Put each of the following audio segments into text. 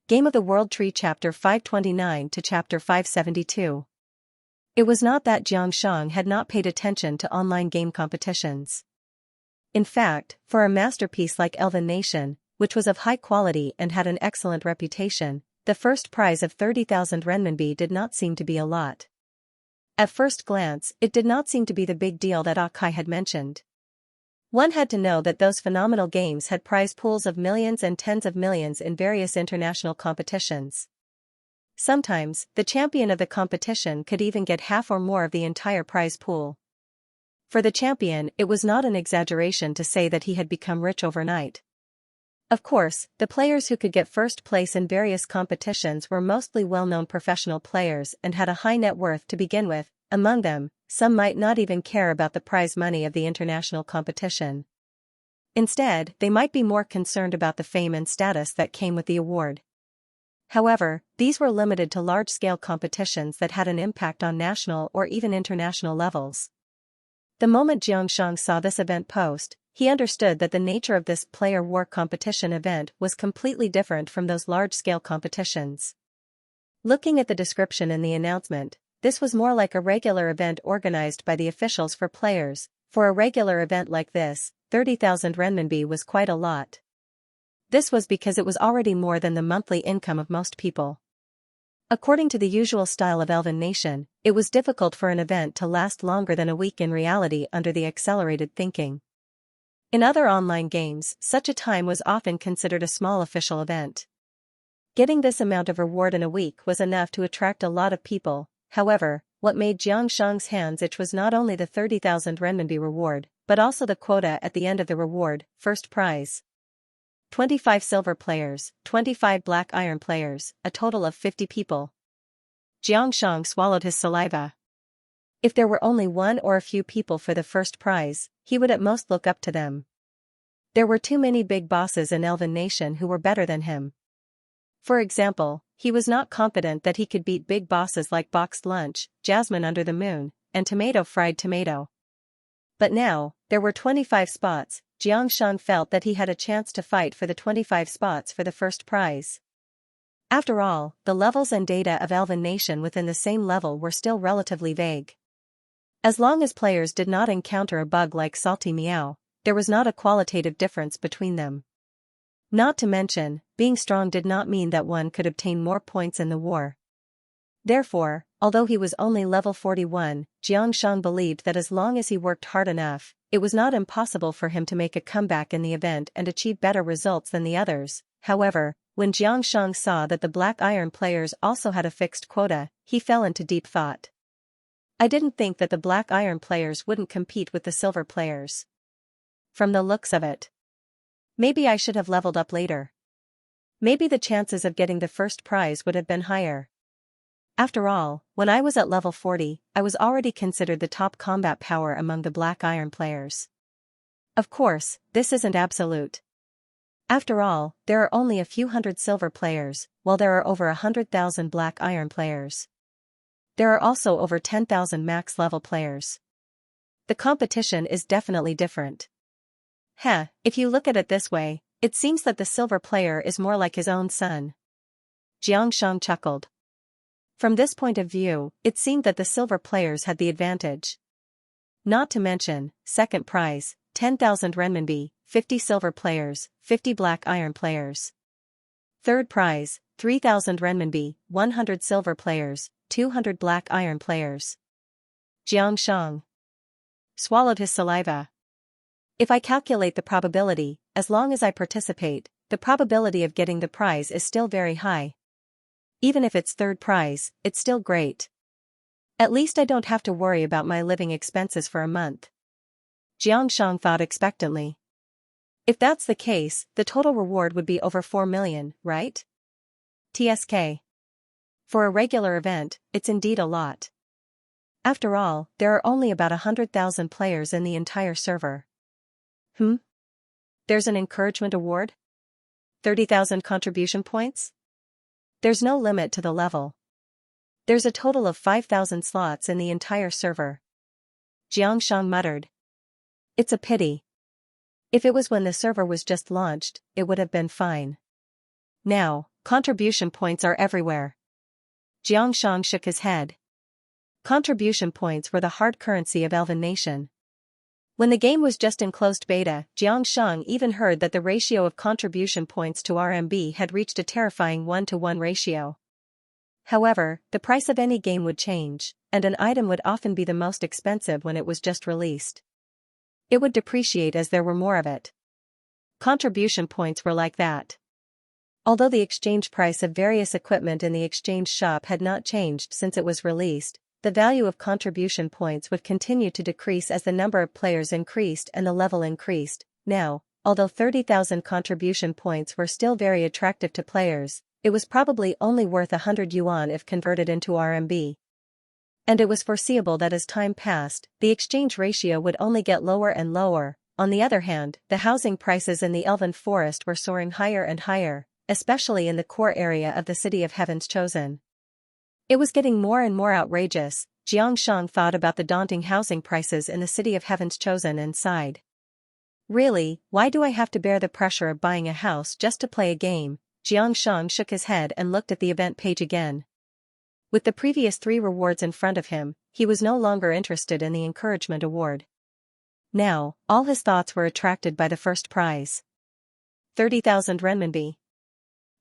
Game of the World Tree Chapter 529 to Chapter 572. It was not that Xianxia had not paid attention to online game competitions. In fact, for a masterpiece like Elven Nation, which was of high quality and had an excellent reputation, the first prize of 30,000 renminbi did not seem to be a lot. At first glance, it did not seem to be the big deal that Akai had mentioned. One had to know that those phenomenal games had prize pools of millions and tens of millions in various international competitions. Sometimes, the champion of the competition could even get half or more of the entire prize pool. For the champion, it was not an exaggeration to say that he had become rich overnight. Of course, the players who could get first place in various competitions were mostly well-known professional players and had a high net worth to begin with. Among them, some might not even care about the prize money of the international competition. Instead, they might be more concerned about the fame and status that came with the award. However, these were limited to large-scale competitions that had an impact on national or even international levels. The moment Xianxia saw this event post, he understood that the nature of this player war competition event was completely different from those large-scale competitions. Looking at the description in the announcement, this was more like a regular event organized by the officials for players. For a regular event like this, 30,000 renminbi was quite a lot. This was because it was already more than the monthly income of most people. According to the usual style of Elven Nation, it was difficult for an event to last longer than a week in reality under the accelerated thinking. In other online games, such a time was often considered a small official event. Getting this amount of reward in a week was enough to attract a lot of people. However, what made Xianxia's hands itch was not only the 30,000 renminbi reward, but also the quota at the end of the reward. First prize: 25 silver players, 25 black iron players, a total of 50 people. Xianxia swallowed his saliva. If there were only one or a few people for the first prize, he would at most look up to them. There were too many big bosses in Elven Nation who were better than him. For example, he was not confident that he could beat big bosses like Boxed Lunch, Jasmine Under the Moon, and Tomato Fried Tomato. But now, there were 25 spots. Xianxia felt that he had a chance to fight for the 25 spots for the first prize. After all, the levels and data of Elven Nation within the same level were still relatively vague. As long as players did not encounter a bug like Salty Meow, there was not a qualitative difference between them. Not to mention, being strong did not mean that one could obtain more points in the war. Therefore, although he was only level 41, Xianxia believed that as long as he worked hard enough, it was not impossible for him to make a comeback in the event and achieve better results than the others. However, when Xianxia saw that the black iron players also had a fixed quota, he fell into deep thought. I didn't think that the black iron players wouldn't compete with the silver players. From the looks of it. Maybe I should have leveled up later. Maybe the chances of getting the first prize would have been higher. After all, when I was at level 40, I was already considered the top combat power among the black iron players. Of course, this isn't absolute. After all, there are only a few hundred silver players, while there are over 100,000 black iron players. There are also over 10,000 max level players. The competition is definitely different. If you look at it this way, it seems that the silver player is more like his own son. Xianxia chuckled. From this point of view, it seemed that the silver players had the advantage. Not to mention, second prize, 10,000 renminbi, 50 silver players, 50 black iron players. Third prize, 3,000 renminbi, 100 silver players, 200 black iron players. Xianxia swallowed his saliva. If I calculate the probability, as long as I participate, the probability of getting the prize is still very high. Even if it's third prize, it's still great. At least I don't have to worry about my living expenses for a month. Xianxia thought expectantly. If that's the case, the total reward would be over 4 million, right? TSK. For a regular event, it's indeed a lot. After all, there are only about 100,000 players in the entire server. There's an encouragement award? 30,000 contribution points? There's no limit to the level. There's a total of 5,000 slots in the entire server. Xianxia muttered. It's a pity. If it was when the server was just launched, it would have been fine. Now, contribution points are everywhere. Xianxia shook his head. Contribution points were the hard currency of Elven Nation. When the game was just in closed beta, Xianxia even heard that the ratio of contribution points to RMB had reached a terrifying 1-to-1 ratio. However, the price of any game would change, and an item would often be the most expensive when it was just released. It would depreciate as there were more of it. Contribution points were like that. Although the exchange price of various equipment in the exchange shop had not changed since it was released, the value of contribution points would continue to decrease as the number of players increased and the level increased. Now, although 30,000 contribution points were still very attractive to players, it was probably only worth 100 yuan if converted into RMB. And it was foreseeable that as time passed, the exchange ratio would only get lower and lower. On the other hand, the housing prices in the Elven Forest were soaring higher and higher, especially in the core area of the City of Heaven's Chosen. It was getting more and more outrageous. Xianxia thought about the daunting housing prices in the City of Heaven's Chosen and sighed. Really, why do I have to bear the pressure of buying a house just to play a game? Xianxia shook his head and looked at the event page again. With the previous 3 rewards in front of him, he was no longer interested in the encouragement award. Now, all his thoughts were attracted by the first prize. 30,000 renminbi.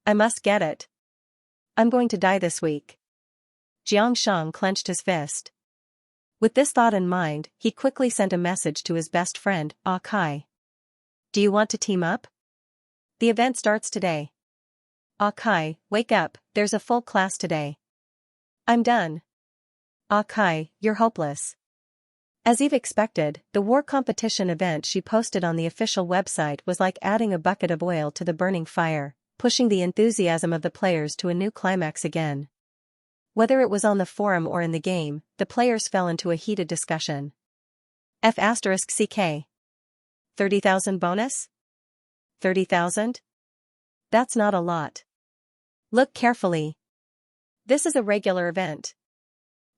I must get it. I'm going to die this week. Xianxia clenched his fist. With this thought in mind, he quickly sent a message to his best friend, Kai. Do you want to team up? The event starts today. Kai, wake up, there's a full class today. I'm done. Kai, you're hopeless. As Eve expected, the war competition event she posted on the official website was like adding a bucket of oil to the burning fire, pushing the enthusiasm of the players to a new climax again. Whether it was on the forum or in the game, the players fell into a heated discussion. F***CK. 30,000 bonus? 30,000? That's not a lot. Look carefully. This is a regular event.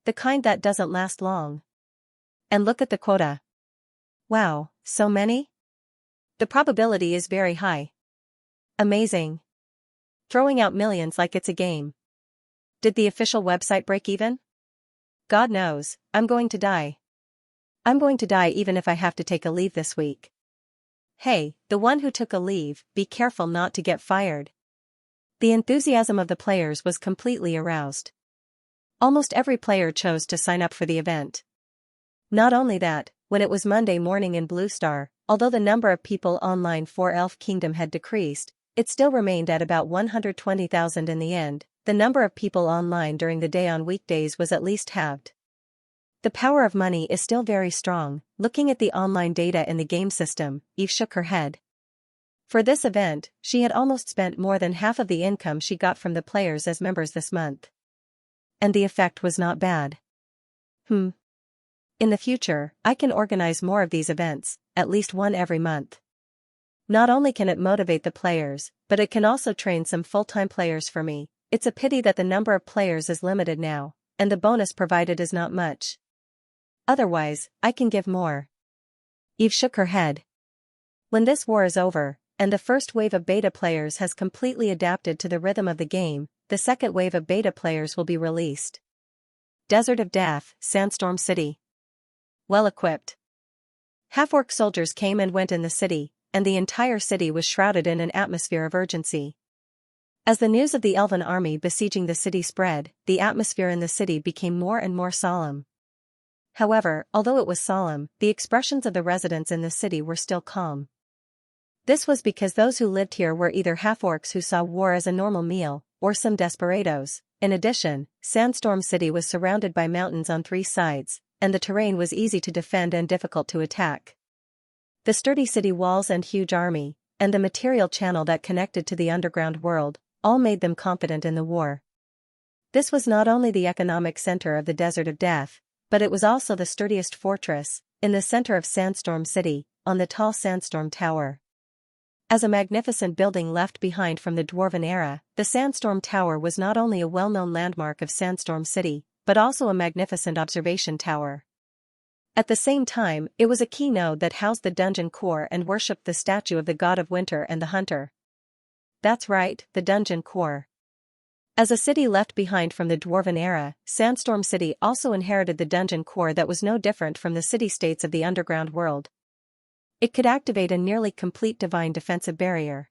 The kind that doesn't last long. And look at the quota. Wow, so many? The probability is very high. Amazing. Throwing out millions like it's a game. Did the official website break even? God knows, I'm going to die. I'm going to die even if I have to take a leave this week. Hey, the one who took a leave, be careful not to get fired. The enthusiasm of the players was completely aroused. Almost every player chose to sign up for the event. Not only that, when it was Monday morning in Blue Star, although the number of people online for Elf Kingdom had decreased, it still remained at about 120,000 in the end. The number of people online during the day on weekdays was at least halved. The power of money is still very strong. Looking at the online data in the game system, Eve shook her head. For this event, she had almost spent more than half of the income she got from the players as members this month. And the effect was not bad. In the future, I can organize more of these events, at least one every month. Not only can it motivate the players, but it can also train some full-time players for me. It's a pity that the number of players is limited now, and the bonus provided is not much. Otherwise, I can give more. Eve shook her head. When this war is over, and the first wave of beta players has completely adapted to the rhythm of the game, the second wave of beta players will be released. Desert of Death, Sandstorm City. Well equipped. Half-orc soldiers came and went in the city, and the entire city was shrouded in an atmosphere of urgency. As the news of the Elven army besieging the city spread, the atmosphere in the city became more and more solemn. However, although it was solemn, the expressions of the residents in the city were still calm. This was because those who lived here were either half-orcs who saw war as a normal meal, or some desperados. In addition, Sandstorm City was surrounded by mountains on 3 sides, and the terrain was easy to defend and difficult to attack. The sturdy city walls and huge army, and the material channel that connected to the underground world, all made them confident in the war. This was not only the economic center of the Desert of Death, but it was also the sturdiest fortress, in the center of Sandstorm City, on the tall Sandstorm Tower. As a magnificent building left behind from the Dwarven era, the Sandstorm Tower was not only a well-known landmark of Sandstorm City, but also a magnificent observation tower. At the same time, it was a key node that housed the dungeon core and worshipped the statue of the god of winter and the hunter. That's right, the dungeon core. As a city left behind from the Dwarven era, Sandstorm City also inherited the dungeon core that was no different from the city-states of the underground world. It could activate a nearly complete divine defensive barrier.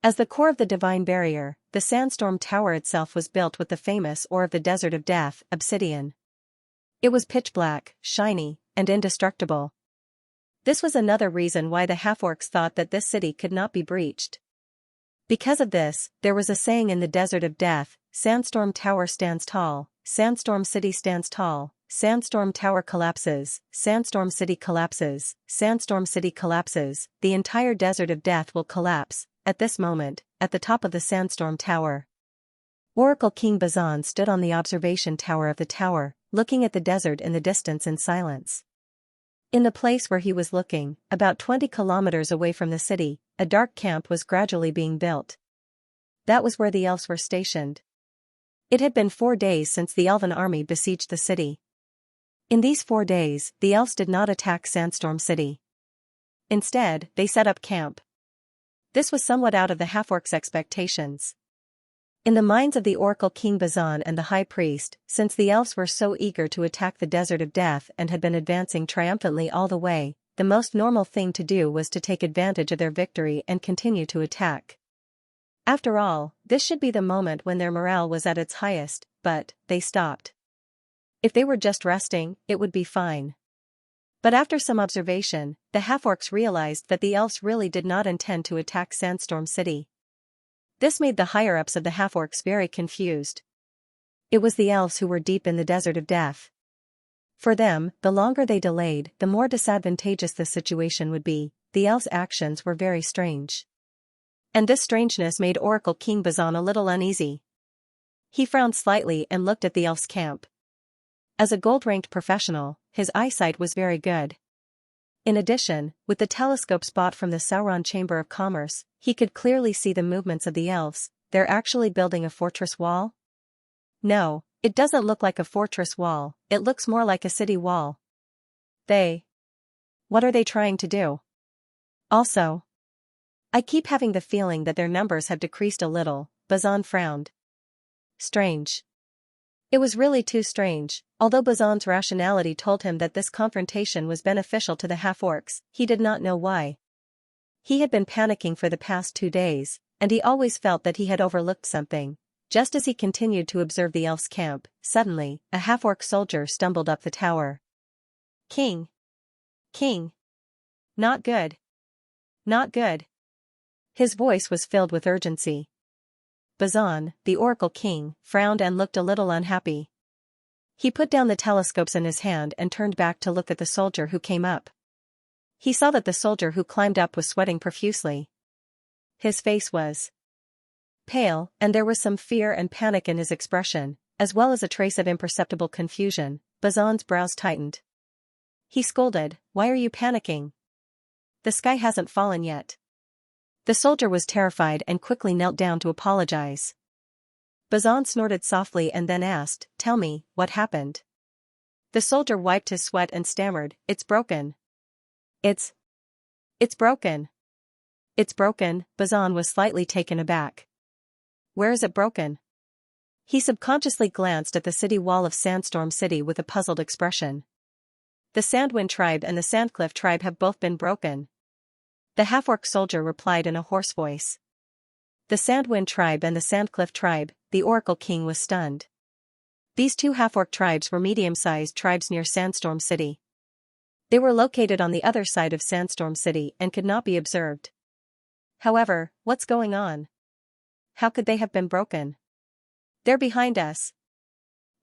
As the core of the divine barrier, the Sandstorm Tower itself was built with the famous ore of the Desert of Death, obsidian. It was pitch black, shiny, and indestructible. This was another reason why the half-orcs thought that this city could not be breached. Because of this, there was a saying in the Desert of Death: Sandstorm Tower stands tall, Sandstorm City stands tall, Sandstorm Tower collapses, Sandstorm City collapses, Sandstorm City collapses, the entire Desert of Death will collapse, at this moment, at the top of the Sandstorm Tower. Oracle King Bazan stood on the observation tower of the tower, looking at the desert in the distance in silence. In the place where he was looking, about 20 kilometers away from the city, a dark camp was gradually being built. That was where the elves were stationed. It had been 4 days since the elven army besieged the city. In these 4 days, the elves did not attack Sandstorm City. Instead, they set up camp. This was somewhat out of the half-orcs' expectations. In the minds of the Oracle King Bazan and the High Priest, since the elves were so eager to attack the Desert of Death and had been advancing triumphantly all the way, the most normal thing to do was to take advantage of their victory and continue to attack. After all, this should be the moment when their morale was at its highest, but they stopped. If they were just resting, it would be fine. But after some observation, the half-orcs realized that the elves really did not intend to attack Sandstorm City. This made the higher-ups of the half-orcs very confused. It was the elves who were deep in the Desert of Death. For them, the longer they delayed, the more disadvantageous the situation would be. The elves' actions were very strange. And this strangeness made Oracle King Bazan a little uneasy. He frowned slightly and looked at the elves' camp. As a gold-ranked professional, his eyesight was very good. In addition, with the telescopes bought from the Sauron Chamber of Commerce, he could clearly see the movements of the elves. They're actually building a fortress wall? No, it doesn't look like a fortress wall, it looks more like a city wall. What are they trying to do? Also, I keep having the feeling that their numbers have decreased a little. Bazan frowned. Strange. It was really too strange. Although Bazan's rationality told him that this confrontation was beneficial to the half-orcs, he did not know why. He had been panicking for the past 2 days, and he always felt that he had overlooked something. Just as he continued to observe the elves' camp, suddenly, a half-orc soldier stumbled up the tower. King! King! Not good! Not good! His voice was filled with urgency. Bazan, the Oracle King, frowned and looked a little unhappy. He put down the telescopes in his hand and turned back to look at the soldier who came up. He saw that the soldier who climbed up was sweating profusely. His face was pale, and there was some fear and panic in his expression, as well as a trace of imperceptible confusion. Bazan's brows tightened. He scolded, "Why are you panicking? The sky hasn't fallen yet." The soldier was terrified and quickly knelt down to apologize. Bazan snorted softly and then asked, "Tell me, what happened?" The soldier wiped his sweat and stammered, "It's broken. It's broken. It's broken." Bazan was slightly taken aback. "Where is it broken?" He subconsciously glanced at the city wall of Sandstorm City with a puzzled expression. "The Sandwind tribe and the Sandcliff tribe have both been broken." The half-orc soldier replied in a hoarse voice. The Sandwind tribe and the Sandcliff tribe. The Oracle King was stunned. These 2 half-orc tribes were medium-sized tribes near Sandstorm City. They were located on the other side of Sandstorm City and could not be observed. However, what's going on? How could they have been broken? They're behind us.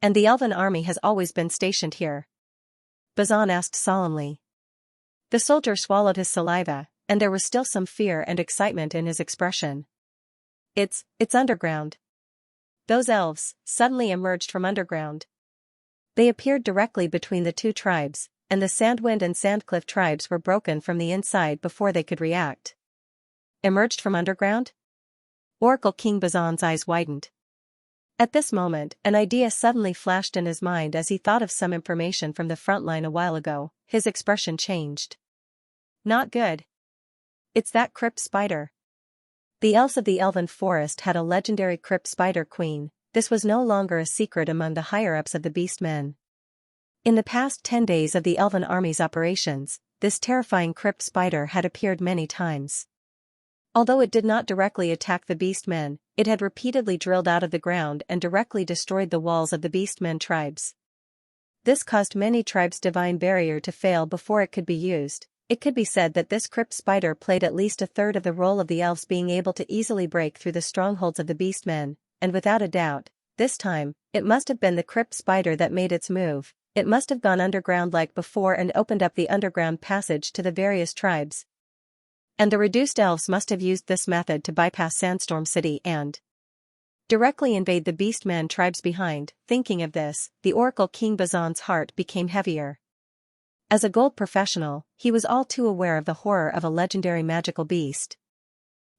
And the elven army has always been stationed here. Bazan asked solemnly. The soldier swallowed his saliva, and there was still some fear and excitement in his expression. It's underground. Those elves suddenly emerged from underground. They appeared directly between the 2 tribes, and the Sandwind and Sandcliff tribes were broken from the inside before they could react. Emerged from underground? Oracle King Bazan's eyes widened. At this moment, an idea suddenly flashed in his mind as he thought of some information from the front line a while ago. His expression changed. Not good. It's that crypt spider. The elves of the elven forest had a legendary crypt spider queen. This was no longer a secret among the higher-ups of the beastmen. In the past 10 days of the elven army's operations, this terrifying crypt spider had appeared many times. Although it did not directly attack the beastmen, it had repeatedly drilled out of the ground and directly destroyed the walls of the beastmen tribes. This caused many tribes' divine barrier to fail before it could be used. It could be said that this crypt spider played at least a third of the role of the elves being able to easily break through the strongholds of the beastmen, and without a doubt, this time, it must have been the crypt spider that made its move. It must have gone underground like before and opened up the underground passage to the various tribes. And the reduced elves must have used this method to bypass Sandstorm City and directly invade the beastman tribes behind. Thinking of this, the Oracle King Bazan's heart became heavier. As a gold professional, he was all too aware of the horror of a legendary magical beast.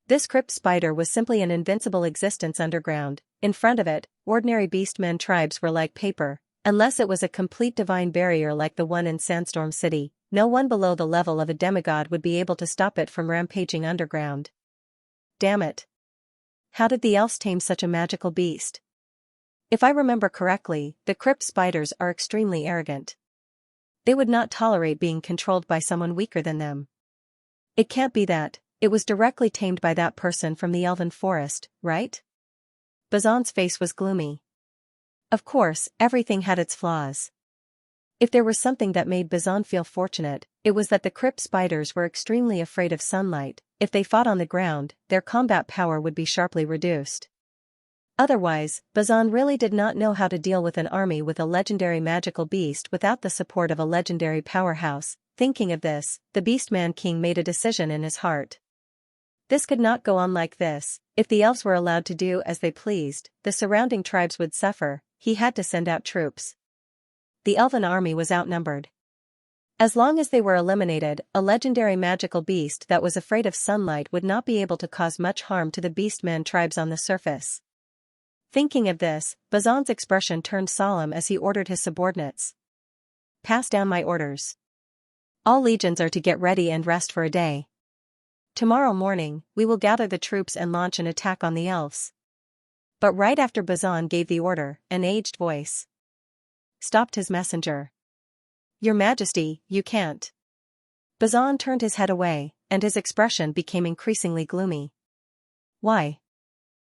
This crypt spider was simply an invincible existence underground. In front of it, ordinary beastmen tribes were like paper. Unless it was a complete divine barrier like the one in Sandstorm City, no one below the level of a demigod would be able to stop it from rampaging underground. Damn it. How did the elves tame such a magical beast? If I remember correctly, the crypt spiders are extremely arrogant. They would not tolerate being controlled by someone weaker than them. It can't be that. It was directly tamed by that person from the elven forest, right? Bazan's face was gloomy. Of course, everything had its flaws. If there was something that made Bazan feel fortunate, it was that the crypt spiders were extremely afraid of sunlight. If they fought on the ground, their combat power would be sharply reduced. Otherwise, Bazan really did not know how to deal with an army with a legendary magical beast without the support of a legendary powerhouse. Thinking of this, the Beastman King made a decision in his heart. This could not go on like this. If the elves were allowed to do as they pleased, the surrounding tribes would suffer. He had to send out troops. The elven army was outnumbered. As long as they were eliminated, a legendary magical beast that was afraid of sunlight would not be able to cause much harm to the beastman tribes on the surface. Thinking of this, Bazan's expression turned solemn as he ordered his subordinates. Pass down my orders. All legions are to get ready and rest for a day. Tomorrow morning, we will gather the troops and launch an attack on the elves. But right after Bazan gave the order, an aged voice stopped his messenger. Your Majesty, you can't. Bazan turned his head away, and his expression became increasingly gloomy. Why?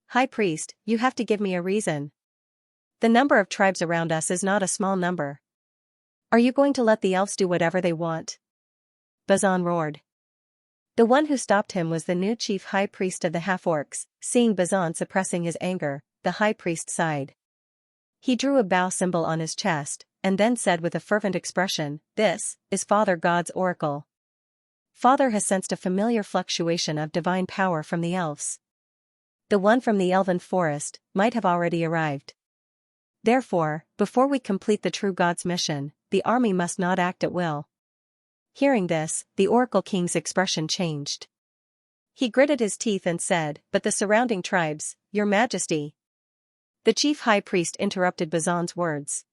High Priest, you have to give me a reason. The number of tribes around us is not a small number. Are you going to let the elves do whatever they want? Bazan roared. The one who stopped him was the new chief high priest of the half-orcs. Seeing Bazan suppressing his anger, the high priest sighed. He drew a bow symbol on his chest, and then said with a fervent expression, "This is Father God's oracle. Father has sensed a familiar fluctuation of divine power from the elves. The one from the elven forest might have already arrived. Therefore, before we complete the true God's mission, the army must not act at will." Hearing this, the Oracle King's expression changed. He gritted his teeth and said, "But the surrounding tribes, Your Majesty." The chief high priest interrupted Bazan's words.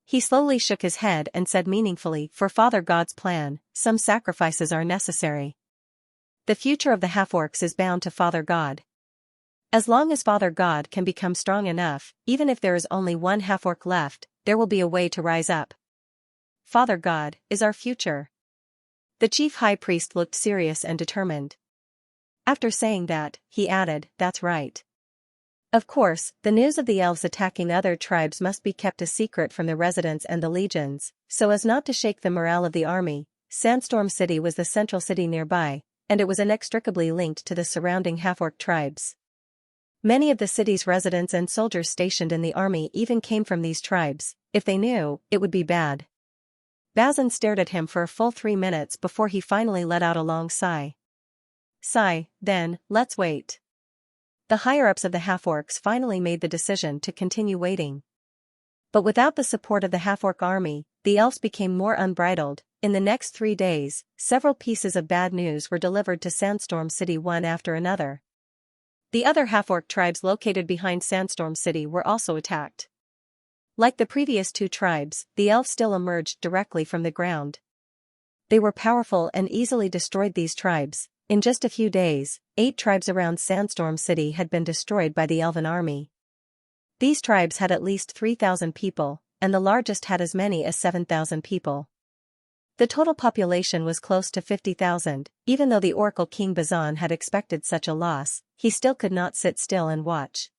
He slowly shook his head and said meaningfully, "For Father God's plan, some sacrifices are necessary. The future of the half-orcs is bound to Father God. As long as Father God can become strong enough, even if there is only one half-orc left, there will be a way to rise up. Father God is our future." The chief high priest looked serious and determined. After saying that, he added, "That's right. Of course, the news of the elves attacking other tribes must be kept a secret from the residents and the legions, so as not to shake the morale of the army. Sandstorm City was the central city nearby, and it was inextricably linked to the surrounding half-orc tribes. Many of the city's residents and soldiers stationed in the army even came from these tribes. If they knew, it would be bad. Bazan stared at him for a full 3 minutes before he finally let out a long sigh. Sigh, then, let's wait. The higher-ups of the half-orcs finally made the decision to continue waiting. But without the support of the half-orc army, the elves became more unbridled. In the next 3 days, several pieces of bad news were delivered to Sandstorm City one after another. The other half-orc tribes located behind Sandstorm City were also attacked. Like the previous 2 tribes, the elves still emerged directly from the ground. They were powerful and easily destroyed these tribes. In just a few days, 8 tribes around Sandstorm City had been destroyed by the Elven army. These tribes had at least 3,000 people, and the largest had as many as 7,000 people. The total population was close to 50,000, even though the Oracle King Bazan had expected such a loss, he still could not sit still and watch.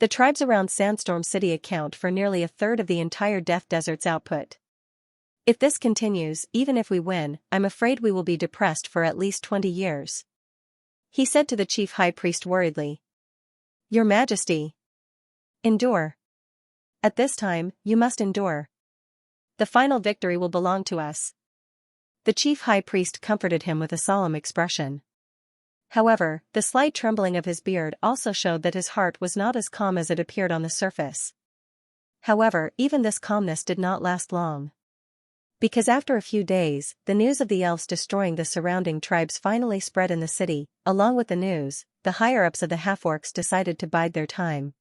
The tribes around Sandstorm City account for nearly a third of the entire Death Desert's output. If this continues, even if we win, I'm afraid we will be depressed for at least 20 years. He said to the chief high priest worriedly. Your Majesty. Endure. At this time, you must endure. The final victory will belong to us. The chief high priest comforted him with a solemn expression. However, the slight trembling of his beard also showed that his heart was not as calm as it appeared on the surface. However, even this calmness did not last long. Because after a few days, the news of the elves destroying the surrounding tribes finally spread in the city. Along with the news, the higher-ups of the half-orcs decided to bide their time.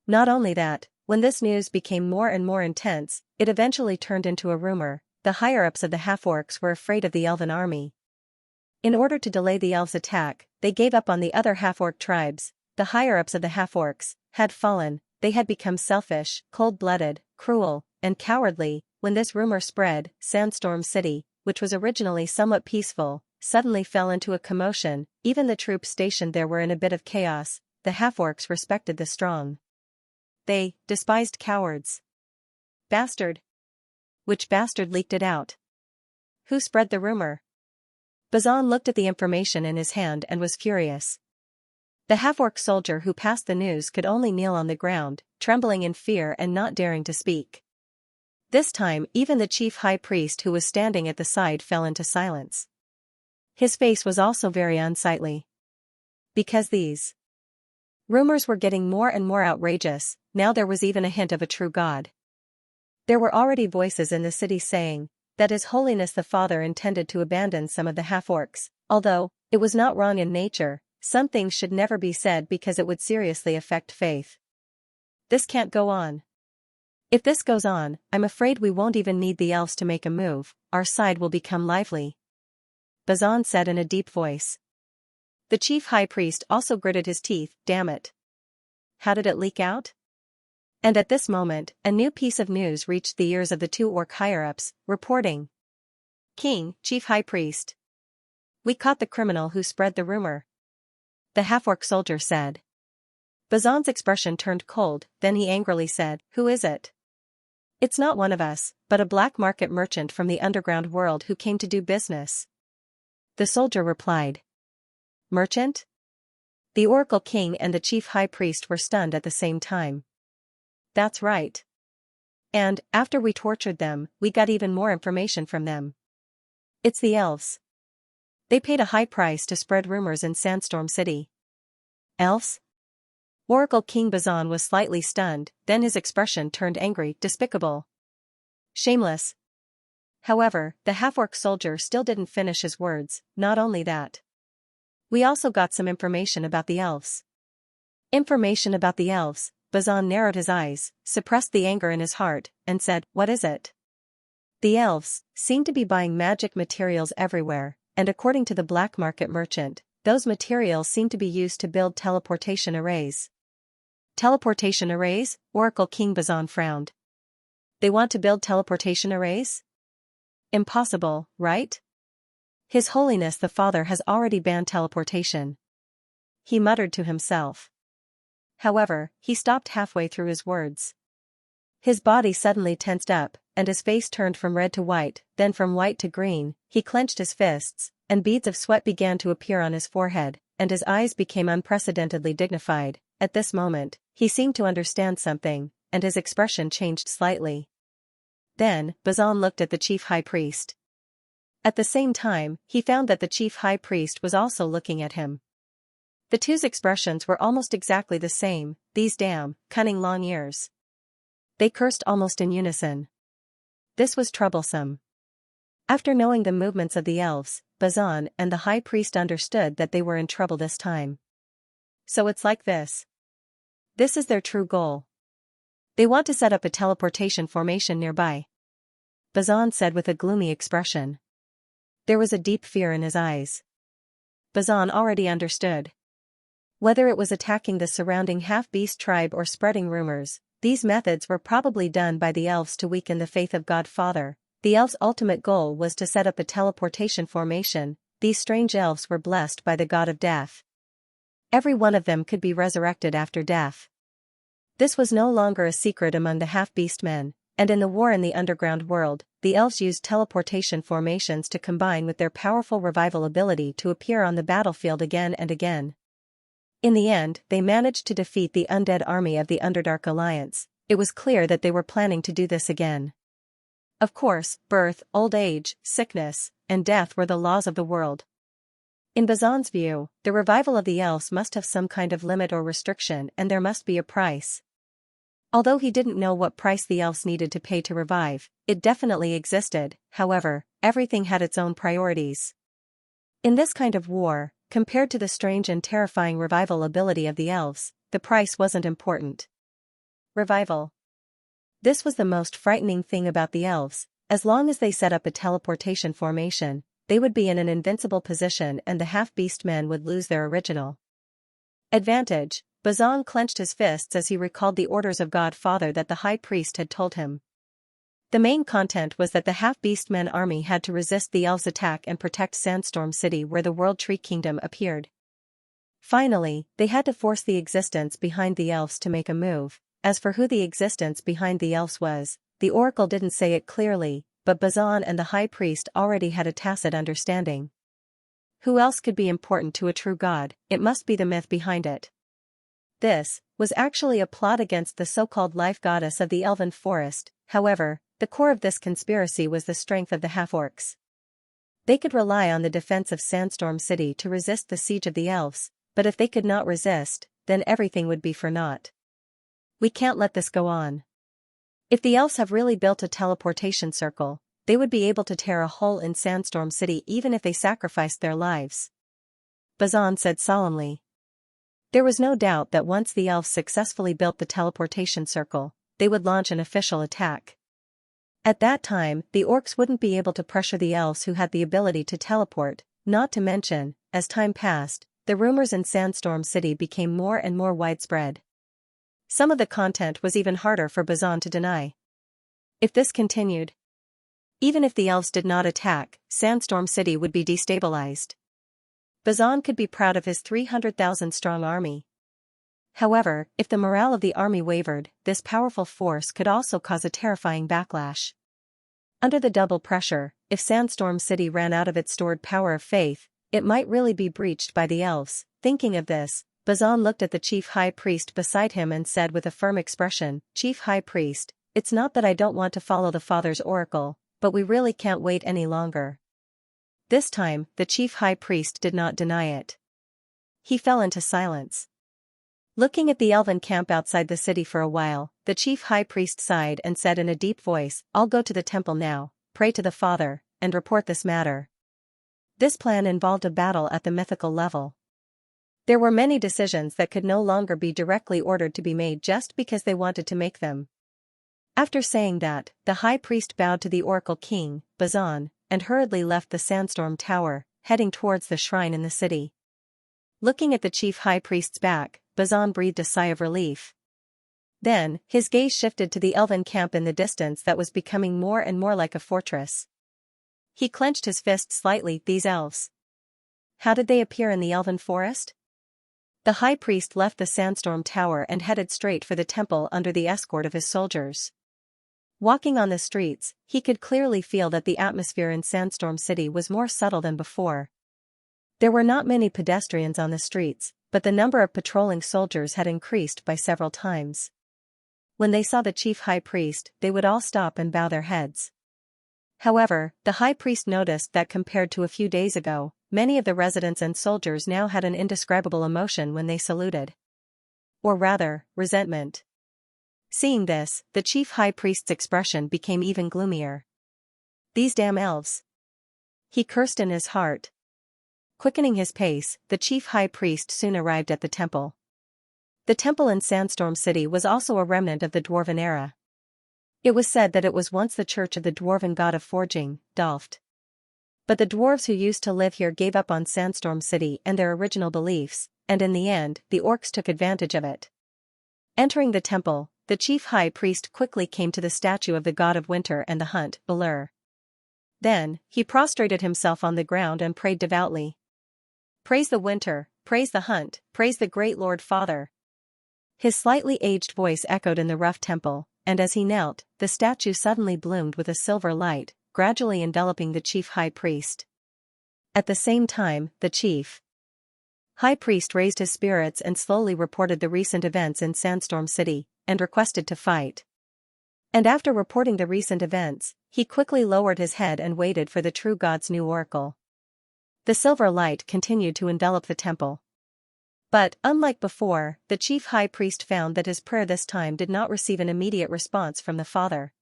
Not only that, when this news became more and more intense, it eventually turned into a rumor. The higher-ups of the half-orcs were afraid of the elven army. In order to delay the elves' attack, they gave up on the other half-orc tribes. The higher-ups of the half-orcs had fallen. They had become selfish, cold-blooded, cruel, and cowardly. When this rumor spread, Sandstorm City, which was originally somewhat peaceful, suddenly fell into a commotion. Even the troops stationed there were in a bit of chaos. The half-orcs respected the strong. They despised cowards. Bastard. Which bastard leaked it out? Who spread the rumor? Bazan looked at the information in his hand and was furious. The half-orc soldier who passed the news could only kneel on the ground, trembling in fear and not daring to speak. This time, even the chief high priest who was standing at the side fell into silence. His face was also very unsightly. Because these rumors were getting more and more outrageous, now there was even a hint of a true god. There were already voices in the city saying that His Holiness the Father intended to abandon some of the half-orcs, although it was not wrong in nature. Some things should never be said because it would seriously affect faith. This can't go on. If this goes on, I'm afraid we won't even need the elves to make a move, our side will become lively. Bazan said in a deep voice. The chief high priest also gritted his teeth. Damn it. How did it leak out? And at this moment, a new piece of news reached the ears of the 2 orc higher-ups, reporting. King, chief high priest. We caught the criminal who spread the rumor. The half-orc soldier said. Bazan's expression turned cold, then he angrily said, Who is it? It's not one of us, but a black market merchant from the underground world who came to do business. The soldier replied. Merchant? The Oracle King and the chief high priest were stunned at the same time. That's right. And, after we tortured them, we got even more information from them. It's the elves. They paid a high price to spread rumors in Sandstorm City. Elves? Oracle King Bazan was slightly stunned, then his expression turned angry. Despicable. Shameless. However, the half-orc soldier still didn't finish his words. Not only that. We also got some information about the elves. Information about the elves. Bazan narrowed his eyes, suppressed the anger in his heart, and said, What is it? The elves seem to be buying magic materials everywhere, and according to the black market merchant, those materials seem to be used to build teleportation arrays. Teleportation arrays? Oracle King Bazan frowned. They want to build teleportation arrays? Impossible, right? His Holiness the Father has already banned teleportation. He muttered to himself. However, he stopped halfway through his words. His body suddenly tensed up, and his face turned from red to white, then from white to green. He clenched his fists, and beads of sweat began to appear on his forehead, and his eyes became unprecedentedly dignified. At this moment, he seemed to understand something, and his expression changed slightly. Then, Bazan looked at the chief high priest. At the same time, he found that the chief high priest was also looking at him. The two's expressions were almost exactly the same. These damn, cunning long ears. They cursed almost in unison. This was troublesome. After knowing the movements of the elves, Bazan and the high priest understood that they were in trouble this time. So it's like this. This is their true goal. They want to set up a teleportation formation nearby. Bazan said with a gloomy expression. There was a deep fear in his eyes. Bazan already understood. Whether it was attacking the surrounding half-beast tribe or spreading rumors, these methods were probably done by the elves to weaken the faith of God-Father. The elves' ultimate goal was to set up a teleportation formation. These strange elves were blessed by the god of death. Every one of them could be resurrected after death. This was no longer a secret among the half-beast men, and in the war in the underground world, the elves used teleportation formations to combine with their powerful revival ability to appear on the battlefield again and again. In the end, they managed to defeat the undead army of the Underdark Alliance. It was clear that they were planning to do this again. Of course, birth, old age, sickness, and death were the laws of the world. In Bazan's view, the revival of the elves must have some kind of limit or restriction, and there must be a price. Although he didn't know what price the elves needed to pay to revive, it definitely existed. However, everything had its own priorities. In this kind of war, compared to the strange and terrifying revival ability of the elves, the price wasn't important. Revival. This was the most frightening thing about the elves. As long as they set up a teleportation formation, they would be in an invincible position and the half-beast men would lose their original advantage. Bazan clenched his fists as he recalled the orders of God-Father that the high priest had told him. The main content was that the half-beast men army had to resist the elves' attack and protect Sandstorm City where the World Tree Kingdom appeared. Finally, they had to force the existence behind the elves to make a move. As for who the existence behind the elves was, the oracle didn't say it clearly, but Bazan and the high priest already had a tacit understanding. Who else could be important to a true god? It must be the myth behind it. This was actually a plot against the so-called life goddess of the elven forest. However, the core of this conspiracy was the strength of the half-orcs. They could rely on the defense of Sandstorm City to resist the siege of the elves, but if they could not resist, then everything would be for naught. We can't let this go on. If the elves have really built a teleportation circle, they would be able to tear a hole in Sandstorm City even if they sacrificed their lives. Bazan said solemnly. There was no doubt that once the elves successfully built the teleportation circle, they would launch an official attack. At that time, the orcs wouldn't be able to pressure the elves who had the ability to teleport, not to mention, as time passed, the rumors in Sandstorm City became more and more widespread. Some of the content was even harder for Bazan to deny. If this continued, even if the elves did not attack, Sandstorm City would be destabilized. Bazan could be proud of his 300,000-strong army. However, if the morale of the army wavered, this powerful force could also cause a terrifying backlash. Under the double pressure, if Sandstorm City ran out of its stored power of faith, it might really be breached by the elves. Thinking of this, Bazan looked at the chief high priest beside him and said with a firm expression, "Chief High Priest, it's not that I don't want to follow the Father's oracle, but we really can't wait any longer." This time, the chief high priest did not deny it. He fell into silence. Looking at the elven camp outside the city for a while, the chief high priest sighed and said in a deep voice, "I'll go to the temple now, pray to the Father, and report this matter." This plan involved a battle at the mythical level. There were many decisions that could no longer be directly ordered to be made just because they wanted to make them. After saying that, the high priest bowed to the oracle king, Bazan, and hurriedly left the Sandstorm Tower, heading towards the shrine in the city. Looking at the chief high priest's back, Bazan breathed a sigh of relief. Then, his gaze shifted to the elven camp in the distance that was becoming more and more like a fortress. He clenched his fist slightly. These elves. How did they appear in the elven forest? The high priest left the Sandstorm Tower and headed straight for the temple under the escort of his soldiers. Walking on the streets, he could clearly feel that the atmosphere in Sandstorm City was more subtle than before. There were not many pedestrians on the streets, but the number of patrolling soldiers had increased by several times. When they saw the chief high priest, they would all stop and bow their heads. However, the high priest noticed that compared to a few days ago, many of the residents and soldiers now had an indescribable emotion when they saluted. Or rather, resentment. Seeing this, the chief high priest's expression became even gloomier. These damn elves. He cursed in his heart. Quickening his pace, the chief high priest soon arrived at the temple. The temple in Sandstorm City was also a remnant of the Dwarven era. It was said that it was once the church of the dwarven god of forging, Dolft. But the dwarves who used to live here gave up on Sandstorm City and their original beliefs, and in the end, the orcs took advantage of it. Entering the temple, the chief high priest quickly came to the statue of the god of winter and the hunt, Balur. Then, he prostrated himself on the ground and prayed devoutly. Praise the winter, praise the hunt, praise the great Lord Father. His slightly aged voice echoed in the rough temple, and as he knelt, the statue suddenly bloomed with a silver light, gradually enveloping the chief high priest. At the same time, the chief high priest raised his spirits and slowly reported the recent events in Sandstorm City, and requested to fight. And after reporting the recent events, he quickly lowered his head and waited for the true god's new oracle. The silver light continued to envelop the temple. But, unlike before, the chief high priest found that his prayer this time did not receive an immediate response from the Father.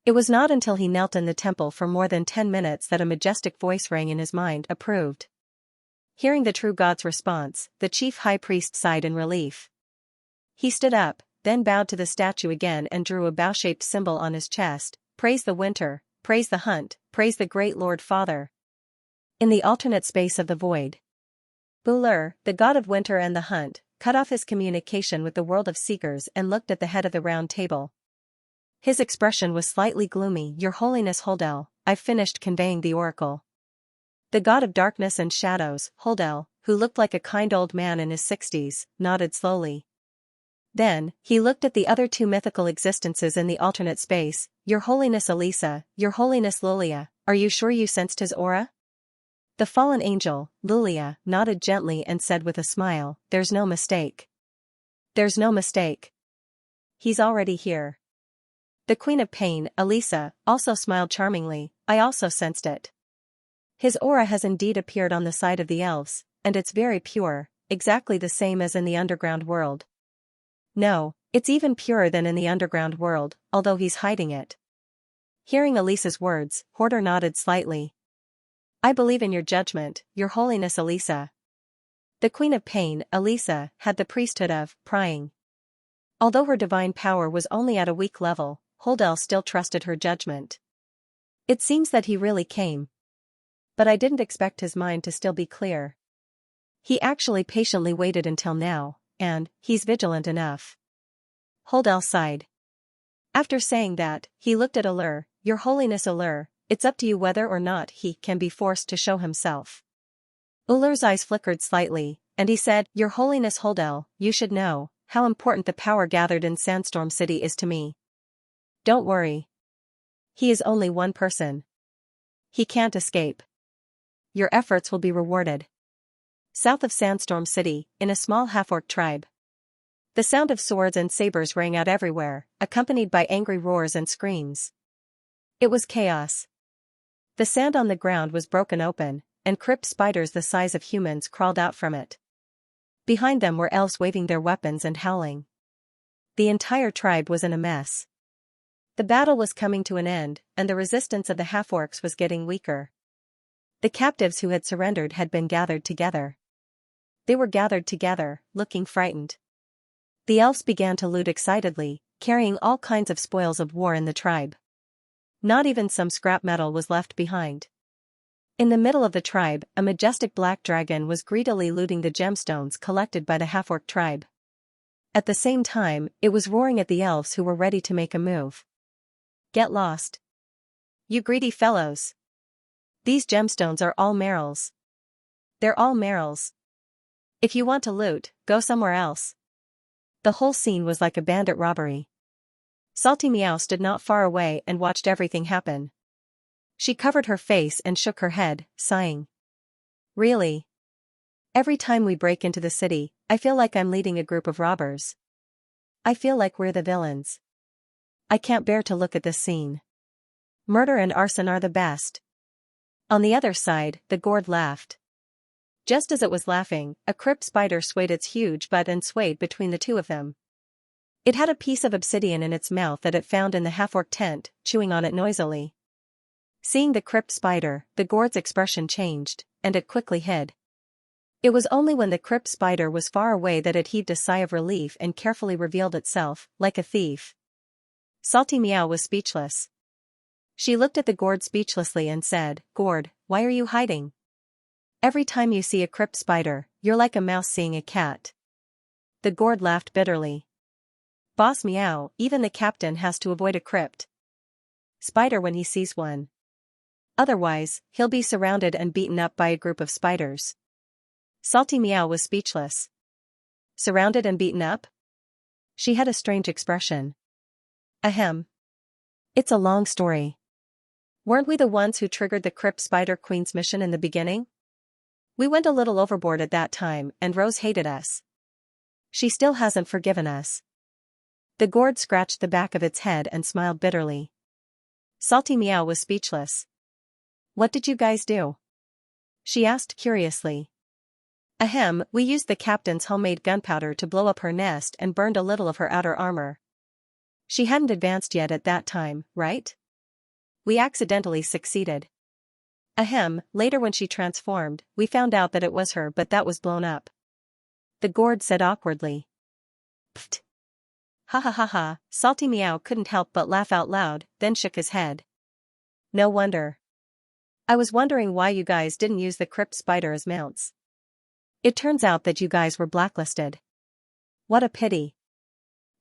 It was not until he knelt in the temple for more than 10 minutes that a majestic voice rang in his mind, approved. Hearing the true god's response, the chief high priest sighed in relief. He stood up, then bowed to the statue again and drew a bow-shaped symbol on his chest. Praise the winter, praise the hunt, praise the great Lord Father. In the alternate space of the void, Balur, the god of winter and the hunt, cut off his communication with the world of seekers and looked at the head of the round table. His expression was slightly gloomy. Your Holiness Holdel, I've finished conveying the oracle. The god of darkness and shadows, Holdel, who looked like a kind old man in his 60s, nodded slowly. Then, he looked at the other two mythical existences in the alternate space. Your Holiness Elisa, Your Holiness Lulia, are you sure you sensed his aura? The fallen angel, Lulia, nodded gently and said with a smile, there's no mistake. There's no mistake. He's already here. The Queen of Pain, Elisa, also smiled charmingly. I also sensed it. His aura has indeed appeared on the side of the elves, and it's very pure, exactly the same as in the underground world. No, it's even purer than in the underground world, although he's hiding it. Hearing Elisa's words, Horder nodded slightly. I believe in your judgment, Your Holiness Elisa. The Queen of Pain, Elisa, had the priesthood of prying. Although her divine power was only at a weak level, Holdel still trusted her judgment. It seems that he really came. But I didn't expect his mind to still be clear. He actually patiently waited until now, and he's vigilant enough. Holdel sighed. After saying that, he looked at Allure. Your Holiness Allure, it's up to you whether or not he can be forced to show himself. Allure's eyes flickered slightly, and he said, Your Holiness Holdel, you should know how important the power gathered in Sandstorm City is to me. Don't worry. He is only one person. He can't escape. Your efforts will be rewarded. South of Sandstorm City, in a small half-orc tribe. The sound of swords and sabers rang out everywhere, accompanied by angry roars and screams. It was chaos. The sand on the ground was broken open, and crypt spiders the size of humans crawled out from it. Behind them were elves waving their weapons and howling. The entire tribe was in a mess. The battle was coming to an end, and the resistance of the half-orcs was getting weaker. The captives who had surrendered had been gathered together. They were gathered together, looking frightened. The elves began to loot excitedly, carrying all kinds of spoils of war in the tribe. Not even some scrap metal was left behind. In the middle of the tribe, a majestic black dragon was greedily looting the gemstones collected by the half-orc tribe. At the same time, it was roaring at the elves who were ready to make a move. Get lost. You greedy fellows. These gemstones are all Meryl's. They're all Meryl's. If you want to loot, go somewhere else. The whole scene was like a bandit robbery. Salty Meow stood not far away and watched everything happen. She covered her face and shook her head, sighing. Really? Every time we break into the city, I feel like I'm leading a group of robbers. I feel like we're the villains. I can't bear to look at this scene. Murder and arson are the best. On the other side, the gourd laughed. Just as it was laughing, a crypt spider swayed its huge butt and swayed between the two of them. It had a piece of obsidian in its mouth that it found in the half-orc tent, chewing on it noisily. Seeing the crypt spider, the gourd's expression changed, and it quickly hid. It was only when the crypt spider was far away that it heaved a sigh of relief and carefully revealed itself, like a thief. Salty Meow was speechless. She looked at the gourd speechlessly and said, "Gourd, why are you hiding? Every time you see a crypt spider, you're like a mouse seeing a cat." The gourd laughed bitterly. "Boss meow, even the captain has to avoid a crypt spider when he sees one. Otherwise, he'll be surrounded and beaten up by a group of spiders." Salty Meow was speechless. Surrounded and beaten up? She had a strange expression. Ahem. It's a long story. Weren't we the ones who triggered the Crypt Spider Queen's mission in the beginning? We went a little overboard at that time, and Rose hated us. She still hasn't forgiven us. The gourd scratched the back of its head and smiled bitterly. Salty Meow was speechless. "What did you guys do?" she asked curiously. Ahem, we used the captain's homemade gunpowder to blow up her nest and burned a little of her outer armor. She hadn't advanced yet at that time, right? We accidentally succeeded. Ahem, later when she transformed, we found out that it was her, but that was blown up. The gourd said awkwardly. Pfft. Ha ha ha ha, Salty Meow couldn't help but laugh out loud, then shook his head. No wonder. I was wondering why you guys didn't use the crypt spider as mounts. It turns out that you guys were blacklisted. What a pity.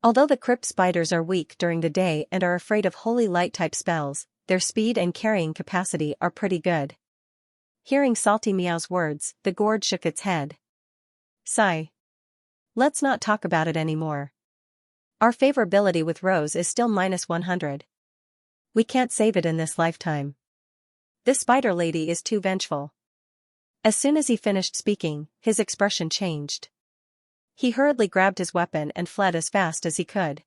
Although the crypt spiders are weak during the day and are afraid of holy light type spells, their speed and carrying capacity are pretty good. Hearing Salty Meow's words, the gourd shook its head. Sigh. Let's not talk about it anymore. Our favorability with Rose is still -100. We can't save it in this lifetime. This spider lady is too vengeful. As soon as he finished speaking, his expression changed. He hurriedly grabbed his weapon and fled as fast as he could.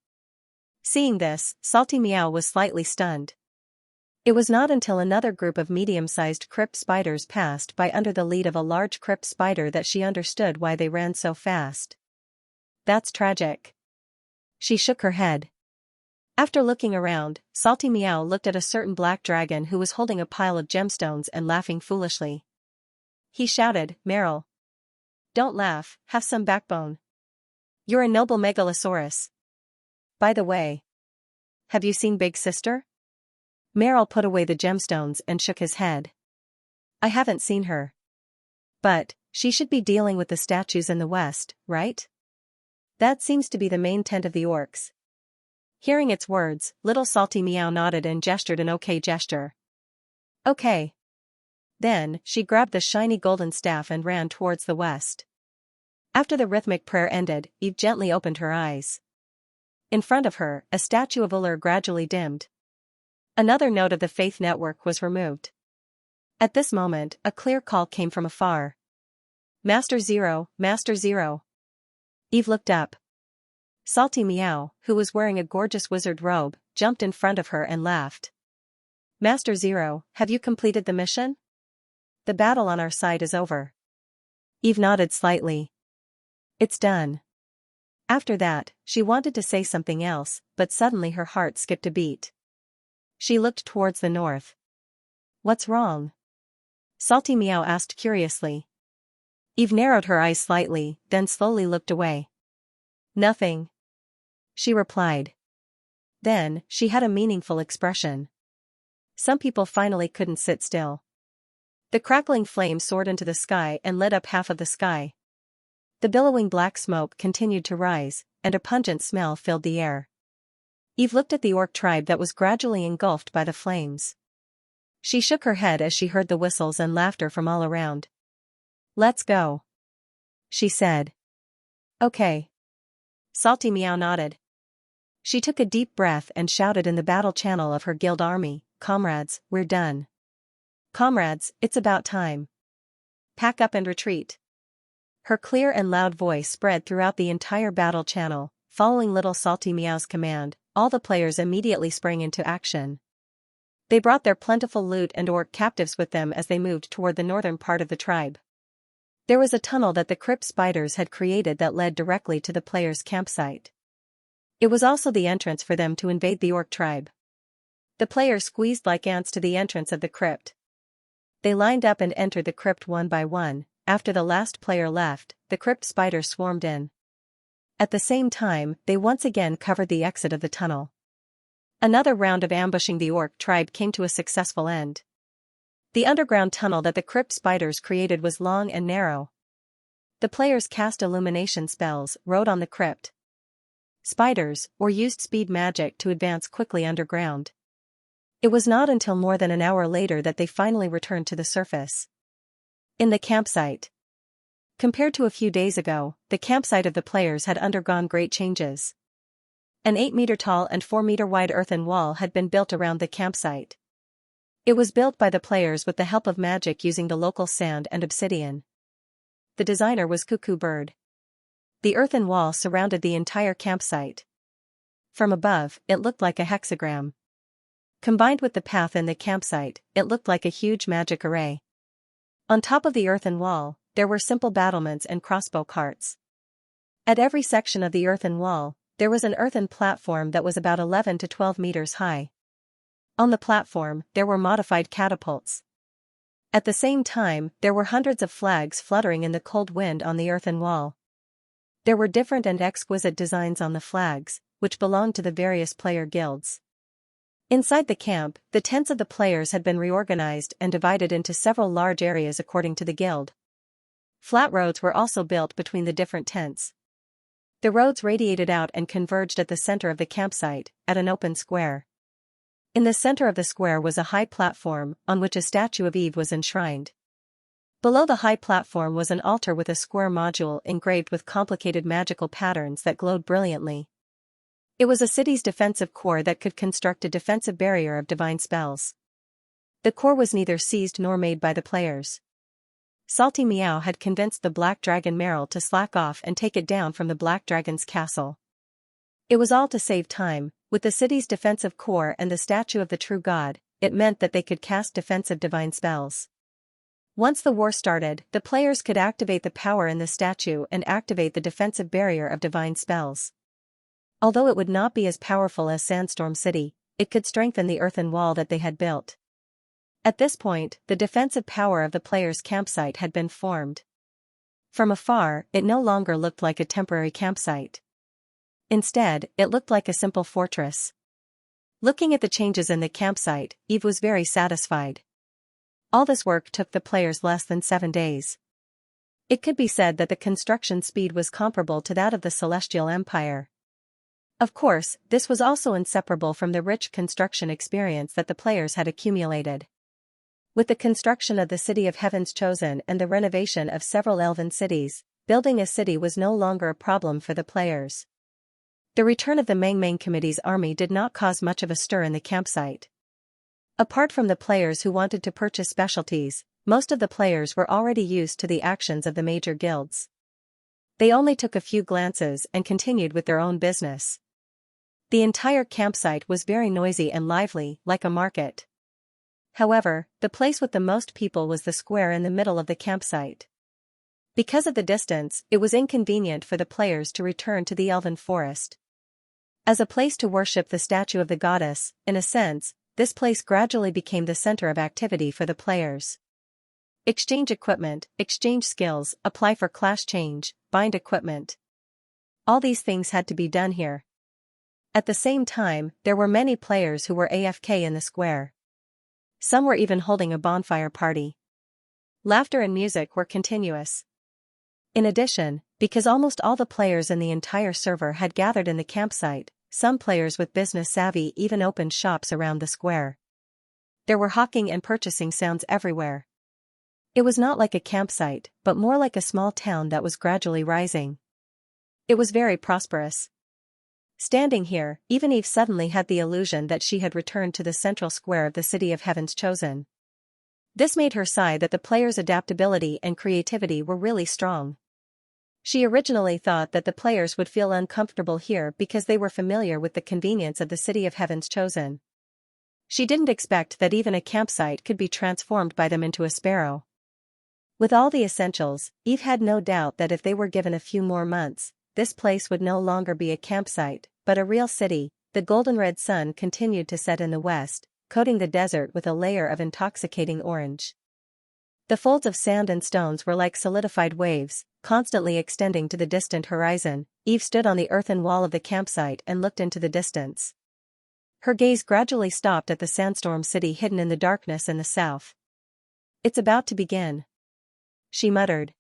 Seeing this, Salty Meow was slightly stunned. It was not until another group of medium-sized crypt spiders passed by under the lead of a large crypt spider that she understood why they ran so fast. That's tragic. She shook her head. After looking around, Salty Meow looked at a certain black dragon who was holding a pile of gemstones and laughing foolishly. He shouted, "Meryl. Don't laugh, have some backbone. You're a noble megalosaurus. By the way, have you seen Big Sister?" Meryl put away the gemstones and shook his head. "I haven't seen her. But, she should be dealing with the statues in the west, right? That seems to be the main tent of the orcs." Hearing its words, little Salty Meow nodded and gestured an okay gesture. Okay. Then, she grabbed the shiny golden staff and ran towards the west. After the rhythmic prayer ended, Eve gently opened her eyes. In front of her, a statue of Ullur gradually dimmed. Another node of the faith network was removed. At this moment, a clear call came from afar. "Master Zero, Master Zero." Eve looked up. Salty Meow, who was wearing a gorgeous wizard robe, jumped in front of her and laughed. "Master Zero, have you completed the mission? The battle on our side is over." Eve nodded slightly. "It's done." After that, she wanted to say something else, but suddenly her heart skipped a beat. She looked towards the north. "What's wrong?" Salty Meow asked curiously. Eve narrowed her eyes slightly, then slowly looked away. "Nothing," she replied. Then, she had a meaningful expression. Some people finally couldn't sit still. The crackling flame soared into the sky and lit up half of the sky. The billowing black smoke continued to rise, and a pungent smell filled the air. Eve looked at the orc tribe that was gradually engulfed by the flames. She shook her head as she heard the whistles and laughter from all around. "Let's go," she said. "Okay." Salty Meow nodded. She took a deep breath and shouted in the battle channel of her guild army, "Comrades, we're done. Comrades, it's about time. Pack up and retreat." Her clear and loud voice spread throughout the entire battle channel. Following little Salty Meow's command, all the players immediately sprang into action. They brought their plentiful loot and orc captives with them as they moved toward the northern part of the tribe. There was a tunnel that the crypt spiders had created that led directly to the players' campsite. It was also the entrance for them to invade the orc tribe. The players squeezed like ants to the entrance of the crypt. They lined up and entered the crypt one by one. After the last player left, the crypt spiders swarmed in. At the same time, they once again covered the exit of the tunnel. Another round of ambushing the orc tribe came to a successful end. The underground tunnel that the crypt spiders created was long and narrow. The players cast illumination spells, rode on the crypt spiders, or used speed magic to advance quickly underground. It was not until more than an hour later that they finally returned to the surface. In the campsite. Compared to a few days ago, the campsite of the players had undergone great changes. An 8-meter-tall and 4-meter-wide earthen wall had been built around the campsite. It was built by the players with the help of magic using the local sand and obsidian. The designer was Cuckoo Bird. The earthen wall surrounded the entire campsite. From above, it looked like a hexagram. Combined with the path in the campsite, it looked like a huge magic array. On top of the earthen wall, there were simple battlements and crossbow carts. At every section of the earthen wall, there was an earthen platform that was about 11 to 12 meters high. On the platform, there were modified catapults. At the same time, there were hundreds of flags fluttering in the cold wind on the earthen wall. There were different and exquisite designs on the flags, which belonged to the various player guilds. Inside the camp, the tents of the players had been reorganized and divided into several large areas according to the guild. Flat roads were also built between the different tents. The roads radiated out and converged at the center of the campsite, at an open square. In the center of the square was a high platform, on which a statue of Eve was enshrined. Below the high platform was an altar with a square module engraved with complicated magical patterns that glowed brilliantly. It was a city's defensive core that could construct a defensive barrier of divine spells. The core was neither seized nor made by the players. Salty Meow had convinced the Black Dragon Meryl to slack off and take it down from the Black Dragon's castle. It was all to save time. With the city's defensive core and the statue of the true god, it meant that they could cast defensive divine spells. Once the war started, the players could activate the power in the statue and activate the defensive barrier of divine spells. Although it would not be as powerful as Sandstorm City, it could strengthen the earthen wall that they had built. At this point, the defensive power of the players' campsite had been formed. From afar, it no longer looked like a temporary campsite. Instead, it looked like a simple fortress. Looking at the changes in the campsite, Eve was very satisfied. All this work took the players less than 7 days. It could be said that the construction speed was comparable to that of the Celestial Empire. Of course, this was also inseparable from the rich construction experience that the players had accumulated. With the construction of the City of Heaven's Chosen and the renovation of several elven cities, building a city was no longer a problem for the players. The return of the Mang Mang Committee's army did not cause much of a stir in the campsite. Apart from the players who wanted to purchase specialties, most of the players were already used to the actions of the major guilds. They only took a few glances and continued with their own business. The entire campsite was very noisy and lively, like a market. However, the place with the most people was the square in the middle of the campsite. Because of the distance, it was inconvenient for the players to return to the elven forest. As a place to worship the statue of the goddess, in a sense, this place gradually became the center of activity for the players. Exchange equipment, exchange skills, apply for class change, bind equipment. All these things had to be done here. At the same time, there were many players who were AFK in the square. Some were even holding a bonfire party. Laughter and music were continuous. In addition, because almost all the players in the entire server had gathered in the campsite, some players with business savvy even opened shops around the square. There were hawking and purchasing sounds everywhere. It was not like a campsite, but more like a small town that was gradually rising. It was very prosperous. Standing here, even Eve suddenly had the illusion that she had returned to the central square of the City of Heaven's Chosen. This made her sigh that the players' adaptability and creativity were really strong. She originally thought that the players would feel uncomfortable here because they were familiar with the convenience of the City of Heaven's Chosen. She didn't expect that even a campsite could be transformed by them into a sparrow. With all the essentials, Eve had no doubt that if they were given a few more months, this place would no longer be a campsite, but a real city. The golden-red sun continued to set in the west, coating the desert with a layer of intoxicating orange. The folds of sand and stones were like solidified waves, constantly extending to the distant horizon. Eve stood on the earthen wall of the campsite and looked into the distance. Her gaze gradually stopped at the sandstorm city hidden in the darkness in the south. "It's about to begin," she muttered.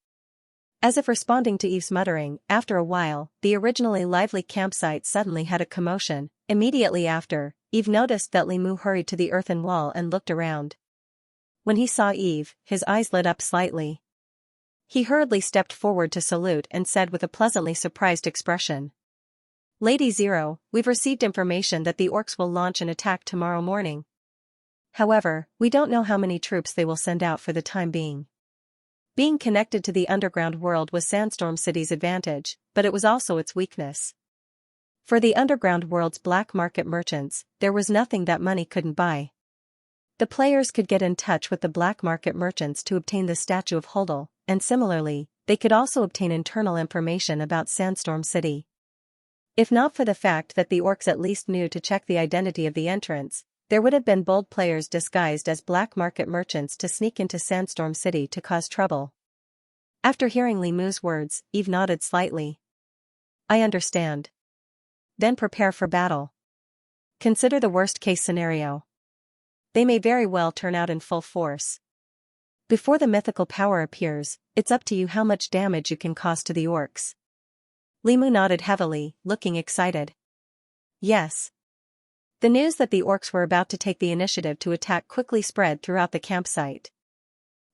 As if responding to Eve's muttering, after a while, the originally lively campsite suddenly had a commotion. Immediately after, Eve noticed that Limu hurried to the earthen wall and looked around. When he saw Eve, his eyes lit up slightly. He hurriedly stepped forward to salute and said with a pleasantly surprised expression, "Lady Zero, we've received information that the orcs will launch an attack tomorrow morning. However, we don't know how many troops they will send out for the time being." Being connected to the underground world was Sandstorm City's advantage, but it was also its weakness. For the underground world's black market merchants, there was nothing that money couldn't buy. The players could get in touch with the black market merchants to obtain the statue of Hodel, and similarly, they could also obtain internal information about Sandstorm City. If not for the fact that the orcs at least knew to check the identity of the entrants, there would have been bold players disguised as black market merchants to sneak into Sandstorm City to cause trouble. After hearing Limu's words, Eve nodded slightly. "I understand. Then prepare for battle. Consider the worst-case scenario. They may very well turn out in full force. Before the mythical power appears, it's up to you how much damage you can cause to the orcs." Limu nodded heavily, looking excited. "Yes." The news that the orcs were about to take the initiative to attack quickly spread throughout the campsite.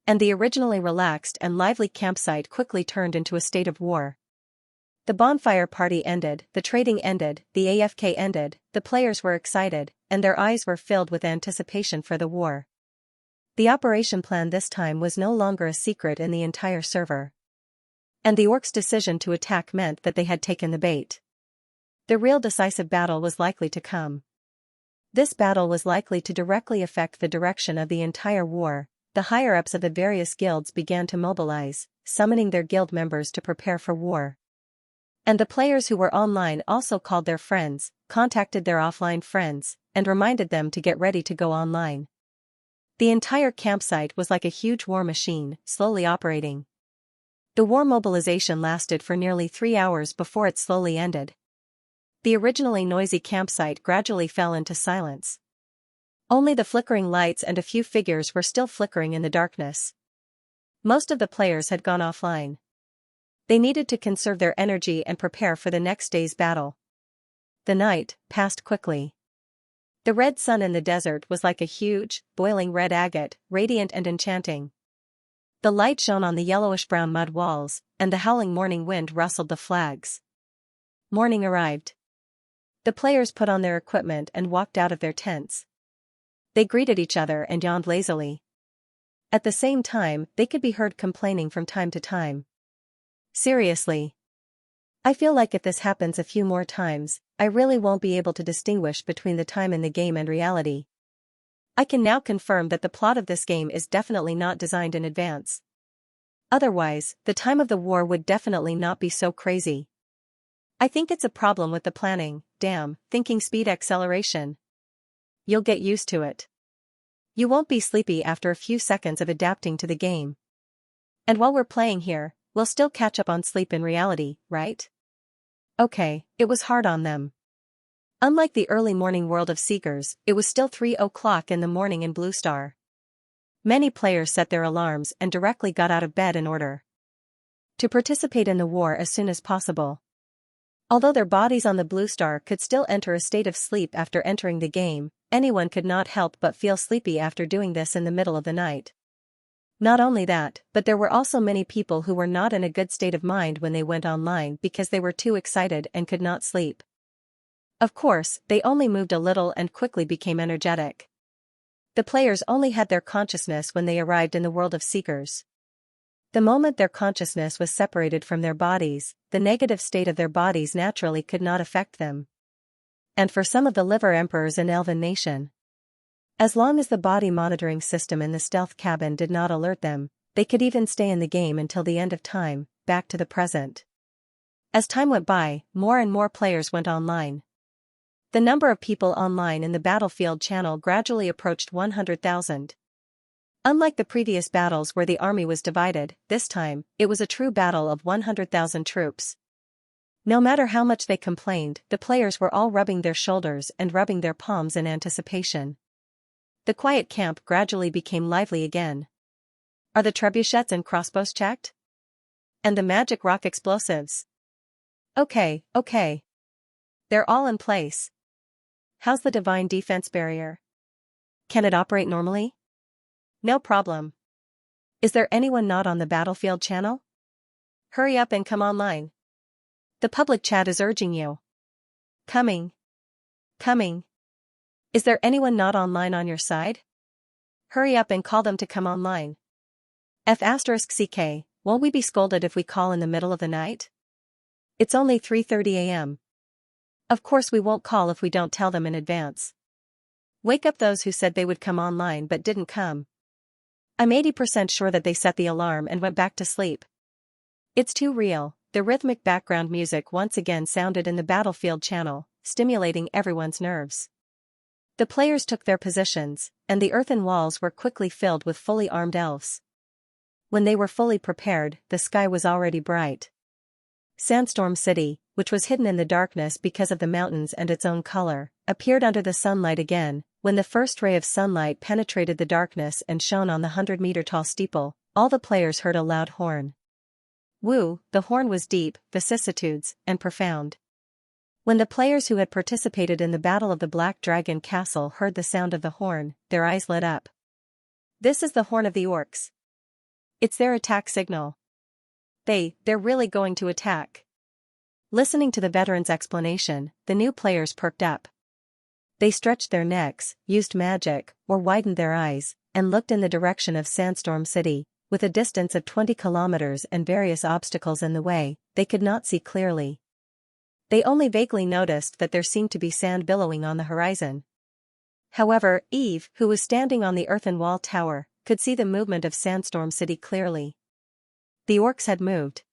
And the originally relaxed and lively campsite quickly turned into a state of war. The bonfire party ended, the trading ended, the AFK ended, the players were excited, and their eyes were filled with anticipation for the war. The operation plan this time was no longer a secret in the entire server. And the orcs' decision to attack meant that they had taken the bait. The real decisive battle was likely to come. This battle was likely to directly affect the direction of the entire war. The higher-ups of the various guilds began to mobilize, summoning their guild members to prepare for war. And the players who were online also called their friends, contacted their offline friends, and reminded them to get ready to go online. The entire campsite was like a huge war machine, slowly operating. The war mobilization lasted for nearly 3 hours before it slowly ended. The originally noisy campsite gradually fell into silence. Only the flickering lights and a few figures were still flickering in the darkness. Most of the players had gone offline. They needed to conserve their energy and prepare for the next day's battle. The night passed quickly. The red sun in the desert was like a huge, boiling red agate, radiant and enchanting. The light shone on the yellowish-brown mud walls, and the howling morning wind rustled the flags. Morning arrived. The players put on their equipment and walked out of their tents. They greeted each other and yawned lazily. At the same time, they could be heard complaining from time to time. "Seriously. I feel like if this happens a few more times, I really won't be able to distinguish between the time in the game and reality. I can now confirm that the plot of this game is definitely not designed in advance. Otherwise, the time of the war would definitely not be so crazy. I think it's a problem with the planning, damn, thinking speed acceleration. You'll get used to it. You won't be sleepy after a few seconds of adapting to the game. And while we're playing here, we'll still catch up on sleep in reality, right?" Okay, it was hard on them. Unlike the early morning world of Seekers, it was still 3 o'clock in the morning in Blue Star. Many players set their alarms and directly got out of bed in order to participate in the war as soon as possible. Although their bodies on the Blue Star could still enter a state of sleep after entering the game, anyone could not help but feel sleepy after doing this in the middle of the night. Not only that, but there were also many people who were not in a good state of mind when they went online because they were too excited and could not sleep. Of course, they only moved a little and quickly became energetic. The players only had their consciousness when they arrived in the world of Seekers. The moment their consciousness was separated from their bodies, the negative state of their bodies naturally could not affect them. And for some of the liver emperors in Elven Nation, as long as the body monitoring system in the stealth cabin did not alert them, they could even stay in the game until the end of time, back to the present. As time went by, more and more players went online. The number of people online in the battlefield channel gradually approached 100,000. Unlike the previous battles where the army was divided, this time, it was a true battle of 100,000 troops. No matter how much they complained, the players were all rubbing their shoulders and rubbing their palms in anticipation. The quiet camp gradually became lively again. Are the trebuchets and crossbows checked? And the magic rock explosives? Okay. They're all in place. How's the divine defense barrier? Can it operate normally? No problem. Is there anyone not on the battlefield channel? Hurry up and come online. The public chat is urging you. Coming. Is there anyone not online on your side? Hurry up and call them to come online. F*CK, won't we be scolded if we call in the middle of the night? It's only 3:30 a.m. Of course we won't call if we don't tell them in advance. Wake up those who said they would come online but didn't come. I'm 80% sure that they set the alarm and went back to sleep. It's too real. The rhythmic background music once again sounded in the battlefield channel, stimulating everyone's nerves. The players took their positions, and the earthen walls were quickly filled with fully armed elves. When they were fully prepared, the sky was already bright. Sandstorm City, which was hidden in the darkness because of the mountains and its own color, appeared under the sunlight again. When the first ray of sunlight penetrated the darkness and shone on the 100-meter-tall steeple, all the players heard a loud horn. Woo, the horn was deep, vicissitudes, and profound. When the players who had participated in the Battle of the Black Dragon Castle heard the sound of the horn, their eyes lit up. This is the horn of the orcs. It's their attack signal. They're really going to attack. Listening to the veteran's explanation, the new players perked up. They stretched their necks, used magic, or widened their eyes, and looked in the direction of Sandstorm City. With a distance of 20 kilometers and various obstacles in the way, they could not see clearly. They only vaguely noticed that there seemed to be sand billowing on the horizon. However, Eve, who was standing on the earthen wall tower, could see the movement of Sandstorm City clearly. The orcs had moved.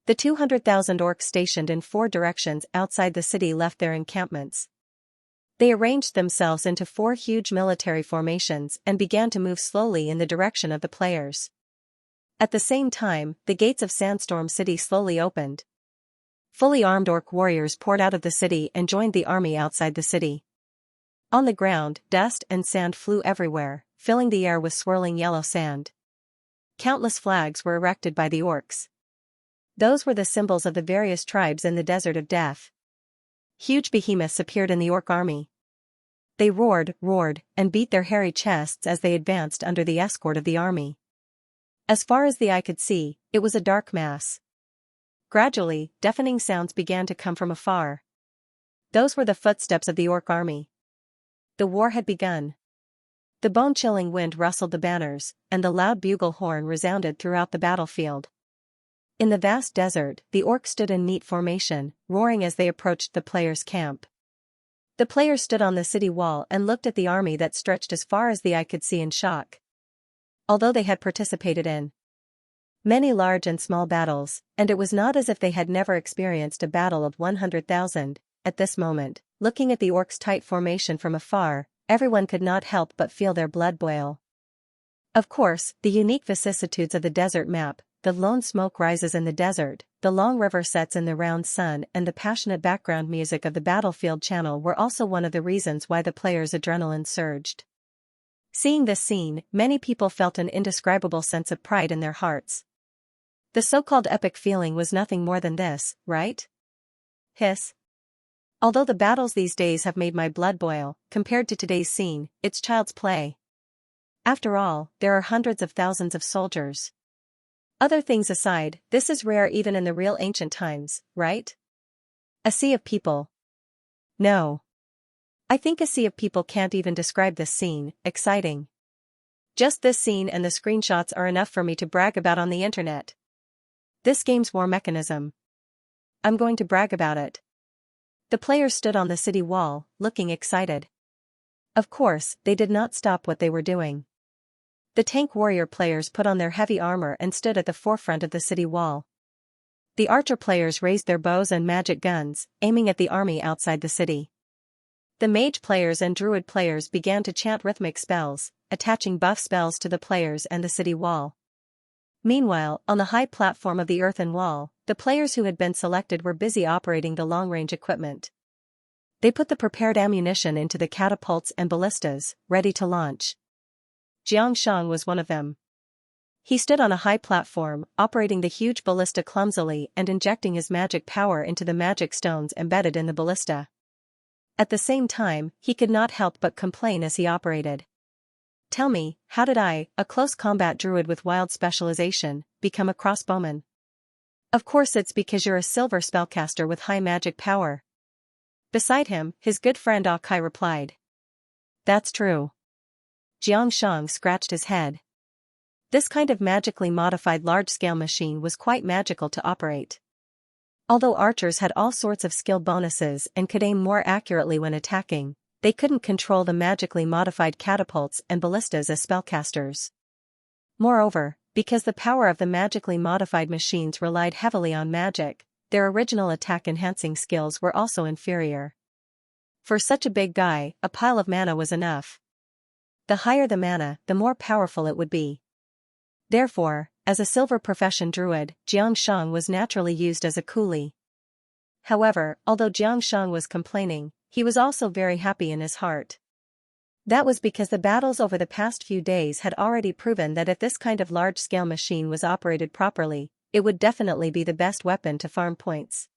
The 200,000 orcs stationed in 4 directions outside the city left their encampments. They arranged themselves into 4 huge military formations and began to move slowly in the direction of the players. At the same time, the gates of Sandstorm City slowly opened. Fully armed orc warriors poured out of the city and joined the army outside the city. On the ground, dust and sand flew everywhere, filling the air with swirling yellow sand. Countless flags were erected by the orcs. Those were the symbols of the various tribes in the Desert of Death. Huge behemoths appeared in the orc army. They roared, and beat their hairy chests as they advanced under the escort of the army. As far as the eye could see, it was a dark mass. Gradually, deafening sounds began to come from afar. Those were the footsteps of the orc army. The war had begun. The bone-chilling wind rustled the banners, and the loud bugle horn resounded throughout the battlefield. In the vast desert, the orcs stood in neat formation, roaring as they approached the players' camp. The players stood on the city wall and looked at the army that stretched as far as the eye could see in shock. Although they had participated in many large and small battles, and it was not as if they had never experienced a battle of 100,000, at this moment, looking at the orcs' tight formation from afar, everyone could not help but feel their blood boil. Of course, the unique vicissitudes of the desert map, the lone smoke rises in the desert, the long river sets in the round sun and the passionate background music of the battlefield channel were also one of the reasons why the players' adrenaline surged. Seeing this scene, many people felt an indescribable sense of pride in their hearts. The so-called epic feeling was nothing more than this, right? Hiss. Although the battles these days have made my blood boil, compared to today's scene, it's child's play. After all, there are hundreds of thousands of soldiers. Other things aside, this is rare even in the real ancient times, right? A sea of people. No. I think a sea of people can't even describe this scene, exciting. Just this scene and the screenshots are enough for me to brag about on the internet. This game's war mechanism. I'm going to brag about it. The players stood on the city wall, looking excited. Of course, they did not stop what they were doing. The tank warrior players put on their heavy armor and stood at the forefront of the city wall. The archer players raised their bows and magic guns, aiming at the army outside the city. The mage players and druid players began to chant rhythmic spells, attaching buff spells to the players and the city wall. Meanwhile, on the high platform of the earthen wall, the players who had been selected were busy operating the long-range equipment. They put the prepared ammunition into the catapults and ballistas, ready to launch. Xianxia was one of them. He stood on a high platform, operating the huge ballista clumsily and injecting his magic power into the magic stones embedded in the ballista. At the same time, he could not help but complain as he operated. Tell me, how did I, a close combat druid with wild specialization, become a crossbowman? Of course it's because you're a silver spellcaster with high magic power. Beside him, his good friend Akai replied. That's true. Xianxia scratched his head. This kind of magically modified large-scale machine was quite magical to operate. Although archers had all sorts of skill bonuses and could aim more accurately when attacking, they couldn't control the magically modified catapults and ballistas as spellcasters. Moreover, because the power of the magically modified machines relied heavily on magic, their original attack-enhancing skills were also inferior. For such a big guy, a pile of mana was enough. The higher the mana, the more powerful it would be. Therefore, as a silver profession druid, Xianxia was naturally used as a coolie. However, although Xianxia was complaining, he was also very happy in his heart. That was because the battles over the past few days had already proven that if this kind of large-scale machine was operated properly, it would definitely be the best weapon to farm points.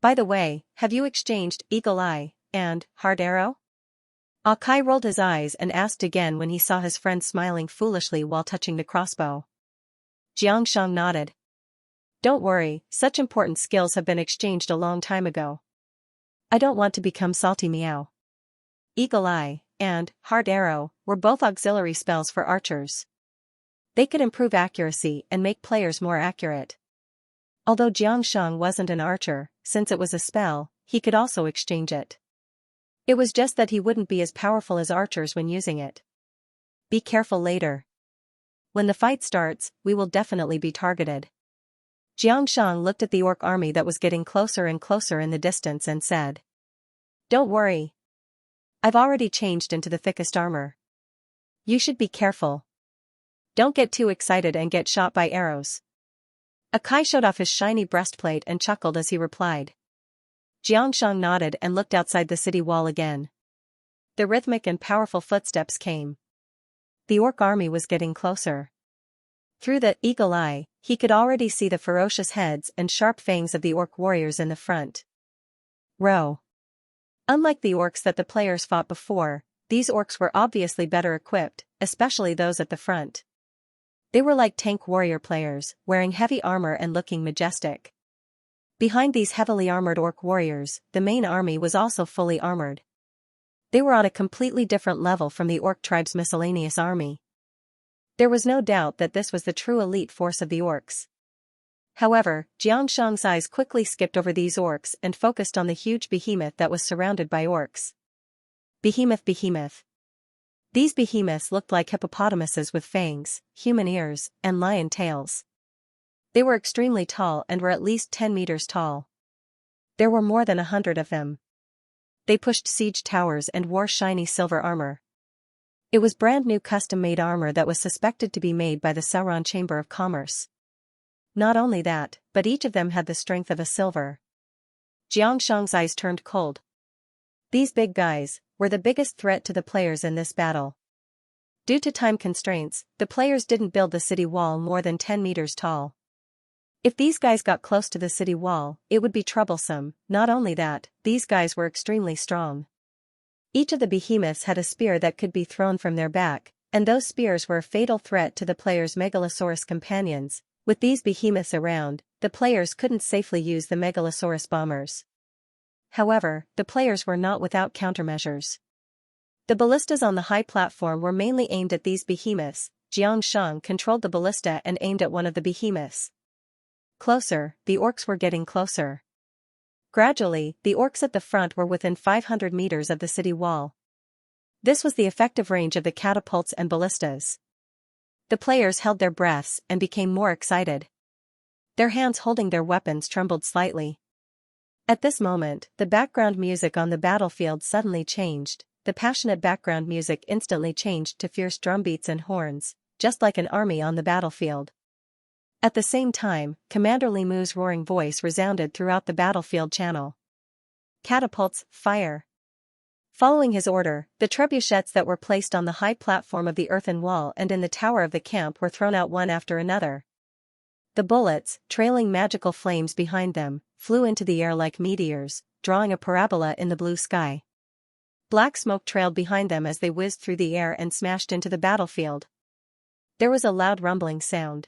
By the way, have you exchanged Eagle Eye and Hard Arrow? Akai rolled his eyes and asked again when he saw his friend smiling foolishly while touching the crossbow. Xianxia nodded. Don't worry, such important skills have been exchanged a long time ago. I don't want to become salty meow. Eagle Eye and Hard Arrow were both auxiliary spells for archers. They could improve accuracy and make players more accurate. Although Xianxia wasn't an archer, since it was a spell, he could also exchange it. It was just that he wouldn't be as powerful as archers when using it. Be careful later. When the fight starts, we will definitely be targeted. Xianxia looked at the orc army that was getting closer and closer in the distance and said. Don't worry. I've already changed into the thickest armor. You should be careful. Don't get too excited and get shot by arrows. Akai showed off his shiny breastplate and chuckled as he replied. Xianxia nodded and looked outside the city wall again. The rhythmic and powerful footsteps came. The orc army was getting closer. Through the eagle eye, he could already see the ferocious heads and sharp fangs of the orc warriors in the front row. Unlike the orcs that the players fought before, these orcs were obviously better equipped, especially those at the front. They were like tank warrior players, wearing heavy armor and looking majestic. Behind these heavily armored orc warriors, the main army was also fully armored. They were on a completely different level from the orc tribe's miscellaneous army. There was no doubt that this was the true elite force of the orcs. However, Xianxia's eyes quickly skipped over these orcs and focused on the huge behemoth that was surrounded by orcs. Behemoth. These behemoths looked like hippopotamuses with fangs, human ears, and lion tails. They were extremely tall and were at least 10 meters tall. There were more than 100 of them. They pushed siege towers and wore shiny silver armor. It was brand new custom-made armor that was suspected to be made by the Sauron Chamber of Commerce. Not only that, but each of them had the strength of a silver. Xianxia's eyes turned cold. These big guys were the biggest threat to the players in this battle. Due to time constraints, the players didn't build the city wall more than 10 meters tall. If these guys got close to the city wall, it would be troublesome. Not only that, these guys were extremely strong. Each of the behemoths had a spear that could be thrown from their back, and those spears were a fatal threat to the players' Megalosaurus companions. With these behemoths around, the players couldn't safely use the Megalosaurus bombers. However, the players were not without countermeasures. The ballistas on the high platform were mainly aimed at these behemoths. Xianxia controlled the ballista and aimed at one of the behemoths. Closer, the orcs were getting closer. Gradually, the orcs at the front were within 500 meters of the city wall. This was the effective range of the catapults and ballistas. The players held their breaths and became more excited. Their hands holding their weapons trembled slightly. At this moment, the background music on the battlefield suddenly changed. The passionate background music instantly changed to fierce drumbeats and horns, just like an army on the battlefield. At the same time, Commander Li Mu's roaring voice resounded throughout the battlefield channel. Catapults, fire! Following his order, the trebuchets that were placed on the high platform of the earthen wall and in the tower of the camp were thrown out one after another. The bullets, trailing magical flames behind them, flew into the air like meteors, drawing a parabola in the blue sky. Black smoke trailed behind them as they whizzed through the air and smashed into the battlefield. There was a loud rumbling sound.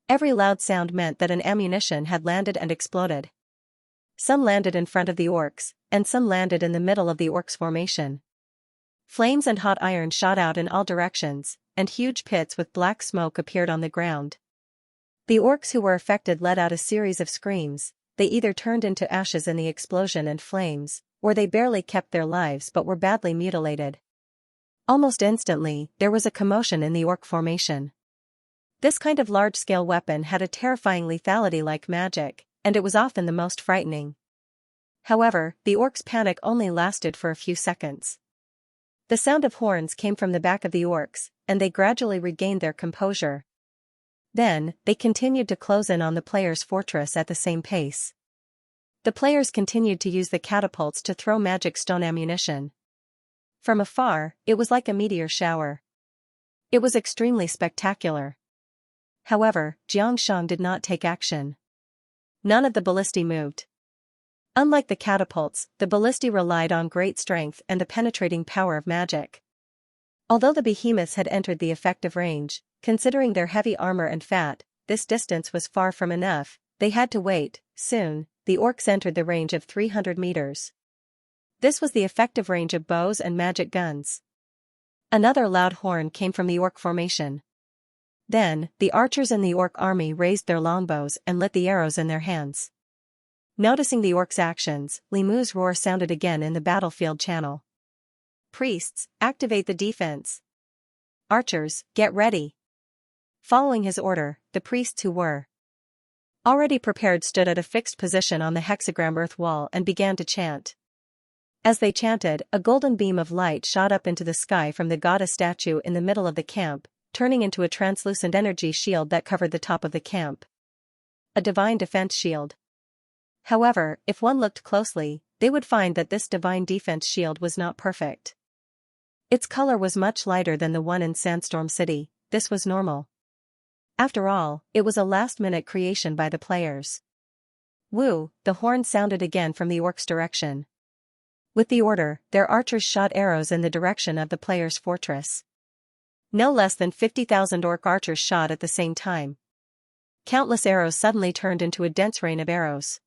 Every loud sound meant that an ammunition had landed and exploded. Some landed in front of the orcs, and some landed in the middle of the orcs' formation. Flames and hot iron shot out in all directions, and huge pits with black smoke appeared on the ground. The orcs who were affected let out a series of screams. They either turned into ashes in the explosion and flames, or they barely kept their lives but were badly mutilated. Almost instantly, there was a commotion in the orc formation. This kind of large-scale weapon had a terrifying lethality like magic, and it was often the most frightening. However, the orcs' panic only lasted for a few seconds. The sound of horns came from the back of the orcs, and they gradually regained their composure. Then, they continued to close in on the players' fortress at the same pace. The players continued to use the catapults to throw magic stone ammunition. From afar, it was like a meteor shower. It was extremely spectacular. However, Xianxia did not take action. None of the ballistae moved. Unlike the catapults, the ballistae relied on great strength and the penetrating power of magic. Although the behemoths had entered the effective range, considering their heavy armor and fat, this distance was far from enough. They had to wait. Soon, the orcs entered the range of 300 meters. This was the effective range of bows and magic guns. Another loud horn came from the orc formation. Then, the archers in the orc army raised their longbows and lit the arrows in their hands. Noticing the orcs' actions, Li Mu's roar sounded again in the battlefield channel. Priests, activate the defense. Archers, get ready. Following his order, the priests who were already prepared stood at a fixed position on the hexagram earth wall and began to chant. As they chanted, a golden beam of light shot up into the sky from the goddess statue in the middle of the camp, turning into a translucent energy shield that covered the top of the camp. A divine defense shield. However, if one looked closely, they would find that this divine defense shield was not perfect. Its color was much lighter than the one in Sandstorm City. This was normal. After all, it was a last-minute creation by the players. Woo, the horn sounded again from the orcs' direction. With the order, their archers shot arrows in the direction of the players' fortress. No less than 50,000 orc archers shot at the same time. Countless arrows suddenly turned into a dense rain of arrows.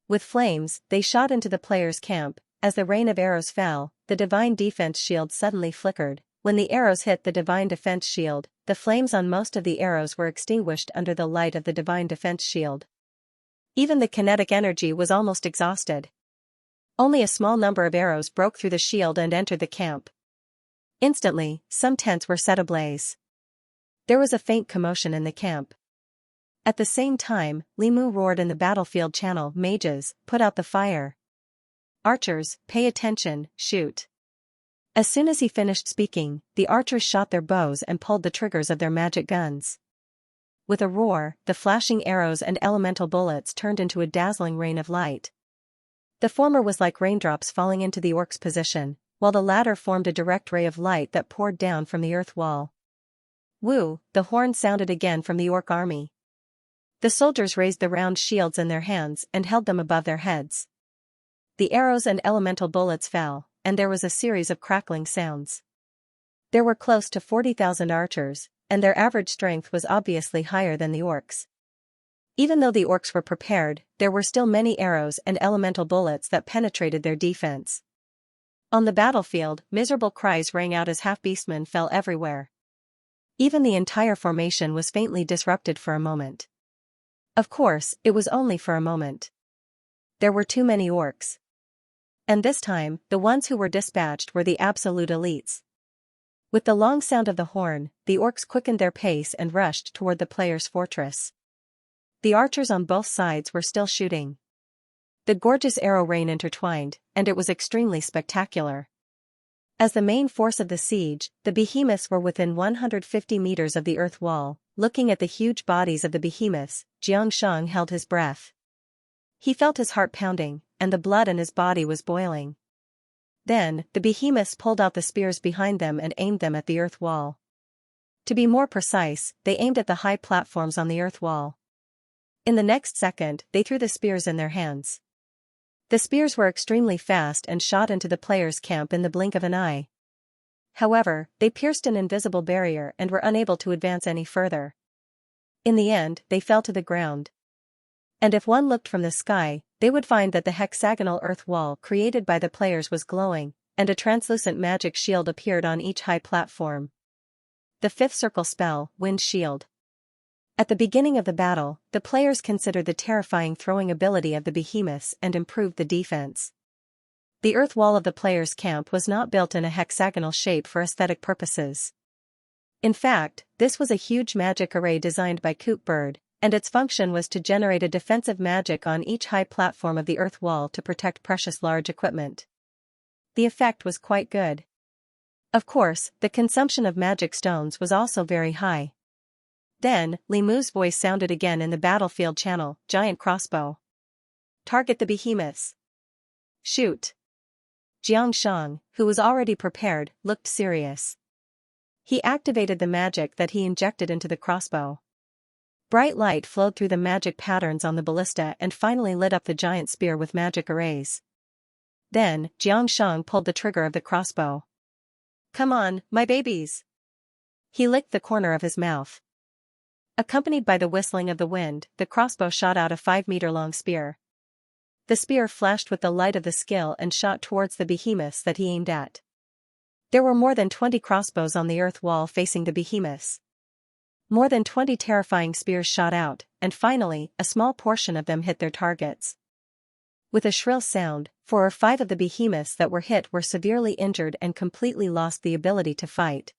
With flames, they shot into the players' camp. As the rain of arrows fell, the divine defense shield suddenly flickered. When the arrows hit the divine defense shield, the flames on most of the arrows were extinguished under the light of the divine defense shield. Even the kinetic energy was almost exhausted. Only a small number of arrows broke through the shield and entered the camp. Instantly, some tents were set ablaze. There was a faint commotion in the camp. At the same time, Li Mu roared in the battlefield channel, "Mages, put out the fire. Archers, pay attention, shoot." As soon as he finished speaking, the archers shot their bows and pulled the triggers of their magic guns. With a roar, the flashing arrows and elemental bullets turned into a dazzling rain of light. The former was like raindrops falling into the orc's position, while the latter formed a direct ray of light that poured down from the earth wall. Woo, the horn sounded again from the orc army. The soldiers raised the round shields in their hands and held them above their heads. The arrows and elemental bullets fell, and there was a series of crackling sounds. There were close to 40,000 archers, and their average strength was obviously higher than the orcs. Even though the orcs were prepared, there were still many arrows and elemental bullets that penetrated their defense. On the battlefield, miserable cries rang out as half-beastmen fell everywhere. Even the entire formation was faintly disrupted for a moment. Of course, it was only for a moment. There were too many orcs. And this time, the ones who were dispatched were the absolute elites. With the long sound of the horn, the orcs quickened their pace and rushed toward the players' fortress. The archers on both sides were still shooting. The gorgeous arrow rain intertwined, and it was extremely spectacular. As the main force of the siege, the behemoths were within 150 meters of the earth wall. looking at the huge bodies of the behemoths, Xianxia held his breath. He felt his heart pounding, and the blood in his body was boiling. Then, the behemoths pulled out the spears behind them and aimed them at the earth wall. To be more precise, they aimed at the high platforms on the earth wall. In the next second, they threw the spears in their hands. The spears were extremely fast and shot into the players' camp in the blink of an eye. However, they pierced an invisible barrier and were unable to advance any further. In the end, they fell to the ground. And if one looked from the sky, they would find that the hexagonal earth wall created by the players was glowing, and a translucent magic shield appeared on each high platform. The fifth circle spell, Wind Shield. At the beginning of the battle, the players considered the terrifying throwing ability of the behemoths and improved the defense. The earth wall of the players' camp was not built in a hexagonal shape for aesthetic purposes. In fact, this was a huge magic array designed by Coot Bird, and its function was to generate a defensive magic on each high platform of the earth wall to protect precious large equipment. The effect was quite good. Of course, the consumption of magic stones was also very high. Then, Li Mu's voice sounded again in the battlefield channel, giant crossbow. Target the behemoths. Shoot. Xianxia, who was already prepared, looked serious. He activated the magic that he injected into the crossbow. Bright light flowed through the magic patterns on the ballista and finally lit up the giant spear with magic arrays. Then, Xianxia pulled the trigger of the crossbow. Come on, my babies! He licked the corner of his mouth. Accompanied by the whistling of the wind, the crossbow shot out a 5-meter-long spear. The spear flashed with the light of the skill and shot towards the behemoths that he aimed at. There were more than 20 crossbows on the earth wall facing the behemoths. More than 20 terrifying spears shot out, and finally, a small portion of them hit their targets. With a shrill sound, 4 or 5 of the behemoths that were hit were severely injured and completely lost the ability to fight.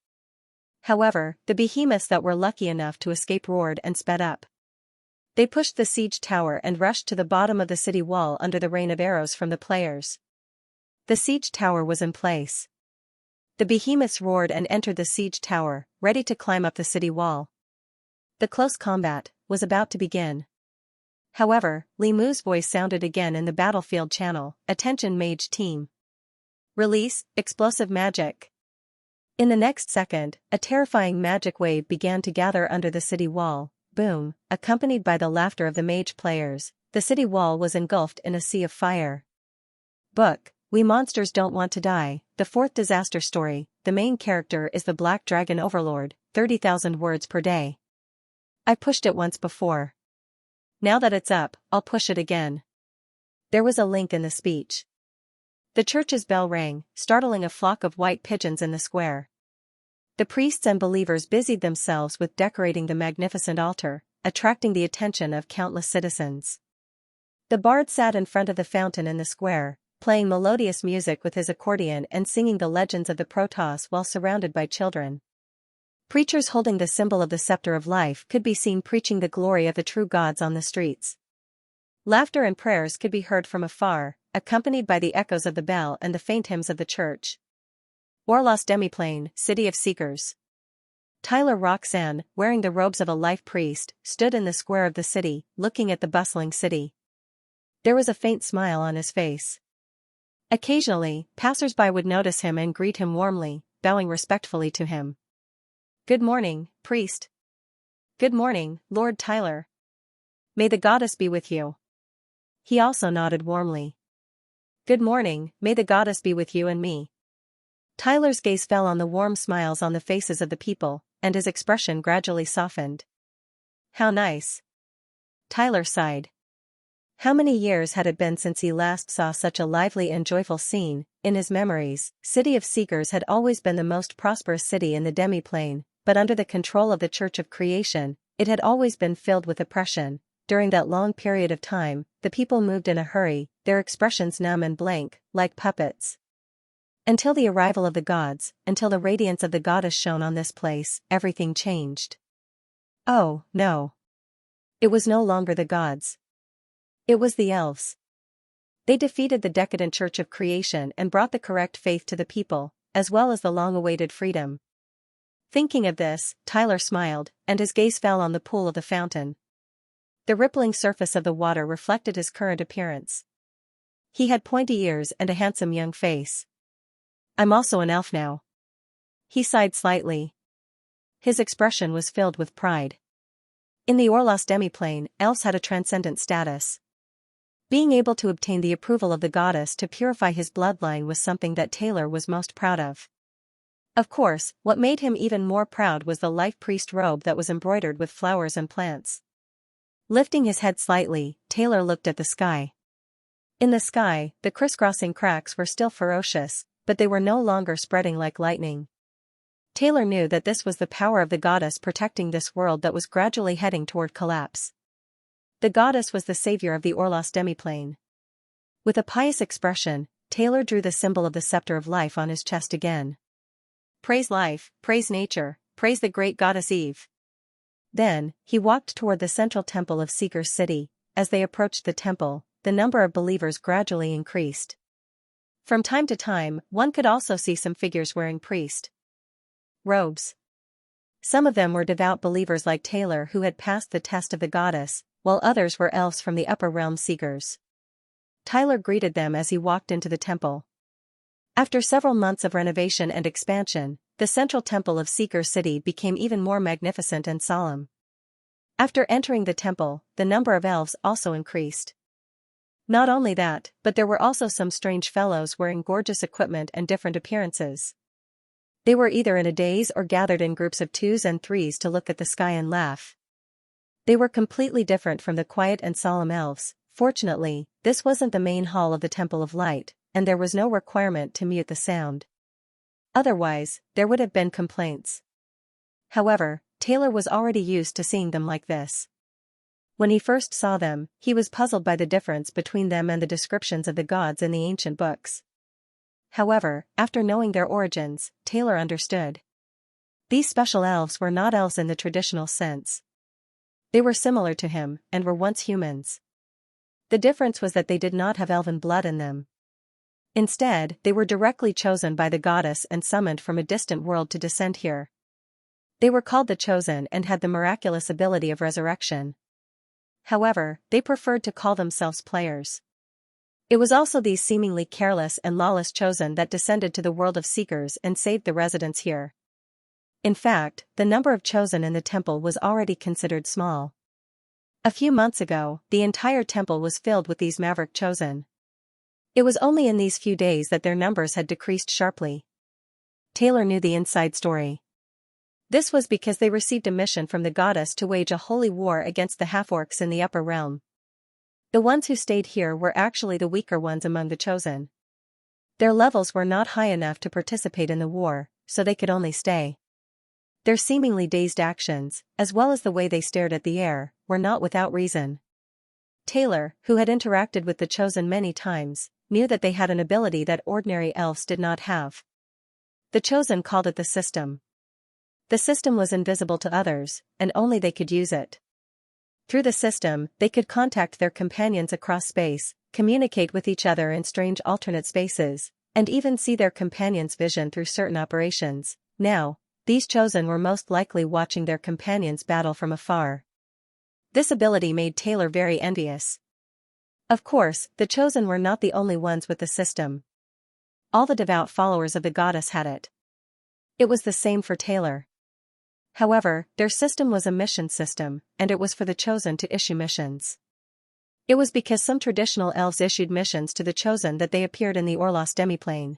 However, the behemoths that were lucky enough to escape roared and sped up. They pushed the siege tower and rushed to the bottom of the city wall under the rain of arrows from the players. The siege tower was in place. The behemoths roared and entered the siege tower, ready to climb up the city wall. The close combat was about to begin. However, Li Mu's voice sounded again in the battlefield channel, Attention mage team. Release, explosive magic. In the next second, a terrifying magic wave began to gather under the city wall. Boom, accompanied by the laughter of the mage players, the city wall was engulfed in a sea of fire. Book, We Monsters Don't Want to Die, the 4th disaster story. The main character is the Black Dragon Overlord, 30,000 words per day. I pushed it once before. Now that it's up, I'll push it again. There was a link in the speech. The church's bell rang, startling a flock of white pigeons in the square. The priests and believers busied themselves with decorating the magnificent altar, attracting the attention of countless citizens. The bard sat in front of the fountain in the square, playing melodious music with his accordion and singing the legends of the Protoss while surrounded by children. Preachers holding the symbol of the scepter of life could be seen preaching the glory of the true gods on the streets. Laughter and prayers could be heard from afar, accompanied by the echoes of the bell and the faint hymns of the church. Orlos Demiplane, City of Seekers. Tyler Roxanne, wearing the robes of a life priest, stood in the square of the city, looking at the bustling city. There was a faint smile on his face. Occasionally, passers-by would notice him and greet him warmly, bowing respectfully to him. Good morning, priest. Good morning, Lord Tyler. May the goddess be with you. He also nodded warmly. Good morning, may the goddess be with you and me. Tyler's gaze fell on the warm smiles on the faces of the people, and his expression gradually softened. How nice. Tyler sighed. How many years had it been since he last saw such a lively and joyful scene? In his memories, City of Seekers had always been the most prosperous city in the demiplane, but under the control of the Church of Creation, it had always been filled with oppression. During that long period of time, the people moved in a hurry, their expressions numb and blank, like puppets. Until the arrival of the gods, until the radiance of the goddess shone on this place, everything changed. Oh, no. It was no longer the gods. It was the elves. They defeated the decadent Church of Creation and brought the correct faith to the people, as well as the long-awaited freedom. Thinking of this, Tyler smiled, and his gaze fell on the pool of the fountain. The rippling surface of the water reflected his current appearance. He had pointy ears and a handsome young face. "I'm also an elf now." He sighed slightly. His expression was filled with pride. In the Orlos demiplane, elves had a transcendent status. Being able to obtain the approval of the goddess to purify his bloodline was something that Taylor was most proud of. Of course, what made him even more proud was the life priest robe that was embroidered with flowers and plants. Lifting his head slightly, Taylor looked at the sky. In the sky, the crisscrossing cracks were still ferocious, but they were no longer spreading like lightning. Taylor knew that this was the power of the goddess protecting this world that was gradually heading toward collapse. The goddess was the savior of the Orlos demiplane. With a pious expression, Taylor drew the symbol of the scepter of life on his chest again. "Praise life, praise nature, praise the great goddess Eve." Then, he walked toward the central temple of Seeker's City. As they approached the temple, the number of believers gradually increased. From time to time, one could also see some figures wearing priest robes. Some of them were devout believers like Taylor who had passed the test of the goddess, while others were elves from the upper realm seekers. Tyler greeted them as he walked into the temple. After several months of renovation and expansion, the central temple of Seeker's City became even more magnificent and solemn. After entering the temple, the number of elves also increased. Not only that, but there were also some strange fellows wearing gorgeous equipment and different appearances. They were either in a daze or gathered in groups of 2s and 3s to look at the sky and laugh. They were completely different from the quiet and solemn elves. Fortunately, this wasn't the main hall of the Temple of Light, and there was no requirement to mute the sound. Otherwise, there would have been complaints. However, Taylor was already used to seeing them like this. When he first saw them, he was puzzled by the difference between them and the descriptions of the gods in the ancient books. However, after knowing their origins, Taylor understood. These special elves were not elves in the traditional sense. They were similar to him, and were once humans. The difference was that they did not have elven blood in them. Instead, they were directly chosen by the goddess and summoned from a distant world to descend here. They were called the Chosen and had the miraculous ability of resurrection. However, they preferred to call themselves players. It was also these seemingly careless and lawless Chosen that descended to the world of Seekers and saved the residents here. In fact, the number of Chosen in the temple was already considered small. A few months ago, the entire temple was filled with these maverick Chosen. It was only in these few days that their numbers had decreased sharply. Taylor knew the inside story. This was because they received a mission from the goddess to wage a holy war against the half-orcs in the upper realm. The ones who stayed here were actually the weaker ones among the Chosen. Their levels were not high enough to participate in the war, so they could only stay. Their seemingly dazed actions, as well as the way they stared at the air, were not without reason. Taylor, who had interacted with the Chosen many times, knew that they had an ability that ordinary elves did not have. The Chosen called it the system. The system was invisible to others, and only they could use it. Through the system, they could contact their companions across space, communicate with each other in strange alternate spaces, and even see their companions' vision through certain operations. Now, these Chosen were most likely watching their companions battle from afar. This ability made Taylor very envious. Of course, the Chosen were not the only ones with the system. All the devout followers of the goddess had it. It was the same for Taylor. However, their system was a mission system, and it was for the Chosen to issue missions. It was because some traditional elves issued missions to the Chosen that they appeared in the Orlos demiplane.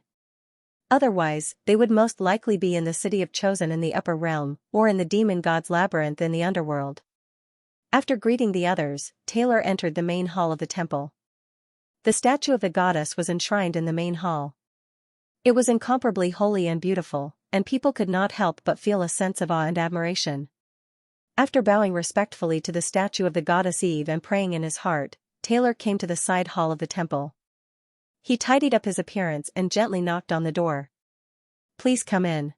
Otherwise, they would most likely be in the city of Chosen in the upper realm, or in the demon god's labyrinth in the underworld. After greeting the others, Taylor entered the main hall of the temple. The statue of the goddess was enshrined in the main hall. It was incomparably holy and beautiful, and people could not help but feel a sense of awe and admiration. After bowing respectfully to the statue of the goddess Eve and praying in his heart, Taylor came to the side hall of the temple. He tidied up his appearance and gently knocked on the door. "Please come in."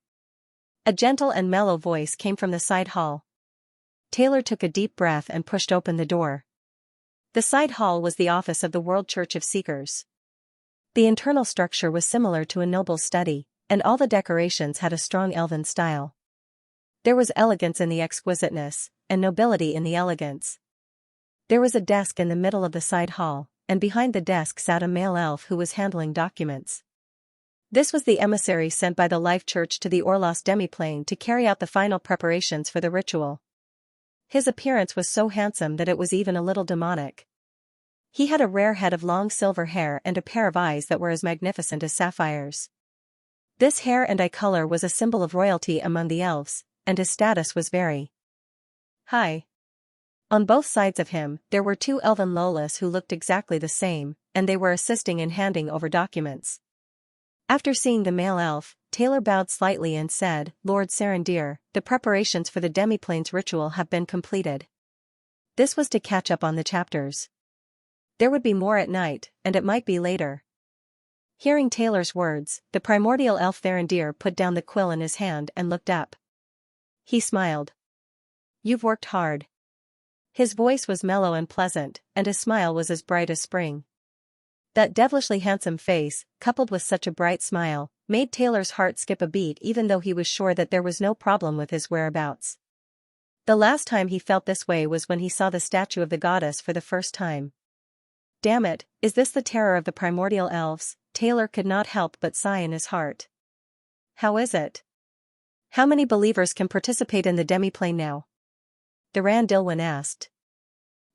A gentle and mellow voice came from the side hall. Taylor took a deep breath and pushed open the door. The side hall was the office of the World Church of Seekers. The internal structure was similar to a noble's study, and all the decorations had a strong elven style. There was elegance in the exquisiteness, and nobility in the elegance. There was a desk in the middle of the side hall, and behind the desk sat a male elf who was handling documents. This was the emissary sent by the Life Church to the Orlos demiplane to carry out the final preparations for the ritual. His appearance was so handsome that it was even a little demonic. He had a rare head of long silver hair and a pair of eyes that were as magnificent as sapphires. This hair and eye color was a symbol of royalty among the elves, and his status was very high. On both sides of him, there were two elven Lolas who looked exactly the same, and they were assisting in handing over documents. After seeing the male elf, Taylor bowed slightly and said, "Lord Sarandir, the preparations for the demiplane's ritual have been completed." This was to catch up on the chapters. There would be more at night, and it might be later. Hearing Taylor's words, the primordial elf Sarandir put down the quill in his hand and looked up. He smiled. "You've worked hard." His voice was mellow and pleasant, and his smile was as bright as spring. That devilishly handsome face, coupled with such a bright smile, made Taylor's heart skip a beat even though he was sure that there was no problem with his whereabouts. The last time he felt this way was when he saw the statue of the goddess for the first time. Damn it, is this the terror of the primordial elves? Taylor could not help but sigh in his heart. How is it? How many believers can participate in the demiplane now? The Randilwin asked.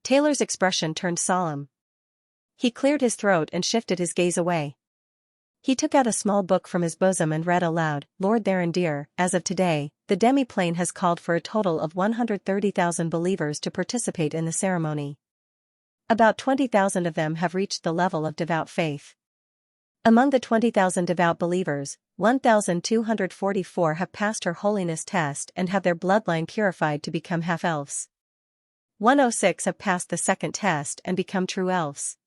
Taylor's expression turned solemn. He cleared his throat and shifted his gaze away. He took out a small book from his bosom and read aloud, "Lord Sarandir, as of today, the demiplane has called for a total of 130,000 believers to participate in the ceremony. About 20,000 of them have reached the level of devout faith. Among the 20,000 devout believers, 1,244 have passed Her Holiness test and have their bloodline purified to become half-elves. 106 have passed the second test and become true elves.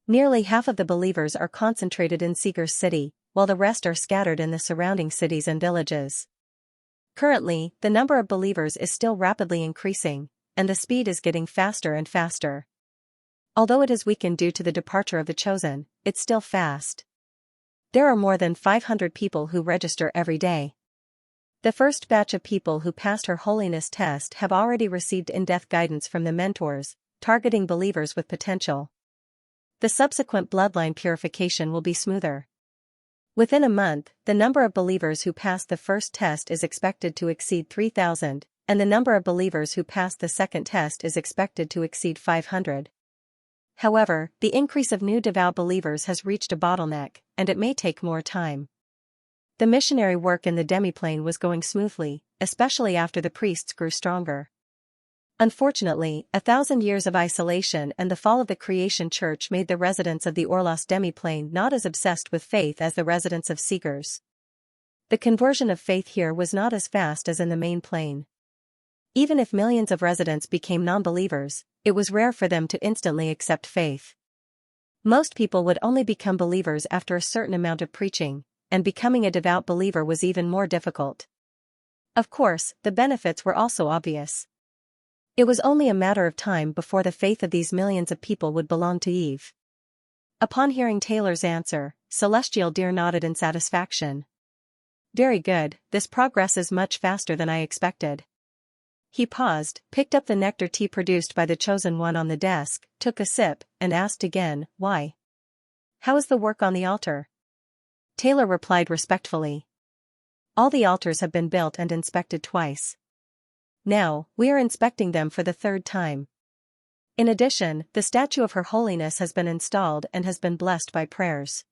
Nearly half of the believers are concentrated in Seeger's city, while the rest are scattered in the surrounding cities and villages. Currently, the number of believers is still rapidly increasing, and the speed is getting faster and faster. Although it is weakened due to the departure of the Chosen, it's still fast. There are more than 500 people who register every day. The first batch of people who passed Her Holiness test have already received in-depth guidance from the mentors, targeting believers with potential. The subsequent bloodline purification will be smoother. Within a month, the number of believers who passed the first test is expected to exceed 3,000, and the number of believers who passed the second test is expected to exceed 500. However, the increase of new devout believers has reached a bottleneck, and it may take more time. The missionary work in the demiplane was going smoothly, especially after the priests grew stronger. Unfortunately, 1,000 years of isolation and the fall of the Creation Church made the residents of the Orlos demiplane not as obsessed with faith as the residents of Seegers. The conversion of faith here was not as fast as in the main plane. Even if millions of residents became non-believers, it was rare for them to instantly accept faith. Most people would only become believers after a certain amount of preaching, and becoming a devout believer was even more difficult. Of course, the benefits were also obvious. It was only a matter of time before the faith of these millions of people would belong to Eve. Upon hearing Taylor's answer, Celestial Deer nodded in satisfaction. Very good, this progress is much faster than I expected. He paused, picked up the nectar tea produced by the Chosen One on the desk, took a sip, and asked again, "Why? How is the work on the altar?" Taylor replied respectfully. "All the altars have been built and inspected twice. Now, we are inspecting them for the third time. In addition, the statue of Her Holiness has been installed and has been blessed by prayers."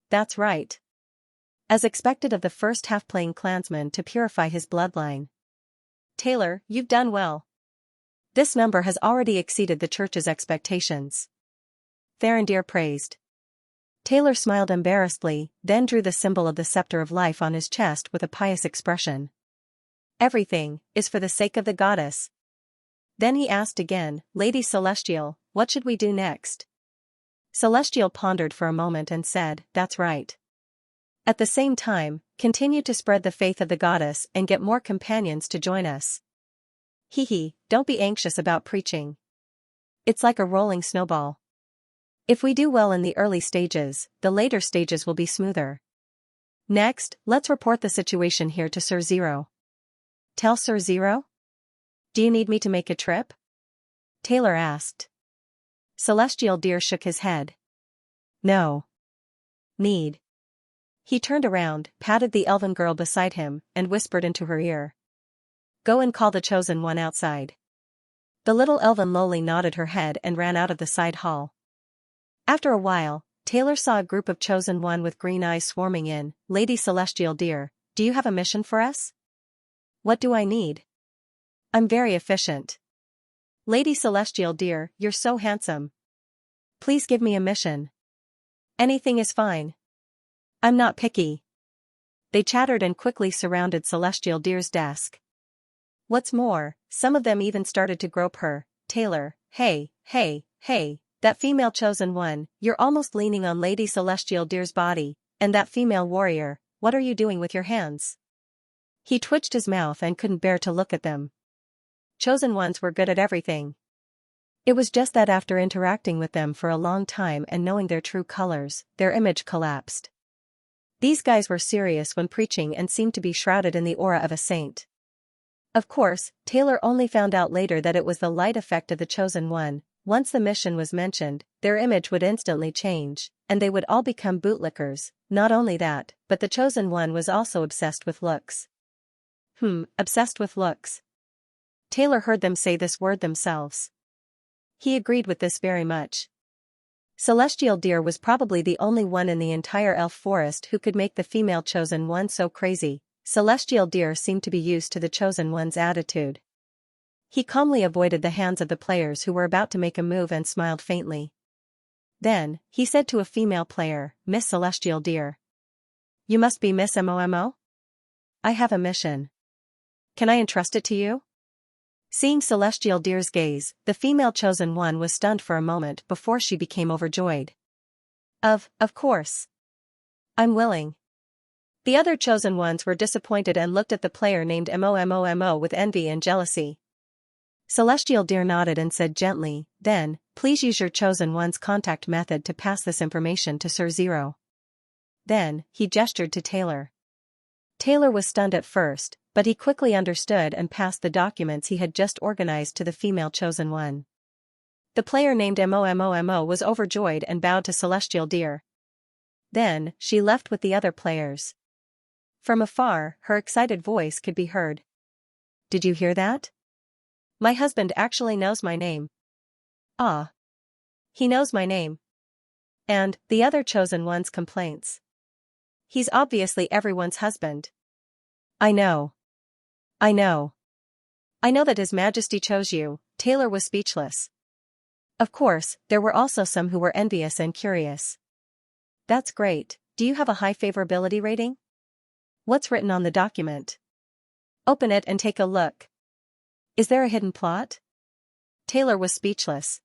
That's right. As expected of the first half-playing clansman to purify his bloodline. Taylor, you've done well. This number has already exceeded the church's expectations. Sarandir praised. Taylor smiled embarrassedly, then drew the symbol of the scepter of life on his chest with a pious expression. Everything is for the sake of the goddess. Then he asked again, "Lady Celestial, what should we do next?" Celestial pondered for a moment and said, "That's right. At the same time, continue to spread the faith of the goddess and get more companions to join us. Don't be anxious about preaching. It's like a rolling snowball. If we do well in the early stages, the later stages will be smoother. Next, let's report the situation here to Sir Zero." Tell Sir Zero? Do you need me to make a trip? Taylor asked. Celestial Deer shook his head. No. Need. He turned around, patted the elven girl beside him, and whispered into her ear. Go and call the Chosen One outside. The little elven lowly nodded her head and ran out of the side hall. After a while, Taylor saw a group of Chosen One with green eyes swarming in. Lady Celestial Deer, do you have a mission for us? What do I need? I'm very efficient. Lady Celestial Deer, you're so handsome. Please give me a mission. Anything is fine. I'm not picky. They chattered and quickly surrounded Celestial Deer's desk. What's more, some of them even started to grope her. Taylor, hey, that female Chosen One, you're almost leaning on Lady Celestial Deer's body, and that female warrior, what are you doing with your hands? He twitched his mouth and couldn't bear to look at them. Chosen Ones were good at everything. It was just that after interacting with them for a long time and knowing their true colors, their image collapsed. These guys were serious when preaching and seemed to be shrouded in the aura of a saint. Of course, Taylor only found out later that it was the light effect of the Chosen One. Once the mission was mentioned, their image would instantly change, and they would all become bootlickers. Not only that, but the Chosen One was also obsessed with looks. Obsessed with looks. Taylor heard them say this word themselves. He agreed with this very much. Celestial Deer was probably the only one in the entire elf forest who could make the female Chosen One so crazy. Celestial Deer seemed to be used to the Chosen One's attitude. He calmly avoided the hands of the players who were about to make a move and smiled faintly. Then, he said to a female player, Miss Celestial Deer. You must be Miss Momo? I have a mission. Can I entrust it to you? Seeing Celestial Deer's gaze, the female Chosen One was stunned for a moment before she became overjoyed. Of course. I'm willing. The other Chosen Ones were disappointed and looked at the player named Momo with envy and jealousy. Celestial Deer nodded and said gently, then, please use your Chosen One's contact method to pass this information to Sir Zero. Then, he gestured to Taylor. Taylor was stunned at first, but he quickly understood and passed the documents he had just organized to the female Chosen One. The player named Momo was overjoyed and bowed to Celestial Deer. Then, she left with the other players. From afar, her excited voice could be heard. Did you hear that? My husband actually knows my name. Ah. He knows my name. And, the other Chosen One's complaints. He's obviously everyone's husband. I know that His Majesty chose you. Taylor was speechless. Of course, there were also some who were envious and curious. That's great. Do you have a high favorability rating? What's written on the document? Open it and take a look. Is there a hidden plot? Taylor was speechless.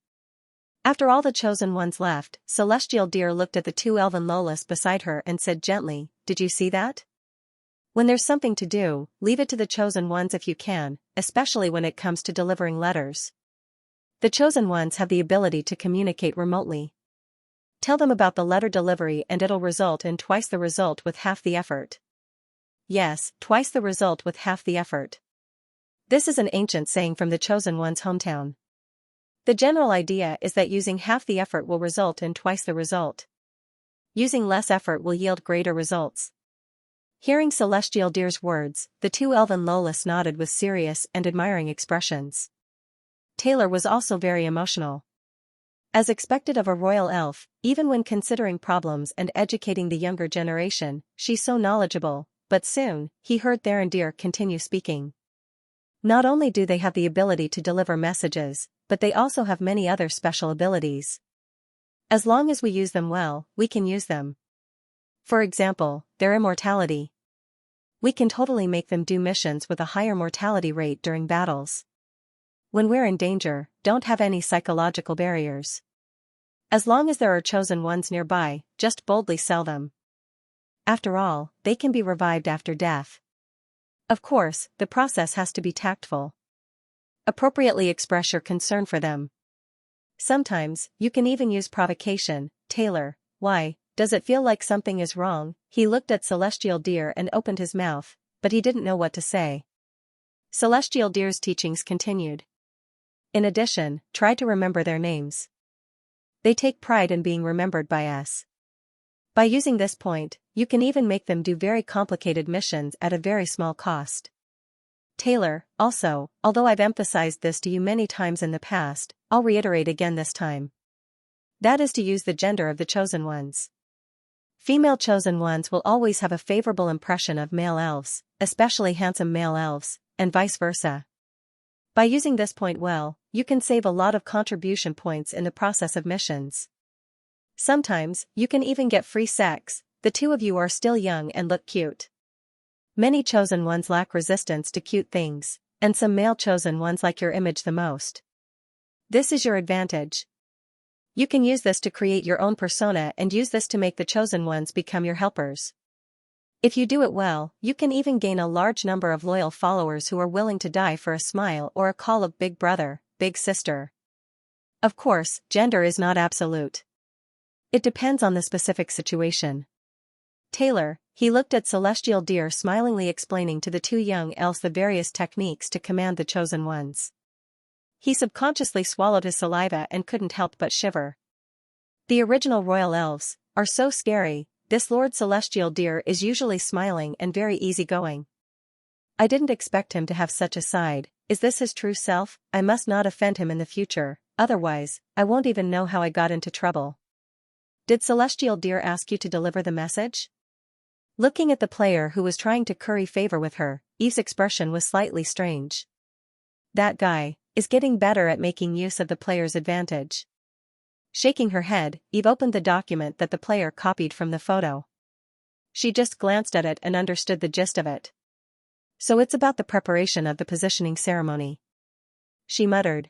After all the Chosen Ones left, Celestial Deer looked at the two elven Lolas beside her and said gently, Did you see that? When there's something to do, leave it to the Chosen Ones if you can, especially when it comes to delivering letters. The Chosen Ones have the ability to communicate remotely. Tell them about the letter delivery and it'll result in twice the result with half the effort. Yes, twice the result with half the effort. This is an ancient saying from the Chosen One's hometown. The general idea is that using half the effort will result in twice the result. Using less effort will yield greater results. Hearing Celestial Deer's words, the two elven Lolas nodded with serious and admiring expressions. Taylor was also very emotional. As expected of a royal elf, even when considering problems and educating the younger generation, she's so knowledgeable, but soon, he heard Therandir continue speaking. Not only do they have the ability to deliver messages, but they also have many other special abilities. As long as we use them well, we can use them. For example, their immortality. We can totally make them do missions with a higher mortality rate during battles. When we're in danger, don't have any psychological barriers. As long as there are Chosen Ones nearby, just boldly sell them. After all, they can be revived after death. Of course, the process has to be tactful. Appropriately express your concern for them. Sometimes, you can even use provocation. Taylor, why, does it feel like something is wrong? He looked at Celestial Deer and opened his mouth, but he didn't know what to say. Celestial Deer's teachings continued. In addition, try to remember their names. They take pride in being remembered by us. By using this point, you can even make them do very complicated missions at a very small cost. Taylor, also, although I've emphasized this to you many times in the past, I'll reiterate again this time. That is to use the gender of the chosen ones. Female chosen ones will always have a favorable impression of male elves, especially handsome male elves, and vice versa. By using this point well, you can save a lot of contribution points in the process of missions. Sometimes, you can even get free sex. The two of you are still young and look cute. Many chosen ones lack resistance to cute things, and some male chosen ones like your image the most. This is your advantage. You can use this to create your own persona and use this to make the chosen ones become your helpers. If you do it well, you can even gain a large number of loyal followers who are willing to die for a smile or a call of big brother, big sister. Of course, gender is not absolute. It depends on the specific situation. Taylor, he looked at Celestial Deer smilingly explaining to the two young elves the various techniques to command the chosen ones. He subconsciously swallowed his saliva and couldn't help but shiver. The original royal elves are so scary. This Lord Celestial Deer is usually smiling and very easygoing. I didn't expect him to have such a side. Is this his true self? I must not offend him in the future, otherwise, I won't even know how I got into trouble. Did Celestial Deer ask you to deliver the message? Looking at the player who was trying to curry favor with her, Eve's expression was slightly strange. That guy is getting better at making use of the player's advantage. Shaking her head, Eve opened the document that the player copied from the photo. She just glanced at it and understood the gist of it. So it's about the preparation of the positioning ceremony. She muttered.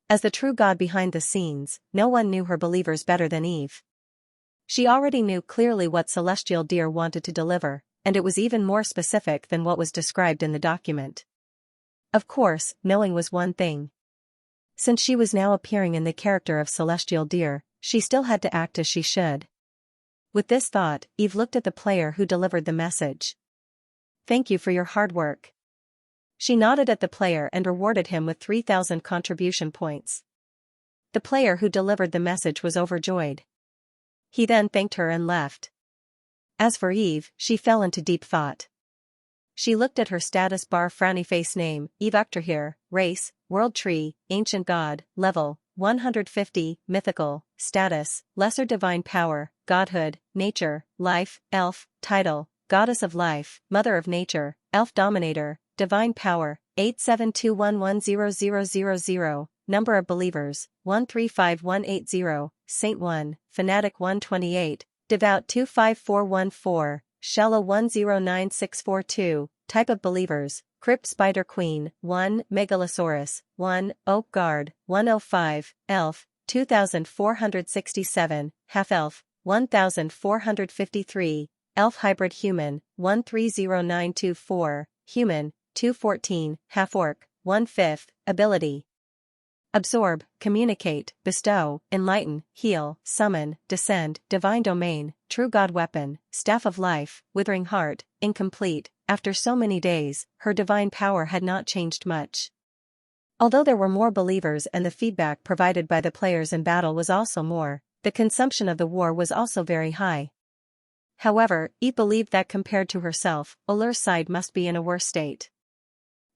As the true god behind the scenes, no one knew her believers better than Eve. She already knew clearly what Celestial Deer wanted to deliver, and it was even more specific than what was described in the document. Of course, knowing was one thing. Since she was now appearing in the character of Celestial Deer, she still had to act as she should. With this thought, Eve looked at the player who delivered the message. Thank you for your hard work. She nodded at the player and rewarded him with 3,000 contribution points. The player who delivered the message was overjoyed. He then thanked her and left. As for Eve, she fell into deep thought. She looked at her status bar frowny face name, Eve here, race, world tree, ancient god, level, 150, mythical, status, lesser divine power, godhood, nature, life, elf, title, goddess of life, mother of nature, elf dominator, divine power, 872110000, number of believers, 135180, saint 1, fanatic 128, devout 25414, shallow 109642, type of believers, crypt spider queen, 1, megalosaurus, 1, oak guard, 105, elf, 2467, half elf, 1453, elf hybrid human, 130924, human, 214, half orc, 1/5, ability. Absorb, communicate, bestow, enlighten, heal, summon, descend, divine domain, true god weapon, staff of life, withering heart, incomplete. After so many days, her divine power had not changed much. Although there were more believers and the feedback provided by the players in battle was also more, the consumption of the war was also very high. However, Eve believed that compared to herself, Allur's side must be in a worse state.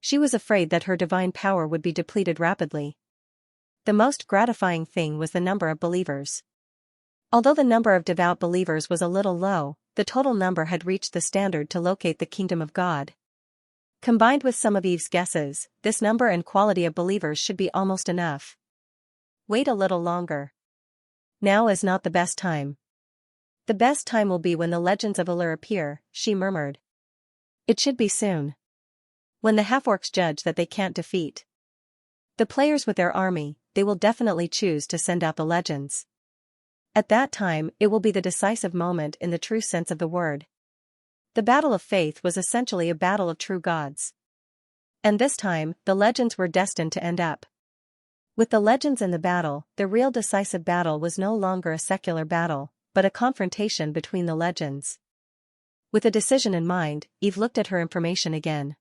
She was afraid that her divine power would be depleted rapidly. The most gratifying thing was the number of believers. Although the number of devout believers was a little low, the total number had reached the standard to locate the kingdom of God. Combined with some of Eve's guesses, this number and quality of believers should be almost enough. Wait a little longer. Now is not the best time. The best time will be when the legends of Allur appear, she murmured. It should be soon. When the half-orcs judge that they can't defeat the players with their army, they will definitely choose to send out the legends. At that time, it will be the decisive moment in the true sense of the word. The battle of faith was essentially a battle of true gods. And this time, the legends were destined to end up. With the legends in the battle, the real decisive battle was no longer a secular battle, but a confrontation between the legends. With a decision in mind, Eve looked at her information again.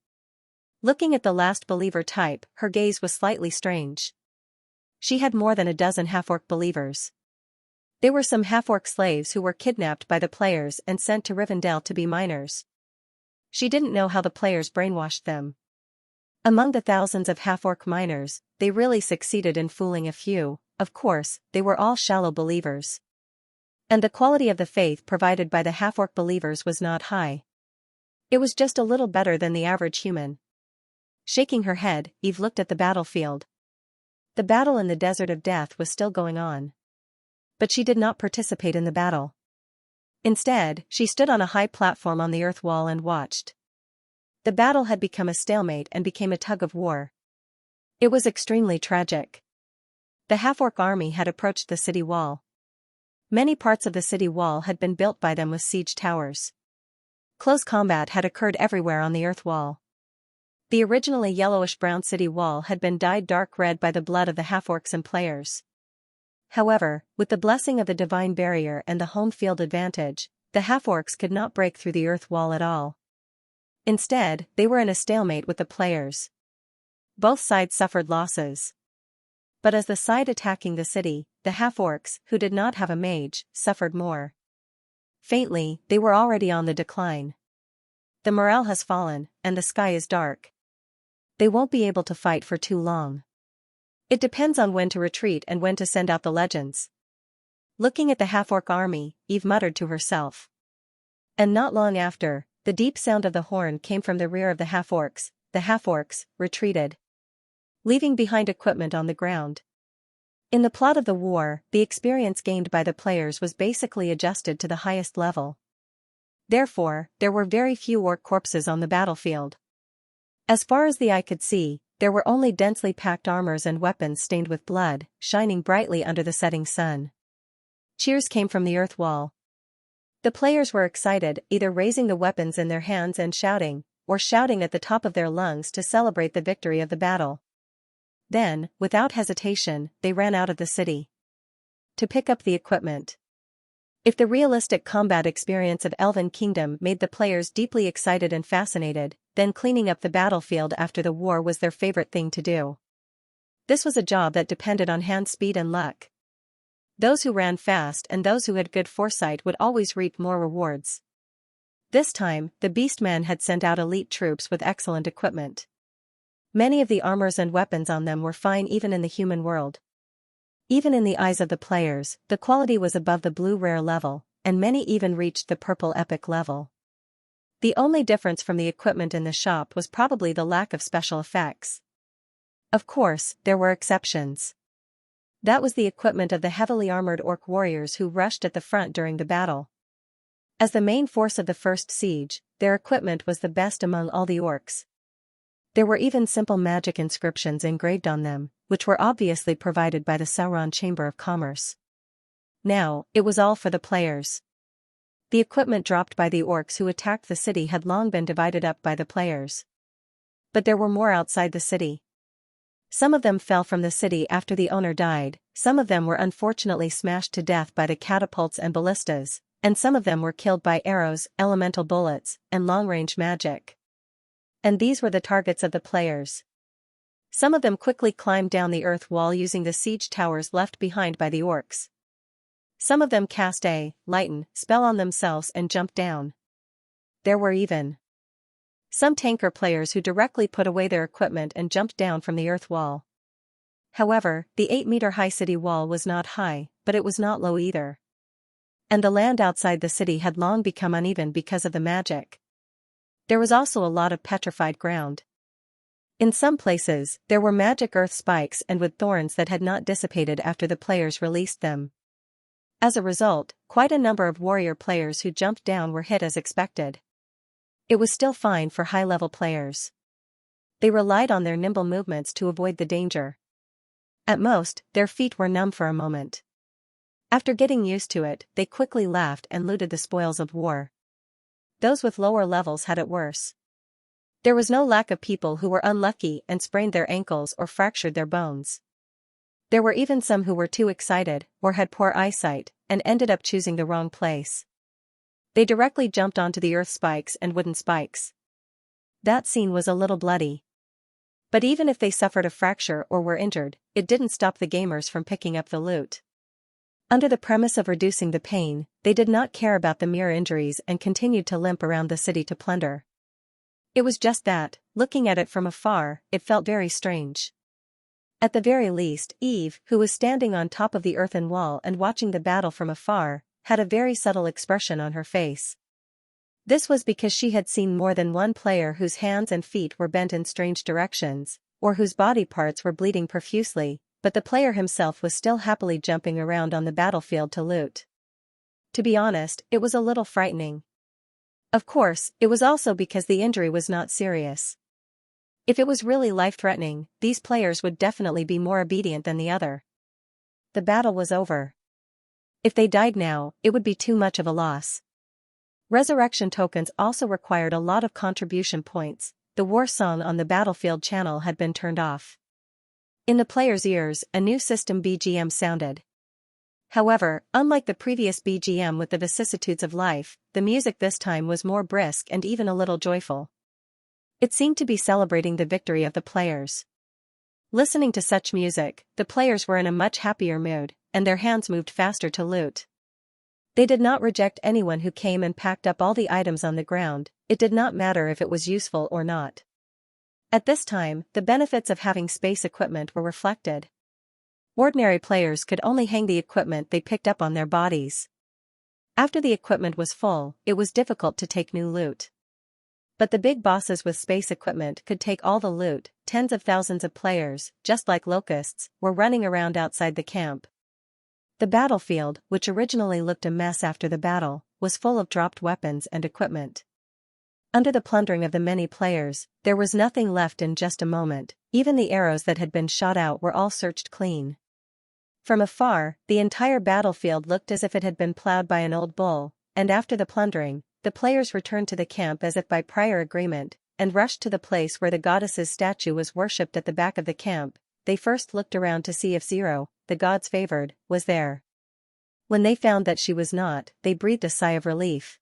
Looking at the last believer type, her gaze was slightly strange. She had more than a dozen half-orc believers. They were some half-orc slaves who were kidnapped by the players and sent to Rivendell to be miners. She didn't know how the players brainwashed them. Among the thousands of half-orc miners, they really succeeded in fooling a few. Of course, they were all shallow believers. And the quality of the faith provided by the half-orc believers was not high. It was just a little better than the average human. Shaking her head, Eve looked at the battlefield. The battle in the Desert of Death was still going on. But she did not participate in the battle. Instead, she stood on a high platform on the earth wall and watched. The battle had become a stalemate and became a tug-of-war. It was extremely tragic. The half-orc army had approached the city wall. Many parts of the city wall had been built by them with siege towers. Close combat had occurred everywhere on the earth wall. The originally yellowish-brown city wall had been dyed dark red by the blood of the half-orcs and players. However, with the blessing of the divine barrier and the home field advantage, the half-orcs could not break through the earth wall at all. Instead, they were in a stalemate with the players. Both sides suffered losses. But as the side attacking the city, the half-orcs, who did not have a mage, suffered more. Faintly, they were already on the decline. The morale has fallen, and the sky is dark. They won't be able to fight for too long. It depends on when to retreat and when to send out the legends. Looking at the half-orc army, Eve muttered to herself. And not long after, the deep sound of the horn came from the rear of the half-orcs. The half-orcs retreated, leaving behind equipment on the ground. In the plot of the war, the experience gained by the players was basically adjusted to the highest level. Therefore, there were very few orc corpses on the battlefield. As far as the eye could see, there were only densely packed armors and weapons stained with blood, shining brightly under the setting sun. Cheers came from the earth wall. The players were excited, either raising the weapons in their hands and shouting, or shouting at the top of their lungs to celebrate the victory of the battle. Then, without hesitation, they ran out of the city to pick up the equipment. If the realistic combat experience of Elven Kingdom made the players deeply excited and fascinated, then cleaning up the battlefield after the war was their favorite thing to do. This was a job that depended on hand speed and luck. Those who ran fast and those who had good foresight would always reap more rewards. This time, the Beastman had sent out elite troops with excellent equipment. Many of the armors and weapons on them were fine even in the human world. Even in the eyes of the players, the quality was above the blue rare level, and many even reached the purple epic level. The only difference from the equipment in the shop was probably the lack of special effects. Of course, there were exceptions. That was the equipment of the heavily armored orc warriors who rushed at the front during the battle. As the main force of the first siege, their equipment was the best among all the orcs. There were even simple magic inscriptions engraved on them, which were obviously provided by the Sauron Chamber of Commerce. Now, it was all for the players. The equipment dropped by the orcs who attacked the city had long been divided up by the players. But there were more outside the city. Some of them fell from the city after the owner died, some of them were unfortunately smashed to death by the catapults and ballistas, and some of them were killed by arrows, elemental bullets, and long-range magic. And these were the targets of the players. Some of them quickly climbed down the earth wall using the siege towers left behind by the orcs. Some of them cast a lighten spell on themselves and jumped down. There were even some tanker players who directly put away their equipment and jumped down from the earth wall. However, the 8-meter-high city wall was not high, but it was not low either. And the land outside the city had long become uneven because of the magic. There was also a lot of petrified ground. In some places, there were magic earth spikes and wood thorns that had not dissipated after the players released them. As a result, quite a number of warrior players who jumped down were hit as expected. It was still fine for high-level players. They relied on their nimble movements to avoid the danger. At most, their feet were numb for a moment. After getting used to it, they quickly laughed and looted the spoils of war. Those with lower levels had it worse. There was no lack of people who were unlucky and sprained their ankles or fractured their bones. There were even some who were too excited, or had poor eyesight, and ended up choosing the wrong place. They directly jumped onto the earth spikes and wooden spikes. That scene was a little bloody. But even if they suffered a fracture or were injured, it didn't stop the gamers from picking up the loot. Under the premise of reducing the pain, they did not care about the mere injuries and continued to limp around the city to plunder. It was just that, looking at it from afar, it felt very strange. At the very least, Eve, who was standing on top of the earthen wall and watching the battle from afar, had a very subtle expression on her face. This was because she had seen more than one player whose hands and feet were bent in strange directions, or whose body parts were bleeding profusely, but the player himself was still happily jumping around on the battlefield to loot. To be honest, it was a little frightening. Of course, it was also because the injury was not serious. If it was really life-threatening, these players would definitely be more obedient than the other. The battle was over. If they died now, it would be too much of a loss. Resurrection tokens also required a lot of contribution points. The war song on the Battlefield channel had been turned off. In the players' ears, a new system BGM sounded. However, unlike the previous BGM with the vicissitudes of life, the music this time was more brisk and even a little joyful. It seemed to be celebrating the victory of the players. Listening to such music, the players were in a much happier mood, and their hands moved faster to loot. They did not reject anyone who came and packed up all the items on the ground. It did not matter if it was useful or not. At this time, the benefits of having space equipment were reflected. Ordinary players could only hang the equipment they picked up on their bodies. After the equipment was full, it was difficult to take new loot. But the big bosses with space equipment could take all the loot. Tens of thousands of players, just like locusts, were running around outside the camp. The battlefield, which originally looked a mess after the battle, was full of dropped weapons and equipment. Under the plundering of the many players, there was nothing left in just a moment. Even the arrows that had been shot out were all searched clean. From afar, the entire battlefield looked as if it had been plowed by an old bull, and after the plundering, the players returned to the camp as if by prior agreement, and rushed to the place where the goddess's statue was worshipped at the back of the camp. They first looked around to see if Zero, the god's favored, was there. When they found that she was not, they breathed a sigh of relief.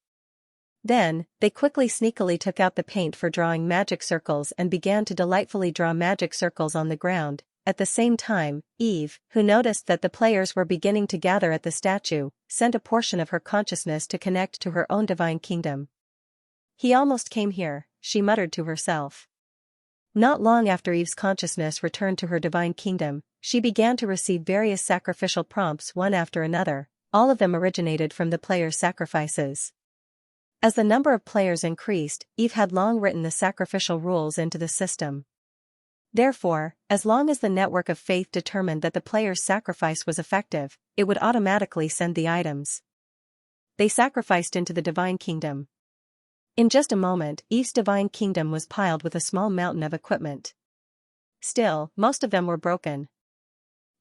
Then, they quickly sneakily took out the paint for drawing magic circles and began to delightfully draw magic circles on the ground. At the same time, Eve, who noticed that the players were beginning to gather at the statue, sent a portion of her consciousness to connect to her own divine kingdom. He almost came here, she muttered to herself. Not long after Eve's consciousness returned to her divine kingdom, she began to receive various sacrificial prompts one after another. All of them originated from the players' sacrifices. As the number of players increased, Eve had long written the sacrificial rules into the system. Therefore, as long as the network of faith determined that the player's sacrifice was effective, it would automatically send the items. They sacrificed into the divine kingdom. In just a moment, Eve's divine kingdom was piled with a small mountain of equipment. Still, most of them were broken.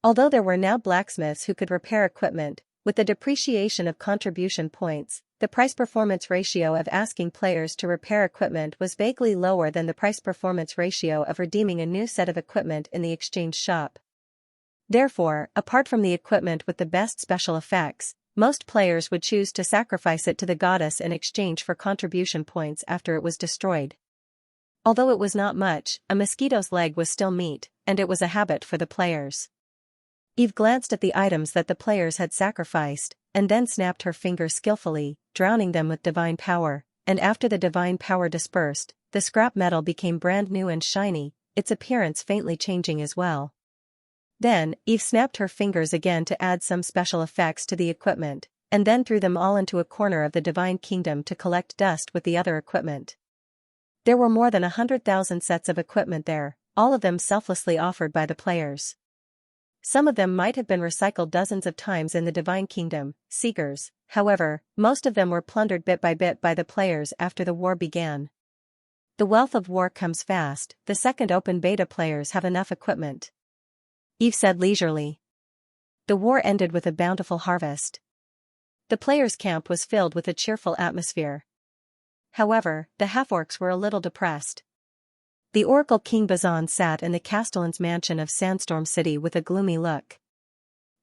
Although there were now blacksmiths who could repair equipment, with the depreciation of contribution points, the price-performance ratio of asking players to repair equipment was vaguely lower than the price-performance ratio of redeeming a new set of equipment in the exchange shop. Therefore, apart from the equipment with the best special effects, most players would choose to sacrifice it to the goddess in exchange for contribution points after it was destroyed. Although it was not much, a mosquito's leg was still meat, and it was a habit for the players. Eve glanced at the items that the players had sacrificed, and then snapped her fingers skillfully, drowning them with divine power, and after the divine power dispersed, the scrap metal became brand new and shiny, its appearance faintly changing as well. Then, Eve snapped her fingers again to add some special effects to the equipment, and then threw them all into a corner of the divine kingdom to collect dust with the other equipment. There were more than 100,000 sets of equipment there, all of them selflessly offered by the players. Some of them might have been recycled dozens of times in the divine kingdom, seekers. However, most of them were plundered bit by the players after the war began. The wealth of war comes fast. The second open beta players have enough equipment, Eve said leisurely. The war ended with a bountiful harvest. The players' camp was filled with a cheerful atmosphere. However, the half-orcs were a little depressed. The Oracle King Bazan sat in the Castellan's mansion of Sandstorm City with a gloomy look.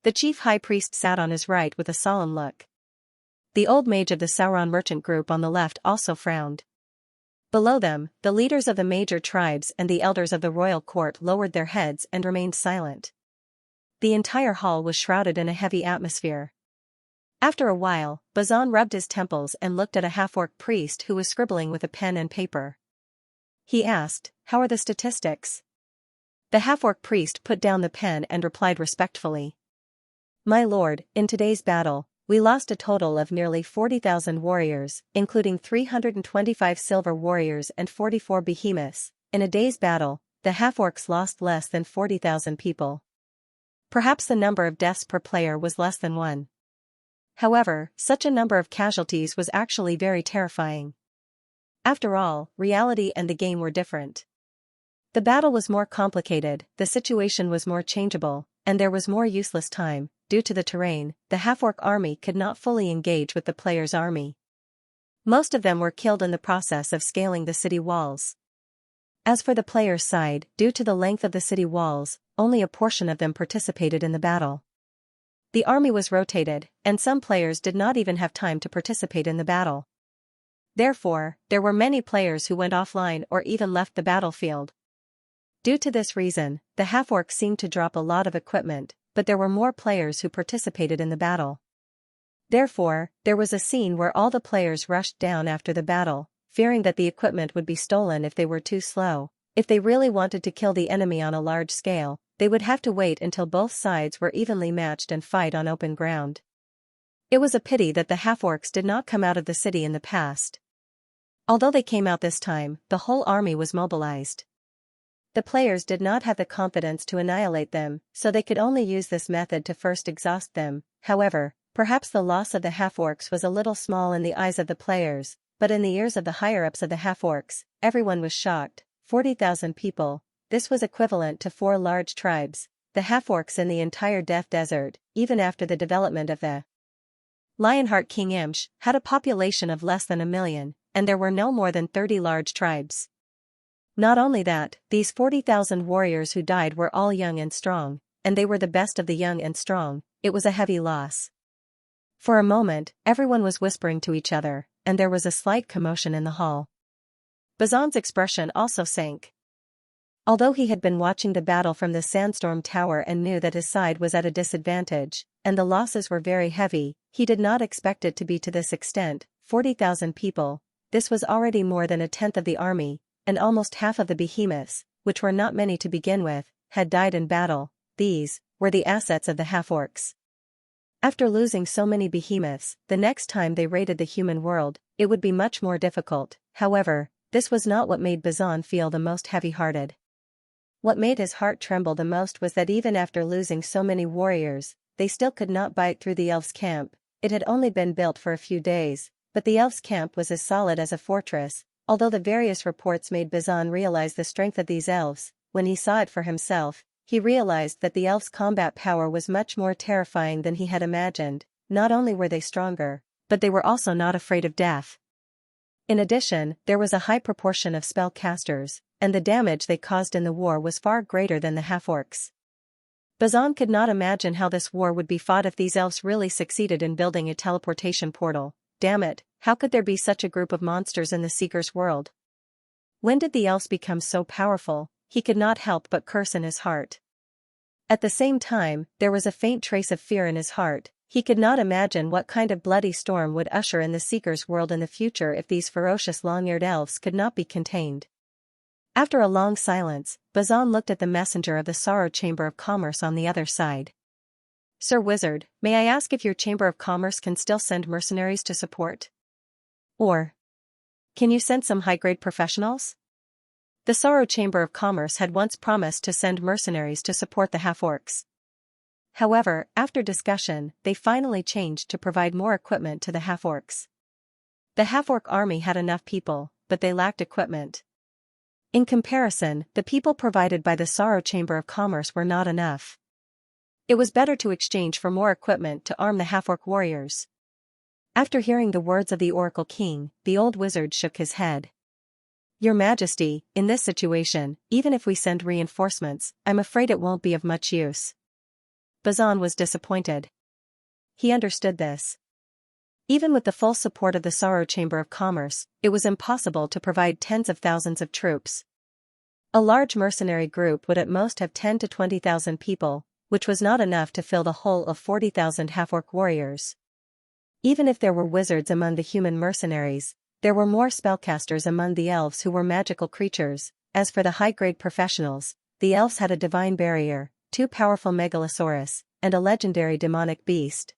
The chief high priest sat on his right with a solemn look. The old mage of the Sauron merchant group on the left also frowned. Below them, the leaders of the major tribes and the elders of the royal court lowered their heads and remained silent. The entire hall was shrouded in a heavy atmosphere. After a while, Bazan rubbed his temples and looked at a half-orc priest who was scribbling with a pen and paper. He asked, "How are the statistics?" The half-orc priest put down the pen and replied respectfully. "My lord, in today's battle, we lost a total of nearly 40,000 warriors, including 325 silver warriors and 44 behemoths. In a day's battle, the half-orcs lost less than 40,000 people. Perhaps the number of deaths per player was less than 1. However, such a number of casualties was actually very terrifying. After all, reality and the game were different. The battle was more complicated, the situation was more changeable, and there was more useless time. Due to the terrain, the half-orc army could not fully engage with the player's army. Most of them were killed in the process of scaling the city walls. As for the player's side, due to the length of the city walls, only a portion of them participated in the battle. The army was rotated, and some players did not even have time to participate in the battle. Therefore, there were many players who went offline or even left the battlefield. Due to this reason, the half-orcs seemed to drop a lot of equipment, but there were more players who participated in the battle. Therefore, there was a scene where all the players rushed down after the battle, fearing that the equipment would be stolen if they were too slow. If they really wanted to kill the enemy on a large scale, they would have to wait until both sides were evenly matched and fight on open ground. It was a pity that the half-orcs did not come out of the city in the past. Although they came out this time, the whole army was mobilized. The players did not have the confidence to annihilate them, so they could only use this method to first exhaust them. However, perhaps the loss of the half-orcs was a little small in the eyes of the players, but in the ears of the higher-ups of the half-orcs, everyone was shocked. 40,000 people, this was equivalent to 4 large tribes, the half-orcs in the entire Death Desert, even after the development of the Lionheart King Imsh, had a population of less than 1 million, and there were no more than 30 large tribes. Not only that, these 40,000 warriors who died were all young and strong, and they were the best of the young and strong. It was a heavy loss. For a moment, everyone was whispering to each other, and there was a slight commotion in the hall. Bazan's expression also sank. Although he had been watching the battle from the sandstorm tower and knew that his side was at a disadvantage, and the losses were very heavy, he did not expect it to be to this extent. 40,000 people, this was already more than a tenth of the army, and almost half of the behemoths, which were not many to begin with, had died in battle. These were the assets of the half-orcs. After losing so many behemoths, the next time they raided the human world, it would be much more difficult. However, this was not what made Bazan feel the most heavy-hearted. What made his heart tremble the most was that even after losing so many warriors, they still could not bite through the elves' camp. It had only been built for a few days, but the elves' camp was as solid as a fortress. Although the various reports made Bazan realize the strength of these elves, when he saw it for himself, he realized that the elves' combat power was much more terrifying than he had imagined. Not only were they stronger, but they were also not afraid of death. In addition, there was a high proportion of spellcasters, and the damage they caused in the war was far greater than the half-orcs. Bazan could not imagine how this war would be fought if these elves really succeeded in building a teleportation portal. Damn it, how could there be such a group of monsters in the Seeker's world? When did the elves become so powerful? He could not help but curse in his heart. At the same time, there was a faint trace of fear in his heart. He could not imagine what kind of bloody storm would usher in the Seeker's world in the future if these ferocious long-eared elves could not be contained. After a long silence, Bazan looked at the messenger of the Sorrow Chamber of Commerce on the other side. "Sir Wizard, may I ask if your Chamber of Commerce can still send mercenaries to support? Or can you send some high-grade professionals?" The Sorrow Chamber of Commerce had once promised to send mercenaries to support the half-orcs. However, after discussion, they finally changed to provide more equipment to the half-orcs. The half-orc army had enough people, but they lacked equipment. In comparison, the people provided by the Sorrow Chamber of Commerce were not enough. It was better to exchange for more equipment to arm the half-orc warriors. After hearing the words of the Oracle King, the old wizard shook his head. "Your Majesty, in this situation, even if we send reinforcements, I'm afraid it won't be of much use." Bazan was disappointed. He understood this. Even with the full support of the Sorrow Chamber of Commerce, it was impossible to provide tens of thousands of troops. A large mercenary group would at most have 10 to 20,000 people, which was not enough to fill the whole of 40,000 half-orc warriors. Even if there were wizards among the human mercenaries, there were more spellcasters among the elves who were magical creatures. As for the high-grade professionals, the elves had a divine barrier, 2 powerful megalosaurus, and a legendary demonic beast.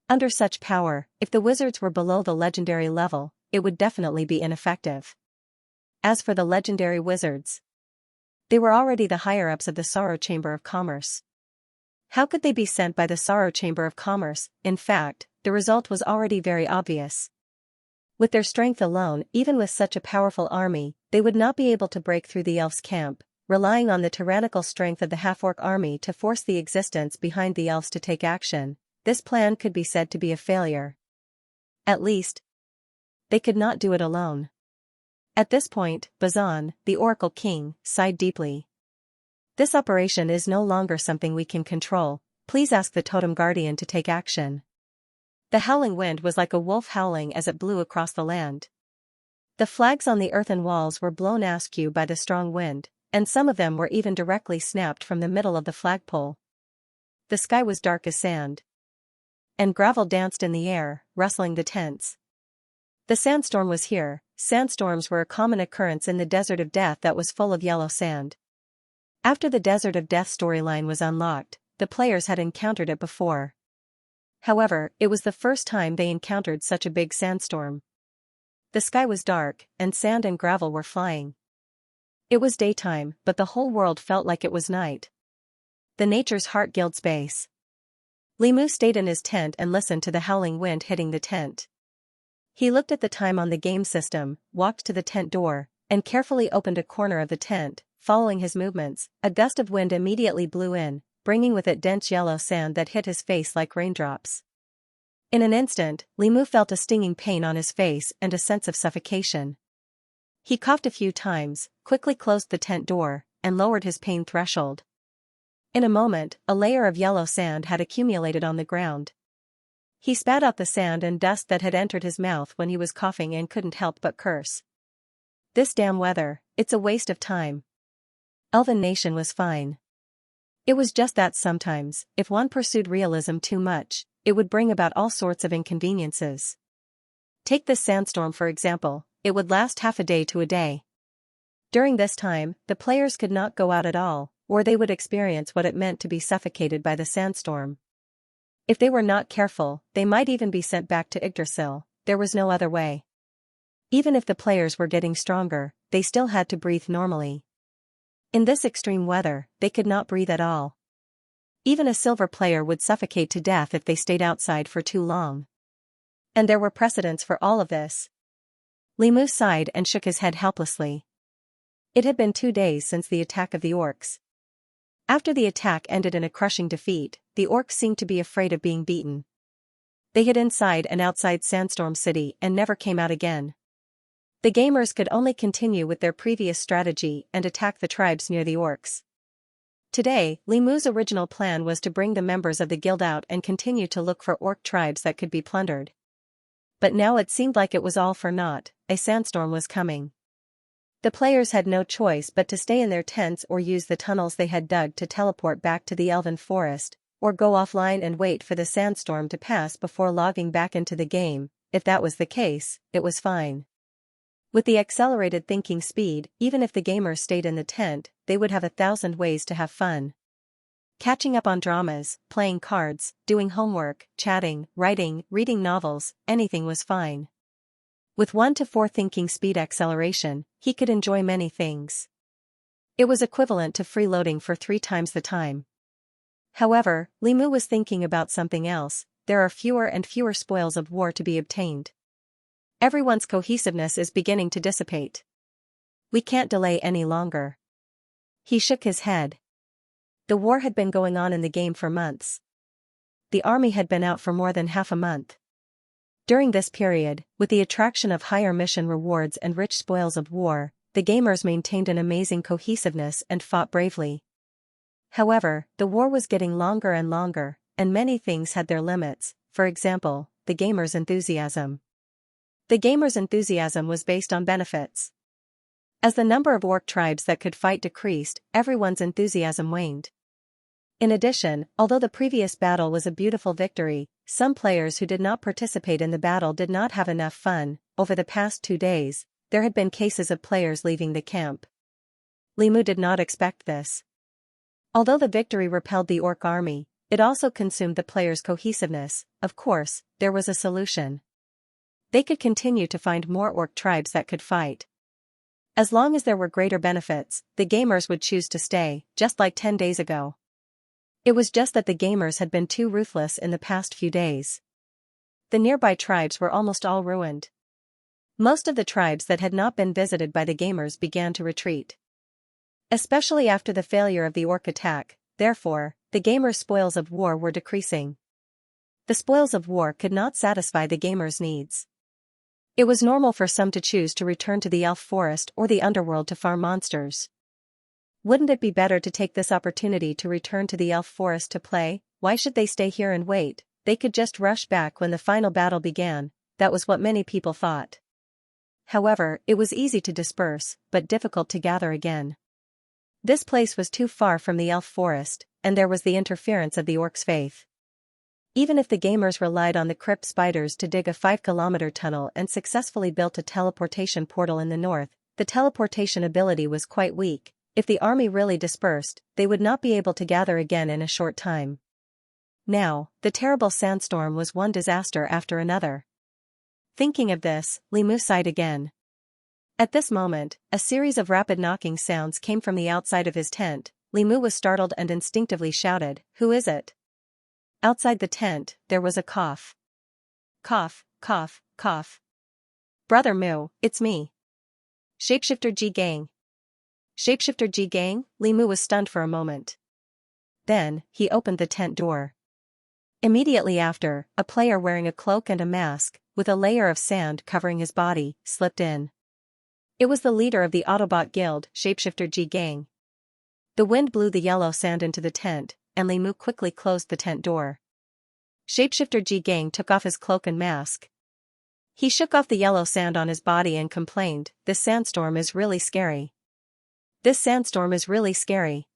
Under such power, if the wizards were below the legendary level, it would definitely be ineffective. As for the legendary wizards, they were already the higher-ups of the Sorrow Chamber of Commerce. How could they be sent by the Sorrow Chamber of Commerce? In fact, the result was already very obvious. With their strength alone, even with such a powerful army, they would not be able to break through the elves' camp, relying on the tyrannical strength of the half-orc army to force the existence behind the elves to take action. This plan could be said to be a failure. At least, they could not do it alone. At this point, Bazan, the Oracle King, sighed deeply. This operation is no longer something we can control. Please ask the Totem Guardian to take action. The howling wind was like a wolf howling as it blew across the land. The flags on the earthen walls were blown askew by the strong wind, and some of them were even directly snapped from the middle of the flagpole. The sky was dark as sand, and gravel danced in the air, rustling the tents. The sandstorm was here. Sandstorms were a common occurrence in the Desert of Death that was full of yellow sand. After the Desert of Death storyline was unlocked, the players had encountered it before. However, it was the first time they encountered such a big sandstorm. The sky was dark, and sand and gravel were flying. It was daytime, but the whole world felt like it was night. The Nature's Heart Guild space. Limu stayed in his tent and listened to the howling wind hitting the tent. He looked at the time on the game system, walked to the tent door, and carefully opened a corner of the tent. Following his movements, a gust of wind immediately blew in, bringing with it dense yellow sand that hit his face like raindrops. In an instant, Limu felt a stinging pain on his face and a sense of suffocation. He coughed a few times, quickly closed the tent door, and lowered his pain threshold. In a moment, a layer of yellow sand had accumulated on the ground. He spat out the sand and dust that had entered his mouth when he was coughing and couldn't help but curse. This damn weather, it's a waste of time. Elven Nation was fine. It was just that sometimes, if one pursued realism too much, it would bring about all sorts of inconveniences. Take this sandstorm for example, it would last half a day to a day. During this time, the players could not go out at all, or they would experience what it meant to be suffocated by the sandstorm. If they were not careful, they might even be sent back to Yggdrasil. There was no other way. Even if the players were getting stronger, they still had to breathe normally. In this extreme weather, they could not breathe at all. Even a silver player would suffocate to death if they stayed outside for too long. And there were precedents for all of this. Limu sighed and shook his head helplessly. It had been 2 days since the attack of the orcs. After the attack ended in a crushing defeat, the orcs seemed to be afraid of being beaten. They hid inside and outside Sandstorm City and never came out again. The gamers could only continue with their previous strategy and attack the tribes near the orcs. Today, Limu's original plan was to bring the members of the guild out and continue to look for orc tribes that could be plundered. But now it seemed like it was all for naught. A sandstorm was coming. The players had no choice but to stay in their tents or use the tunnels they had dug to teleport back to the elven forest, or go offline and wait for the sandstorm to pass before logging back into the game. If that was the case, it was fine. With the accelerated thinking speed, even if the gamers stayed in the tent, they would have 1,000 ways to have fun. Catching up on dramas, playing cards, doing homework, chatting, writing, reading novels, anything was fine. With 1 to 4 thinking speed acceleration, he could enjoy many things. It was equivalent to freeloading for 3 times the time. However, Limu was thinking about something else. There are fewer and fewer spoils of war to be obtained. Everyone's cohesiveness is beginning to dissipate. We can't delay any longer. He shook his head. The war had been going on in the game for months. The army had been out for more than half a month. During this period, with the attraction of higher mission rewards and rich spoils of war, the gamers maintained an amazing cohesiveness and fought bravely. However, the war was getting longer and longer, and many things had their limits. For example, the gamers' enthusiasm. The gamers' enthusiasm was based on benefits. As the number of orc tribes that could fight decreased, everyone's enthusiasm waned. In addition, although the previous battle was a beautiful victory, some players who did not participate in the battle did not have enough fun. Over the past 2 days, there had been cases of players leaving the camp. Li Mu did not expect this. Although the victory repelled the orc army, it also consumed the players' cohesiveness. Of course, there was a solution. They could continue to find more orc tribes that could fight. As long as there were greater benefits, the gamers would choose to stay, just like 10 days ago. It was just that the gamers had been too ruthless in the past few days. The nearby tribes were almost all ruined. Most of the tribes that had not been visited by the gamers began to retreat. Especially after the failure of the orc attack, therefore, the gamers' spoils of war were decreasing. The spoils of war could not satisfy the gamers' needs. It was normal for some to choose to return to the elf forest or the underworld to farm monsters. Wouldn't it be better to take this opportunity to return to the elf forest to play? Why should they stay here and wait? They could just rush back when the final battle began. That was what many people thought. However, it was easy to disperse, but difficult to gather again. This place was too far from the elf forest, and there was the interference of the orcs' faith. Even if the gamers relied on the crypt spiders to dig a 5-kilometer tunnel and successfully built a teleportation portal in the north, the teleportation ability was quite weak. If the army really dispersed, they would not be able to gather again in a short time. Now, the terrible sandstorm was one disaster after another. Thinking of this, Li Mu sighed again. At this moment, a series of rapid knocking sounds came from the outside of his tent. Li Mu was startled and instinctively shouted, "Who is it?" Outside the tent, there was a cough. Cough, cough, cough. "Brother Mu, it's me. Shapeshifter Ji Gang." Shapeshifter Ji Gang? Li Mu was stunned for a moment. Then, he opened the tent door. Immediately after, a player wearing a cloak and a mask, with a layer of sand covering his body, slipped in. It was the leader of the Autobot Guild, Shapeshifter Ji Gang. The wind blew the yellow sand into the tent, and Li Mu quickly closed the tent door. Shapeshifter Ji Gang took off his cloak and mask. He shook off the yellow sand on his body and complained, "This sandstorm is really scary. This sandstorm is really scary.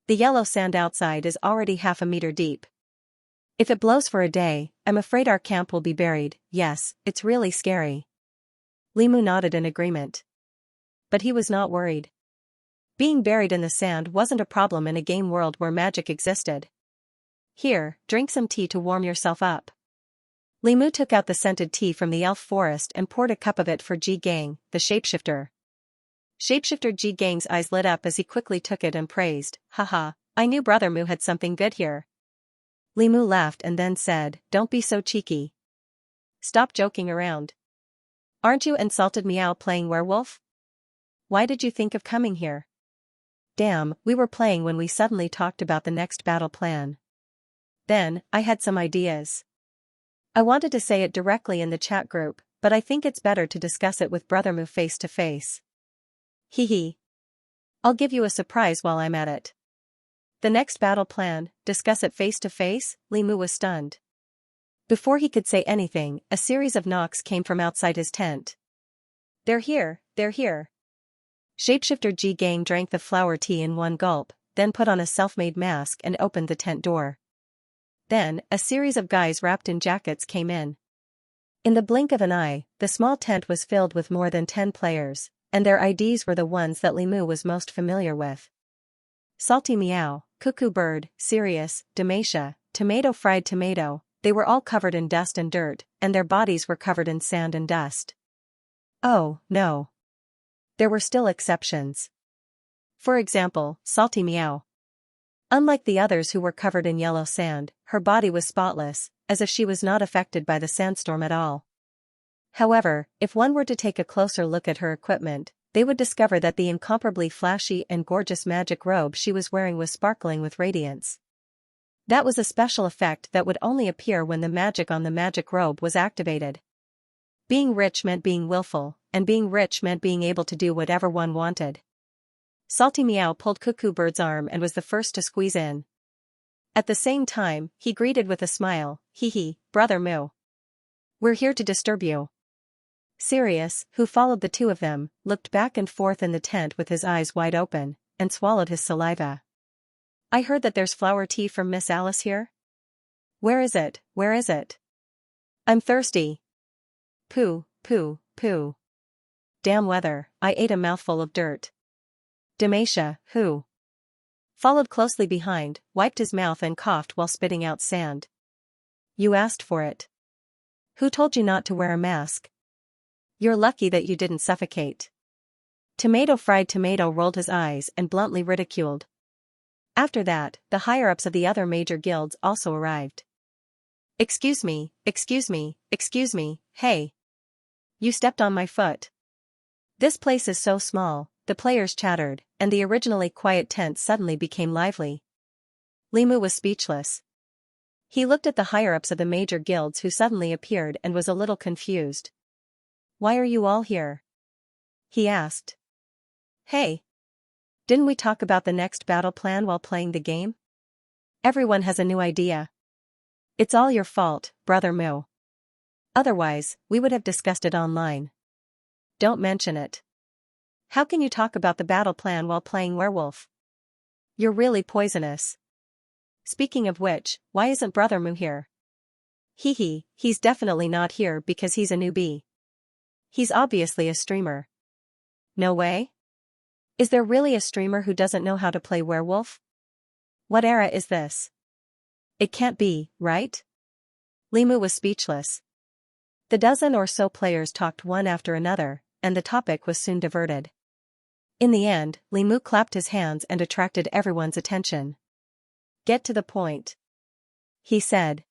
The yellow sand outside is already half a meter deep. If it blows for a day, I'm afraid our camp will be buried." "Yes, it's really scary." Li Mu nodded in agreement. But he was not worried. Being buried in the sand wasn't a problem in a game world where magic existed. "Here, drink some tea to warm yourself up." Li Mu took out the scented tea from the elf forest and poured a cup of it for Ji Gang, the shapeshifter. Shapeshifter Ji Gang's eyes lit up as he quickly took it and praised, "Haha, I knew Brother Mu had something good here." Li Mu laughed and then said, "Don't be so cheeky. Stop joking around. Aren't you and Salted Meow playing werewolf? Why did you think of coming here?" "Damn, we were playing when we suddenly talked about the next battle plan. Then, I had some ideas. I wanted to say it directly in the chat group, but I think it's better to discuss it with Brother Mu face to face. Hee. I'll give you a surprise while I'm at it." The next battle plan, discuss it face to face? Li Mu was stunned. Before he could say anything, a series of knocks came from outside his tent. "They're here, they're here." Shapeshifter Ji Gang drank the flower tea in one gulp, then put on a self-made mask and opened the tent door. Then, a series of guys wrapped in jackets came in. In the blink of an eye, the small tent was filled with more than 10 players, and their IDs were the ones that Li Mu was most familiar with. Salty Meow, Cuckoo Bird, Sirius, Demacia, Tomato Fried Tomato, they were all covered in dust and dirt, and their bodies were covered in sand and dust. Oh, no. There were still exceptions. For example, Salty Meow. Unlike the others who were covered in yellow sand, her body was spotless, as if she was not affected by the sandstorm at all. However, if one were to take a closer look at her equipment, they would discover that the incomparably flashy and gorgeous magic robe she was wearing was sparkling with radiance. That was a special effect that would only appear when the magic on the magic robe was activated. Being rich meant being willful, and being rich meant being able to do whatever one wanted. Salty Meow pulled Cuckoo Bird's arm and was the first to squeeze in. At the same time, he greeted with a smile, "Hee, Brother Mu. We're here to disturb you. Sirius, who followed the two of them, looked back and forth in the tent with his eyes wide open, and swallowed his saliva. I heard that there's flower tea from Miss Alice here? Where is it? Where is it? I'm thirsty. Pooh, pooh, pooh. Damn weather, I ate a mouthful of dirt. Demacia, who followed closely behind, wiped his mouth and coughed while spitting out sand. You asked for it. Who told you not to wear a mask? You're lucky that you didn't suffocate. Fried Tomato rolled his eyes and bluntly ridiculed. After that, the higher-ups of the other major guilds also arrived. Excuse me, hey. You stepped on my foot. This place is so small, the players chattered, and the originally quiet tent suddenly became lively. Limu was speechless. He looked at the higher-ups of the major guilds who suddenly appeared and was a little confused. Why are you all here? He asked. Hey. Didn't we talk about the next battle plan while playing the game? Everyone has a new idea. It's all your fault, Brother Mu. Otherwise, we would have discussed it online. Don't mention it. How can you talk about the battle plan while playing werewolf? You're really poisonous. Speaking of which, why isn't Brother Mu here? He's definitely not here because he's a newbie. He's obviously a streamer. No way? Is there really a streamer who doesn't know how to play werewolf? What era is this? It can't be, right? Limu was speechless. The dozen or so players talked one after another, and the topic was soon diverted. In the end, Limu clapped his hands and attracted everyone's attention. Get to the point, he said.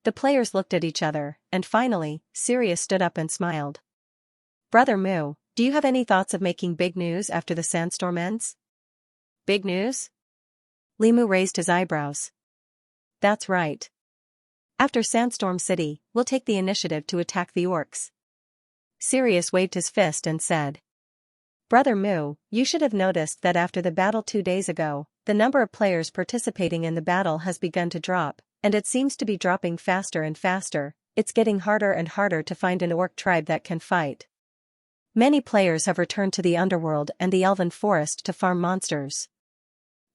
The players looked at each other, and finally, Sirius stood up and smiled. Brother Mu, do you have any thoughts of making big news after the sandstorm ends? Big news? Limu raised his eyebrows. That's right. After Sandstorm City, we'll take the initiative to attack the orcs. Sirius waved his fist and said. Brother Mu, you should have noticed that after the battle 2 days ago, the number of players participating in the battle has begun to drop, and it seems to be dropping faster and faster. It's getting harder and harder to find an orc tribe that can fight. Many players have returned to the underworld and the elven forest to farm monsters.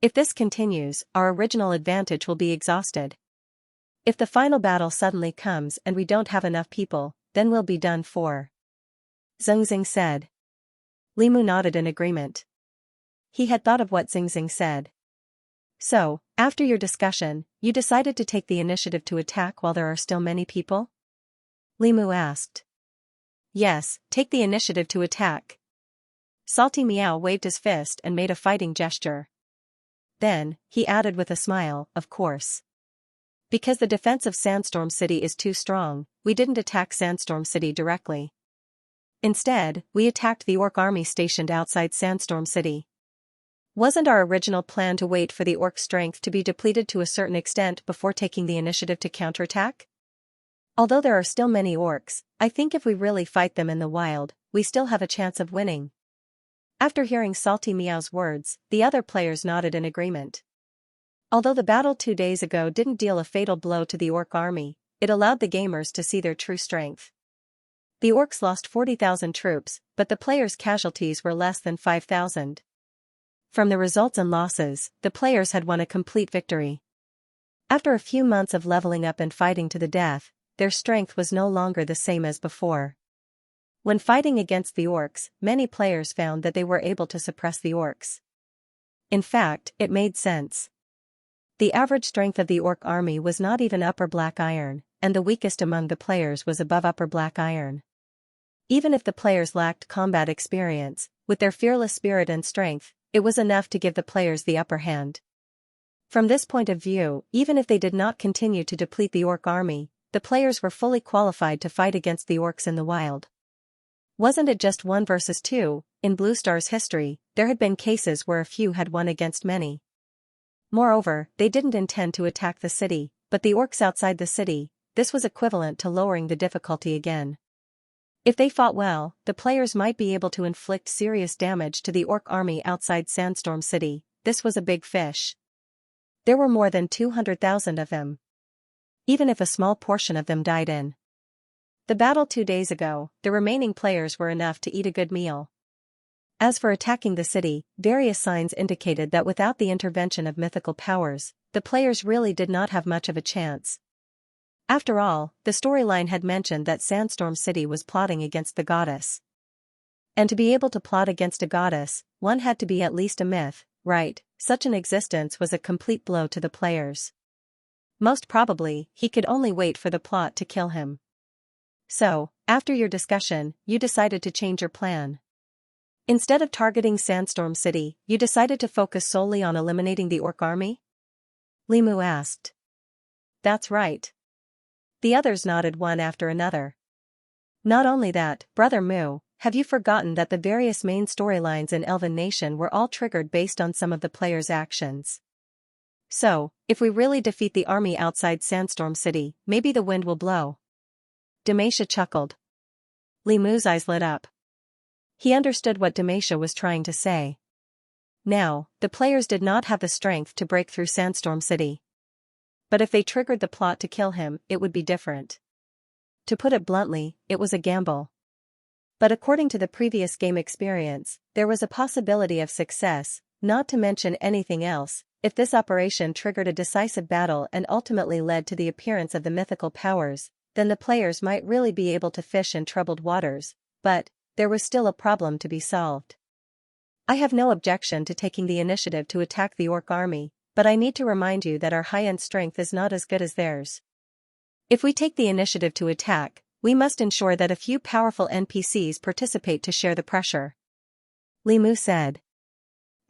If this continues, our original advantage will be exhausted. If the final battle suddenly comes and we don't have enough people, then we'll be done for. Xingxing said. Limu nodded in agreement. He had thought of what Xingxing said. So, after your discussion, you decided to take the initiative to attack while there are still many people? Limu asked. Yes, take the initiative to attack. Salty Meow waved his fist and made a fighting gesture. Then, he added with a smile, of course. Because the defense of Sandstorm City is too strong, we didn't attack Sandstorm City directly. Instead, we attacked the orc army stationed outside Sandstorm City. Wasn't our original plan to wait for the orc strength to be depleted to a certain extent before taking the initiative to counterattack? Although there are still many orcs, I think if we really fight them in the wild, we still have a chance of winning. After hearing Salty Meow's words, the other players nodded in agreement. Although the battle 2 days ago didn't deal a fatal blow to the orc army, it allowed the gamers to see their true strength. The orcs lost 40,000 troops, but the players' casualties were less than 5,000. From the results and losses, the players had won a complete victory. After a few months of leveling up and fighting to the death, their strength was no longer the same as before. When fighting against the orcs, many players found that they were able to suppress the orcs. In fact, it made sense. The average strength of the orc army was not even upper black iron, and the weakest among the players was above upper black iron. Even if the players lacked combat experience, with their fearless spirit and strength, it was enough to give the players the upper hand. From this point of view, even if they did not continue to deplete the orc army, the players were fully qualified to fight against the orcs in the wild. Wasn't it just 1 versus 2, in Blue Star's history, there had been cases where a few had won against many. Moreover, they didn't intend to attack the city, but the orcs outside the city. This was equivalent to lowering the difficulty again. If they fought well, the players might be able to inflict serious damage to the orc army outside Sandstorm City. This was a big fish. There were more than 200,000 of them. Even if a small portion of them died in The battle 2 days ago, the remaining players were enough to eat a good meal. As for attacking the city, various signs indicated that without the intervention of mythical powers, the players really did not have much of a chance. After all, the storyline had mentioned that Sandstorm City was plotting against the goddess. And to be able to plot against a goddess, one had to be at least a myth, right? Such an existence was a complete blow to the players. Most probably, he could only wait for the plot to kill him. So, after your discussion, you decided to change your plan. Instead of targeting Sandstorm City, you decided to focus solely on eliminating the orc army? Limu asked. That's right. The others nodded one after another. Not only that, Brother Mu, have you forgotten that the various main storylines in Elven Nation were all triggered based on some of the players' actions? So, if we really defeat the army outside Sandstorm City, maybe the wind will blow. Demacia chuckled. Limu's eyes lit up. He understood what Demacia was trying to say. Now, the players did not have the strength to break through Sandstorm City. But if they triggered the plot to kill him, it would be different. To put it bluntly, it was a gamble. But according to the previous game experience, there was a possibility of success, not to mention anything else. If this operation triggered a decisive battle and ultimately led to the appearance of the mythical powers, then the players might really be able to fish in troubled waters, but there was still a problem to be solved. I have no objection to taking the initiative to attack the orc army, but I need to remind you that our high-end strength is not as good as theirs. If we take the initiative to attack, we must ensure that a few powerful NPCs participate to share the pressure. Limu said.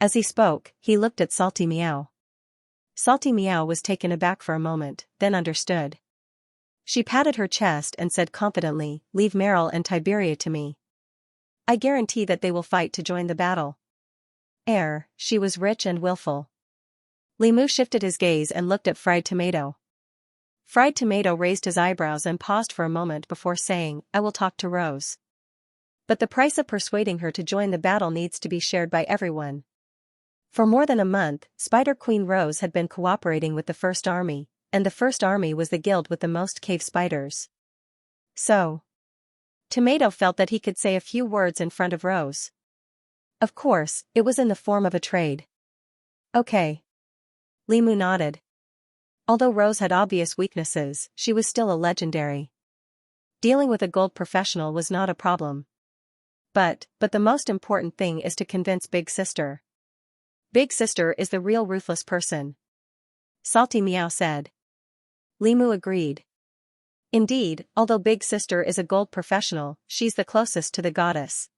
As he spoke, he looked at Salty Meow. Salty Meow was taken aback for a moment, then understood. She patted her chest and said confidently, "Leave Meryl and Tiberia to me. I guarantee that they will fight to join the battle." She was rich and willful. Limu shifted his gaze and looked at Fried Tomato. Fried Tomato raised his eyebrows and paused for a moment before saying, "I will talk to Rose. But the price of persuading her to join the battle needs to be shared by everyone." For more than a month, Spider Queen Rose had been cooperating with the First Army, and the First Army was the guild with the most cave spiders. So, Tomato felt that he could say a few words in front of Rose. Of course, it was in the form of a trade. Okay. Limu nodded. Although Rose had obvious weaknesses, she was still a legendary. Dealing with a gold professional was not a problem. But the most important thing is to convince Big Sister. Big Sister is the real ruthless person. Salty Meow said. Limu agreed. Indeed, although Big Sister is a gold professional, she's the closest to the goddess.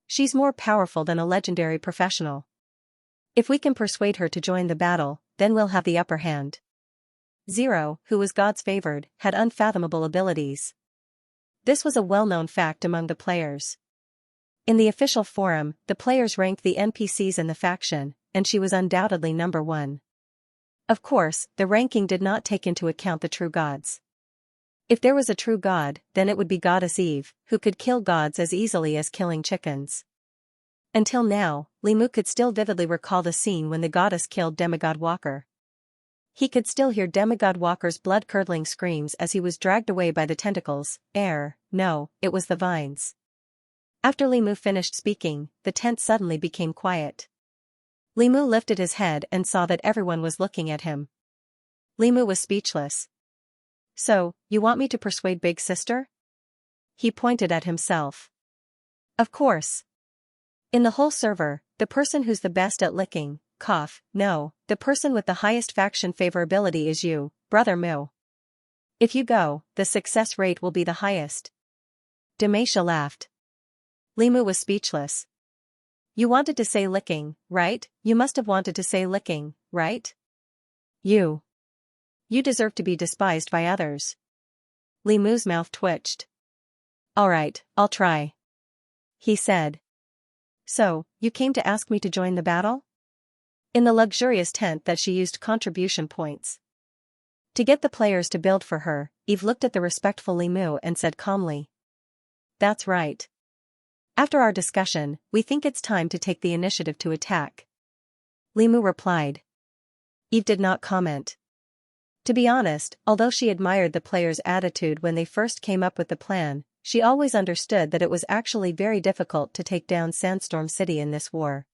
She's more powerful than a legendary professional. If we can persuade her to join the battle, then we'll have the upper hand. Zero, who was God's favored, had unfathomable abilities. This was a well-known fact among the players. In the official forum, the players ranked the NPCs in the faction, and she was undoubtedly number one. Of course, the ranking did not take into account the true gods. If there was a true god, then it would be Goddess Eve, who could kill gods as easily as killing chickens. Until now, Limu could still vividly recall the scene when the goddess killed Demigod Walker. He could still hear Demigod Walker's blood-curdling screams as he was dragged away by the tentacles. No, it was the vines. After Limu finished speaking, the tent suddenly became quiet. Limu lifted his head and saw that everyone was looking at him. Limu was speechless. "So, you want me to persuade Big Sister?" He pointed at himself. "Of course. In the whole server, the person who's the best at licking, the person with the highest faction favorability is you, Brother Mu. If you go, the success rate will be the highest." Demacia laughed. Limu was speechless. "You wanted to say licking, right? You must have wanted to say licking, right? You deserve to be despised by others." Limu's mouth twitched. "Alright, I'll try," he said. "So, you came to ask me to join the battle?" In the luxurious tent that she used contribution points to get the players to build for her, Eve looked at the respectful Limu and said calmly. "That's right. After our discussion, we think it's time to take the initiative to attack." Limu replied. Eve did not comment. To be honest, although she admired the players' attitude when they first came up with the plan, she always understood that it was actually very difficult to take down Sandstorm City in this war.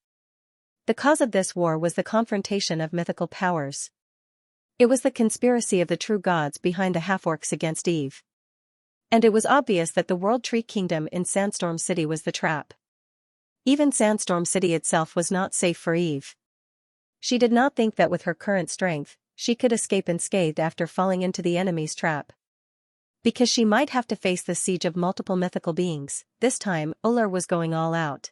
The cause of this war was the confrontation of mythical powers. It was the conspiracy of the true gods behind the half-orcs against Eve. And it was obvious that the World Tree Kingdom in Sandstorm City was the trap. Even Sandstorm City itself was not safe for Eve. She did not think that with her current strength, she could escape unscathed after falling into the enemy's trap. Because she might have to face the siege of multiple mythical beings, this time, Uller was going all out.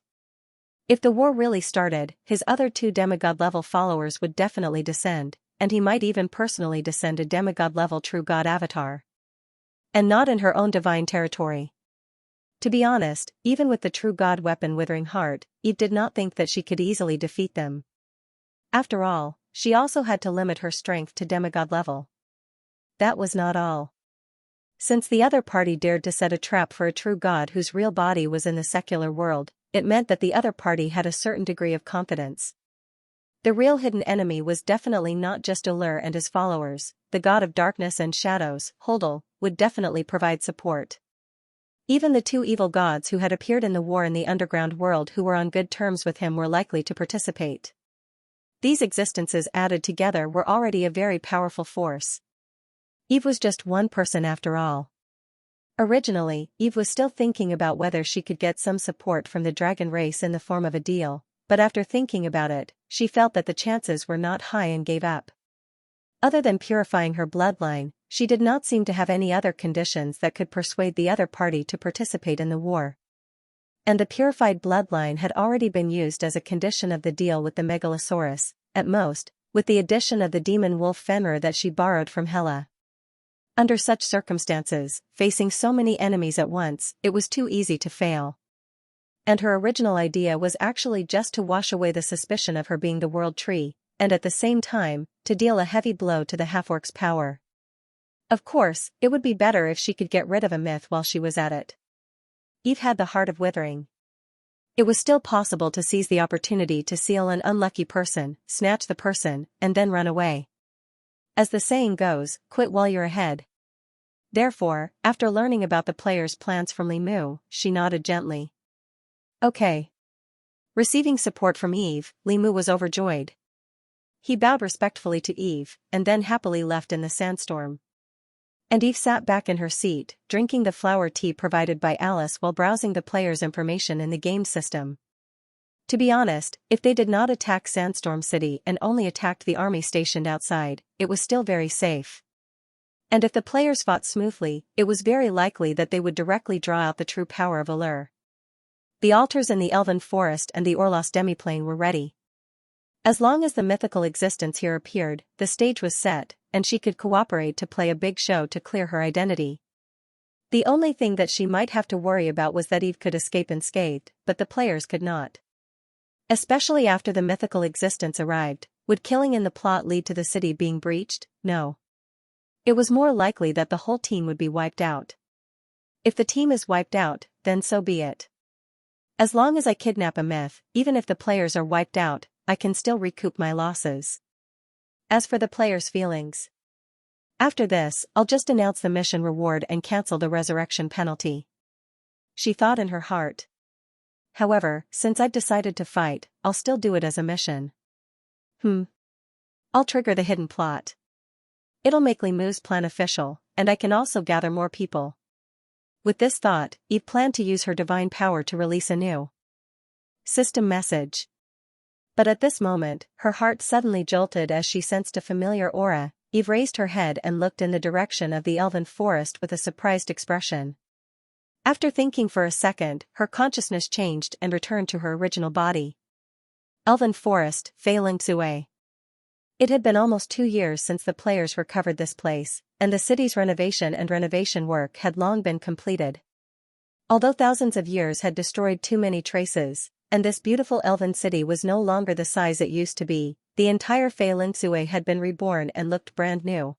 If the war really started, his other 2 demigod-level followers would definitely descend, and he might even personally descend a demigod-level true god avatar. And not in her own divine territory. To be honest, even with the true god weapon Withering Heart, Eve did not think that she could easily defeat them. After all, she also had to limit her strength to demigod level. That was not all. Since the other party dared to set a trap for a true god whose real body was in the secular world, it meant that the other party had a certain degree of confidence. The real hidden enemy was definitely not just Uller and his followers. The god of darkness and shadows, Holdel, would definitely provide support. Even the 2 evil gods who had appeared in the war in the underground world who were on good terms with him were likely to participate. These existences added together were already a very powerful force. Eve was just one person after all. Originally, Eve was still thinking about whether she could get some support from the dragon race in the form of a deal, but after thinking about it, she felt that the chances were not high and gave up. Other than purifying her bloodline, she did not seem to have any other conditions that could persuade the other party to participate in the war. And the purified bloodline had already been used as a condition of the deal with the Megalosaurus, at most, with the addition of the demon wolf Fenrir that she borrowed from Hela. Under such circumstances, facing so many enemies at once, it was too easy to fail. And her original idea was actually just to wash away the suspicion of her being the World Tree, and at the same time, to deal a heavy blow to the half-orc's power. Of course, it would be better if she could get rid of a myth while she was at it. Eve had the heart of Withering. It was still possible to seize the opportunity to seal an unlucky person, snatch the person, and then run away. As the saying goes, quit while you're ahead. Therefore, after learning about the players' plans from Li Mu, she nodded gently. Okay. Receiving support from Eve, Li Mu was overjoyed. He bowed respectfully to Eve, and then happily left in the sandstorm. And Eve sat back in her seat, drinking the flower tea provided by Alice while browsing the players' information in the game system. To be honest, if they did not attack Sandstorm City and only attacked the army stationed outside, it was still very safe. And if the players fought smoothly, it was very likely that they would directly draw out the true power of Uller. The altars in the Elven Forest and the Orlos Demiplane were ready. As long as the mythical existence here appeared, the stage was set, and she could cooperate to play a big show to clear her identity. The only thing that she might have to worry about was that Eve could escape unscathed, but the players could not. Especially after the mythical existence arrived, would killing in the plot lead to the city being breached? No. It was more likely that the whole team would be wiped out. If the team is wiped out, then so be it. As long as I kidnap a myth, even if the players are wiped out, I can still recoup my losses. As for the players' feelings. After this, I'll just announce the mission reward and cancel the resurrection penalty. She thought in her heart. However, since I've decided to fight, I'll still do it as a mission. I'll trigger the hidden plot. It'll make Li Mu's plan official, and I can also gather more people. With this thought, Eve planned to use her divine power to release a new system message. But at this moment, her heart suddenly jolted as she sensed a familiar aura. Eve raised her head and looked in the direction of the Elven Forest with a surprised expression. After thinking for a second, her consciousness changed and returned to her original body. Elven Forest, Xianxia. It had been almost 2 years since the players recovered this place, and the city's renovation work had long been completed. Although thousands of years had destroyed too many traces, and this beautiful elven city was no longer the size it used to be, the entire Xianxia had been reborn and looked brand new.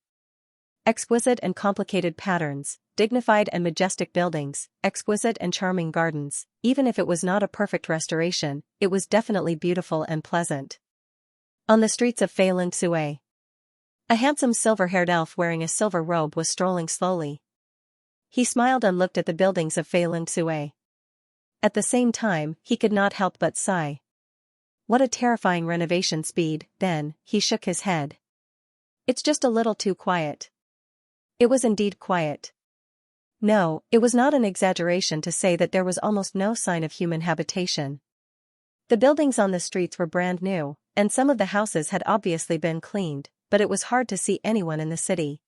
Exquisite and complicated patterns, dignified and majestic buildings, exquisite and charming gardens. Even if it was not a perfect restoration, it was definitely beautiful and pleasant. On the streets of Xianxia, A handsome silver-haired elf wearing a silver robe was strolling slowly. He smiled and looked at the buildings of Xianxia. At the same time, he could not help but sigh. What a terrifying renovation speed. Then, he shook his head. It's just a little too quiet. It was indeed quiet. No, it was not an exaggeration to say that there was almost no sign of human habitation. The buildings on the streets were brand new, and some of the houses had obviously been cleaned, but it was hard to see anyone in the city.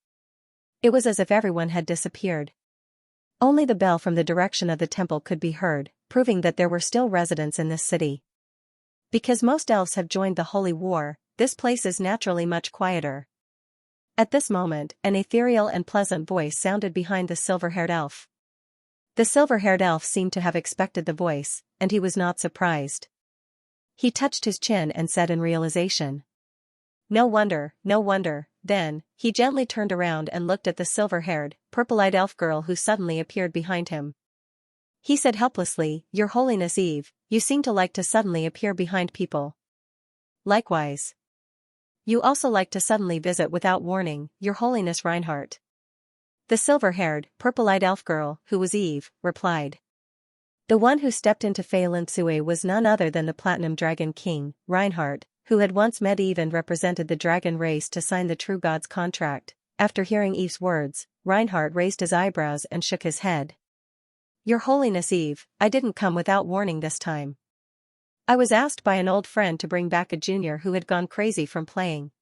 It was as if everyone had disappeared. Only the bell from the direction of the temple could be heard, proving that there were still residents in this city. Because most elves have joined the holy war, this place is naturally much quieter. At this moment, an ethereal and pleasant voice sounded behind the silver-haired elf. The silver-haired elf seemed to have expected the voice, and he was not surprised. He touched his chin and said in realization, "No wonder, no wonder." Then, he gently turned around and looked at the silver-haired, purple-eyed elf girl who suddenly appeared behind him. He said helplessly, "Your Holiness Eve, you seem to like to suddenly appear behind people. Likewise. You also like to suddenly visit without warning, Your Holiness Reinhardt." The silver-haired, purple-eyed elf girl, who was Eve, replied. The one who stepped into Xianxia was none other than the Platinum Dragon King, Reinhardt, who had once met Eve and represented the dragon race to sign the True God's contract. After hearing Eve's words, Reinhardt raised his eyebrows and shook his head. "Your Holiness Eve, I didn't come without warning this time. I was asked by an old friend to bring back a junior who had gone crazy from playing."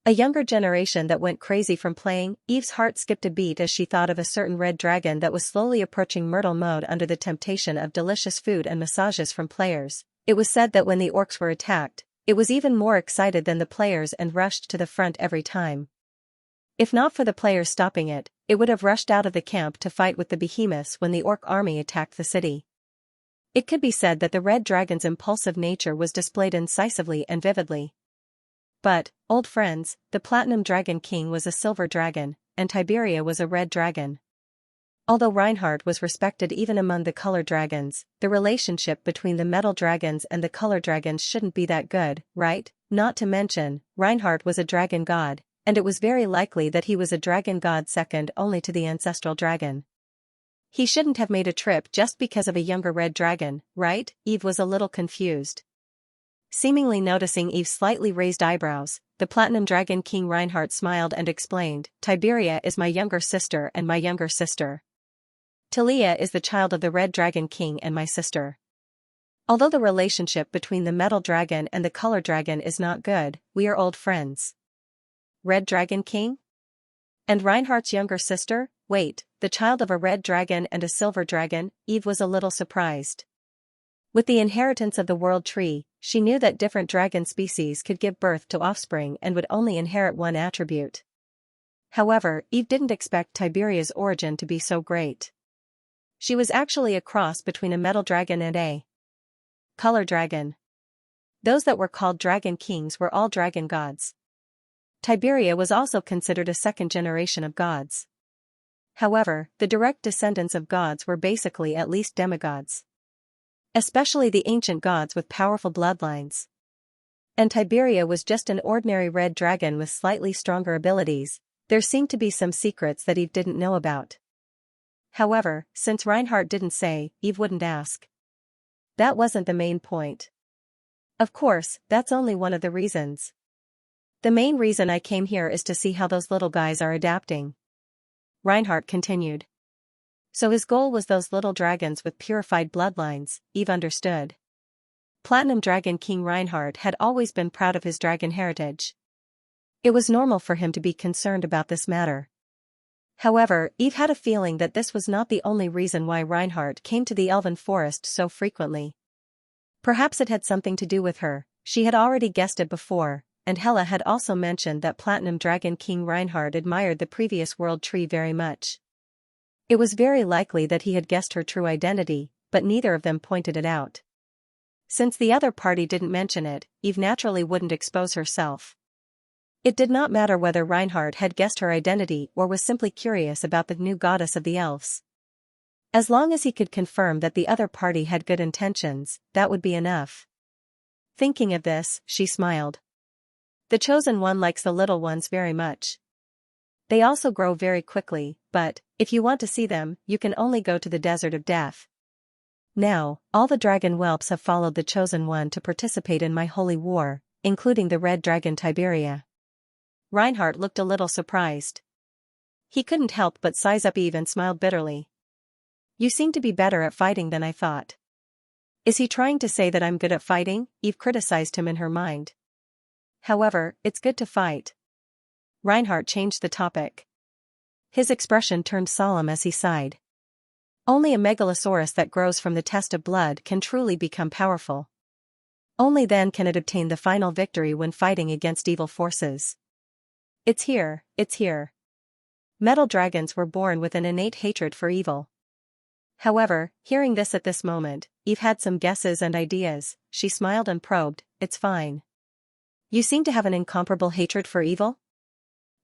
A younger generation that went crazy from playing. Eve's heart skipped a beat as she thought of a certain red dragon that was slowly approaching Myrtle mode under the temptation of delicious food and massages from players. It was said that when the orcs were attacked, it was even more excited than the players and rushed to the front every time. If not for the players stopping it, it would have rushed out of the camp to fight with the behemoths when the orc army attacked the city. It could be said that the red dragon's impulsive nature was displayed incisively and vividly. But, old friends, the Platinum Dragon King was a silver dragon, and Tiberia was a red dragon. Although Reinhardt was respected even among the color dragons, the relationship between the metal dragons and the color dragons shouldn't be that good, right? Not to mention, Reinhardt was a dragon god, and it was very likely that he was a dragon god second only to the ancestral dragon. He shouldn't have made a trip just because of a younger red dragon, right? Eve was a little confused. Seemingly noticing Eve's slightly raised eyebrows, the Platinum Dragon King Reinhardt smiled and explained, "Tiberia is my younger sister and my younger sister. Talia is the child of the Red Dragon King and my sister. Although the relationship between the metal dragon and the color dragon is not good, we are old friends." Red Dragon King? And Reinhardt's younger sister? Wait, the child of a red dragon and a silver dragon? Eve was a little surprised. With the inheritance of the world tree, she knew that different dragon species could give birth to offspring and would only inherit one attribute. However, Eve didn't expect Tiberia's origin to be so great. She was actually a cross between a metal dragon and a color dragon. Those that were called dragon kings were all dragon gods. Tiberia was also considered a second generation of gods. However, the direct descendants of gods were basically at least demigods. Especially the ancient gods with powerful bloodlines. And Tiberia was just an ordinary red dragon with slightly stronger abilities. There seemed to be some secrets that Eve didn't know about. However, since Reinhardt didn't say, Eve wouldn't ask. That wasn't the main point. Of course, that's only one of the reasons. The main reason I came here is to see how those little guys are adapting. Reinhardt continued. So his goal was those little dragons with purified bloodlines. Eve understood. Platinum Dragon King Reinhardt had always been proud of his dragon heritage. It was normal for him to be concerned about this matter. However, Eve had a feeling that this was not the only reason why Reinhardt came to the Elven Forest so frequently. Perhaps it had something to do with her. She had already guessed it before, and Hela had also mentioned that Platinum Dragon King Reinhardt admired the previous world tree very much. It was very likely that he had guessed her true identity, but neither of them pointed it out. Since the other party didn't mention it, Eve naturally wouldn't expose herself. It did not matter whether Reinhardt had guessed her identity or was simply curious about the new goddess of the elves. As long as he could confirm that the other party had good intentions, that would be enough. Thinking of this, she smiled. The chosen one likes the little ones very much. They also grow very quickly, but, if you want to see them, you can only go to the desert of death. Now, all the dragon whelps have followed the chosen one to participate in my holy war, including the red dragon Tiberia. Reinhardt looked a little surprised. He couldn't help but size up Eve and smiled bitterly. You seem to be better at fighting than I thought. Is he trying to say that I'm good at fighting? Eve criticized him in her mind. However, it's good to fight. Reinhardt changed the topic. His expression turned solemn as he sighed. Only a megalosaurus that grows from the test of blood can truly become powerful. Only then can it obtain the final victory when fighting against evil forces. It's here, it's here. Metal dragons were born with an innate hatred for evil. However, hearing this at this moment, Eve had some guesses and ideas. She smiled and probed, it's fine. You seem to have an incomparable hatred for evil?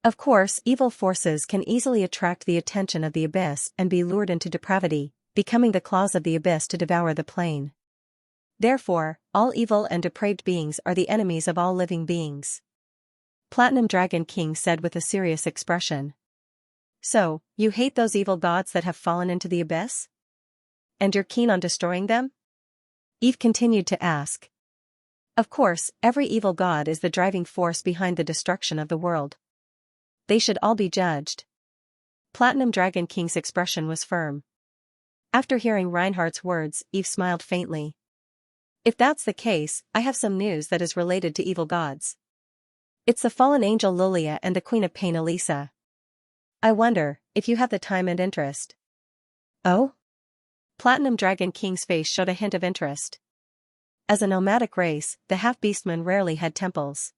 Of course, evil forces can easily attract the attention of the abyss and be lured into depravity, becoming the claws of the abyss to devour the plane. Therefore, all evil and depraved beings are the enemies of all living beings. Platinum Dragon King said with a serious expression. So, you hate those evil gods that have fallen into the abyss? And you're keen on destroying them? Eve continued to ask. Of course, every evil god is the driving force behind the destruction of the world. They should all be judged. Platinum Dragon King's expression was firm. After hearing Reinhardt's words, Eve smiled faintly. If that's the case, I have some news that is related to evil gods. It's the fallen angel Lulia and the Queen of Pain Elisa. I wonder if you have the time and interest. Oh? Platinum Dragon King's face showed a hint of interest. As a nomadic race, the half-beastmen rarely had temples.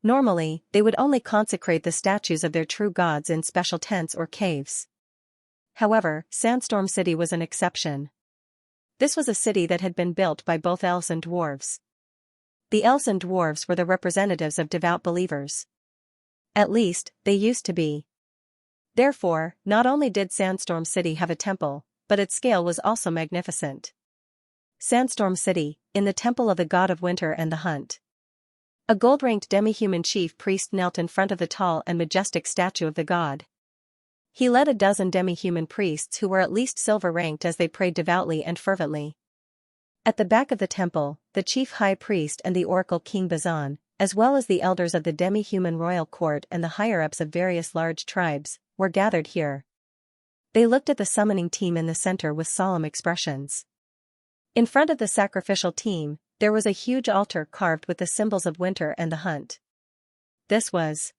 Normally, they would only consecrate the statues of their true gods in special tents or caves. However, Sandstorm City was an exception. This was a city that had been built by both elves and dwarves. The elves and dwarves were the representatives of devout believers. At least, they used to be. Therefore, not only did Sandstorm City have a temple, but its scale was also magnificent. Sandstorm City, in the temple of the god of winter and the hunt. A gold-ranked demi-human chief priest knelt in front of the tall and majestic statue of the god. He led a dozen demi-human priests who were at least silver-ranked as they prayed devoutly and fervently. At the back of the temple, the chief high priest and the oracle King Bazan, as well as the elders of the demi-human royal court and the higher-ups of various large tribes, were gathered here. They looked at the summoning team in the center with solemn expressions. In front of the sacrificial team, there was a huge altar carved with the symbols of winter and the hunt. This was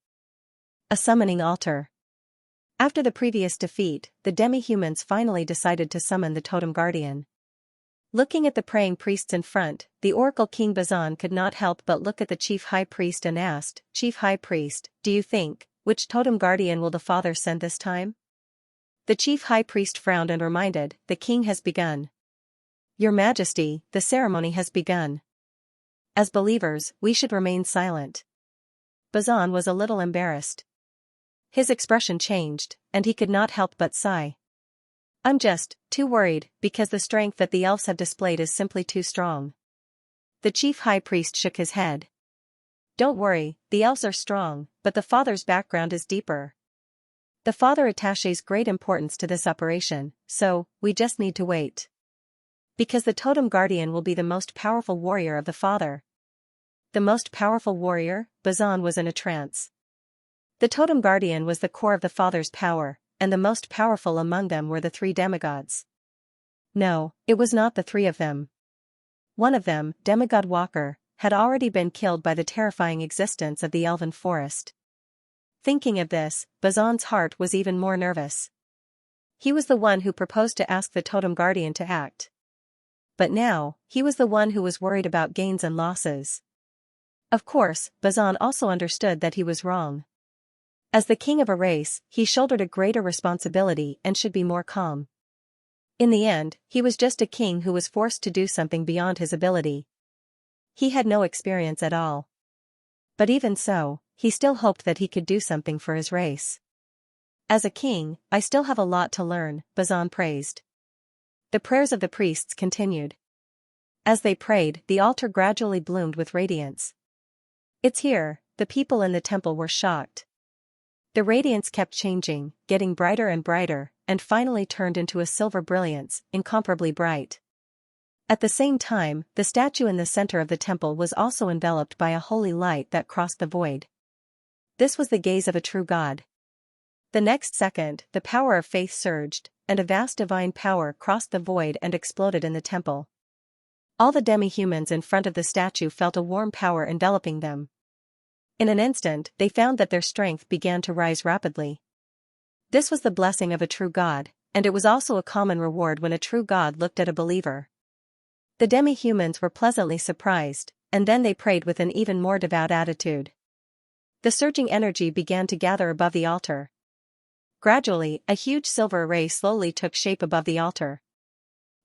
a summoning altar. After the previous defeat, the demi-humans finally decided to summon the totem guardian. Looking at the praying priests in front, the oracle King Bazan could not help but look at the chief high priest and asked, Chief High Priest, do you think, which totem guardian will the Father send this time? The chief high priest frowned and reminded, the king has begun. Your Majesty, the ceremony has begun. As believers, we should remain silent. Bazan was a little embarrassed. His expression changed, and he could not help but sigh. I'm just too worried, because the strength that the elves have displayed is simply too strong. The chief high priest shook his head. Don't worry, the elves are strong, but the Father's background is deeper. The Father attaches great importance to this operation, so, we just need to wait. Because the totem guardian will be the most powerful warrior of the Father. The most powerful warrior? Bazan was in a trance. The totem guardian was the core of the Father's power, and the most powerful among them were the three demigods. No, it was not the three of them. One of them, Demigod Walker, had already been killed by the terrifying existence of the elven forest. Thinking of this, Bazan's heart was even more nervous. He was the one who proposed to ask the totem guardian to act. But now, he was the one who was worried about gains and losses. Of course, Bazan also understood that he was wrong. As the king of a race, he shouldered a greater responsibility and should be more calm. In the end, he was just a king who was forced to do something beyond his ability. He had no experience at all. But even so, he still hoped that he could do something for his race. As a king, I still have a lot to learn, Bazan praised. The prayers of the priests continued. As they prayed, the altar gradually bloomed with radiance. It's here, the people in the temple were shocked. The radiance kept changing, getting brighter and brighter, and finally turned into a silver brilliance, incomparably bright. At the same time, the statue in the center of the temple was also enveloped by a holy light that crossed the void. This was the gaze of a true god. The next second, the power of faith surged, and a vast divine power crossed the void and exploded in the temple. All the demi-humans in front of the statue felt a warm power enveloping them. In an instant, they found that their strength began to rise rapidly. This was the blessing of a true god, and it was also a common reward when a true god looked at a believer. The demi-humans were pleasantly surprised, and then they prayed with an even more devout attitude. The surging energy began to gather above the altar. Gradually, a huge silver array slowly took shape above the altar.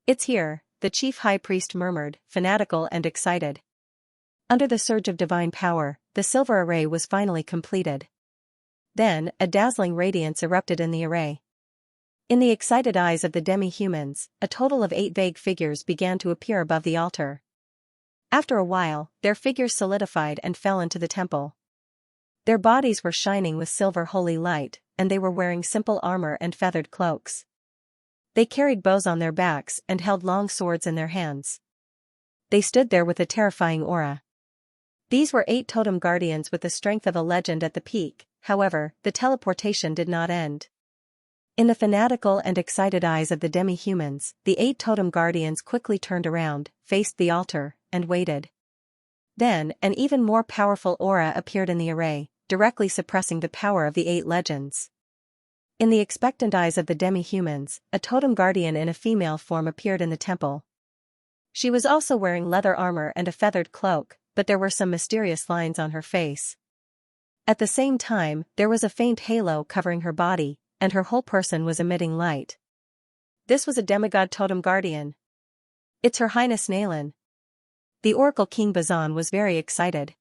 "It's here," the chief high priest murmured, fanatical and excited. Under the surge of divine power, the silver array was finally completed. Then, a dazzling radiance erupted in the array. In the excited eyes of the demi-humans, a total of 8 vague figures began to appear above the altar. After a while, their figures solidified and fell into the temple. Their bodies were shining with silver holy light, and they were wearing simple armor and feathered cloaks. They carried bows on their backs and held long swords in their hands. They stood there with a terrifying aura. These were 8 totem guardians with the strength of a legend at the peak. However, the teleportation did not end. In the fanatical and excited eyes of the demi-humans, the 8 totem guardians quickly turned around, faced the altar, and waited. Then, an even more powerful aura appeared in the array, directly suppressing the power of the 8 legends. In the expectant eyes of the demi-humans, a totem guardian in a female form appeared in the temple. She was also wearing leather armor and a feathered cloak, but there were some mysterious lines on her face. At the same time, there was a faint halo covering her body, and her whole person was emitting light. This was a demigod totem guardian. "It's Her Highness Nalan." The Oracle King Bazan was very excited.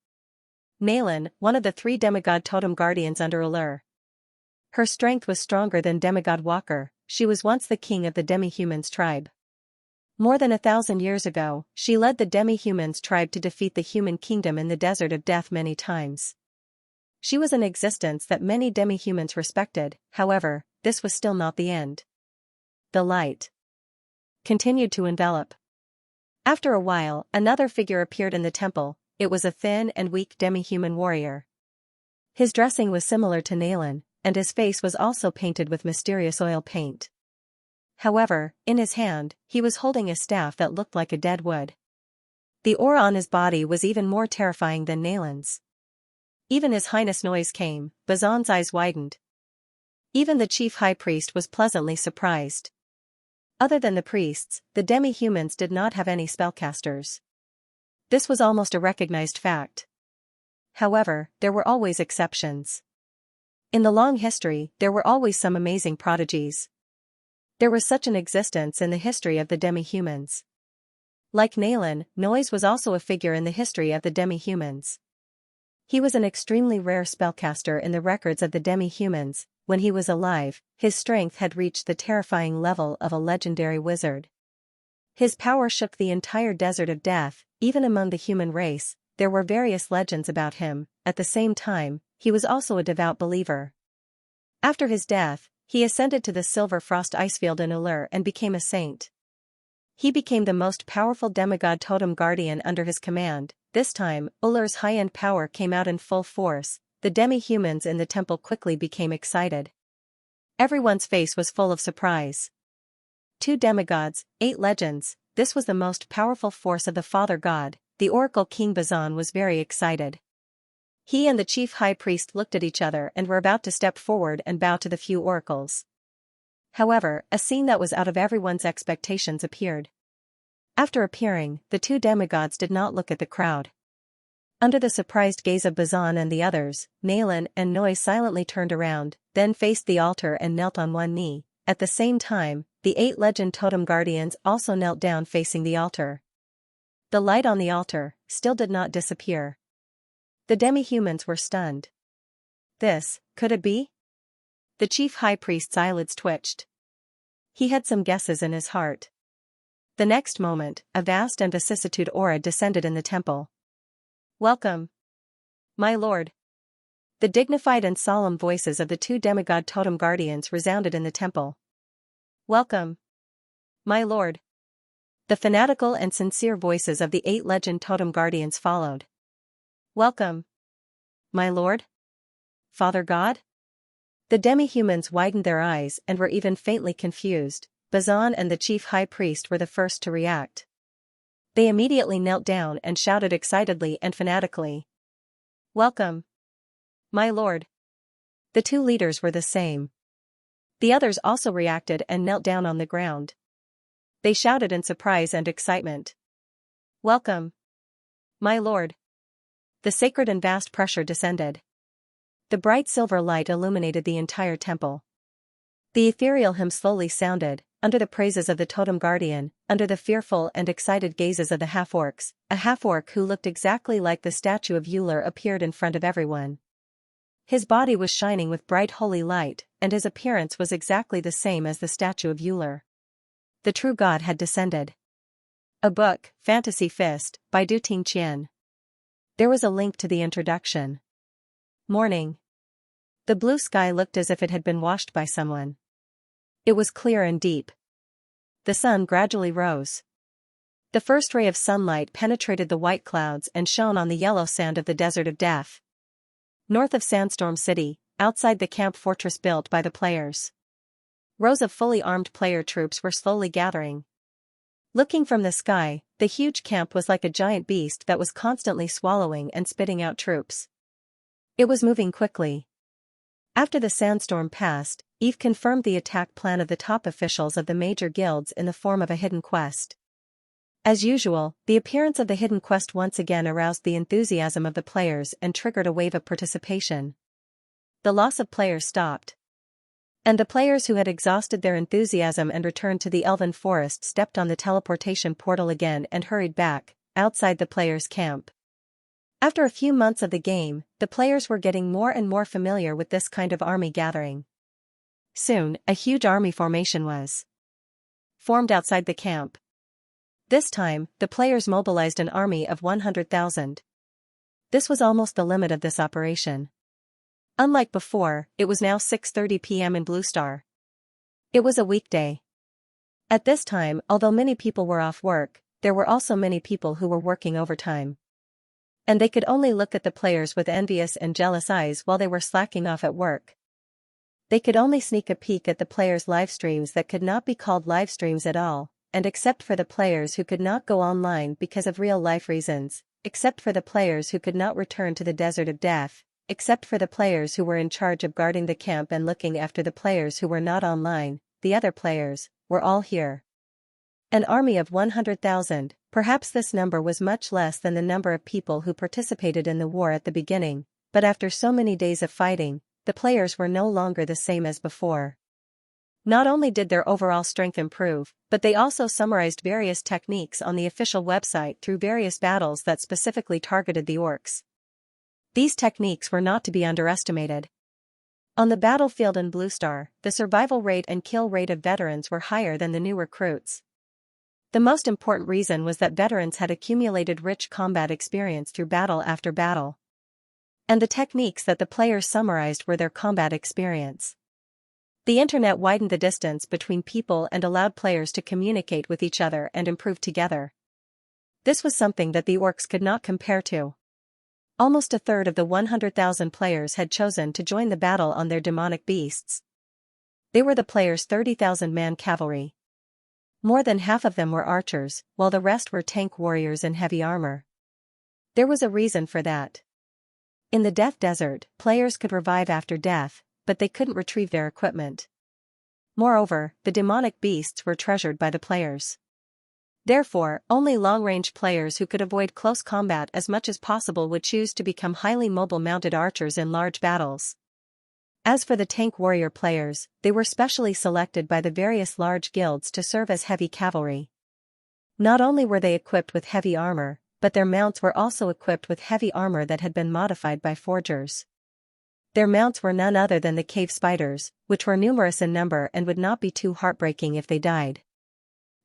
Nalan, one of the 3 demigod totem guardians under Allure. Her strength was stronger than demigod Walker. She was once the king of the demi-humans tribe. More than 1,000 years ago, she led the demi-humans tribe to defeat the human kingdom in the desert of death many times. She was an existence that many demi-humans respected. However, this was still not the end. The light continued to envelop. After a while, another figure appeared in the temple. It was a thin and weak demi-human warrior. His dressing was similar to Nalan, and his face was also painted with mysterious oil paint. However, in his hand, he was holding a staff that looked like a dead wood. The aura on his body was even more terrifying than Nalan's. Even His Highness Noise came. Bazan's eyes widened. Even the chief high priest was pleasantly surprised. Other than the priests, the demi-humans did not have any spellcasters. This was almost a recognized fact. However, there were always exceptions. In the long history, there were always some amazing prodigies. There was such an existence in the history of the demi-humans. Like Nalan, Noise was also a figure in the history of the demi-humans. He was an extremely rare spellcaster in the records of the demi-humans. When he was alive, his strength had reached the terrifying level of a legendary wizard. His power shook the entire desert of death. Even among the human race, there were various legends about him. At the same time, he was also a devout believer. After his death, he ascended to the Silver Frost Icefield in Allure and became a saint. He became the most powerful demigod totem guardian under his command. This time, Allure's high-end power came out in full force. The demi-humans in the temple quickly became excited. Everyone's face was full of surprise. 2 demigods, 8 legends, this was the most powerful force of the Father God. The Oracle King Bazan was very excited. He and the chief high priest looked at each other and were about to step forward and bow to the few oracles. However, a scene that was out of everyone's expectations appeared. After appearing, the 2 demigods did not look at the crowd. Under the surprised gaze of Bazan and the others, Nalan and Noise silently turned around, then faced the altar and knelt on one knee. At the same time, the 8 legend totem guardians also knelt down facing the altar. The light on the altar still did not disappear. The demi-humans were stunned. This, could it be? The chief high priest's eyelids twitched. He had some guesses in his heart. The next moment, a vast and vicissitude aura descended in the temple. "Welcome, my lord," The dignified and solemn voices of the two demigod totem guardians resounded in the temple. "Welcome, my lord." The fanatical and sincere voices of the 8 legend totem guardians followed. "Welcome, my lord? Father God?" The demi-humans widened their eyes and were even faintly confused. Bazan and the chief high priest were the first to react. They immediately knelt down and shouted excitedly and fanatically. "Welcome, my lord." The 2 leaders were the same. The others also reacted and knelt down on the ground. They shouted in surprise and excitement. "Welcome, my lord." The sacred and vast pressure descended. The bright silver light illuminated the entire temple. The ethereal hymn slowly sounded, under the praises of the totem guardian, under the fearful and excited gazes of the half-orcs. A half-orc who looked exactly like the statue of Euler appeared in front of everyone. His body was shining with bright holy light, and his appearance was exactly the same as the statue of Euler. The true god had descended. A book, Fantasy Fist, by Du Ting Qian. There was a link to the introduction. Morning. The blue sky looked as if it had been washed by someone. It was clear and deep. The sun gradually rose. The first ray of sunlight penetrated the white clouds and shone on the yellow sand of the desert of death. North of Sandstorm City, outside the camp fortress built by the players. Rows of fully armed player troops were slowly gathering. Looking from the sky, the huge camp was like a giant beast that was constantly swallowing and spitting out troops. It was moving quickly. After the sandstorm passed, Eve confirmed the attack plan of the top officials of the major guilds in the form of a hidden quest. As usual, the appearance of the hidden quest once again aroused the enthusiasm of the players and triggered a wave of participation. The loss of players stopped. And the players who had exhausted their enthusiasm and returned to the elven forest stepped on the teleportation portal again and hurried back, outside the players' camp. After a few months of the game, the players were getting more and more familiar with this kind of army gathering. Soon, a huge army formation was formed outside the camp. This time, the players mobilized an army of 100,000. This was almost the limit of this operation. Unlike before, it was now 6:30 p.m. in Blue Star. It was a weekday. At this time, although many people were off work, there were also many people who were working overtime. And they could only look at the players with envious and jealous eyes while they were slacking off at work. They could only sneak a peek at the players' live streams that could not be called live streams at all, and except for the players who could not go online because of real-life reasons, except for the players who could not return to the desert of death, except for the players who were in charge of guarding the camp and looking after the players who were not online, the other players were all here. An army of 100,000, perhaps this number was much less than the number of people who participated in the war at the beginning, but after so many days of fighting, the players were no longer the same as before. Not only did their overall strength improve, but they also summarized various techniques on the official website through various battles that specifically targeted the orcs. These techniques were not to be underestimated. On the battlefield in Blue Star, the survival rate and kill rate of veterans were higher than the new recruits. The most important reason was that veterans had accumulated rich combat experience through battle after battle. And the techniques that the players summarized were their combat experience. The internet widened the distance between people and allowed players to communicate with each other and improve together. This was something that the orcs could not compare to. Almost a third of the 100,000 players had chosen to join the battle on their demonic beasts. They were the players' 30,000-man cavalry. More than half of them were archers, while the rest were tank warriors in heavy armor. There was a reason for that. In the Death Desert, players could revive after death, but they couldn't retrieve their equipment. Moreover, the demonic beasts were treasured by the players. Therefore, only long-range players who could avoid close combat as much as possible would choose to become highly mobile mounted archers in large battles. As for the tank warrior players, they were specially selected by the various large guilds to serve as heavy cavalry. Not only were they equipped with heavy armor, but their mounts were also equipped with heavy armor that had been modified by forgers. Their mounts were none other than the cave spiders, which were numerous in number and would not be too heartbreaking if they died.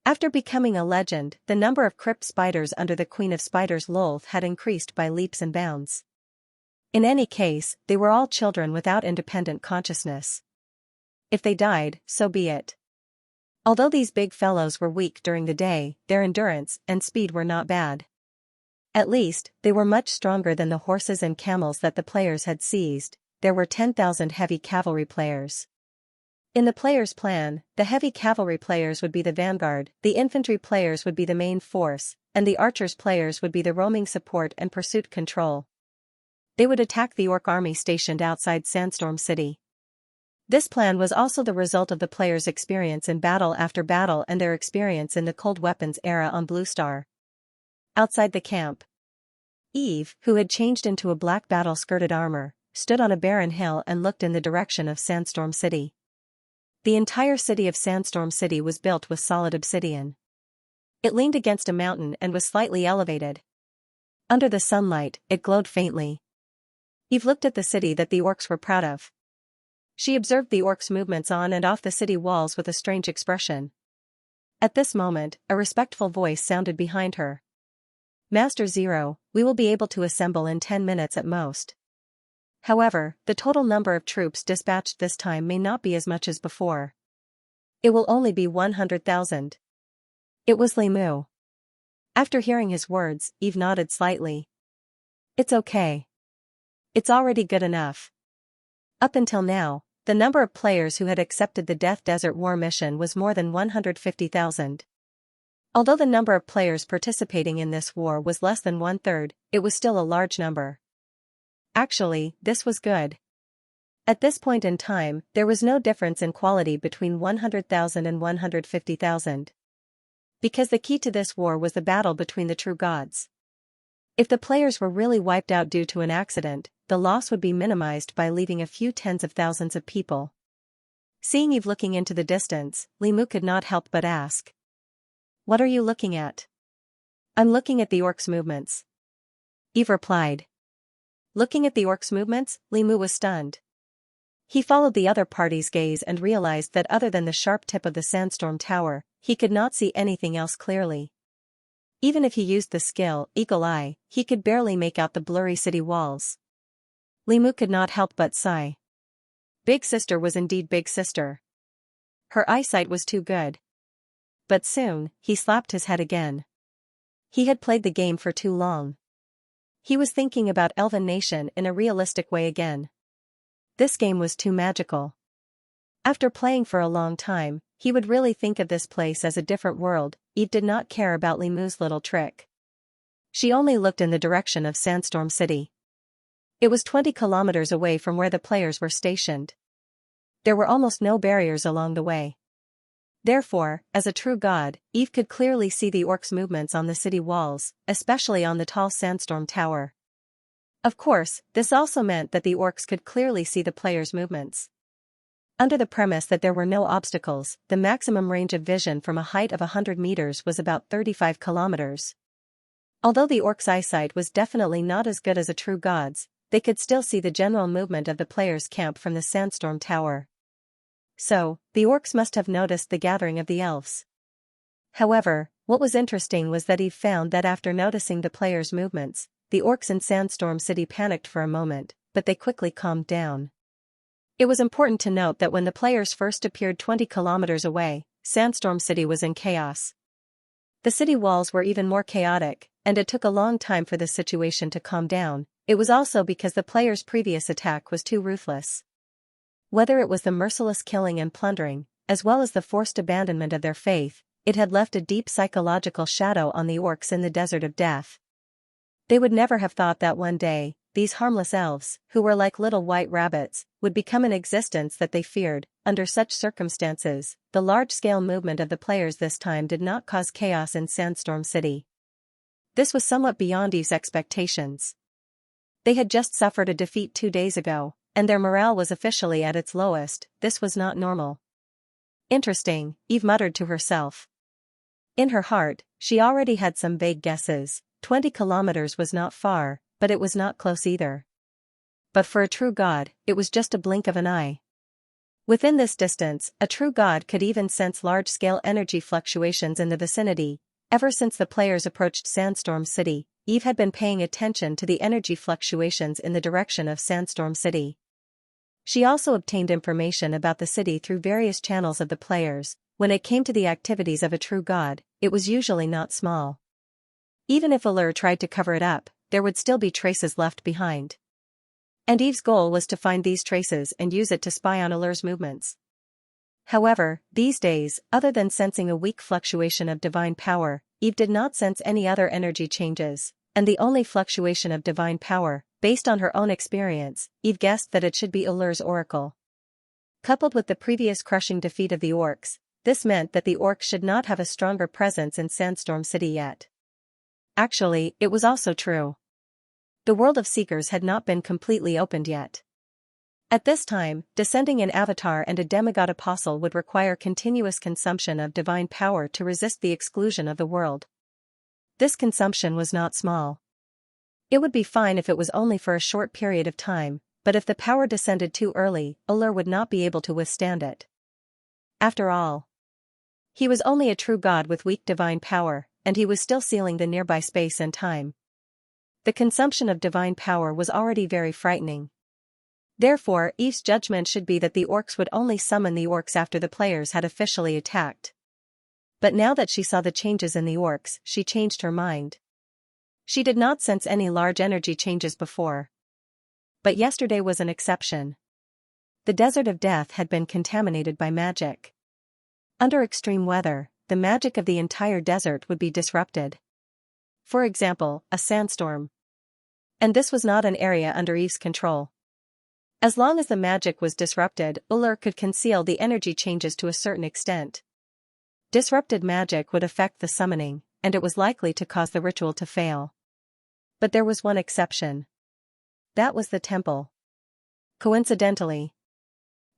After becoming a legend, the number of crypt spiders under the Queen of Spiders Lolth had increased by leaps and bounds. In any case, they were all children without independent consciousness. If they died, so be it. Although these big fellows were weak during the day, their endurance and speed were not bad. At least, they were much stronger than the horses and camels that the players had seized. There were 10,000 heavy cavalry players. In the players' plan, the heavy cavalry players would be the vanguard, the infantry players would be the main force, and the archers players would be the roaming support and pursuit control. They would attack the orc army stationed outside Sandstorm City. This plan was also the result of the players' experience in battle after battle and their experience in the cold weapons era on Blue Star. Outside the camp, Eve, who had changed into a black battle-skirted armor, stood on a barren hill and looked in the direction of Sandstorm City. The entire city of Sandstorm City was built with solid obsidian. It leaned against a mountain and was slightly elevated. Under the sunlight, it glowed faintly. Eve looked at the city that the orcs were proud of. She observed the orcs' movements on and off the city walls with a strange expression. At this moment, a respectful voice sounded behind her. Master Zero, we will be able to assemble in 10 minutes at most. However, the total number of troops dispatched this time may not be as much as before. It will only be 100,000. It was Li Mu. After hearing his words, Eve nodded slightly. It's okay. It's already good enough. Up until now, the number of players who had accepted the Death Desert War mission was more than 150,000. Although the number of players participating in this war was less than 1/3, it was still a large number. Actually, this was good. At this point in time, there was no difference in quality between 100,000 and 150,000. Because the key to this war was the battle between the true gods. If the players were really wiped out due to an accident, the loss would be minimized by leaving a few tens of thousands of people. Seeing Eve looking into the distance, Li Mu could not help but ask. What are you looking at? I'm looking at the orcs' movements. Eve replied. Looking at the orcs' movements, Li Mu was stunned. He followed the other party's gaze and realized that other than the sharp tip of the sandstorm tower, he could not see anything else clearly. Even if he used the skill, Eagle Eye, he could barely make out the blurry city walls. Li Mu could not help but sigh. Big Sister was indeed Big Sister. Her eyesight was too good. But soon, he slapped his head again. He had played the game for too long. He was thinking about Elven Nation in a realistic way again. This game was too magical. After playing for a long time, he would really think of this place as a different world. Eve did not care about Li Mu's little trick. She only looked in the direction of Sandstorm City. It was 20 kilometers away from where the players were stationed. There were almost no barriers along the way. Therefore, as a true god, Eve could clearly see the orcs' movements on the city walls, especially on the tall sandstorm tower. Of course, this also meant that the orcs could clearly see the players' movements. Under the premise that there were no obstacles, the maximum range of vision from a height of 100 meters was about 35 kilometers. Although the orcs' eyesight was definitely not as good as a true god's, they could still see the general movement of the players' camp from the sandstorm tower. So, the orcs must have noticed the gathering of the elves. However, what was interesting was that Eve found that after noticing the players' movements, the orcs in Sandstorm City panicked for a moment, but they quickly calmed down. It was important to note that when the players first appeared 20 kilometers away, Sandstorm City was in chaos. The city walls were even more chaotic, and it took a long time for the situation to calm down. It was also because the players' previous attack was too ruthless. Whether it was the merciless killing and plundering, as well as the forced abandonment of their faith, it had left a deep psychological shadow on the orcs in the desert of death. They would never have thought that one day, these harmless elves, who were like little white rabbits, would become an existence that they feared. Under such circumstances, the large-scale movement of the players this time did not cause chaos in Sandstorm City. This was somewhat beyond Eve's expectations. They had just suffered a defeat 2 days ago, and their morale was officially at its lowest. This was not normal. Interesting, Eve muttered to herself. In her heart, she already had some vague guesses. 20 kilometers was not far, but it was not close either. But for a true god, it was just a blink of an eye. Within this distance, a true god could even sense large-scale energy fluctuations in the vicinity. Ever since the players approached Sandstorm City, Eve had been paying attention to the energy fluctuations in the direction of Sandstorm City. She also obtained information about the city through various channels of the players. When it came to the activities of a true god, it was usually not small. Even if Allure tried to cover it up, there would still be traces left behind. And Eve's goal was to find these traces and use it to spy on Allure's movements. However, these days, other than sensing a weak fluctuation of divine power, Eve did not sense any other energy changes, and the only fluctuation of divine power, based on her own experience, Eve guessed that it should be Allure's oracle. Coupled with the previous crushing defeat of the orcs, this meant that the orcs should not have a stronger presence in Sandstorm City yet. Actually, it was also true. The world of Seekers had not been completely opened yet. At this time, descending an avatar and a demigod apostle would require continuous consumption of divine power to resist the exclusion of the world. This consumption was not small. It would be fine if it was only for a short period of time, but if the power descended too early, Allure would not be able to withstand it. After all, he was only a true god with weak divine power, and he was still sealing the nearby space and time. The consumption of divine power was already very frightening. Therefore, Eve's judgment should be that the orcs would only summon the orcs after the players had officially attacked. But now that she saw the changes in the orcs, she changed her mind. She did not sense any large energy changes before. But yesterday was an exception. The desert of death had been contaminated by magic. Under extreme weather, the magic of the entire desert would be disrupted. For example, a sandstorm. And this was not an area under Eve's control. As long as the magic was disrupted, Allure could conceal the energy changes to a certain extent. Disrupted magic would affect the summoning, and it was likely to cause the ritual to fail. But there was one exception. That was the temple. Coincidentally,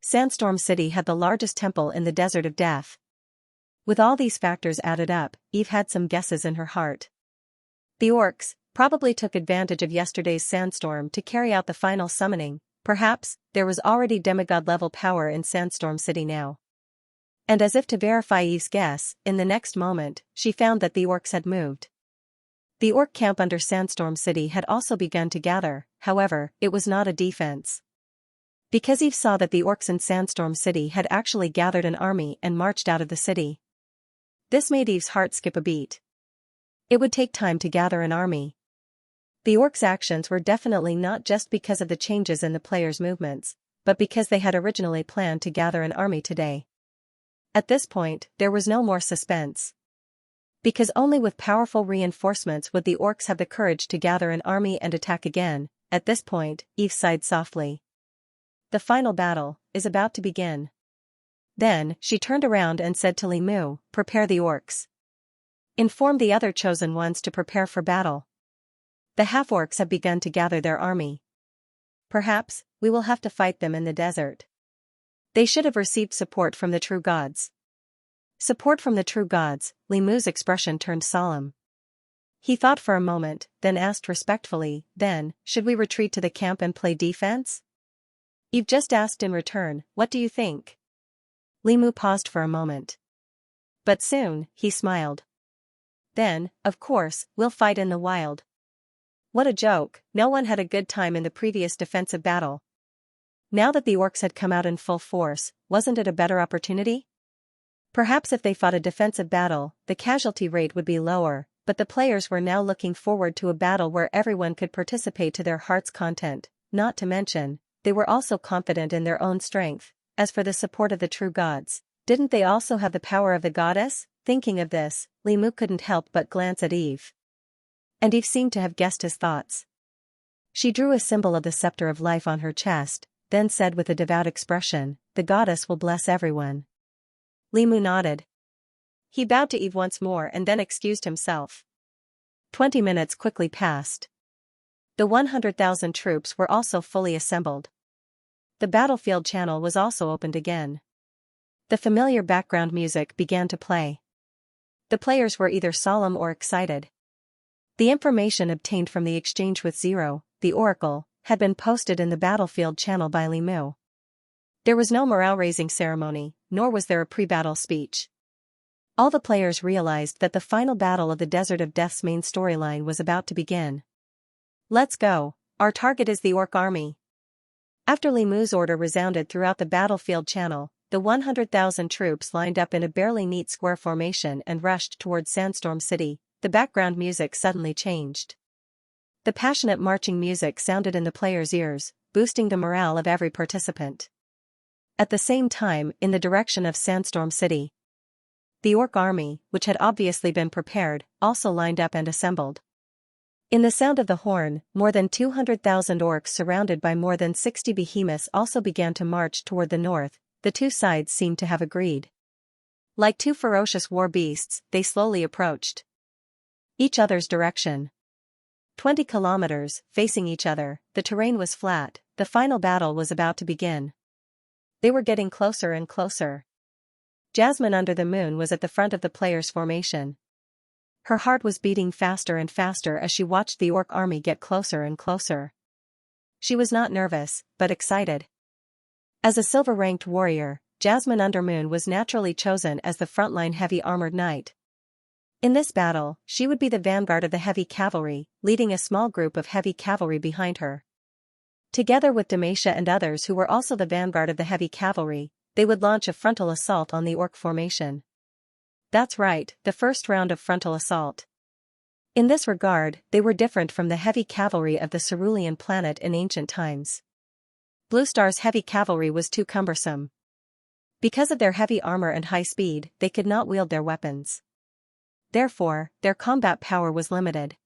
Sandstorm City had the largest temple in the Desert of Death. With all these factors added up, Eve had some guesses in her heart. The orcs probably took advantage of yesterday's sandstorm to carry out the final summoning. Perhaps there was already demigod-level power in Sandstorm City now. And as if to verify Eve's guess, in the next moment, she found that the orcs had moved. The orc camp under Sandstorm City had also begun to gather, however, it was not a defense. Because Eve saw that the orcs in Sandstorm City had actually gathered an army and marched out of the city. This made Eve's heart skip a beat. It would take time to gather an army. The orcs' actions were definitely not just because of the changes in the players' movements, but because they had originally planned to gather an army today. At this point, there was no more suspense. Because only with powerful reinforcements would the orcs have the courage to gather an army and attack again. At this point, Eve sighed softly. The final battle is about to begin. Then, she turned around and said to Limu, "Prepare the orcs. Inform the other chosen ones to prepare for battle. The half-orcs have begun to gather their army. Perhaps, we will have to fight them in the desert. They should have received support from the true gods." Support from the true gods, Limu's expression turned solemn. He thought for a moment, then asked respectfully, "Then, should we retreat to the camp and play defense?" Eve just asked in return, "What do you think?" Limu paused for a moment. But soon, he smiled. "Then, of course, we'll fight in the wild." What a joke, no one had a good time in the previous defensive battle. Now that the orcs had come out in full force, wasn't it a better opportunity? Perhaps if they fought a defensive battle, the casualty rate would be lower, but the players were now looking forward to a battle where everyone could participate to their heart's content, not to mention, they were also confident in their own strength. As for the support of the true gods, didn't they also have the power of the goddess? Thinking of this, Limu couldn't help but glance at Eve. And Eve seemed to have guessed his thoughts. She drew a symbol of the scepter of life on her chest, then said with a devout expression, "The goddess will bless everyone." Limu nodded. He bowed to Eve once more and then excused himself. 20 minutes quickly passed. The 100,000 troops were also fully assembled. The battlefield channel was also opened again. The familiar background music began to play. The players were either solemn or excited. The information obtained from the exchange with Zero, the Oracle, had been posted in the battlefield channel by Limu. There was no morale-raising ceremony, nor was there a pre-battle speech. All the players realized that the final battle of the Desert of Death's main storyline was about to begin. Let's go, our target is the Orc army. After Li Mu's order resounded throughout the battlefield channel, the 100,000 troops lined up in a barely neat square formation and rushed towards Sandstorm City. The background music suddenly changed. The passionate marching music sounded in the players' ears, boosting the morale of every participant. At the same time, in the direction of Sandstorm City, the Orc army, which had obviously been prepared, also lined up and assembled. In the sound of the horn, more than 200,000 orcs surrounded by more than 60 behemoths also began to march toward the north. The two sides seemed to have agreed. Like two ferocious war beasts, they slowly approached each other's direction. 20 kilometers, facing each other, the terrain was flat, the final battle was about to begin. They were getting closer and closer. Jasmine Under the Moon was at the front of the players' formation. Her heart was beating faster and faster as she watched the Orc army get closer and closer. She was not nervous, but excited. As a silver-ranked warrior, Jasmine Undermoon was naturally chosen as the frontline heavy-armored knight. In this battle, she would be the vanguard of the heavy cavalry, leading a small group of heavy cavalry behind her. Together with Demacia and others who were also the vanguard of the heavy cavalry, they would launch a frontal assault on the Orc formation. That's right, the first round of frontal assault. In this regard, they were different from the heavy cavalry of the Cerulean planet in ancient times. Blue Star's heavy cavalry was too cumbersome. Because of their heavy armor and high speed, they could not wield their weapons. Therefore, their combat power was limited.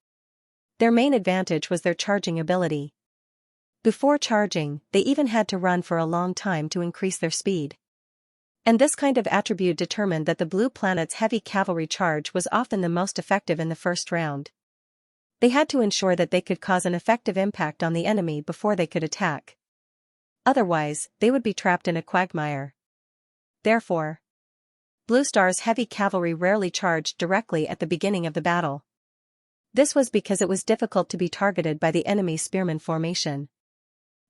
Their main advantage was their charging ability. Before charging, they even had to run for a long time to increase their speed. And this kind of attribute determined that the blue planet's heavy cavalry charge was often the most effective in the first round. They had to ensure that they could cause an effective impact on the enemy before they could attack. Otherwise, they would be trapped in a quagmire. Therefore, Blue Star's heavy cavalry rarely charged directly at the beginning of the battle. This was because it was difficult to be targeted by the enemy's spearman formation.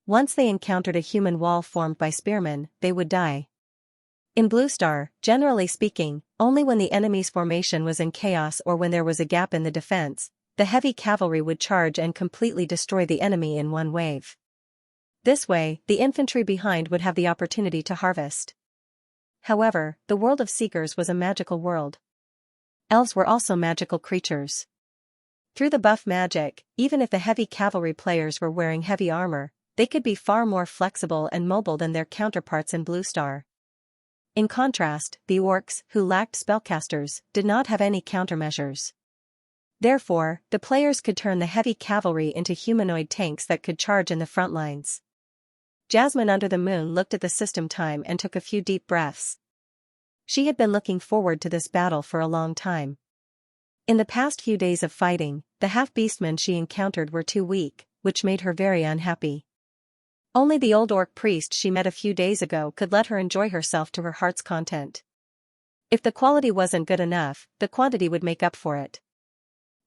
Once they encountered a human wall formed by spearmen, they would die. In Blue Star, generally speaking, only when the enemy's formation was in chaos or when there was a gap in the defense, the heavy cavalry would charge and completely destroy the enemy in one wave. This way, the infantry behind would have the opportunity to harvest. However, the world of Seekers was a magical world. Elves were also magical creatures. Through the buff magic, even if the heavy cavalry players were wearing heavy armor, they could be far more flexible and mobile than their counterparts in Blue Star. In contrast, the orcs, who lacked spellcasters, did not have any countermeasures. Therefore, the players could turn the heavy cavalry into humanoid tanks that could charge in the front lines. Jasmine Under the Moon looked at the system time and took a few deep breaths. She had been looking forward to this battle for a long time. In the past few days of fighting, the half-beastmen she encountered were too weak, which made her very unhappy. Only the old orc priest she met a few days ago could let her enjoy herself to her heart's content. If the quality wasn't good enough, the quantity would make up for it.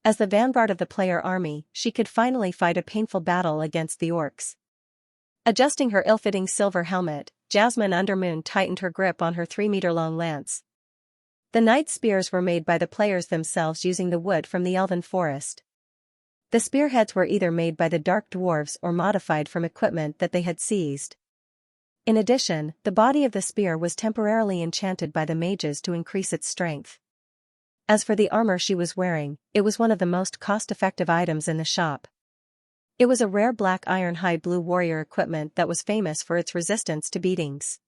As the vanguard of the player army, she could finally fight a painful battle against the orcs. Adjusting her ill-fitting silver helmet, Jasmine Undermoon tightened her grip on her 3-meter-long lance. The knight's spears were made by the players themselves using the wood from the elven forest. The spearheads were either made by the dark dwarves or modified from equipment that they had seized. In addition, the body of the spear was temporarily enchanted by the mages to increase its strength. As for the armor she was wearing, it was one of the most cost-effective items in the shop. It was a rare black iron-hide blue warrior equipment that was famous for its resistance to beatings.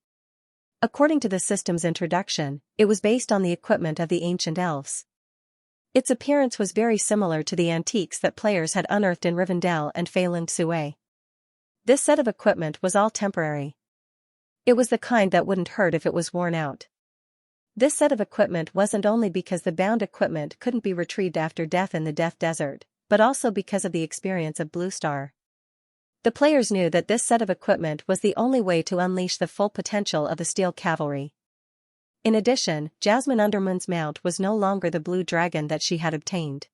According to the system's introduction, it was based on the equipment of the ancient elves. Its appearance was very similar to the antiques that players had unearthed in Rivendell and Phelan Sue. This set of equipment was all temporary. It was the kind that wouldn't hurt if it was worn out. This set of equipment wasn't only because the bound equipment couldn't be retrieved after death in the Death Desert, but also because of the experience of Blue Star. The players knew that this set of equipment was the only way to unleash the full potential of the Steel Cavalry. In addition, Jasmine Undermoon's mount was no longer the blue dragon that she had obtained.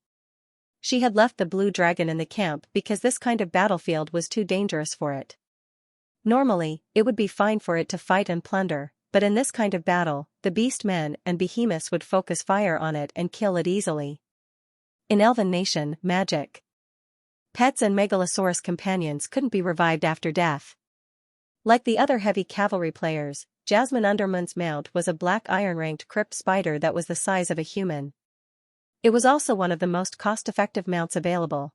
She had left the blue dragon in the camp because this kind of battlefield was too dangerous for it. Normally, it would be fine for it to fight and plunder, but in this kind of battle, the beast men and behemoths would focus fire on it and kill it easily. In Elven Nation, magic. Pets and Megalosaurus companions couldn't be revived after death. Like the other heavy cavalry players, Jasmine Undermoon's mount was a black iron-ranked crypt spider that was the size of a human. It was also one of the most cost-effective mounts available.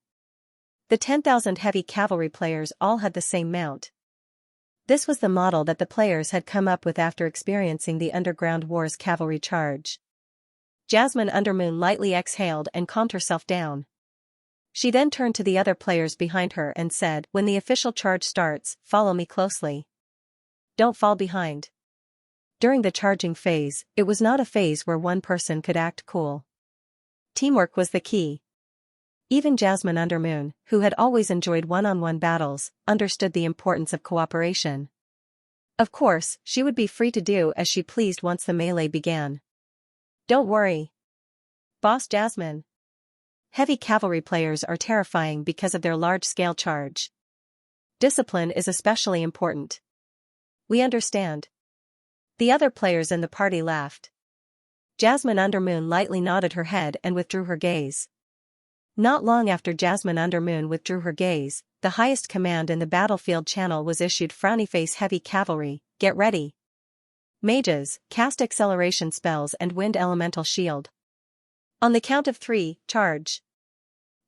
The 10,000 heavy cavalry players all had the same mount. This was the model that the players had come up with after experiencing the Underground War's cavalry charge. Jasmine Undermoon lightly exhaled and calmed herself down. She then turned to the other players behind her and said, "When the official charge starts, follow me closely. Don't fall behind." During the charging phase, it was not a phase where one person could act cool. Teamwork was the key. Even Jasmine Undermoon, who had always enjoyed one-on-one battles, understood the importance of cooperation. Of course, she would be free to do as she pleased once the melee began. "Don't worry, Boss Jasmine. Heavy cavalry players are terrifying because of their large-scale charge. Discipline is especially important. We understand." The other players in the party laughed. Jasmine Undermoon lightly nodded her head and withdrew her gaze. Not long after Jasmine Undermoon withdrew her gaze, the highest command in the battlefield channel was issued: "Frowny-face heavy cavalry, get ready. Mages, cast acceleration spells and wind elemental shield. On the count of 3, charge."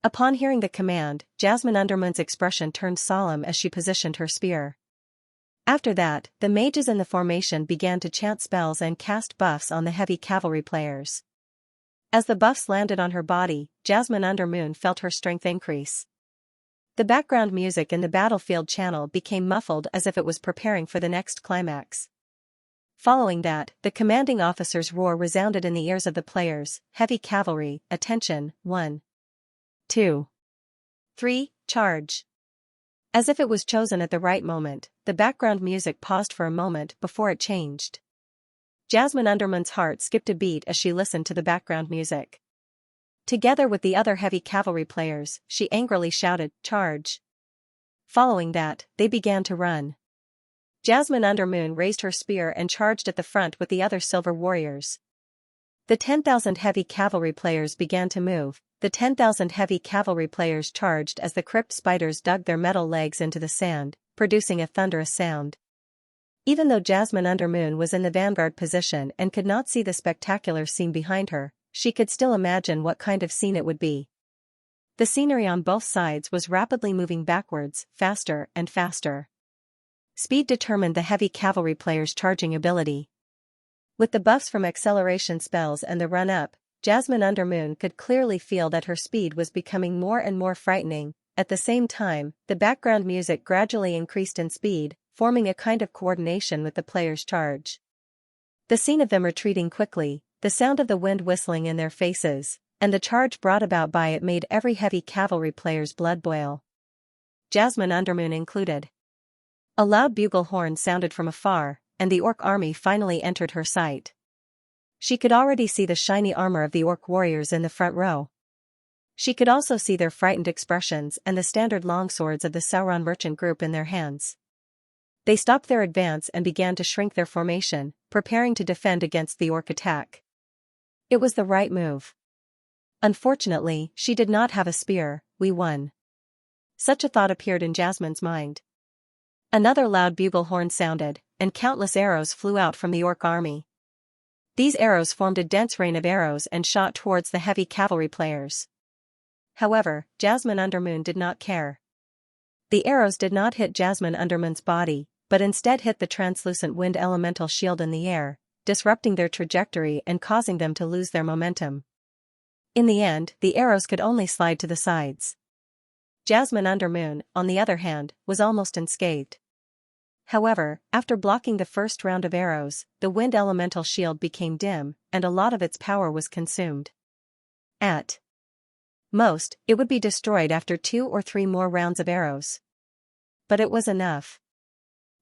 Upon hearing the command, Jasmine Undermoon's expression turned solemn as she positioned her spear. After that, the mages in the formation began to chant spells and cast buffs on the heavy cavalry players. As the buffs landed on her body, Jasmine Undermoon felt her strength increase. The background music in the battlefield channel became muffled as if it was preparing for the next climax. Following that, the commanding officer's roar resounded in the ears of the players: "Heavy cavalry, attention, 1, 2, 3, charge." As if it was chosen at the right moment, the background music paused for a moment before it changed. Jasmine Undermoon's heart skipped a beat as she listened to the background music. Together with the other heavy cavalry players, she angrily shouted, "Charge." Following that, they began to run. Jasmine Undermoon raised her spear and charged at the front with the other silver warriors. The 10,000 heavy cavalry players began to move. The 10,000 heavy cavalry players charged as the crypt spiders dug their metal legs into the sand, producing a thunderous sound. Even though Jasmine Undermoon was in the vanguard position and could not see the spectacular scene behind her, she could still imagine what kind of scene it would be. The scenery on both sides was rapidly moving backwards, faster and faster. Speed determined the heavy cavalry players' charging ability. With the buffs from acceleration spells and the run-up, Jasmine Undermoon could clearly feel that her speed was becoming more and more frightening. At the same time, the background music gradually increased in speed, forming a kind of coordination with the players' charge. The scene of them retreating quickly, the sound of the wind whistling in their faces, and the charge brought about by it made every heavy cavalry player's blood boil. Jasmine Undermoon included. A loud bugle horn sounded from afar, and the orc army finally entered her sight. She could already see the shiny armor of the orc warriors in the front row. She could also see their frightened expressions and the standard longswords of the Sauron merchant group in their hands. They stopped their advance and began to shrink their formation, preparing to defend against the orc attack. It was the right move. Unfortunately, she did not have a spear. "We won." Such a thought appeared in Jasmine's mind. Another loud bugle horn sounded, and countless arrows flew out from the orc army. These arrows formed a dense rain of arrows and shot towards the heavy cavalry players. However, Jasmine Undermoon did not care. The arrows did not hit Jasmine Undermoon's body, but instead hit the translucent wind elemental shield in the air, disrupting their trajectory and causing them to lose their momentum. In the end, the arrows could only slide to the sides. Jasmine Undermoon, on the other hand, was almost unscathed. However, after blocking the first round of arrows, the wind elemental shield became dim, and a lot of its power was consumed. At most, it would be destroyed after 2 or 3 more rounds of arrows. But it was enough.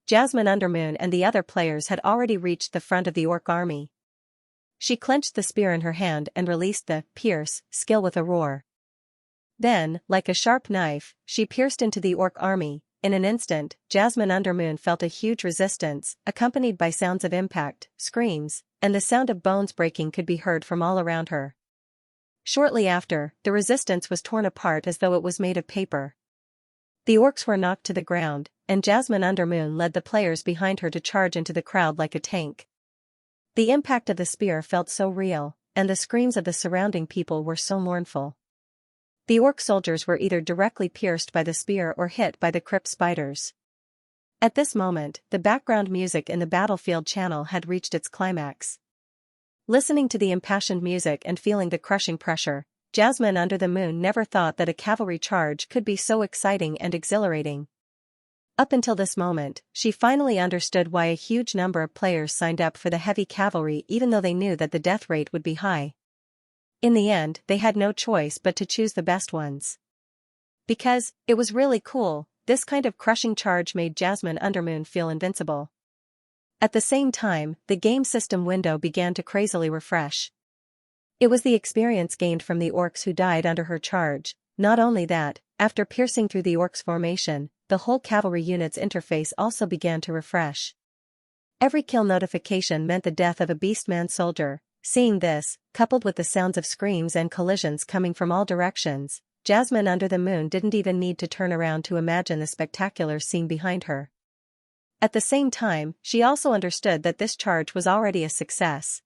Jasmine Undermoon and the other players had already reached the front of the orc army. She clenched the spear in her hand and released the pierce skill with a roar. Then, like a sharp knife, she pierced into the orc army, in an instant, Jasmine Undermoon felt a huge resistance, accompanied by sounds of impact, screams, and the sound of bones breaking could be heard from all around her. Shortly after, the resistance was torn apart as though it was made of paper. The orcs were knocked to the ground, and Jasmine Undermoon led the players behind her to charge into the crowd like a tank. The impact of the spear felt so real, and the screams of the surrounding people were so mournful. The orc soldiers were either directly pierced by the spear or hit by the crypt spiders. At this moment, the background music in the battlefield channel had reached its climax. Listening to the impassioned music and feeling the crushing pressure, Jasmine Under the Moon never thought that a cavalry charge could be so exciting and exhilarating. Up until this moment, she finally understood why a huge number of players signed up for the heavy cavalry even though they knew that the death rate would be high. In the end, they had no choice but to choose the best ones. Because, it was really cool, this kind of crushing charge made Jasmine Undermoon feel invincible. At the same time, the game system window began to crazily refresh. It was the experience gained from the orcs who died under her charge. Not only that, after piercing through the orcs' formation, the whole cavalry unit's interface also began to refresh. Every kill notification meant the death of a beastman soldier. Seeing this, coupled with the sounds of screams and collisions coming from all directions, Jasmine Under the Moon didn't even need to turn around to imagine the spectacular scene behind her. At the same time, she also understood that this charge was already a success.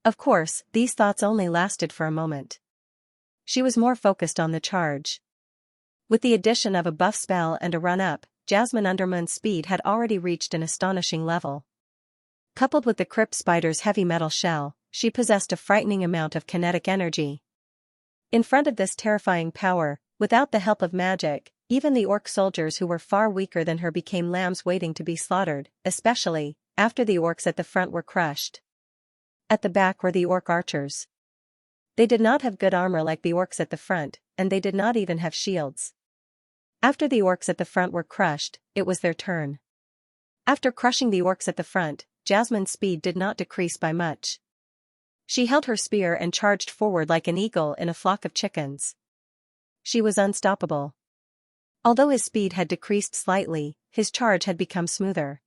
Of course, these thoughts only lasted for a moment. She was more focused on the charge. With the addition of a buff spell and a run-up, Jasmine Undermoon's speed had already reached an astonishing level. Coupled with the crypt spider's heavy metal shell, she possessed a frightening amount of kinetic energy. In front of this terrifying power, without the help of magic, even the orc soldiers who were far weaker than her became lambs waiting to be slaughtered, especially after the orcs at the front were crushed. At the back were the orc archers. They did not have good armor like the orcs at the front, and they did not even have shields. After the orcs at the front were crushed, it was their turn. After crushing the orcs at the front, Jasmine's speed did not decrease by much. She held her spear and charged forward like an eagle in a flock of chickens. She was unstoppable. Although his speed had decreased slightly, his charge had become smoother.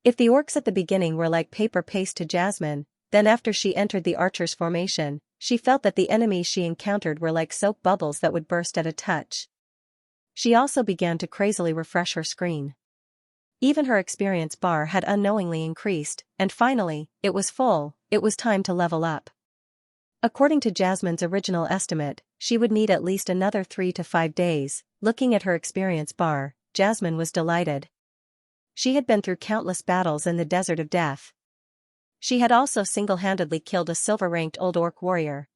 If the orcs at the beginning were like paper paste to Jasmine, then after she entered the archer's formation, she felt that the enemies she encountered were like soap bubbles that would burst at a touch. She also began to crazily refresh her screen. Even her experience bar had unknowingly increased, and finally, it was full. It was time to level up. According to Jasmine's original estimate, she would need at least another 3 to 5 days. Looking at her experience bar, Jasmine was delighted. She had been through countless battles in the desert of death. She had also single-handedly killed a silver-ranked old orc warrior.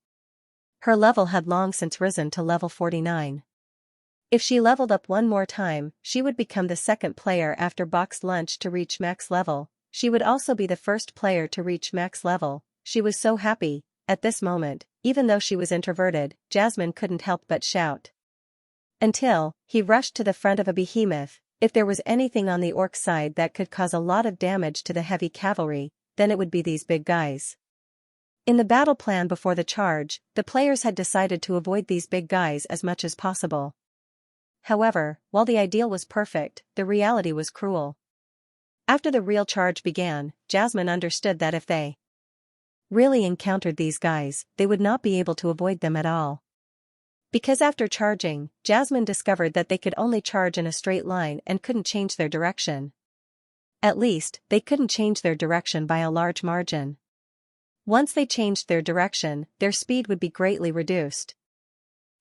Her level had long since risen to level 49. If she leveled up one more time, she would become the second player after Boxed Lunch to reach max level. She would also be the first player to reach max level. She was so happy. At this moment, even though she was introverted, Jasmine couldn't help but shout. Until, he rushed to the front of a behemoth. If there was anything on the orc side that could cause a lot of damage to the heavy cavalry, then it would be these big guys. In the battle plan before the charge, the players had decided to avoid these big guys as much as possible. However, while the ideal was perfect, the reality was cruel. After the real charge began, Jasmine understood that if they really encountered these guys, they would not be able to avoid them at all. Because after charging, Jasmine discovered that they could only charge in a straight line and couldn't change their direction. At least, they couldn't change their direction by a large margin. Once they changed their direction, their speed would be greatly reduced.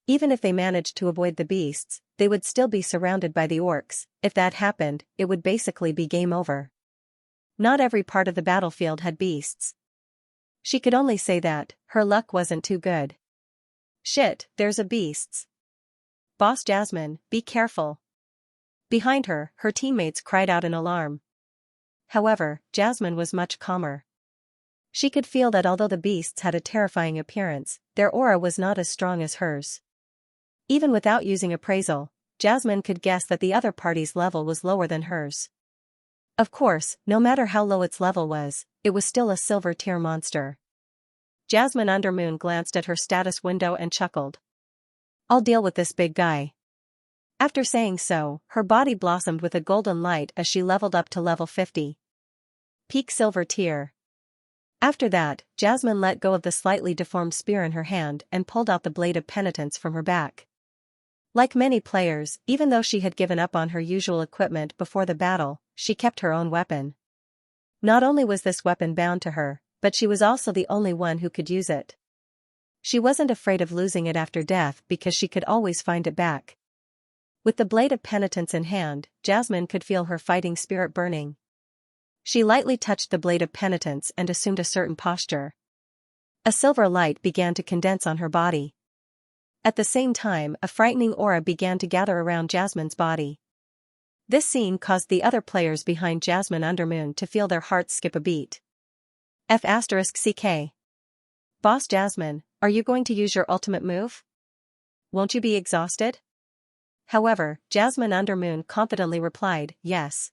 Even if they managed to avoid the beasts, they would still be surrounded by the orcs. If that happened, it would basically be game over. Not every part of the battlefield had beasts. She could only say that her luck wasn't too good. Shit, there's a beasts. Boss Jasmine, be careful. Behind her, her teammates cried out in alarm. However, Jasmine was much calmer. She could feel that although the beasts had a terrifying appearance, their aura was not as strong as hers. Even without using appraisal, Jasmine could guess that the other party's level was lower than hers. Of course, no matter how low its level was, it was still a silver tier monster. Jasmine Undermoon glanced at her status window and chuckled. I'll deal with this big guy. After saying so, her body blossomed with a golden light as she leveled up to level 50. Peak Silver Tier. After that, Jasmine let go of the slightly deformed spear in her hand and pulled out the Blade of Penitence from her back. Like many players, even though she had given up on her usual equipment before the battle, she kept her own weapon. Not only was this weapon bound to her, but she was also the only one who could use it. She wasn't afraid of losing it after death because she could always find it back. With the Blade of Penitence in hand, Jasmine could feel her fighting spirit burning. She lightly touched the Blade of Penitence and assumed a certain posture. A silver light began to condense on her body. At the same time, a frightening aura began to gather around Jasmine's body. This scene caused the other players behind Jasmine Undermoon to feel their hearts skip a beat. F***CK. Boss Jasmine, are you going to use your ultimate move? Won't you be exhausted? However, Jasmine Undermoon confidently replied, yes.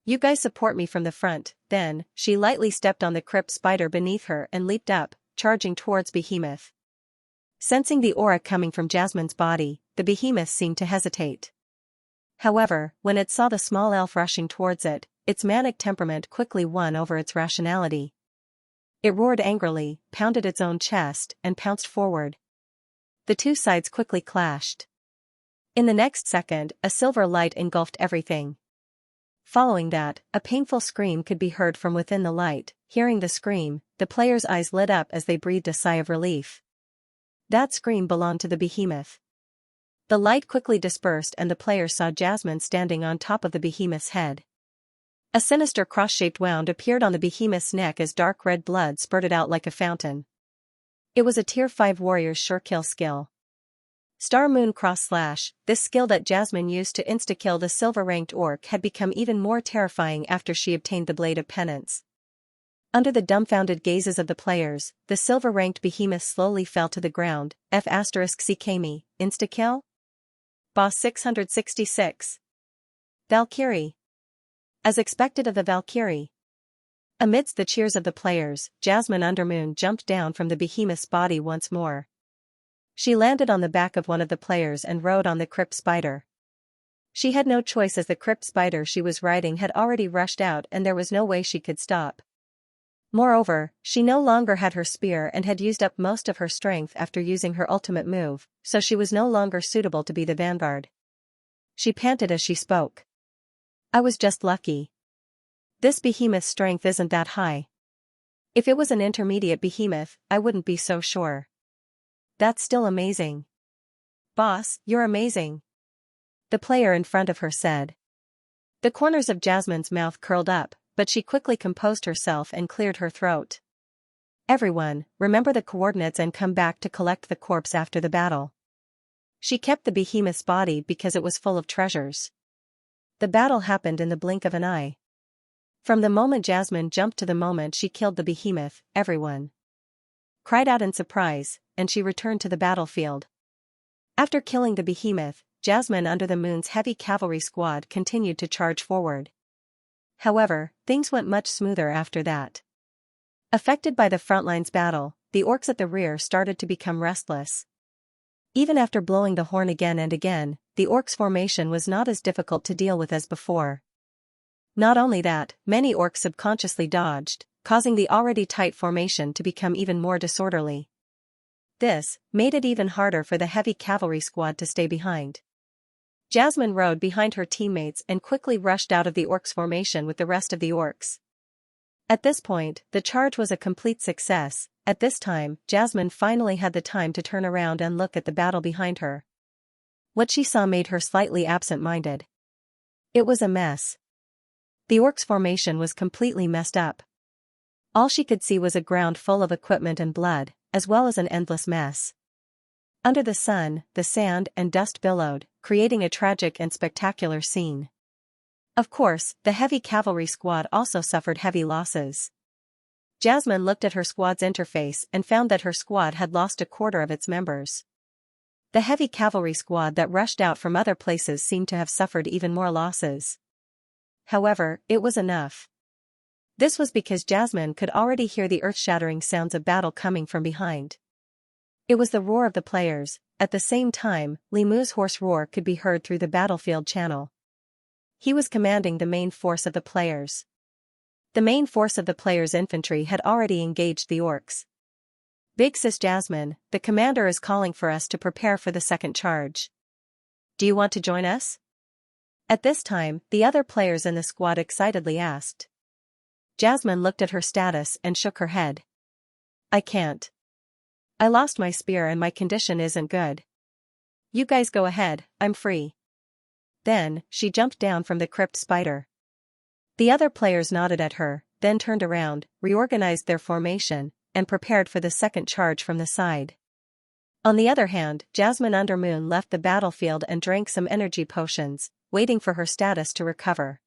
You guys support me from the front. Then, she lightly stepped on the crypt spider beneath her and leaped up, charging towards Behemoth. Sensing the aura coming from Jasmine's body, the Behemoth seemed to hesitate. However, when it saw the small elf rushing towards it, its manic temperament quickly won over its rationality. It roared angrily, pounded its own chest, and pounced forward. The two sides quickly clashed. In the next second, a silver light engulfed everything. Following that, a painful scream could be heard from within the light. Hearing the scream, the players' eyes lit up as they breathed a sigh of relief. That scream belonged to the Behemoth. The light quickly dispersed and the players saw Jasmine standing on top of the Behemoth's head. A sinister cross-shaped wound appeared on the Behemoth's neck as dark red blood spurted out like a fountain. It was a Tier 5 warrior's sure kill skill. Star Moon Cross Slash, this skill that Jasmine used to insta-kill the silver-ranked orc had become even more terrifying after she obtained the Blade of Penance. Under the dumbfounded gazes of the players, the silver-ranked behemoth slowly fell to the ground. F***CK insta-kill? Boss 666. Valkyrie. As expected of the Valkyrie. Amidst the cheers of the players, Jasmine Undermoon jumped down from the behemoth's body once more. She landed on the back of one of the players and rode on the crypt spider. She had no choice as the crypt spider she was riding had already rushed out and there was no way she could stop. Moreover, she no longer had her spear and had used up most of her strength after using her ultimate move, so she was no longer suitable to be the vanguard. She panted as she spoke. I was just lucky. This behemoth's strength isn't that high. If it was an intermediate behemoth, I wouldn't be so sure. That's still amazing. Boss, you're amazing. The player in front of her said. The corners of Jasmine's mouth curled up, but she quickly composed herself and cleared her throat. Everyone, remember the coordinates and come back to collect the corpse after the battle. She kept the behemoth's body because it was full of treasures. The battle happened in the blink of an eye. From the moment Jasmine jumped to the moment she killed the behemoth, everyone cried out in surprise, and she returned to the battlefield. After killing the behemoth, Jasmine Under the Moon's heavy cavalry squad continued to charge forward. However, things went much smoother after that. Affected by the frontline's battle, the orcs at the rear started to become restless. Even after blowing the horn again and again, the orcs' formation was not as difficult to deal with as before. Not only that, many orcs subconsciously dodged, causing the already tight formation to become even more disorderly. This made it even harder for the heavy cavalry squad to stay behind. Jasmine rode behind her teammates and quickly rushed out of the orcs' formation with the rest of the orcs. At this point, the charge was a complete success. At this time, Jasmine finally had the time to turn around and look at the battle behind her. What she saw made her slightly absent-minded. It was a mess. The orcs' formation was completely messed up. All she could see was a ground full of equipment and blood, as well as an endless mess. Under the sun, the sand and dust billowed, creating a tragic and spectacular scene. Of course, the heavy cavalry squad also suffered heavy losses. Jasmine looked at her squad's interface and found that her squad had lost a quarter of its members. The heavy cavalry squad that rushed out from other places seemed to have suffered even more losses. However, it was enough. This was because Jasmine could already hear the earth-shattering sounds of battle coming from behind. It was the roar of the players, At the same time, Li Mu's hoarse roar could be heard through the battlefield channel. He was commanding the main force of the players. The main force of the players' infantry had already engaged the orcs. Big Sis Jasmine, the commander is calling for us to prepare for the second charge. Do you want to join us? At this time, the other players in the squad excitedly asked. Jasmine looked at her status and shook her head. I can't. I lost my spear and my condition isn't good. You guys go ahead, I'm free. Then, she jumped down from the crypt spider. The other players nodded at her, then turned around, reorganized their formation, and prepared for the second charge from the side. On the other hand, Jasmine Undermoon left the battlefield and drank some energy potions, waiting for her status to recover.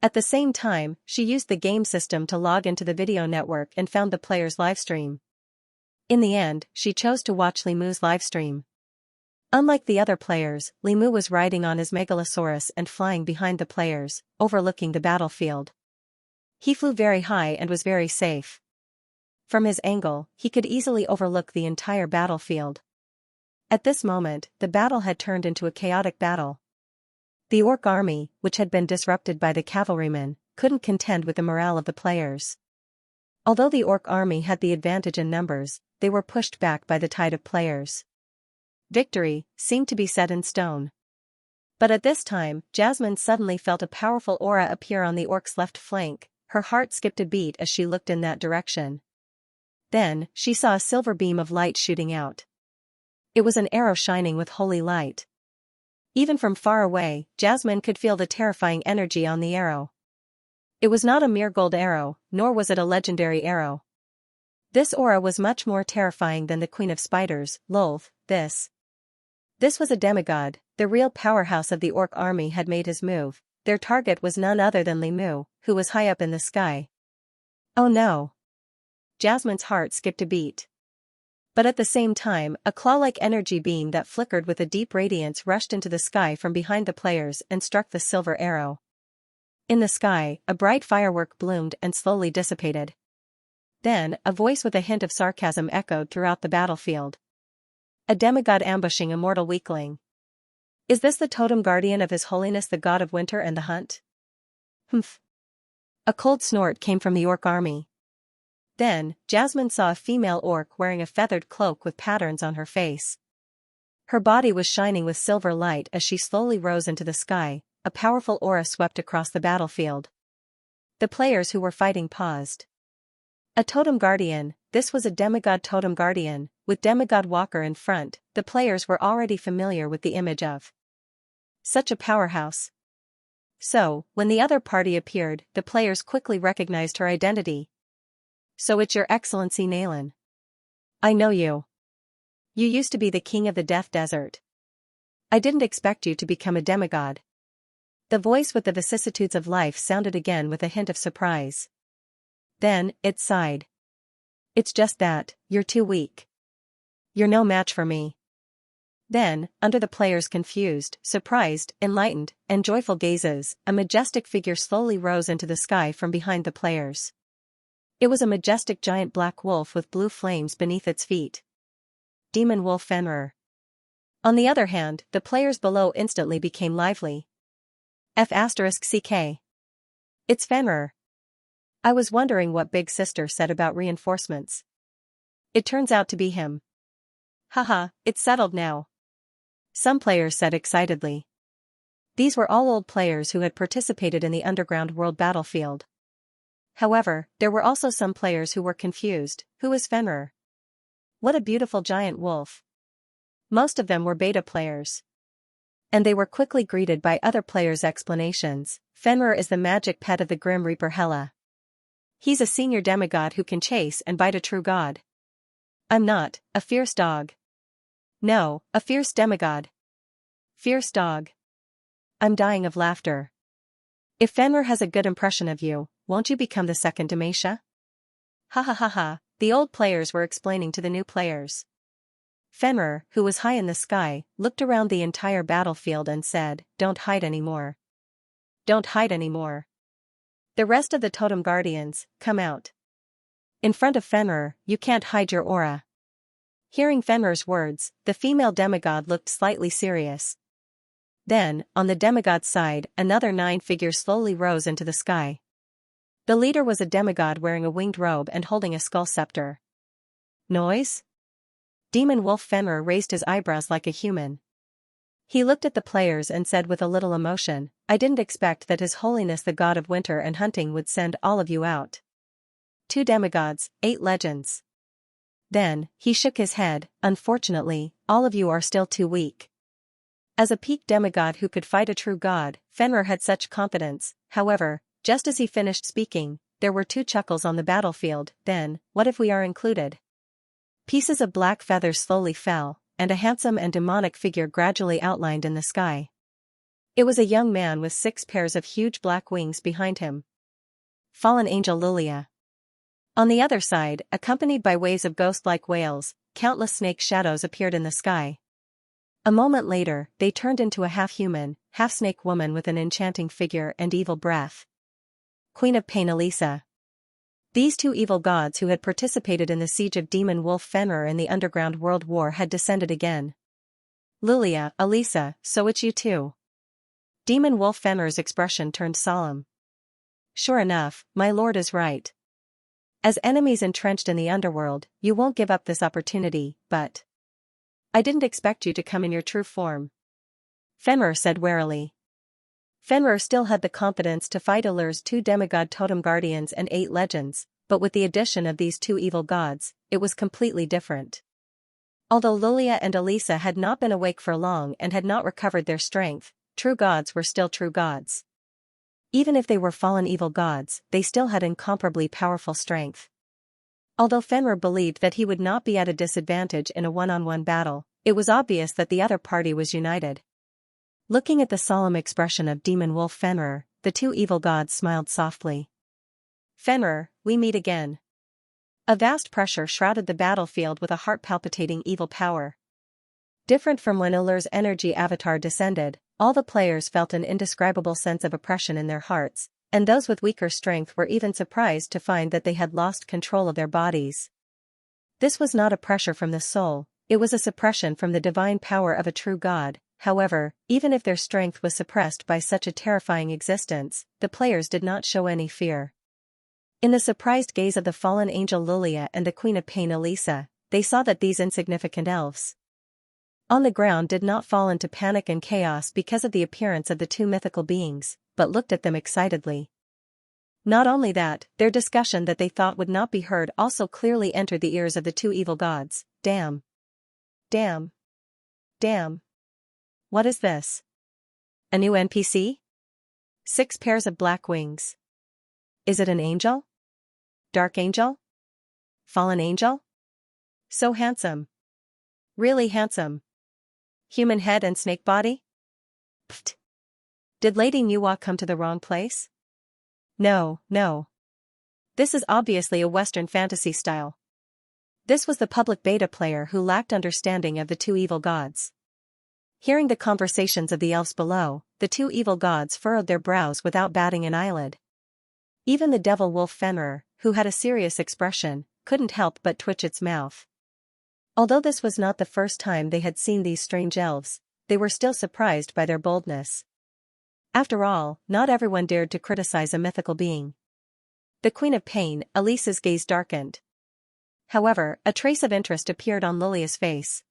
At the same time, she used the game system to log into the video network and found the players' livestream. In the end, she chose to watch Li Mu's livestream. Unlike the other players, Li Mu was riding on his Megalosaurus and flying behind the players, overlooking the battlefield. He flew very high and was very safe. From his angle, he could easily overlook the entire battlefield. At this moment, the battle had turned into a chaotic battle. The orc army, which had been disrupted by the cavalrymen, couldn't contend with the morale of the players. Although the orc army had the advantage in numbers, they were pushed back by the tide of players. Victory seemed to be set in stone. But at this time, Jasmine suddenly felt a powerful aura appear on the orc's left flank. Her heart skipped a beat as she looked in that direction. Then, she saw a silver beam of light shooting out. It was an arrow shining with holy light. Even from far away, Jasmine could feel the terrifying energy on the arrow. It was not a mere gold arrow, nor was it a legendary arrow. This aura was much more terrifying than the Queen of Spiders, Lolth. This was a demigod. The real powerhouse of the orc army had made his move. Their target was none other than Li Mu, who was high up in the sky. Oh no! Jasmine's heart skipped a beat. But at the same time, a claw-like energy beam that flickered with a deep radiance rushed into the sky from behind the players and struck the silver arrow. In the sky, a bright firework bloomed and slowly dissipated. Then, a voice with a hint of sarcasm echoed throughout the battlefield. A demigod ambushing a mortal weakling. Is this the totem guardian of His Holiness the God of Winter and the Hunt? Humph. A cold snort came from the orc army. Then, Jasmine saw a female orc wearing a feathered cloak with patterns on her face. Her body was shining with silver light as she slowly rose into the sky. A powerful aura swept across the battlefield. The players who were fighting paused. A totem guardian. This was a demigod totem guardian, with demigod walker in front. The players were already familiar with the image of such a powerhouse. So, when the other party appeared, the players quickly recognized her identity. So it's Your Excellency Nalan. I know you. You used to be the king of the Death Desert. I didn't expect you to become a demigod. The voice with the vicissitudes of life sounded again with a hint of surprise. Then, it sighed. It's just that, you're too weak. You're no match for me. Then, under the players' confused, surprised, enlightened, and joyful gazes, a majestic figure slowly rose into the sky from behind the players. It was a majestic giant black wolf with blue flames beneath its feet. Demon Wolf Fenrir. On the other hand, the players below instantly became lively. F***CK. It's Fenrir. I was wondering what Big Sister said about reinforcements. It turns out to be him. Haha, it's settled now. Some players said excitedly. These were all old players who had participated in the Underground World battlefield. However, there were also some players who were confused. Who is Fenrir? What a beautiful giant wolf. Most of them were beta players. And they were quickly greeted by other players' explanations. Fenrir is the magic pet of the Grim Reaper Hela. He's a senior demigod who can chase and bite a true god. I'm not, a fierce dog. No, a fierce demigod. Fierce dog. I'm dying of laughter. If Fenrir has a good impression of you, won't you become the second Demacia? Ha ha ha ha, the old players were explaining to the new players. Fenrir, who was high in the sky, looked around the entire battlefield and said, Don't hide anymore. Don't hide anymore. The rest of the totem guardians, come out. In front of Fenrir, you can't hide your aura. Hearing Fenrir's words, the female demigod looked slightly serious. Then, on the demigod's side, another 9 figures slowly rose into the sky. The leader was a demigod wearing a winged robe and holding a skull scepter. Noise? Demon Wolf Fenrir raised his eyebrows like a human. He looked at the players and said with a little emotion, "I didn't expect that His Holiness the God of Winter and Hunting would send all of you out. 2 demigods, 8 legends." Then, he shook his head, "Unfortunately, all of you are still too weak." As a peak demigod who could fight a true god, Fenrir had such confidence. However, just as he finished speaking, there were 2 chuckles on the battlefield. Then, what if we are included? Pieces of black feathers slowly fell, and a handsome and demonic figure gradually outlined in the sky. It was a young man with 6 pairs of huge black wings behind him. Fallen angel Lilia. On the other side, accompanied by waves of ghost-like wails, countless snake shadows appeared in the sky. A moment later, they turned into a half-human, half-snake woman with an enchanting figure and evil breath. Queen of Pain Elisa. These 2 evil gods who had participated in the siege of Demon Wolf Fenrir in the Underground World War had descended again. Lilia, Elisa, so it's you too. Demon Wolf Fenrir's expression turned solemn. Sure enough, my lord is right. As enemies entrenched in the underworld, you won't give up this opportunity, but I didn't expect you to come in your true form. Fenrir said warily. Fenrir still had the confidence to fight Allur's 2 demigod totem guardians and 8 legends, but with the addition of these 2 evil gods, it was completely different. Although Lilia and Elisa had not been awake for long and had not recovered their strength, true gods were still true gods. Even if they were fallen evil gods, they still had incomparably powerful strength. Although Fenrir believed that he would not be at a disadvantage in a one-on-one battle, it was obvious that the other party was united. Looking at the solemn expression of Demon Wolf Fenrir, the 2 evil gods smiled softly. Fenrir, we meet again. A vast pressure shrouded the battlefield with a heart-palpitating evil power. Different from when Allur's energy avatar descended, all the players felt an indescribable sense of oppression in their hearts, and those with weaker strength were even surprised to find that they had lost control of their bodies. This was not a pressure from the soul, it was a suppression from the divine power of a true god. However, even if their strength was suppressed by such a terrifying existence, the players did not show any fear. In the surprised gaze of the fallen angel Lilia and the Queen of Pain Elisa, they saw that these insignificant elves on the ground did not fall into panic and chaos because of the appearance of the 2 mythical beings, but looked at them excitedly. Not only that, their discussion that they thought would not be heard also clearly entered the ears of the 2 evil gods. Damn. Damn. Damn. What is this? A new NPC? 6 pairs of black wings. Is it an angel? Dark angel? Fallen angel? So handsome. Really handsome. Human head and snake body? Pfft. Did Lady Nuwa come to the wrong place? No, no. This is obviously a Western fantasy style. This was the public beta player who lacked understanding of the 2 evil gods. Hearing the conversations of the elves below, the 2 evil gods furrowed their brows without batting an eyelid. Even the devil wolf Fenrir, who had a serious expression, couldn't help but twitch its mouth. Although this was not the first time they had seen these strange elves, they were still surprised by their boldness. After all, not everyone dared to criticize a mythical being. The Queen of Pain, Elisa's gaze darkened. However, a trace of interest appeared on Lilia's face.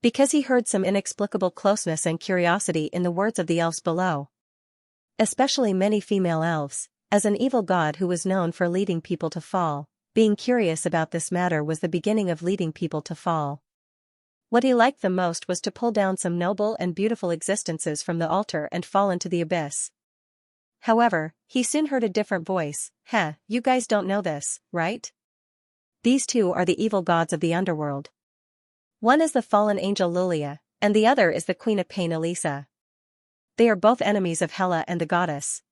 Because he heard some inexplicable closeness and curiosity in the words of the elves below. Especially many female elves, as an evil god who was known for leading people to fall, being curious about this matter was the beginning of leading people to fall. What he liked the most was to pull down some noble and beautiful existences from the altar and fall into the abyss. However, he soon heard a different voice. You guys don't know this, right? These 2 are the evil gods of the underworld. One is the fallen angel Lilia, and the other is the Queen of Pain Elisa. They are both enemies of Hela and the goddess.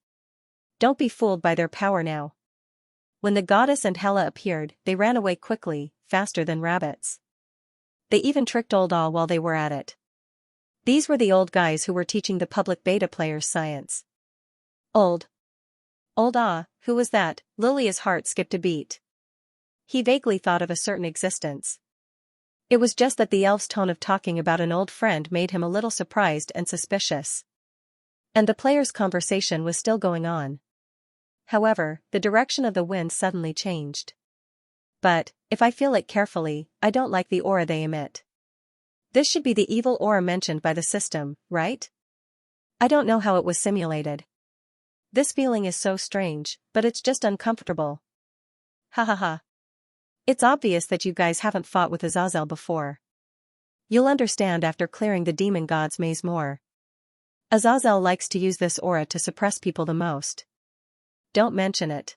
Don't be fooled by their power now. When the goddess and Hela appeared, they ran away quickly, faster than rabbits. They even tricked old All while they were at it. These were the old guys who were teaching the public beta players science. Old Ah, who was that? Lilia's heart skipped a beat. He vaguely thought of a certain existence. It was just that the elf's tone of talking about an old friend made him a little surprised and suspicious. And the players' conversation was still going on. However, the direction of the wind suddenly changed. But, if I feel it carefully, I don't like the aura they emit. This should be the evil aura mentioned by the system, right? I don't know how it was simulated. This feeling is so strange, but it's just uncomfortable. Ha ha ha. It's obvious that you guys haven't fought with Azazel before. You'll understand after clearing the demon god's maze more. Azazel likes to use this aura to suppress people the most. Don't mention it.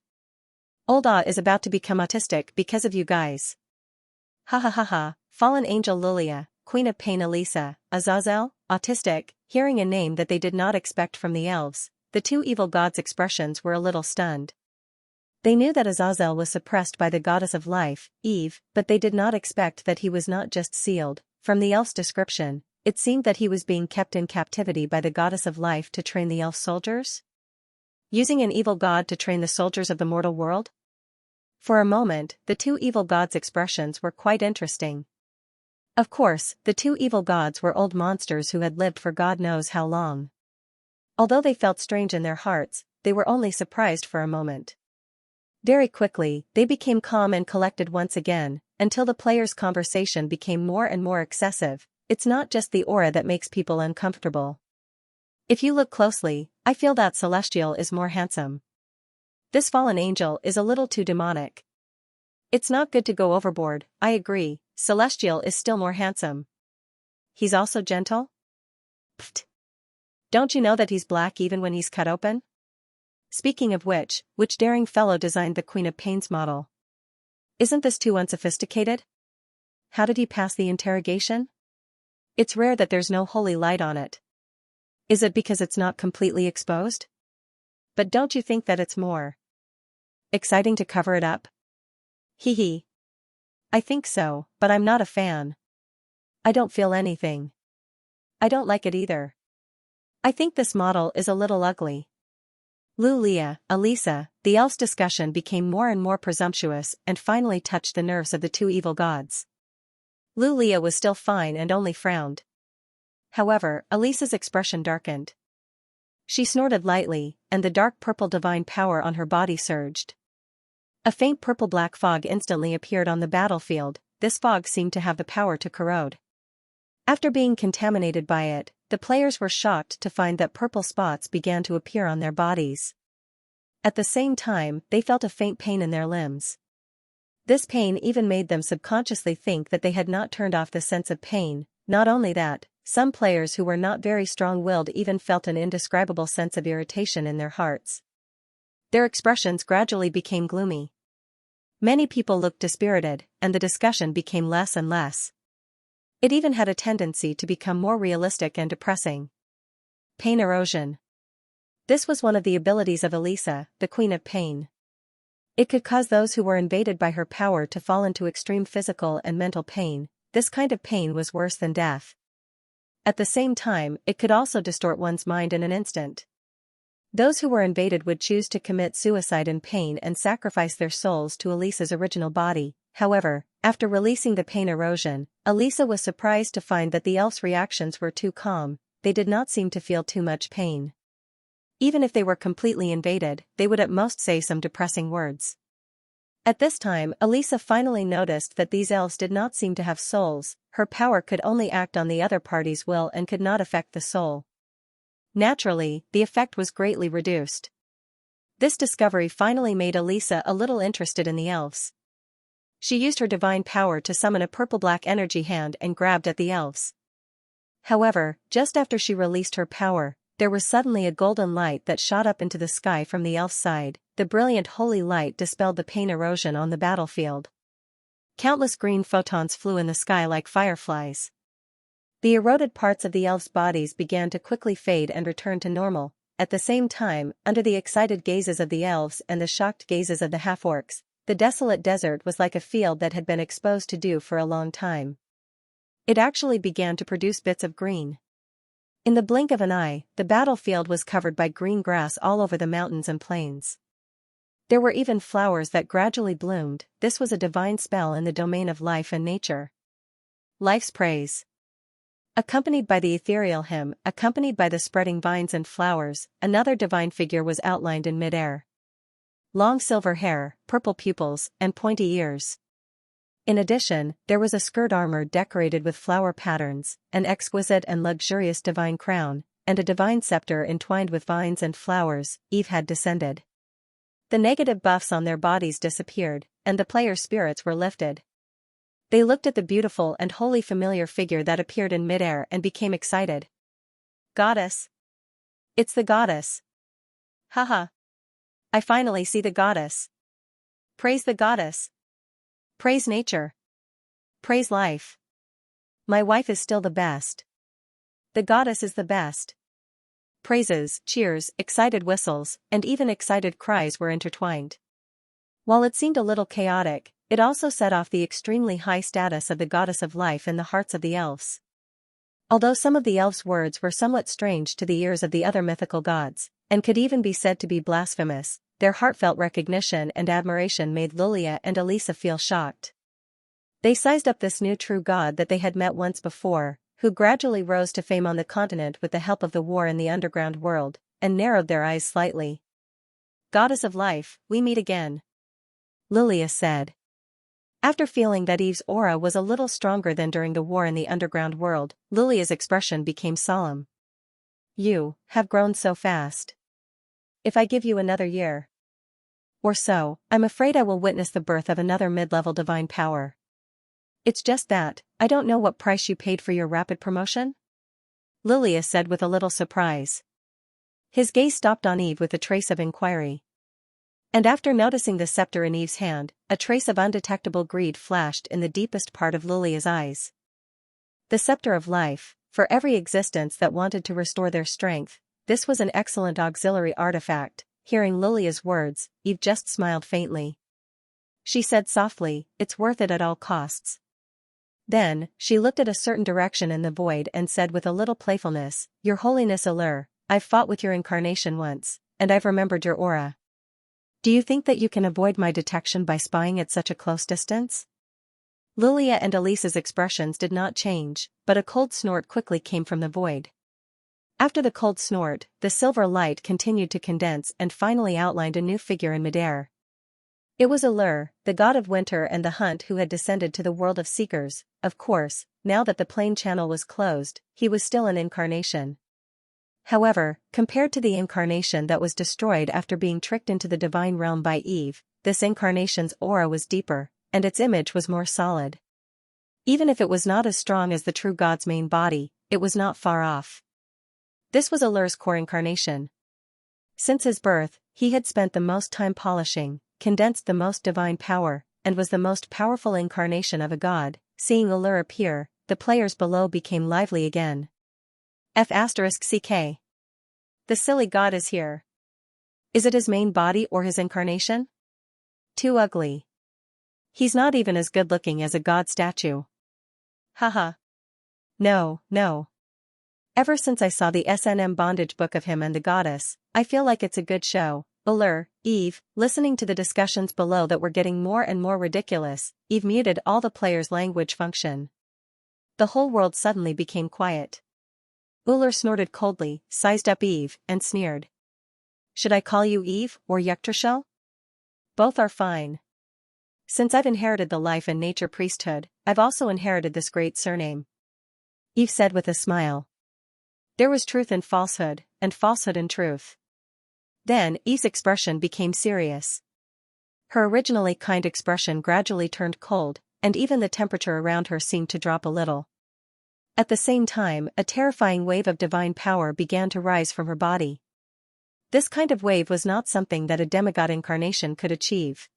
Olda is about to become autistic because of you guys. Ha ha ha ha, fallen angel Lilia, queen of pain Elisa, Azazel, autistic, hearing a name that they did not expect from the elves, the two evil gods' expressions were a little stunned. They knew that Azazel was suppressed by the goddess of life, Eve, but they did not expect that he was not just sealed. From the elf's description, it seemed that he was being kept in captivity by the goddess of life to train the elf soldiers? Using an evil god to train the soldiers of the mortal world? For a moment, the two evil gods' expressions were quite interesting. Of course, the two evil gods were old monsters who had lived for God knows how long. Although they felt strange in their hearts, they were only surprised for a moment. Very quickly, they became calm and collected once again, until the players' conversation became more and more excessive. It's not just the aura that makes people uncomfortable. If you look closely, I feel that Celestial is more handsome. This fallen angel is a little too demonic. It's not good to go overboard, I agree, Celestial is still more handsome. He's also gentle? Pfft. Don't you know that he's black even when he's cut open? Speaking of which daring fellow designed the Queen of Pain's model? Isn't this too unsophisticated? How did he pass the interrogation? It's rare that there's no holy light on it. Is it because it's not completely exposed? But don't you think that it's more exciting to cover it up? Hee hee. I think so, but I'm not a fan. I don't feel anything. I don't like it either. I think this model is a little ugly. Lulia, Elisa, the elf's discussion became more and more presumptuous and finally touched the nerves of the two evil gods. Lulia was still fine and only frowned. However, Elisa's expression darkened. She snorted lightly, and the dark purple divine power on her body surged. A faint purple-black fog instantly appeared on the battlefield. This fog seemed to have the power to corrode. After being contaminated by it, the players were shocked to find that purple spots began to appear on their bodies. At the same time, they felt a faint pain in their limbs. This pain even made them subconsciously think that they had not turned off the sense of pain. Not only that, some players who were not very strong-willed even felt an indescribable sense of irritation in their hearts. Their expressions gradually became gloomy. Many people looked dispirited, and the discussion became less and less. It even had a tendency to become more realistic and depressing. Pain erosion. This was one of the abilities of Elisa, the Queen of Pain. It could cause those who were invaded by her power to fall into extreme physical and mental pain. This kind of pain was worse than death. At the same time, it could also distort one's mind in an instant. Those who were invaded would choose to commit suicide in pain and sacrifice their souls to Elisa's original body. However, after releasing the pain erosion, Elisa was surprised to find that the elf's reactions were too calm. They did not seem to feel too much pain. Even if they were completely invaded, they would at most say some depressing words. At this time, Elisa finally noticed that these elves did not seem to have souls. Her power could only act on the other party's will and could not affect the soul. Naturally, the effect was greatly reduced. This discovery finally made Elisa a little interested in the elves. She used her divine power to summon a purple-black energy hand and grabbed at the elves. However, just after she released her power, there was suddenly a golden light that shot up into the sky from the elf's side. The brilliant holy light dispelled the pain erosion on the battlefield. Countless green photons flew in the sky like fireflies. The eroded parts of the elves' bodies began to quickly fade and return to normal. At the same time, under the excited gazes of the elves and the shocked gazes of the half-orcs, the desolate desert was like a field that had been exposed to dew for a long time. It actually began to produce bits of green. In the blink of an eye, the battlefield was covered by green grass all over the mountains and plains. There were even flowers that gradually bloomed. This was a divine spell in the domain of life and nature. life's praise. Accompanied by the ethereal hymn, accompanied by the spreading vines and flowers, another divine figure was outlined in midair. Long silver hair, purple pupils, and pointy ears. In addition, there was a skirt armor decorated with flower patterns, an exquisite and luxurious divine crown, and a divine scepter entwined with vines and flowers. Eve had descended. The negative buffs on their bodies disappeared, and the players' spirits were lifted. They looked at the beautiful and wholly familiar figure that appeared in midair and became excited. Goddess! It's the goddess! Haha! I finally see the goddess! Praise the goddess! Praise nature! Praise life! My wife is still the best. The goddess is the best. Praises, cheers, excited whistles, and even excited cries were intertwined. While it seemed a little chaotic, it also set off the extremely high status of the goddess of life in the hearts of the elves. Although some of the elves' words were somewhat strange to the ears of the other mythical gods, and could even be said to be blasphemous, their heartfelt recognition and admiration made Lilia and Elisa feel shocked. They sized up this new true god that they had met once before, who gradually rose to fame on the continent with the help of the war in the underground world, and narrowed their eyes slightly. Goddess of life, we meet again. Lilia said. After feeling that Eve's aura was a little stronger than during the war in the underground world, Lilia's expression became solemn. You have grown so fast. If I give you another year or so, I'm afraid I will witness the birth of another mid-level divine power. It's just that, I don't know what price you paid for your rapid promotion? Lilia said with a little surprise. His gaze stopped on Eve with a trace of inquiry. And after noticing the scepter in Eve's hand, a trace of undetectable greed flashed in the deepest part of Lilia's eyes. The scepter of life, for every existence that wanted to restore their strength, this was an excellent auxiliary artifact. Hearing Lilia's words, Eve just smiled faintly. She said softly, it's worth it at all costs. Then, she looked at a certain direction in the void and said with a little playfulness, Your Holiness Allure, I've fought with your incarnation once, and I've remembered your aura. Do you think that you can avoid my detection by spying at such a close distance? Lilia and Elisa's expressions did not change, but a cold snort quickly came from the void. After the cold snort, the silver light continued to condense and finally outlined a new figure in midair. It was Allure, the god of winter and the hunt who had descended to the world of seekers. Of course, now that the plane channel was closed, he was still an incarnation. However, compared to the incarnation that was destroyed after being tricked into the divine realm by Eve, this incarnation's aura was deeper, and its image was more solid. Even if it was not as strong as the true god's main body, it was not far off. This was Allure's core incarnation. Since his birth, he had spent the most time polishing, condensed the most divine power, and was the most powerful incarnation of a god. Seeing Allure appear, the players below became lively again. F***ck. The silly god is here. Is it his main body or his incarnation? Too ugly. He's not even as good-looking as a god statue. Haha. No, no. Ever since I saw the S&M bondage book of him and the goddess, I feel like it's a good show. Allure, Eve, listening to the discussions below that were getting more and more ridiculous, Eve muted all the players' language function. The whole world suddenly became quiet. Allure snorted coldly, sized up Eve, and sneered. Should I call you Eve or Yggdrasil? Both are fine. Since I've inherited the life and nature priesthood, I've also inherited this great surname. Eve said with a smile. There was truth in falsehood, and falsehood in truth. Then, Eve's expression became serious. Her originally kind expression gradually turned cold, and even the temperature around her seemed to drop a little. At the same time, a terrifying wave of divine power began to rise from her body. This kind of wave was not something that a demigod incarnation could achieve.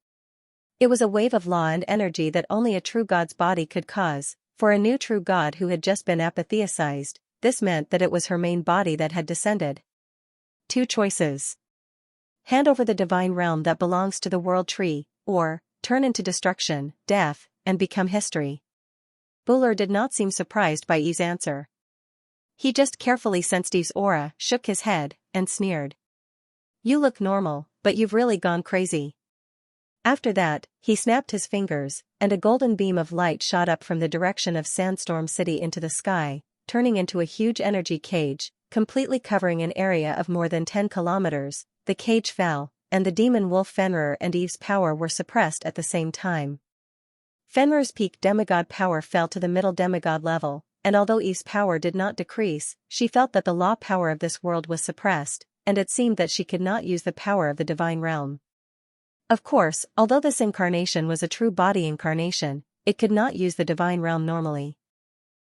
It was a wave of law and energy that only a true god's body could cause. For a new true god who had just been apatheized, this meant that it was her main body that had descended. Two choices. Hand over the divine realm that belongs to the world tree, or turn into destruction, death, and become history. Allure did not seem surprised by Eve's answer. He just carefully sensed Eve's aura, shook his head, and sneered. You look normal, but you've really gone crazy. After that, he snapped his fingers, and a golden beam of light shot up from the direction of Sandstorm City into the sky, turning into a huge energy cage, completely covering an area of more than 10 kilometers. The cage fell, and the demon wolf Fenrir and Eve's power were suppressed at the same time. Fenrir's peak demigod power fell to the middle demigod level, and although Eve's power did not decrease, she felt that the law power of this world was suppressed, and it seemed that she could not use the power of the divine realm. Of course, although this incarnation was a true body incarnation, it could not use the divine realm normally.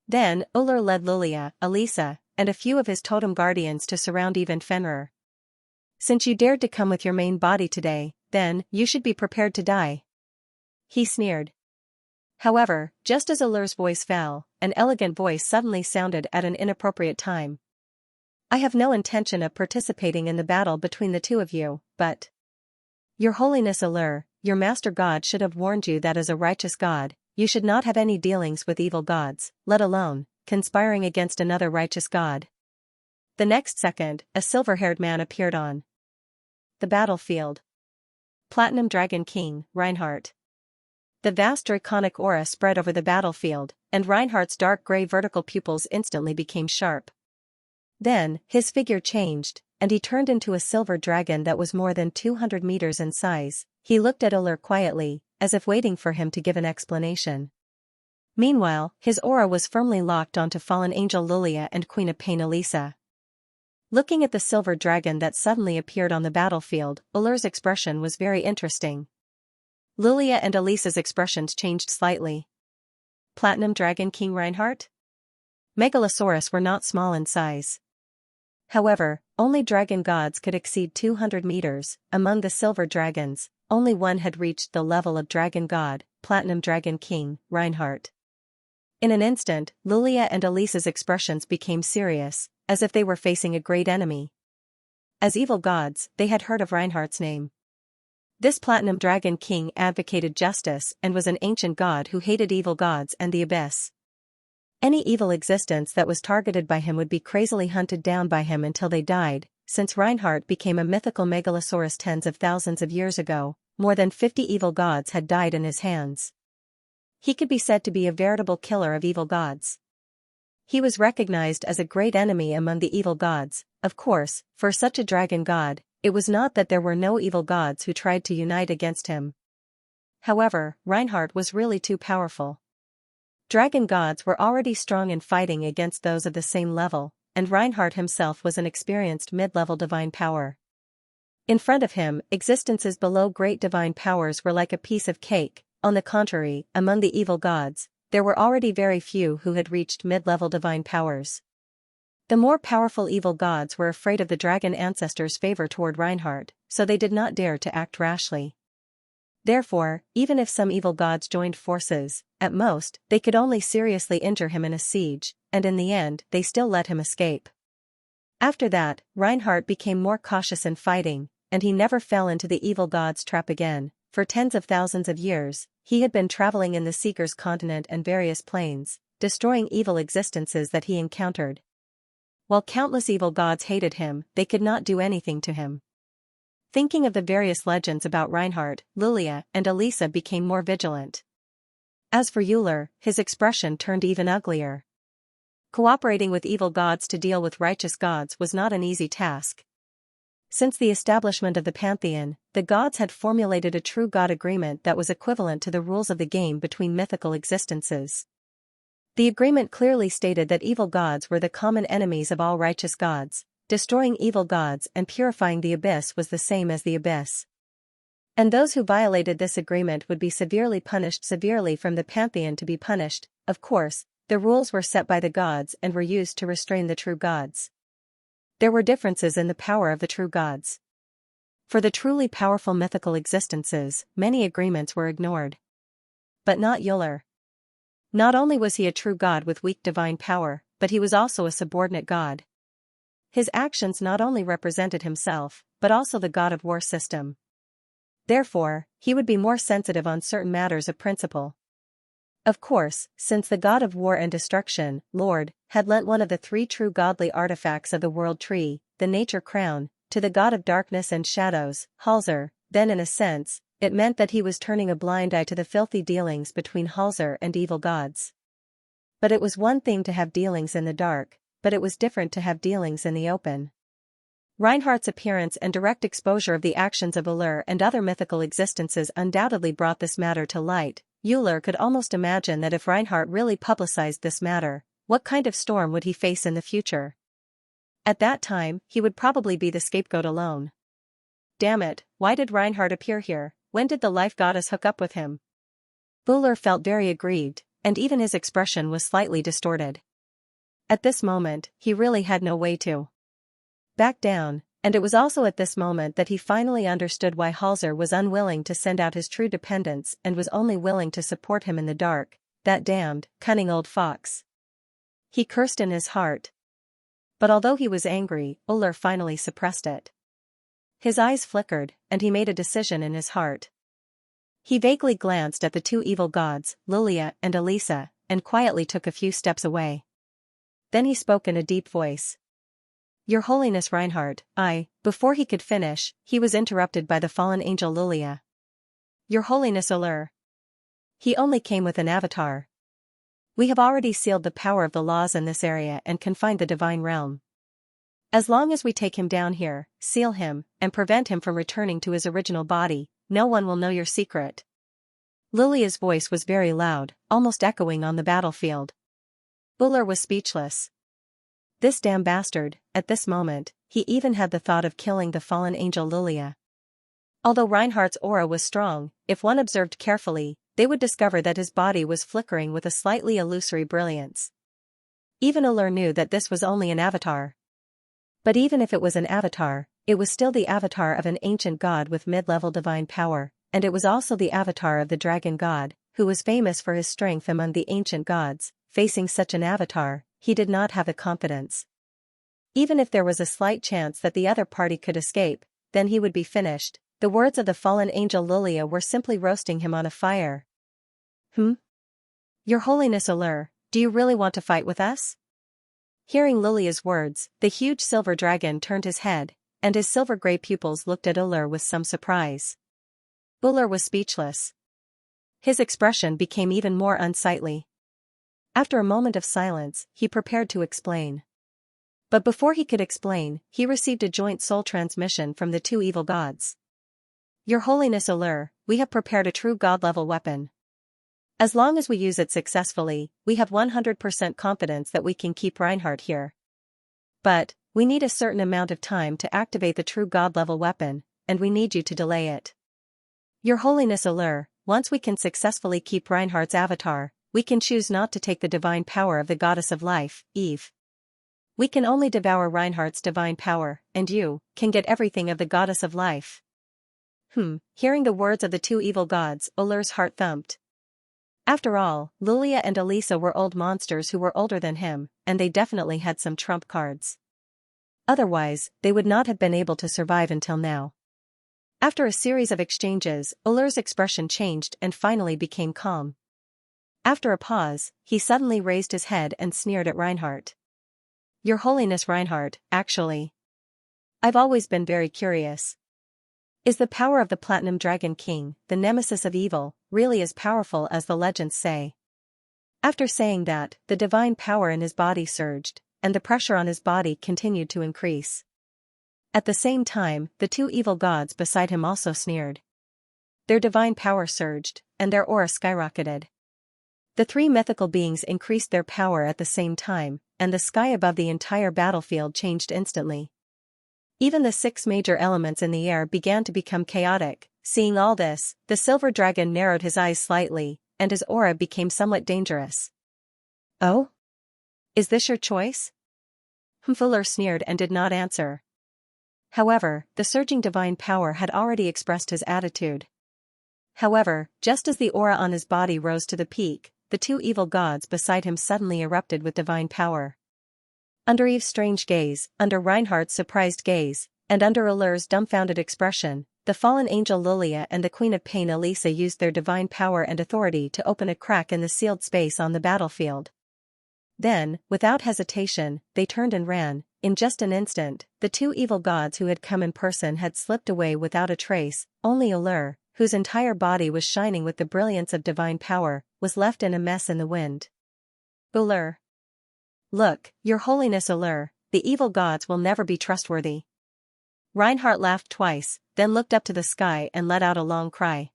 Then, Ullr led Lulia, Elisa, and a few of his totem guardians to surround Eve and Fenrir. "Since you dared to come with your main body today, then, you should be prepared to die," he sneered. However, just as Ullr's voice fell, an elegant voice suddenly sounded at an inappropriate time. "I have no intention of participating in the battle between the two of you, but Your Holiness Ullr, your master god should have warned you that as a righteous god, you should not have any dealings with evil gods, let alone conspiring against another righteous god." The next second, a silver-haired man appeared on the battlefield. Platinum Dragon King, Reinhardt. The vast draconic aura spread over the battlefield, and Reinhardt's dark gray vertical pupils instantly became sharp. Then, his figure changed, and he turned into a silver dragon that was more than 200 meters in size. He looked at Ullr quietly, as if waiting for him to give an explanation. Meanwhile, his aura was firmly locked onto fallen angel Lulia and Queen of Pain Elisa. Looking at the silver dragon that suddenly appeared on the battlefield, Ullr's expression was very interesting. Lulia and Elisa's expressions changed slightly. Platinum Dragon King Reinhardt? Megalosaurus were not small in size. However, only dragon gods could exceed 200 meters. Among the silver dragons, only one had reached the level of dragon god, Platinum Dragon King, Reinhardt. In an instant, Lulia and Elisa's expressions became serious, as if they were facing a great enemy. As evil gods, they had heard of Reinhardt's name. This Platinum Dragon King advocated justice and was an ancient god who hated evil gods and the abyss. Any evil existence that was targeted by him would be crazily hunted down by him until they died. Since Reinhardt became a mythical megalosaurus tens of thousands of years ago, more than 50 evil gods had died in his hands. He could be said to be a veritable killer of evil gods. He was recognized as a great enemy among the evil gods. Of course, for such a dragon god, it was not that there were no evil gods who tried to unite against him. However, Reinhardt was really too powerful. Dragon gods were already strong in fighting against those of the same level, and Reinhardt himself was an experienced mid-level divine power. In front of him, existences below great divine powers were like a piece of cake. On the contrary, among the evil gods, there were already very few who had reached mid-level divine powers. The more powerful evil gods were afraid of the dragon ancestors' favor toward Reinhardt, so they did not dare to act rashly. Therefore, even if some evil gods joined forces, at most, they could only seriously injure him in a siege, and in the end, they still let him escape. After that, Reinhardt became more cautious in fighting, and he never fell into the evil god's trap again. For tens of thousands of years, he had been traveling in the Seeker's continent and various planes, destroying evil existences that he encountered. While countless evil gods hated him, they could not do anything to him. Thinking of the various legends about Reinhardt, Lulia and Elisa became more vigilant. As for Ullr, his expression turned even uglier. Cooperating with evil gods to deal with righteous gods was not an easy task. Since the establishment of the pantheon, the gods had formulated a true god agreement that was equivalent to the rules of the game between mythical existences. The agreement clearly stated that evil gods were the common enemies of all righteous gods. Destroying evil gods and purifying the abyss was the same as the abyss. And those who violated this agreement would be severely punished from the pantheon to be punished. Of course, the rules were set by the gods and were used to restrain the true gods. There were differences in the power of the true gods. For the truly powerful mythical existences, many agreements were ignored. But not Ullr. Not only was he a true god with weak divine power, but he was also a subordinate god. His actions not only represented himself, but also the god of war system. Therefore, he would be more sensitive on certain matters of principle. Of course, since the god of war and destruction, Lord, had lent one of the three true godly artifacts of the world tree, the nature crown, to the god of darkness and shadows, Halzr, then in a sense, it meant that he was turning a blind eye to the filthy dealings between Halsor and evil gods. But it was one thing to have dealings in the dark, but it was different to have dealings in the open. Reinhardt's appearance and direct exposure of the actions of Ullr and other mythical existences undoubtedly brought this matter to light. Ullr could almost imagine that if Reinhardt really publicized this matter, what kind of storm would he face in the future? At that time, he would probably be the scapegoat alone. Damn it, why did Reinhardt appear here? When did the life goddess hook up with him? Ullr felt very aggrieved, and even his expression was slightly distorted. At this moment, he really had no way to back down, and it was also at this moment that he finally understood why Halsor was unwilling to send out his true dependents and was only willing to support him in the dark, that damned, cunning old fox. He cursed in his heart. But although he was angry, Ullr finally suppressed it. His eyes flickered, and he made a decision in his heart. He vaguely glanced at the two evil gods, Lilia and Elisa, and quietly took a few steps away. Then he spoke in a deep voice. Your Holiness Reinhardt, Before he could finish, he was interrupted by the fallen angel Lilia. Your Holiness Ullr. He only came with an avatar. We have already sealed the power of the laws in this area and confined the divine realm. As long as we take him down here, seal him, and prevent him from returning to his original body, no one will know your secret. Lilia's voice was very loud, almost echoing on the battlefield. Ullr was speechless. This damn bastard, at this moment, he even had the thought of killing the fallen angel Lilia. Although Reinhardt's aura was strong, if one observed carefully, they would discover that his body was flickering with a slightly illusory brilliance. Even Ullr knew that this was only an avatar. But even if it was an avatar, it was still the avatar of an ancient god with mid-level divine power, and it was also the avatar of the dragon god, who was famous for his strength among the ancient gods. Facing such an avatar, he did not have the confidence. Even if there was a slight chance that the other party could escape, then he would be finished. The words of the fallen angel Lilia were simply roasting him on a fire. Your Holiness Ullr, do you really want to fight with us? Hearing Lilia's words, the huge silver dragon turned his head, and his silver-gray pupils looked at Ullr with some surprise. Ullr was speechless. His expression became even more unsightly. After a moment of silence, he prepared to explain. But before he could explain, he received a joint soul transmission from the two evil gods. Your Holiness Ullr, we have prepared a true god-level weapon. As long as we use it successfully, we have 100% confidence that we can keep Reinhardt here. But, we need a certain amount of time to activate the true god-level weapon, and we need you to delay it. Your Holiness Ullr, once we can successfully keep Reinhardt's avatar, we can choose not to take the divine power of the goddess of life, Eve. We can only devour Reinhardt's divine power, and you can get everything of the goddess of life. Hearing the words of the two evil gods, Ullr's heart thumped. After all, Lilia and Elisa were old monsters who were older than him, and they definitely had some trump cards. Otherwise, they would not have been able to survive until now. After a series of exchanges, Ullr's expression changed and finally became calm. After a pause, he suddenly raised his head and sneered at Reinhardt. Your Holiness Reinhardt, actually. I've always been very curious. Is the power of the Platinum Dragon King, the nemesis of evil, really as powerful as the legends say? After saying that, the divine power in his body surged, and the pressure on his body continued to increase. At the same time, the two evil gods beside him also sneered. Their divine power surged, and their aura skyrocketed. The three mythical beings increased their power at the same time, and the sky above the entire battlefield changed instantly. Even the 6 major elements in the air began to become chaotic. Seeing all this, the silver dragon narrowed his eyes slightly, and his aura became somewhat dangerous. Oh? Is this your choice? Ullr sneered and did not answer. However, the surging divine power had already expressed his attitude. However, just as the aura on his body rose to the peak, the two evil gods beside him suddenly erupted with divine power. Under Eve's strange gaze, under Reinhardt's surprised gaze, and under Ullr's dumbfounded expression, the fallen angel Lilia and the Queen of Pain Elisa used their divine power and authority to open a crack in the sealed space on the battlefield. Then, without hesitation, they turned and ran. In just an instant, the two evil gods who had come in person had slipped away without a trace. Only Ullr, whose entire body was shining with the brilliance of divine power, was left in a mess in the wind. Ullr. Look, Your Holiness Ullr, the evil gods will never be trustworthy. Reinhardt laughed twice, then looked up to the sky and let out a long cry.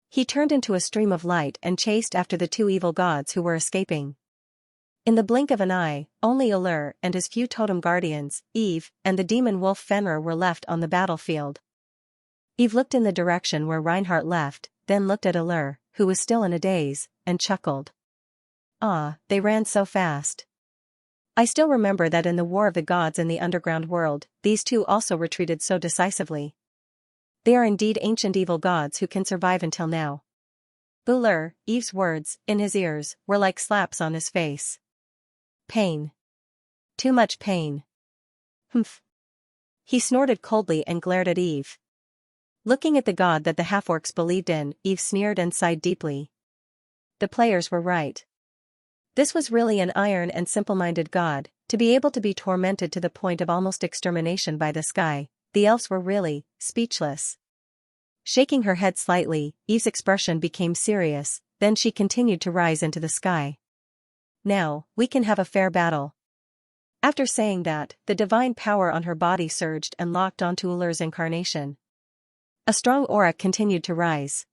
He turned into a stream of light and chased after the two evil gods who were escaping. In the blink of an eye, only Ullr and his few totem guardians, Eve, and the demon wolf Fenrir were left on the battlefield. Eve looked in the direction where Reinhardt left, then looked at Ullr, who was still in a daze, and chuckled. Ah, they ran so fast. I still remember that in the War of the Gods in the underground world, these two also retreated so decisively. They are indeed ancient evil gods who can survive until now. Ullr, Eve's words, in his ears, were like slaps on his face. Pain. Too much pain. Humph. He snorted coldly and glared at Eve. Looking at the god that the half-orcs believed in, Eve sneered and sighed deeply. The players were right. This was really an iron and simple-minded god, to be able to be tormented to the point of almost extermination by the sky. The elves were really speechless. Shaking her head slightly, Eve's expression became serious, then she continued to rise into the sky. Now, we can have a fair battle. After saying that, the divine power on her body surged and locked onto Ullr's incarnation. A strong aura continued to rise.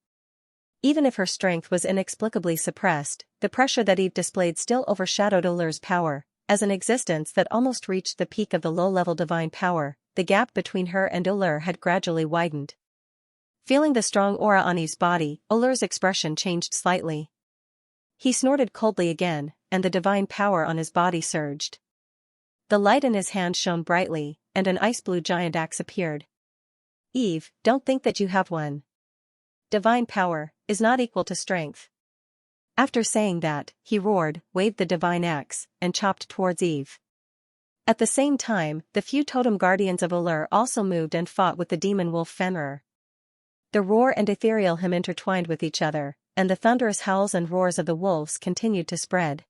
Even if her strength was inexplicably suppressed, the pressure that Eve displayed still overshadowed Ullr's power, as an existence that almost reached the peak of the low-level divine power. The gap between her and Ullr had gradually widened. Feeling the strong aura on Eve's body, Ullr's expression changed slightly. He snorted coldly again, and the divine power on his body surged. The light in his hand shone brightly, and an ice-blue giant axe appeared. Eve, don't think that you have one. Divine power is not equal to strength. After saying that, he roared, waved the divine axe, and chopped towards Eve. At the same time, the few totem guardians of Ullr also moved and fought with the demon wolf Fenrir. The roar and ethereal hymn intertwined with each other, and the thunderous howls and roars of the wolves continued to spread.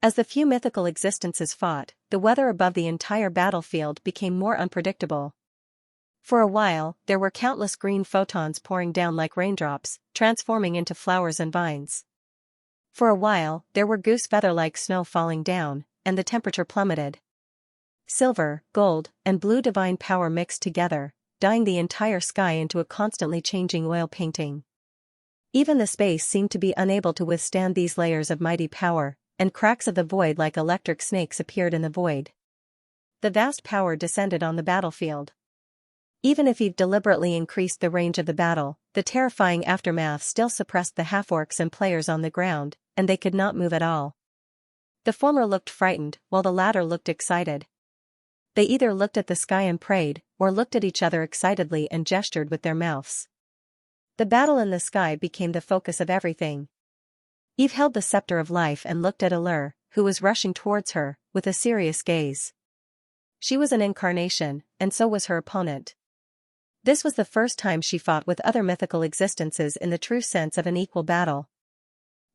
As the few mythical existences fought, the weather above the entire battlefield became more unpredictable. For a while, there were countless green photons pouring down like raindrops, transforming into flowers and vines. For a while, there were goose feather-like snow falling down, and the temperature plummeted. Silver, gold, and blue divine power mixed together, dyeing the entire sky into a constantly changing oil painting. Even the space seemed to be unable to withstand these layers of mighty power, and cracks of the void like electric snakes appeared in the void. The vast power descended on the battlefield. Even if Eve deliberately increased the range of the battle, the terrifying aftermath still suppressed the half-orcs and players on the ground, and they could not move at all. The former looked frightened, while the latter looked excited. They either looked at the sky and prayed, or looked at each other excitedly and gestured with their mouths. The battle in the sky became the focus of everything. Eve held the scepter of life and looked at Ullr, who was rushing towards her, with a serious gaze. She was an incarnation, and so was her opponent. This was the first time she fought with other mythical existences in the true sense of an equal battle.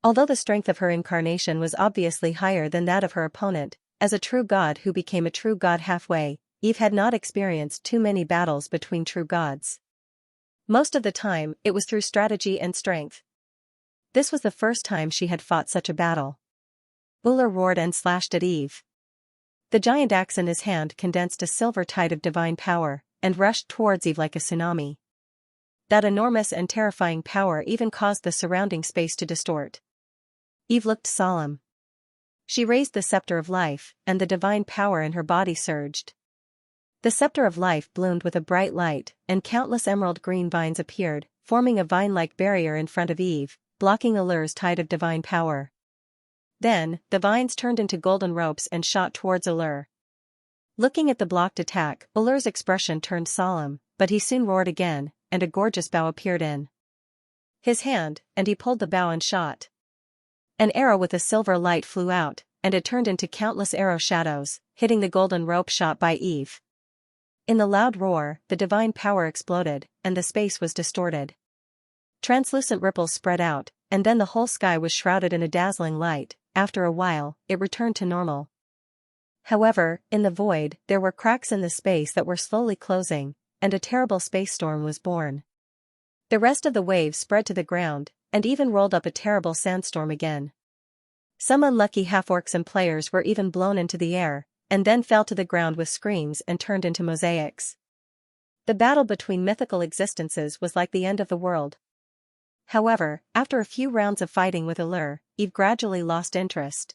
Although the strength of her incarnation was obviously higher than that of her opponent, as a true god who became a true god halfway, Eve had not experienced too many battles between true gods. Most of the time, it was through strategy and strength. This was the first time she had fought such a battle. Ullr roared and slashed at Eve. The giant axe in his hand condensed a silver tide of divine power, and rushed towards Eve like a tsunami. That enormous and terrifying power even caused the surrounding space to distort. Eve looked solemn. She raised the scepter of life, and the divine power in her body surged. The scepter of life bloomed with a bright light, and countless emerald green vines appeared, forming a vine-like barrier in front of Eve, blocking Ullr's tide of divine power. Then, the vines turned into golden ropes and shot towards Ullr. Looking at the blocked attack, Ullr's expression turned solemn, but he soon roared again, and a gorgeous bow appeared in his hand, and he pulled the bow and shot. An arrow with a silver light flew out, and it turned into countless arrow shadows, hitting the golden rope shot by Eve. In the loud roar, the divine power exploded, and the space was distorted. Translucent ripples spread out, and then the whole sky was shrouded in a dazzling light. After a while, it returned to normal. However, in the void, there were cracks in the space that were slowly closing, and a terrible space storm was born. The rest of the waves spread to the ground, and even rolled up a terrible sandstorm again. Some unlucky half-orcs and players were even blown into the air, and then fell to the ground with screams and turned into mosaics. The battle between mythical existences was like the end of the world. However, after a few rounds of fighting with Allure, Eve gradually lost interest.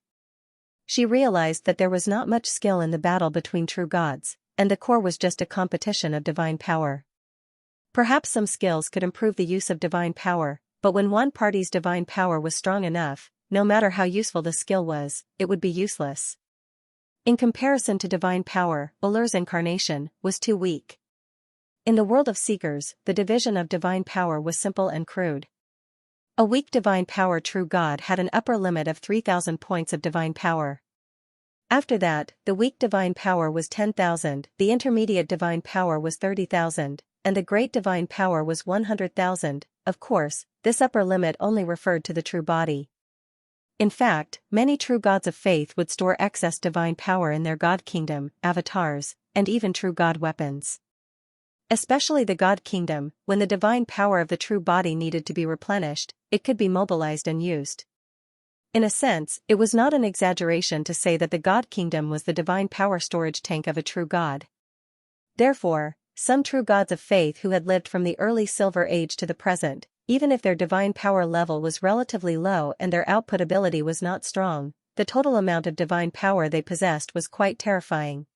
She realized that there was not much skill in the battle between true gods, and the core was just a competition of divine power. Perhaps some skills could improve the use of divine power, but when one party's divine power was strong enough, no matter how useful the skill was, it would be useless. In comparison to divine power, Allure's incarnation was too weak. In the world of seekers, the division of divine power was simple and crude. A weak divine power true god had an upper limit of 3,000 points of divine power. After that, the weak divine power was 10,000, the intermediate divine power was 30,000, and the great divine power was 100,000. Of course, this upper limit only referred to the true body. In fact, many true gods of faith would store excess divine power in their god kingdom, avatars, and even true god weapons. Especially the god kingdom, when the divine power of the true body needed to be replenished, it could be mobilized and used. In a sense, it was not an exaggeration to say that the god kingdom was the divine power storage tank of a true god. Therefore, some true gods of faith who had lived from the early Silver Age to the present, even if their divine power level was relatively low and their output ability was not strong, the total amount of divine power they possessed was quite terrifying.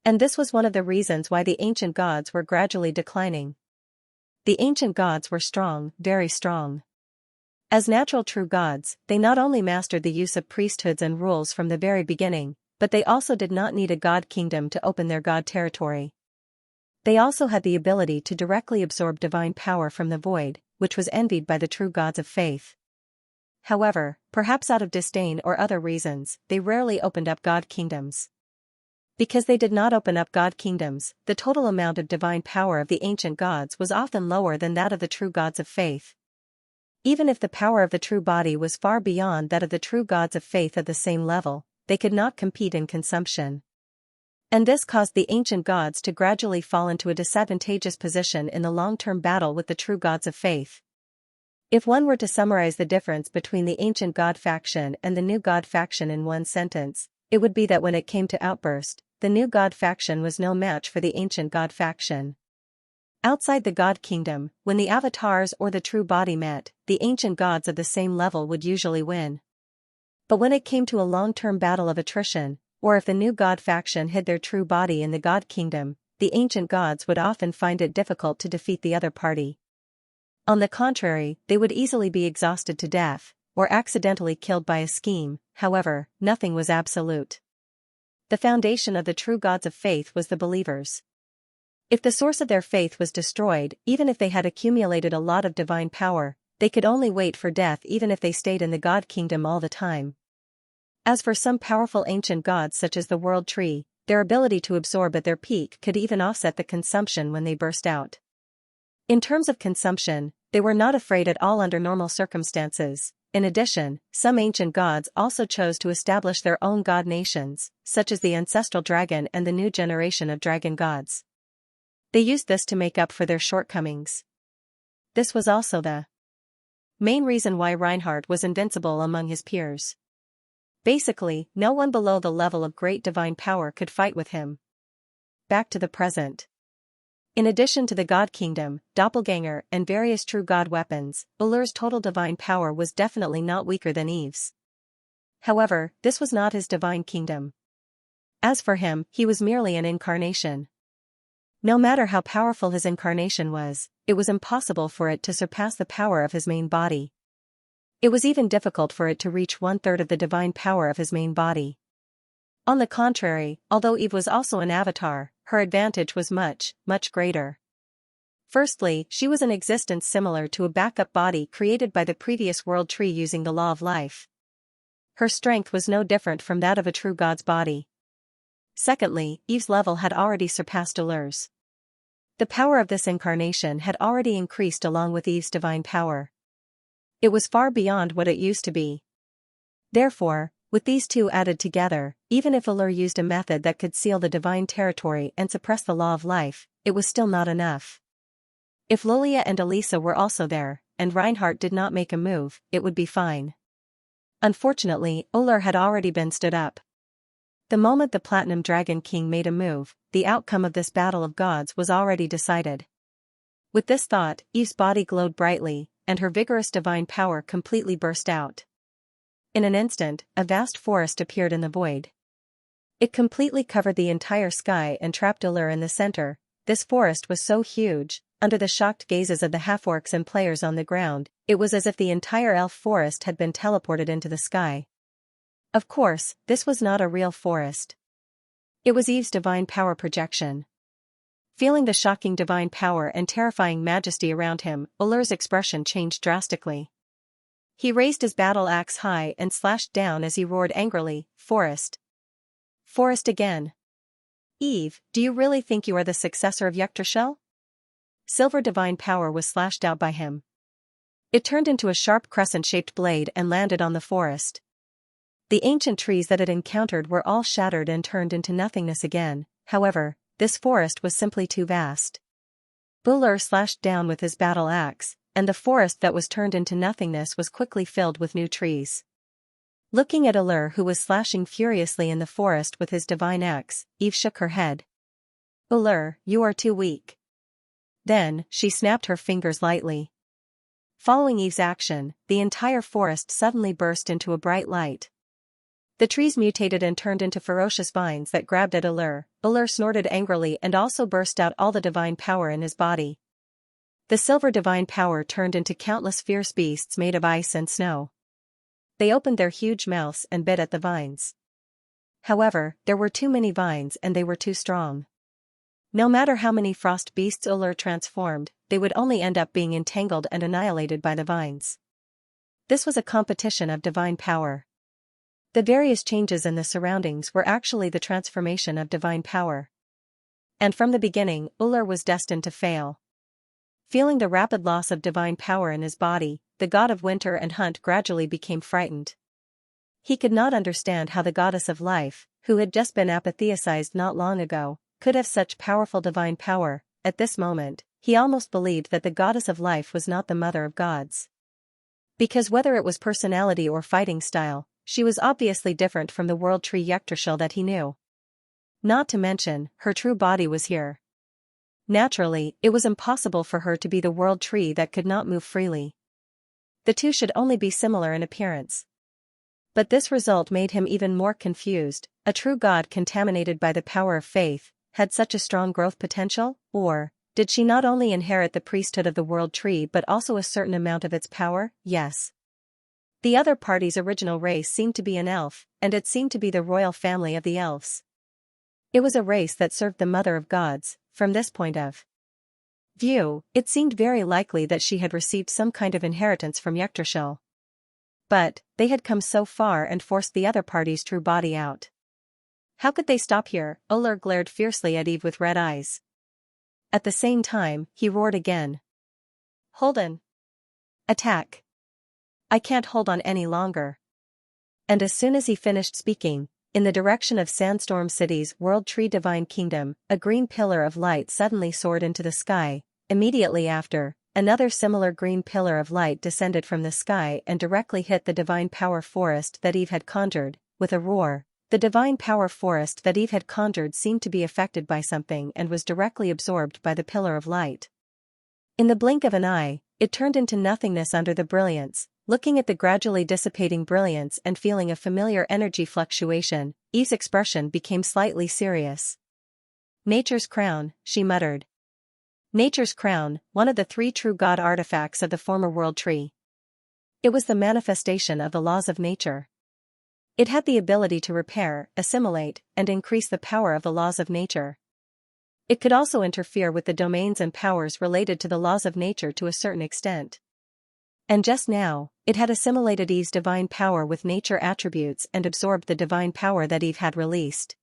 And this was one of the reasons why the ancient gods were gradually declining. The ancient gods were strong, very strong. As natural true gods, they not only mastered the use of priesthoods and rules from the very beginning, but they also did not need a god kingdom to open their god territory. They also had the ability to directly absorb divine power from the void, which was envied by the true gods of faith. However, perhaps out of disdain or other reasons, they rarely opened up god kingdoms. Because they did not open up god kingdoms, the total amount of divine power of the ancient gods was often lower than that of the true gods of faith. Even if the power of the true body was far beyond that of the true gods of faith at the same level, they could not compete in consumption. And this caused the ancient gods to gradually fall into a disadvantageous position in the long-term battle with the true gods of faith. If one were to summarize the difference between the ancient god faction and the new god faction in one sentence, it would be that when it came to outburst, the new god faction was no match for the ancient god faction. Outside the god kingdom, when the avatars or the true body met, the ancient gods of the same level would usually win. But when it came to a long-term battle of attrition, or if the new god faction hid their true body in the god kingdom, the ancient gods would often find it difficult to defeat the other party. On the contrary, they would easily be exhausted to death, or accidentally killed by a scheme. However, nothing was absolute. The foundation of the true gods of faith was the believers. If the source of their faith was destroyed, even if they had accumulated a lot of divine power, they could only wait for death even if they stayed in the god kingdom all the time. As for some powerful ancient gods such as the World Tree, their ability to absorb at their peak could even offset the consumption when they burst out. In terms of consumption, they were not afraid at all under normal circumstances. In addition, some ancient gods also chose to establish their own god nations, such as the ancestral dragon and the new generation of dragon gods. They used this to make up for their shortcomings. This was also the main reason why Reinhardt was invincible among his peers. Basically, no one below the level of great divine power could fight with him. Back to the present. In addition to the god kingdom, doppelganger, and various true god weapons, Allure's total divine power was definitely not weaker than Eve's. However, this was not his divine kingdom. As for him, he was merely an incarnation. No matter how powerful his incarnation was, it was impossible for it to surpass the power of his main body. It was even difficult for it to reach 1/3 of the divine power of his main body. On the contrary, although Eve was also an avatar, her advantage was much, much greater. Firstly, she was an existence similar to a backup body created by the previous world tree using the law of life. Her strength was no different from that of a true god's body. Secondly, Eve's level had already surpassed Allure's. The power of this incarnation had already increased along with Eve's divine power. It was far beyond what it used to be. Therefore, with these two added together, even if Allure used a method that could seal the divine territory and suppress the law of life, it was still not enough. If Lilia and Elisa were also there, and Reinhardt did not make a move, it would be fine. Unfortunately, Ullr had already been stood up. The moment the Platinum Dragon King made a move, the outcome of this battle of gods was already decided. With this thought, Eve's body glowed brightly, and her vigorous divine power completely burst out. In an instant, a vast forest appeared in the void. It completely covered the entire sky and trapped Ullr in the center. This forest was so huge, under the shocked gazes of the half-orcs and players on the ground, it was as if the entire elf forest had been teleported into the sky. Of course, this was not a real forest. It was Eve's divine power projection. Feeling the shocking divine power and terrifying majesty around him, Ullr's expression changed drastically. He raised his battle axe high and slashed down as he roared angrily, "Forest! Forest again! Eve, do you really think you are the successor of Yggdrasil?" Silver divine power was slashed out by him. It turned into a sharp crescent-shaped blade and landed on the forest. The ancient trees that it encountered were all shattered and turned into nothingness again. However, this forest was simply too vast. Ullr slashed down with his battle axe, and the forest that was turned into nothingness was quickly filled with new trees. Looking at Ullr, who was slashing furiously in the forest with his divine axe, Eve shook her head. "Ullr, you are too weak." Then, she snapped her fingers lightly. Following Eve's action, the entire forest suddenly burst into a bright light. The trees mutated and turned into ferocious vines that grabbed at Ullr. Ullr snorted angrily and also burst out all the divine power in his body. The silver divine power turned into countless fierce beasts made of ice and snow. They opened their huge mouths and bit at the vines. However, there were too many vines and they were too strong. No matter how many frost beasts Ullr transformed, they would only end up being entangled and annihilated by the vines. This was a competition of divine power. The various changes in the surroundings were actually the transformation of divine power. And from the beginning, Ullr was destined to fail. Feeling the rapid loss of divine power in his body, the god of winter and hunt gradually became frightened. He could not understand how the goddess of life, who had just been apotheosized not long ago, could have such powerful divine power. At this moment, he almost believed that the goddess of life was not the mother of gods. Because whether it was personality or fighting style, she was obviously different from the world tree Yggdrasil that he knew. Not to mention, her true body was here. Naturally, it was impossible for her to be the world tree that could not move freely. The two should only be similar in appearance. But this result made him even more confused. A true god contaminated by the power of faith had such a strong growth potential, or did she not only inherit the priesthood of the world tree but also a certain amount of its power? Yes. The other party's original race seemed to be an elf, and it seemed to be the royal family of the elves. It was a race that served the mother of gods. From this point of view, it seemed very likely that she had received some kind of inheritance from Yggdrasil. But they had come so far and forced the other party's true body out. How could they stop here? Ullr glared fiercely at Eve with red eyes. At the same time, he roared again. "Holden! Attack! I can't hold on any longer." And as soon as he finished speaking, in the direction of Sandstorm City's World Tree Divine Kingdom, a green pillar of light suddenly soared into the sky. Immediately after, another similar green pillar of light descended from the sky and directly hit the divine power forest that Eve had conjured. With a roar, the divine power forest that Eve had conjured seemed to be affected by something and was directly absorbed by the pillar of light. In the blink of an eye, it turned into nothingness under the brilliance. Looking at the gradually dissipating brilliance and feeling a familiar energy fluctuation, Eve's expression became slightly serious. "Nature's crown," she muttered. Nature's crown, one of the 3 true god artifacts of the former world tree. It was the manifestation of the laws of nature. It had the ability to repair, assimilate, and increase the power of the laws of nature. It could also interfere with the domains and powers related to the laws of nature to a certain extent. And just now, it had assimilated Eve's divine power with nature attributes and absorbed the divine power that Eve had released.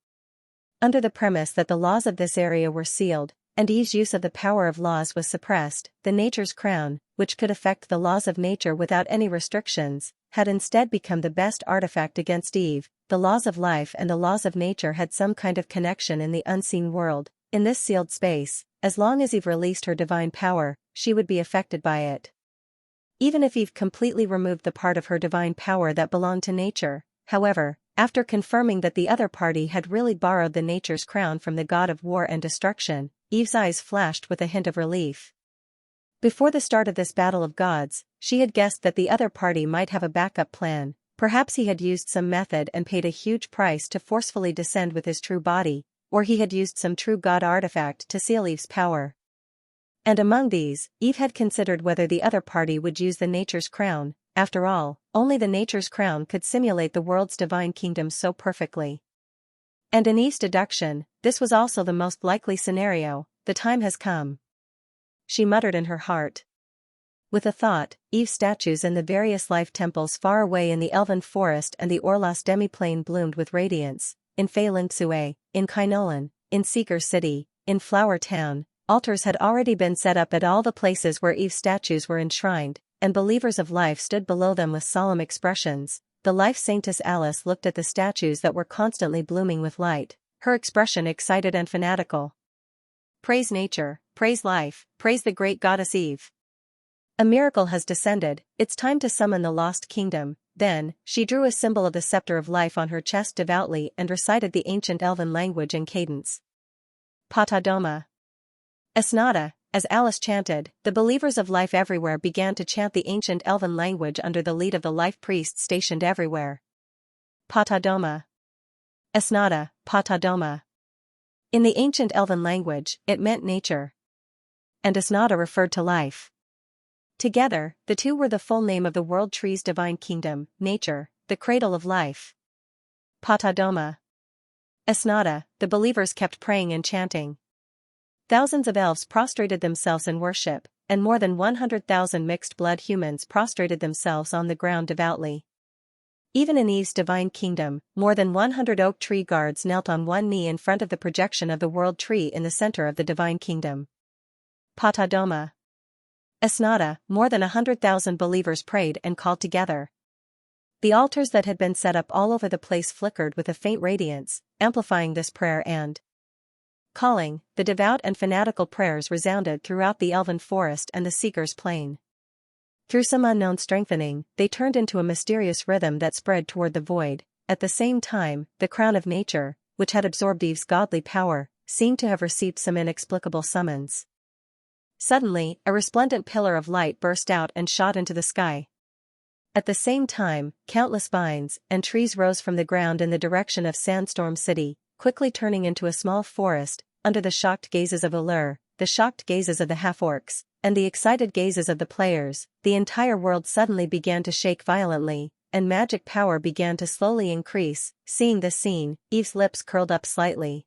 Under the premise that the laws of this area were sealed, and Eve's use of the power of laws was suppressed, the Nature's Crown, which could affect the laws of nature without any restrictions, had instead become the best artifact against Eve. The laws of life and the laws of nature had some kind of connection in the unseen world. In this sealed space, as long as Eve released her divine power, she would be affected by it. Even if Eve completely removed the part of her divine power that belonged to nature, however, after confirming that the other party had really borrowed the nature's crown from the god of war and destruction, Eve's eyes flashed with a hint of relief. Before the start of this battle of gods, she had guessed that the other party might have a backup plan. Perhaps he had used some method and paid a huge price to forcefully descend with his true body, or he had used some true god artifact to seal Eve's power. And among these, Eve had considered whether the other party would use the nature's crown. After all, only the nature's crown could simulate the world's divine kingdom so perfectly. And in Eve's deduction, this was also the most likely scenario. The time has come, she muttered in her heart. With a thought, Eve's statues in the various life temples far away in the elven forest and the Orlos demiplane bloomed with radiance. In Xianxia, in Kainolan, in Seeker City, in Flower Town, altars had already been set up at all the places where Eve's statues were enshrined, and believers of life stood below them with solemn expressions. The life saintess Alice looked at the statues that were constantly blooming with light, her expression excited and fanatical. Praise nature, praise life, praise the great goddess Eve. A miracle has descended, it's time to summon the lost kingdom. Then, she drew a symbol of the scepter of life on her chest devoutly and recited the ancient elven language in cadence. Patadoma. Esnada. As Alice chanted, the believers of life everywhere began to chant the ancient elven language under the lead of the life priests stationed everywhere. Patadoma. Esnada, Patadoma. In the ancient elven language, it meant nature. And Esnada referred to life. Together, the two were the full name of the world tree's divine kingdom, nature, the cradle of life. Patadoma. Esnada, the believers kept praying and chanting. Thousands of elves prostrated themselves in worship, and more than 100,000 mixed-blood humans prostrated themselves on the ground devoutly. Even in Eve's divine kingdom, more than 100 oak tree guards knelt on one knee in front of the projection of the world tree in the center of the divine kingdom. Patadoma. Esnada, more than 100,000 believers prayed and called together. The altars that had been set up all over the place flickered with a faint radiance, amplifying this prayer and calling. The devout and fanatical prayers resounded throughout the elven forest and the Seeker's plain. Through some unknown strengthening, they turned into a mysterious rhythm that spread toward the void. At the same time, the crown of nature, which had absorbed Eve's godly power, seemed to have received some inexplicable summons. Suddenly, a resplendent pillar of light burst out and shot into the sky. At the same time, countless vines and trees rose from the ground in the direction of Sandstorm City, quickly turning into a small forest. Under the shocked gazes of Allure, the shocked gazes of the half-orcs, and the excited gazes of the players, the entire world suddenly began to shake violently, and magic power began to slowly increase. Seeing this scene, Eve's lips curled up slightly.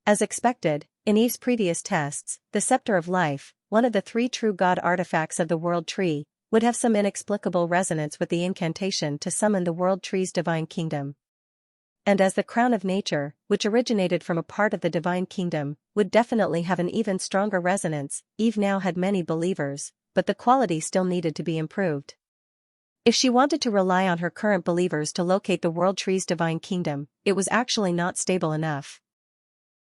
As expected, in Eve's previous tests, the scepter of life, one of the three true god artifacts of the world tree, would have some inexplicable resonance with the incantation to summon the world tree's divine kingdom. And as the crown of nature, which originated from a part of the divine kingdom, would definitely have an even stronger resonance, Eve now had many believers, but the quality still needed to be improved. If she wanted to rely on her current believers to locate the world tree's divine kingdom, it was actually not stable enough.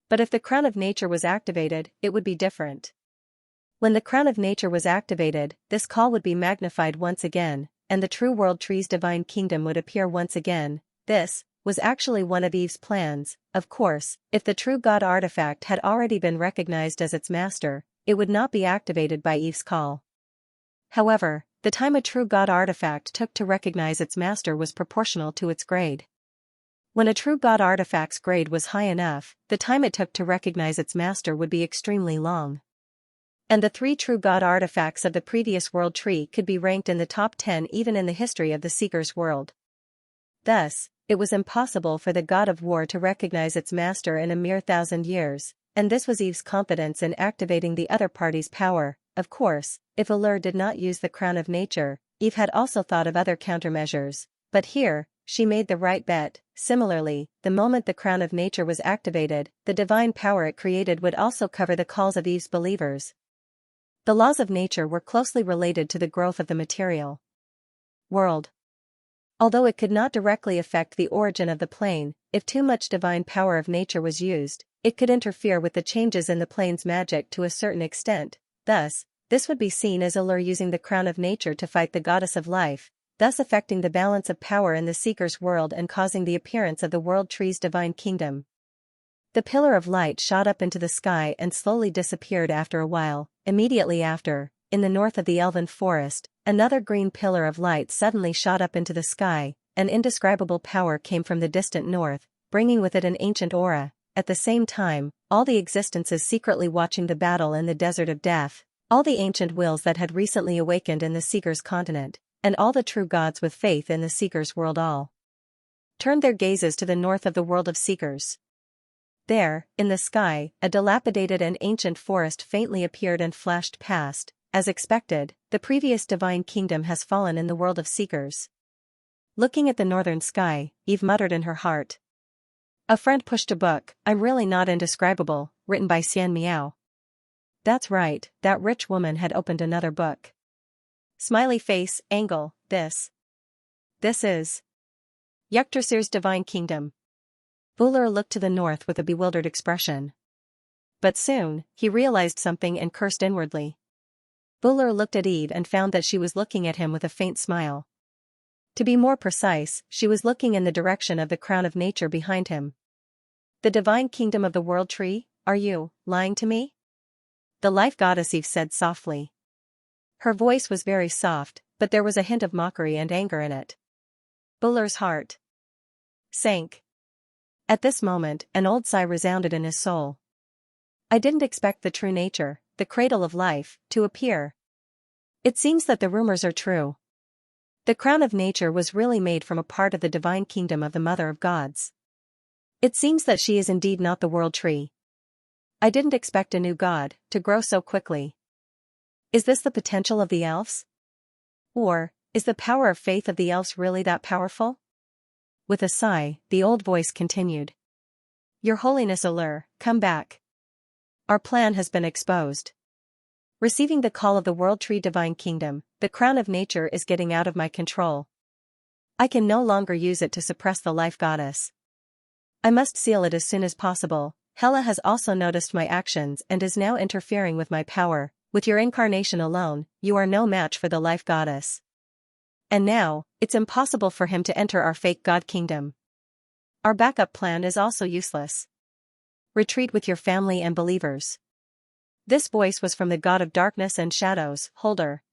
But if the crown of nature was activated, it would be different. When the crown of nature was activated, this call would be magnified once again, and the true world tree's divine kingdom would appear once again. This was actually one of Eve's plans. Of course, if the true god artifact had already been recognized as its master, it would not be activated by Eve's call. However, the time a true god artifact took to recognize its master was proportional to its grade. When a true god artifact's grade was high enough, the time it took to recognize its master would be extremely long. And the three true god artifacts of the previous world tree could be ranked in the top 10 even in the history of the Seeker's world. Thus, it was impossible for the god of war to recognize its master in a mere 1,000 years, and this was Eve's confidence in activating the other party's power. Of course, if Allure did not use the crown of nature, Eve had also thought of other countermeasures, but here, she made the right bet. Similarly, the moment the crown of nature was activated, the divine power it created would also cover the calls of Eve's believers. The laws of nature were closely related to the growth of the material world. Although it could not directly affect the origin of the plane, if too much divine power of nature was used, it could interfere with the changes in the plane's magic to a certain extent. Thus, this would be seen as Allure using the crown of nature to fight the goddess of life, thus affecting the balance of power in the Seeker's world and causing the appearance of the World Tree's divine kingdom. The pillar of light shot up into the sky and slowly disappeared after a while. Immediately after, in the north of the elven forest, another green pillar of light suddenly shot up into the sky. An indescribable power came from the distant north, bringing with it an ancient aura. At the same time, all the existences secretly watching the battle in the desert of death, all the ancient wills that had recently awakened in the Seeker's continent, and all the true gods with faith in the Seeker's world all turned their gazes to the north of the world of Seekers. There, in the sky, a dilapidated and ancient forest faintly appeared and flashed past. As expected, the previous divine kingdom has fallen in the world of Seekers. Looking at the northern sky, Eve muttered in her heart. A friend pushed a book, I'm really not indescribable, written by Xianxia. That's right, that rich woman had opened another book. Smiley face, angle, this is Yggdrasil's divine kingdom. Ullr looked to the north with a bewildered expression. But soon, he realized something and cursed inwardly. Ullr looked at Eve and found that she was looking at him with a faint smile. To be more precise, she was looking in the direction of the crown of nature behind him. The divine kingdom of the world tree, are you lying to me? The life goddess Eve said softly. Her voice was very soft, but there was a hint of mockery and anger in it. Ullr's heart sank. At this moment, an old sigh resounded in his soul. I didn't expect the true nature, the cradle of life, to appear. It seems that the rumors are true. The crown of nature was really made from a part of the divine kingdom of the Mother of Gods. It seems that she is indeed not the world tree. I didn't expect a new god to grow so quickly. Is this the potential of the elves? Or, is the power of faith of the elves really that powerful? With a sigh, the old voice continued. Your Holiness Ullr, come back. Our plan has been exposed. Receiving the call of the World Tree Divine Kingdom, the crown of nature is getting out of my control. I can no longer use it to suppress the life goddess. I must seal it as soon as possible. Hela has also noticed my actions and is now interfering with my power. With your incarnation alone, you are no match for the life goddess. And now, it's impossible for him to enter our fake god kingdom. Our backup plan is also useless. Retreat with your family and believers. This voice was from the god of darkness and shadows, Holder.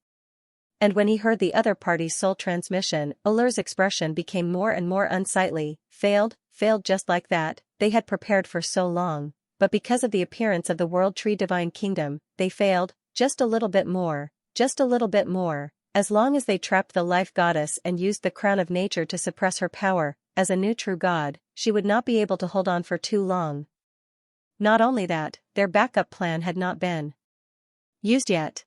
And when he heard the other party's soul transmission, Ullr's expression became more and more unsightly. Failed just like that, they had prepared for so long, but because of the appearance of the World Tree Divine Kingdom, they failed, just a little bit more. As long as they trapped the life goddess and used the crown of nature to suppress her power, as a new true god, she would not be able to hold on for too long. Not only that, their backup plan had not been used yet.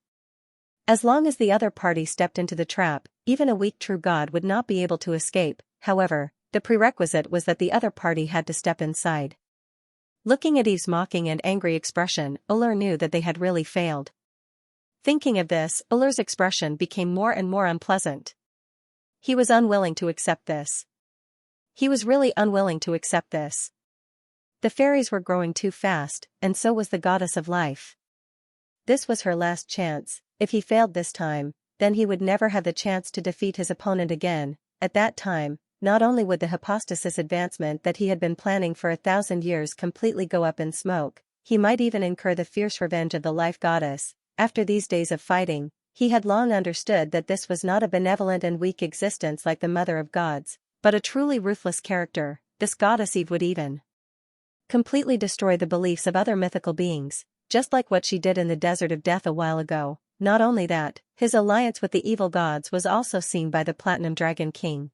As long as the other party stepped into the trap, even a weak true god would not be able to escape. However, the prerequisite was that the other party had to step inside. Looking at Eve's mocking and angry expression, Ullr knew that they had really failed. Thinking of this, Ullr's expression became more and more unpleasant. He was unwilling to accept this. He was really unwilling to accept this. The fairies were growing too fast, and so was the goddess of life. This was her last chance. If he failed this time, then he would never have the chance to defeat his opponent again. At that time, not only would the hypostasis advancement that he had been planning for 1,000 years completely go up in smoke, he might even incur the fierce revenge of the life goddess. After these days of fighting, he had long understood that this was not a benevolent and weak existence like the Mother of Gods, but a truly ruthless character. This goddess Eve would even completely destroy the beliefs of other mythical beings, just like what she did in the desert of death a while ago. Not only that, his alliance with the evil gods was also seen by the Platinum Dragon King.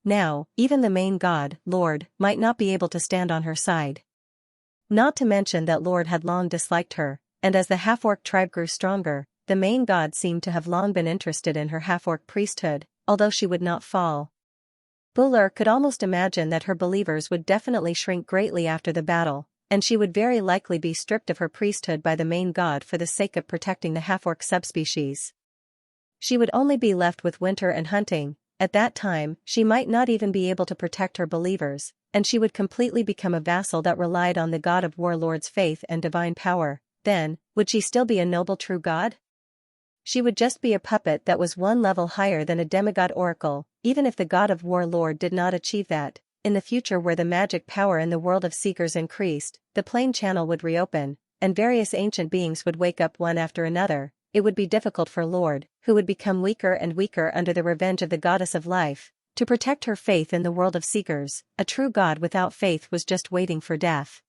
Now, even the main god, Lord, might not be able to stand on her side. Not to mention that Lord had long disliked her, and as the half-orc tribe grew stronger, the main god seemed to have long been interested in her half-orc priesthood, although she would not fall. Ullr could almost imagine that her believers would definitely shrink greatly after the battle, and she would very likely be stripped of her priesthood by the main god for the sake of protecting the half-orc subspecies. She would only be left with winter and hunting, at that time, she might not even be able to protect her believers, and she would completely become a vassal that relied on the god of warlords' faith and divine power. Then, would she still be a noble true god? She would just be a puppet that was one level higher than a demigod oracle, even if the god of warlord did not achieve that. In the future, where the magic power in the world of seekers increased, the plane channel would reopen, and various ancient beings would wake up one after another. It would be difficult for Lord, who would become weaker and weaker under the revenge of the goddess of life, to protect her faith in the world of seekers. A true god without faith was just waiting for death.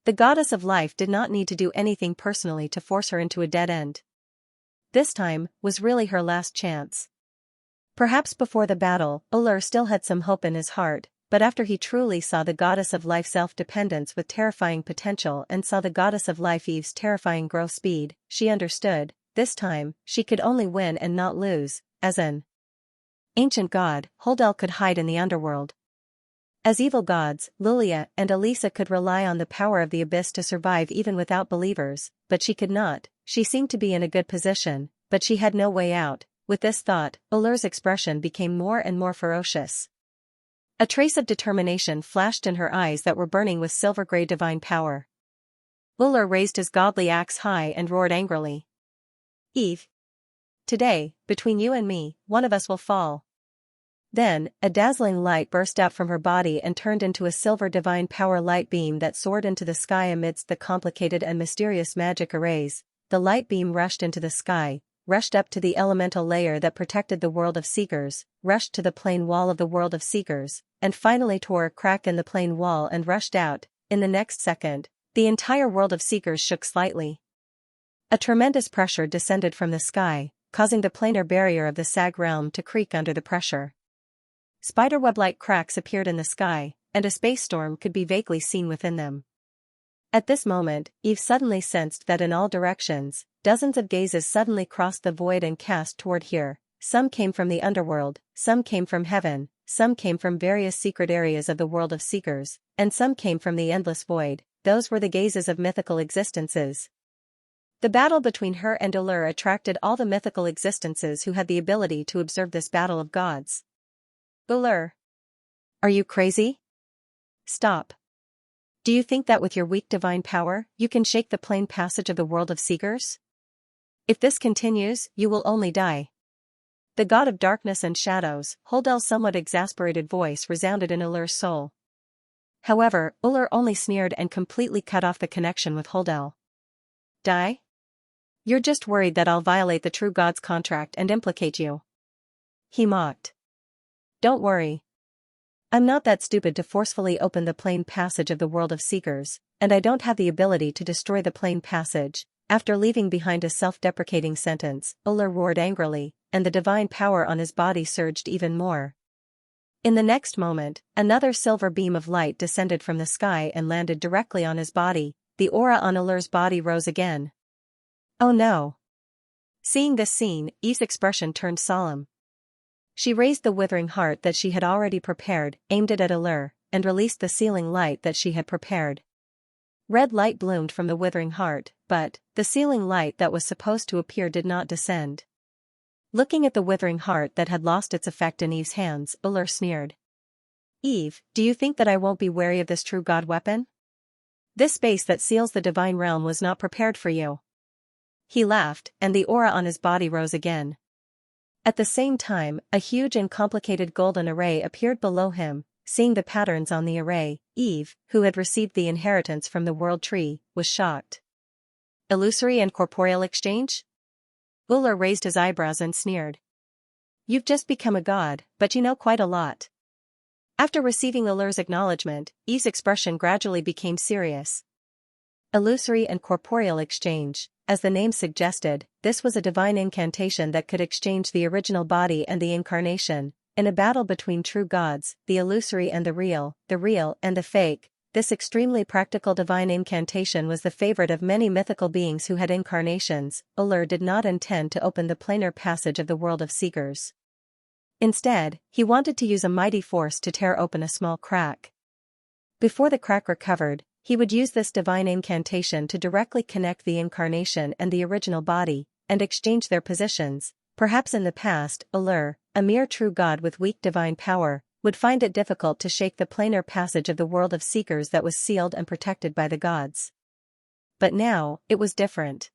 The goddess of life did not need to do anything personally to force her into a dead end. This time was really her last chance. Perhaps before the battle, Ullr still had some hope in his heart, but after he truly saw the goddess of life self-dependence with terrifying potential and saw the goddess of life Eve's terrifying growth speed, she understood, this time, she could only win and not lose. As an ancient god, Holdel could hide in the underworld. As evil gods, Lulia and Elisa could rely on the power of the abyss to survive even without believers, but she could not. She seemed to be in a good position, but she had no way out. With this thought, Ullr's expression became more and more ferocious. A trace of determination flashed in her eyes that were burning with silver-gray divine power. Ullr raised his godly axe high and roared angrily. Eve. Today, between you and me, one of us will fall. Then, a dazzling light burst out from her body and turned into a silver divine power light beam that soared into the sky amidst the complicated and mysterious magic arrays. The light beam rushed into the sky, rushed up to the elemental layer that protected the world of seekers, rushed to the plane wall of the world of seekers, and finally tore a crack in the plane wall and rushed out. In the next second, the entire world of seekers shook slightly. A tremendous pressure descended from the sky, causing the planar barrier of the Sag realm to creak under the pressure. Spiderweb-like cracks appeared in the sky, and a space storm could be vaguely seen within them. At this moment, Eve suddenly sensed that in all directions, dozens of gazes suddenly crossed the void and cast toward her. Some came from the underworld, some came from heaven, some came from various secret areas of the world of seekers, and some came from the endless void. Those were the gazes of mythical existences. The battle between her and Ullr attracted all the mythical existences who had the ability to observe this battle of gods. Ullr. Are you crazy? Stop. Do you think that with your weak divine power, you can shake the plain passage of the world of seekers? If this continues, you will only die. The god of darkness and shadows, Holdel's somewhat exasperated voice resounded in Ullr's soul. However, Ullr only sneered and completely cut off the connection with Holdel. Die? You're just worried that I'll violate the true god's contract and implicate you. He mocked. Don't worry. I'm not that stupid to forcefully open the plain passage of the world of seekers, and I don't have the ability to destroy the plain passage. After leaving behind a self-deprecating sentence, Ullr roared angrily, and the divine power on his body surged even more. In the next moment, another silver beam of light descended from the sky and landed directly on his body. The aura on Ullr's body rose again. Oh no! Seeing this scene, Eve's expression turned solemn. She raised the withering heart that she had already prepared, aimed it at Ullr, and released the sealing light that she had prepared. Red light bloomed from the withering heart, but the sealing light that was supposed to appear did not descend. Looking at the withering heart that had lost its effect in Eve's hands, Ullr sneered. Eve, do you think that I won't be wary of this true god weapon? This space that seals the divine realm was not prepared for you. He laughed, and the aura on his body rose again. At the same time, a huge and complicated golden array appeared below him. Seeing the patterns on the array, Eve, who had received the inheritance from the world tree, was shocked. Illusory and corporeal exchange? Ullr raised his eyebrows and sneered. You've just become a god, but you know quite a lot. After receiving Ullr's acknowledgement, Eve's expression gradually became serious. Illusory and corporeal exchange. As the name suggested, this was a divine incantation that could exchange the original body and the incarnation. In a battle between true gods, the illusory and the real and the fake, this extremely practical divine incantation was the favorite of many mythical beings who had incarnations. Ullr did not intend to open the planar passage of the world of seekers. Instead, he wanted to use a mighty force to tear open a small crack. Before the crack recovered, he would use this divine incantation to directly connect the incarnation and the original body, and exchange their positions. Perhaps in the past, Ullr, a mere true god with weak divine power, would find it difficult to shake the planar passage of the world of seekers that was sealed and protected by the gods. But now, it was different.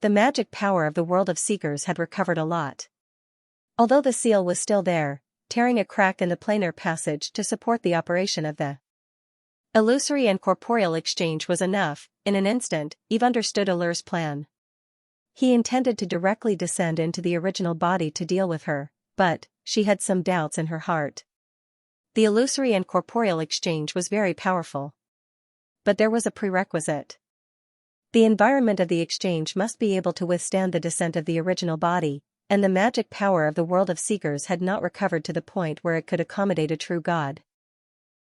The magic power of the world of seekers had recovered a lot. Although the seal was still there, tearing a crack in the planar passage to support the operation of the illusory and corporeal exchange was enough. In an instant, Eve understood Allur's plan. He intended to directly descend into the original body to deal with her, but she had some doubts in her heart. The illusory and corporeal exchange was very powerful. But there was a prerequisite. The environment of the exchange must be able to withstand the descent of the original body, and the magic power of the world of seekers had not recovered to the point where it could accommodate a true god.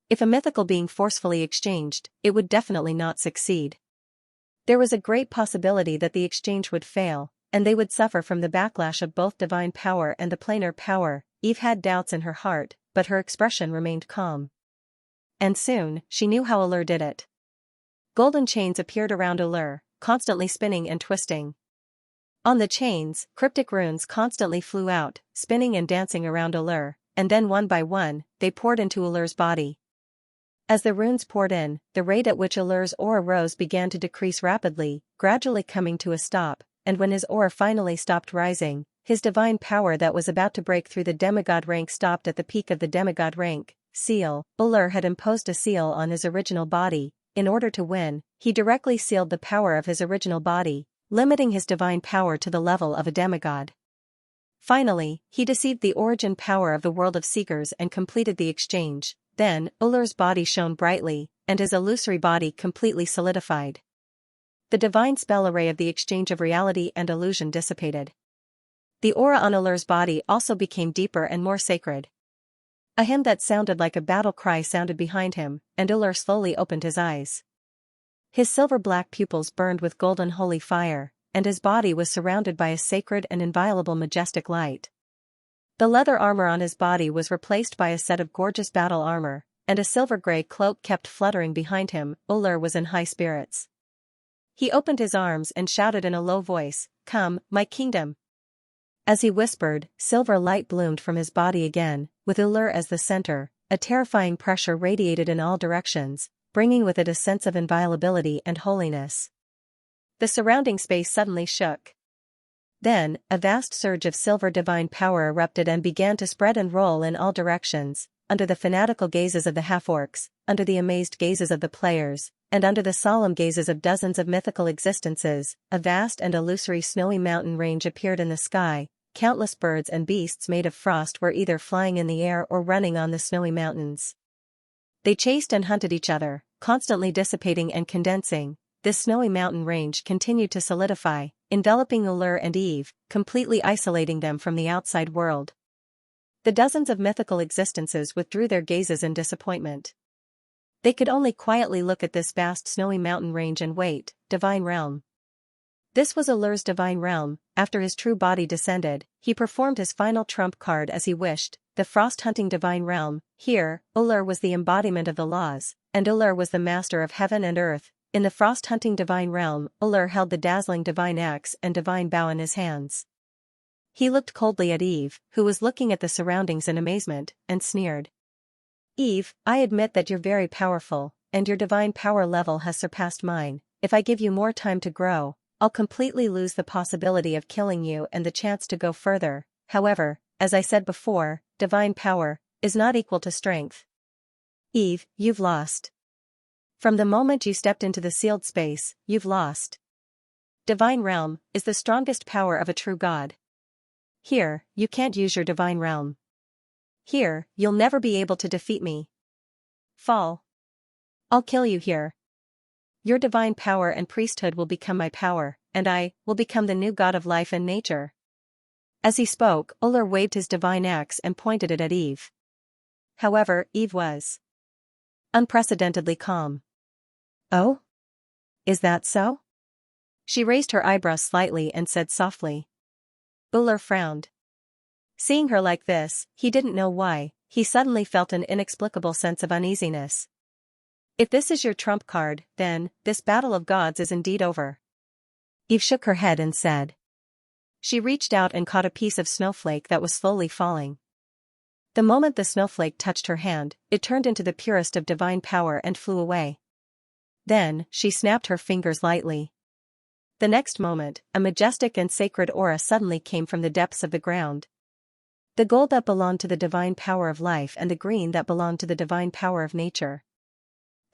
If a mythical being forcefully exchanged, it would definitely not succeed. There was a great possibility that the exchange would fail, and they would suffer from the backlash of both divine power and the planar power. Eve had doubts in her heart, but her expression remained calm. And soon, she knew how Allur did it. Golden chains appeared around Allur, constantly spinning and twisting. On the chains, cryptic runes constantly flew out, spinning and dancing around Allur, and then one by one, they poured into Allur's body. As the runes poured in, the rate at which Allur's aura rose began to decrease rapidly, gradually coming to a stop, and when his aura finally stopped rising, his divine power that was about to break through the demigod rank stopped at the peak of the demigod rank, seal. Allur had imposed a seal on his original body. In order to win, he directly sealed the power of his original body, limiting his divine power to the level of a demigod. Finally, he deceived the origin power of the world of seekers and completed the exchange. Then, Allur's body shone brightly, and his illusory body completely solidified. The divine spell array of the exchange of reality and illusion dissipated. The aura on Allur's body also became deeper and more sacred. A hymn that sounded like a battle cry sounded behind him, and Allur slowly opened his eyes. His silver-black pupils burned with golden holy fire, and his body was surrounded by a sacred and inviolable majestic light. The leather armor on his body was replaced by a set of gorgeous battle armor, and a silver-gray cloak kept fluttering behind him. Allur was in high spirits. He opened his arms and shouted in a low voice, "Come, my kingdom." As he whispered, silver light bloomed from his body again, with Allur as the center. A terrifying pressure radiated in all directions, bringing with it a sense of inviolability and holiness. The surrounding space suddenly shook. Then, a vast surge of silver divine power erupted and began to spread and roll in all directions, under the fanatical gazes of the half-orcs, under the amazed gazes of the players, and under the solemn gazes of dozens of mythical existences. A vast and illusory snowy mountain range appeared in the sky. Countless birds and beasts made of frost were either flying in the air or running on the snowy mountains. They chased and hunted each other, constantly dissipating and condensing. This snowy mountain range continued to solidify, enveloping Allur and Eve, completely isolating them from the outside world. The dozens of mythical existences withdrew their gazes in disappointment. They could only quietly look at this vast snowy mountain range and wait. Divine realm. This was Allur's divine realm. After his true body descended, he performed his final trump card as he wished, the frost-hunting divine realm. Here, Allur was the embodiment of the laws, and Allur was the master of heaven and earth. In the frost-hunting divine realm, Allur held the dazzling divine axe and divine bow in his hands. He looked coldly at Eve, who was looking at the surroundings in amazement, and sneered. "Eve, I admit that you're very powerful, and your divine power level has surpassed mine. If I give you more time to grow, I'll completely lose the possibility of killing you and the chance to go further. However, as I said before, divine power is not equal to strength. Eve, you've lost. From the moment you stepped into the sealed space, you've lost. Divine realm is the strongest power of a true god. Here, you can't use your divine realm. Here, you'll never be able to defeat me. Fall. I'll kill you here. Your divine power and priesthood will become my power, and I will become the new god of life and nature." As he spoke, Allur waved his divine axe and pointed it at Eve. However, Eve was unprecedentedly calm. "Oh? Is that so?" She raised her eyebrows slightly and said softly. Allur frowned. Seeing her like this, he didn't know why, he suddenly felt an inexplicable sense of uneasiness. "If this is your trump card, then, this battle of gods is indeed over." Eve shook her head and said, She reached out and caught a piece of snowflake that was slowly falling. The moment the snowflake touched her hand, it turned into the purest of divine power and flew away. Then, she snapped her fingers lightly. The next moment, a majestic and sacred aura suddenly came from the depths of the ground. The gold that belonged to the divine power of life and the green that belonged to the divine power of nature.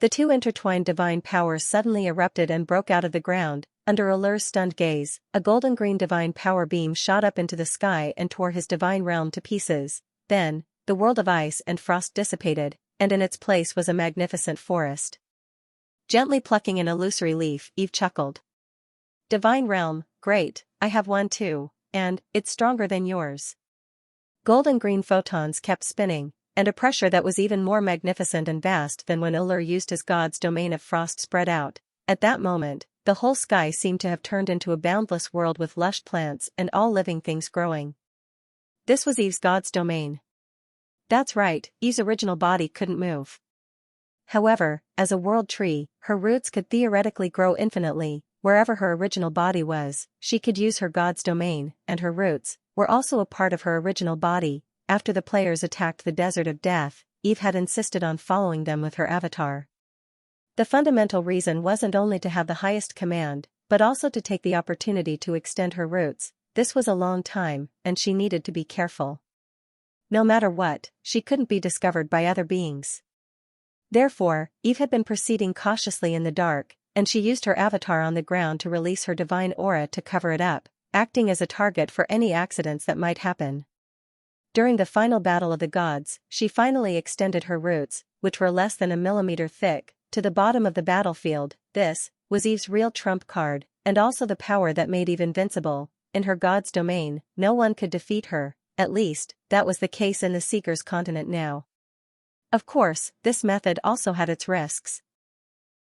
The two intertwined divine powers suddenly erupted and broke out of the ground. Under Allur's stunned gaze, a golden-green divine power beam shot up into the sky and tore his divine realm to pieces. Then, the world of ice and frost dissipated, and in its place was a magnificent forest. Gently plucking an illusory leaf, Eve chuckled. Divine realm, great, I have one too, and it's stronger than yours. Golden green photons kept spinning, and a pressure that was even more magnificent and vast than when Ullur used his god's domain of frost spread out. At that moment, the whole sky seemed to have turned into a boundless world with lush plants and all living things growing. This was Eve's god's domain. That's right, Eve's original body couldn't move. However, as a world tree, her roots could theoretically grow infinitely. Wherever her original body was, she could use her god's domain, and her roots were also a part of her original body. After the players attacked the Desert of Death, Eve had insisted on following them with her avatar. The fundamental reason wasn't only to have the highest command, but also to take the opportunity to extend her roots. This was a long time, and she needed to be careful. No matter what, she couldn't be discovered by other beings. Therefore, Eve had been proceeding cautiously in the dark, and she used her avatar on the ground to release her divine aura to cover it up, acting as a target for any accidents that might happen. During the final battle of the gods, she finally extended her roots, which were less than a millimeter thick, to the bottom of the battlefield. This was Eve's real trump card, and also the power that made Eve invincible. In her god's domain, no one could defeat her, at least, that was the case in the Seeker's continent now. Of course, this method also had its risks.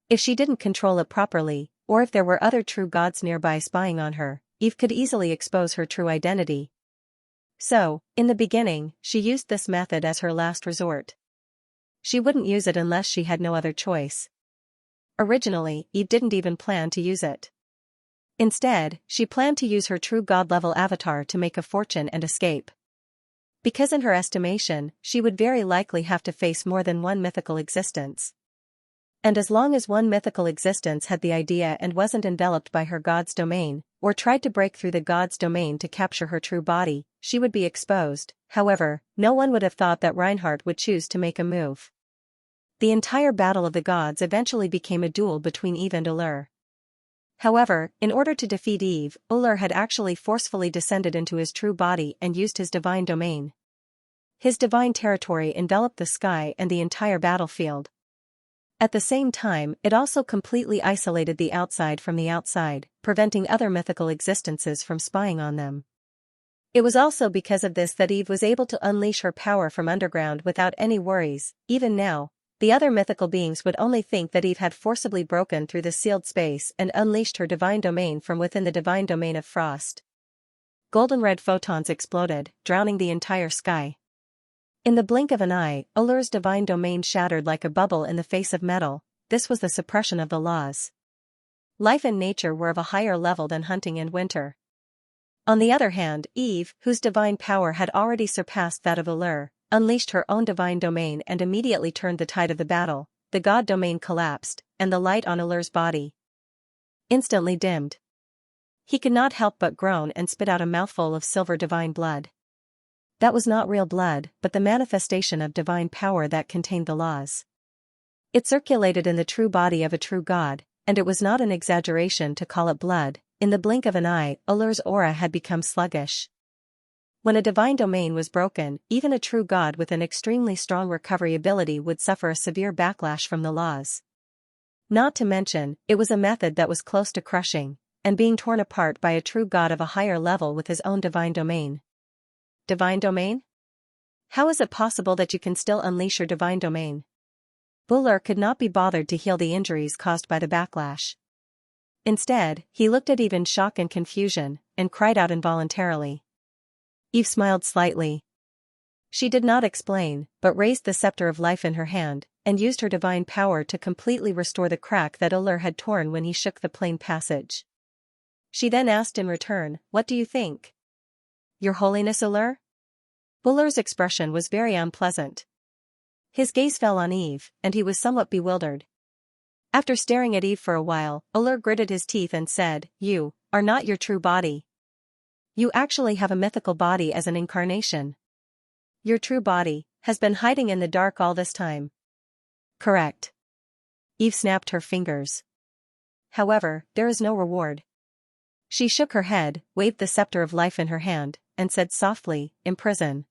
If she didn't control it properly, or if there were other true gods nearby spying on her, Eve could easily expose her true identity. So, in the beginning, she used this method as her last resort. She wouldn't use it unless she had no other choice. Originally, Eve didn't even plan to use it. Instead, she planned to use her true god-level avatar to make a fortune and escape. Because in her estimation, she would very likely have to face more than one mythical existence. And as long as one mythical existence had the idea and wasn't enveloped by her god's domain, or tried to break through the god's domain to capture her true body, she would be exposed. However, no one would have thought that Reinhardt would choose to make a move. The entire battle of the gods eventually became a duel between Eve and Ullur. However, in order to defeat Eve, Ullur had actually forcefully descended into his true body and used his divine domain. His divine territory enveloped the sky and the entire battlefield. At the same time, it also completely isolated the outside from the outside, preventing other mythical existences from spying on them. It was also because of this that Eve was able to unleash her power from underground without any worries. Even now, the other mythical beings would only think that Eve had forcibly broken through the sealed space and unleashed her divine domain from within the divine domain of frost. Golden red photons exploded, drowning the entire sky. In the blink of an eye, Ullur's divine domain shattered like a bubble in the face of metal. This was the suppression of the laws. Life and nature were of a higher level than hunting and winter. On the other hand, Eve, whose divine power had already surpassed that of Ullur, unleashed her own divine domain and immediately turned the tide of the battle. The god domain collapsed, and the light on Ullur's body instantly dimmed. He could not help but groan and spit out a mouthful of silver divine blood. That was not real blood, but the manifestation of divine power that contained the laws. It circulated in the true body of a true god, and it was not an exaggeration to call it blood. In the blink of an eye, Ullur's aura had become sluggish. When a divine domain was broken, even a true god with an extremely strong recovery ability would suffer a severe backlash from the laws. Not to mention, it was a method that was close to crushing, and being torn apart by a true god of a higher level with his own divine domain. Divine domain? How is it possible that you can still unleash your divine domain? Ullur could not be bothered to heal the injuries caused by the backlash. Instead, he looked at Eve in shock and confusion, and cried out involuntarily. Eve smiled slightly. She did not explain, but raised the scepter of life in her hand, and used her divine power to completely restore the crack that Ullur had torn when he shook the plane passage. She then asked in return, "What do you think?" Your Holiness Uller? Uller's expression was very unpleasant. His gaze fell on Eve, and he was somewhat bewildered. After staring at Eve for a while, Uller gritted his teeth and said, "You are not your true body. You actually have a mythical body as an incarnation. Your true body has been hiding in the dark all this time." "Correct." Eve snapped her fingers. "However, there is no reward." She shook her head, waved the scepter of life in her hand, and said softly, "Imprison."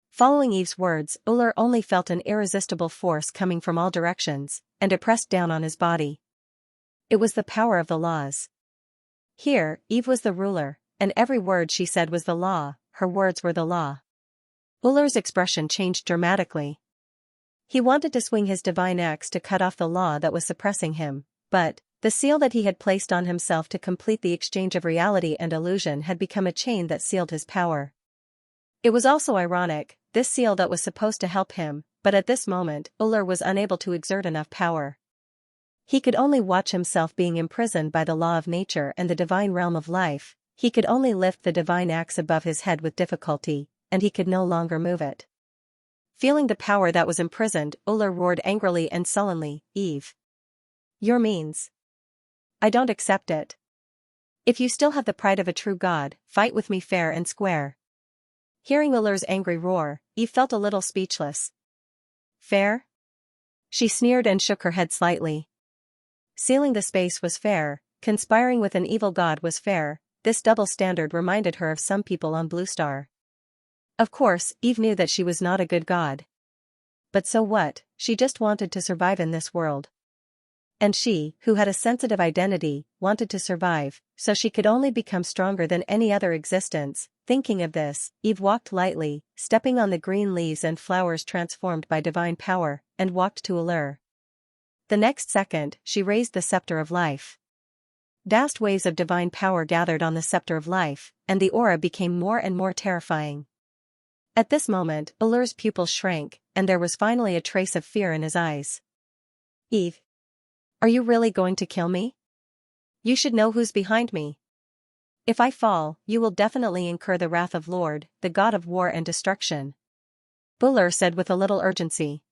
Following Eve's words, Uller only felt an irresistible force coming from all directions, and it pressed down on his body. It was the power of the laws. Here, Eve was the ruler, and every word she said was the law, her words were the law. Uller's expression changed dramatically. He wanted to swing his divine axe to cut off the law that was suppressing him, but the seal that he had placed on himself to complete the exchange of reality and illusion had become a chain that sealed his power. It was also ironic, this seal that was supposed to help him, but at this moment, Uller was unable to exert enough power. He could only watch himself being imprisoned by the law of nature and the divine realm of life. He could only lift the divine axe above his head with difficulty, and he could no longer move it. Feeling the power that was imprisoned, Uller roared angrily and sullenly, "Eve! Your means. I don't accept it. If you still have the pride of a true god, fight with me fair and square." Hearing Uller's angry roar, Eve felt a little speechless. "Fair?" She sneered and shook her head slightly. Sealing the space was fair, conspiring with an evil god was fair. This double standard reminded her of some people on Blue Star. Of course, Eve knew that she was not a good god. But so what, she just wanted to survive in this world. And she, who had a sensitive identity, wanted to survive, so she could only become stronger than any other existence. Thinking of this, Eve walked lightly, stepping on the green leaves and flowers transformed by divine power, and walked to Uller. The next second, she raised the scepter of life. Vast waves of divine power gathered on the scepter of life, and the aura became more and more terrifying. At this moment, Uller's pupils shrank, and there was finally a trace of fear in his eyes. "Eve, are you really going to kill me? You should know who's behind me. If I fall, you will definitely incur the wrath of Lord, the god of war and destruction," Uller said with a little urgency.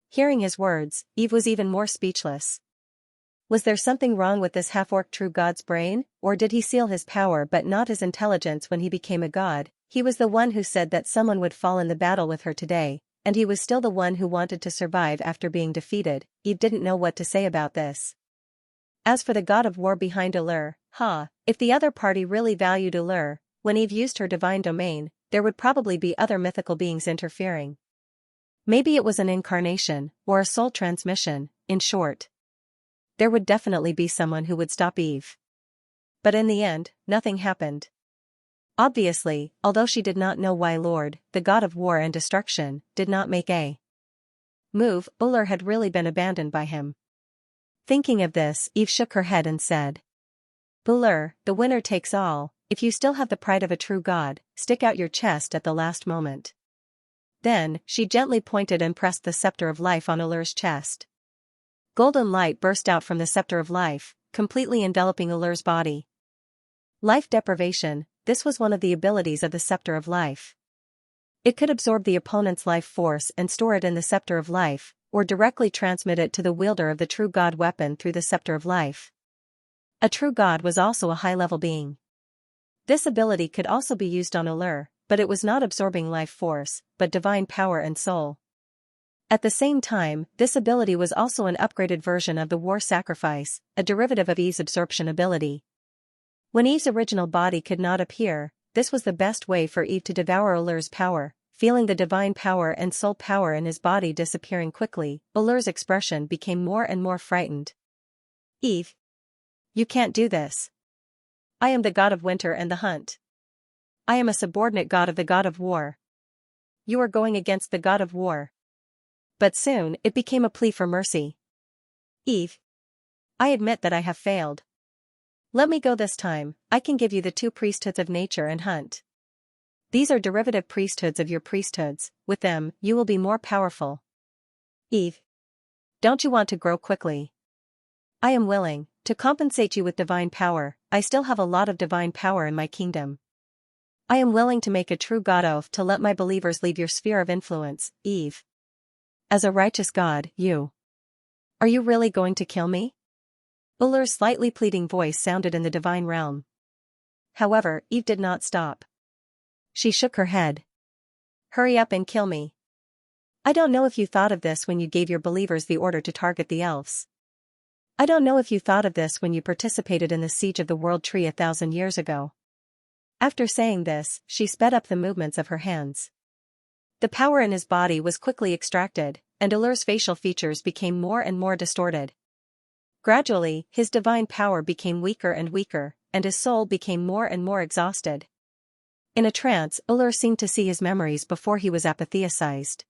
Hearing his words, Eve was even more speechless. Was there something wrong with this half-orc true god's brain, or did he seal his power but not his intelligence when he became a god? He was the one who said that someone would fall in the battle with her today, and he was still the one who wanted to survive after being defeated. Eve didn't know what to say about this. As for the god of war behind Uller, if the other party really valued Uller, when Eve used her divine domain, there would probably be other mythical beings interfering. Maybe it was an incarnation, or a soul transmission, in short. There would definitely be someone who would stop Eve. But in the end, nothing happened. Obviously, although she did not know why Lord, the god of war and destruction, did not make a move, Uller had really been abandoned by him. Thinking of this, Eve shook her head and said, "Uller, the winner takes all. If you still have the pride of a true god, stick out your chest at the last moment." Then, she gently pointed and pressed the scepter of life on Uller's chest. Golden light burst out from the scepter of life, completely enveloping Uller's body. Life deprivation, this was one of the abilities of the scepter of life. It could absorb the opponent's life force and store it in the scepter of life, or directly transmit it to the wielder of the true god weapon through the scepter of life. A true god was also a high-level being. This ability could also be used on Uller, but it was not absorbing life force, but divine power and soul. At the same time, this ability was also an upgraded version of the war sacrifice, a derivative of Eve's absorption ability. When Eve's original body could not appear, this was the best way for Eve to devour Ullur's power. Feeling the divine power and soul power in his body disappearing quickly, Ullur's expression became more and more frightened. "Eve, you can't do this. I am the god of winter and the hunt. I am a subordinate god of the god of war. You are going against the god of war." But soon, it became a plea for mercy. "Eve, I admit that I have failed. Let me go this time. I can give you the two priesthoods of nature and hunt. These are derivative priesthoods of your priesthoods. With them, you will be more powerful. Eve, don't you want to grow quickly? I am willing to compensate you with divine power. I still have a lot of divine power in my kingdom. I am willing to make a true God oath to let my believers leave your sphere of influence, Eve. As a righteous God, you. Are you really going to kill me? Ulur's slightly pleading voice sounded in the divine realm. However, Eve did not stop. She shook her head. Hurry up and kill me. I don't know if you thought of this when you gave your believers the order to target the elves. I don't know if you thought of this when you participated in the siege of the World Tree 1,000 years ago. After saying this, she sped up the movements of her hands. The power in his body was quickly extracted, and Ulur's facial features became more and more distorted. Gradually, his divine power became weaker and weaker, and his soul became more and more exhausted. In a trance, Ulur seemed to see his memories before he was apotheosized.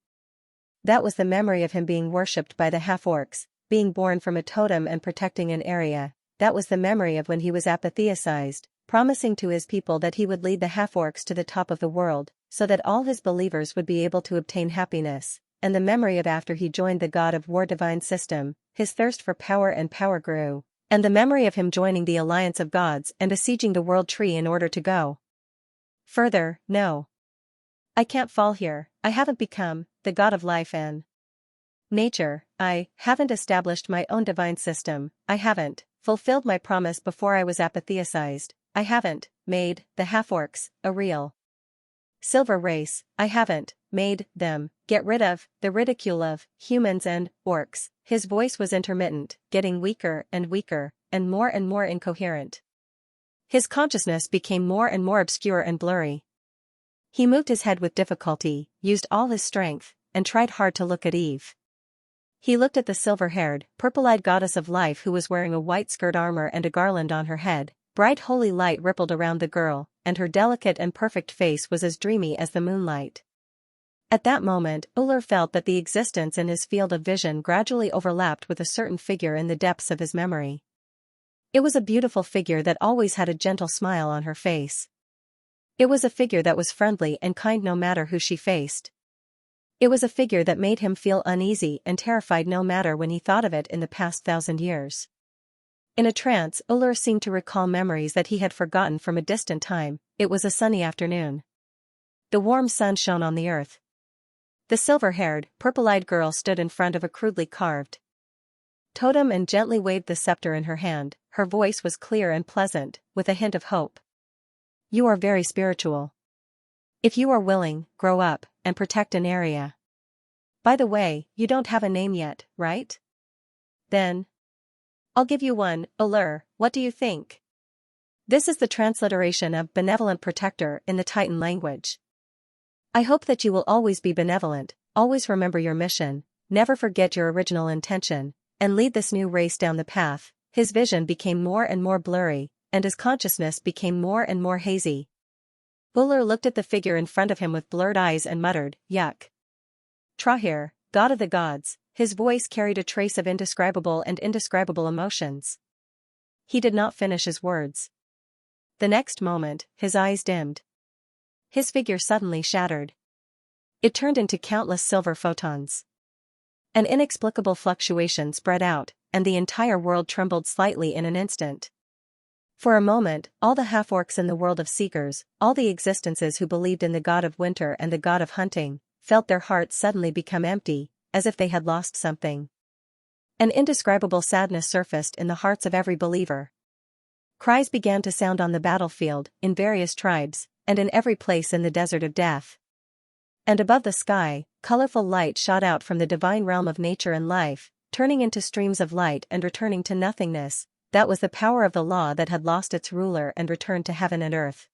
That was the memory of him being worshipped by the half-orcs, being born from a totem and protecting an area. That was the memory of when he was apotheosized, promising to his people that he would lead the half-orcs to the top of the world, so that all his believers would be able to obtain happiness, and the memory of after he joined the God of War divine system, his thirst for power and power grew, and the memory of him joining the alliance of gods and besieging the World Tree in order to go further. No. I can't fall here. I haven't become the God of life and nature. I haven't established my own divine system. I haven't fulfilled my promise before I was apotheosized. I haven't made the half-orcs a real silver race. I haven't made them get rid of the ridicule of humans and orcs. His voice was intermittent, getting weaker and weaker, and more incoherent. His consciousness became more and more obscure and blurry. He moved his head with difficulty, used all his strength, and tried hard to look at Eve. He looked at the silver-haired, purple-eyed goddess of life who was wearing a white skirt armor and a garland on her head. Bright holy light rippled around the girl, and her delicate and perfect face was as dreamy as the moonlight. At that moment, Ulur felt that the existence in his field of vision gradually overlapped with a certain figure in the depths of his memory. It was a beautiful figure that always had a gentle smile on her face. It was a figure that was friendly and kind no matter who she faced. It was a figure that made him feel uneasy and terrified no matter when he thought of it in the past 1,000 years. In a trance, Ulur seemed to recall memories that he had forgotten from a distant time. It was a sunny afternoon. The warm sun shone on the earth. The silver-haired, purple-eyed girl stood in front of a crudely carved totem and gently waved the scepter in her hand. Her voice was clear and pleasant, with a hint of hope. You are very spiritual. If you are willing, grow up, and protect an area. By the way, you don't have a name yet, right? Then I'll give you one, Ulur. What do you think? This is the transliteration of benevolent protector in the Titan language. I hope that you will always be benevolent, always remember your mission, never forget your original intention, and lead this new race down the path. His vision became more and more blurry, and his consciousness became more and more hazy. Ulur looked at the figure in front of him with blurred eyes and muttered, Yuck. Trahir, god of the gods. His voice carried a trace of indescribable emotions. He did not finish his words. The next moment, his eyes dimmed. His figure suddenly shattered. It turned into countless silver photons. An inexplicable fluctuation spread out, and the entire world trembled slightly in an instant. For a moment, all the half-orcs in the world of seekers, all the existences who believed in the god of winter and the god of hunting, felt their hearts suddenly become empty, as if they had lost something. An indescribable sadness surfaced in the hearts of every believer. Cries began to sound on the battlefield, in various tribes, and in every place in the desert of death. And above the sky, colorful light shot out from the divine realm of nature and life, turning into streams of light and returning to nothingness. That was the power of the law that had lost its ruler and returned to heaven and earth.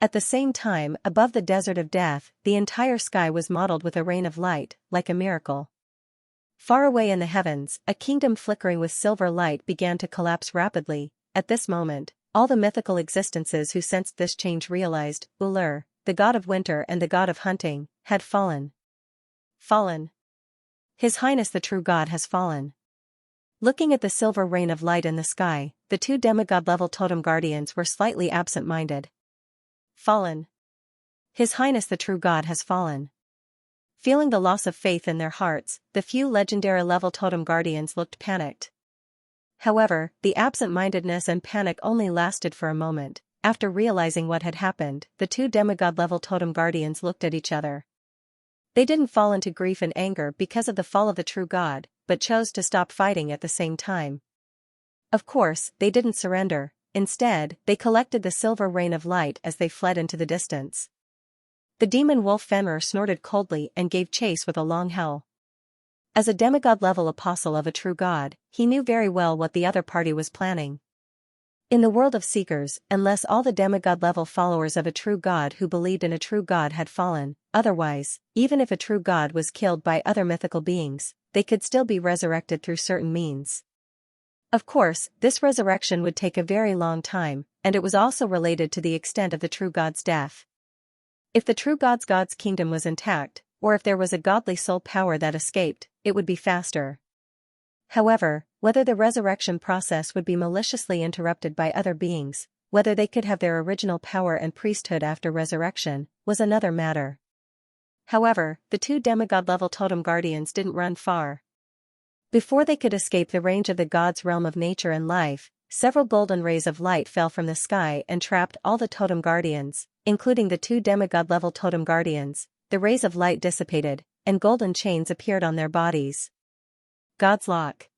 At the same time, above the desert of death, the entire sky was mottled with a rain of light, like a miracle. Far away in the heavens, a kingdom flickering with silver light began to collapse rapidly. At this moment, all the mythical existences who sensed this change realized, Ulur, the god of winter and the god of hunting, had fallen. Fallen. His Highness the true God has fallen. Looking at the silver rain of light in the sky, the two demigod-level totem guardians were slightly absent-minded. Fallen. His Highness the true God has fallen. Feeling the loss of faith in their hearts, the few legendary-level totem guardians looked panicked. However, the absent-mindedness and panic only lasted for a moment. after realizing what had happened, the two demigod-level totem guardians looked at each other. They didn't fall into grief and anger because of the fall of the true god, but chose to stop fighting at the same time. Of course, they didn't surrender. Instead, they collected the silver rain of light as they fled into the distance. The demon wolf Fenrir snorted coldly and gave chase with a long howl. As a demigod-level apostle of a true god, he knew very well what the other party was planning. In the world of seekers, unless all the demigod-level followers of a true god who believed in a true god had fallen, otherwise, even if a true god was killed by other mythical beings, they could still be resurrected through certain means. Of course, this resurrection would take a very long time, and it was also related to the extent of the true god's death. If the true god's kingdom was intact, or if there was a godly soul power that escaped, it would be faster. However, whether the resurrection process would be maliciously interrupted by other beings, whether they could have their original power and priesthood after resurrection, was another matter. However, the two demigod-level totem guardians didn't run far. Before they could escape the range of the god's realm of nature and life, several golden rays of light fell from the sky and trapped all the totem guardians, including the two demigod-level totem guardians. The rays of light dissipated, and golden chains appeared on their bodies. God's Lock.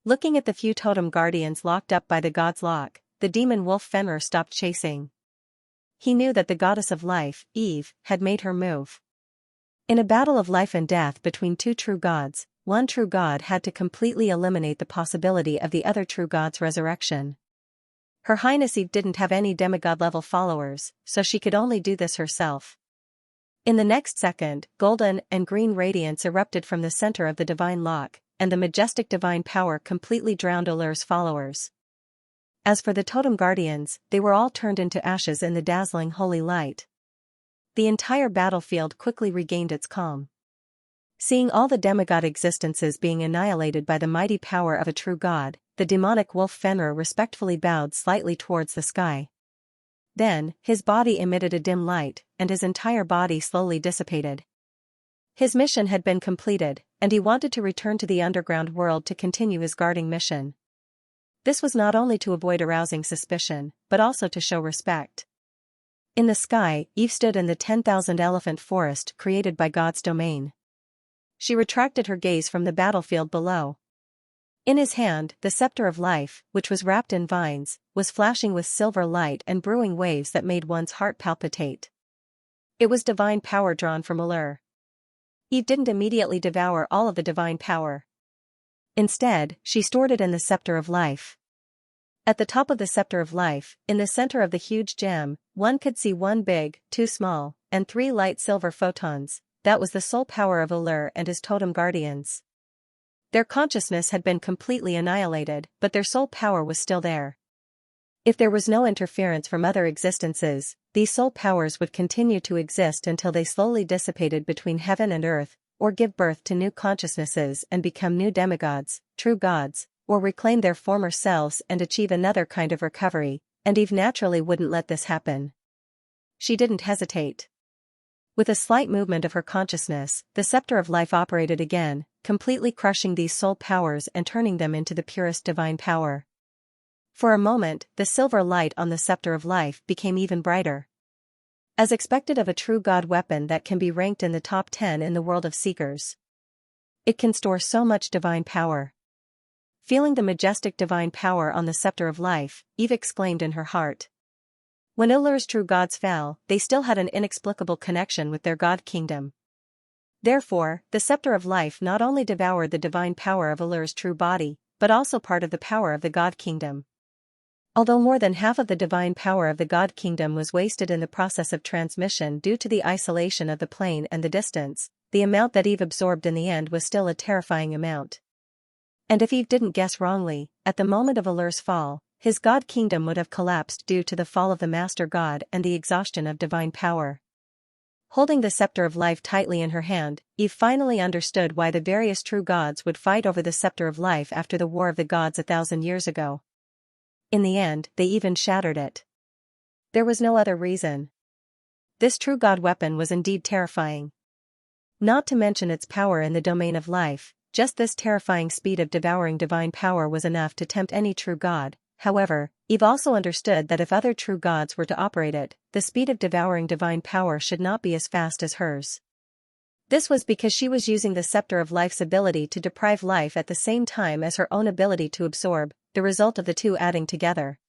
Looking at the few totem guardians locked up by the God's Lock, the demon wolf Fenrir stopped chasing. He knew that the goddess of life, Eve, had made her move. In a battle of life and death between two true gods, one true god had to completely eliminate the possibility of the other true god's resurrection. Her Highness Eve didn't have any demigod-level followers, so she could only do this herself. In the next second, golden and green radiance erupted from the center of the divine lock, and the majestic divine power completely drowned Ullr's followers. As for the totem guardians, they were all turned into ashes in the dazzling holy light. The entire battlefield quickly regained its calm. Seeing all the demigod existences being annihilated by the mighty power of a true god, the demonic wolf Fenrir respectfully bowed slightly towards the sky. Then, his body emitted a dim light, and his entire body slowly dissipated. His mission had been completed, and he wanted to return to the underground world to continue his guarding mission. This was not only to avoid arousing suspicion, but also to show respect. In the sky, Eve stood in the 10,000 elephant forest created by God's domain. She retracted her gaze from the battlefield below. In his hand, the scepter of life, which was wrapped in vines, was flashing with silver light and brewing waves that made one's heart palpitate. It was divine power drawn from Ullr. Eve didn't immediately devour all of the divine power. Instead, she stored it in the scepter of life. At the top of the scepter of life, in the center of the huge gem, one could see one big, two small, and three light silver photons. That was the soul power of Ullr and his totem guardians. Their consciousness had been completely annihilated, but their soul power was still there. If there was no interference from other existences, these soul powers would continue to exist until they slowly dissipated between heaven and earth, or give birth to new consciousnesses and become new demigods, true gods, or reclaim their former selves and achieve another kind of recovery, and Eve naturally wouldn't let this happen. She didn't hesitate. With a slight movement of her consciousness, the scepter of life operated again, completely crushing these soul powers and turning them into the purest divine power. For a moment, the silver light on the scepter of life became even brighter. As expected of a true god weapon that can be ranked in the top 10 in the world of seekers. It can store so much divine power. Feeling the majestic divine power on the scepter of life, Eve exclaimed in her heart. When Ullr's true gods fell, they still had an inexplicable connection with their god kingdom. Therefore, the scepter of life not only devoured the divine power of Ullr's true body, but also part of the power of the god kingdom. Although more than half of the divine power of the god kingdom was wasted in the process of transmission due to the isolation of the plane and the distance, the amount that Eve absorbed in the end was still a terrifying amount. And if Eve didn't guess wrongly, at the moment of Ullr's fall, his god kingdom would have collapsed due to the fall of the master god and the exhaustion of divine power. Holding the scepter of life tightly in her hand, Eve finally understood why the various true gods would fight over the scepter of life after the War of the Gods 1,000 years ago. In the end, they even shattered it. There was no other reason. This true god weapon was indeed terrifying. Not to mention its power in the domain of life, just this terrifying speed of devouring divine power was enough to tempt any true god. However, Eve also understood that if other true gods were to operate it, the speed of devouring divine power should not be as fast as hers. This was because she was using the scepter of life's ability to deprive life at the same time as her own ability to absorb, the result of the two adding together.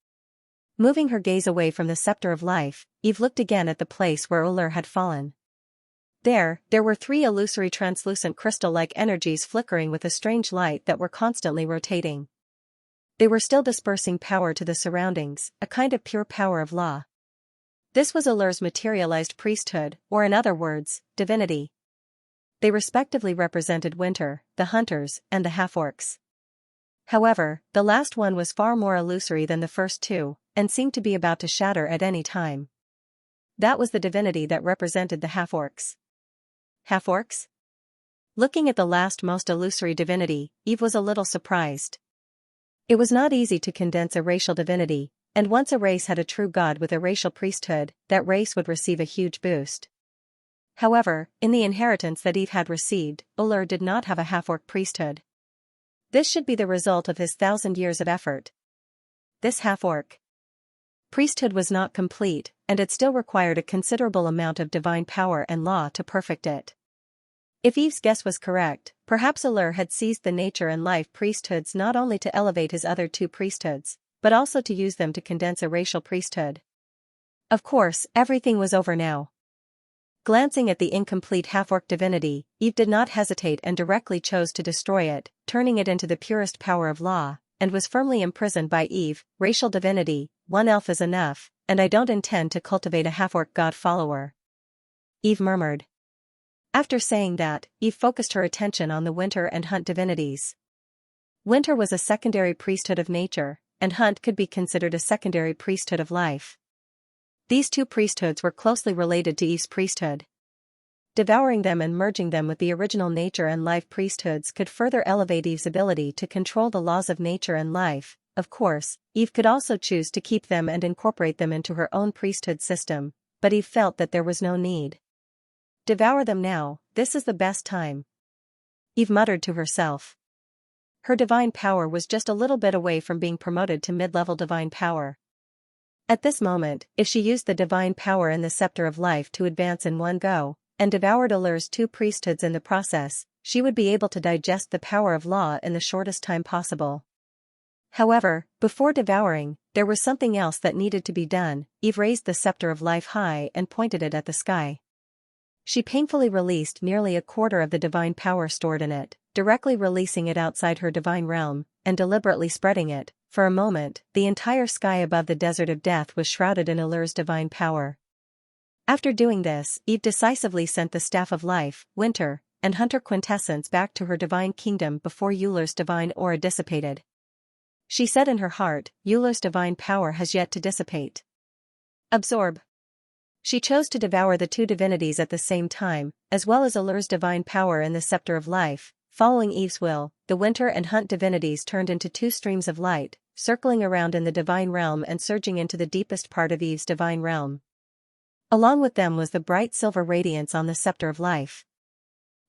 Moving her gaze away from the scepter of life, Eve looked again at the place where Ullr had fallen. There were three illusory translucent crystal-like energies flickering with a strange light that were constantly rotating. They were still dispersing power to the surroundings, a kind of pure power of law. This was Ullr's materialized priesthood, or in other words, divinity. They respectively represented Winter, the Hunters, and the Half-Orcs. However, the last one was far more illusory than the first two, and seemed to be about to shatter at any time. That was the divinity that represented the Half-Orcs. Half-Orcs? Looking at the last most illusory divinity, Eve was a little surprised. It was not easy to condense a racial divinity, and once a race had a true god with a racial priesthood, that race would receive a huge boost. However, in the inheritance that Eve had received, Ullr did not have a half-orc priesthood. This should be the result of his 1,000 years of effort. This half-orc priesthood was not complete, and it still required a considerable amount of divine power and law to perfect it. If Eve's guess was correct, perhaps Ullr had seized the nature and life priesthoods not only to elevate his other two priesthoods, but also to use them to condense a racial priesthood. Of course, everything was over now. Glancing at the incomplete half-orc divinity, Eve did not hesitate and directly chose to destroy it, turning it into the purest power of law, and was firmly imprisoned by Eve. Racial divinity, one elf is enough, and I don't intend to cultivate a half-orc god follower, Eve murmured. After saying that, Eve focused her attention on the Winter and Hunt divinities. Winter was a secondary priesthood of nature, and Hunt could be considered a secondary priesthood of life. These two priesthoods were closely related to Eve's priesthood. Devouring them and merging them with the original nature and life priesthoods could further elevate Eve's ability to control the laws of nature and life. Of course, Eve could also choose to keep them and incorporate them into her own priesthood system, but Eve felt that there was no need. Devour them now, this is the best time, Eve muttered to herself. Her divine power was just a little bit away from being promoted to mid-level divine power. At this moment, if she used the divine power and the scepter of life to advance in one go, and devoured Ullr's two priesthoods in the process, she would be able to digest the power of law in the shortest time possible. However, before devouring, there was something else that needed to be done. Eve raised the scepter of life high and pointed it at the sky. She painfully released nearly a quarter of the divine power stored in it, directly releasing it outside her divine realm, and deliberately spreading it. For a moment, the entire sky above the desert of death was shrouded in Ullr's divine power. After doing this, Eve decisively sent the Staff of Life, Winter, and Hunter quintessence back to her divine kingdom before Ullr's divine aura dissipated. She said in her heart, Ullr's divine power has yet to dissipate. Absorb. She chose to devour the two divinities at the same time, as well as Ullr's divine power and the scepter of life. Following Eve's will, the Winter and Hunt divinities turned into two streams of light, circling around in the divine realm and surging into the deepest part of Eve's divine realm. Along with them was the bright silver radiance on the scepter of life.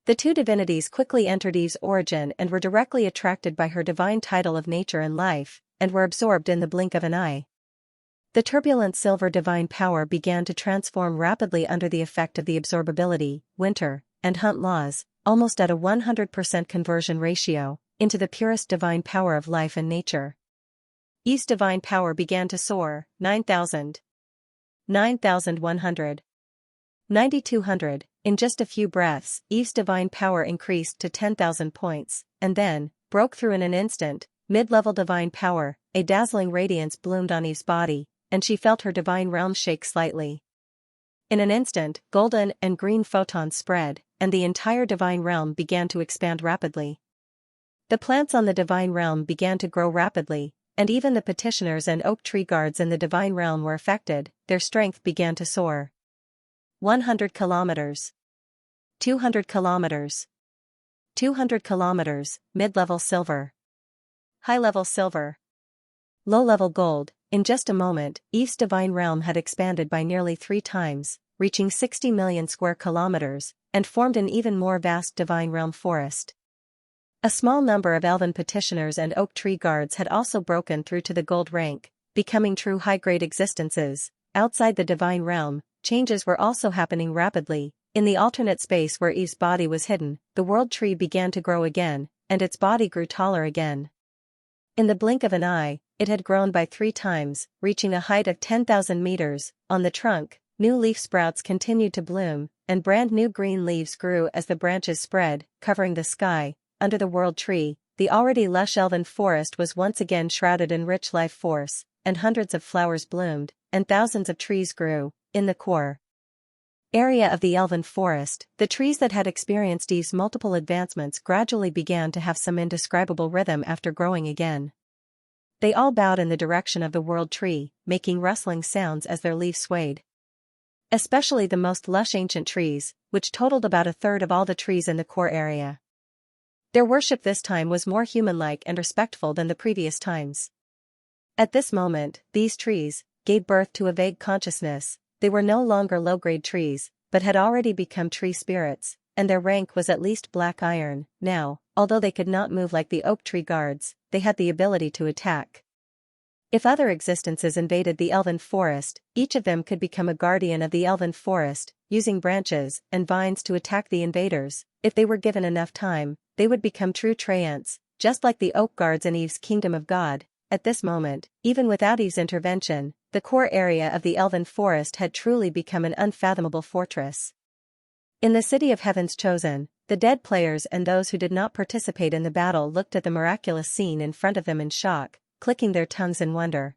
The two divinities quickly entered Eve's origin and were directly attracted by her divine title of nature and life, and were absorbed in the blink of an eye. The turbulent silver divine power began to transform rapidly under the effect of the absorbability, Winter, and Hunt laws, almost at a 100% conversion ratio, into the purest divine power of life and nature. Eve's divine power began to soar. 9,000. 9,100. 9,200. In just a few breaths, Eve's divine power increased to 10,000 points, and then, broke through in an instant. Mid-level divine power, a dazzling radiance bloomed on Eve's body, and she felt her divine realm shake slightly. In an instant, golden and green photons spread, and the entire divine realm began to expand rapidly. The plants on the divine realm began to grow rapidly, and even the petitioners and oak tree guards in the divine realm were affected. Their strength began to soar. 100 kilometers. 200 kilometers. 200 kilometers, mid-level silver. High-level silver. Low-level gold. In just a moment, Eve's divine realm had expanded by nearly 3 times, reaching 60 million square kilometers, and formed an even more vast divine realm forest. A small number of elven petitioners and oak tree guards had also broken through to the gold rank, becoming true high-grade existences. Outside the divine realm, changes were also happening rapidly. In the alternate space where Eve's body was hidden, the world tree began to grow again, and its body grew taller again. In the blink of an eye, it had grown by 3 times, reaching a height of 10,000 meters. On the trunk, new leaf sprouts continued to bloom, and brand new green leaves grew as the branches spread, covering the sky. Under the world tree, the already lush elven forest was once again shrouded in rich life force, and hundreds of flowers bloomed, and thousands of trees grew. In the core area of the elven forest, the trees that had experienced Eve's multiple advancements gradually began to have some indescribable rhythm after growing again. They all bowed in the direction of the world tree, making rustling sounds as their leaves swayed. Especially the most lush ancient trees, which totaled about a third of all the trees in the core area. Their worship this time was more human-like and respectful than the previous times. At this moment, these trees gave birth to a vague consciousness. They were no longer low-grade trees, but had already become tree spirits, and their rank was at least black iron. Now, although they could not move like the oak tree guards, they had the ability to attack. If other existences invaded the elven forest, each of them could become a guardian of the elven forest, using branches and vines to attack the invaders. If they were given enough time, they would become true treants, just like the oak guards in Eve's kingdom of God. At this moment, even without Eve's intervention, the core area of the elven forest had truly become an unfathomable fortress. In the city of Heaven's Chosen, the dead players and those who did not participate in the battle looked at the miraculous scene in front of them in shock, clicking their tongues in wonder.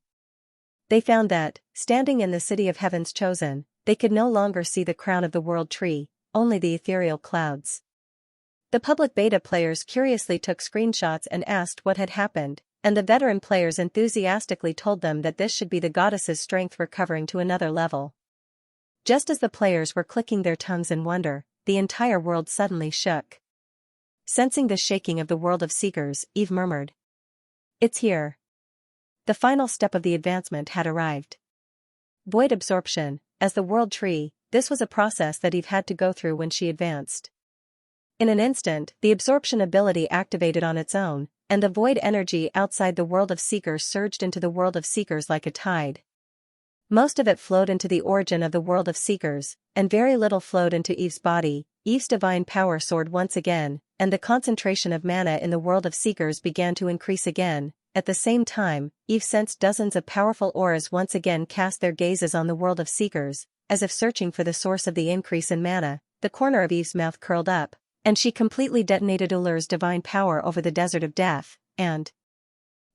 They found that, standing in the city of Heaven's Chosen, they could no longer see the crown of the world tree, only the ethereal clouds. The public beta players curiously took screenshots and asked what had happened, and the veteran players enthusiastically told them that this should be the goddess's strength recovering to another level. Just as the players were clicking their tongues in wonder, the entire world suddenly shook. Sensing the shaking of the world of seekers, Eve murmured, "It's here." The final step of the advancement had arrived. Void absorption. As the world tree, this was a process that Eve had to go through when she advanced. In an instant, the absorption ability activated on its own, and the void energy outside the world of seekers surged into the world of seekers like a tide. Most of it flowed into the origin of the world of seekers, and very little flowed into Eve's body. Eve's divine power soared once again, and the concentration of mana in the world of seekers began to increase again. At the same time, Eve sensed dozens of powerful auras once again cast their gazes on the world of seekers, as if searching for the source of the increase in mana. The corner of Eve's mouth curled up, and she completely detonated Ullur's divine power over the desert of death, and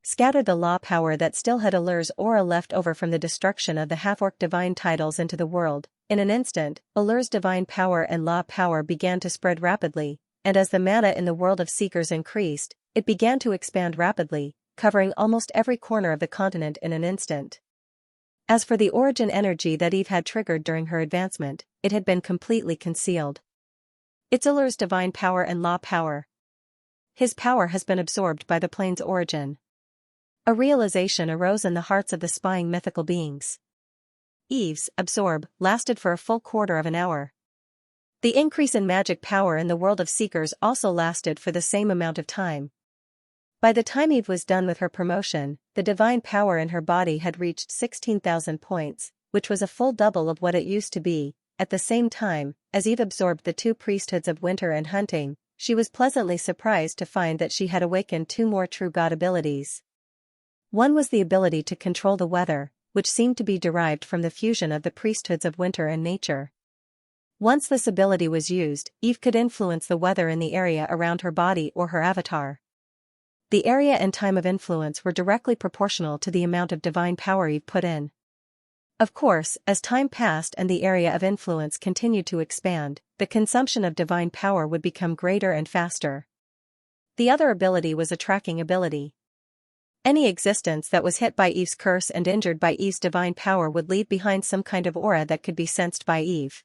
scattered the law power that still had Ullur's aura left over from the destruction of the half-orc divine titles into the world. In an instant, Ullur's divine power and law power began to spread rapidly, and as the mana in the world of seekers increased, it began to expand rapidly, covering almost every corner of the continent in an instant. As for the origin energy that Eve had triggered during her advancement, it had been completely concealed. It's Ullur's divine power and law power. His power has been absorbed by the plane's origin. A realization arose in the hearts of the spying mythical beings. Eve's absorb lasted for a full quarter of an hour. The increase in magic power in the world of seekers also lasted for the same amount of time. By the time Eve was done with her promotion, the divine power in her body had reached 16,000 points, which was a full double of what it used to be. At the same time, as Eve absorbed the 2 priesthoods of winter and hunting, she was pleasantly surprised to find that she had awakened 2 more true god abilities. One was the ability to control the weather, which seemed to be derived from the fusion of the priesthoods of winter and nature. Once this ability was used, Eve could influence the weather in the area around her body or her avatar. The area and time of influence were directly proportional to the amount of divine power Eve put in. Of course, as time passed and the area of influence continued to expand, the consumption of divine power would become greater and faster. The other ability was a tracking ability. Any existence that was hit by Eve's curse and injured by Eve's divine power would leave behind some kind of aura that could be sensed by Eve.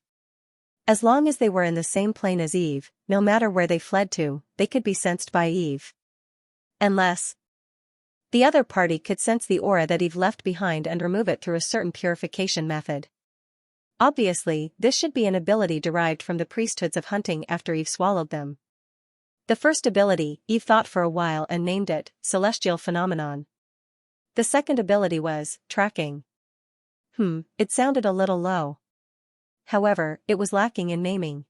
As long as they were in the same plane as Eve, no matter where they fled to, they could be sensed by Eve. Unless the other party could sense the aura that Eve left behind and remove it through a certain purification method. Obviously, this should be an ability derived from the priesthoods of hunting after Eve swallowed them. The first ability, Eve thought for a while and named it Celestial Phenomenon. The second ability was tracking. It sounded a little low. However, it was lacking in naming.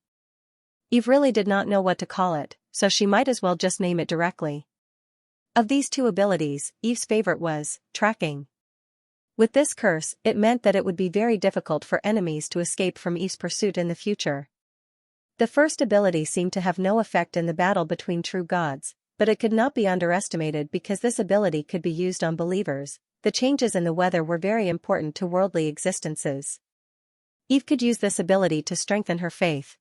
Eve really did not know what to call it, so she might as well just name it directly. Of these two abilities, Eve's favorite was tracking. With this curse, it meant that it would be very difficult for enemies to escape from Eve's pursuit in the future. The first ability seemed to have no effect in the battle between true gods, but it could not be underestimated because this ability could be used on believers. The changes in the weather were very important to worldly existences. Eve could use this ability to strengthen her faith.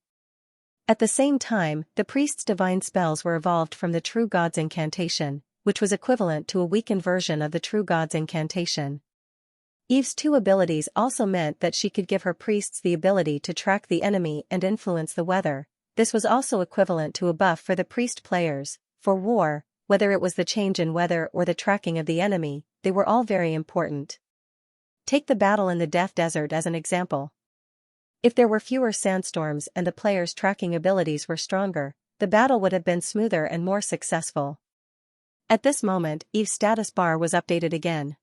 At the same time, the priest's divine spells were evolved from the true god's incantation, which was equivalent to a weakened version of the true god's incantation. Eve's two abilities also meant that she could give her priests the ability to track the enemy and influence the weather. This was also equivalent to a buff for the priest players. For war, whether it was the change in weather or the tracking of the enemy, they were all very important. Take the battle in the Death Desert as an example. If there were fewer sandstorms and the players' tracking abilities were stronger, the battle would have been smoother and more successful. At this moment, Eve's status bar was updated again.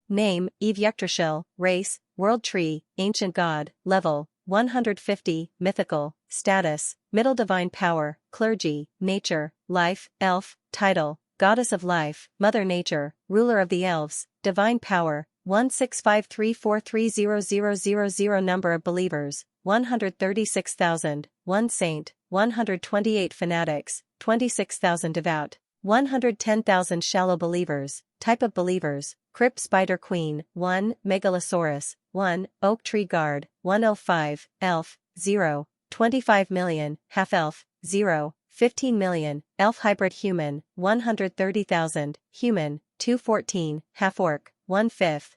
Name, Eve Yggdrasil, Race, World Tree, Ancient God, Level, 150, Mythical, Status, Middle Divine Power, Clergy, Nature, Life, Elf, Title, Goddess of Life, Mother Nature, Ruler of the Elves, Divine Power, 16534300000 Number of Believers, 136,000, 1 Saint, 128 Fanatics, 26,000 Devout, 110,000 Shallow Believers, Type of Believers, Crypt Spider Queen, 1, Megalosaurus, 1, Oak Tree Guard, 105, Elf, 0, 25 million, Half-Elf, 0, 15 million, Elf Hybrid Human, 130,000, Human, 214, Half-Orc, 1/5.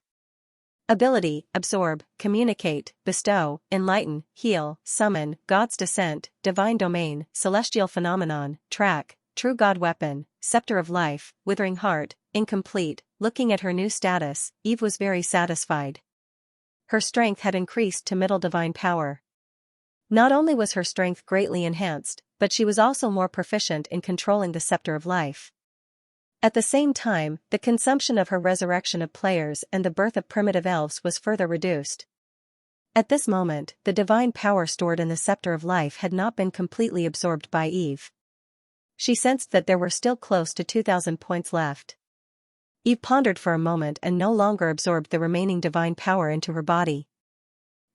Ability, Absorb, Communicate, Bestow, Enlighten, Heal, Summon, God's Descent, Divine Domain, Celestial Phenomenon, Track, True God Weapon, Scepter of Life, Withering Heart, Incomplete. Looking at her new status, Eve was very satisfied. Her strength had increased to Middle Divine Power. Not only was her strength greatly enhanced, but she was also more proficient in controlling the Scepter of Life. At the same time, the consumption of her resurrection of players and the birth of primitive elves was further reduced. At this moment, the divine power stored in the Scepter of Life had not been completely absorbed by Eve. She sensed that there were still close to 2,000 points left. Eve pondered for a moment and no longer absorbed the remaining divine power into her body.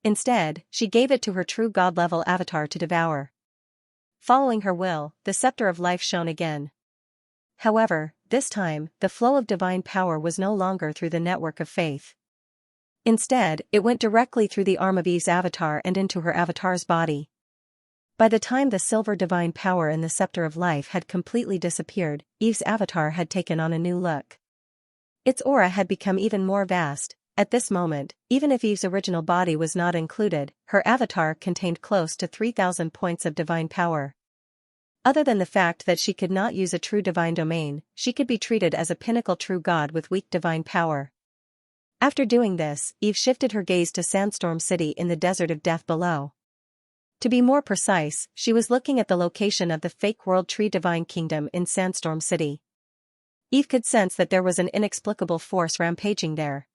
Instead, she gave it to her true god-level avatar to devour. Following her will, the Scepter of Life shone again. However, this time, the flow of divine power was no longer through the network of faith. Instead, it went directly through the arm of Eve's avatar and into her avatar's body. By the time the silver divine power in the Scepter of Life had completely disappeared, Eve's avatar had taken on a new look. Its aura had become even more vast. At this moment, even if Eve's original body was not included, her avatar contained close to 3,000 points of divine power. Other than the fact that she could not use a true divine domain, she could be treated as a pinnacle true god with weak divine power. After doing this, Eve shifted her gaze to Sandstorm City in the Desert of Death below. To be more precise, she was looking at the location of the fake World Tree Divine Kingdom in Sandstorm City. Eve could sense that there was an inexplicable force rampaging there.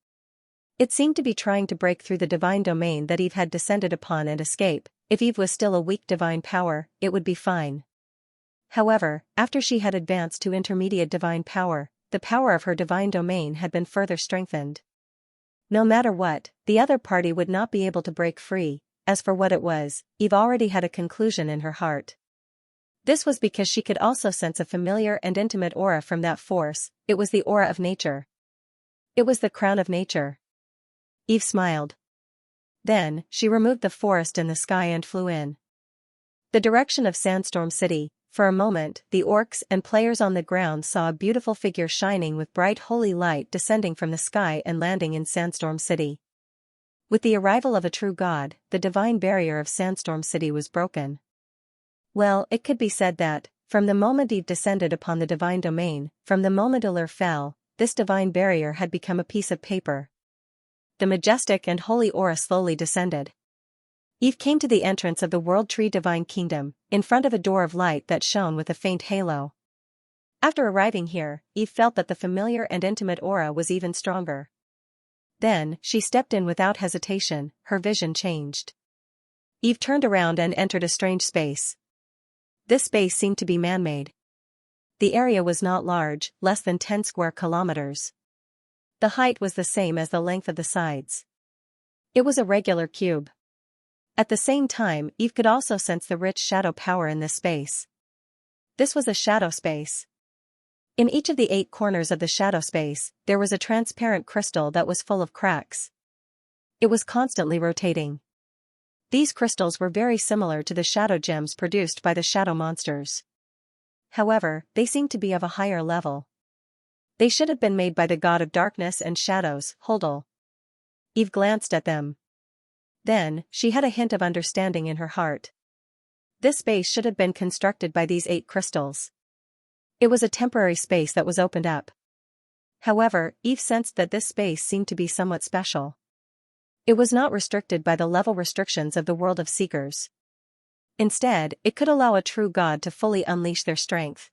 It seemed to be trying to break through the divine domain that Eve had descended upon and escape. If Eve was still a weak divine power, it would be fine. However, after she had advanced to intermediate divine power, the power of her divine domain had been further strengthened. No matter what, the other party would not be able to break free. As for what it was, Eve already had a conclusion in her heart. This was because she could also sense a familiar and intimate aura from that force. It was the aura of nature. It was the crown of nature. Eve smiled. Then, she removed the forest in the sky and flew in the direction of Sandstorm City. For a moment, the orcs and players on the ground saw a beautiful figure shining with bright holy light descending from the sky and landing in Sandstorm City. With the arrival of a true god, the divine barrier of Sandstorm City was broken. Well, it could be said that, from the moment Eve descended upon the divine domain, from the moment Allure fell, this divine barrier had become a piece of paper. The majestic and holy aura slowly descended. Eve came to the entrance of the World Tree Divine Kingdom, in front of a door of light that shone with a faint halo. After arriving here, Eve felt that the familiar and intimate aura was even stronger. Then, she stepped in without hesitation, her vision changed. Eve turned around and entered a strange space. This space seemed to be man-made. The area was not large, less than 10 square kilometers. The height was the same as the length of the sides. It was a regular cube. At the same time, Eve could also sense the rich shadow power in this space. This was a shadow space. In each of the 8 corners of the shadow space, there was a transparent crystal that was full of cracks. It was constantly rotating. These crystals were very similar to the shadow gems produced by the shadow monsters. However, they seemed to be of a higher level. They should have been made by the god of darkness and shadows, Holdal. Eve glanced at them. Then, she had a hint of understanding in her heart. This space should have been constructed by these 8 crystals. It was a temporary space that was opened up. However, Eve sensed that this space seemed to be somewhat special. It was not restricted by the level restrictions of the world of seekers. Instead, it could allow a true god to fully unleash their strength.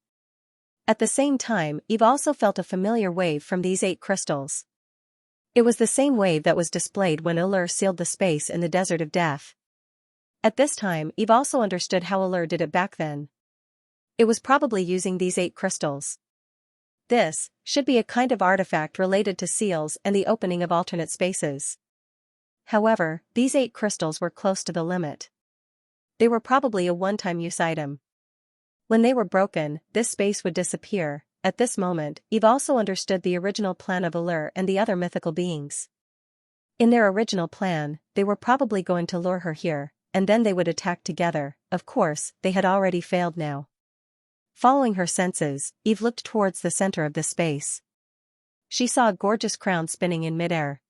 At the same time, Eve also felt a familiar wave from these 8 crystals. It was the same wave that was displayed when Allure sealed the space in the Desert of Death. At this time, Eve also understood how Allure did it back then. It was probably using these 8 crystals. This should be a kind of artifact related to seals and the opening of alternate spaces. However, these 8 crystals were close to the limit. They were probably a one-time use item. When they were broken, this space would disappear. At this moment, Eve also understood the original plan of Allure and the other mythical beings. In their original plan, they were probably going to lure her here, and then they would attack together. Of course, they had already failed now. Following her senses, Eve looked towards the center of the space. She saw a gorgeous crown spinning in midair.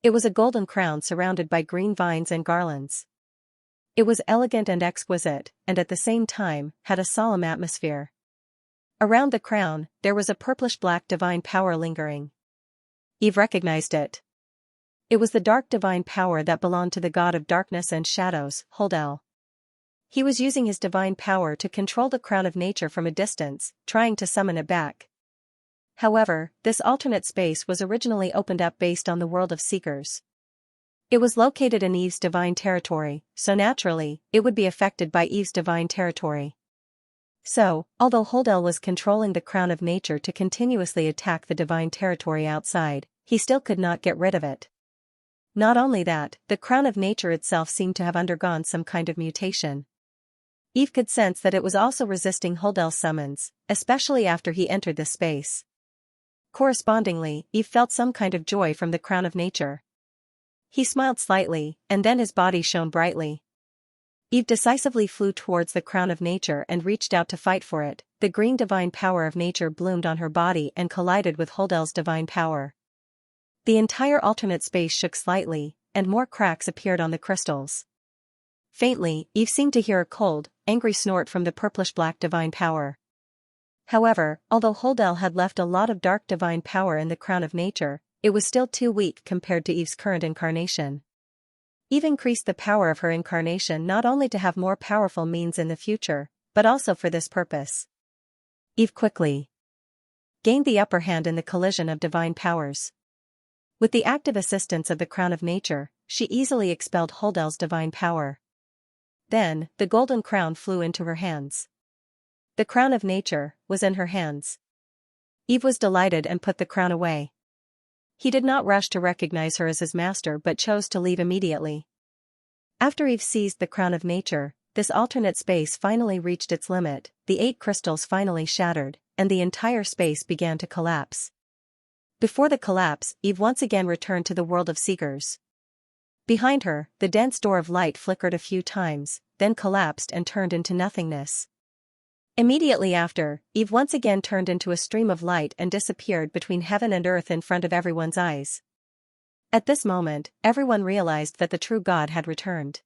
It was a golden crown surrounded by green vines and garlands. It was elegant and exquisite, and at the same time, had a solemn atmosphere. Around the crown, there was a purplish-black divine power lingering. Eve recognized it. It was the dark divine power that belonged to the god of darkness and shadows, Holdal. He was using his divine power to control the crown of nature from a distance, trying to summon it back. However, this alternate space was originally opened up based on the world of seekers. It was located in Eve's divine territory, so naturally, it would be affected by Eve's divine territory. So, although Holdal was controlling the crown of nature to continuously attack the divine territory outside, he still could not get rid of it. Not only that, the crown of nature itself seemed to have undergone some kind of mutation. Eve could sense that it was also resisting Holdal's summons, especially after he entered this space. Correspondingly, Eve felt some kind of joy from the crown of nature. He smiled slightly, and then his body shone brightly. Eve decisively flew towards the crown of nature and reached out to fight for it. The green divine power of nature bloomed on her body and collided with Holdal's divine power. The entire alternate space shook slightly, and more cracks appeared on the crystals. Faintly, Eve seemed to hear a cold, angry snort from the purplish-black divine power. However, although Holdal had left a lot of dark divine power in the crown of nature, it was still too weak compared to Eve's current incarnation. Eve increased the power of her incarnation not only to have more powerful means in the future, but also for this purpose. Eve quickly gained the upper hand in the collision of divine powers. With the active assistance of the crown of nature, she easily expelled Holdal's divine power. Then, the golden crown flew into her hands. The crown of nature was in her hands. Eve was delighted and put the crown away. He did not rush to recognize her as his master but chose to leave immediately. After Eve seized the crown of nature, this alternate space finally reached its limit, the 8 crystals finally shattered, and the entire space began to collapse. Before the collapse, Eve once again returned to the world of seekers. Behind her, the dense door of light flickered a few times, then collapsed and turned into nothingness. Immediately after, Eve once again turned into a stream of light and disappeared between heaven and earth in front of everyone's eyes. At this moment, everyone realized that the true God had returned.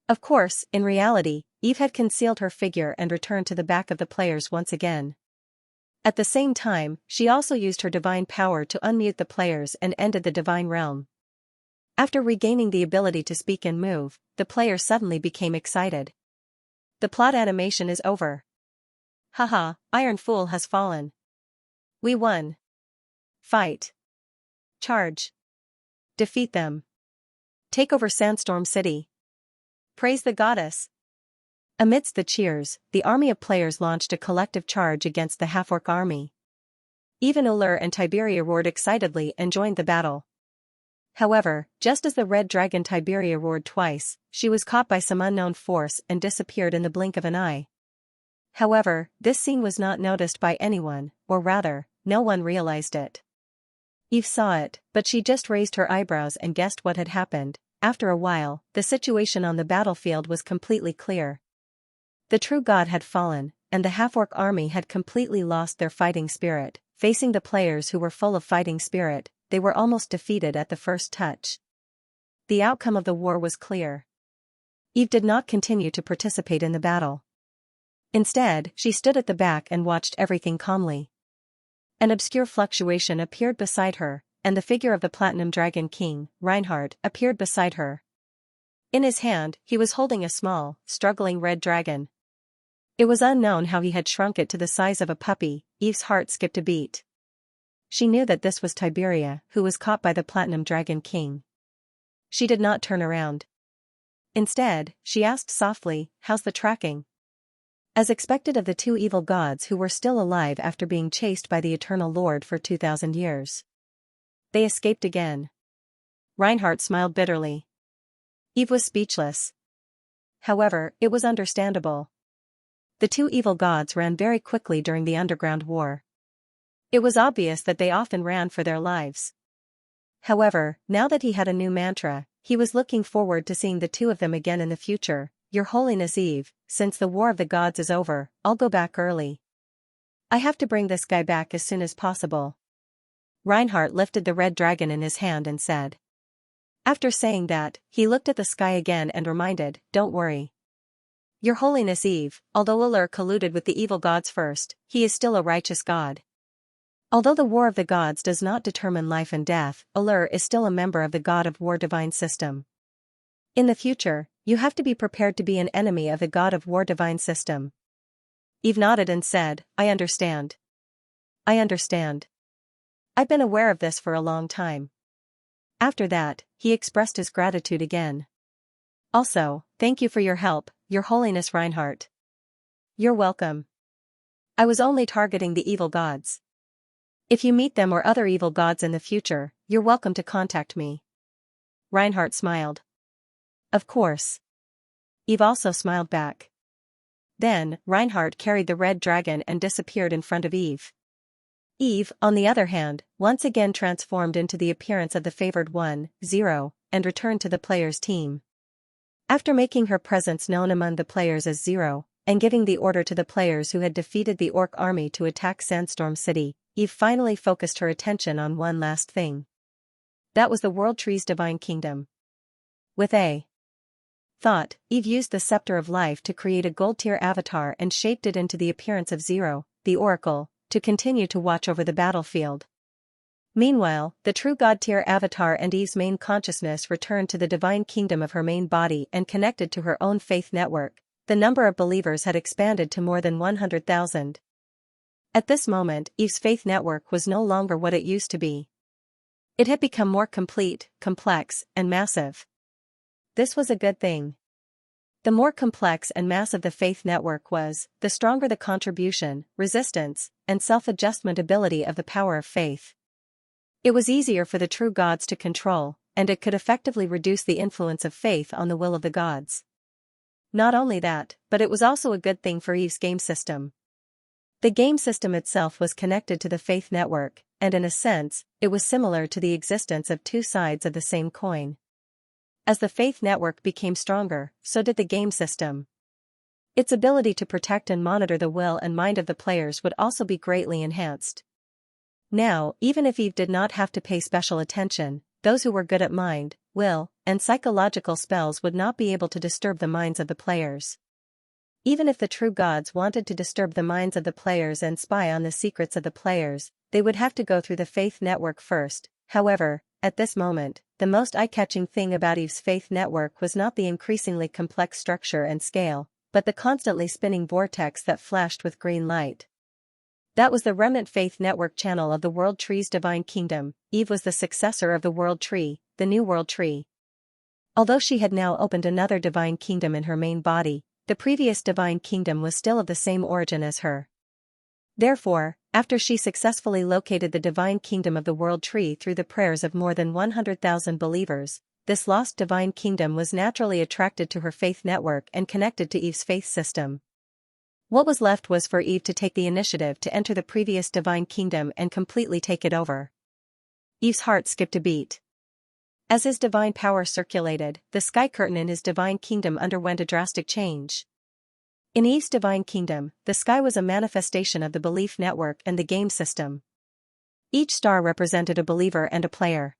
Of course, in reality, Eve had concealed her figure and returned to the back of the players once again. At the same time, she also used her divine power to unmute the players and ended the divine realm. After regaining the ability to speak and move, the player suddenly became excited. The plot animation is over. Haha, Iron Fool has fallen. We won. Fight. Charge. Defeat them. Take over Sandstorm City. Praise the goddess. Amidst the cheers, the army of players launched a collective charge against the half-orc army. Even Allure and Tiberia roared excitedly and joined the battle. However, just as the red dragon Tiberia roared twice, she was caught by some unknown force and disappeared in the blink of an eye. However, this scene was not noticed by anyone, or rather, no one realized it. Eve saw it, but she just raised her eyebrows and guessed what had happened. After a while, the situation on the battlefield was completely clear. The true god had fallen, and the half-orc army had completely lost their fighting spirit. Facing the players who were full of fighting spirit, they were almost defeated at the first touch. The outcome of the war was clear. Eve did not continue to participate in the battle. Instead, she stood at the back and watched everything calmly. An obscure fluctuation appeared beside her, and the figure of the Platinum Dragon King, Reinhardt, appeared beside her. In his hand, he was holding a small, struggling red dragon. It was unknown how he had shrunk it to the size of a puppy. Eve's heart skipped a beat. She knew that this was Tiberia, who was caught by the Platinum Dragon King. She did not turn around. Instead, she asked softly, "How's the tracking?" As expected of the two evil gods who were still alive after being chased by the Eternal Lord for 2,000 years. They escaped again. Reinhardt smiled bitterly. Eve was speechless. However, it was understandable. The two evil gods ran very quickly during the Underground War. It was obvious that they often ran for their lives. However, now that he had a new mantra, he was looking forward to seeing the two of them again in the future. "Your Holiness Eve, since the War of the Gods is over, I'll go back early. I have to bring this guy back as soon as possible." Reinhardt lifted the red dragon in his hand and said. After saying that, he looked at the sky again and reminded, "Don't worry. Your Holiness Eve, although Allure colluded with the evil gods first, he is still a righteous god. Although the War of the Gods does not determine life and death, Allure is still a member of the God of War divine system. In the future, you have to be prepared to be an enemy of the God of War divine system." Eve nodded and said, "I understand. I understand. I've been aware of this for a long time." After that, he expressed his gratitude again. "Also, thank you for your help, Your Holiness Reinhardt." "You're welcome. I was only targeting the evil gods. If you meet them or other evil gods in the future, you're welcome to contact me." Reinhardt smiled. "Of course." Eve also smiled back. Then, Reinhardt carried the red dragon and disappeared in front of Eve. Eve, on the other hand, once again transformed into the appearance of the favored one, Zero, and returned to the players' team. After making her presence known among the players as Zero, and giving the order to the players who had defeated the Orc army to attack Sandstorm City, Eve finally focused her attention on one last thing. That was the World Tree's divine kingdom. With a thought, Eve used the Scepter of Life to create a gold-tier avatar and shaped it into the appearance of Zero, the Oracle, to continue to watch over the battlefield. Meanwhile, the true God-tier avatar and Eve's main consciousness returned to the divine kingdom of her main body and connected to her own faith network. The number of believers had expanded to more than 100,000. At this moment, Eve's faith network was no longer what it used to be. It had become more complete, complex, and massive. This was a good thing. The more complex and massive the faith network was, the stronger the contribution, resistance, and self-adjustment ability of the power of faith. It was easier for the true gods to control, and it could effectively reduce the influence of faith on the will of the gods. Not only that, but it was also a good thing for Eve's game system. The game system itself was connected to the faith network, and in a sense, it was similar to the existence of two sides of the same coin. As the faith network became stronger, so did the game system. Its ability to protect and monitor the will and mind of the players would also be greatly enhanced. Now, even if Eve did not have to pay special attention, those who were good at mind, will, and psychological spells would not be able to disturb the minds of the players. Even if the true gods wanted to disturb the minds of the players and spy on the secrets of the players, they would have to go through the faith network first. However, at this moment, the most eye-catching thing about Eve's faith network was not the increasingly complex structure and scale, but the constantly spinning vortex that flashed with green light. That was the remnant faith network channel of the World Tree's divine kingdom. Eve was the successor of the World Tree, the New World Tree. Although she had now opened another divine kingdom in her main body, the previous divine kingdom was still of the same origin as her. Therefore, after she successfully located the divine kingdom of the World Tree through the prayers of more than 100,000 believers, this lost divine kingdom was naturally attracted to her faith network and connected to Eve's faith system. What was left was for Eve to take the initiative to enter the previous divine kingdom and completely take it over. Eve's heart skipped a beat. As his divine power circulated, the sky curtain in his divine kingdom underwent a drastic change. In Eve's divine kingdom, the sky was a manifestation of the belief network and the game system. Each star represented a believer and a player.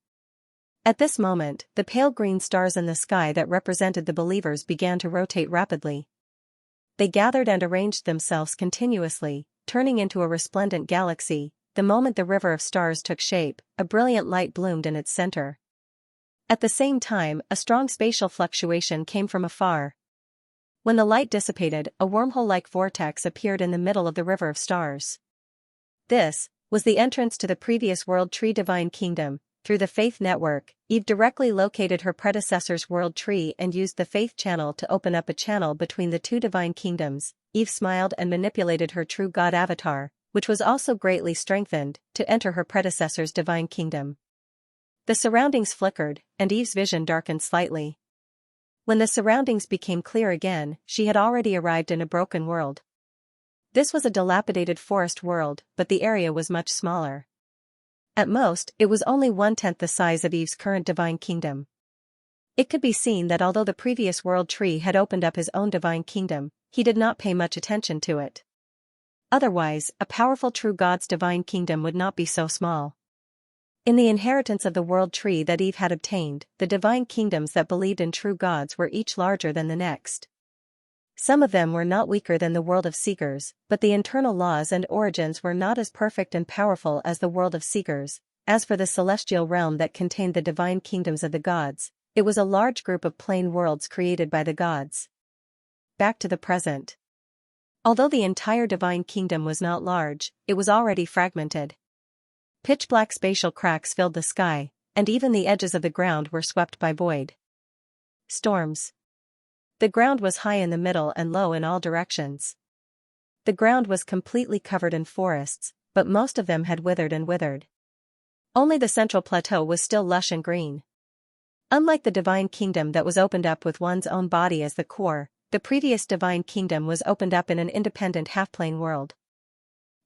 At this moment, the pale green stars in the sky that represented the believers began to rotate rapidly. They gathered and arranged themselves continuously, turning into a resplendent galaxy. The moment the river of stars took shape, a brilliant light bloomed in its center. At the same time, a strong spatial fluctuation came from afar. When the light dissipated, a wormhole-like vortex appeared in the middle of the river of stars. This was the entrance to the previous World Tree divine kingdom. Through the faith network, Eve directly located her predecessor's World Tree and used the faith channel to open up a channel between the two divine kingdoms. Eve smiled and manipulated her true God avatar, which was also greatly strengthened, to enter her predecessor's divine kingdom. The surroundings flickered, and Eve's vision darkened slightly. When the surroundings became clear again, she had already arrived in a broken world. This was a dilapidated forest world, but the area was much smaller. At most, it was only 1/10 the size of Eve's current divine kingdom. It could be seen that although the previous World Tree had opened up his own divine kingdom, he did not pay much attention to it. Otherwise, a powerful true God's divine kingdom would not be so small. In the inheritance of the World Tree that Eve had obtained, the divine kingdoms that believed in true gods were each larger than the next. Some of them were not weaker than the world of Seekers, but the internal laws and origins were not as perfect and powerful as the world of Seekers. As for the celestial realm that contained the divine kingdoms of the gods, it was a large group of plain worlds created by the gods. Back to the present. Although the entire divine kingdom was not large, it was already fragmented. Pitch-black spatial cracks filled the sky, and even the edges of the ground were swept by void. Storms. The ground was high in the middle and low in all directions. The ground was completely covered in forests, but most of them had withered and withered. Only the central plateau was still lush and green. Unlike the divine kingdom that was opened up with one's own body as the core, the previous divine kingdom was opened up in an independent half-plane world.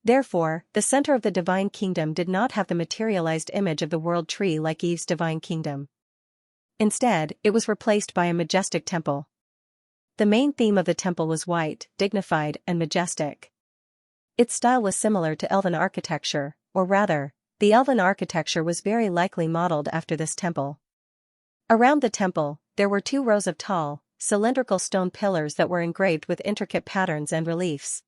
Therefore, the center of the divine kingdom did not have the materialized image of the World Tree like Eve's divine kingdom. Instead, it was replaced by a majestic temple. The main theme of the temple was white, dignified, and majestic. Its style was similar to elven architecture, or rather, the elven architecture was very likely modeled after this temple. Around the temple, there were 2 rows of tall, cylindrical stone pillars that were engraved with intricate patterns and reliefs.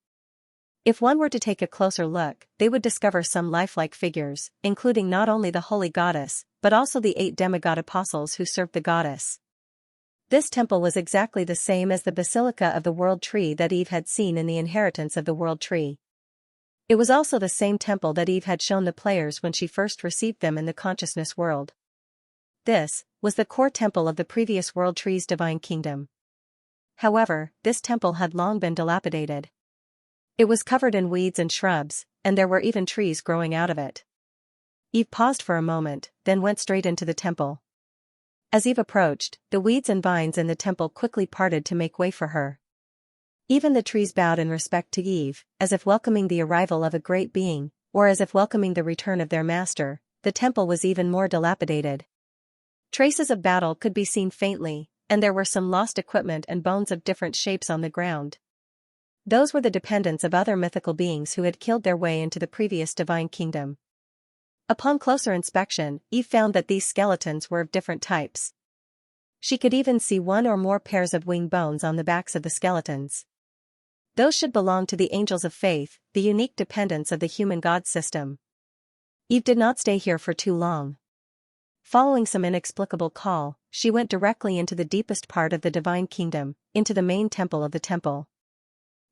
If one were to take a closer look, they would discover some lifelike figures, including not only the holy goddess, but also the 8 demigod apostles who served the goddess. This temple was exactly the same as the Basilica of the World Tree that Eve had seen in the inheritance of the World Tree. It was also the same temple that Eve had shown the players when she first received them in the consciousness world. This was the core temple of the previous World Tree's divine kingdom. However, this temple had long been dilapidated. It was covered in weeds and shrubs, and there were even trees growing out of it. Eve paused for a moment, then went straight into the temple. As Eve approached, the weeds and vines in the temple quickly parted to make way for her. Even the trees bowed in respect to Eve, as if welcoming the arrival of a great being, or as if welcoming the return of their master. The temple was even more dilapidated. Traces of battle could be seen faintly, and there were some lost equipment and bones of different shapes on the ground. Those were the dependents of other mythical beings who had killed their way into the previous divine kingdom. Upon closer inspection, Eve found that these skeletons were of different types. She could even see 1 or more pairs of wing bones on the backs of the skeletons. Those should belong to the angels of faith, the unique dependents of the human god system. Eve did not stay here for too long. Following some inexplicable call, she went directly into the deepest part of the divine kingdom, into the main temple of the temple.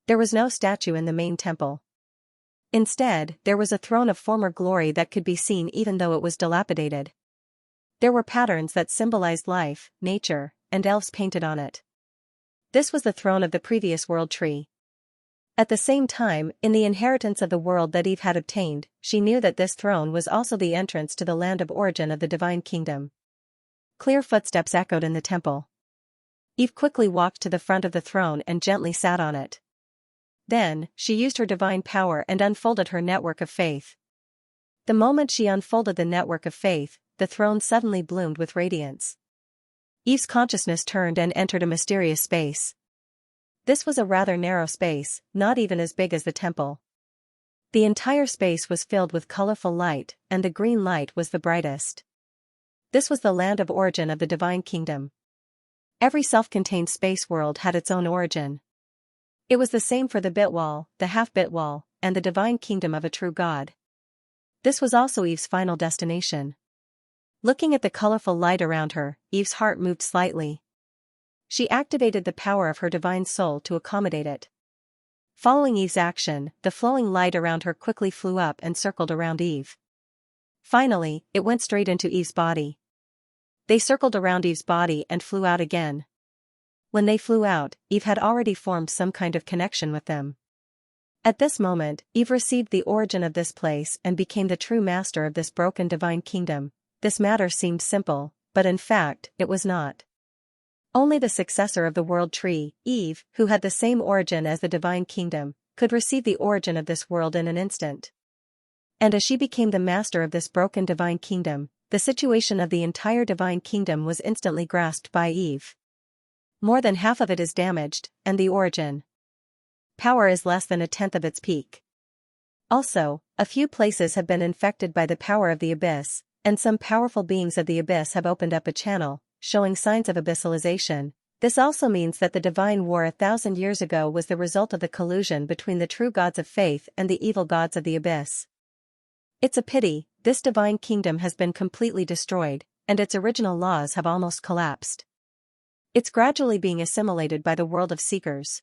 There was no statue in the main temple. Instead, there was a throne of former glory that could be seen even though it was dilapidated. There were patterns that symbolized life, nature, and elves painted on it. This was the throne of the previous world tree. At the same time, in the inheritance of the world that Eve had obtained, she knew that this throne was also the entrance to the land of origin of the divine kingdom. Clear footsteps echoed in the temple. Eve quickly walked to the front of the throne and gently sat on it. Then, she used her divine power and unfolded her network of faith. The moment she unfolded the network of faith, the throne suddenly bloomed with radiance. Eve's consciousness turned and entered a mysterious space. This was a rather narrow space, not even as big as the temple. The entire space was filled with colorful light, and the green light was the brightest. This was the land of origin of the divine kingdom. Every self-contained space world had its own origin. It was the same for the bit wall, the half-bit wall, and the divine kingdom of a true god. This was also Eve's final destination. Looking at the colorful light around her, Eve's heart moved slightly. She activated the power of her divine soul to accommodate it. Following Eve's action, the flowing light around her quickly flew up and circled around Eve. Finally, it went straight into Eve's body. They circled around Eve's body and flew out again. When they flew out, Eve had already formed some kind of connection with them. At this moment, Eve received the origin of this place and became the true master of this broken divine kingdom. This matter seemed simple, but in fact, it was not. Only the successor of the world tree, Eve, who had the same origin as the divine kingdom, could receive the origin of this world in an instant. And as she became the master of this broken divine kingdom, the situation of the entire divine kingdom was instantly grasped by Eve. More than half of it is damaged, and the origin power is less than a tenth of its peak. Also, a few places have been infected by the power of the abyss, and some powerful beings of the abyss have opened up a channel, showing signs of abyssalization. This also means that the divine war 1,000 years ago was the result of the collusion between the true gods of faith and the evil gods of the abyss. It's a pity, this divine kingdom has been completely destroyed, and its original laws have almost collapsed. It's gradually being assimilated by the world of seekers.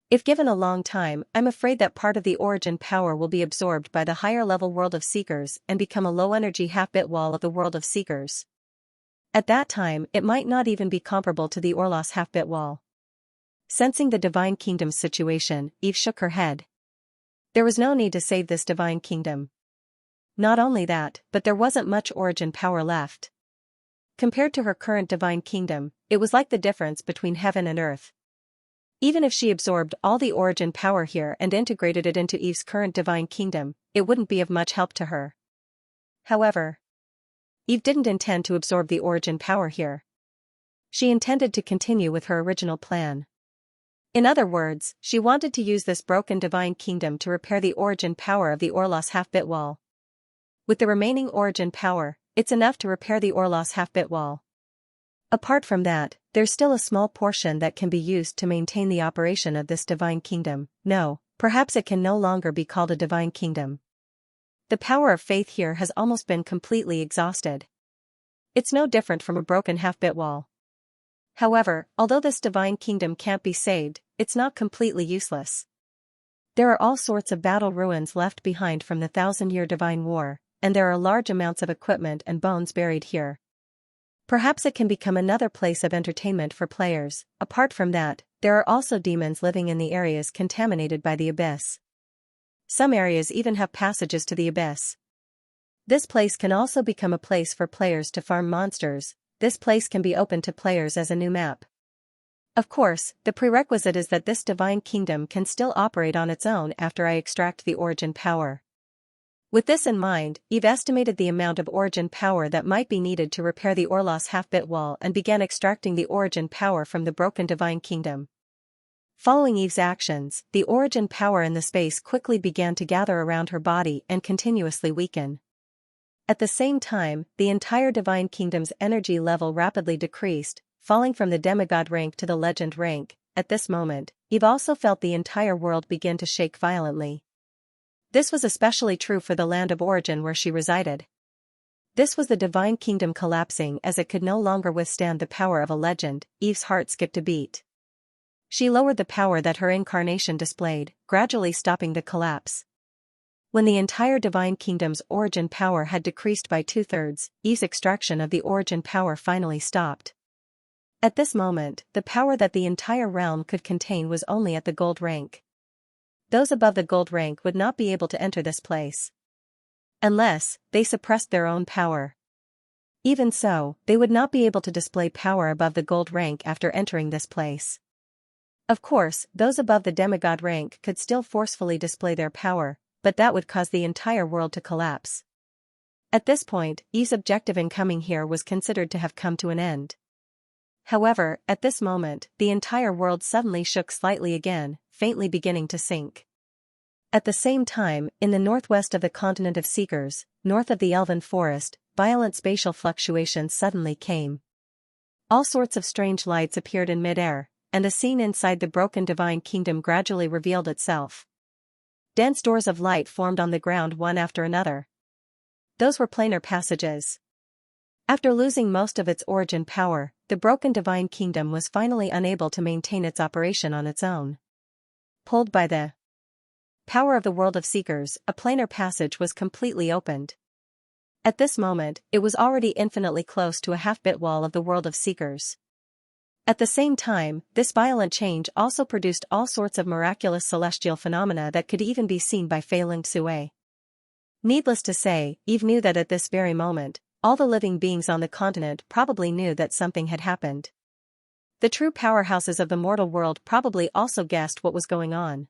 If given a long time, I'm afraid that part of the origin power will be absorbed by the higher-level world of seekers and become a low-energy half-bit wall of the world of seekers. At that time, it might not even be comparable to the Orlos half-bit wall. Sensing the divine kingdom's situation, Eve shook her head. There was no need to save this divine kingdom. Not only that, but there wasn't much origin power left. Compared to her current divine kingdom, it was like the difference between heaven and earth. Even if she absorbed all the origin power here and integrated it into Eve's current divine kingdom, it wouldn't be of much help to her. However, Eve didn't intend to absorb the origin power here. She intended to continue with her original plan. In other words, she wanted to use this broken divine kingdom to repair the origin power of the Orlos half-bit wall. With the remaining origin power, it's enough to repair the Orlos half-bit wall. Apart from that, there's still a small portion that can be used to maintain the operation of this divine kingdom. No, perhaps it can no longer be called a divine kingdom. The power of faith here has almost been completely exhausted. It's no different from a broken half-bit wall. However, although this divine kingdom can't be saved, it's not completely useless. There are all sorts of battle ruins left behind from the 1,000-year divine war, and there are large amounts of equipment and bones buried here. Perhaps it can become another place of entertainment for players. Apart from that, there are also demons living in the areas contaminated by the abyss. Some areas even have passages to the abyss. This place can also become a place for players to farm monsters. This place can be open to players as a new map. Of course, the prerequisite is that this divine kingdom can still operate on its own after I extract the origin power. With this in mind, Eve estimated the amount of origin power that might be needed to repair the Orlos half-bit wall and began extracting the origin power from the broken divine kingdom. Following Eve's actions, the origin power in the space quickly began to gather around her body and continuously weaken. At the same time, the entire divine kingdom's energy level rapidly decreased, falling from the demigod rank to the legend rank. At this moment, Eve also felt the entire world begin to shake violently. This was especially true for the land of origin where she resided. This was the divine kingdom collapsing as it could no longer withstand the power of a legend. Eve's heart skipped a beat. She lowered the power that her incarnation displayed, gradually stopping the collapse. When the entire divine kingdom's origin power had decreased by 2/3, Eve's extraction of the origin power finally stopped. At this moment, the power that the entire realm could contain was only at the gold rank. Those above the gold rank would not be able to enter this place. Unless, they suppressed their own power. Even so, they would not be able to display power above the gold rank after entering this place. Of course, those above the demigod rank could still forcefully display their power, but that would cause the entire world to collapse. At this point, Eve's objective in coming here was considered to have come to an end. However, at this moment, the entire world suddenly shook slightly again, faintly beginning to sink. At the same time, in the northwest of the continent of Seekers, north of the Elven Forest, violent spatial fluctuations suddenly came. All sorts of strange lights appeared in midair, and a scene inside the broken divine kingdom gradually revealed itself. Dense doors of light formed on the ground one after another. Those were planar passages. After losing most of its origin power, the broken divine kingdom was finally unable to maintain its operation on its own. Pulled by the power of the world of Seekers, a planar passage was completely opened. At this moment, it was already infinitely close to a half-bit wall of the world of Seekers. At the same time, this violent change also produced all sorts of miraculous celestial phenomena that could even be seen by Fei Ling Xue. Needless to say, Eve knew that at this very moment, all the living beings on the continent probably knew that something had happened. The true powerhouses of the mortal world probably also guessed what was going on.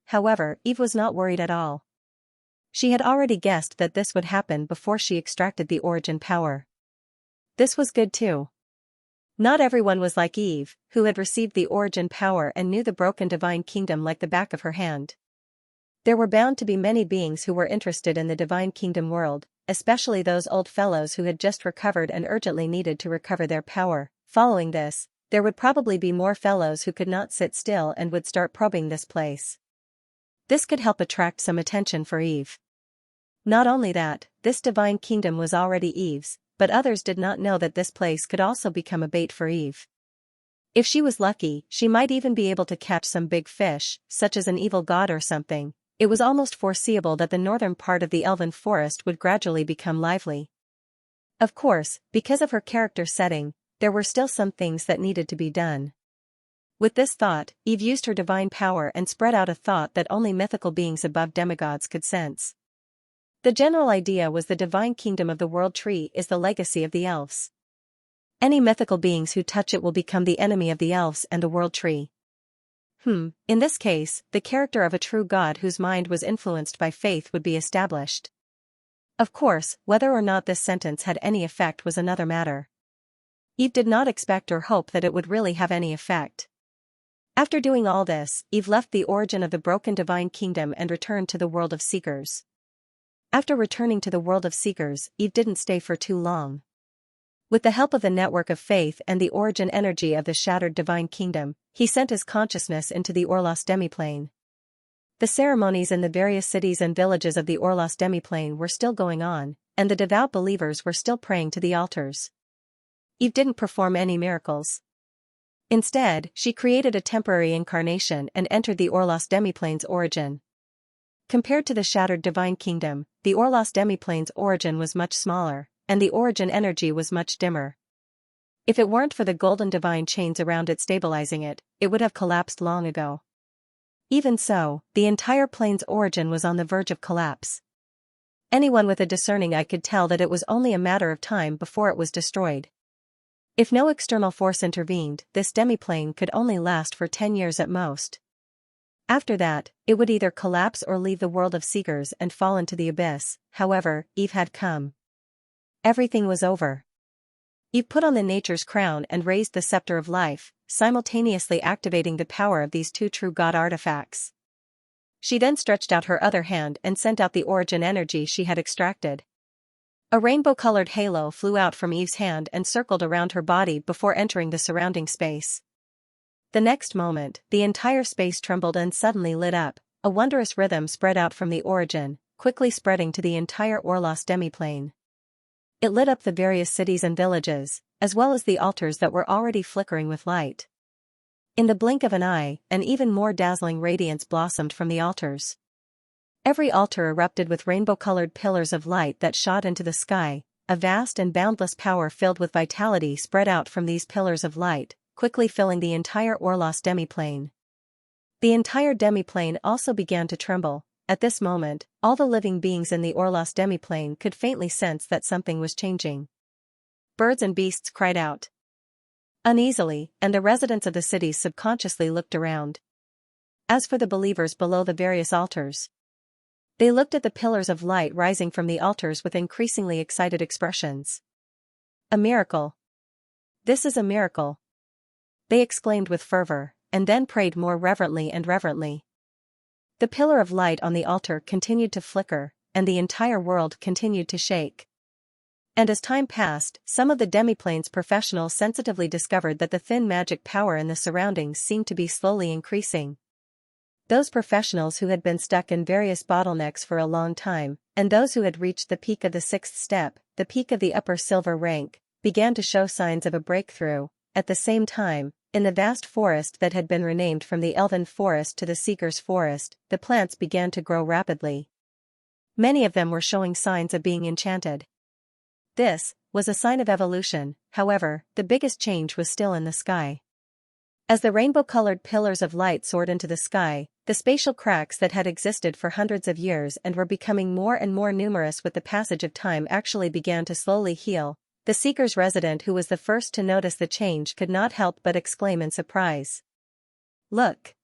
However, Eve was not worried at all. She had already guessed that this would happen before she extracted the origin power. This was good too. Not everyone was like Eve, who had received the origin power and knew the broken divine kingdom like the back of her hand. There were bound to be many beings who were interested in the divine kingdom world, especially those old fellows who had just recovered and urgently needed to recover their power. Following this, there would probably be more fellows who could not sit still and would start probing this place. This could help attract some attention for Eve. Not only that, this divine kingdom was already Eve's, but others did not know that this place could also become a bait for Eve. If she was lucky, she might even be able to catch some big fish, such as an evil god or something. It was almost foreseeable that the northern part of the Elven Forest would gradually become lively. Of course, because of her character setting, there were still some things that needed to be done. With this thought, Eve used her divine power and spread out a thought that only mythical beings above demigods could sense. The general idea was the divine kingdom of the world tree is the legacy of the elves. Any mythical beings who touch it will become the enemy of the elves and the world tree. In this case, the character of a true god whose mind was influenced by faith would be established. Of course, whether or not this sentence had any effect was another matter. Eve did not expect or hope that it would really have any effect. After doing all this, Eve left the origin of the broken divine kingdom and returned to the world of Seekers. After returning to the world of Seekers, Eve didn't stay for too long. With the help of the network of faith and the origin energy of the shattered divine kingdom, he sent his consciousness into the Orlos demiplane. The ceremonies in the various cities and villages of the Orlos demiplane were still going on, and the devout believers were still praying to the altars. Eve didn't perform any miracles. Instead, she created a temporary incarnation and entered the Orlos demiplane's origin. Compared to the shattered divine kingdom, the Orlos demiplane's origin was much smaller, and the origin energy was much dimmer. If it weren't for the golden divine chains around it stabilizing it, it would have collapsed long ago. Even so, the entire plane's origin was on the verge of collapse. Anyone with a discerning eye could tell that it was only a matter of time before it was destroyed. If no external force intervened, this demiplane could only last for 10 years at most. After that, it would either collapse or leave the world of Seekers and fall into the abyss. However, Eve had come. Everything was over. Eve put on the nature's crown and raised the scepter of life, simultaneously activating the power of these two true god artifacts. She then stretched out her other hand and sent out the origin energy she had extracted. A rainbow-colored halo flew out from Eve's hand and circled around her body before entering the surrounding space. The next moment, the entire space trembled and suddenly lit up. A wondrous rhythm spread out from the origin, quickly spreading to the entire Orlos demiplane. It lit up the various cities and villages, as well as the altars that were already flickering with light. In the blink of an eye, an even more dazzling radiance blossomed from the altars. Every altar erupted with rainbow-colored pillars of light that shot into the sky. A vast and boundless power filled with vitality spread out from these pillars of light, quickly filling the entire Orlos demiplane. The entire demiplane also began to tremble. At this moment, all the living beings in the Orlos demiplane could faintly sense that something was changing. Birds and beasts cried out uneasily, and the residents of the cities subconsciously looked around. As for the believers below the various altars, they looked at the pillars of light rising from the altars with increasingly excited expressions. A miracle! This is a miracle! They exclaimed with fervor, and then prayed more reverently and reverently. The pillar of light on the altar continued to flicker, and the entire world continued to shake. And as time passed, some of the demiplane's professionals sensitively discovered that the thin magic power in the surroundings seemed to be slowly increasing. Those professionals who had been stuck in various bottlenecks for a long time, and those who had reached the peak of the sixth step, the peak of the upper silver rank, began to show signs of a breakthrough. At the same time, in the vast forest that had been renamed from the Elven Forest to the Seeker's Forest, the plants began to grow rapidly. Many of them were showing signs of being enchanted. This was a sign of evolution. However, the biggest change was still in the sky. As the rainbow-colored pillars of light soared into the sky, the spatial cracks that had existed for hundreds of years and were becoming more and more numerous with the passage of time actually began to slowly heal. The Seeker's resident, who was the first to notice the change, could not help but exclaim in surprise. "Look!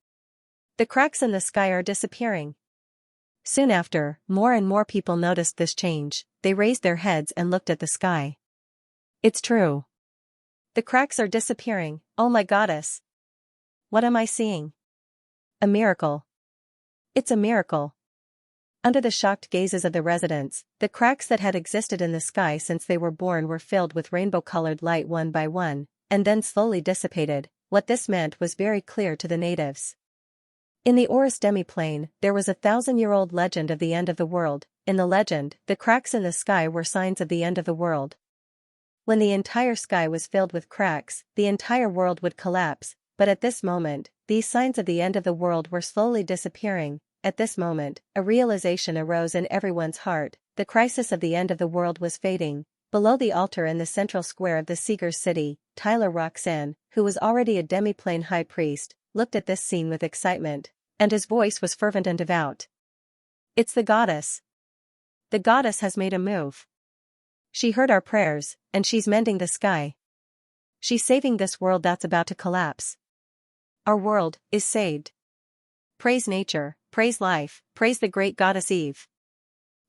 The cracks in the sky are disappearing." Soon after, more and more people noticed this change. They raised their heads and looked at the sky. "It's true. The cracks are disappearing. Oh my goddess! What am I seeing? A miracle. It's a miracle." Under the shocked gazes of the residents, the cracks that had existed in the sky since they were born were filled with rainbow-colored light one by one, and then slowly dissipated. What this meant was very clear to the natives. In the Orus demiplane, there was a 1,000-year-old legend of the end of the world. In the legend, the cracks in the sky were signs of the end of the world. When the entire sky was filled with cracks, the entire world would collapse. But at this moment, these signs of the end of the world were slowly disappearing. At this moment, a realization arose in everyone's heart. The crisis of the end of the world was fading. Below the altar in the central square of the Seeker's city, Tyler Roxanne, who was already a demiplane high priest, looked at this scene with excitement, and his voice was fervent and devout. "It's the goddess. The goddess has made a move. She heard our prayers, and she's mending the sky. She's saving this world that's about to collapse. Our world is saved. Praise nature, praise life, praise the great goddess Eve."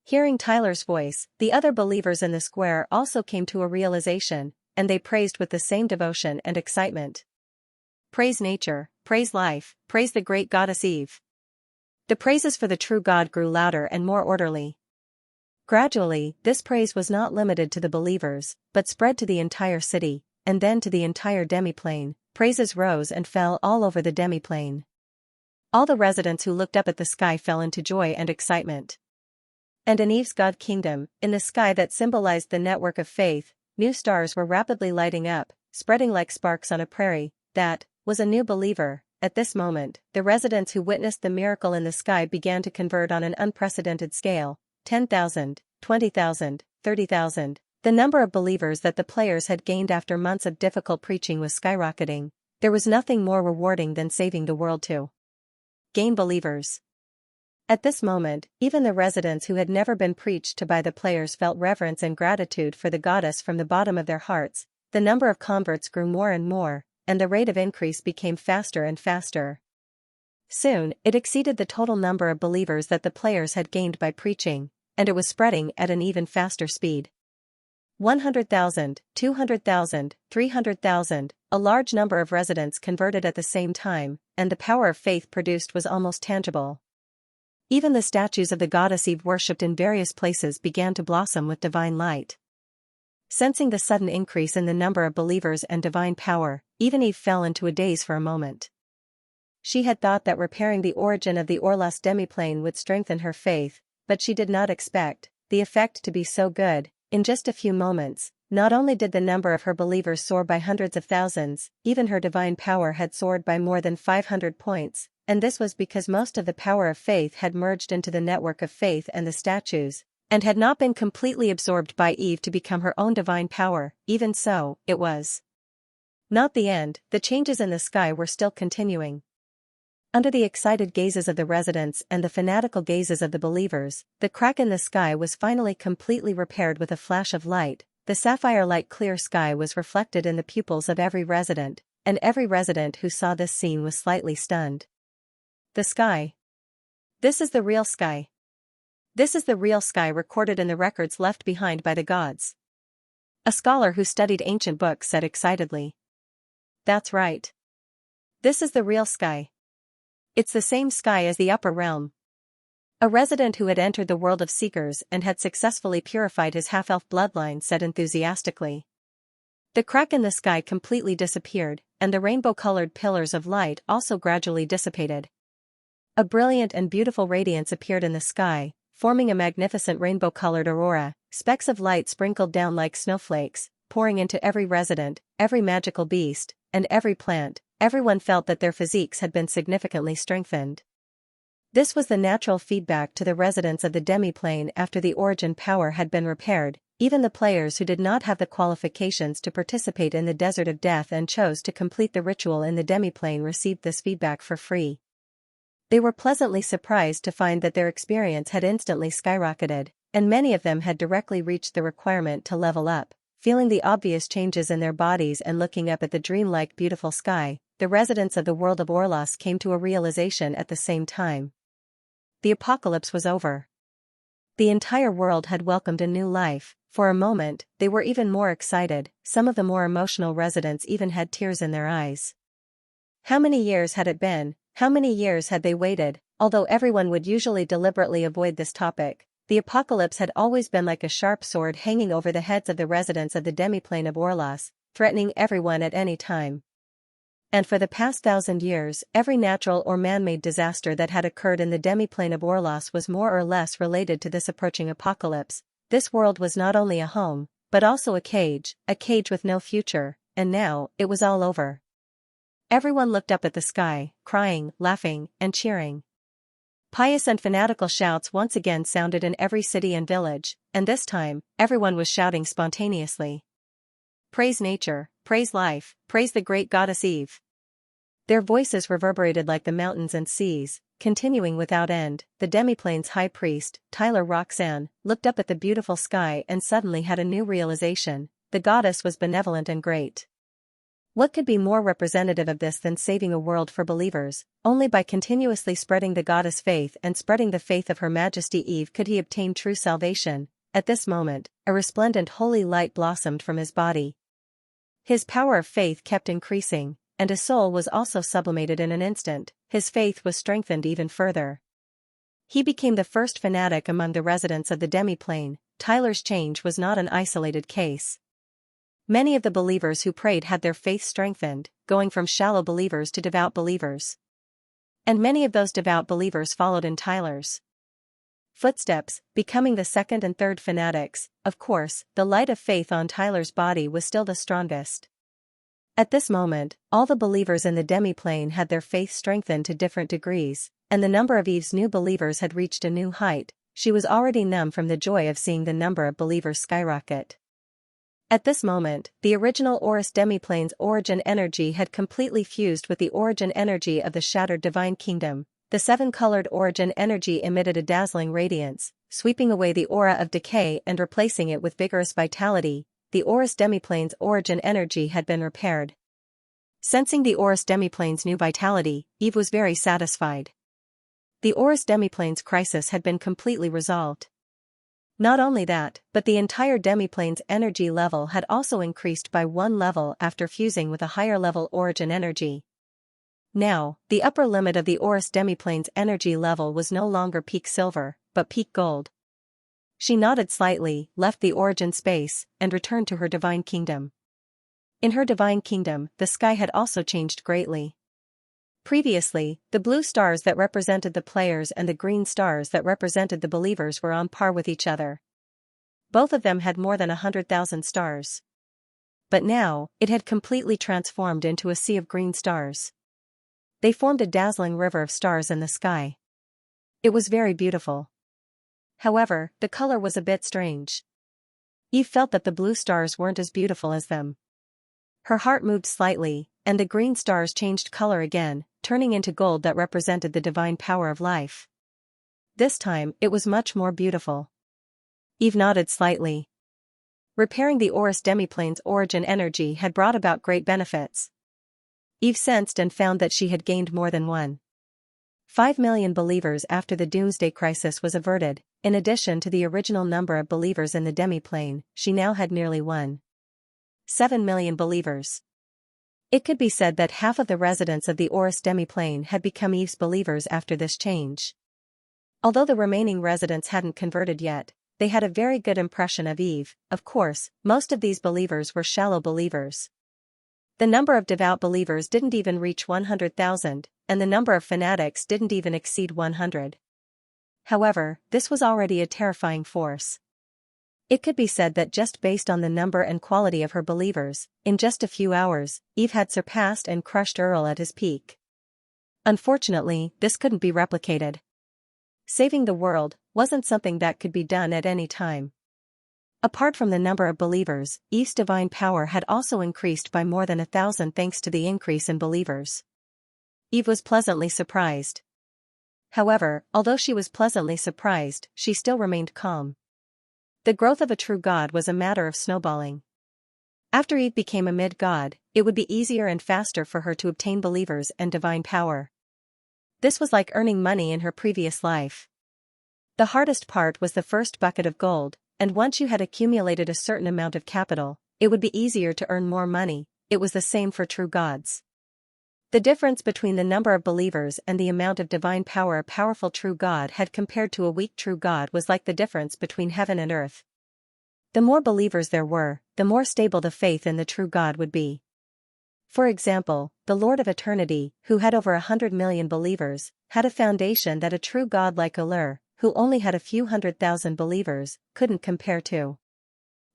Hearing Tyler's voice, the other believers in the square also came to a realization, and they praised with the same devotion and excitement. Praise nature, praise life, praise the great goddess Eve. The praises for the true God grew louder and more orderly. Gradually, this praise was not limited to the believers, but spread to the entire city, and then to the entire demiplane. Praises rose and fell all over the demiplane. All the residents who looked up at the sky fell into joy and excitement. And in Eve's God Kingdom, in the sky that symbolized the network of faith, new stars were rapidly lighting up, spreading like sparks on a prairie. That was a new believer. At this moment, the residents who witnessed the miracle in the sky began to convert on an unprecedented scale. 10,000, 20,000, 30,000. The number of believers that the players had gained after months of difficult preaching was skyrocketing. There was nothing more rewarding than saving the world to gain believers. At this moment, even the residents who had never been preached to by the players felt reverence and gratitude for the goddess from the bottom of their hearts. The number of converts grew more and more, and the rate of increase became faster and faster. Soon, it exceeded the total number of believers that the players had gained by preaching, and it was spreading at an even faster speed. 100,000, 200,000, 300,000, a large number of residents converted at the same time, and the power of faith produced was almost tangible. Even the statues of the goddess Eve worshipped in various places began to blossom with divine light. Sensing the sudden increase in the number of believers and divine power, even Eve fell into a daze for a moment. She had thought that repairing the origin of the Orlos demiplane would strengthen her faith, but she did not expect the effect to be so good. In just a few moments, not only did the number of her believers soar by hundreds of thousands, even her divine power had soared by more than 500 points, and this was because most of the power of faith had merged into the network of faith and the statues, and had not been completely absorbed by Eve to become her own divine power. Even so, it was not the end. The changes in the sky were still continuing. Under the excited gazes of the residents and the fanatical gazes of the believers, the crack in the sky was finally completely repaired with a flash of light. The sapphire-like clear sky was reflected in the pupils of every resident, and every resident who saw this scene was slightly stunned. The sky. This is the real sky. This is the real sky recorded in the records left behind by the gods. A scholar who studied ancient books said excitedly. That's right. This is the real sky. It's the same sky as the upper realm. A resident who had entered the world of seekers and had successfully purified his half-elf bloodline said enthusiastically. The crack in the sky completely disappeared, and the rainbow-colored pillars of light also gradually dissipated. A brilliant and beautiful radiance appeared in the sky, forming a magnificent rainbow-colored aurora. Specks of light sprinkled down like snowflakes, pouring into every resident, every magical beast, and every plant. Everyone felt that their physiques had been significantly strengthened. This was the natural feedback to the residents of the demiplane after the origin power had been repaired. Even the players who did not have the qualifications to participate in the Desert of Death and chose to complete the ritual in the demiplane received this feedback for free. They were pleasantly surprised to find that their experience had instantly skyrocketed, and many of them had directly reached the requirement to level up. Feeling the obvious changes in their bodies and looking up at the dreamlike beautiful sky, the residents of the world of Orlos came to a realization at the same time. The apocalypse was over. The entire world had welcomed a new life. For a moment, they were even more excited. Some of the more emotional residents even had tears in their eyes. How many years had it been? How many years had they waited? Although everyone would usually deliberately avoid this topic, the apocalypse had always been like a sharp sword hanging over the heads of the residents of the demiplane of Orlos, threatening everyone at any time. And for the past 1,000 years, every natural or man-made disaster that had occurred in the demiplane of Orlos was more or less related to this approaching apocalypse. This world was not only a home, but also a cage with no future, and now, it was all over. Everyone looked up at the sky, crying, laughing, and cheering. Pious and fanatical shouts once again sounded in every city and village, and this time, everyone was shouting spontaneously. Praise nature, praise life, praise the great goddess Eve. Their voices reverberated like the mountains and seas, continuing without end. The demiplane's high priest, Tyler Roxanne, looked up at the beautiful sky and suddenly had a new realization. The goddess was benevolent and great. What could be more representative of this than saving a world for believers? Only by continuously spreading the goddess faith and spreading the faith of Her Majesty Eve could he obtain true salvation. At this moment, a resplendent holy light blossomed from his body. His power of faith kept increasing, and his soul was also sublimated in an instant. His faith was strengthened even further. He became the first fanatic among the residents of the demiplane. Tyler's change was not an isolated case. Many of the believers who prayed had their faith strengthened, going from shallow believers to devout believers. And many of those devout believers followed in Tyler's footsteps, becoming the second and third fanatics. Of course, the light of faith on Tyler's body was still the strongest. At this moment, all the believers in the demiplane had their faith strengthened to different degrees, and the number of Eve's new believers had reached a new height. She was already numb from the joy of seeing the number of believers skyrocket. At this moment, the original Orus demiplane's origin energy had completely fused with the origin energy of the shattered divine kingdom. The seven-colored origin energy emitted a dazzling radiance, sweeping away the aura of decay and replacing it with vigorous vitality. The Orus demiplane's origin energy had been repaired. Sensing the Orus demiplane's new vitality, Eve was very satisfied. The Orus demiplane's crisis had been completely resolved. Not only that, but the entire demiplane's energy level had also increased by one level after fusing with a higher level origin energy. Now, the upper limit of the Orus demiplane's energy level was no longer peak silver, but peak gold. She nodded slightly, left the origin space, and returned to her divine kingdom. In her divine kingdom, the sky had also changed greatly. Previously, the blue stars that represented the players and the green stars that represented the believers were on par with each other. Both of them had more than 100,000 stars. But now, it had completely transformed into a sea of green stars. They formed a dazzling river of stars in the sky. It was very beautiful. However, the color was a bit strange. Eve felt that the blue stars weren't as beautiful as them. Her heart moved slightly, and the green stars changed color again, turning into gold that represented the divine power of life. This time, it was much more beautiful. Eve nodded slightly. Repairing the Horus demiplane's origin energy had brought about great benefits. Eve sensed and found that she had gained more than 1.5 million believers after the Doomsday Crisis was averted. In addition to the original number of believers in the demiplane, she now had nearly 1.7 million believers. It could be said that half of the residents of the Horus demiplane had become Eve's believers after this change. Although the remaining residents hadn't converted yet, they had a very good impression of Eve. Of course, most of these believers were shallow believers. The number of devout believers didn't even reach 100,000, and the number of fanatics didn't even exceed 100. However, this was already a terrifying force. It could be said that just based on the number and quality of her believers, in just a few hours, Eve had surpassed and crushed Earl at his peak. Unfortunately, this couldn't be replicated. Saving the world wasn't something that could be done at any time. Apart from the number of believers, Eve's divine power had also increased by more than 1,000 thanks to the increase in believers. Eve was pleasantly surprised. However, although she was pleasantly surprised, she still remained calm. The growth of a true god was a matter of snowballing. After Eve became a mid-god, it would be easier and faster for her to obtain believers and divine power. This was like earning money in her previous life. The hardest part was the first bucket of gold, and once you had accumulated a certain amount of capital, it would be easier to earn more money. It was the same for true gods. The difference between the number of believers and the amount of divine power a powerful true god had compared to a weak true god was like the difference between heaven and earth. The more believers there were, the more stable the faith in the true God would be. For example, the Lord of Eternity, who had over 100 million believers, had a foundation that a true god like Allur, who only had a few 100,000 believers, couldn't compare to.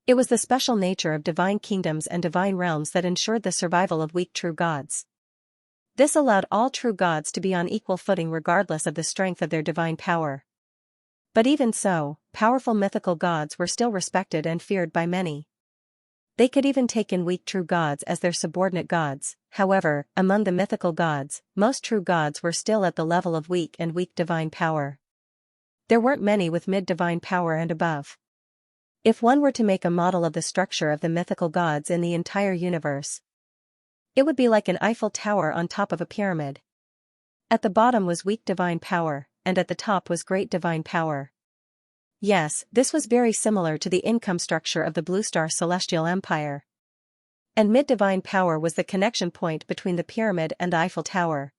It was the special nature of divine kingdoms and divine realms that ensured the survival of weak true gods. This allowed all true gods to be on equal footing regardless of the strength of their divine power. But even so, powerful mythical gods were still respected and feared by many. They could even take in weak true gods as their subordinate gods. However, among the mythical gods, most true gods were still at the level of weak divine power. There weren't many with mid-divine power and above. If one were to make a model of the structure of the mythical gods in the entire universe, it would be like an Eiffel Tower on top of a pyramid. At the bottom was weak divine power, and at the top was great divine power. Yes, this was very similar to the income structure of the Blue Star Celestial Empire. And mid-divine power was the connection point between the pyramid and the Eiffel Tower.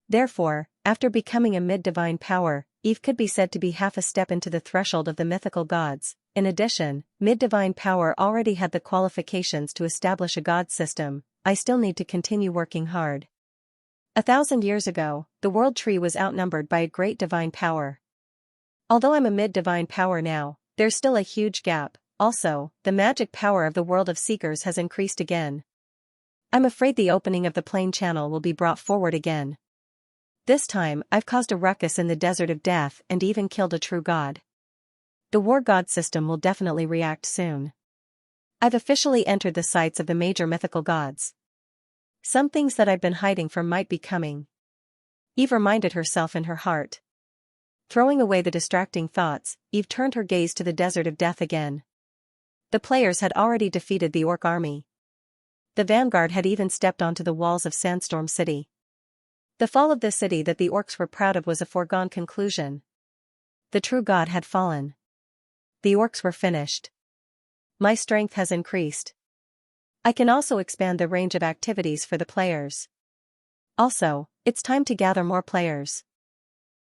Therefore, after becoming a mid-divine power, Eve could be said to be half a step into the threshold of the mythical gods. In addition, mid-divine power already had the qualifications to establish a god system. I still need to continue working hard. 1,000 years ago, the world tree was outnumbered by a great divine power. Although I'm a mid-divine power now, there's still a huge gap. Also, the magic power of the world of seekers has increased again. I'm afraid the opening of the plane channel will be brought forward again. This time, I've caused a ruckus in the desert of death and even killed a true god. The war god system will definitely react soon. I've officially entered the sites of the major mythical gods. Some things that I've been hiding from might be coming. Eve reminded herself in her heart. Throwing away the distracting thoughts, Eve turned her gaze to the desert of death again. The players had already defeated the orc army. The vanguard had even stepped onto the walls of Sandstorm City. The fall of the city that the orcs were proud of was a foregone conclusion. The true god had fallen. The orcs were finished. My strength has increased. I can also expand the range of activities for the players. Also, it's time to gather more players.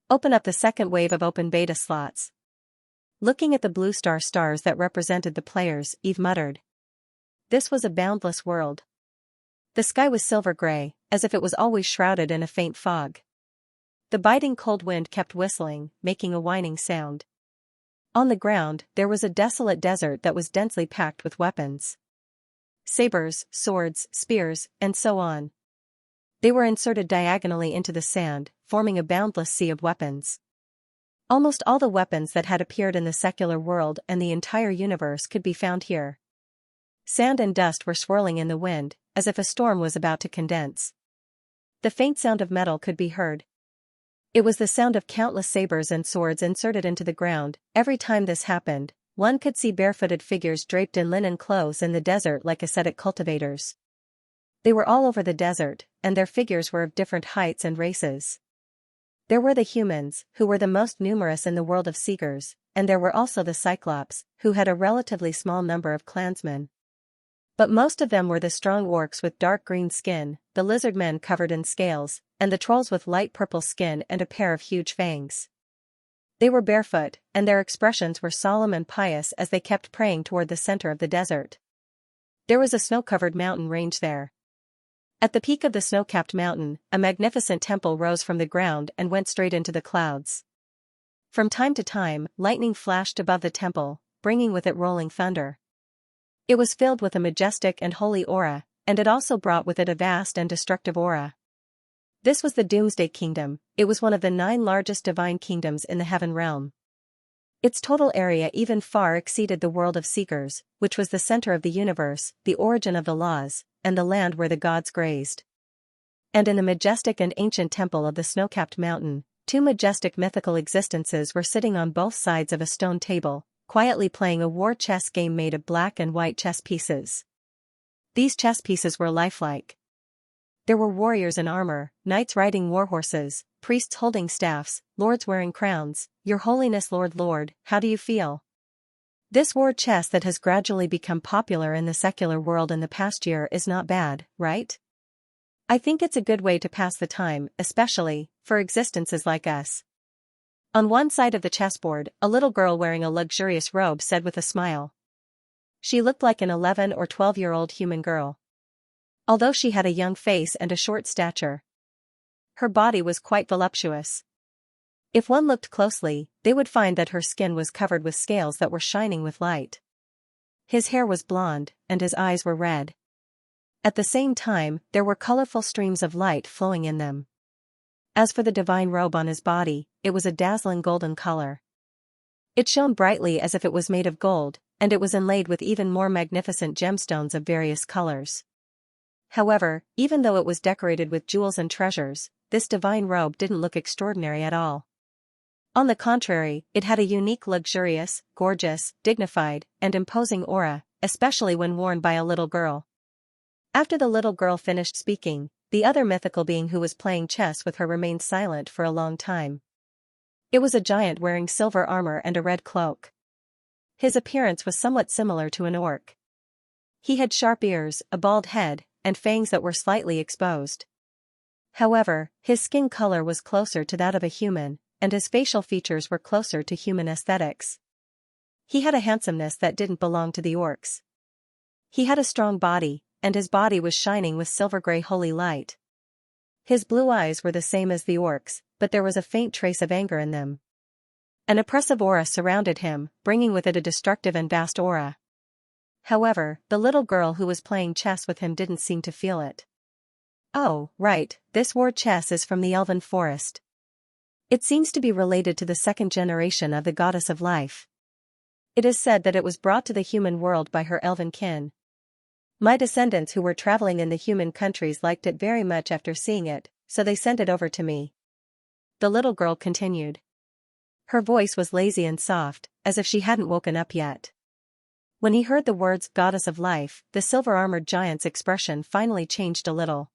Open up the second wave of open beta slots. Looking at the blue stars that represented the players, Eve muttered. This was a boundless world. The sky was silver gray, as if it was always shrouded in a faint fog. The biting cold wind kept whistling, making a whining sound. On the ground, there was a desolate desert that was densely packed with weapons. Sabers, swords, spears, and so on. They were inserted diagonally into the sand, forming a boundless sea of weapons. Almost all the weapons that had appeared in the secular world and the entire universe could be found here. Sand and dust were swirling in the wind, as if a storm was about to condense. The faint sound of metal could be heard. It was the sound of countless sabers and swords inserted into the ground. Every time this happened, one could see barefooted figures draped in linen clothes in the desert like ascetic cultivators. They were all over the desert, and their figures were of different heights and races. There were the humans, who were the most numerous in the world of seekers, and there were also the Cyclops, who had a relatively small number of clansmen. But most of them were the strong orcs with dark green skin, the lizard men covered in scales, and the trolls with light purple skin and a pair of huge fangs. They were barefoot, and their expressions were solemn and pious as they kept praying toward the center of the desert. There was a snow-covered mountain range there. At the peak of the snow-capped mountain, a magnificent temple rose from the ground and went straight into the clouds. From time to time, lightning flashed above the temple, bringing with it rolling thunder. It was filled with a majestic and holy aura, and it also brought with it a vast and destructive aura. This was the Doomsday Kingdom. It was one of the 9 largest divine kingdoms in the heaven realm. Its total area even far exceeded the world of Seekers, which was the center of the universe, the origin of the laws, and the land where the gods grazed. And in the majestic and ancient temple of the snow-capped mountain, 2 majestic mythical existences were sitting on both sides of a stone table, quietly playing a war chess game made of black and white chess pieces. These chess pieces were lifelike. There were warriors in armor, knights riding war horses, priests holding staffs, lords wearing crowns. Your Holiness Lord, how do you feel? This war chess that has gradually become popular in the secular world in the past year is not bad, right? I think it's a good way to pass the time, especially for existences like us. On one side of the chessboard, a little girl wearing a luxurious robe said with a smile. She looked like an 11 or 12-year-old human girl. Although she had a young face and a short stature, her body was quite voluptuous. If one looked closely, they would find that her skin was covered with scales that were shining with light. His hair was blonde, and his eyes were red. At the same time, there were colorful streams of light flowing in them. As for the divine robe on his body, it was a dazzling golden color. It shone brightly as if it was made of gold, and it was inlaid with even more magnificent gemstones of various colors. However, even though it was decorated with jewels and treasures, this divine robe didn't look extraordinary at all. On the contrary, it had a unique, luxurious, gorgeous, dignified, and imposing aura, especially when worn by a little girl. After the little girl finished speaking, the other mythical being who was playing chess with her remained silent for a long time. It was a giant wearing silver armor and a red cloak. His appearance was somewhat similar to an orc. He had sharp ears, a bald head, and fangs that were slightly exposed. However, his skin color was closer to that of a human, and his facial features were closer to human aesthetics. He had a handsomeness that didn't belong to the orcs. He had a strong body, and his body was shining with silver-gray holy light. His blue eyes were the same as the orcs, but there was a faint trace of anger in them. An oppressive aura surrounded him, bringing with it a destructive and vast aura. However, the little girl who was playing chess with him didn't seem to feel it. Oh, right, this war chess is from the elven forest. It seems to be related to the 2nd generation of the goddess of life. It is said that it was brought to the human world by her elven kin. My descendants who were traveling in the human countries liked it very much after seeing it, so they sent it over to me. The little girl continued. Her voice was lazy and soft, as if she hadn't woken up yet. When he heard the words "goddess of life," the silver-armored giant's expression finally changed a little.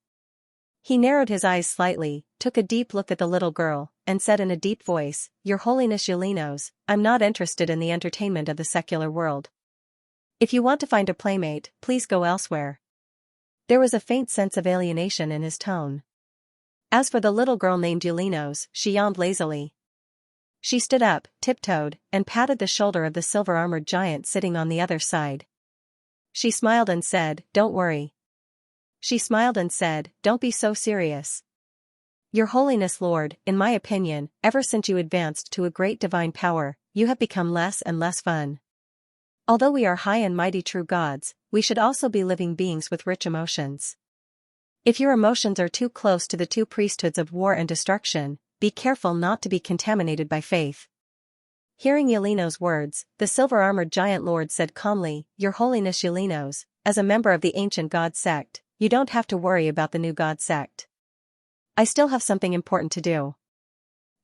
He narrowed his eyes slightly, took a deep look at the little girl, and said in a deep voice, "Your Holiness Yalinos, I'm not interested in the entertainment of the secular world. If you want to find a playmate, please go elsewhere." There was a faint sense of alienation in his tone. As for the little girl named Yalinos, she yawned lazily. She stood up, tiptoed, and patted the shoulder of the silver-armored giant sitting on the other side. She smiled and said, "Don't worry." She smiled and said, "Don't be so serious. Your Holiness Lord, in my opinion, ever since you advanced to a great divine power, you have become less and less fun. Although we are high and mighty true gods, we should also be living beings with rich emotions. If your emotions are too close to the two priesthoods of war and destruction, be careful not to be contaminated by faith. Hearing Yelino's words, the silver-armored giant lord said calmly, Your Holiness Yelinos, as a member of the ancient god sect, you don't have to worry about the new god sect. I still have something important to do.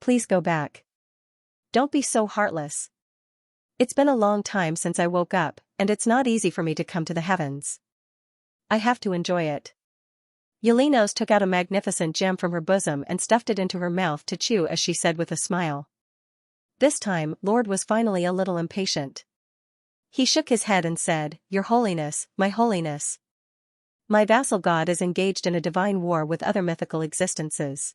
Please go back. Don't be so heartless. It's been a long time since I woke up, and it's not easy for me to come to the heavens. I have to enjoy it. Yelinos took out a magnificent gem from her bosom and stuffed it into her mouth to chew as she said with a smile. This time, Lord was finally a little impatient. He shook his head and said, Your Holiness, my Holiness. My vassal god is engaged in a divine war with other mythical existences.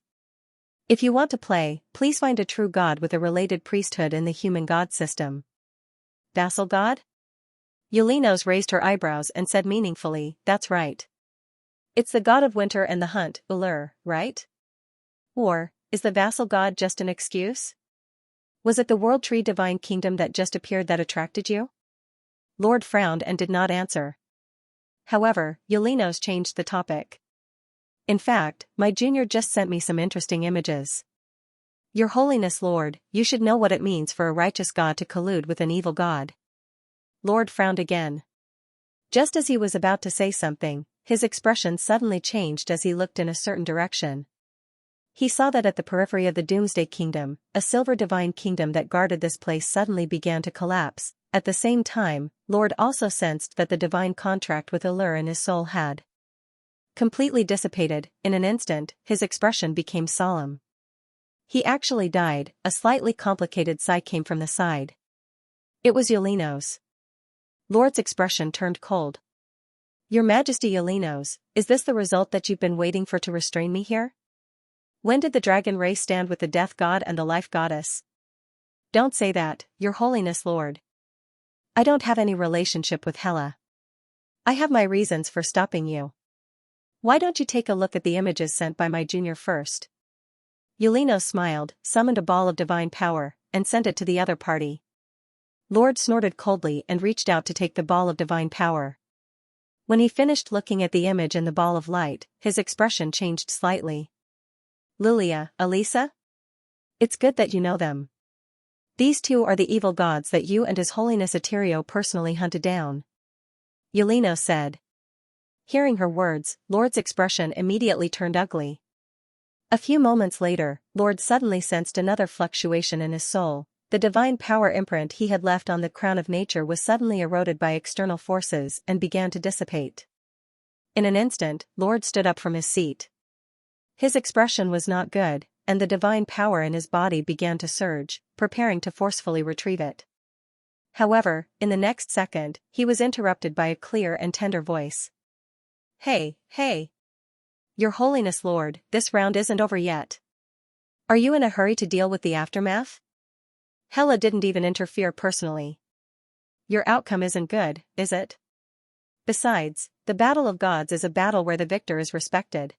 If you want to play, please find a true god with a related priesthood in the human god system. Vassal god? Yelinos raised her eyebrows and said meaningfully, That's right. It's the god of winter and the hunt, Ullur, right? Or, is the vassal god just an excuse? Was it the world tree divine kingdom that just appeared that attracted you? Lord frowned and did not answer. However, Yelinos changed the topic. In fact, my junior just sent me some interesting images. Your Holiness Lord, you should know what it means for a righteous god to collude with an evil god. Lord frowned again. Just as he was about to say something, his expression suddenly changed as he looked in a certain direction. He saw that at the periphery of the Doomsday Kingdom, a silver divine kingdom that guarded this place suddenly began to collapse. At the same time, Lord also sensed that the divine contract with Ullur in his soul had completely dissipated. In an instant, his expression became solemn. He actually died. A slightly complicated sigh came from the side. It was Yelinos. Lord's expression turned cold. Your Majesty Yelinos, is this the result that you've been waiting for to restrain me here? When did the dragon race stand with the death god and the life goddess? Don't say that, Your Holiness Lord. I don't have any relationship with Hela. I have my reasons for stopping you. Why don't you take a look at the images sent by my junior first? Yelinos smiled, summoned a ball of divine power, and sent it to the other party. Lord snorted coldly and reached out to take the ball of divine power. When he finished looking at the image in the ball of light, his expression changed slightly. Lilia, Elisa? It's good that you know them. These two are the evil gods that you and His Holiness Eterio personally hunted down. Yelino said. Hearing her words, Lord's expression immediately turned ugly. A few moments later, Lord suddenly sensed another fluctuation in his soul. The divine power imprint he had left on the crown of nature was suddenly eroded by external forces and began to dissipate. In an instant, Lord stood up from his seat. His expression was not good, and the divine power in his body began to surge, preparing to forcefully retrieve it. However, in the next second, he was interrupted by a clear and tender voice. Hey, hey! Your Holiness Lord, this round isn't over yet. Are you in a hurry to deal with the aftermath? Hela didn't even interfere personally. Your outcome isn't good, is it? Besides, the battle of gods is a battle where the victor is respected.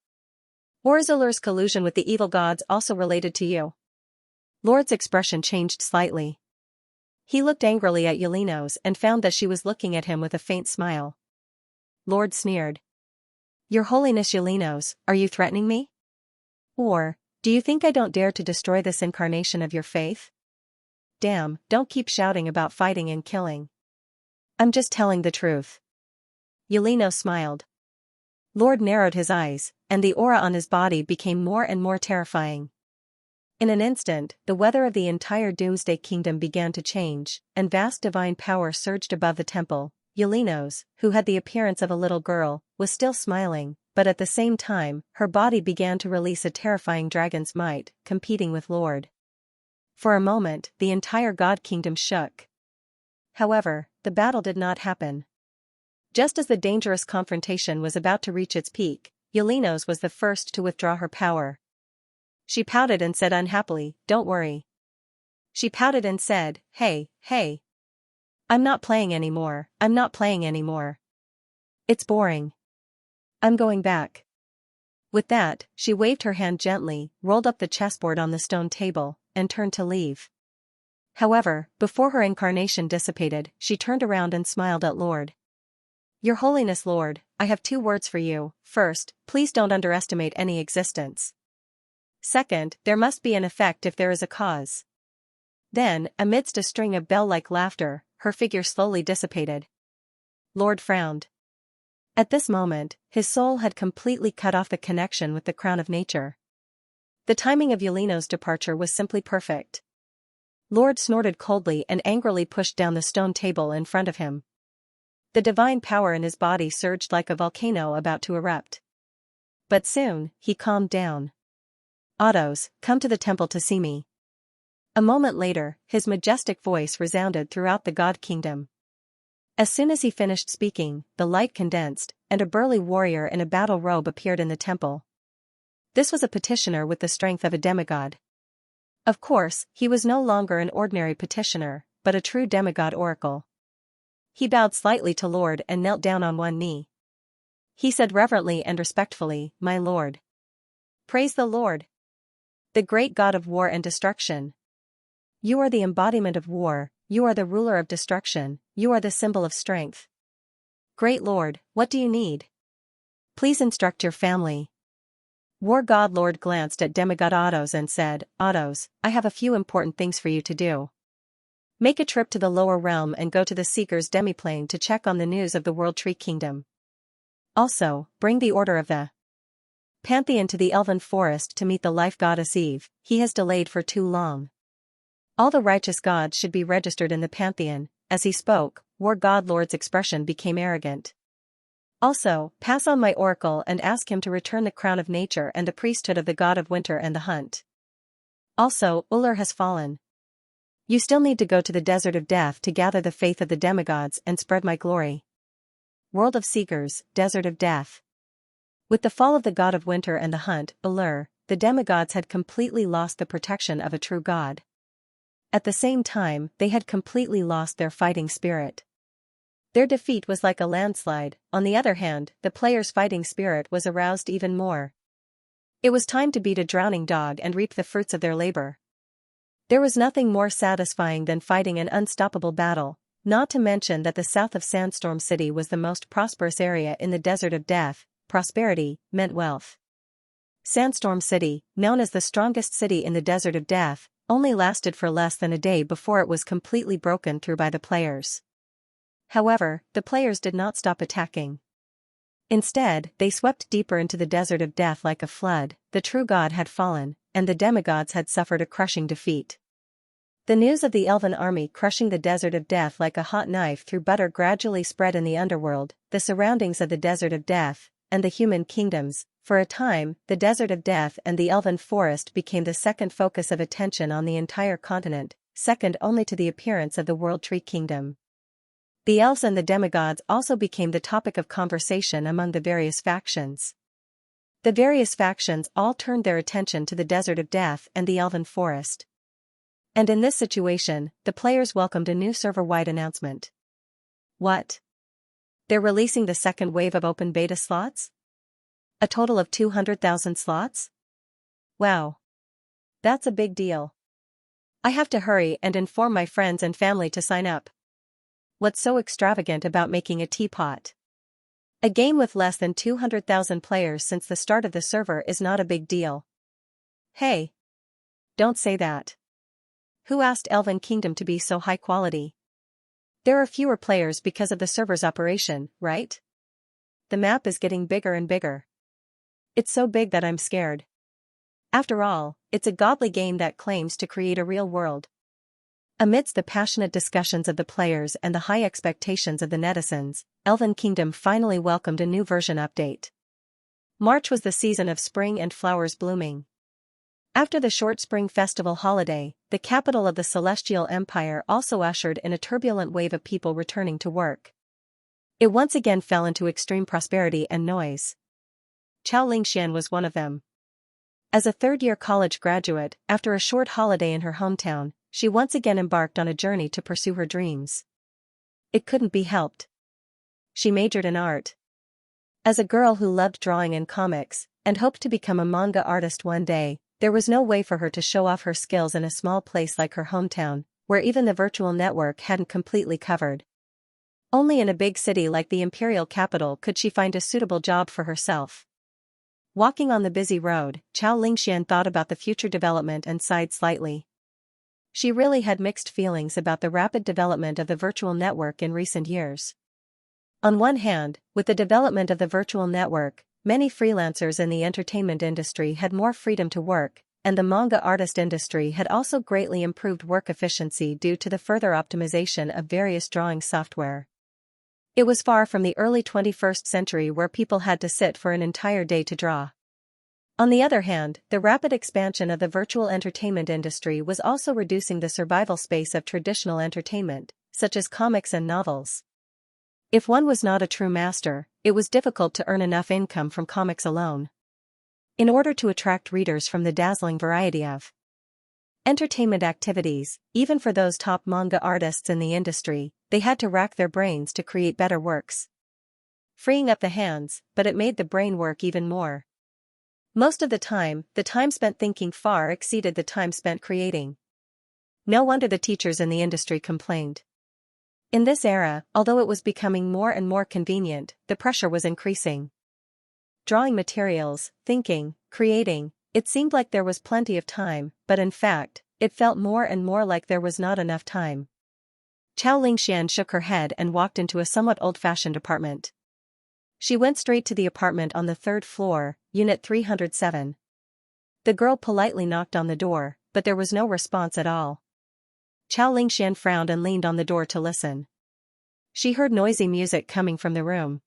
Or is Ullur's collusion with the evil gods also related to you? Lord's expression changed slightly. He looked angrily at Yelinos and found that she was looking at him with a faint smile. Lord sneered. Your Holiness Yelinos, are you threatening me? Or, do you think I don't dare to destroy this incarnation of your faith? Damn, don't keep shouting about fighting and killing. I'm just telling the truth. Yelinos smiled. Lord narrowed his eyes, and the aura on his body became more and more terrifying. In an instant, the weather of the entire Doomsday Kingdom began to change, and vast divine power surged above the temple. Yelinos, who had the appearance of a little girl, was still smiling, but at the same time, her body began to release a terrifying dragon's might, competing with Lord. For a moment, the entire God Kingdom shook. However, the battle did not happen. Just as the dangerous confrontation was about to reach its peak, Yelinos was the first to withdraw her power. She pouted and said unhappily, Don't worry. She pouted and said, Hey, hey. I'm not playing anymore, I'm not playing anymore. It's boring. I'm going back. With that, she waved her hand gently, rolled up the chessboard on the stone table, and turned to leave. However, before her incarnation dissipated, she turned around and smiled at Lord. Your Holiness Lord, I have 2 words for you. First, please don't underestimate any existence. Second, there must be an effect if there is a cause. Then, amidst a string of bell-like laughter, her figure slowly dissipated. Lord frowned. At this moment, his soul had completely cut off the connection with the crown of nature. The timing of Yeleno's departure was simply perfect. Lord snorted coldly and angrily pushed down the stone table in front of him. The divine power in his body surged like a volcano about to erupt. But soon, he calmed down. Autos, come to the temple to see me. A moment later, his majestic voice resounded throughout the God Kingdom. As soon as he finished speaking, the light condensed, and a burly warrior in a battle robe appeared in the temple. This was a petitioner with the strength of a demigod. Of course, he was no longer an ordinary petitioner, but a true demigod oracle. He bowed slightly to Lord and knelt down on one knee. He said reverently and respectfully, "My Lord." Praise the Lord, the great God of war and destruction. You are the embodiment of war, you are the ruler of destruction, you are the symbol of strength. Great Lord, what do you need? Please instruct your family. War God Lord glanced at demigod Autos and said, Autos, I have a few important things for you to do. Make a trip to the lower realm and go to the Seeker's demiplane to check on the news of the World Tree Kingdom. Also, bring the Order of the Pantheon to the Elven Forest to meet the Life Goddess Eve, he has delayed for too long. All the righteous gods should be registered in the Pantheon. As he spoke, War God Lord's expression became arrogant. Also, pass on my oracle and ask him to return the crown of nature and the priesthood of the god of winter and the hunt. Also, Uller has fallen. You still need to go to the desert of death to gather the faith of the demigods and spread my glory. World of Seekers, Desert of Death. With the fall of the god of winter and the hunt, Uller, the demigods had completely lost the protection of a true god. At the same time, they had completely lost their fighting spirit. Their defeat was like a landslide. On the other hand, the players' fighting spirit was aroused even more. It was time to beat a drowning dog and reap the fruits of their labor. There was nothing more satisfying than fighting an unstoppable battle, not to mention that the south of Sandstorm City was the most prosperous area in the Desert of Death. Prosperity meant wealth. Sandstorm City, known as the strongest city in the Desert of Death, only lasted for less than a day before it was completely broken through by the players. However, the players did not stop attacking. Instead, they swept deeper into the Desert of Death like a flood. The true god had fallen, and the demigods had suffered a crushing defeat. The news of the elven army crushing the Desert of Death like a hot knife through butter gradually spread in the underworld, the surroundings of the Desert of Death, and the human kingdoms. For a time, the Desert of Death and the Elven Forest became the second focus of attention on the entire continent, second only to the appearance of the World Tree Kingdom. The elves and the demigods also became the topic of conversation among the various factions. The various factions all turned their attention to the Desert of Death and the Elven Forest. And in this situation, the players welcomed a new server-wide announcement. What? They're releasing the second wave of open beta slots? A total of 200,000 slots? Wow. That's a big deal. I have to hurry and inform my friends and family to sign up. What's so extravagant about making a teapot? A game with less than 200,000 players since the start of the server is not a big deal. Hey. Don't say that. Who asked Elven Kingdom to be so high quality? There are fewer players because of the server's operation, right? The map is getting bigger and bigger. It's so big that I'm scared. After all, it's a godly game that claims to create a real world. Amidst the passionate discussions of the players and the high expectations of the netizens, Elven Kingdom finally welcomed a new version update. March was the season of spring and flowers blooming. After the short spring festival holiday, the capital of the Celestial Empire also ushered in a turbulent wave of people returning to work. It once again fell into extreme prosperity and noise. Chao Lingxian was one of them. As a third-year college graduate, after a short holiday in her hometown, she once again embarked on a journey to pursue her dreams. It couldn't be helped. She majored in art. As a girl who loved drawing and comics, and hoped to become a manga artist one day, there was no way for her to show off her skills in a small place like her hometown, where even the virtual network hadn't completely covered. Only in a big city like the imperial capital could she find a suitable job for herself. Walking on the busy road, Xianxia thought about the future development and sighed slightly. She really had mixed feelings about the rapid development of the virtual network in recent years. On one hand, with the development of the virtual network, many freelancers in the entertainment industry had more freedom to work, and the manga artist industry had also greatly improved work efficiency due to the further optimization of various drawing software. It was far from the early 21st century where people had to sit for an entire day to draw. On the other hand, the rapid expansion of the virtual entertainment industry was also reducing the survival space of traditional entertainment, such as comics and novels. If one was not a true master, it was difficult to earn enough income from comics alone. In order to attract readers from the dazzling variety of entertainment activities, even for those top manga artists in the industry, they had to rack their brains to create better works. Freeing up the hands, but it made the brain work even more. Most of the time spent thinking far exceeded the time spent creating. No wonder the teachers in the industry complained. In this era, although it was becoming more and more convenient, the pressure was increasing. Drawing materials, thinking, creating, it seemed like there was plenty of time, but in fact, it felt more and more like there was not enough time. Xianxia shook her head and walked into a somewhat old-fashioned apartment. She went straight to the apartment on the third floor, Unit 307. The girl politely knocked on the door, but there was no response at all. Xianxia frowned and leaned on the door to listen. She heard noisy music coming from the room.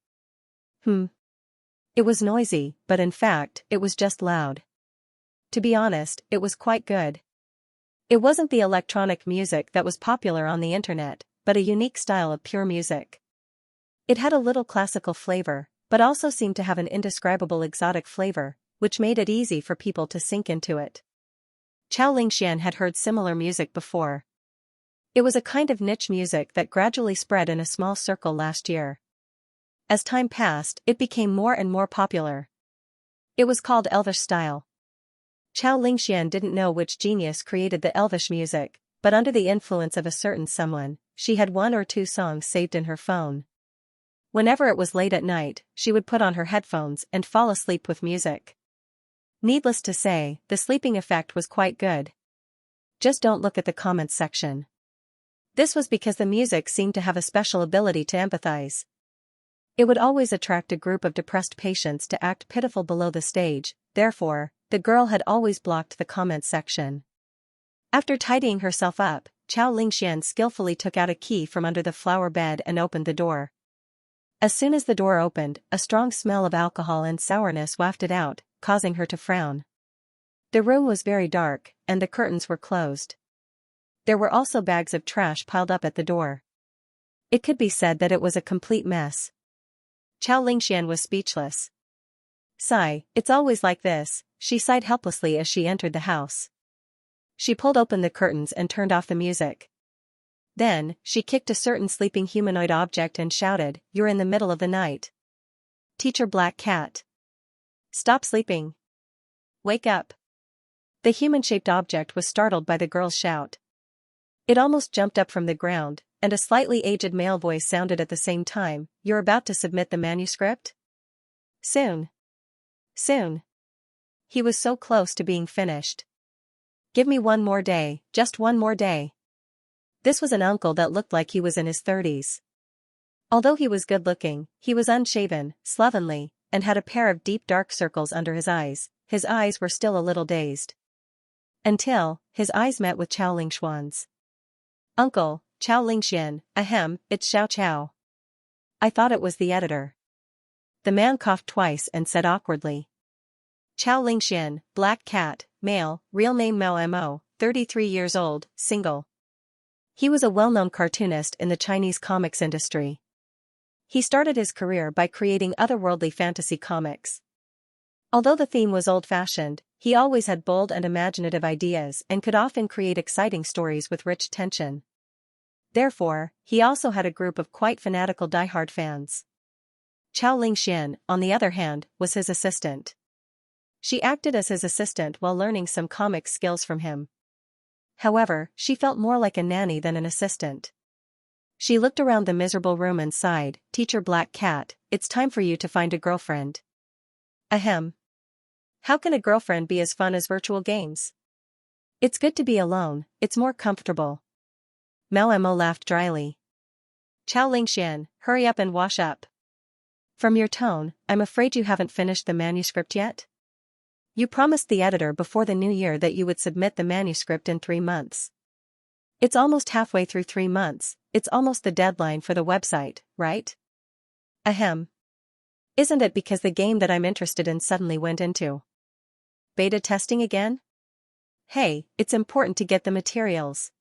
It was noisy, but in fact, it was just loud. To be honest, it was quite good. It wasn't the electronic music that was popular on the internet, but a unique style of pure music. It had a little classical flavor, but also seemed to have an indescribable exotic flavor, which made it easy for people to sink into it. Xianxia had heard similar music before. It was a kind of niche music that gradually spread in a small circle last year. As time passed, it became more and more popular. It was called Elvish style. Xianxia didn't know which genius created the Elvish music, but under the influence of a certain someone, she had 1 or 2 songs saved in her phone. Whenever it was late at night, she would put on her headphones and fall asleep with music. Needless to say, the sleeping effect was quite good. Just don't look at the comments section. This was because the music seemed to have a special ability to empathize. It would always attract a group of depressed patients to act pitiful below the stage, therefore, the girl had always blocked the comments section. After tidying herself up, Xianxia skillfully took out a key from under the flower bed and opened the door. As soon as the door opened, a strong smell of alcohol and sourness wafted out, causing her to frown. The room was very dark, and the curtains were closed. There were also bags of trash piled up at the door. It could be said that it was a complete mess. Xianxia was speechless. Sigh, it's always like this, she sighed helplessly as she entered the house. She pulled open the curtains and turned off the music. Then, she kicked a certain sleeping humanoid object and shouted, "You're in the middle of the night. Teacher Black Cat. Stop sleeping. Wake up." The human-shaped object was startled by the girl's shout. It almost jumped up from the ground, and a slightly aged male voice sounded at the same time, "You're about to submit the manuscript? Soon. Soon." He was so close to being finished. "Give me one more day, just one more day." This was an uncle that looked like he was in his 30s. Although he was good-looking, he was unshaven, slovenly, and had a pair of deep dark circles under his eyes. His eyes were still a little dazed. Until, his eyes met with Xianxia's. "Uncle, Xianxia, ahem, it's Xiao Xiao. I thought it was the editor." The man coughed twice and said awkwardly. Xianxia, Black Cat, male, real name Mao Mo, 33 years old, single. He was a well-known cartoonist in the Chinese comics industry. He started his career by creating otherworldly fantasy comics. Although the theme was old-fashioned, he always had bold and imaginative ideas and could often create exciting stories with rich tension. Therefore, he also had a group of quite fanatical die-hard fans. Xianxia, on the other hand, was his assistant. She acted as his assistant while learning some comic skills from him. However, she felt more like a nanny than an assistant. She looked around the miserable room and sighed, "Teacher Black Cat, it's time for you to find a girlfriend." Ahem. How can a girlfriend be as fun as virtual games? It's good to be alone, it's more comfortable. Mo laughed dryly. Chao Lingxian, hurry up and wash up. From your tone, I'm afraid you haven't finished the manuscript yet? You promised the editor before the new year that you would submit the manuscript in 3 months. It's almost halfway through 3 months, it's almost the deadline for the website, right? Ahem. Isn't it because the game that I'm interested in suddenly went into beta testing again? Hey, it's important to get the materials.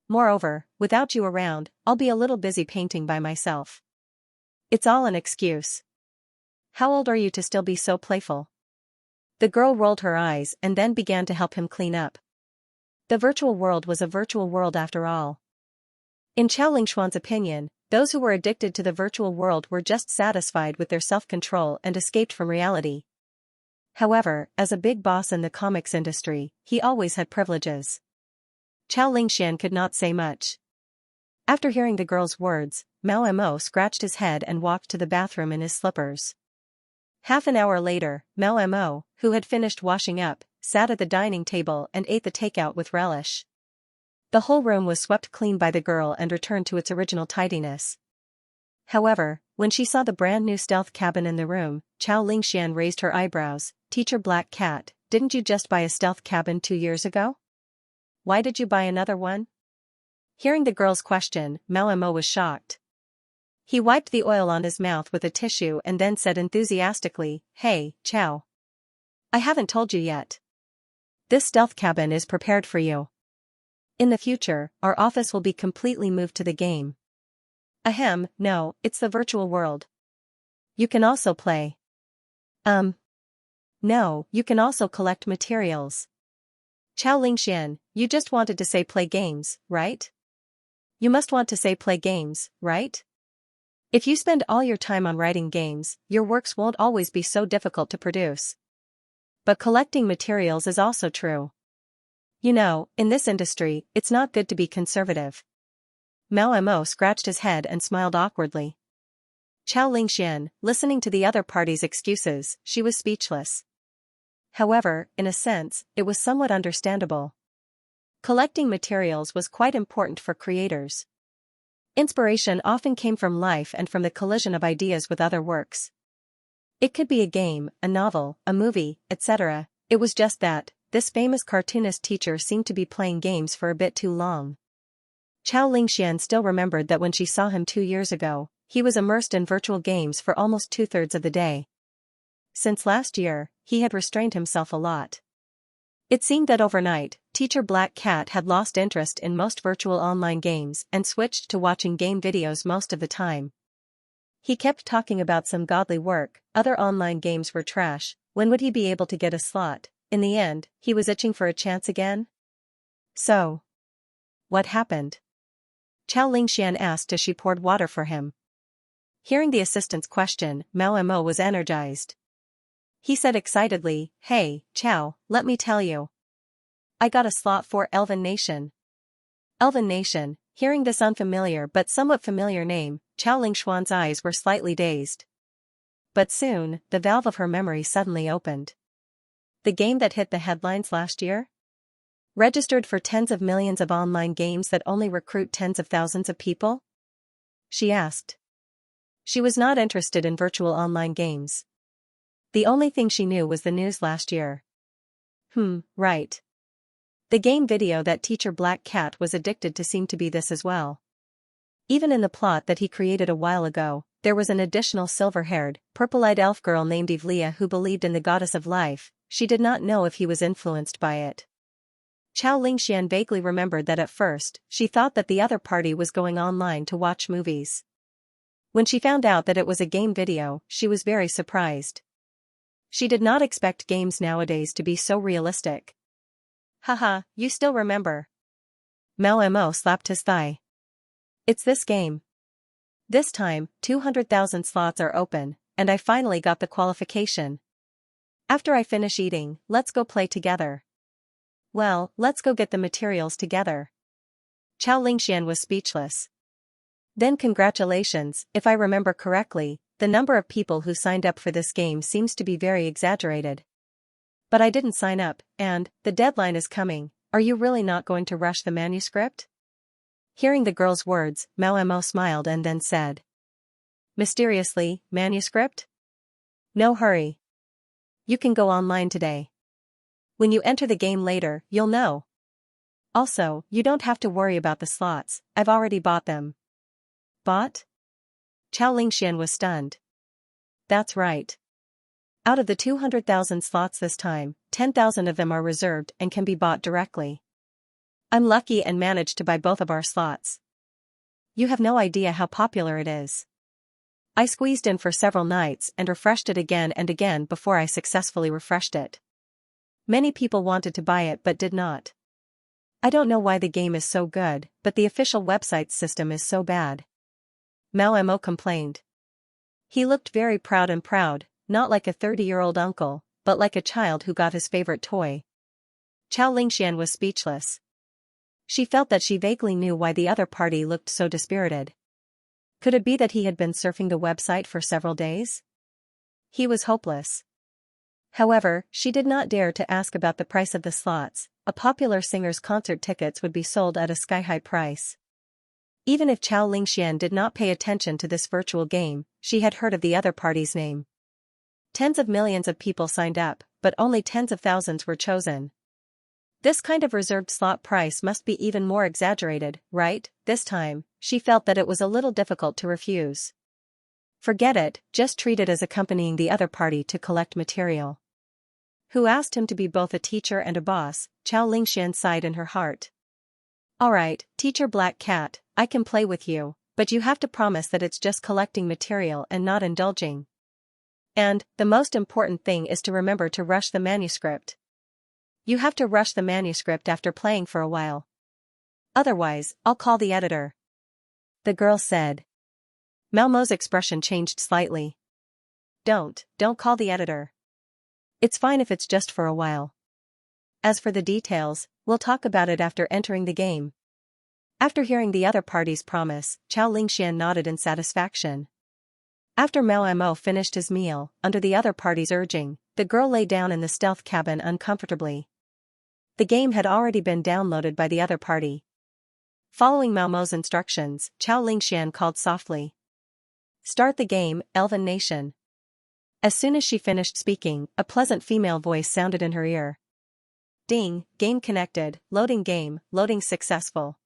Moreover, without you around, I'll be a little busy painting by myself. It's all an excuse. How old are you to still be so playful? The girl rolled her eyes and then began to help him clean up. The virtual world was a virtual world after all. In Chao Lingshuan's opinion, those who were addicted to the virtual world were just satisfied with their self-control and escaped from reality. However, as a big boss in the comics industry, he always had privileges. Chao Lingxian could not say much. After hearing the girl's words, Mao Mo scratched his head and walked to the bathroom in his slippers. Half an hour later, Mao Mo, who had finished washing up, sat at the dining table and ate the takeout with relish. The whole room was swept clean by the girl and returned to its original tidiness. However, when she saw the brand new stealth cabin in the room, Chao Lingxian raised her eyebrows. "Teacher Black Cat, didn't you just buy a stealth cabin 2 years ago? Why did you buy another one?" Hearing the girl's question, Mao Mo was shocked. He wiped the oil on his mouth with a tissue and then said enthusiastically, "Hey, Chao. I haven't told you yet. This stealth cabin is prepared for you. In the future, our office will be completely moved to the game." Ahem, no, it's the virtual world. You can also play. No, you can also collect materials. Chao Lingxian, you just wanted to say play games, right? You must want to say play games, right? If you spend all your time on writing games, your works won't always be so difficult to produce. But collecting materials is also true. You know, in this industry, it's not good to be conservative. Mao Mo scratched his head and smiled awkwardly. Chao Lingxian, listening to the other party's excuses, she was speechless. However, in a sense, it was somewhat understandable. Collecting materials was quite important for creators. Inspiration often came from life and from the collision of ideas with other works. It could be a game, a novel, a movie, etc. It was just that, this famous cartoonist teacher seemed to be playing games for a bit too long. Chao Lingxian still remembered that when she saw him 2 years ago, he was immersed in virtual games for almost 2/3 of the day. Since last year, he had restrained himself a lot. It seemed that overnight, Teacher Black Cat had lost interest in most virtual online games and switched to watching game videos most of the time. He kept talking about some godly work, other online games were trash, when would he be able to get a slot? In the end, he was itching for a chance again. So, what happened? Chao Lingxian asked as she poured water for him. Hearing the assistant's question, Mao Mo was energized. He said excitedly, "Hey, Chao, let me tell you. I got a slot for Elven Nation." Elven Nation, hearing this unfamiliar but somewhat familiar name, Chao Lingshuan's eyes were slightly dazed. But soon, the valve of her memory suddenly opened. The game that hit the headlines last year? Registered for tens of millions of online games that only recruit tens of thousands of people? She asked. She was not interested in virtual online games. The only thing she knew was the news last year. Right. The game video that Teacher Black Cat was addicted to seemed to be this as well. Even in the plot that he created a while ago, there was an additional silver-haired, purple-eyed elf girl named Evlia who believed in the goddess of life. She did not know if he was influenced by it. Chao Lingxian vaguely remembered that at first, she thought that the other party was going online to watch movies. When she found out that it was a game video, she was very surprised. She did not expect games nowadays to be so realistic. Haha, you still remember. Mao Mo slapped his thigh. It's this game. This time, 200,000 slots are open, and I finally got the qualification. After I finish eating, let's go play together. Well, let's go get the materials together. Chao Lingxian was speechless. Then congratulations, if I remember correctly, the number of people who signed up for this game seems to be very exaggerated. But I didn't sign up, and the deadline is coming. Are you really not going to rush the manuscript? Hearing the girl's words, Mao Mo smiled and then said mysteriously, manuscript? No hurry. You can go online today. When you enter the game later, you'll know. Also, you don't have to worry about the slots, I've already bought them. Bought? Chao Lingxian was stunned. That's right. Out of the 200,000 slots this time, 10,000 of them are reserved and can be bought directly. I'm lucky and managed to buy both of our slots. You have no idea how popular it is. I squeezed in for several nights and refreshed it again and again before I successfully refreshed it. Many people wanted to buy it but did not. I don't know why the game is so good, but the official website system is so bad. Mao Mo complained. He looked very proud, not like a 30-year-old uncle, but like a child who got his favorite toy. Chao Lingxian was speechless. She felt that she vaguely knew why the other party looked so dispirited. Could it be that he had been surfing the website for several days? He was hopeless. However, she did not dare to ask about the price of the slots. A popular singer's concert tickets would be sold at a sky-high price. Even if Chao Lingxian did not pay attention to this virtual game, she had heard of the other party's name. Tens of millions of people signed up, but only tens of thousands were chosen. This kind of reserved slot price must be even more exaggerated, right? This time, she felt that it was a little difficult to refuse. Forget it, just treat it as accompanying the other party to collect material. Who asked him to be both a teacher and a boss? Chao Lingxian sighed in her heart. Alright, Teacher Black Cat, I can play with you, but you have to promise that it's just collecting material and not indulging. And, the most important thing is to remember to rush the manuscript. You have to rush the manuscript after playing for a while. Otherwise, I'll call the editor. The girl said. Mao Mo's expression changed slightly. Don't call the editor. It's fine if it's just for a while. As for the details, we'll talk about it after entering the game. After hearing the other party's promise, Chao Lingxian nodded in satisfaction. After Mao Mo finished his meal, under the other party's urging, the girl lay down in the stealth cabin uncomfortably. The game had already been downloaded by the other party. Following Mao Mo's instructions, Chao Lingxian called softly. Start the game, Elven Nation. As soon as she finished speaking, a pleasant female voice sounded in her ear. Ding, game connected, loading successful.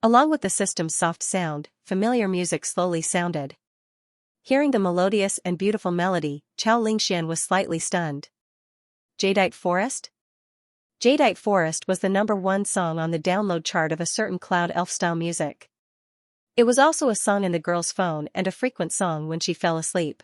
Along with the system's soft sound, familiar music slowly sounded. Hearing the melodious and beautiful melody, Chao Lingxian was slightly stunned. Jadeite Forest? Jadeite Forest was the #1 song on the download chart of a certain cloud elf-style music. It was also a song in the girl's phone and a frequent song when she fell asleep.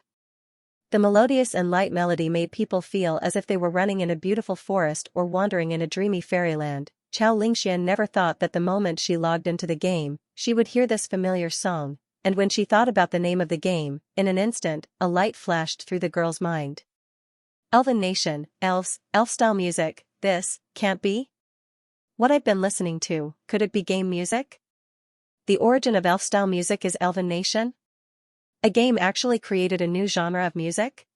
The melodious and light melody made people feel as if they were running in a beautiful forest or wandering in a dreamy fairyland. Chao Lingxian never thought that the moment she logged into the game, she would hear this familiar song, and when she thought about the name of the game, in an instant, a light flashed through the girl's mind. Elven Nation, elves, elf-style music, this can't be? What I've been listening to, could it be game music? The origin of elf-style music is Elven Nation? A game actually created a new genre of music?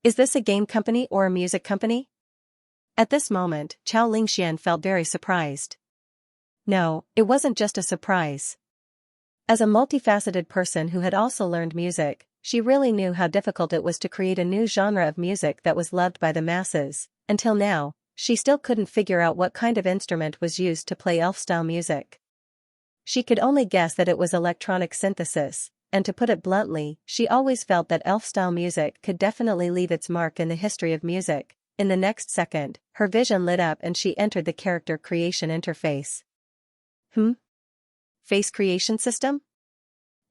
Is this a game company or a music company? At this moment, Chao Lingxian felt very surprised. No, it wasn't just a surprise. As a multifaceted person who had also learned music, she really knew how difficult it was to create a new genre of music that was loved by the masses. Until now, she still couldn't figure out what kind of instrument was used to play elf-style music. She could only guess that it was electronic synthesis, and to put it bluntly, she always felt that elf-style music could definitely leave its mark in the history of music. In the next second, her vision lit up and she entered the character creation interface. Face creation system?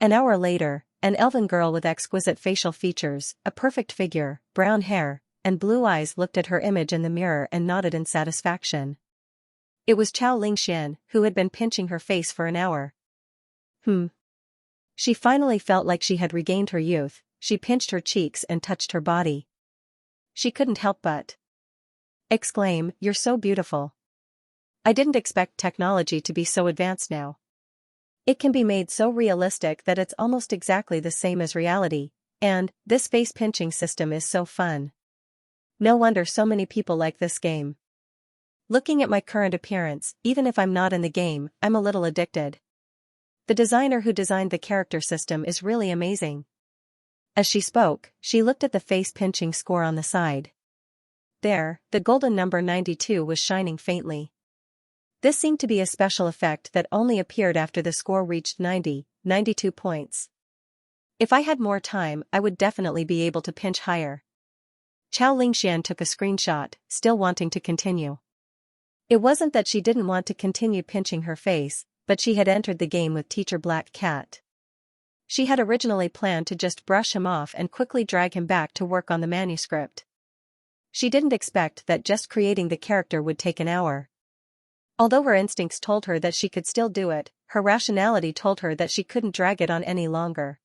An hour later, an elven girl with exquisite facial features, a perfect figure, brown hair, and blue eyes looked at her image in the mirror and nodded in satisfaction. It was Chao Lingxian, who had been pinching her face for an hour. She finally felt like she had regained her youth. She pinched her cheeks and touched her body. She couldn't help but exclaim, "You're so beautiful." I didn't expect technology to be so advanced now. It can be made so realistic that it's almost exactly the same as reality, and this face-pinching system is so fun. No wonder so many people like this game. Looking at my current appearance, even if I'm not in the game, I'm a little addicted. The designer who designed the character system is really amazing. As she spoke, she looked at the face-pinching score on the side. There, the golden number 92 was shining faintly. This seemed to be a special effect that only appeared after the score reached 92 points. If I had more time, I would definitely be able to pinch higher. Xianxia took a screenshot, still wanting to continue. It wasn't that she didn't want to continue pinching her face, but she had entered the game with Teacher Black Cat. She had originally planned to just brush him off and quickly drag him back to work on the manuscript. She didn't expect that just creating the character would take an hour. Although her instincts told her that she could still do it, her rationality told her that she couldn't drag it on any longer.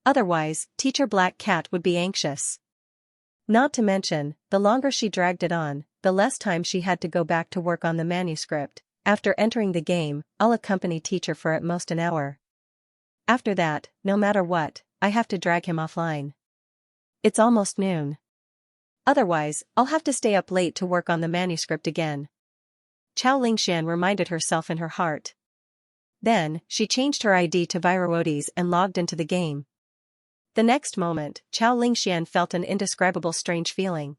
Otherwise, Teacher Black Cat would be anxious. Not to mention, the longer she dragged it on, the less time she had to go back to work on the manuscript. After entering the game, I'll accompany Teacher for at most an hour. After that, no matter what, I have to drag him offline. It's almost noon. Otherwise, I'll have to stay up late to work on the manuscript again. Xianxia reminded herself in her heart. Then, she changed her ID to Virodes and logged into the game. The next moment, Xianxia felt an indescribable strange feeling.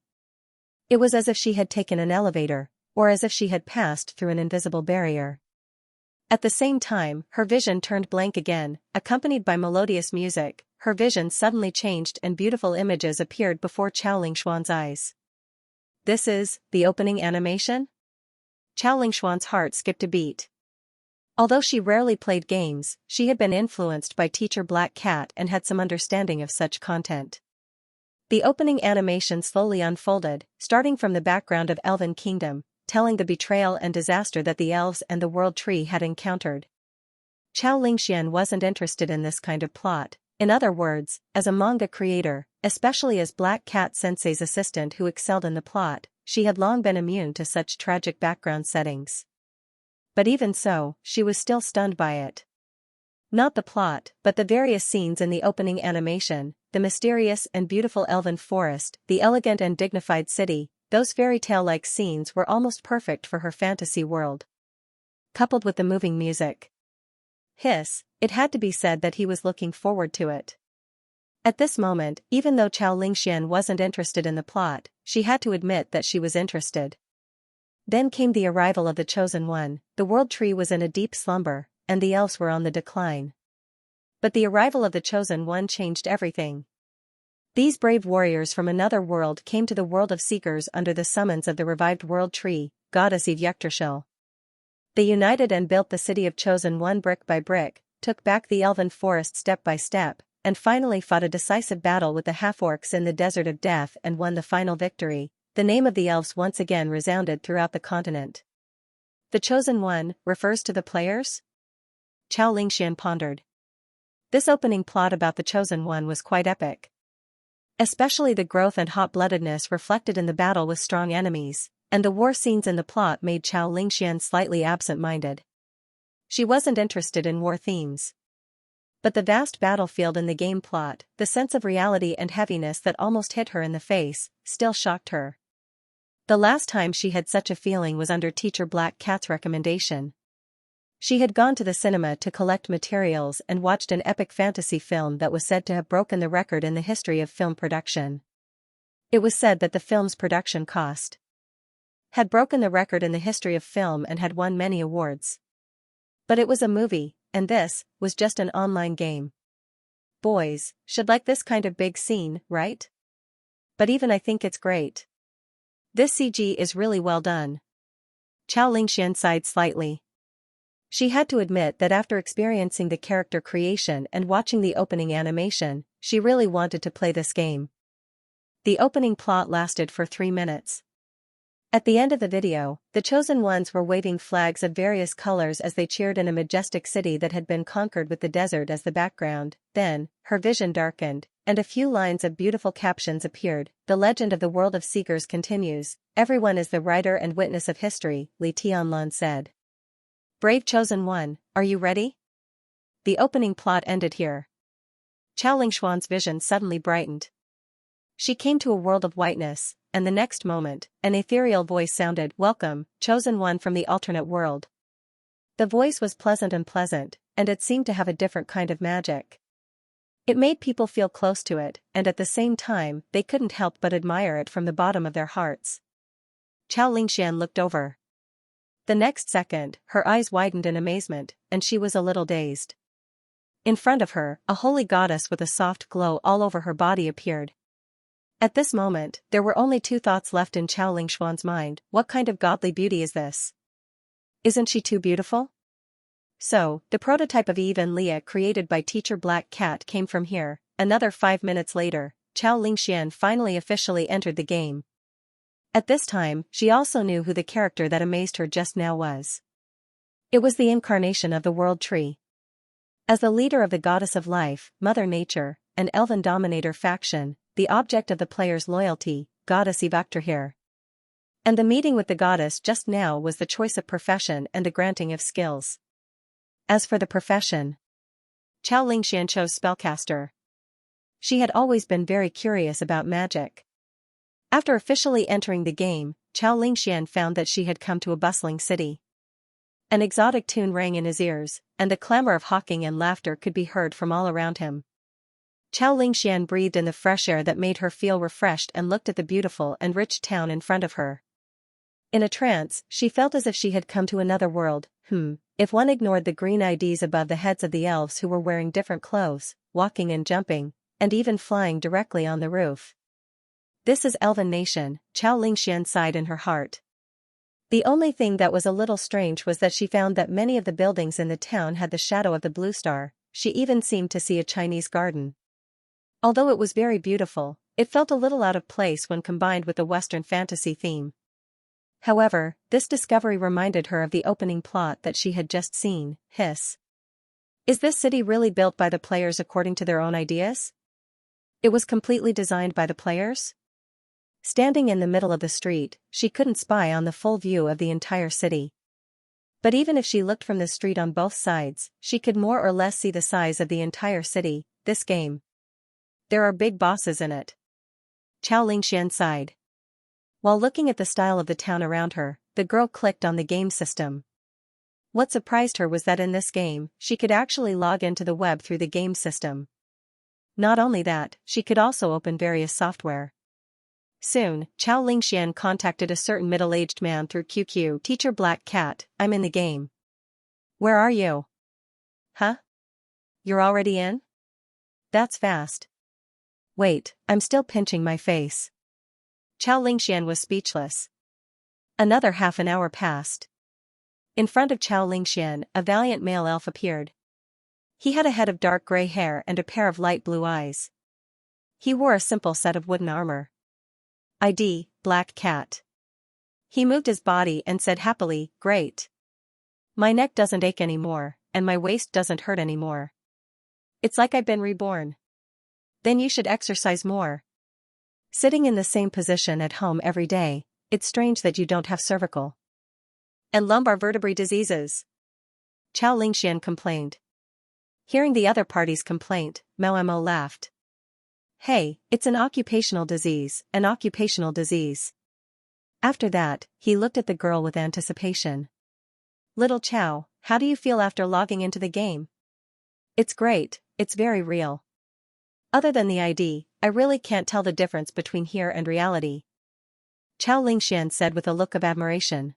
It was as if she had taken an elevator, or as if she had passed through an invisible barrier. At the same time, her vision turned blank again, accompanied by melodious music. Her vision suddenly changed and beautiful images appeared before Xianxia's eyes. This is the opening animation? Xianxia's heart skipped a beat. Although she rarely played games, she had been influenced by Teacher Black Cat and had some understanding of such content. The opening animation slowly unfolded, starting from the background of Elven Kingdom, telling the betrayal and disaster that the elves and the World Tree had encountered. Xianxia wasn't interested in this kind of plot. In other words, as a manga creator, especially as Black Cat Sensei's assistant who excelled in the plot, she had long been immune to such tragic background settings. But even so, she was still stunned by it. Not the plot, but the various scenes in the opening animation, the mysterious and beautiful elven forest, the elegant and dignified city, those fairy tale-like scenes were almost perfect for her fantasy world. Coupled with the moving music. It had to be said that he was looking forward to it. At this moment, even though Xianxia wasn't interested in the plot, she had to admit that she was interested. Then came the arrival of the Chosen One. The World Tree was in a deep slumber, and the elves were on the decline. But the arrival of the Chosen One changed everything. These brave warriors from another world came to the world of Seekers under the summons of the revived World Tree, goddess Xianxia. They united and built the city of Chosen One brick by brick, took back the elven forest step by step, and finally fought a decisive battle with the half-orcs in the Desert of Death and won the final victory. The name of the elves once again resounded throughout the continent. The Chosen One refers to the players? Xianxia pondered. This opening plot about the Chosen One was quite epic. Especially the growth and hot-bloodedness reflected in the battle with strong enemies, and the war scenes in the plot made Xianxia slightly absent-minded. She wasn't interested in war themes. But the vast battlefield in the game plot, the sense of reality and heaviness that almost hit her in the face, still shocked her. The last time she had such a feeling was under Teacher Black Cat's recommendation. She had gone to the cinema to collect materials and watched an epic fantasy film that was said to have broken the record in the history of film production. It was said that the film's production cost had broken the record in the history of film and had won many awards. But it was a movie, and this was just an online game. Boys should like this kind of big scene, right? But even I think it's great. This CG is really well done. Xianxia sighed slightly. She had to admit that after experiencing the character creation and watching the opening animation, she really wanted to play this game. The opening plot lasted for 3 minutes. At the end of the video, the Chosen Ones were waving flags of various colors as they cheered in a majestic city that had been conquered with the desert as the background. Then, her vision darkened. and a few lines of beautiful captions appeared. The legend of the world of seekers continues. Everyone is the writer and witness of history, Li Tianlan said. Brave chosen one, are you ready? The opening plot ended here. Chao Lingshuan's vision suddenly brightened. She came to a world of whiteness, and the next moment, an ethereal voice sounded, "Welcome, chosen one from the alternate world." The voice was pleasant, and it seemed to have a different kind of magic. It made people feel close to it, and at the same time, they couldn't help but admire it from the bottom of their hearts. Chao Lingxian looked over. The next second, her eyes widened in amazement, and she was a little dazed. In front of her, a holy goddess with a soft glow all over her body appeared. At this moment, there were only two thoughts left in Chao Lingshuan's mind. What kind of godly beauty is this? Isn't she too beautiful? So, the prototype of Eve and Leah created by teacher Black Cat came from here. Another 5 minutes later, Chao Lingxian finally officially entered the game. At this time, she also knew who the character that amazed her just now was. It was the incarnation of the World Tree. As the leader of the Goddess of Life, Mother Nature, and Elven Dominator faction, the object of the player's loyalty, Goddess Evoctor. And the meeting with the goddess just now was the choice of profession and the granting of skills. As for the profession, Chao Lingxian chose spellcaster. She had always been very curious about magic. After officially entering the game, Chao Lingxian found that she had come to a bustling city. An exotic tune rang in his ears, and the clamor of hawking and laughter could be heard from all around him. Chao Lingxian breathed in the fresh air that made her feel refreshed and looked at the beautiful and rich town in front of her. In a trance, she felt as if she had come to another world. If one ignored the green IDs above the heads of the elves who were wearing different clothes, walking and jumping, and even flying directly on the roof. This is Elven Nation, Chao Lingxian sighed in her heart. The only thing that was a little strange was that she found that many of the buildings in the town had the shadow of the blue star. She even seemed to see a Chinese garden. Although it was very beautiful, it felt a little out of place when combined with the Western fantasy theme. However, this discovery reminded her of the opening plot that she had just seen. Hiss. Is this city really built by the players according to their own ideas? It was completely designed by the players? Standing in the middle of the street, she couldn't spy on the full view of the entire city. But even if she looked from the street on both sides, she could more or less see the size of the entire city. This game. There are big bosses in it. Chao Lingxian sighed. While looking at the style of the town around her, the girl clicked on the game system. What surprised her was that in this game, she could actually log into the web through the game system. Not only that, she could also open various software. Soon, Chao Lingxian contacted a certain middle-aged man through QQ. Teacher Black Cat, I'm in the game. Where are you? Huh? You're already in? That's fast. Wait, I'm still pinching my face. Chao Lingxian was speechless. Another half an hour passed. In front of Chao Lingxian, a valiant male elf appeared. He had a head of dark gray hair and a pair of light blue eyes. He wore a simple set of wooden armor. ID, Black Cat. He moved his body and said happily, "Great. My neck doesn't ache anymore, and my waist doesn't hurt anymore. It's like I've been reborn. Then you should exercise more. Sitting in the same position at home every day, it's strange that you don't have cervical and lumbar vertebrae diseases." Chao Lingxian complained. Hearing the other party's complaint, Mao Mo laughed. Hey, it's an occupational disease, an occupational disease. After that, he looked at the girl with anticipation. Little Chao, how do you feel after logging into the game? It's great, it's very real. Other than the ID, I really can't tell the difference between here and reality. Chao Lingxian said with a look of admiration.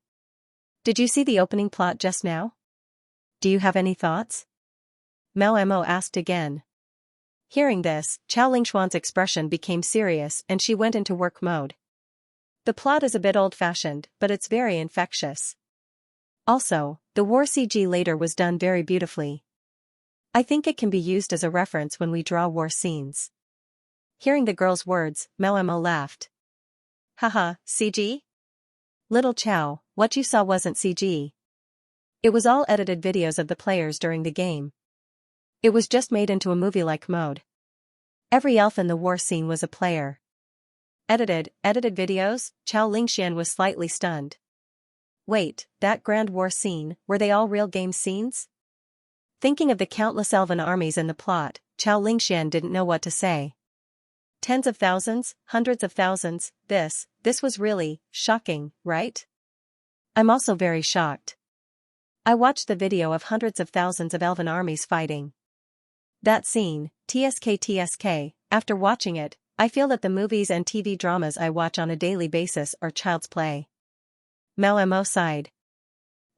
Did you see the opening plot just now? Do you have any thoughts? Mao Mo asked again. Hearing this, Chao Lingshuan's expression became serious and she went into work mode. The plot is a bit old-fashioned, but it's very infectious. Also, the war CG later was done very beautifully. I think it can be used as a reference when we draw war scenes. Hearing the girl's words, Mao Mo laughed. Haha, CG? Little Chao, what you saw wasn't CG. It was all edited videos of the players during the game. It was just made into a movie-like mode. Every elf in the war scene was a player. Edited videos? Chao Lingxian was slightly stunned. Wait, that grand war scene, were they all real game scenes? Thinking of the countless elven armies in the plot, Chao Lingxian didn't know what to say. Tens of thousands, hundreds of thousands, this was really shocking, right? I'm also very shocked. I watched the video of hundreds of thousands of elven armies fighting. That scene, TSK, after watching it, I feel that the movies and TV dramas I watch on a daily basis are child's play. Mao Mo sighed.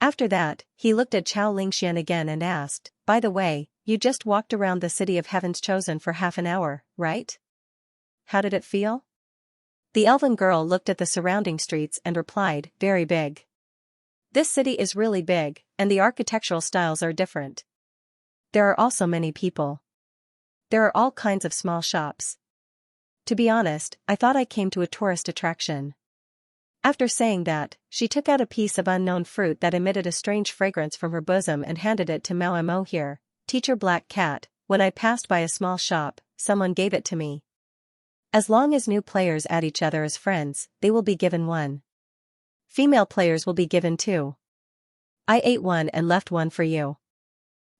After that, he looked at Chao Lingxian again and asked, by the way, you just walked around the city of Heaven's Chosen for half an hour, right? How did it feel? The elven girl looked at the surrounding streets and replied, very big. This city is really big, and the architectural styles are different. There are also many people. There are all kinds of small shops. To be honest, I thought I came to a tourist attraction. After saying that, she took out a piece of unknown fruit that emitted a strange fragrance from her bosom and handed it to Mao Mo. Here, Teacher Black Cat, when I passed by a small shop, someone gave it to me. As long as new players add each other as friends, they will be given one. Female players will be given two. I ate one and left one for you.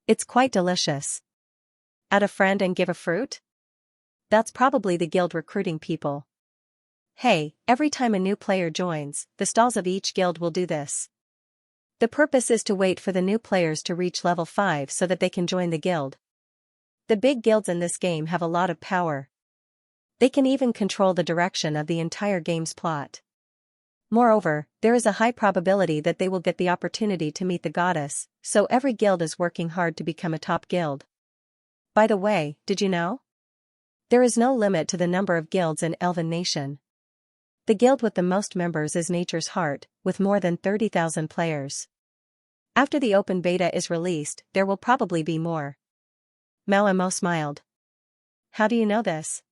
It's quite delicious. Add a friend and give a fruit? That's probably the guild recruiting people. Hey, every time a new player joins, the stalls of each guild will do this. The purpose is to wait for the new players to reach level 5 so that they can join the guild. The big guilds in this game have a lot of power. They can even control the direction of the entire game's plot. Moreover, there is a high probability that they will get the opportunity to meet the goddess, so every guild is working hard to become a top guild. By the way, did you know? There is no limit to the number of guilds in Elven Nation. The guild with the most members is Nature's Heart, with more than 30,000 players. After the open beta is released, there will probably be more. Mao Mo smiled. How do you know this?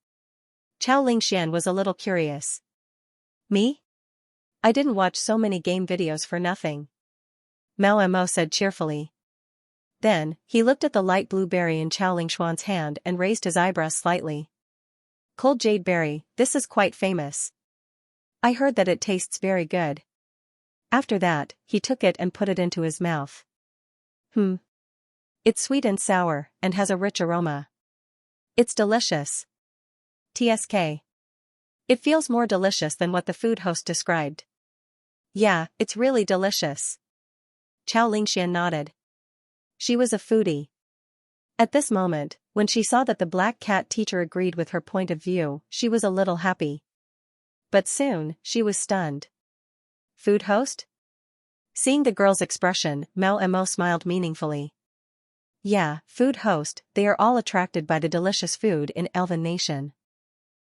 Chao Lingxian was a little curious. Me? I didn't watch so many game videos for nothing. Mao Mo said cheerfully. Then, he looked at the light blue berry in Chao Lingxuan's hand and raised his eyebrows slightly. Cold jade berry, this is quite famous. I heard that it tastes very good. After that, he took it and put it into his mouth. It's sweet and sour, and has a rich aroma. It's delicious. TSK. It feels more delicious than what the food host described. Yeah, it's really delicious. Chao Lingxian nodded. She was a foodie. At this moment, when she saw that the black cat teacher agreed with her point of view, she was a little happy. But soon, she was stunned. Food host? Seeing the girl's expression, Mao Mo smiled meaningfully. Yeah, food host, they are all attracted by the delicious food in Elven Nation.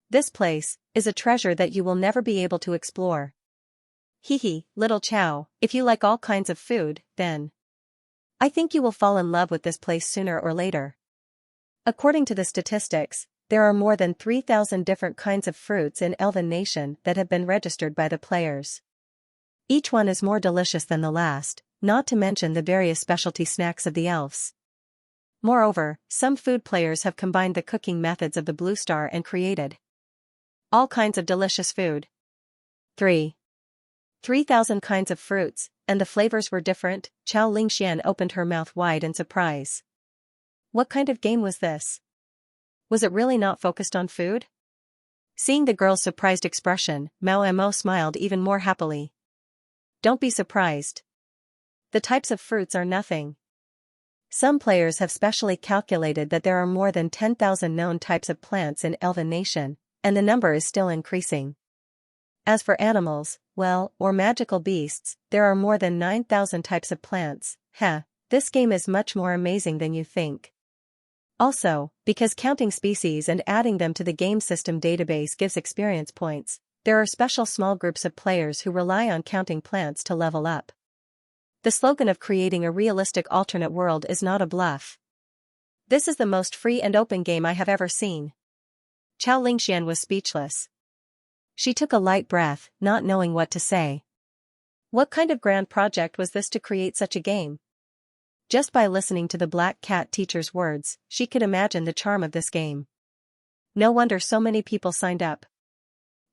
This place is a treasure that you will never be able to explore. Hee, little Chow, if you like all kinds of food, then I think you will fall in love with this place sooner or later. According to the statistics, there are more than 3,000 different kinds of fruits in Elven Nation that have been registered by the players. Each one is more delicious than the last, not to mention the various specialty snacks of the elves. Moreover, some food players have combined the cooking methods of the Blue Star and created all kinds of delicious food. 3,000 kinds of fruits, and the flavors were different. Chao Lingxian opened her mouth wide in surprise. What kind of game was this? Was it really not focused on food? Seeing the girl's surprised expression, Mao Mo smiled even more happily. Don't be surprised. The types of fruits are nothing. Some players have specially calculated that there are more than 10,000 known types of plants in Elven Nation, and the number is still increasing. As for animals, or magical beasts, there are more than 9,000 types of plants. This game is much more amazing than you think. Also, because counting species and adding them to the game system database gives experience points, there are special small groups of players who rely on counting plants to level up. The slogan of creating a realistic alternate world is not a bluff. This is the most free and open game I have ever seen. Chao Lingxian was speechless. She took a light breath, not knowing what to say. What kind of grand project was this to create such a game? Just by listening to the black cat teacher's words, she could imagine the charm of this game. No wonder so many people signed up.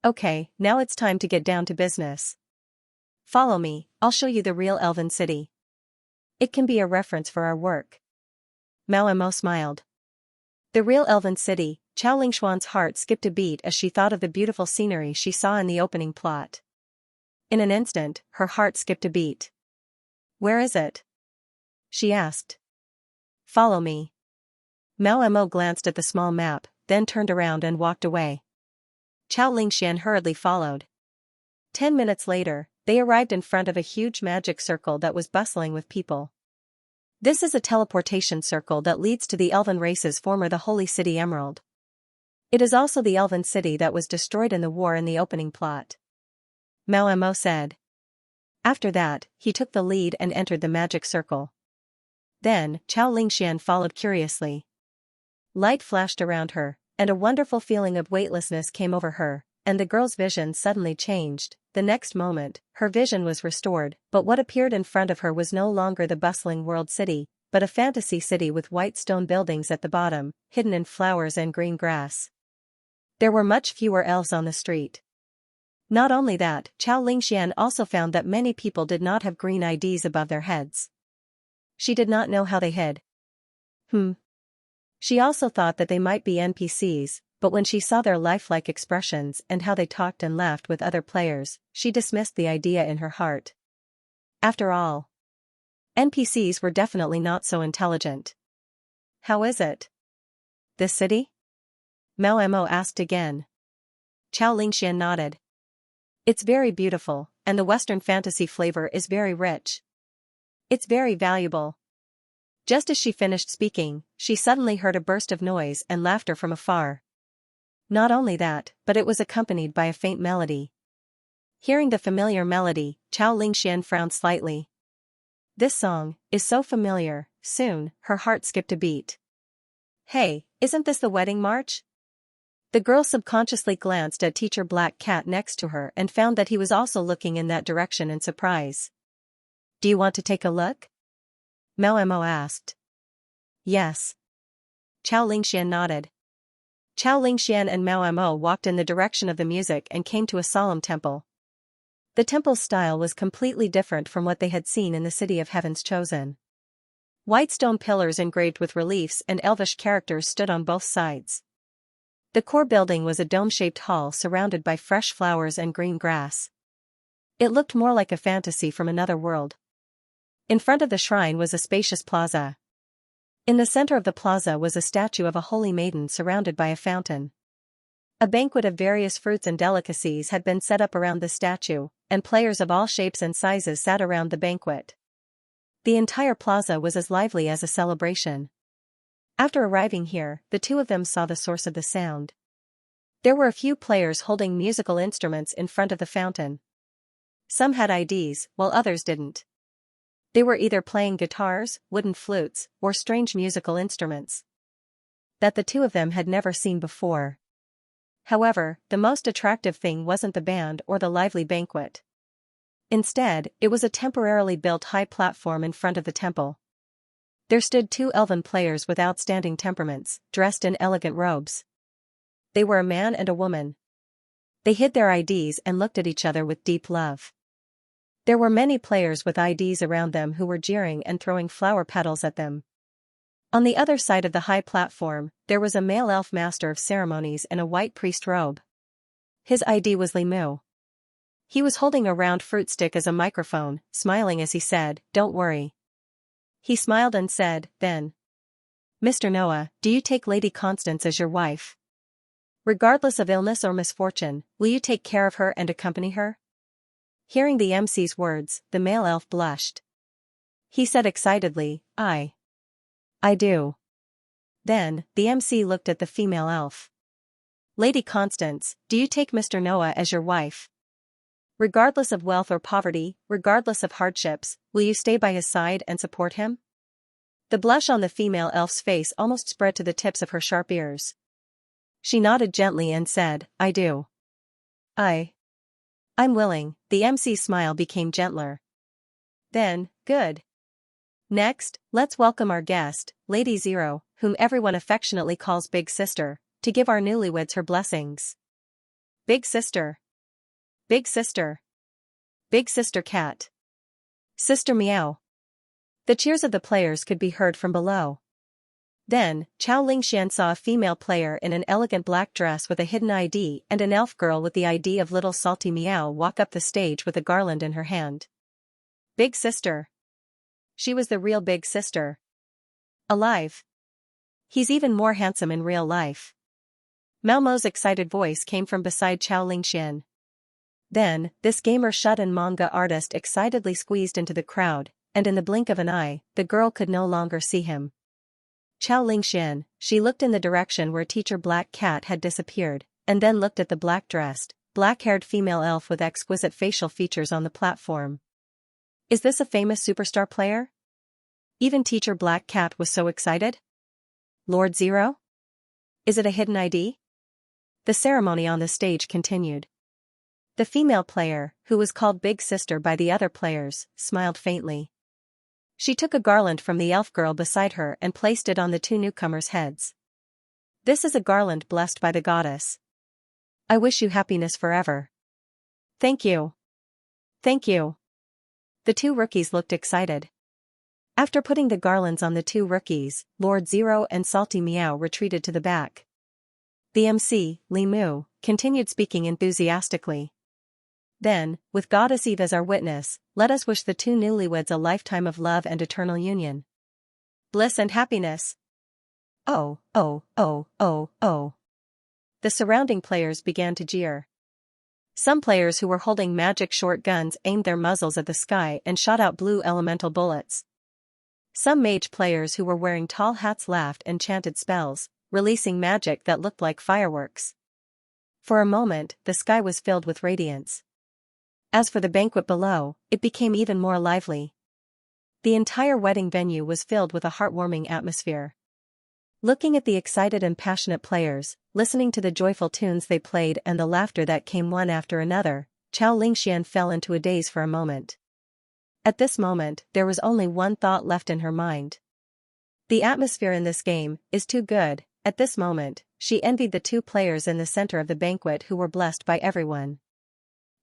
Okay, now it's time to get down to business. Follow me, I'll show you the real elven city. It can be a reference for our work. Mao Mo smiled. The real elven city, Chao Lingshuan's heart skipped a beat as she thought of the beautiful scenery she saw in the opening plot. In an instant, her heart skipped a beat. Where is it? She asked. Follow me. Mao Mo glanced at the small map, then turned around and walked away. Chao Lingxian hurriedly followed. 10 minutes later, they arrived in front of a huge magic circle that was bustling with people. This is a teleportation circle that leads to the elven race's former the Holy City Emerald. It is also the elven city that was destroyed in the war in the opening plot. Mao Mo said. After that, he took the lead and entered the magic circle. Then, Chao Lingxian followed curiously. Light flashed around her, and a wonderful feeling of weightlessness came over her, and the girl's vision suddenly changed. The next moment, her vision was restored, but what appeared in front of her was no longer the bustling world city, but a fantasy city with white stone buildings at the bottom, hidden in flowers and green grass. There were much fewer elves on the street. Not only that, Chao Lingxian also found that many people did not have green IDs above their heads. She did not know how they hid. She also thought that they might be NPCs, but when she saw their lifelike expressions and how they talked and laughed with other players, she dismissed the idea in her heart. After all, NPCs were definitely not so intelligent. How is it? This city? Mao Mo asked again. Chao Lingxian nodded. It's very beautiful, and the Western fantasy flavor is very rich. It's very valuable. Just as she finished speaking, she suddenly heard a burst of noise and laughter from afar. Not only that, but it was accompanied by a faint melody. Hearing the familiar melody, Chao Lingxian frowned slightly. This song is so familiar. Soon, her heart skipped a beat. Hey, isn't this the wedding march? The girl subconsciously glanced at Teacher Black Cat next to her and found that he was also looking in that direction in surprise. Do you want to take a look? Mao Mo asked. Yes. Chao Lingxian nodded. Chao Lingxian and Mao Mo walked in the direction of the music and came to a solemn temple. The temple's style was completely different from what they had seen in the City of Heaven's Chosen. White stone pillars engraved with reliefs and elvish characters stood on both sides. The core building was a dome-shaped hall surrounded by fresh flowers and green grass. It looked more like a fantasy from another world. In front of the shrine was a spacious plaza. In the center of the plaza was a statue of a holy maiden surrounded by a fountain. A banquet of various fruits and delicacies had been set up around the statue, and players of all shapes and sizes sat around the banquet. The entire plaza was as lively as a celebration. After arriving here, the two of them saw the source of the sound. There were a few players holding musical instruments in front of the fountain. Some had IDs, while others didn't. They were either playing guitars, wooden flutes, or strange musical instruments that the two of them had never seen before. However, the most attractive thing wasn't the band or the lively banquet. Instead, it was a temporarily built high platform in front of the temple. There stood two elven players with outstanding temperaments, dressed in elegant robes. They were a man and a woman. They hid their IDs and looked at each other with deep love. There were many players with IDs around them who were jeering and throwing flower petals at them. On the other side of the high platform, there was a male elf master of ceremonies in a white priest robe. His ID was Limu. He was holding a round fruit stick as a microphone, smiling as he said, "Don't worry." He smiled and said, then, "Mr. Noah, do you take Lady Constance as your wife? Regardless of illness or misfortune, will you take care of her and accompany her?" Hearing the MC's words, the male elf blushed. He said excitedly, I do." Then, the MC looked at the female elf. "Lady Constance, do you take Mr. Noah as your wife? Regardless of wealth or poverty, regardless of hardships, will you stay by his side and support him?" The blush on the female elf's face almost spread to the tips of her sharp ears. She nodded gently and said, "I do. I'm willing." The MC's smile became gentler. Then, good. Next, let's welcome our guest, Lady Zero, whom everyone affectionately calls Big Sister. to give our newlyweds her blessings. Big sister. Big sister. Big sister cat. Sister meow. The cheers of the players could be heard from below. Then, Xianxia saw a female player in an elegant black dress with a hidden ID and an elf girl with the ID of Little Salty Meow walk up the stage with a garland in her hand. Big sister. She was the real big sister. Alive. He's even more handsome in real life. Malmo's excited voice came from beside Xianxia. Then, this gamer shut and manga artist excitedly squeezed into the crowd, and in the blink of an eye, the girl could no longer see him. Xianxia, she looked in the direction where Teacher Black Cat had disappeared, and then looked at the black-dressed, black-haired female elf with exquisite facial features on the platform. Is this a famous superstar player? Even Teacher Black Cat was so excited. Lord Zero? Is it a hidden ID? The ceremony on the stage continued. The female player, who was called Big Sister by the other players, smiled faintly. She took a garland from the elf girl beside her and placed it on the two newcomers' heads. This is a garland blessed by the goddess. I wish you happiness forever. Thank you. Thank you. The two rookies looked excited. After putting the garlands on the two rookies, Lord Zero and Salty Meow retreated to the back. The MC, Li Mu, continued speaking enthusiastically. Then, with Goddess Eve as our witness, let us wish the two newlyweds a lifetime of love and eternal union. Bliss and happiness. Oh, oh, oh, oh, oh. The surrounding players began to jeer. Some players who were holding magic short guns aimed their muzzles at the sky and shot out blue elemental bullets. Some mage players who were wearing tall hats laughed and chanted spells, releasing magic that looked like fireworks. For a moment, the sky was filled with radiance. As for the banquet below, it became even more lively. The entire wedding venue was filled with a heartwarming atmosphere. Looking at the excited and passionate players, listening to the joyful tunes they played and the laughter that came one after another, Xianxia fell into a daze for a moment. At this moment, there was only one thought left in her mind. The atmosphere in this game is too good. At this moment, she envied the two players in the center of the banquet who were blessed by everyone.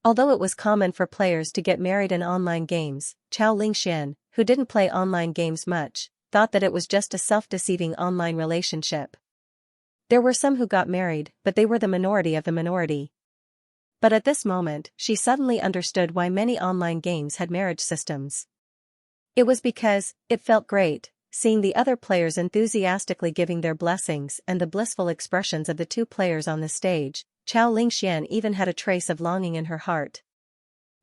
Although it was common for players to get married in online games, Xianxia, who didn't play online games much, thought that it was just a self-deceiving online relationship. There were some who got married, but they were the minority of the minority. But at this moment, she suddenly understood why many online games had marriage systems. It was because it felt great, seeing the other players enthusiastically giving their blessings and the blissful expressions of the two players on the stage. Xianxia even had a trace of longing in her heart.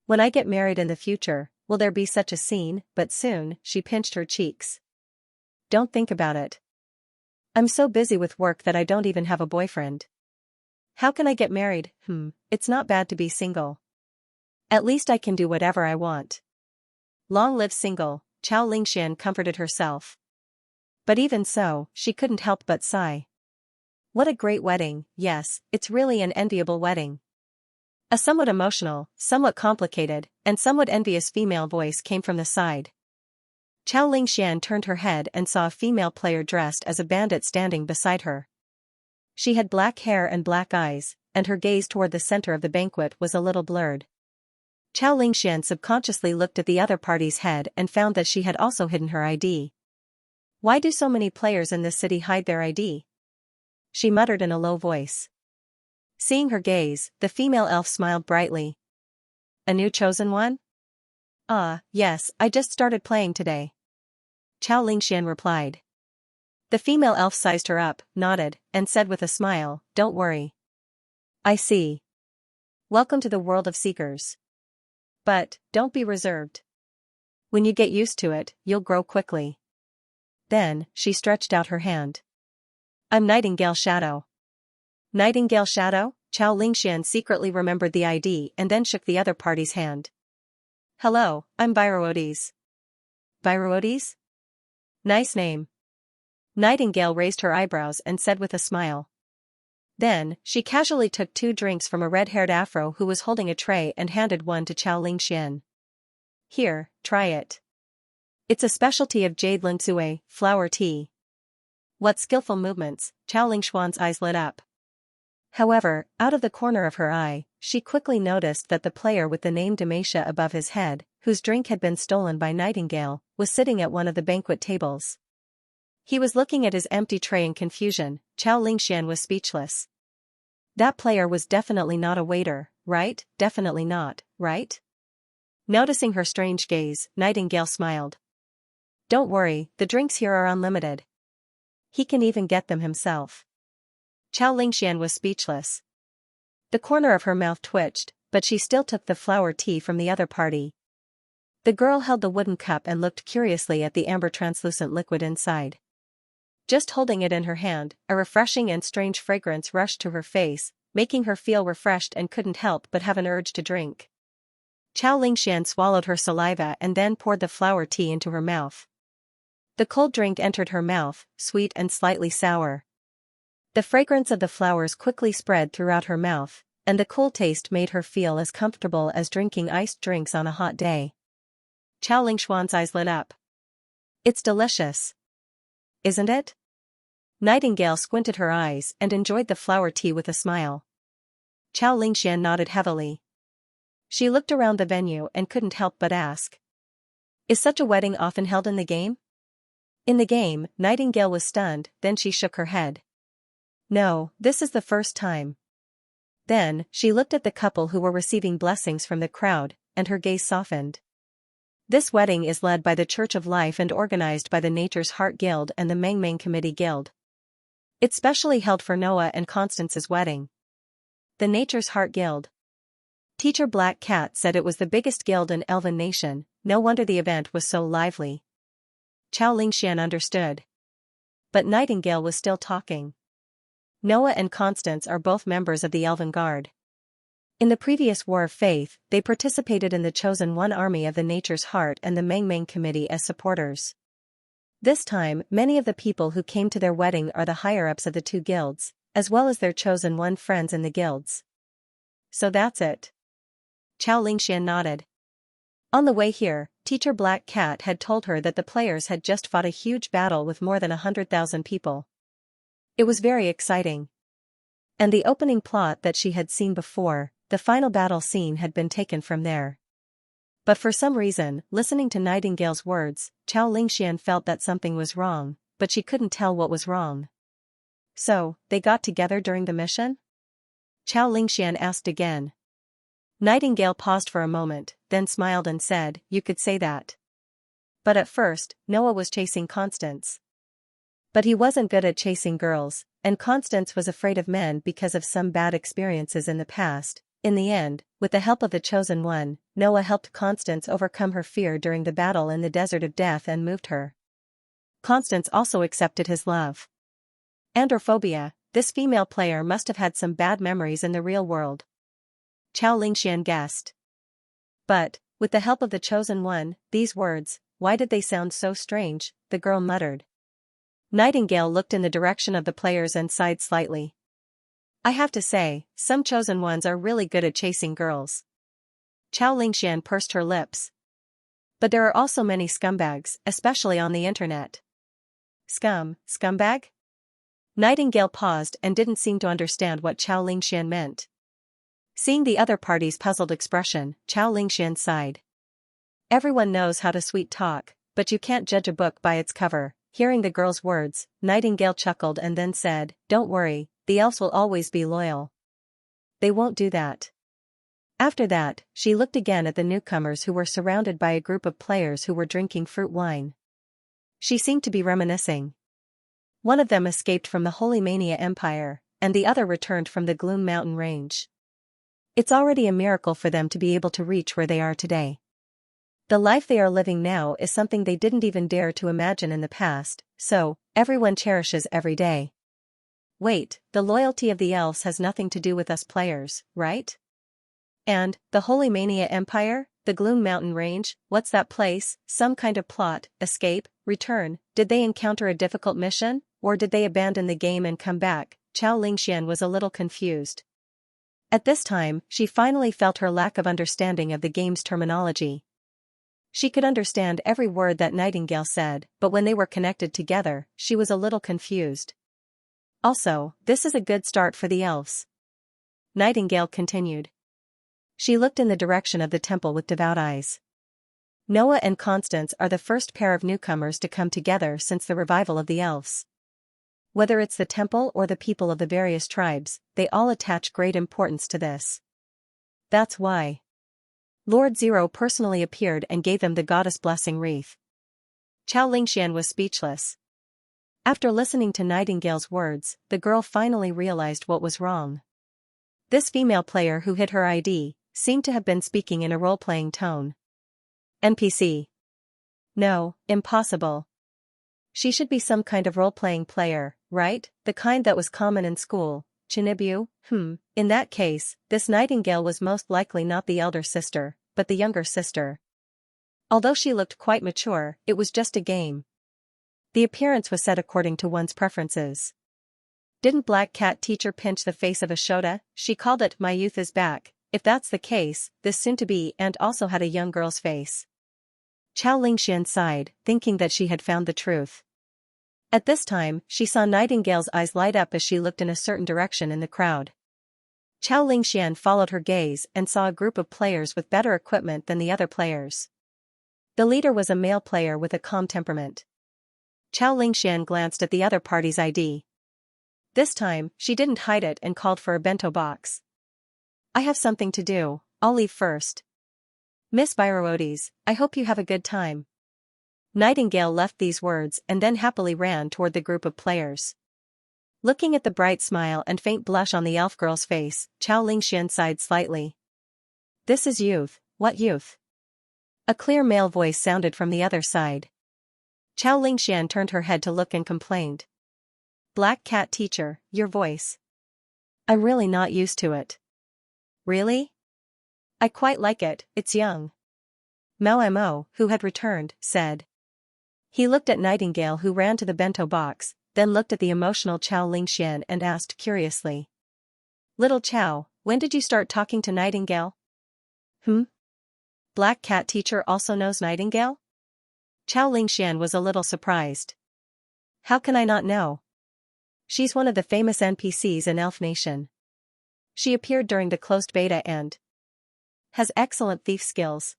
When I get married in the future, will there be such a scene? But soon, she pinched her cheeks. Don't think about it. I'm so busy with work that I don't even have a boyfriend. How can I get married? It's not bad to be single. At least I can do whatever I want. Long live single, Xianxia comforted herself. But even so, she couldn't help but sigh. What a great wedding, yes, it's really an enviable wedding. A somewhat emotional, somewhat complicated, and somewhat envious female voice came from the side. Xianxia turned her head and saw a female player dressed as a bandit standing beside her. She had black hair and black eyes, and her gaze toward the center of the banquet was a little blurred. Xianxia subconsciously looked at the other party's head and found that she had also hidden her ID. Why do so many players in this city hide their ID? She muttered in a low voice. Seeing her gaze, the female elf smiled brightly. A new chosen one? Yes, I just started playing today. Xianxia replied. The female elf sized her up, nodded, and said with a smile, don't worry. I see. Welcome to the world of seekers. But, don't be reserved. When you get used to it, you'll grow quickly. Then, she stretched out her hand. I'm Nightingale Shadow. Nightingale Shadow? Xianxia secretly remembered the ID and then shook the other party's hand. Hello, I'm Byrodes. Byrodes? Nice name. Nightingale raised her eyebrows and said with a smile. Then, she casually took 2 drinks from a red-haired afro who was holding a tray and handed one to Xianxia. Here, try it. It's a specialty of Jade Linsue, flower tea. What skillful movements, Xianxia's eyes lit up. However, out of the corner of her eye, she quickly noticed that the player with the name Demacia above his head, whose drink had been stolen by Nightingale, was sitting at one of the banquet tables. He was looking at his empty tray in confusion. Chao Lingxian was speechless. That player was definitely not a waiter, right? Definitely not, right? Noticing her strange gaze, Nightingale smiled. Don't worry, the drinks here are unlimited. He can even get them himself. Chao Lingxian was speechless. The corner of her mouth twitched, but she still took the flower tea from the other party. The girl held the wooden cup and looked curiously at the amber translucent liquid inside. Just holding it in her hand, a refreshing and strange fragrance rushed to her face, making her feel refreshed and couldn't help but have an urge to drink. Chao Lingxian swallowed her saliva and then poured the flower tea into her mouth. The cold drink entered her mouth, sweet and slightly sour. The fragrance of the flowers quickly spread throughout her mouth, and the cool taste made her feel as comfortable as drinking iced drinks on a hot day. Chao Lingxuan's eyes lit up. It's delicious. Isn't it? Nightingale squinted her eyes and enjoyed the flower tea with a smile. Chao Lingxian nodded heavily. She looked around the venue and couldn't help but ask. Is such a wedding often held in the game? In the game, Nightingale was stunned, then she shook her head. No, this is the first time. Then, she looked at the couple who were receiving blessings from the crowd, and her gaze softened. This wedding is led by the Church of Life and organized by the Nature's Heart Guild and the Mengmeng Committee Guild. It's specially held for Noah and Constance's wedding. The Nature's Heart Guild. Teacher Black Cat said it was the biggest guild in Elven Nation. No wonder the event was so lively. Chao Lingxian understood. But Nightingale was still talking. Noah and Constance are both members of the Elven Guard. In the previous War of Faith, they participated in the Chosen One Army of the Nature's Heart and the Mengmeng Committee as supporters. This time, many of the people who came to their wedding are the higher-ups of the two guilds, as well as their Chosen One friends in the guilds. So that's it. Chao Lingxian nodded. On the way here, Teacher Black Cat had told her that the players had just fought a huge battle with more than 100,000 people. It was very exciting. And the opening plot that she had seen before, the final battle scene, had been taken from there. But for some reason, listening to Nightingale's words, Chao Lingxian felt that something was wrong, but she couldn't tell what was wrong. So, they got together during the mission? Chao Lingxian asked again. Nightingale paused for a moment, then smiled and said, You could say that. But at first, Noah was chasing Constance. But he wasn't good at chasing girls, and Constance was afraid of men because of some bad experiences in the past. In the end, with the help of the Chosen One, Noah helped Constance overcome her fear during the battle in the Desert of Death and moved her. Constance also accepted his love. Androphobia, this female player must have had some bad memories in the real world. Chao Lingxian guessed. But, with the help of the Chosen One, these words, why did they sound so strange? The girl muttered. Nightingale looked in the direction of the players and sighed slightly. I have to say, some Chosen Ones are really good at chasing girls. Chao Lingxian pursed her lips. But there are also many scumbags, especially on the internet. Scumbag? Nightingale paused and didn't seem to understand what Chao Lingxian meant. Seeing the other party's puzzled expression, Chao Lingxian sighed. Everyone knows how to sweet talk, but you can't judge a book by its cover. Hearing the girl's words, Nightingale chuckled and then said, Don't worry, the elves will always be loyal. They won't do that. After that, she looked again at the newcomers who were surrounded by a group of players who were drinking fruit wine. She seemed to be reminiscing. One of them escaped from the Holy Mania Empire, and the other returned from the Gloom Mountain Range. It's already a miracle for them to be able to reach where they are today. The life they are living now is something they didn't even dare to imagine in the past, so, everyone cherishes every day. Wait, the loyalty of the elves has nothing to do with us players, right? And, the Holy Mania Empire, the Gloom Mountain Range, what's that place? Some kind of plot, escape, return? Did they encounter a difficult mission, or did they abandon the game and come back? Chao Lingxian was a little confused. At this time, she finally felt her lack of understanding of the game's terminology. She could understand every word that Nightingale said, but when they were connected together, she was a little confused. Also, this is a good start for the elves. Nightingale continued. She looked in the direction of the temple with devout eyes. Noah and Constance are the first pair of newcomers to come together since the revival of the elves. Whether it's the temple or the people of the various tribes, they all attach great importance to this. That's why Lord Zero personally appeared and gave them the goddess blessing wreath. Xianxia was speechless. After listening to Nightingale's words, the girl finally realized what was wrong. This female player who hid her ID seemed to have been speaking in a role-playing tone. NPC. No, impossible. She should be some kind of role-playing player, right? The kind that was common in school. Chinibu? In that case, this Nightingale was most likely not the elder sister, but the younger sister. Although she looked quite mature, it was just a game. The appearance was set according to one's preferences. Didn't Black Cat teacher pinch the face of a Shota? She called it "My youth is back." If that's the case, this soon-to-be and also had a young girl's face. Xianxia sighed, thinking that she had found the truth. At this time, she saw Nightingale's eyes light up as she looked in a certain direction in the crowd. Xianxia followed her gaze and saw a group of players with better equipment than the other players. The leader was a male player with a calm temperament. Xianxia glanced at the other party's ID. This time, she didn't hide it and called for a bento box. I have something to do, I'll leave first. Miss Byrodes, I hope you have a good time. Nightingale left these words and then happily ran toward the group of players. Looking at the bright smile and faint blush on the elf girl's face, Xianxia sighed slightly. This is youth, what youth? A clear male voice sounded from the other side. Xianxia turned her head to look and complained. Black Cat teacher, your voice. I'm really not used to it. Really? I quite like it, it's young. Mao Mo, who had returned, said. He looked at Nightingale who ran to the bento box, then looked at the emotional Xianxia and asked curiously. Little Chow, when did you start talking to Nightingale? Black Cat teacher also knows Nightingale? Xianxia was a little surprised. How can I not know? She's one of the famous NPCs in Elf Nation. She appeared during the closed beta and has excellent thief skills.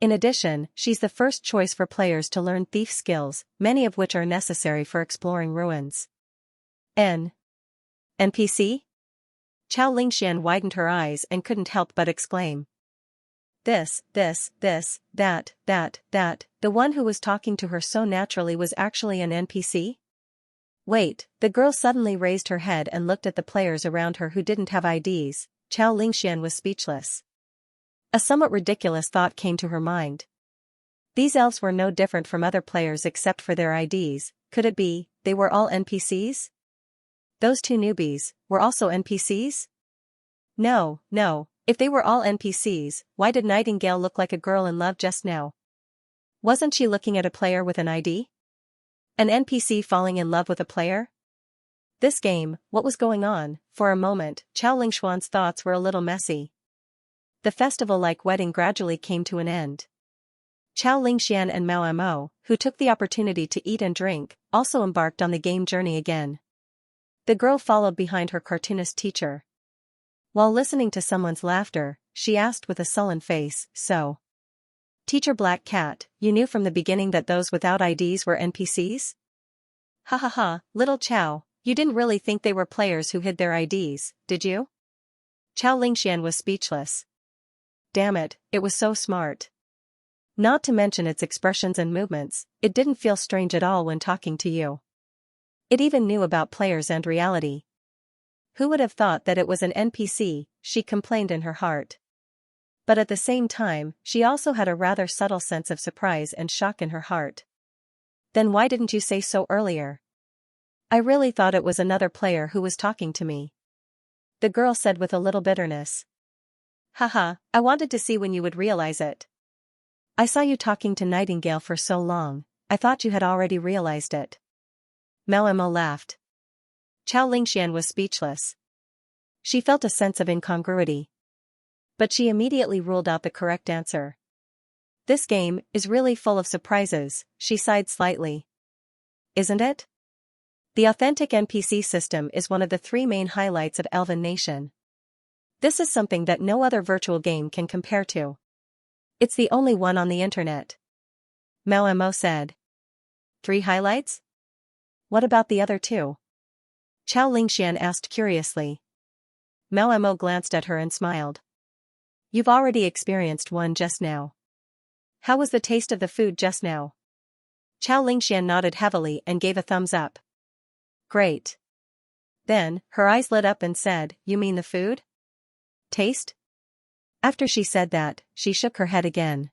In addition, she's the first choice for players to learn thief skills, many of which are necessary for exploring ruins. NPC? Xianxia widened her eyes and couldn't help but exclaim. This, that, the one who was talking to her so naturally was actually an NPC? Wait, the girl suddenly raised her head and looked at the players around her who didn't have IDs. Xianxia was speechless. A somewhat ridiculous thought came to her mind. These elves were no different from other players except for their IDs. Could it be, they were all NPCs? Those two newbies, were also NPCs? No, if they were all NPCs, why did Nightingale look like a girl in love just now? Wasn't she looking at a player with an ID? An NPC falling in love with a player? This game, what was going on? For a moment, Xianxia's thoughts were a little messy. The festival-like wedding gradually came to an end. Xianxia and Mao Mo, who took the opportunity to eat and drink, also embarked on the game journey again. The girl followed behind her cartoonist teacher. While listening to someone's laughter, she asked with a sullen face, so, Teacher Black Cat, you knew from the beginning that those without IDs were NPCs? Ha ha ha, little Chow, you didn't really think they were players who hid their IDs, did you? Xianxia was speechless. Damn it, it was so smart. Not to mention its expressions and movements, it didn't feel strange at all when talking to you. It even knew about players and reality. Who would have thought that it was an NPC, she complained in her heart. But at the same time, she also had a rather subtle sense of surprise and shock in her heart. Then why didn't you say so earlier? I really thought it was another player who was talking to me. The girl said with a little bitterness. Haha, I wanted to see when you would realize it. I saw you talking to Nightingale for so long, I thought you had already realized it. Mao Mo laughed. Xianxia was speechless. She felt a sense of incongruity. But she immediately ruled out the correct answer. This game is really full of surprises, she sighed slightly. Isn't it? The authentic NPC system is one of the three main highlights of Elven Nation. This is something that no other virtual game can compare to. It's the only one on the internet. Mo said. 3 highlights? What about the other 2? Xianxia asked curiously. Mo glanced at her and smiled. You've already experienced one just now. How was the taste of the food just now? Xianxia nodded heavily and gave a thumbs up. Great. Then, her eyes lit up and said, You mean the food? Taste? After she said that, she shook her head again.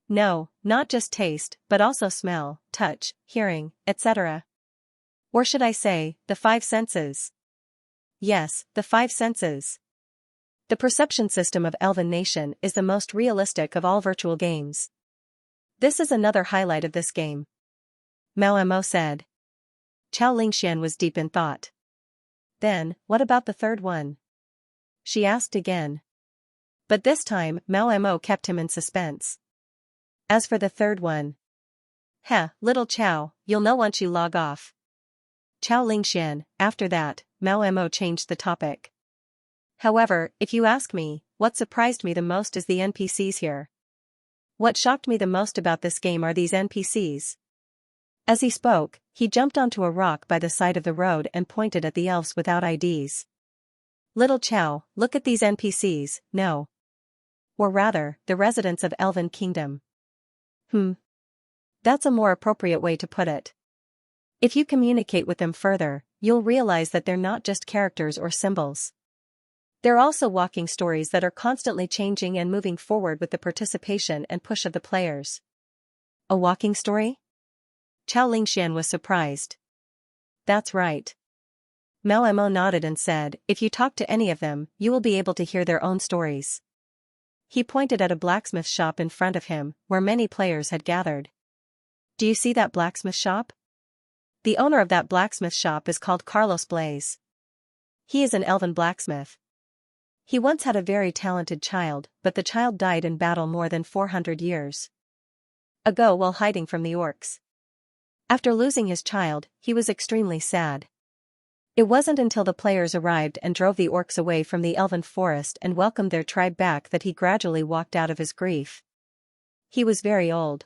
No, not just taste, but also smell, touch, hearing, etc. Or should I say, the 5 senses? Yes, the 5 senses. The perception system of Elven Nation is the most realistic of all virtual games. This is another highlight of this game. Mo said. Xianxia was deep in thought. Then, what about the third one? She asked again. But this time, Mo kept him in suspense. As for the third one. Little Chow, you'll know once you log off. Xianxia, after that, Mo changed the topic. However, if you ask me, what surprised me the most is the NPCs here. What shocked me the most about this game are these NPCs. As he spoke, he jumped onto a rock by the side of the road and pointed at the elves without IDs. Little Chow, look at these NPCs, no. Or rather, the residents of Elven Kingdom. That's a more appropriate way to put it. If you communicate with them further, you'll realize that they're not just characters or symbols. They're also walking stories that are constantly changing and moving forward with the participation and push of the players. A walking story? Xianxia was surprised. That's right. Mo nodded and said, if you talk to any of them, you will be able to hear their own stories. He pointed at a blacksmith shop in front of him, where many players had gathered. Do you see that blacksmith shop? The owner of that blacksmith shop is called Carlos Blaze. He is an elven blacksmith. He once had a very talented child, but the child died in battle more than 400 years ago while hiding from the orcs. After losing his child, he was extremely sad. It wasn't until the players arrived and drove the orcs away from the elven forest and welcomed their tribe back that he gradually walked out of his grief. He was very old.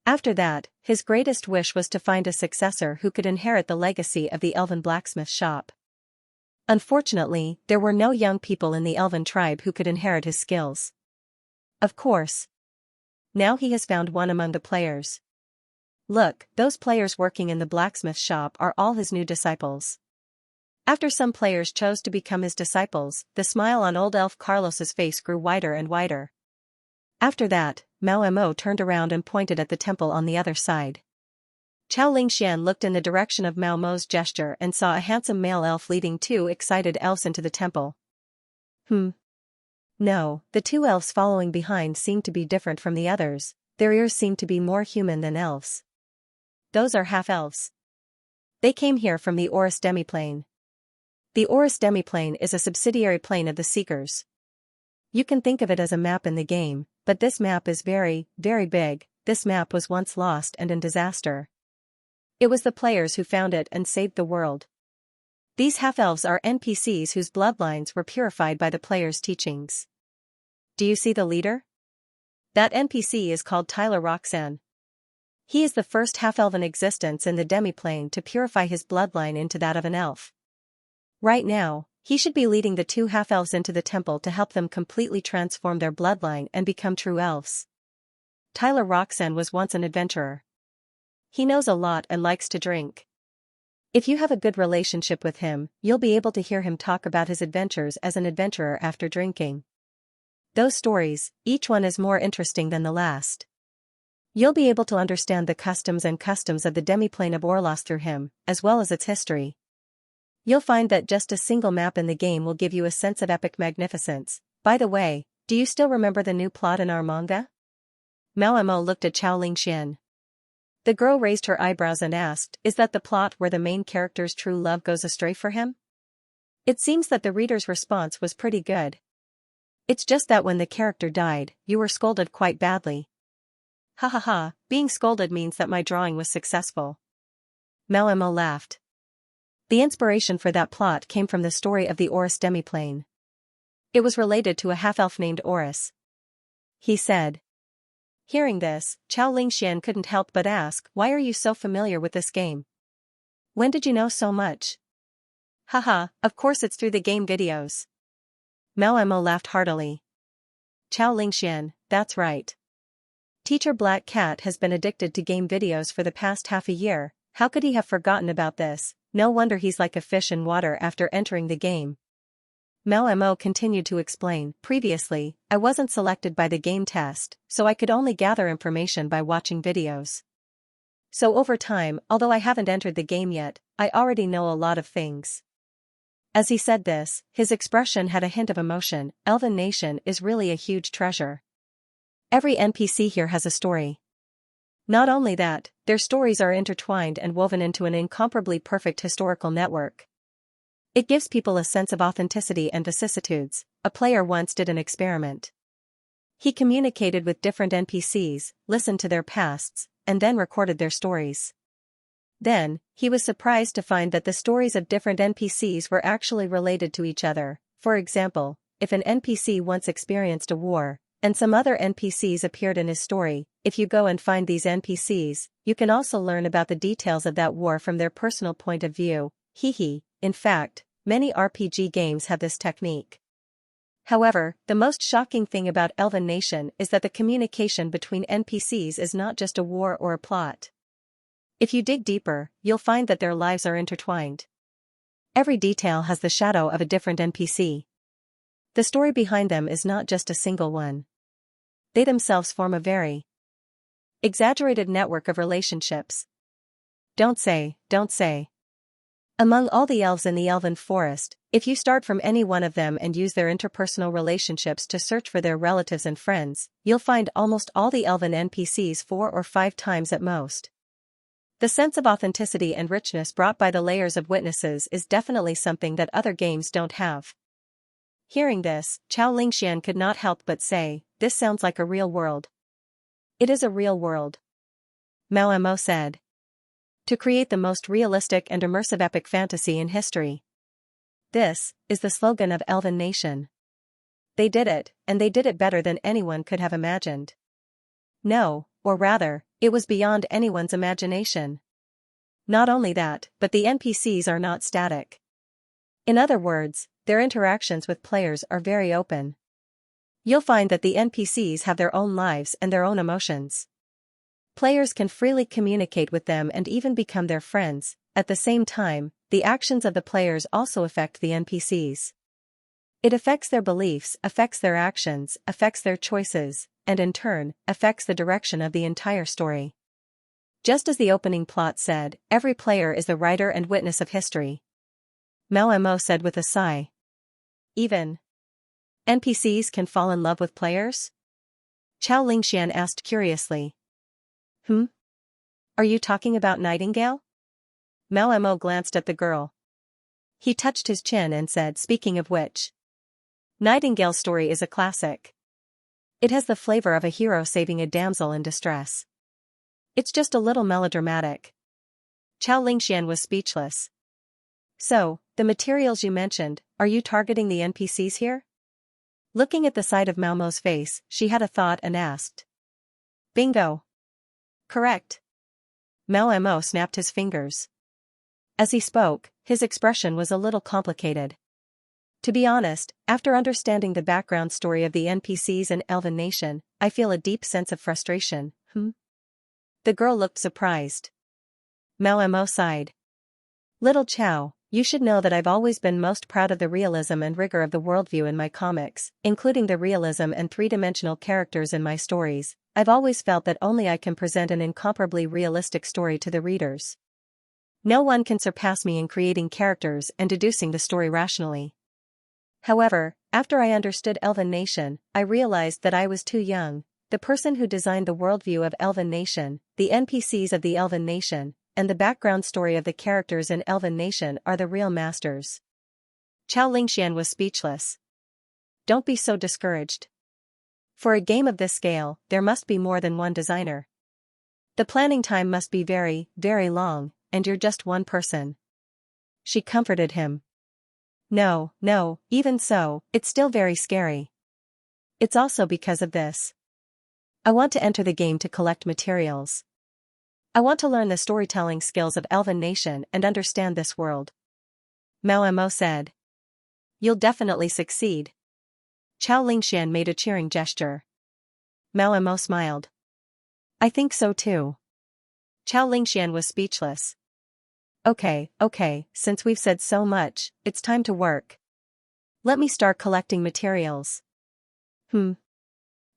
After that, his greatest wish was to find a successor who could inherit the legacy of the elven blacksmith shop. Unfortunately, there were no young people in the elven tribe who could inherit his skills. Of course. Now he has found one among the players. Look, those players working in the blacksmith shop are all his new disciples. After some players chose to become his disciples, the smile on old elf Carlos's face grew wider and wider. After that, Mo turned around and pointed at the temple on the other side. Xianxia looked in the direction of Mo's gesture and saw a handsome male elf leading 2 excited elves into the temple. No, the 2 elves following behind seemed to be different from the others. Their ears seemed to be more human than elves. Those are half-elves. They came here from the Orus demiplane. The Orus demiplane is a subsidiary plane of the Seekers. You can think of it as a map in the game, but this map is very, very big. This map was once lost and in disaster. It was the players who found it and saved the world. These half-elves are NPCs whose bloodlines were purified by the players' teachings. Do you see the leader? That NPC is called Tyler Roxanne. He is the first half-elf in existence in the demiplane to purify his bloodline into that of an elf. Right now, he should be leading the 2 half-elves into the temple to help them completely transform their bloodline and become true elves. Tyler Roxanne was once an adventurer. He knows a lot and likes to drink. If you have a good relationship with him, you'll be able to hear him talk about his adventures as an adventurer after drinking. Those stories, each one is more interesting than the last. You'll be able to understand the customs of the demiplane of Orlos through him, as well as its history. You'll find that just a single map in the game will give you a sense of epic magnificence. By the way, do you still remember the new plot in our manga? Mo looked at Xianxia. The girl raised her eyebrows and asked, is that the plot where the main character's true love goes astray for him? It seems that the reader's response was pretty good. It's just that when the character died, you were scolded quite badly. Ha ha ha, being scolded means that my drawing was successful. Mo laughed. The inspiration for that plot came from the story of the Orus demiplane. It was related to a half-elf named Oris. He said. Hearing this, Xianxia couldn't help but ask, why are you so familiar with this game? When did you know so much? Haha, of course it's through the game videos. Mao laughed heartily. Xianxia, that's right. Teacher Black Cat has been addicted to game videos for the past half a year. How could he have forgotten about this? No wonder he's like a fish in water after entering the game. Mao continued to explain, previously, I wasn't selected by the game test, so I could only gather information by watching videos. So over time, although I haven't entered the game yet, I already know a lot of things. As he said this, his expression had a hint of emotion. Elven Nation is really a huge treasure. Every NPC here has a story. Not only that, their stories are intertwined and woven into an incomparably perfect historical network. It gives people a sense of authenticity and vicissitudes. A player once did an experiment. He communicated with different NPCs, listened to their pasts, and then recorded their stories. Then, he was surprised to find that the stories of different NPCs were actually related to each other. For example, if an NPC once experienced a war, and some other NPCs appeared in his story, if you go and find these NPCs, you can also learn about the details of that war from their personal point of view. In fact, many RPG games have this technique. However, the most shocking thing about Elven Nation is that the communication between NPCs is not just a war or a plot. If you dig deeper, you'll find that their lives are intertwined. Every detail has the shadow of a different NPC. The story behind them is not just a single one. They themselves form a very exaggerated network of relationships. Don't say. Among all the elves in the Elven Forest, if you start from any one of them and use their interpersonal relationships to search for their relatives and friends, you'll find almost all the Elven NPCs 4 or 5 times at most. The sense of authenticity and richness brought by the layers of witnesses is definitely something that other games don't have. Hearing this, Xianxia could not help but say, this sounds like a real world. It is a real world. Mao said. To create the most realistic and immersive epic fantasy in history. This is the slogan of Elven Nation. They did it, and they did it better than anyone could have imagined. No, or rather, it was beyond anyone's imagination. Not only that, but the NPCs are not static. In other words, their interactions with players are very open. You'll find that the NPCs have their own lives and their own emotions. Players can freely communicate with them and even become their friends. At the same time, the actions of the players also affect the NPCs. It affects their beliefs, affects their actions, affects their choices, and in turn, affects the direction of the entire story. Just as the opening plot said, every player is the writer and witness of history. Mao said with a sigh. Even NPCs can fall in love with players? Xianxia asked curiously. Are you talking about Nightingale? Mao glanced at the girl. He touched his chin and said, speaking of which. Nightingale's story is a classic. It has the flavor of a hero saving a damsel in distress. It's just a little melodramatic. Xianxia was speechless. So, the materials you mentioned, are you targeting the NPCs here? Looking at the side of Mao's face, she had a thought and asked. Bingo. Correct. Mao snapped his fingers. As he spoke, his expression was a little complicated. To be honest, after understanding the background story of the NPCs in Elven Nation, I feel a deep sense of frustration. The girl looked surprised. Mao sighed. Little Chow, you should know that I've always been most proud of the realism and rigor of the worldview in my comics, including the realism and three-dimensional characters in my stories. I've always felt that only I can present an incomparably realistic story to the readers. No one can surpass me in creating characters and deducing the story rationally. However, after I understood Elven Nation, I realized that I was too young. The person who designed the worldview of Elven Nation, the NPCs of the Elven Nation, and the background story of the characters in Elven Nation are the real masters. Xianxia was speechless. Don't be so discouraged. For a game of this scale, there must be more than one designer. The planning time must be very, very long, and you're just one person. She comforted him. No, even so, it's still very scary. It's also because of this. I want to enter the game to collect materials. I want to learn the storytelling skills of Elven Nation and understand this world. Mao Mo said. You'll definitely succeed. Chao Lingxian made a cheering gesture. Mao Mo smiled. I think so too. Chao Lingxian was speechless. Okay, since we've said so much, it's time to work. Let me start collecting materials.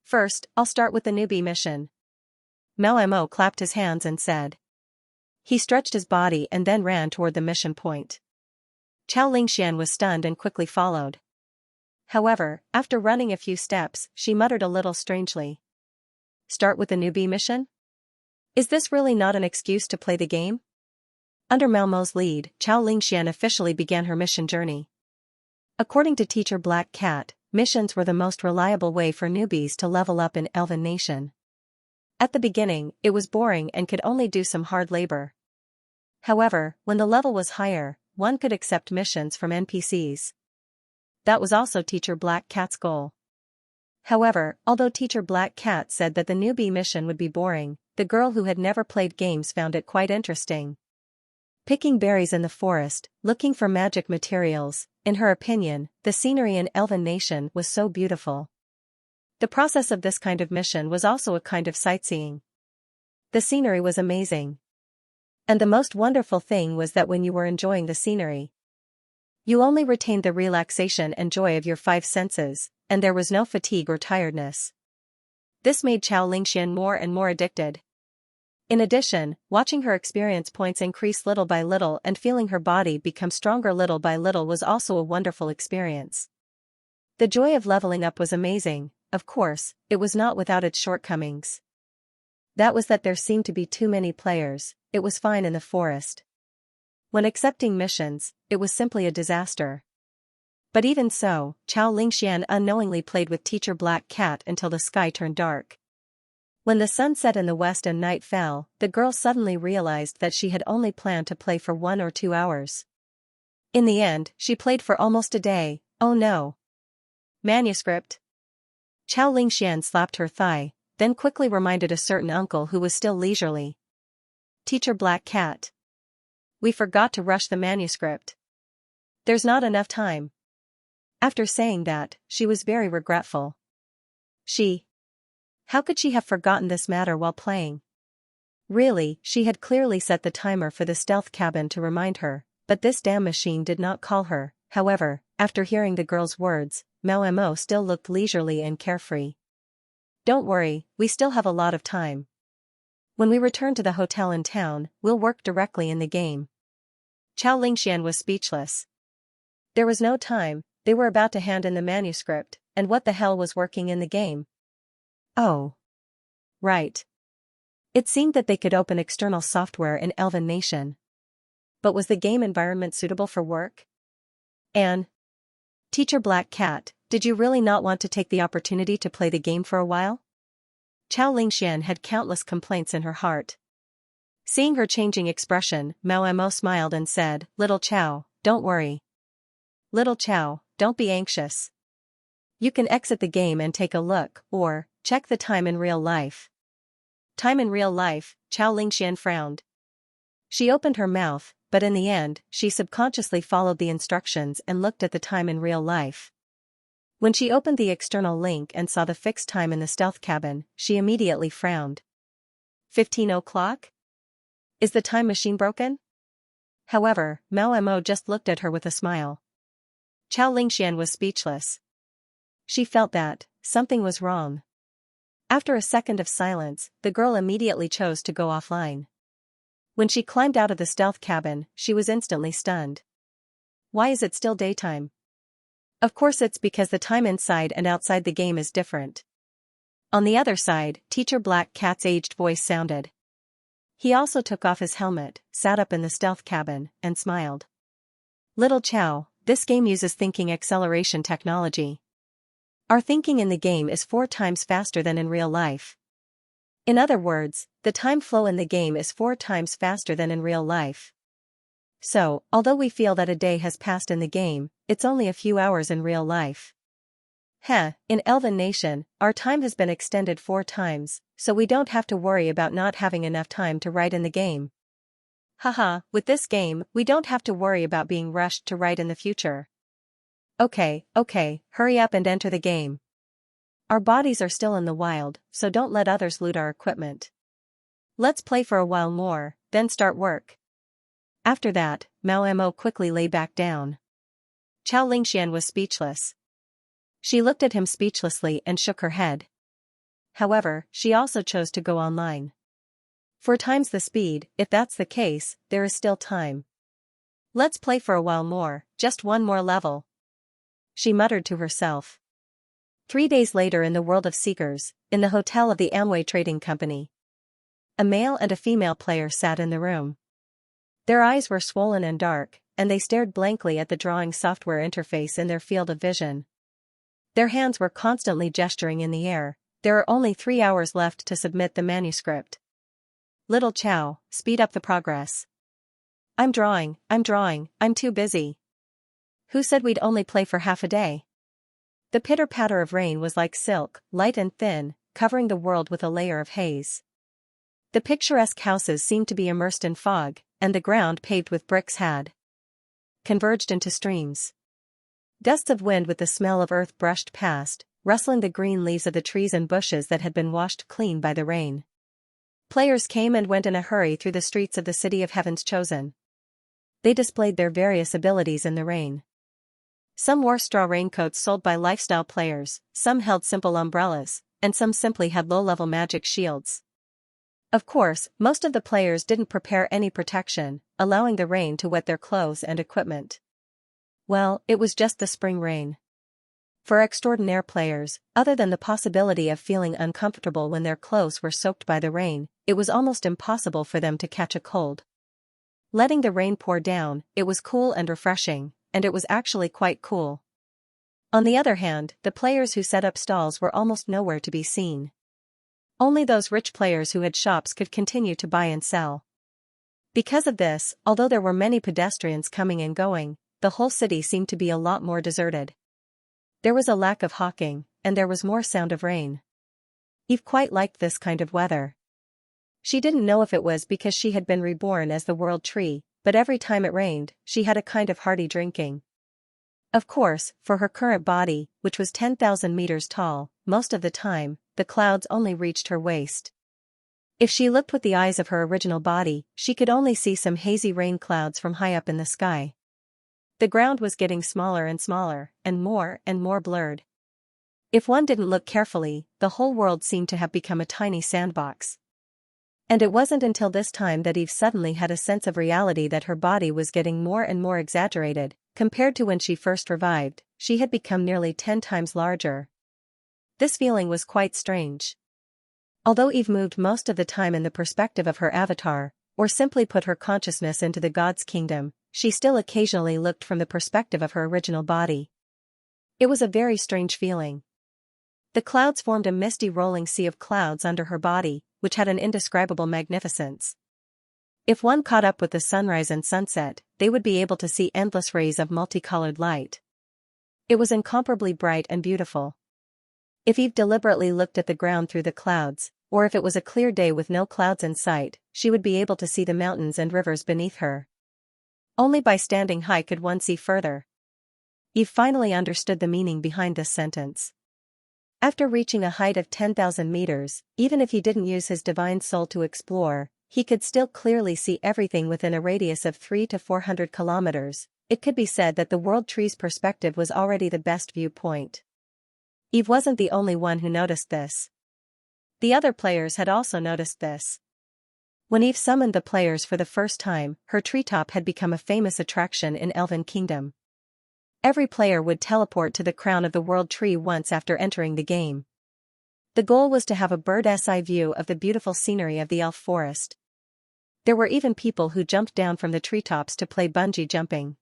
First, I'll start with the newbie mission. Mao Mo clapped his hands and said. He stretched his body and then ran toward the mission point. Chao Lingxian was stunned and quickly followed. However, after running a few steps, she muttered a little strangely. Start with the newbie mission? Is this really not an excuse to play the game? Under Mao Mo's lead, Chao Lingxian officially began her mission journey. According to Teacher Black Cat, missions were the most reliable way for newbies to level up in Elven Nation. At the beginning, it was boring and could only do some hard labor. However, when the level was higher, one could accept missions from NPCs. That was also Teacher Black Cat's goal. However, although Teacher Black Cat said that the newbie mission would be boring, the girl who had never played games found it quite interesting. Picking berries in the forest, looking for magic materials, in her opinion, the scenery in Elven Nation was so beautiful. The process of this kind of mission was also a kind of sightseeing. The scenery was amazing. And the most wonderful thing was that when you were enjoying the scenery, you only retained the relaxation and joy of your five senses, and there was no fatigue or tiredness. This made Chao Lingxian more and more addicted. In addition, watching her experience points increase little by little and feeling her body become stronger little by little was also a wonderful experience. The joy of leveling up was amazing. Of course, it was not without its shortcomings. That was that there seemed to be too many players. It was fine in the forest. When accepting missions, it was simply a disaster. But even so, Chao Lingxian unknowingly played with Teacher Black Cat until the sky turned dark. When the sun set in the west and night fell, the girl suddenly realized that she had only planned to play for 1 or 2 hours. In the end, she played for almost a day. Oh no. Manuscript. Chao Lingxian slapped her thigh, then quickly reminded a certain uncle who was still leisurely. Teacher Black Cat. We forgot to rush the manuscript. There's not enough time. After saying that, she was very regretful. How could she have forgotten this matter while playing? Really, she had clearly set the timer for the stealth cabin to remind her, but this damn machine did not call her. However, after hearing the girl's words, Mao Mo still looked leisurely and carefree. Don't worry, we still have a lot of time. When we return to the hotel in town, we'll work directly in the game. Chao Lingxian was speechless. There was no time, they were about to hand in the manuscript, and what the hell was working in the game? Oh. Right. It seemed that they could open external software in Elven Nation. But was the game environment suitable for work? And Teacher Black Cat, did you really not want to take the opportunity to play the game for a while? Chao Lingxian had countless complaints in her heart. Seeing her changing expression, Mao Mo smiled and said, Little Chao, don't worry. Little Chao, don't be anxious. You can exit the game and take a look, or check the time in real life. Time in real life, Chao Lingxian frowned. She opened her mouth, but in the end, she subconsciously followed the instructions and looked at the time in real life. When she opened the external link and saw the fixed time in the stealth cabin, she immediately frowned. 15 o'clock? Is the time machine broken? However, Mao Mo just looked at her with a smile. Chao Lingxian was speechless. She felt that something was wrong. After a second of silence, the girl immediately chose to go offline. When she climbed out of the stealth cabin, she was instantly stunned. Why is it still daytime? Of course it's because the time inside and outside the game is different. On the other side, Teacher Black Cat's aged voice sounded. He also took off his helmet, sat up in the stealth cabin, and smiled. Little Chao, this game uses thinking acceleration technology. Our thinking in the game is 4 times faster than in real life. In other words, the time flow in the game is 4 times faster than in real life. So, although we feel that a day has passed in the game, it's only a few hours in real life. Heh, in Elven Nation, our time has been extended 4 times, so we don't have to worry about not having enough time to write in the game. Haha, with this game, we don't have to worry about being rushed to write in the future. Okay, hurry up and enter the game. Our bodies are still in the wild, so don't let others loot our equipment. Let's play for a while more, then start work. After that, Mao Mo quickly lay back down. Chao Lingxian was speechless. She looked at him speechlessly and shook her head. However, she also chose to go online. 4 times the speed, if that's the case, there is still time. Let's play for a while more, just one more level. She muttered to herself. 3 days later in the world of Seekers, in the hotel of the Amway Trading Company. A male and a female player sat in the room. Their eyes were swollen and dark, and they stared blankly at the drawing software interface in their field of vision. Their hands were constantly gesturing in the air. There are only 3 hours left to submit the manuscript. Little Chow, speed up the progress. I'm drawing, I'm too busy. Who said we'd only play for half a day? The pitter-patter of rain was like silk, light and thin, covering the world with a layer of haze. The picturesque houses seemed to be immersed in fog, and the ground paved with bricks had converged into streams. Gusts of wind with the smell of earth brushed past, rustling the green leaves of the trees and bushes that had been washed clean by the rain. Players came and went in a hurry through the streets of the City of Heaven's Chosen. They displayed their various abilities in the rain. Some wore straw raincoats sold by lifestyle players, some held simple umbrellas, and some simply had low-level magic shields. Of course, most of the players didn't prepare any protection, allowing the rain to wet their clothes and equipment. Well, it was just the spring rain. For extraordinaire players, other than the possibility of feeling uncomfortable when their clothes were soaked by the rain, it was almost impossible for them to catch a cold. Letting the rain pour down, it was cool and refreshing, and it was actually quite cool. On the other hand, the players who set up stalls were almost nowhere to be seen. Only those rich players who had shops could continue to buy and sell. Because of this, although there were many pedestrians coming and going, the whole city seemed to be a lot more deserted. There was a lack of hawking, and there was more sound of rain. Eve quite liked this kind of weather. She didn't know if it was because she had been reborn as the world tree, but every time it rained, she had a kind of hearty drinking. Of course, for her current body, which was 10,000 meters tall, most of the time, the clouds only reached her waist. If she looked with the eyes of her original body, she could only see some hazy rain clouds from high up in the sky. The ground was getting smaller and smaller, and more blurred. If one didn't look carefully, the whole world seemed to have become a tiny sandbox. And it wasn't until this time that Eve suddenly had a sense of reality that her body was getting more and more exaggerated. Compared to when she first revived, she had become nearly 10 times larger. This feeling was quite strange. Although Eve moved most of the time in the perspective of her avatar, or simply put her consciousness into the god's kingdom, she still occasionally looked from the perspective of her original body. It was a very strange feeling. The clouds formed a misty rolling sea of clouds under her body, which had an indescribable magnificence. If one caught up with the sunrise and sunset, they would be able to see endless rays of multicolored light. It was incomparably bright and beautiful. If Eve deliberately looked at the ground through the clouds, or if it was a clear day with no clouds in sight, she would be able to see the mountains and rivers beneath her. Only by standing high could one see further. Eve finally understood the meaning behind this sentence. After reaching a height of 10,000 meters, even if he didn't use his divine soul to explore, he could still clearly see everything within a radius of 300 to 400 kilometers. It could be said that the world tree's perspective was already the best viewpoint. Eve wasn't the only one who noticed this. The other players had also noticed this. When Eve summoned the players for the first time, her treetop had become a famous attraction in Elven Kingdom. Every player would teleport to the crown of the world tree once after entering the game. The goal was to have a bird's-eye view of the beautiful scenery of the elf forest. There were even people who jumped down from the treetops to play bungee jumping.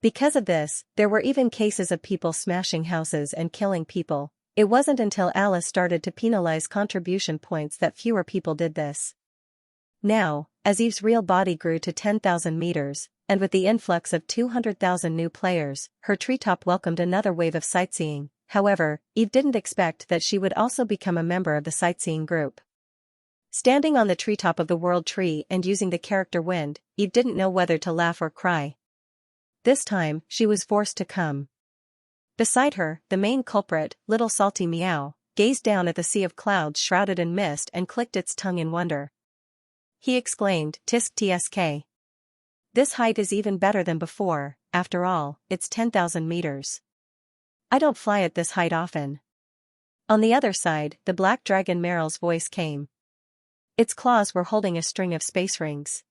Because of this, there were even cases of people smashing houses and killing people. It wasn't until Alice started to penalize contribution points that fewer people did this. Now, as Eve's real body grew to 10,000 meters, and with the influx of 200,000 new players, her treetop welcomed another wave of sightseeing. However, Eve didn't expect that she would also become a member of the sightseeing group. Standing on the treetop of the World Tree and using the character Wind, Eve didn't know whether to laugh or cry. This time, she was forced to come. Beside her, the main culprit, little Salty Meow, gazed down at the sea of clouds shrouded in mist and clicked its tongue in wonder. He exclaimed, "Tisk tsk. This height is even better than before, after all, it's 10,000 meters. I don't fly at this height often." On the other side, the black dragon Meryl's voice came. Its claws were holding a string of space rings.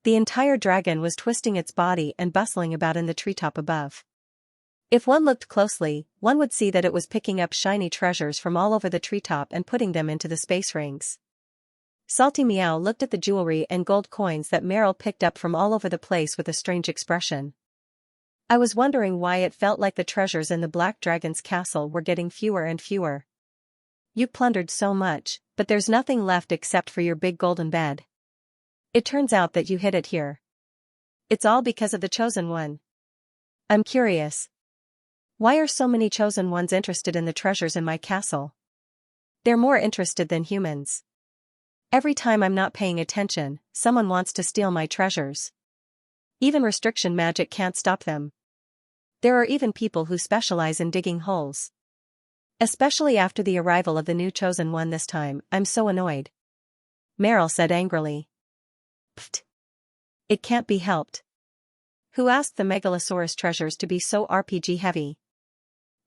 The entire dragon was twisting its body and bustling about in the treetop above. If one looked closely, one would see that it was picking up shiny treasures from all over the treetop and putting them into the space rings. Salty Meow looked at the jewelry and gold coins that Meryl picked up from all over the place with a strange expression. I was wondering why it felt like the treasures in the Black Dragon's castle were getting fewer and fewer. You plundered so much, but there's nothing left except for your big golden bed. It turns out that you hid it here. It's all because of the Chosen One. I'm curious. Why are so many Chosen Ones interested in the treasures in my castle? They're more interested than humans. Every time I'm not paying attention, someone wants to steal my treasures. Even restriction magic can't stop them. There are even people who specialize in digging holes. Especially after the arrival of the new Chosen One this time, I'm so annoyed. Meryl said angrily. Pfft. It can't be helped. Who asked the Megalosaurus treasures to be so RPG heavy?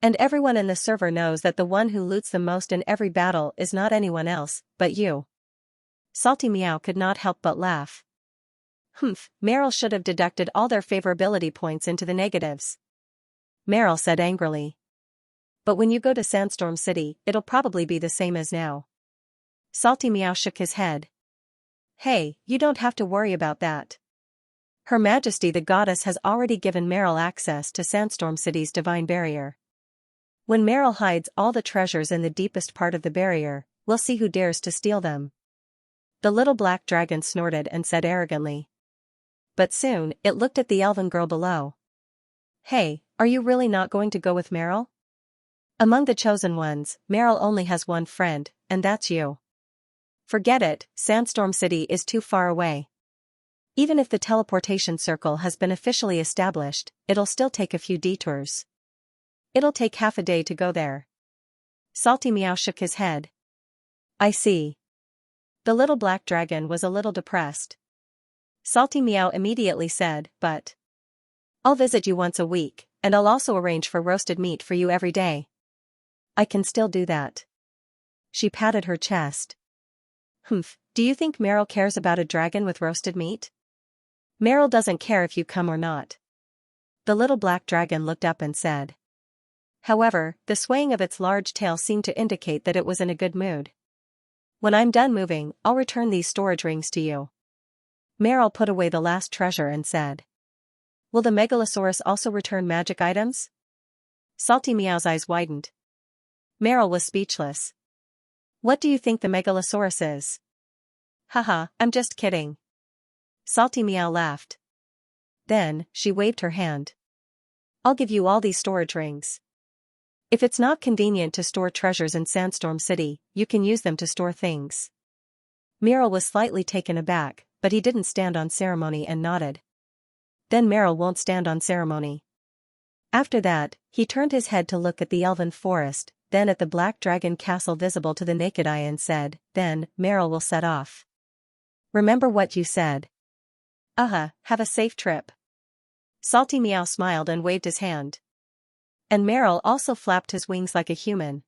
And everyone in the server knows that the one who loots the most in every battle is not anyone else, but you. Salty Meow could not help but laugh. Humph, Meryl should have deducted all their favorability points into the negatives. Meryl said angrily. But when you go to Sandstorm City, it'll probably be the same as now. Salty Meow shook his head. Hey, you don't have to worry about that. Her Majesty the Goddess has already given Meryl access to Sandstorm City's divine barrier. When Meryl hides all the treasures in the deepest part of the barrier, we'll see who dares to steal them. The little black dragon snorted and said arrogantly. But soon, it looked at the elven girl below. Hey, are you really not going to go with Meryl? Among the Chosen Ones, Meryl only has one friend, and that's you. Forget it, Sandstorm City is too far away. Even if the teleportation circle has been officially established, it'll still take a few detours. It'll take half a day to go there. Salty Meow shook his head. I see. The little black dragon was a little depressed. Salty Meow immediately said, but I'll visit you once a week, and I'll also arrange for roasted meat for you every day. I can still do that. She patted her chest. Humph, do you think Meryl cares about a dragon with roasted meat? Meryl doesn't care if you come or not. The little black dragon looked up and said. However, the swaying of its large tail seemed to indicate that it was in a good mood. When I'm done moving, I'll return these storage rings to you. Meryl put away the last treasure and said. Will the Megalosaurus also return magic items? Salty Meow's eyes widened. Meryl was speechless. What do you think the Megalosaurus is? Haha, I'm just kidding. Salty Meow laughed. Then, she waved her hand. I'll give you all these storage rings. If it's not convenient to store treasures in Sandstorm City, you can use them to store things. Meryl was slightly taken aback, but he didn't stand on ceremony and nodded. Then Meryl won't stand on ceremony. After that, he turned his head to look at the elven forest, then at the black dragon castle visible to the naked eye and said, then, Meryl will set off. Remember what you said. Have a safe trip. Salty Meow smiled and waved his hand. And Meryl also flapped his wings like a human.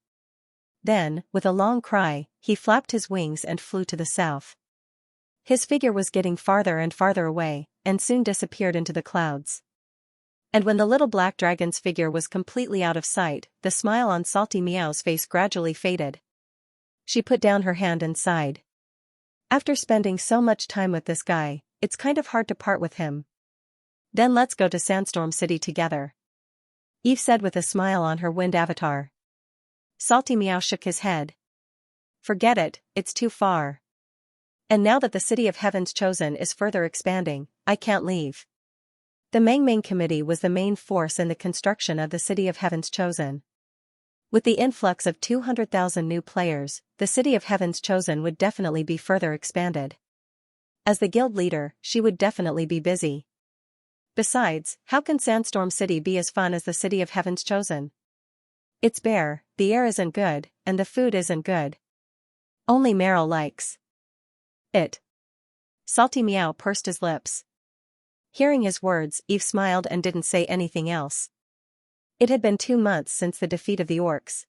Then, with a long cry, he flapped his wings and flew to the south. His figure was getting farther and farther away, and soon disappeared into the clouds. And when the little black dragon's figure was completely out of sight, the smile on Salty Meow's face gradually faded. She put down her hand and sighed. After spending so much time with this guy, it's kind of hard to part with him. Then let's go to Sandstorm City together. Eve said with a smile on her wind avatar. Salty Meow shook his head. Forget it, it's too far. And now that the City of Heaven's Chosen is further expanding, I can't leave. The Mangmang Committee was the main force in the construction of the City of Heaven's Chosen. With the influx of 200,000 new players, the City of Heaven's Chosen would definitely be further expanded. As the guild leader, she would definitely be busy. Besides, how can Sandstorm City be as fun as the City of Heaven's Chosen? It's bare, the air isn't good, and the food isn't good. Only Meryl likes it. Salty Meow pursed his lips. Hearing his words, Eve smiled and didn't say anything else. It had been 2 months since the defeat of the orcs.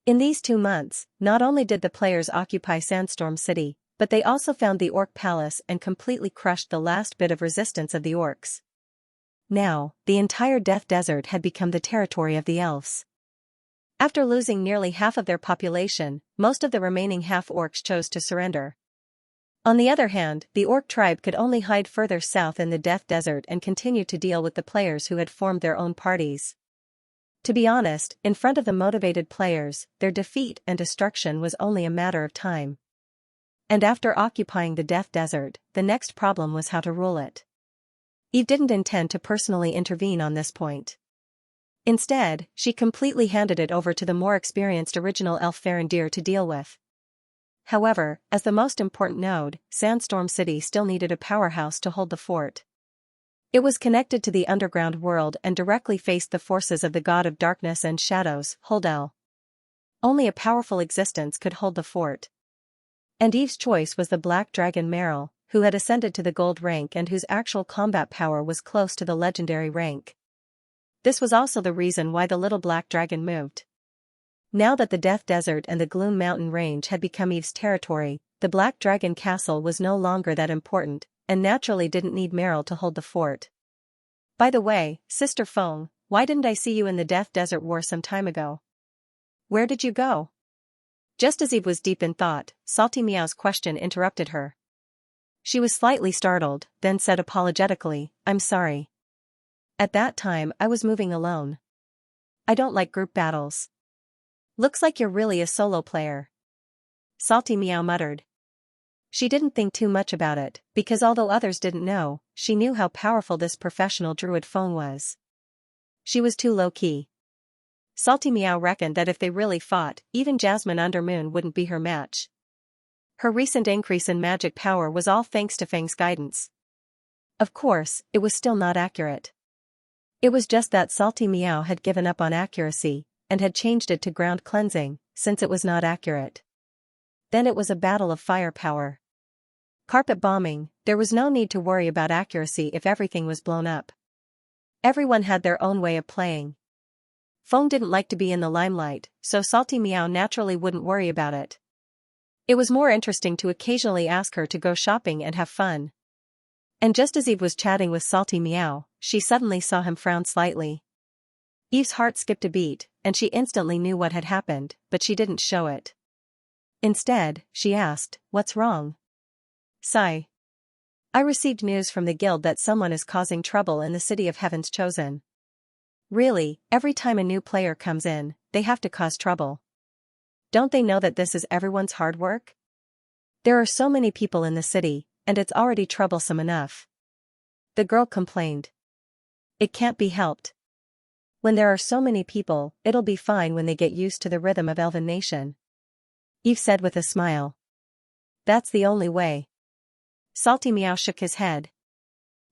In these 2 months, not only did the players occupy Sandstorm City, but they also found the Orc Palace and completely crushed the last bit of resistance of the orcs. Now, the entire Death Desert had become the territory of the elves. After losing nearly half of their population, most of the remaining half-orcs chose to surrender. On the other hand, the orc tribe could only hide further south in the Death Desert and continue to deal with the players who had formed their own parties. To be honest, in front of the motivated players, their defeat and destruction was only a matter of time. And after occupying the Death Desert, the next problem was how to rule it. Eve didn't intend to personally intervene on this point. Instead, she completely handed it over to the more experienced original elf Farendir to deal with. However, as the most important node, Sandstorm City still needed a powerhouse to hold the fort. It was connected to the underground world and directly faced the forces of the god of darkness and shadows, Holdel. Only a powerful existence could hold the fort. And Eve's choice was the black dragon Meryl, who had ascended to the gold rank and whose actual combat power was close to the legendary rank. This was also the reason why the little black dragon moved. Now that the Death Desert and the Gloom Mountain Range had become Eve's territory, the Black Dragon Castle was no longer that important, and naturally didn't need Meryl to hold the fort. By the way, Sister Feng, why didn't I see you in the Death Desert War some time ago? Where did you go? Just as Eve was deep in thought, Salty Meow's question interrupted her. She was slightly startled, then said apologetically, I'm sorry. At that time I was moving alone. I don't like group battles. Looks like you're really a solo player. Salty Meow muttered. She didn't think too much about it, because although others didn't know, she knew how powerful this professional druid Feng was. She was too low-key. Salty Meow reckoned that if they really fought, even Jasmine Undermoon wouldn't be her match. Her recent increase in magic power was all thanks to Feng's guidance. Of course, it was still not accurate. It was just that Salty Meow had given up on accuracy, and had changed it to ground cleansing, since it was not accurate. Then it was a battle of firepower. Carpet bombing, there was no need to worry about accuracy if everything was blown up. Everyone had their own way of playing. Feng didn't like to be in the limelight, so Salty Meow naturally wouldn't worry about it. It was more interesting to occasionally ask her to go shopping and have fun. And just as Eve was chatting with Salty Meow, she suddenly saw him frown slightly. Eve's heart skipped a beat, and she instantly knew what had happened, but she didn't show it. Instead, she asked, What's wrong? Sigh. I received news from the guild that someone is causing trouble in the City of Heaven's Chosen. Really, every time a new player comes in, they have to cause trouble. Don't they know that this is everyone's hard work? There are so many people in the city, and it's already troublesome enough. The girl complained. It can't be helped. When there are so many people, it'll be fine when they get used to the rhythm of Elven Nation. Eve said with a smile. That's the only way. Salty Meow shook his head.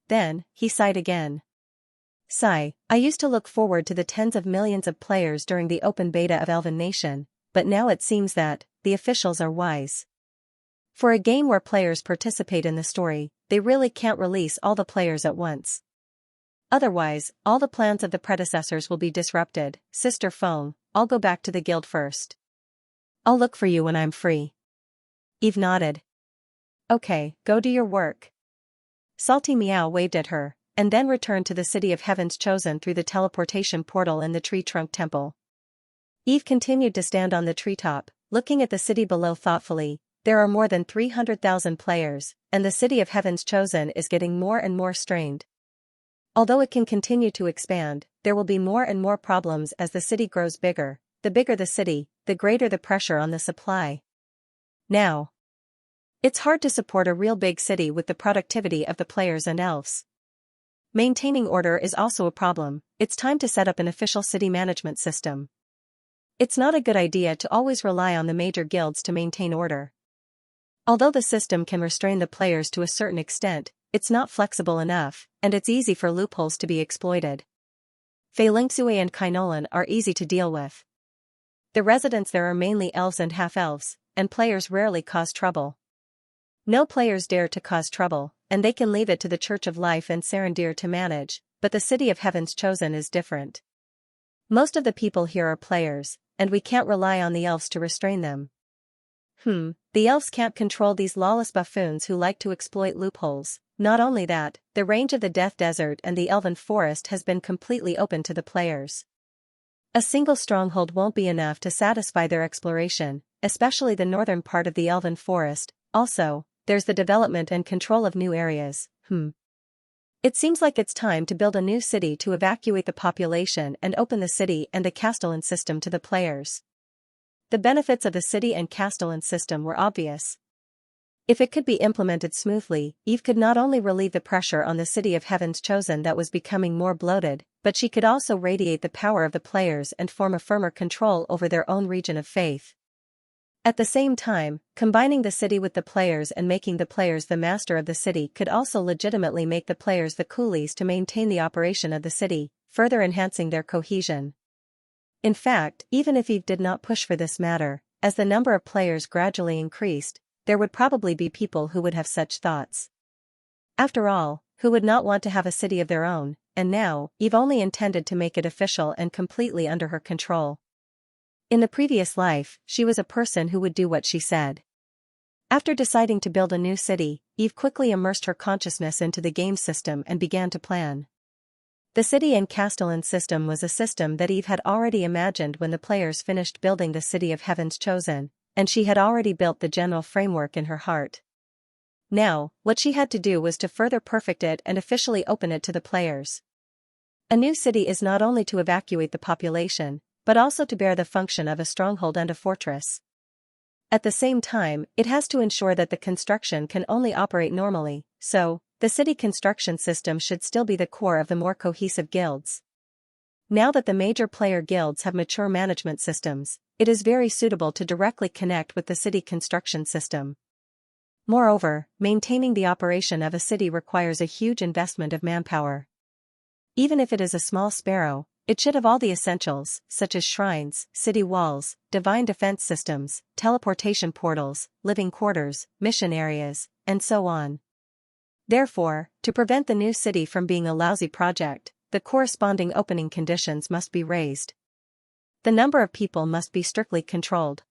Then, he sighed again. Sigh, I used to look forward to the tens of millions of players during the open beta of Elven Nation, but now it seems that, the officials are wise. For a game where players participate in the story, they really can't release all the players at once. Otherwise, all the plans of the predecessors will be disrupted. Sister Feng, I'll go back to the guild first. I'll look for you when I'm free. Eve nodded. Okay, go do your work. Salty Meow waved at her, and then returned to the City of Heaven's Chosen through the teleportation portal in the Tree Trunk Temple. Eve continued to stand on the treetop, looking at the city below thoughtfully. There are more than 300,000 players, and the City of Heaven's Chosen is getting more and more strained. Although it can continue to expand, there will be more and more problems as the city grows bigger. The bigger the city, the greater the pressure on the supply. Now, It's hard to support a real big city with the productivity of the players and elves. Maintaining order is also a problem. It's time to set up an official city management system. It's not a good idea to always rely on the major guilds to maintain order. Although the system can restrain the players to a certain extent, it's not flexible enough, and it's easy for loopholes to be exploited. Xianxia and Kainolan are easy to deal with. The residents there are mainly elves and half-elves, and players rarely cause trouble. No players dare to cause trouble, and they can leave it to the Church of Life and Sarendir to manage, but the City of Heaven's Chosen is different. Most of the people here are players, and we can't rely on the elves to restrain them. The elves can't control these lawless buffoons who like to exploit loopholes. Not only that, the range of the Death Desert and the Elven Forest has been completely open to the players. A single stronghold won't be enough to satisfy their exploration, especially the northern part of the Elven Forest. Also, there's the development and control of new areas. It seems like it's time to build a new city to evacuate the population and open the city and the Castellan system to the players. The benefits of the city and Castellan system were obvious. If it could be implemented smoothly, Eve could not only relieve the pressure on the City of Heaven's Chosen that was becoming more bloated, but she could also radiate the power of the players and form a firmer control over their own region of faith. At the same time, combining the city with the players and making the players the master of the city could also legitimately make the players the coolies to maintain the operation of the city, further enhancing their cohesion. In fact, even if Eve did not push for this matter, as the number of players gradually increased, there would probably be people who would have such thoughts. After all, who would not want to have a city of their own, and now, Eve only intended to make it official and completely under her control. In the previous life, she was a person who would do what she said. After deciding to build a new city, Eve quickly immersed her consciousness into the game system and began to plan. The city and Castellan system was a system that Eve had already imagined when the players finished building the City of Heaven's Chosen, and she had already built the general framework in her heart. Now, what she had to do was to further perfect it and officially open it to the players. A new city is not only to evacuate the population, but also to bear the function of a stronghold and a fortress. At the same time, it has to ensure that the construction can only operate normally, so, the city construction system should still be the core of the more cohesive guilds. Now that the major player guilds have mature management systems, it is very suitable to directly connect with the city construction system. Moreover, maintaining the operation of a city requires a huge investment of manpower. Even if it is a small sparrow, it should have all the essentials, such as shrines, city walls, divine defense systems, teleportation portals, living quarters, mission areas, and so on. Therefore, to prevent the new city from being a lousy project, the corresponding opening conditions must be raised. The number of people must be strictly controlled.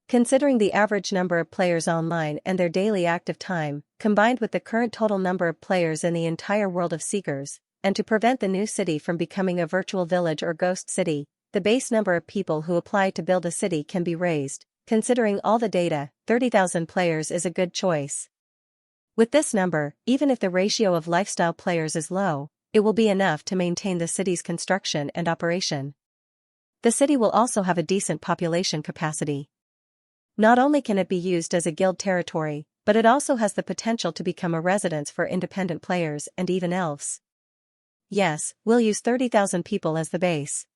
Considering the average number of players online and their daily active time, combined with the current total number of players in the entire world of Seekers, and to prevent the new city from becoming a virtual village or ghost city, the base number of people who apply to build a city can be raised. Considering all the data, 30,000 players is a good choice. With this number, even if the ratio of lifestyle players is low, it will be enough to maintain the city's construction and operation. The city will also have a decent population capacity. Not only can it be used as a guild territory, but it also has the potential to become a residence for independent players and even elves. Yes, we'll use 30,000 people as the base.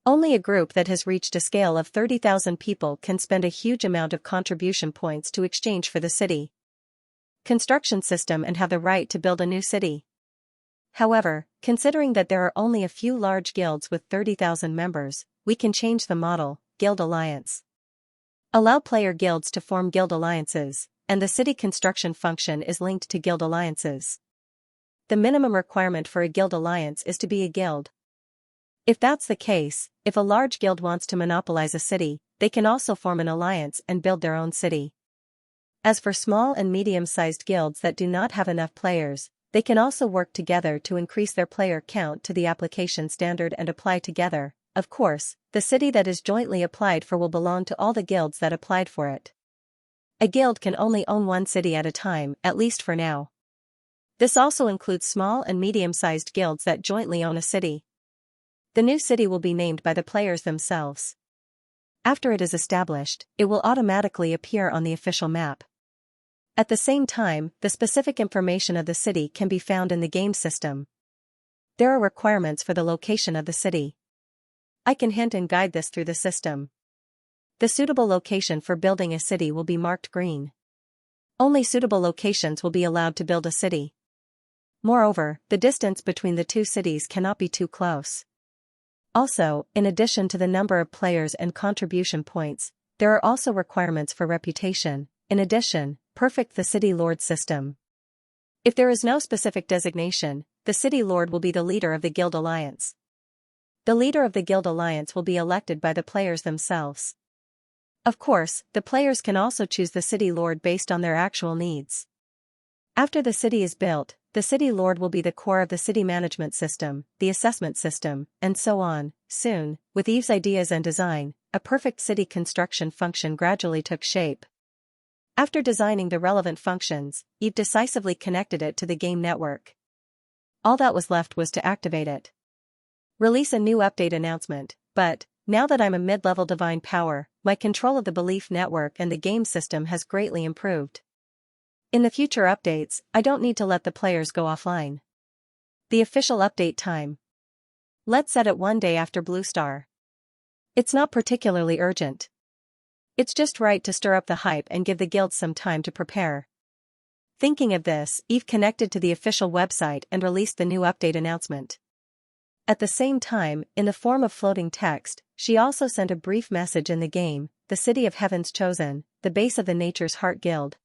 Only a group that has reached a scale of 30,000 people can spend a huge amount of contribution points to exchange for the city construction system and have the right to build a new city. However, considering that there are only a few large guilds with 30,000 members, we can change the model, Guild Alliance. Allow player guilds to form guild alliances, and the city construction function is linked to guild alliances. The minimum requirement for a guild alliance is to be a guild. If that's the case, if a large guild wants to monopolize a city, they can also form an alliance and build their own city. As for small and medium-sized guilds that do not have enough players, they can also work together to increase their player count to the application standard and apply together. Of course, the city that is jointly applied for will belong to all the guilds that applied for it. A guild can only own one city at a time, at least for now. This also includes small and medium-sized guilds that jointly own a city. The new city will be named by the players themselves. After it is established, it will automatically appear on the official map. At the same time, the specific information of the city can be found in the game system. There are requirements for the location of the city. I can hint and guide this through the system. The suitable location for building a city will be marked green. Only suitable locations will be allowed to build a city. Moreover, the distance between the two cities cannot be too close. Also, in addition to the number of players and contribution points, there are also requirements for reputation. In addition, perfect the city lord system. If there is no specific designation, the city lord will be the leader of the guild alliance. The leader of the guild alliance will be elected by the players themselves. Of course, the players can also choose the city lord based on their actual needs. After the city is built, the city lord will be the core of the city management system, the assessment system, and so on. Soon, with Eve's ideas and design, a perfect city construction function gradually took shape. After designing the relevant functions, Eve decisively connected it to the game network. All that was left was to activate it. Release a new update announcement, but, now that I'm a mid-level divine power, my control of the belief network and the game system has greatly improved. In the future updates, I don't need to let the players go offline. The official update time. Let's set it one day after Blue Star. It's not particularly urgent. It's just right to stir up the hype and give the guild some time to prepare. Thinking of this, Eve connected to the official website and released the new update announcement. At the same time, in the form of floating text, she also sent a brief message in the game: the City of Heaven's chosen, the base of the Nature's Heart Guild.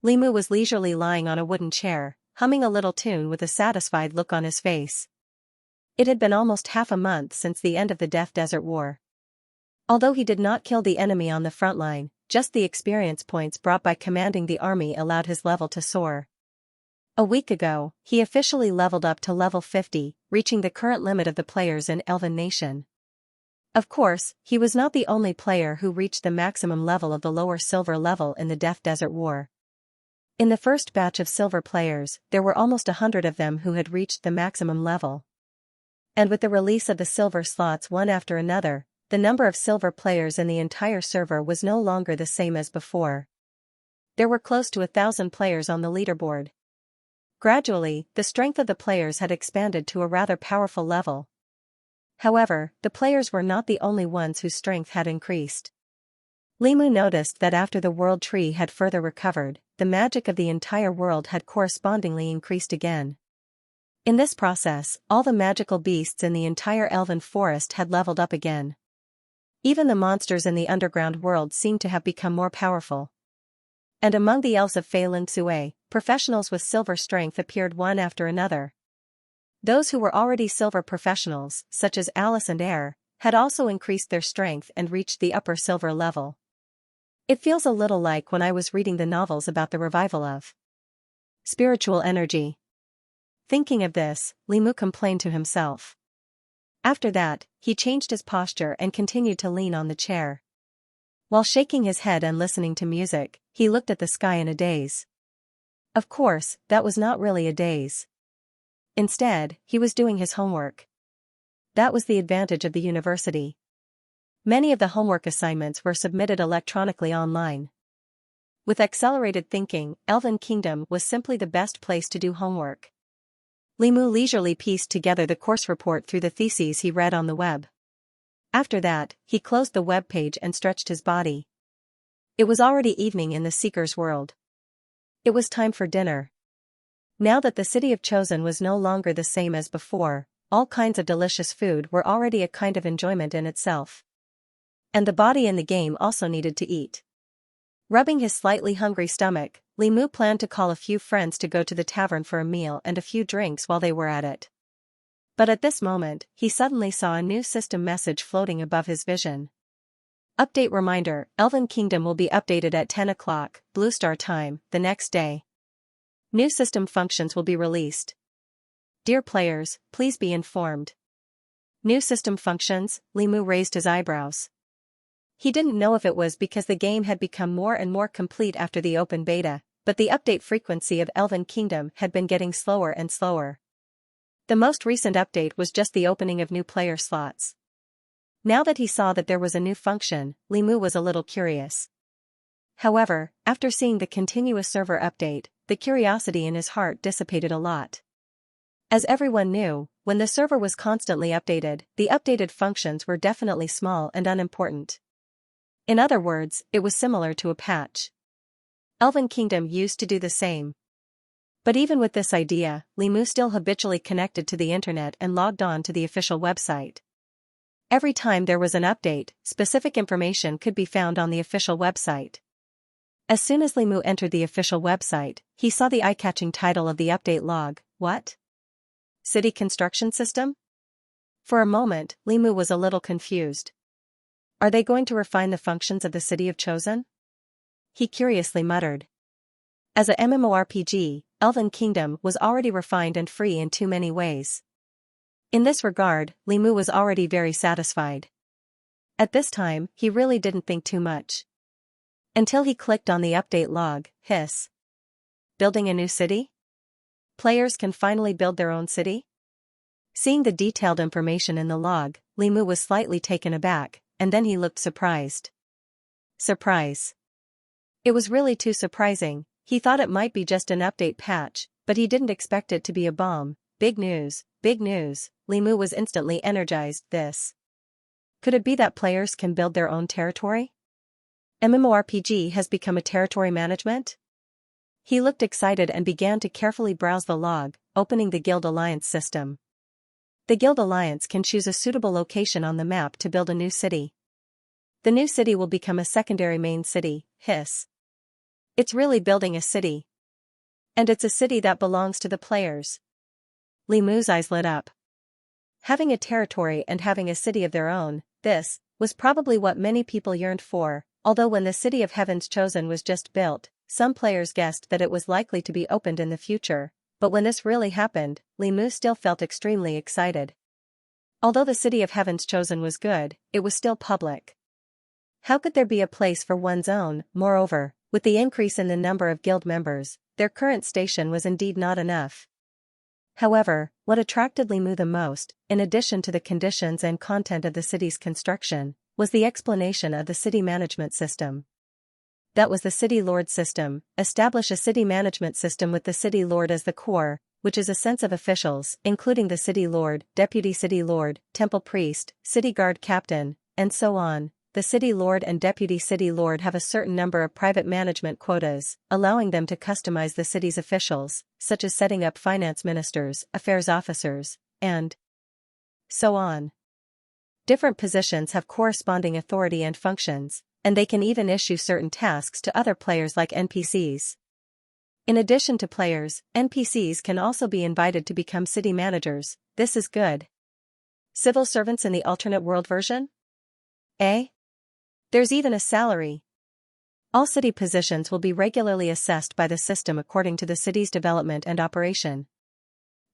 Limu was leisurely lying on a wooden chair, humming a little tune with a satisfied look on his face. It had been almost half a month since the end of the Death Desert War. Although he did not kill the enemy on the front line, just the experience points brought by commanding the army allowed his level to soar. A week ago, he officially leveled up to level 50, reaching the current limit of the players in Elven Nation. Of course, he was not the only player who reached the maximum level of the lower silver level in the Death Desert War. In the first batch of silver players, there were almost 100 of them who had reached the maximum level. And with the release of the silver slots one after another, the number of silver players in the entire server was no longer the same as before. There were close to 1,000 players on the leaderboard. Gradually, the strength of the players had expanded to a rather powerful level. However, the players were not the only ones whose strength had increased. Limu noticed that after the world tree had further recovered, the magic of the entire world had correspondingly increased again. In this process, all the magical beasts in the entire elven forest had leveled up again. Even the monsters in the underground world seemed to have become more powerful. And among the elves of Phelan Sue, professionals with silver strength appeared one after another. Those who were already silver professionals, such as Alice and Air, had also increased their strength and reached the upper silver level. It feels a little like when I was reading the novels about the revival of spiritual energy. Thinking of this, Limu complained to himself. After that, he changed his posture and continued to lean on the chair. While shaking his head and listening to music, he looked at the sky in a daze. Of course, that was not really a daze. Instead, he was doing his homework. That was the advantage of the university. Many of the homework assignments were submitted electronically online. With accelerated thinking, Elven Kingdom was simply the best place to do homework. Limu leisurely pieced together the course report through the theses he read on the web. After that, he closed the web page and stretched his body. It was already evening in the Seeker's world. It was time for dinner. Now that the City of Chosen was no longer the same as before, all kinds of delicious food were already a kind of enjoyment in itself. And the body in the game also needed to eat. Rubbing his slightly hungry stomach, Limu planned to call a few friends to go to the tavern for a meal and a few drinks while they were at it. But at this moment, he suddenly saw a new system message floating above his vision. Update reminder: Elven Kingdom will be updated at 10 o'clock, Blue Star time, the next day. New system functions will be released. Dear players, please be informed. New system functions? Limu raised his eyebrows. He didn't know if it was because the game had become more and more complete after the open beta, but the update frequency of Elven Kingdom had been getting slower and slower. The most recent update was just the opening of new player slots. Now that he saw that there was a new function, Limu was a little curious. However, after seeing the continuous server update, the curiosity in his heart dissipated a lot. As everyone knew, when the server was constantly updated, the updated functions were definitely small and unimportant. In other words, it was similar to a patch. Elven Kingdom used to do the same. But even with this idea, Limu still habitually connected to the internet and logged on to the official website. Every time there was an update, specific information could be found on the official website. As soon as Limu entered the official website, he saw the eye-catching title of the update log. What? City construction system? For a moment, Limu was a little confused. Are they going to refine the functions of the City of Chosen? He curiously muttered. As a MMORPG, Elven Kingdom was already refined and free in too many ways. In this regard, Limu was already very satisfied. At this time, he really didn't think too much. Until he clicked on the update log. Hiss. Building a new city? Players can finally build their own city? Seeing the detailed information in the log, Limu was slightly taken aback, and then he looked surprised. Surprise. It was really too surprising. He thought it might be just an update patch, but he didn't expect it to be a bomb. Big news, big news. Limu was instantly energized. This. Could it be that players can build their own territory? MMORPG has become a territory management? He looked excited and began to carefully browse the log, opening the Guild Alliance system. The Guild Alliance can choose a suitable location on the map to build a new city. The new city will become a secondary main city. Hiss. It's really building a city. And it's a city that belongs to the players. Limu's eyes lit up. Having a territory and having a city of their own, this was probably what many people yearned for, although when the City of Heaven's Chosen was just built, some players guessed that it was likely to be opened in the future, but when this really happened, Limu still felt extremely excited. Although the City of Heaven's Chosen was good, it was still public. How could there be a place for one's own? Moreover, with the increase in the number of guild members, their current station was indeed not enough. However, what attracted Limu the most, in addition to the conditions and content of the city's construction, was the explanation of the city management system. That was the City Lord system. Establish a city management system with the City Lord as the core, which is a sense of officials, including the City Lord, Deputy City Lord, Temple Priest, City Guard Captain, and so on. The City Lord and Deputy City Lord have a certain number of private management quotas, allowing them to customize the city's officials, such as setting up finance ministers, affairs officers, and so on. Different positions have corresponding authority and functions, and they can even issue certain tasks to other players like NPCs. In addition to players, NPCs can also be invited to become city managers. This is good. Civil servants in the alternate world version? There's even a salary. All city positions will be regularly assessed by the system according to the city's development and operation.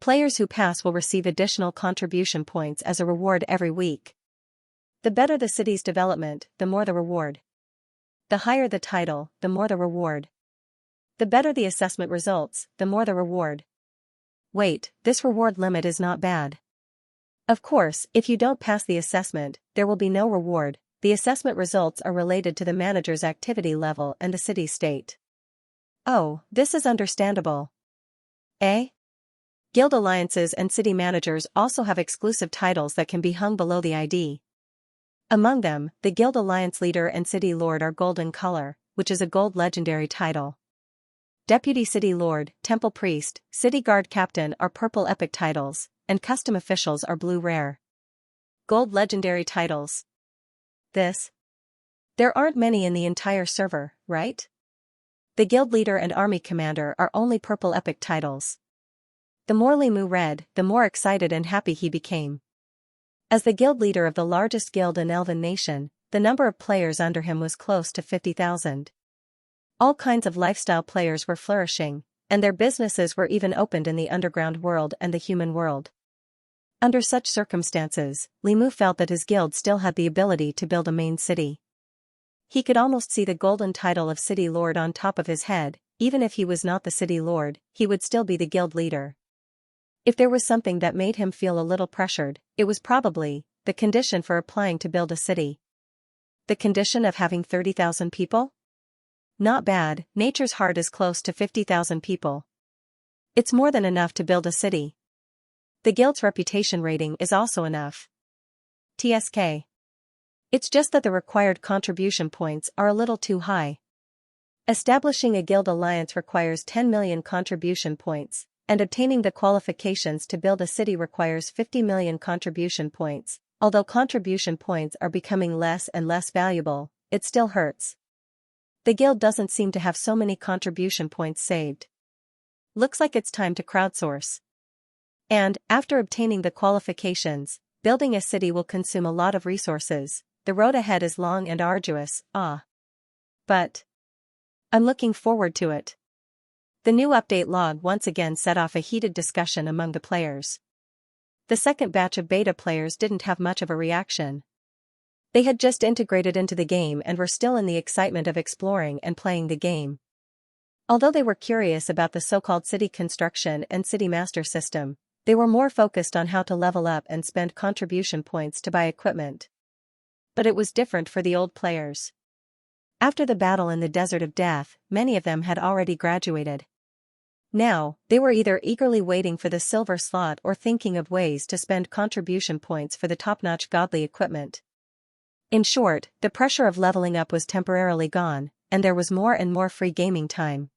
Players who pass will receive additional contribution points as a reward every week. The better the city's development, the more the reward. The higher the title, the more the reward. The better the assessment results, the more the reward. Wait, this reward limit is not bad. Of course, if you don't pass the assessment, there will be no reward. The assessment results are related to the manager's activity level and the city's state. Oh, this is understandable. Guild alliances and city managers also have exclusive titles that can be hung below the ID. Among them, the Guild Alliance Leader and City Lord are gold in color, which is a gold legendary title. Deputy City Lord, Temple Priest, City Guard Captain are purple epic titles, and custom officials are blue rare. Gold legendary titles. There aren't many in the entire server, right? The Guild Leader and Army Commander are only purple epic titles. The more Limu read, the more excited and happy he became. As the guild leader of the largest guild in Elven Nation, the number of players under him was close to 50,000. All kinds of lifestyle players were flourishing, and their businesses were even opened in the underground world and the human world. Under such circumstances, Limu felt that his guild still had the ability to build a main city. He could almost see the golden title of City Lord on top of his head. Even if he was not the City Lord, he would still be the guild leader. If there was something that made him feel a little pressured, it was probably the condition for applying to build a city. The condition of having 30,000 people? Not bad, Nature's Heart is close to 50,000 people. It's more than enough to build a city. The guild's reputation rating is also enough. TSK. It's just that the required contribution points are a little too high. Establishing a guild alliance requires 10 million contribution points, and obtaining the qualifications to build a city requires 50 million contribution points. Although contribution points are becoming less and less valuable, it still hurts. The guild doesn't seem to have so many contribution points saved. Looks like it's time to crowdsource. And, after obtaining the qualifications, building a city will consume a lot of resources. The road ahead is long and arduous, but I'm looking forward to it. The new update log once again set off a heated discussion among the players. The second batch of beta players didn't have much of a reaction. They had just integrated into the game and were still in the excitement of exploring and playing the game. Although they were curious about the so-called city construction and city master system, they were more focused on how to level up and spend contribution points to buy equipment. But it was different for the old players. After the battle in the Desert of Death, many of them had already graduated. Now, they were either eagerly waiting for the silver slot or thinking of ways to spend contribution points for the top-notch godly equipment. In short, the pressure of leveling up was temporarily gone, and there was more and more free gaming time.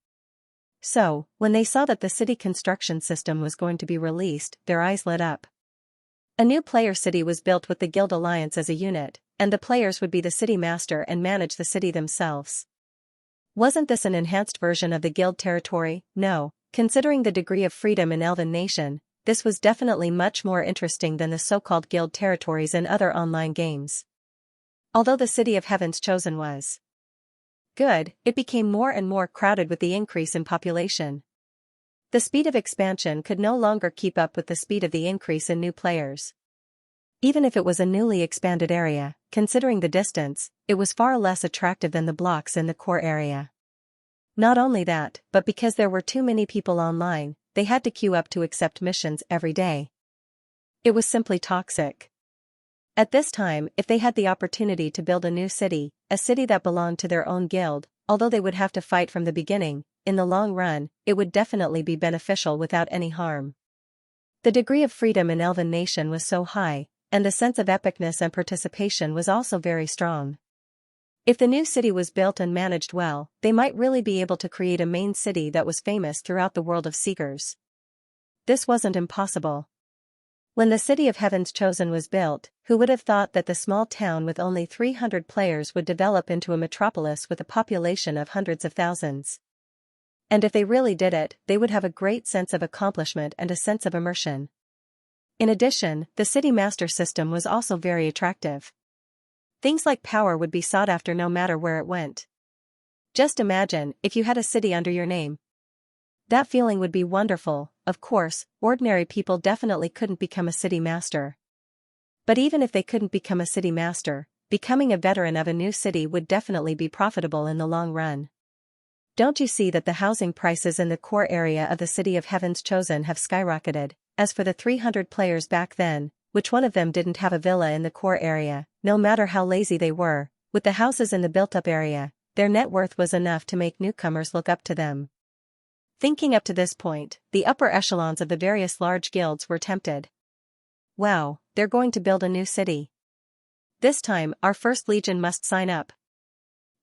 So, when they saw that the city construction system was going to be released, their eyes lit up. A new player city was built with the Guild Alliance as a unit, and the players would be the city master and manage the city themselves. Wasn't this an enhanced version of the Guild territory? No, considering the degree of freedom in Elven Nation, this was definitely much more interesting than the so-called Guild territories in other online games. Although the City of Heaven's Chosen was good, it became more and more crowded with the increase in population. The speed of expansion could no longer keep up with the speed of the increase in new players. Even if it was a newly expanded area, considering the distance, it was far less attractive than the blocks in the core area. Not only that, but because there were too many people online, they had to queue up to accept missions every day. It was simply toxic. At this time, if they had the opportunity to build a new city, a city that belonged to their own guild, although they would have to fight from the beginning, in the long run, it would definitely be beneficial without any harm. The degree of freedom in Elven Nation was so high, and the sense of epicness and participation was also very strong. If the new city was built and managed well, they might really be able to create a main city that was famous throughout the world of Seekers. This wasn't impossible. When the City of Heaven's Chosen was built, who would have thought that the small town with only 300 players would develop into a metropolis with a population of hundreds of thousands? And if they really did it, they would have a great sense of accomplishment and a sense of immersion. In addition, the city master system was also very attractive. Things like power would be sought after no matter where it went. Just imagine if you had a city under your name. That feeling would be wonderful. Of course, ordinary people definitely couldn't become a city master. But even if they couldn't become a city master, becoming a veteran of a new city would definitely be profitable in the long run. Don't you see that the housing prices in the core area of the City of Heaven's Chosen have skyrocketed? As for the 300 players back then, which one of them didn't have a villa in the core area, no matter how lazy they were, with the houses in the built-up area, their net worth was enough to make newcomers look up to them. Thinking up to this point, the upper echelons of the various large guilds were tempted. Wow, they're going to build a new city. This time, our first legion must sign up.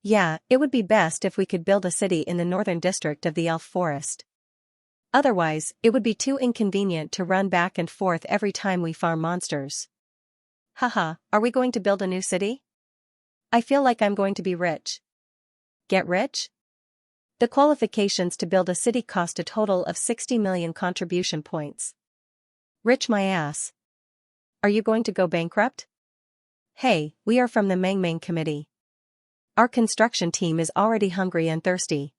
Yeah, it would be best if we could build a city in the northern district of the Elf Forest. Otherwise, it would be too inconvenient to run back and forth every time we farm monsters. Haha, are we going to build a new city? I feel like I'm going to be rich. Get rich? The qualifications to build a city cost a total of 60 million contribution points. Rich my ass. Are you going to go bankrupt? Hey, we are from the Mangmang Committee. Our construction team is already hungry and thirsty.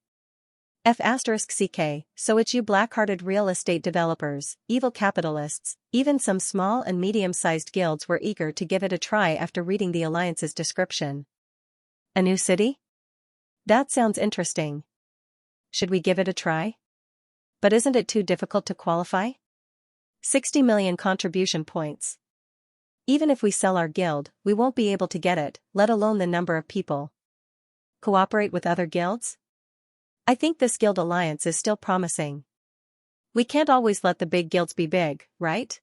F*CK, so it's you black-hearted real estate developers, evil capitalists, even some small and medium-sized guilds were eager to give it a try after reading the Alliance's description. A new city? That sounds interesting. Should we give it a try? But isn't it too difficult to qualify? 60 million contribution points. Even if we sell our guild, we won't be able to get it, let alone the number of people. Cooperate with other guilds? I think this guild alliance is still promising. We can't always let the big guilds be big, right?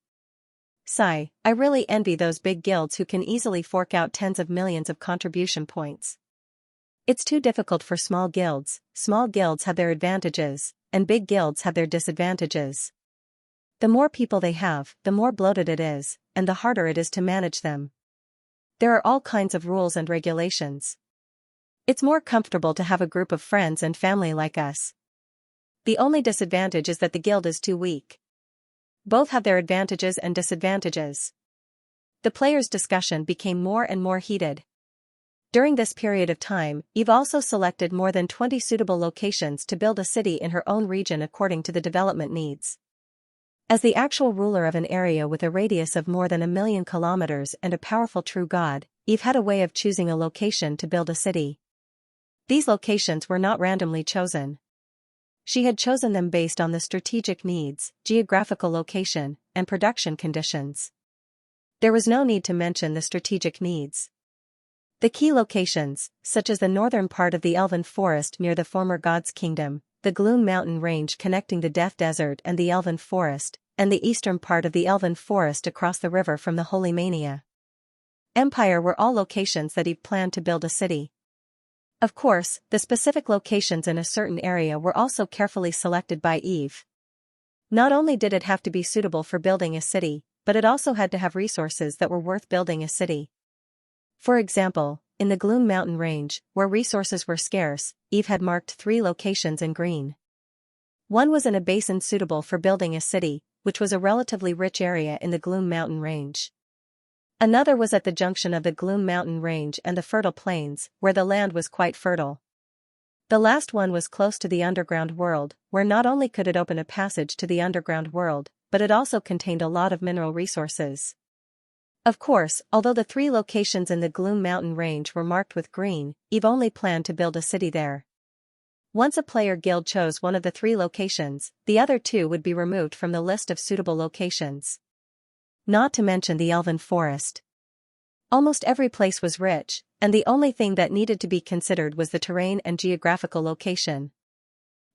Sigh, I really envy those big guilds who can easily fork out tens of millions of contribution points. It's too difficult for small guilds. Small guilds have their advantages, and big guilds have their disadvantages. The more people they have, the more bloated it is, and the harder it is to manage them. There are all kinds of rules and regulations. It's more comfortable to have a group of friends and family like us. The only disadvantage is that the guild is too weak. Both have their advantages and disadvantages. The players' discussion became more and more heated. During this period of time, Eve also selected more than 20 suitable locations to build a city in her own region according to the development needs. As the actual ruler of an area with a radius of more than 1,000,000 kilometers and a powerful true god, Eve had a way of choosing a location to build a city. These locations were not randomly chosen. She had chosen them based on the strategic needs, geographical location, and production conditions. There was no need to mention the strategic needs. The key locations, such as the northern part of the Elven Forest near the former God's Kingdom, the Gloom Mountain Range connecting the Death Desert and the Elven Forest, and the eastern part of the Elven Forest across the river from the Holy Mania Empire were all locations that Eve planned to build a city. Of course, the specific locations in a certain area were also carefully selected by Eve. Not only did it have to be suitable for building a city, but it also had to have resources that were worth building a city. For example, in the Gloom Mountain Range, where resources were scarce, Eve had marked 3 locations in green. One was in a basin suitable for building a city, which was a relatively rich area in the Gloom Mountain Range. Another was at the junction of the Gloom Mountain Range and the fertile plains, where the land was quite fertile. The last one was close to the underground world, where not only could it open a passage to the underground world, but it also contained a lot of mineral resources. Of course, although the 3 locations in the Gloom Mountain Range were marked with green, Eve only planned to build a city there. Once a player guild chose one of the 3 locations, the other 2 would be removed from the list of suitable locations. Not to mention the Elven Forest. Almost every place was rich, and the only thing that needed to be considered was the terrain and geographical location.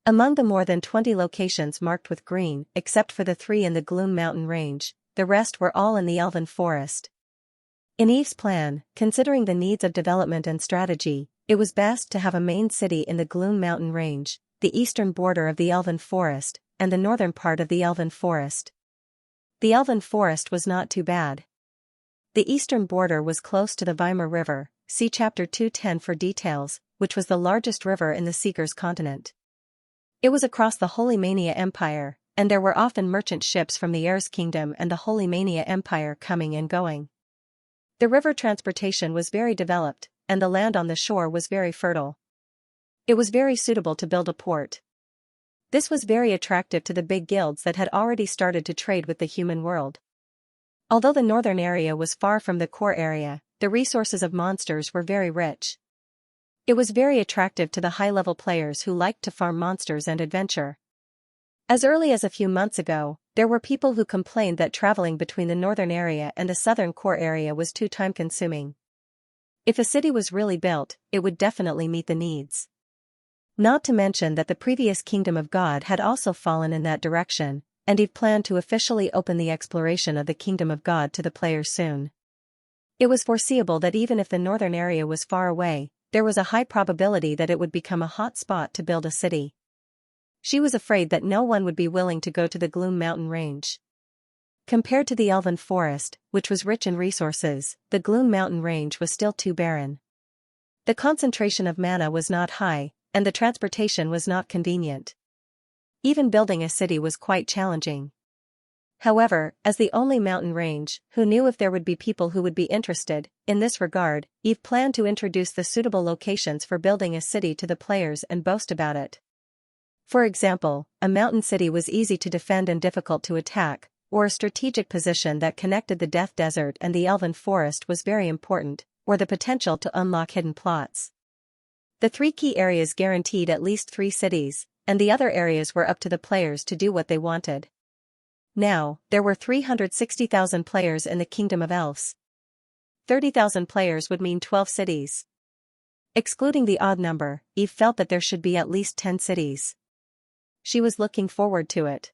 Among the more than 20 locations marked with green, except for the 3 in the Gloom Mountain Range, the rest were all in the Elven Forest. In Eve's plan, considering the needs of development and strategy, it was best to have a main city in the Gloom Mountain Range, the eastern border of the Elven Forest, and the northern part of the Elven Forest. The Elven Forest was not too bad. The eastern border was close to the Weimar River, see Chapter 210 for details, which was the largest river in the Seeker's continent. It was across the Holy Mania Empire, and there were often merchant ships from the Heirs Kingdom and the Holy Mania Empire coming and going. The river transportation was very developed, and the land on the shore was very fertile. It was very suitable to build a port. This was very attractive to the big guilds that had already started to trade with the human world. Although the northern area was far from the core area, the resources of monsters were very rich. It was very attractive to the high-level players who liked to farm monsters and adventure. As early as a few months ago, there were people who complained that traveling between the northern area and the southern core area was too time-consuming. If a city was really built, it would definitely meet the needs. Not to mention that the previous Kingdom of God had also fallen in that direction, and Eve planned to officially open the exploration of the Kingdom of God to the players soon. It was foreseeable that even if the northern area was far away, there was a high probability that it would become a hot spot to build a city. She was afraid that no one would be willing to go to the Gloom Mountain Range. Compared to the Elven Forest, which was rich in resources, the Gloom Mountain Range was still too barren. The concentration of mana was not high, and the transportation was not convenient. Even building a city was quite challenging. However, as the only mountain range, who knew if there would be people who would be interested in this regard, Eve planned to introduce the suitable locations for building a city to the players and boast about it. For example, a mountain city was easy to defend and difficult to attack, or a strategic position that connected the Death Desert and the Elven Forest was very important, or the potential to unlock hidden plots. The 3 key areas guaranteed at least 3 cities, and the other areas were up to the players to do what they wanted. Now, there were 360,000 players in the Kingdom of Elves. 30,000 players would mean 12 cities. Excluding the odd number, Eve felt that there should be at least 10 cities. She was looking forward to it.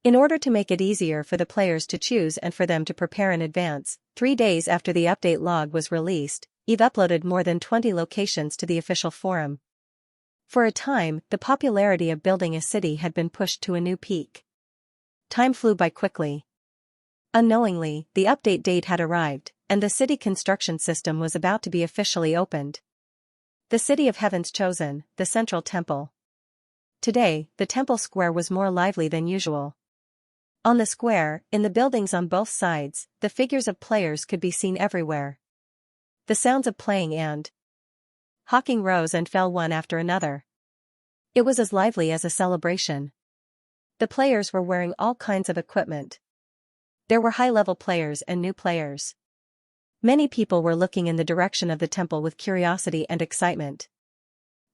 In order to make it easier for the players to choose and for them to prepare in advance, 3 days after the update log was released, Eve uploaded more than 20 locations to the official forum. For a time, the popularity of building a city had been pushed to a new peak. Time flew by quickly. Unknowingly, the update date had arrived, and the city construction system was about to be officially opened. The City of Heaven's Chosen, the Central Temple. Today, the temple square was more lively than usual. On the square, in the buildings on both sides, the figures of players could be seen everywhere. The sounds of playing and hawking rose and fell one after another. It was as lively as a celebration. The players were wearing all kinds of equipment. There were high-level players and new players. Many people were looking in the direction of the temple with curiosity and excitement.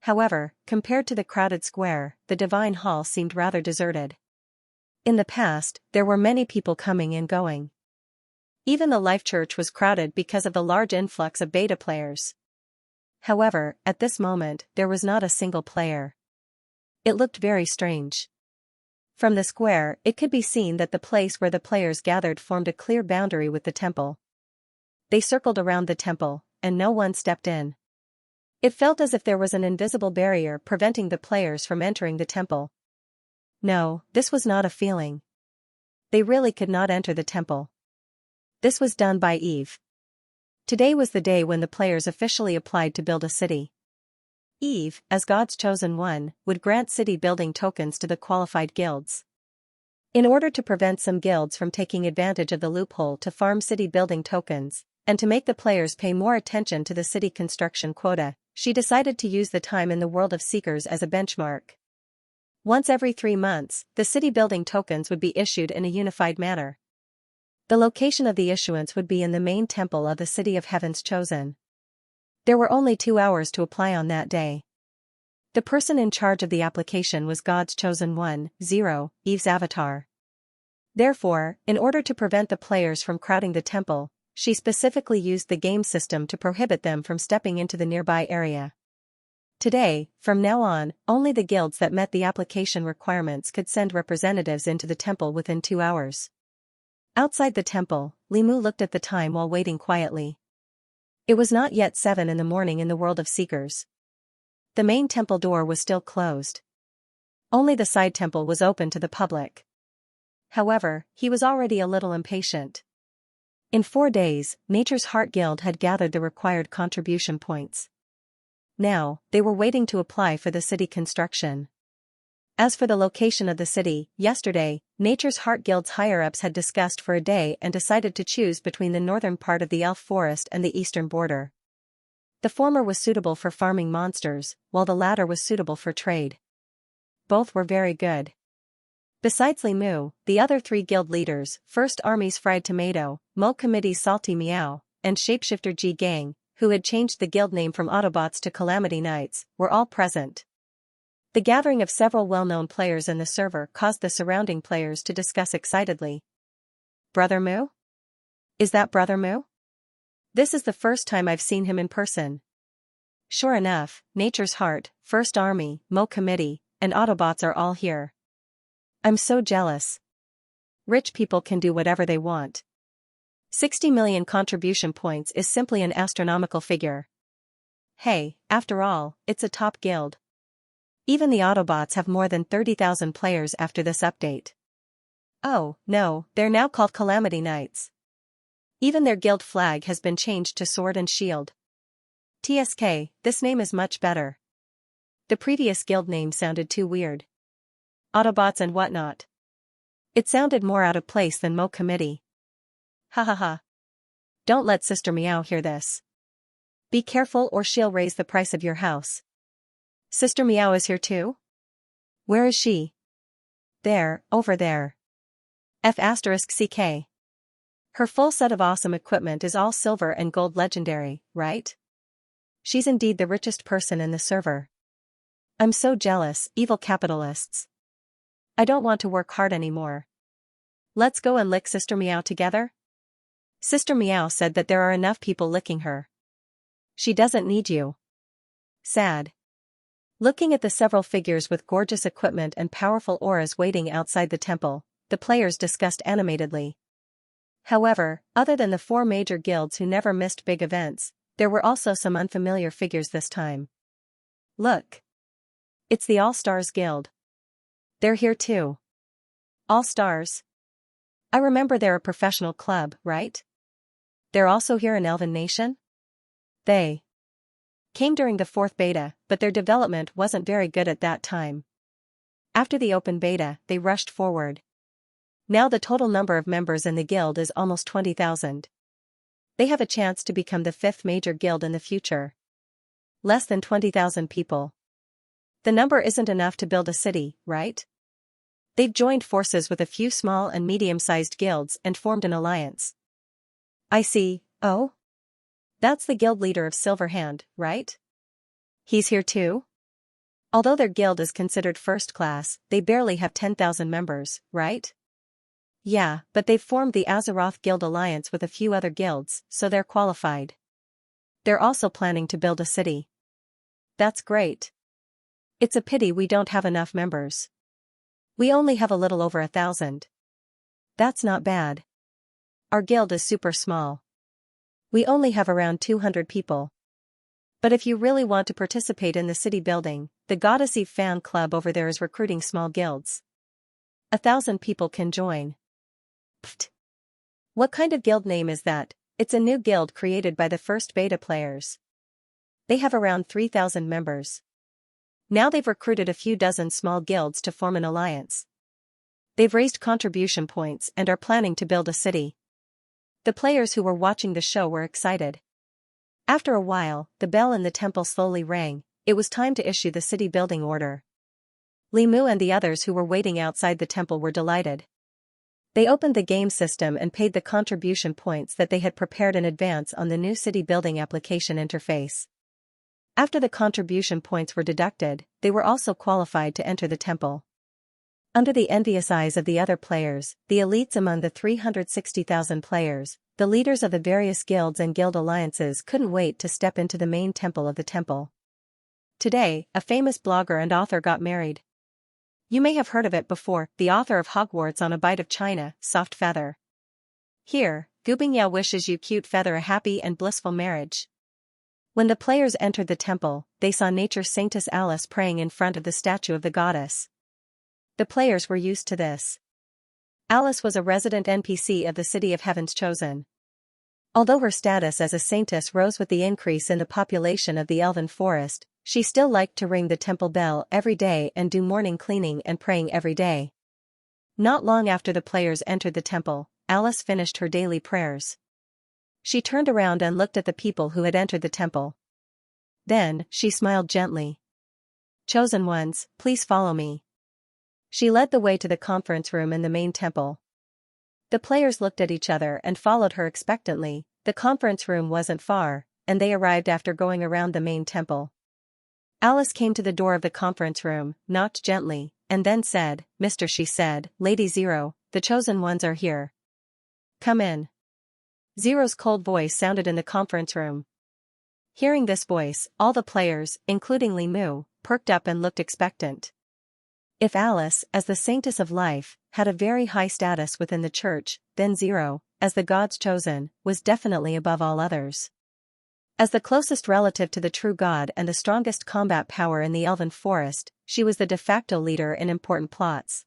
However, compared to the crowded square, the Divine Hall seemed rather deserted. In the past, there were many people coming and going. Even the Life Church was crowded because of the large influx of beta players. However, at this moment, there was not a single player. It looked very strange. From the square, it could be seen that the place where the players gathered formed a clear boundary with the temple. They circled around the temple, and no one stepped in. It felt as if there was an invisible barrier preventing the players from entering the temple. No, this was not a feeling. They really could not enter the temple. This was done by Eve. Today was the day when the players officially applied to build a city. Eve, as God's chosen one, would grant city building tokens to the qualified guilds. In order to prevent some guilds from taking advantage of the loophole to farm city building tokens, and to make the players pay more attention to the city construction quota, she decided to use the time in the world of Seekers as a benchmark. Once every 3 months, the city building tokens would be issued in a unified manner. The location of the issuance would be in the main temple of the City of Heaven's Chosen. There were only 2 hours to apply on that day. The person in charge of the application was God's chosen one, Zero, Eve's avatar. Therefore, in order to prevent the players from crowding the temple, she specifically used the game system to prohibit them from stepping into the nearby area. Today, from now on, only the guilds that met the application requirements could send representatives into the temple within 2 hours. Outside the temple, Limu looked at the time while waiting quietly. It was not yet 7 in the morning in the world of Seekers. The main temple door was still closed. Only the side temple was open to the public. However, he was already a little impatient. In 4 days, Nature's Heart Guild had gathered the required contribution points. Now, they were waiting to apply for the city construction. As for the location of the city, yesterday, Nature's Heart Guild's higher-ups had discussed for a day and decided to choose between the northern part of the elf forest and the eastern border. The former was suitable for farming monsters, while the latter was suitable for trade. Both were very good. Besides Limu, the other 3 guild leaders, First Army's Fried Tomato, Mo Committee's Salty Meow, and Shapeshifter G Gang, who had changed the guild name from Autobots to Calamity Knights, were all present. The gathering of several well-known players in the server caused the surrounding players to discuss excitedly. Brother Moo? Is that Brother Moo? This is the first time I've seen him in person. Sure enough, Nature's Heart, First Army, Mo Committee, and Autobots are all here. I'm so jealous. Rich people can do whatever they want. 60 million contribution points is simply an astronomical figure. Hey, after all, it's a top guild. Even the Autobots have more than 30,000 players after this update. Oh, no, they're now called Calamity Knights. Even their guild flag has been changed to Sword and Shield. TSK, this name is much better. The previous guild name sounded too weird. Autobots and whatnot. It sounded more out of place than Mo Committee. Ha ha ha. Don't let Sister Meow hear this. Be careful or she'll raise the price of your house. Sister Meow is here too? Where is she? There, over there. F*CK. Her full set of awesome equipment is all silver and gold legendary, right? She's indeed the richest person in the server. I'm so jealous, evil capitalists. I don't want to work hard anymore. Let's go and lick Sister Meow together? Sister Meow said that there are enough people licking her. She doesn't need you. Sad. Looking at the several figures with gorgeous equipment and powerful auras waiting outside the temple, the players discussed animatedly. However, other than the 4 major guilds who never missed big events, there were also some unfamiliar figures this time. Look! It's the All-Stars Guild. They're here too. All-Stars? I remember they're a professional club, right? They're also here in Elven Nation? They came during the 4th beta, but their development wasn't very good at that time. After the open beta, they rushed forward. Now the total number of members in the guild is almost 20,000. They have a chance to become the 5th major guild in the future. Less than 20,000 people. The number isn't enough to build a city, right? They've joined forces with a few small and medium-sized guilds and formed an alliance. I see. Oh? That's the guild leader of Silverhand, right? He's here too? Although their guild is considered first class, they barely have 10,000 members, right? Yeah, but they've formed the Azeroth Guild Alliance with a few other guilds, so they're qualified. They're also planning to build a city. That's great. It's a pity we don't have enough members. We only have a little over 1,000. That's not bad. Our guild is super small. We only have around 200 people. But if you really want to participate in the city building, the Goddess Eve fan club over there is recruiting small guilds. 1,000 people can join. Pfft. What kind of guild name is that? It's a new guild created by the first beta players. They have around 3,000 members. Now they've recruited a few dozen small guilds to form an alliance. They've raised contribution points and are planning to build a city. The players who were watching the show were excited. After a while, the bell in the temple slowly rang. It was time to issue the city building order. Li Mu and the others who were waiting outside the temple were delighted. They opened the game system and paid the contribution points that they had prepared in advance on the new city building application interface. After the contribution points were deducted, they were also qualified to enter the temple. Under the envious eyes of the other players, the elites among the 360,000 players, the leaders of the various guilds and guild alliances couldn't wait to step into the main temple of the temple. Today, a famous blogger and author got married. You may have heard of it before, the author of Hogwarts on a Bite of China, Soft Feather. Here, Gubingya wishes you cute feather a happy and blissful marriage. When the players entered the temple, they saw Nature Saintess Alice praying in front of the statue of the goddess. The players were used to this. Alice was a resident NPC of the City of Heaven's Chosen. Although her status as a saintess rose with the increase in the population of the Elven Forest, she still liked to ring the temple bell every day and do morning cleaning and praying every day. Not long after the players entered the temple, Alice finished her daily prayers. She turned around and looked at the people who had entered the temple. Then, she smiled gently. Chosen ones, please follow me. She led the way to the conference room in the main temple. The players looked at each other and followed her expectantly. The conference room wasn't far, and they arrived after going around the main temple. Alice came to the door of the conference room, knocked gently, and then said, "Mr. She said, Lady Zero, the chosen ones are here. Come in." Zero's cold voice sounded in the conference room. Hearing this voice, all the players, including Li Mu, perked up and looked expectant. If Alice, as the Saintess of Life, had a very high status within the church, then Zero, as the God's chosen, was definitely above all others. As the closest relative to the true God and the strongest combat power in the Elven Forest, she was the de facto leader in important plots.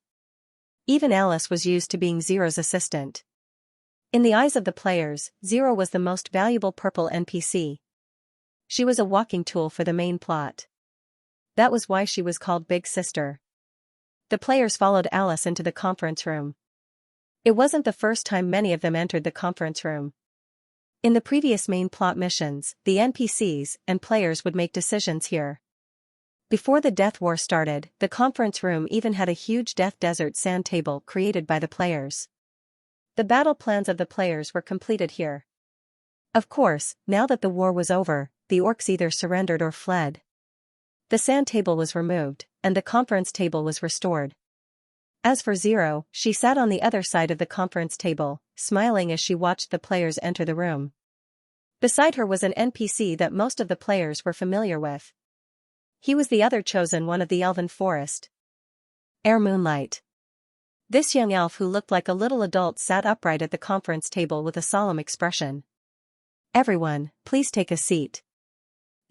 Even Alice was used to being Zero's assistant. In the eyes of the players, Zero was the most valuable purple NPC. She was a walking tool for the main plot. That was why she was called Big Sister. The players followed Alice into the conference room. It wasn't the first time many of them entered the conference room. In the previous main plot missions, the NPCs and players would make decisions here. Before the Death War started, the conference room even had a huge Death Desert sand table created by the players. The battle plans of the players were completed here. Of course, now that the war was over, the orcs either surrendered or fled. The sand table was removed, and the conference table was restored. As for Zero, she sat on the other side of the conference table, smiling as she watched the players enter the room. Beside her was an NPC that most of the players were familiar with. He was the other chosen one of the elven forest. Air Moonlight. This young elf who looked like a little adult sat upright at the conference table with a solemn expression. Everyone, please take a seat.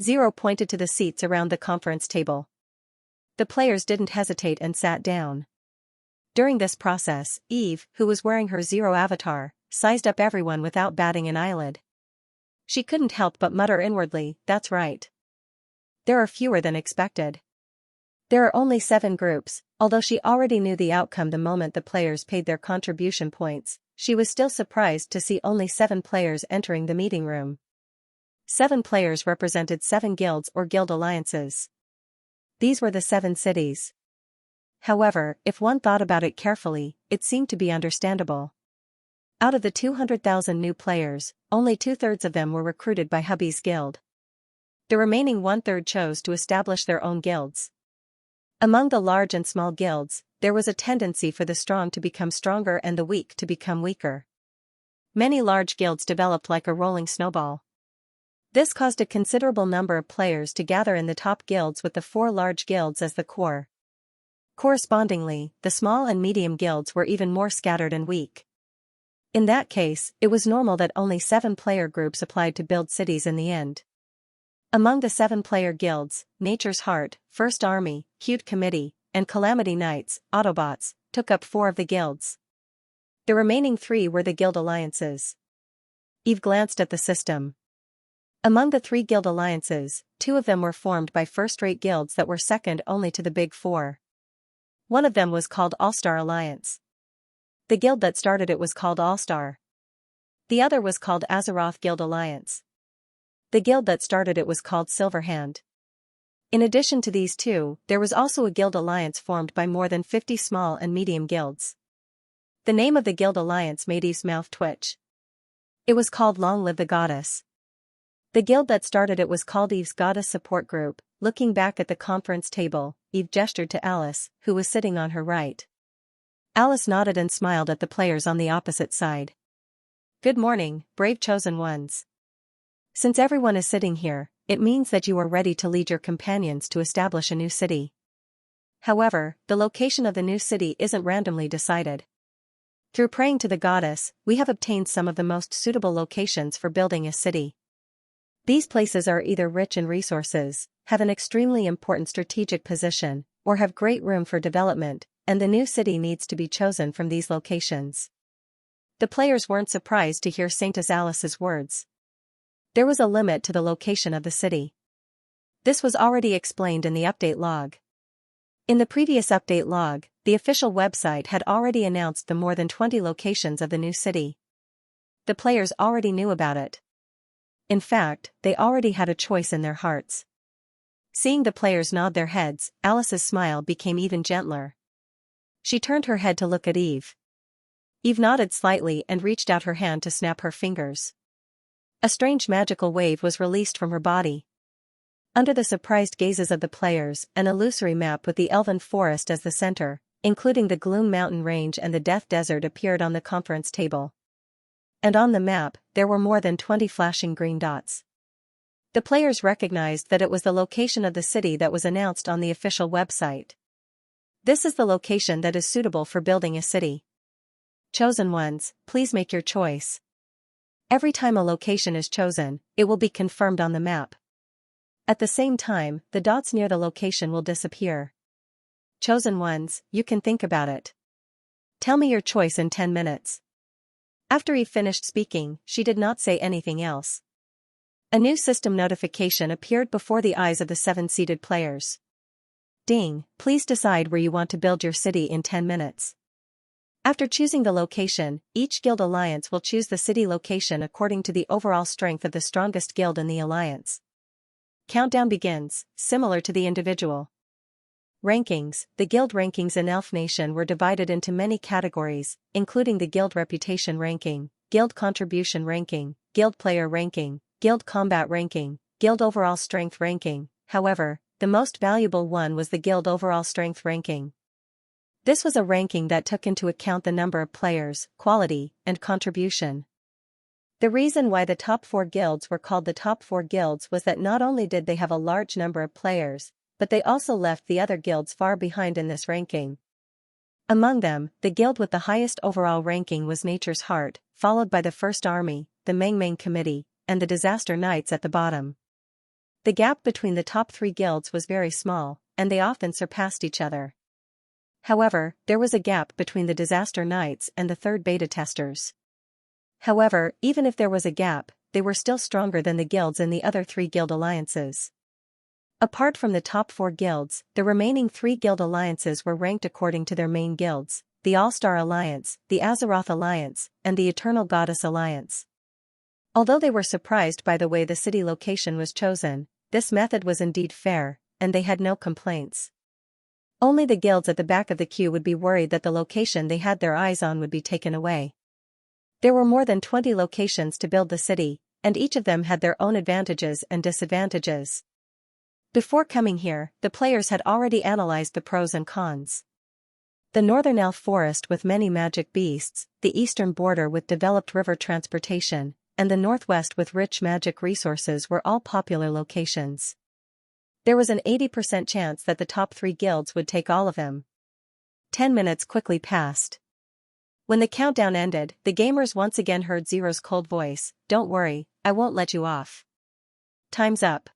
Zero pointed to the seats around the conference table. The players didn't hesitate and sat down. During this process, Eve, who was wearing her Zero avatar, sized up everyone without batting an eyelid. She couldn't help but mutter inwardly, "That's right. There are fewer than expected." There are only 7 groups. Although she already knew the outcome the moment the players paid their contribution points, she was still surprised to see only 7 players entering the meeting room. 7 players represented 7 guilds or guild alliances. These were the 7 cities. However, if one thought about it carefully, it seemed to be understandable. Out of the 200,000 new players, only 2/3 of them were recruited by Hubby's guild. The remaining 1/3 chose to establish their own guilds. Among the large and small guilds, there was a tendency for the strong to become stronger and the weak to become weaker. Many large guilds developed like a rolling snowball. This caused a considerable number of players to gather in the top guilds with the 4 large guilds as the core. Correspondingly, the small and medium guilds were even more scattered and weak. In that case, it was normal that only 7 player groups applied to build cities in the end. Among the 7 player guilds, Nature's Heart, First Army, Cute Committee, and Calamity Knights, Autobots, took up 4 of the guilds. The remaining 3 were the guild alliances. Eve glanced at the system. Among the 3 guild alliances, 2 of them were formed by first-rate guilds that were second only to the Big 4. One of them was called All-Star Alliance. The guild that started it was called All-Star. The other was called Azeroth Guild Alliance. The guild that started it was called Silverhand. In addition to these 2, there was also a guild alliance formed by more than 50 small and medium guilds. The name of the guild alliance made Eve's mouth twitch. It was called Long Live the Goddess. The guild that started it was called Eve's Goddess Support Group. Looking back at the conference table, Eve gestured to Alice, who was sitting on her right. Alice nodded and smiled at the players on the opposite side. "Good morning, brave chosen ones. Since everyone is sitting here, it means that you are ready to lead your companions to establish a new city. However, the location of the new city isn't randomly decided. Through praying to the goddess, we have obtained some of the most suitable locations for building a city. These places are either rich in resources, have an extremely important strategic position, or have great room for development, and the new city needs to be chosen from these locations." The players weren't surprised to hear Saintess Alice's words. There was a limit to the location of the city. This was already explained in the update log. In the previous update log, the official website had already announced the more than 20 locations of the new city. The players already knew about it. In fact, they already had a choice in their hearts. Seeing the players nod their heads, Alice's smile became even gentler. She turned her head to look at Eve. Eve nodded slightly and reached out her hand to snap her fingers. A strange magical wave was released from her body. Under the surprised gazes of the players, an illusory map with the Elven Forest as the center, including the Gloom Mountain Range and the Death Desert, appeared on the conference table. And on the map, there were more than 20 flashing green dots. The players recognized that it was the location of the city that was announced on the official website. This is the location that is suitable for building a city. Chosen ones, please make your choice. Every time a location is chosen, it will be confirmed on the map. At the same time, the dots near the location will disappear. Chosen ones, you can think about it. Tell me your choice in 10 minutes. After Eve finished speaking, she did not say anything else. A new system notification appeared before the eyes of the 7 seated players. Ding, please decide where you want to build your city in 10 minutes. After choosing the location, each guild alliance will choose the city location according to the overall strength of the strongest guild in the alliance. Countdown begins, similar to the individual rankings. The guild rankings in Elf Nation were divided into many categories, including the guild reputation ranking, guild contribution ranking, guild player ranking, guild combat ranking, guild overall strength ranking. However, the most valuable one was the guild overall strength ranking. This was a ranking that took into account the number of players, quality, and contribution. The reason why the top 4 guilds were called the top 4 guilds was that not only did they have a large number of players, but they also left the other guilds far behind in this ranking. Among them, the guild with the highest overall ranking was Nature's Heart, followed by the First Army, the Mengmeng Committee, and the Disaster Knights at the bottom. The gap between the top three guilds was very small, and they often surpassed each other. However, there was a gap between the Disaster Knights and the third beta testers. However, even if there was a gap, they were still stronger than the guilds in the other three guild alliances. Apart from the top four guilds, the remaining three guild alliances were ranked according to their main guilds: the All-Star Alliance, the Azeroth Alliance, and the Eternal Goddess Alliance. Although they were surprised by the way the city location was chosen, this method was indeed fair, and they had no complaints. Only the guilds at the back of the queue would be worried that the location they had their eyes on would be taken away. There were more than 20 locations to build the city, and each of them had their own advantages and disadvantages. Before coming here, the players had already analyzed the pros and cons. The northern elf forest with many magic beasts, the eastern border with developed river transportation, and the northwest with rich magic resources were all popular locations. There was an 80% chance that the top three guilds would take all of them. 10 minutes quickly passed. When the countdown ended, the gamers once again heard Zero's cold voice, "Don't worry, I won't let you off. Time's up.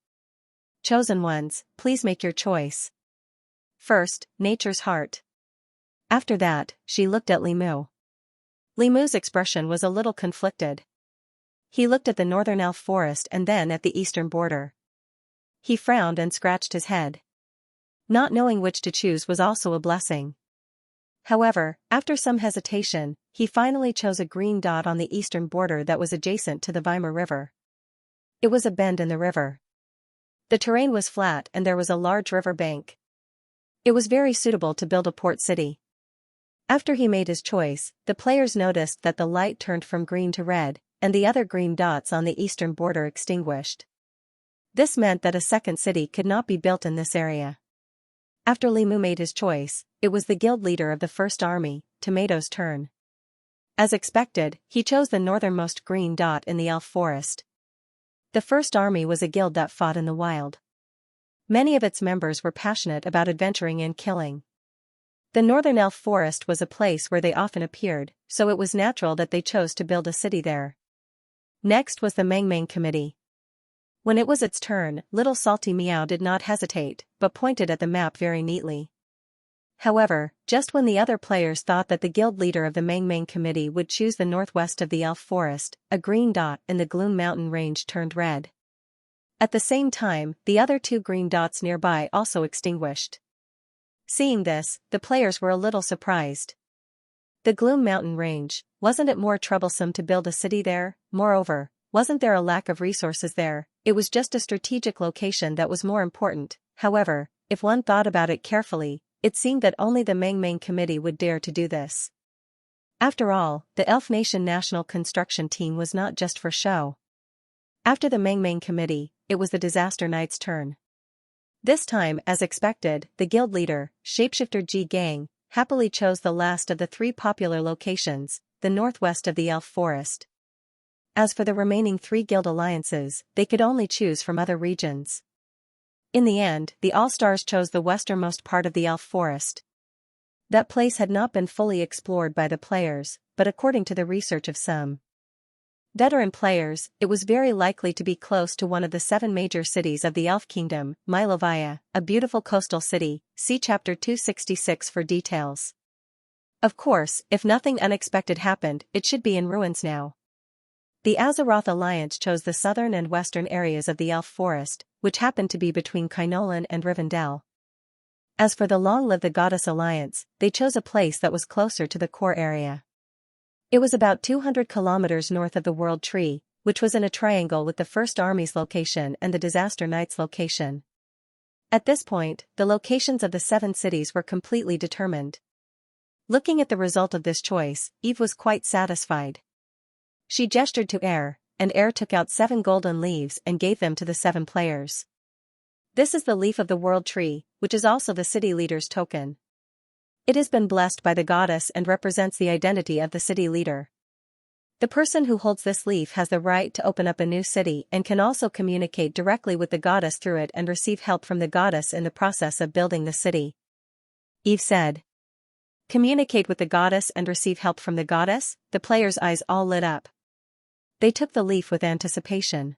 Chosen ones, please make your choice." First, Nature's Heart. After that, she looked at Limu. Limu's expression was a little conflicted. He looked at the northern elf forest and then at the eastern border. He frowned and scratched his head. Not knowing which to choose was also a blessing. However, after some hesitation, he finally chose a green dot on the eastern border that was adjacent to the Weimar River. It was a bend in the river. The terrain was flat and there was a large river bank. It was very suitable to build a port city. After he made his choice, the players noticed that the light turned from green to red, and the other green dots on the eastern border extinguished. This meant that a second city could not be built in this area. After Limu made his choice, it was the guild leader of the First Army, Tomato's turn. As expected, he chose the northernmost green dot in the elf forest. The First Army was a guild that fought in the wild. Many of its members were passionate about adventuring and killing. The northern elf forest was a place where they often appeared, so it was natural that they chose to build a city there. Next was the Mengmeng Committee. When it was its turn, little Salty Meow did not hesitate, but pointed at the map very neatly. However, just when the other players thought that the guild leader of the Mengmeng Committee would choose the northwest of the elf forest, a green dot in the Gloom Mountain range turned red. At the same time, the other two green dots nearby also extinguished. Seeing this, the players were a little surprised. The Gloom Mountain range, wasn't it more troublesome to build a city there? Moreover, wasn't there a lack of resources there? It was just a strategic location that was more important. However, if one thought about it carefully, it seemed that only the Mengmeng Committee would dare to do this. After all, the Elf Nation National Construction Team was not just for show. After the Mengmeng Committee, it was the Disaster Knight's turn. This time, as expected, the guild leader, Shapeshifter G Gang, happily chose the last of the three popular locations, the northwest of the elf forest. As for the remaining three guild alliances, they could only choose from other regions. In the end, the All-Stars chose the westernmost part of the elf forest. That place had not been fully explored by the players, but according to the research of some veteran players, it was very likely to be close to one of the 7 major cities of the Elf Kingdom, Milovaya, a beautiful coastal city. See Chapter 266 for details. Of course, if nothing unexpected happened, it should be in ruins now. The Azeroth Alliance chose the southern and western areas of the Elf Forest, which happened to be between Kynolan and Rivendell. As for the Long Live the Goddess Alliance, they chose a place that was closer to the core area. It was about 200 kilometers north of the World Tree, which was in a triangle with the First Army's location and the Disaster Knight's location. At this point, the locations of the 7 cities were completely determined. Looking at the result of this choice, Eve was quite satisfied. She gestured to Air, and Air took out 7 golden leaves and gave them to the 7 players. This is the leaf of the World Tree, which is also the city leader's token. It has been blessed by the goddess and represents the identity of the city leader. The person who holds this leaf has the right to open up a new city and can also communicate directly with the goddess through it and receive help from the goddess in the process of building the city. Eve said. Communicate with the goddess and receive help from the goddess? The players' eyes all lit up. They took the leaf with anticipation.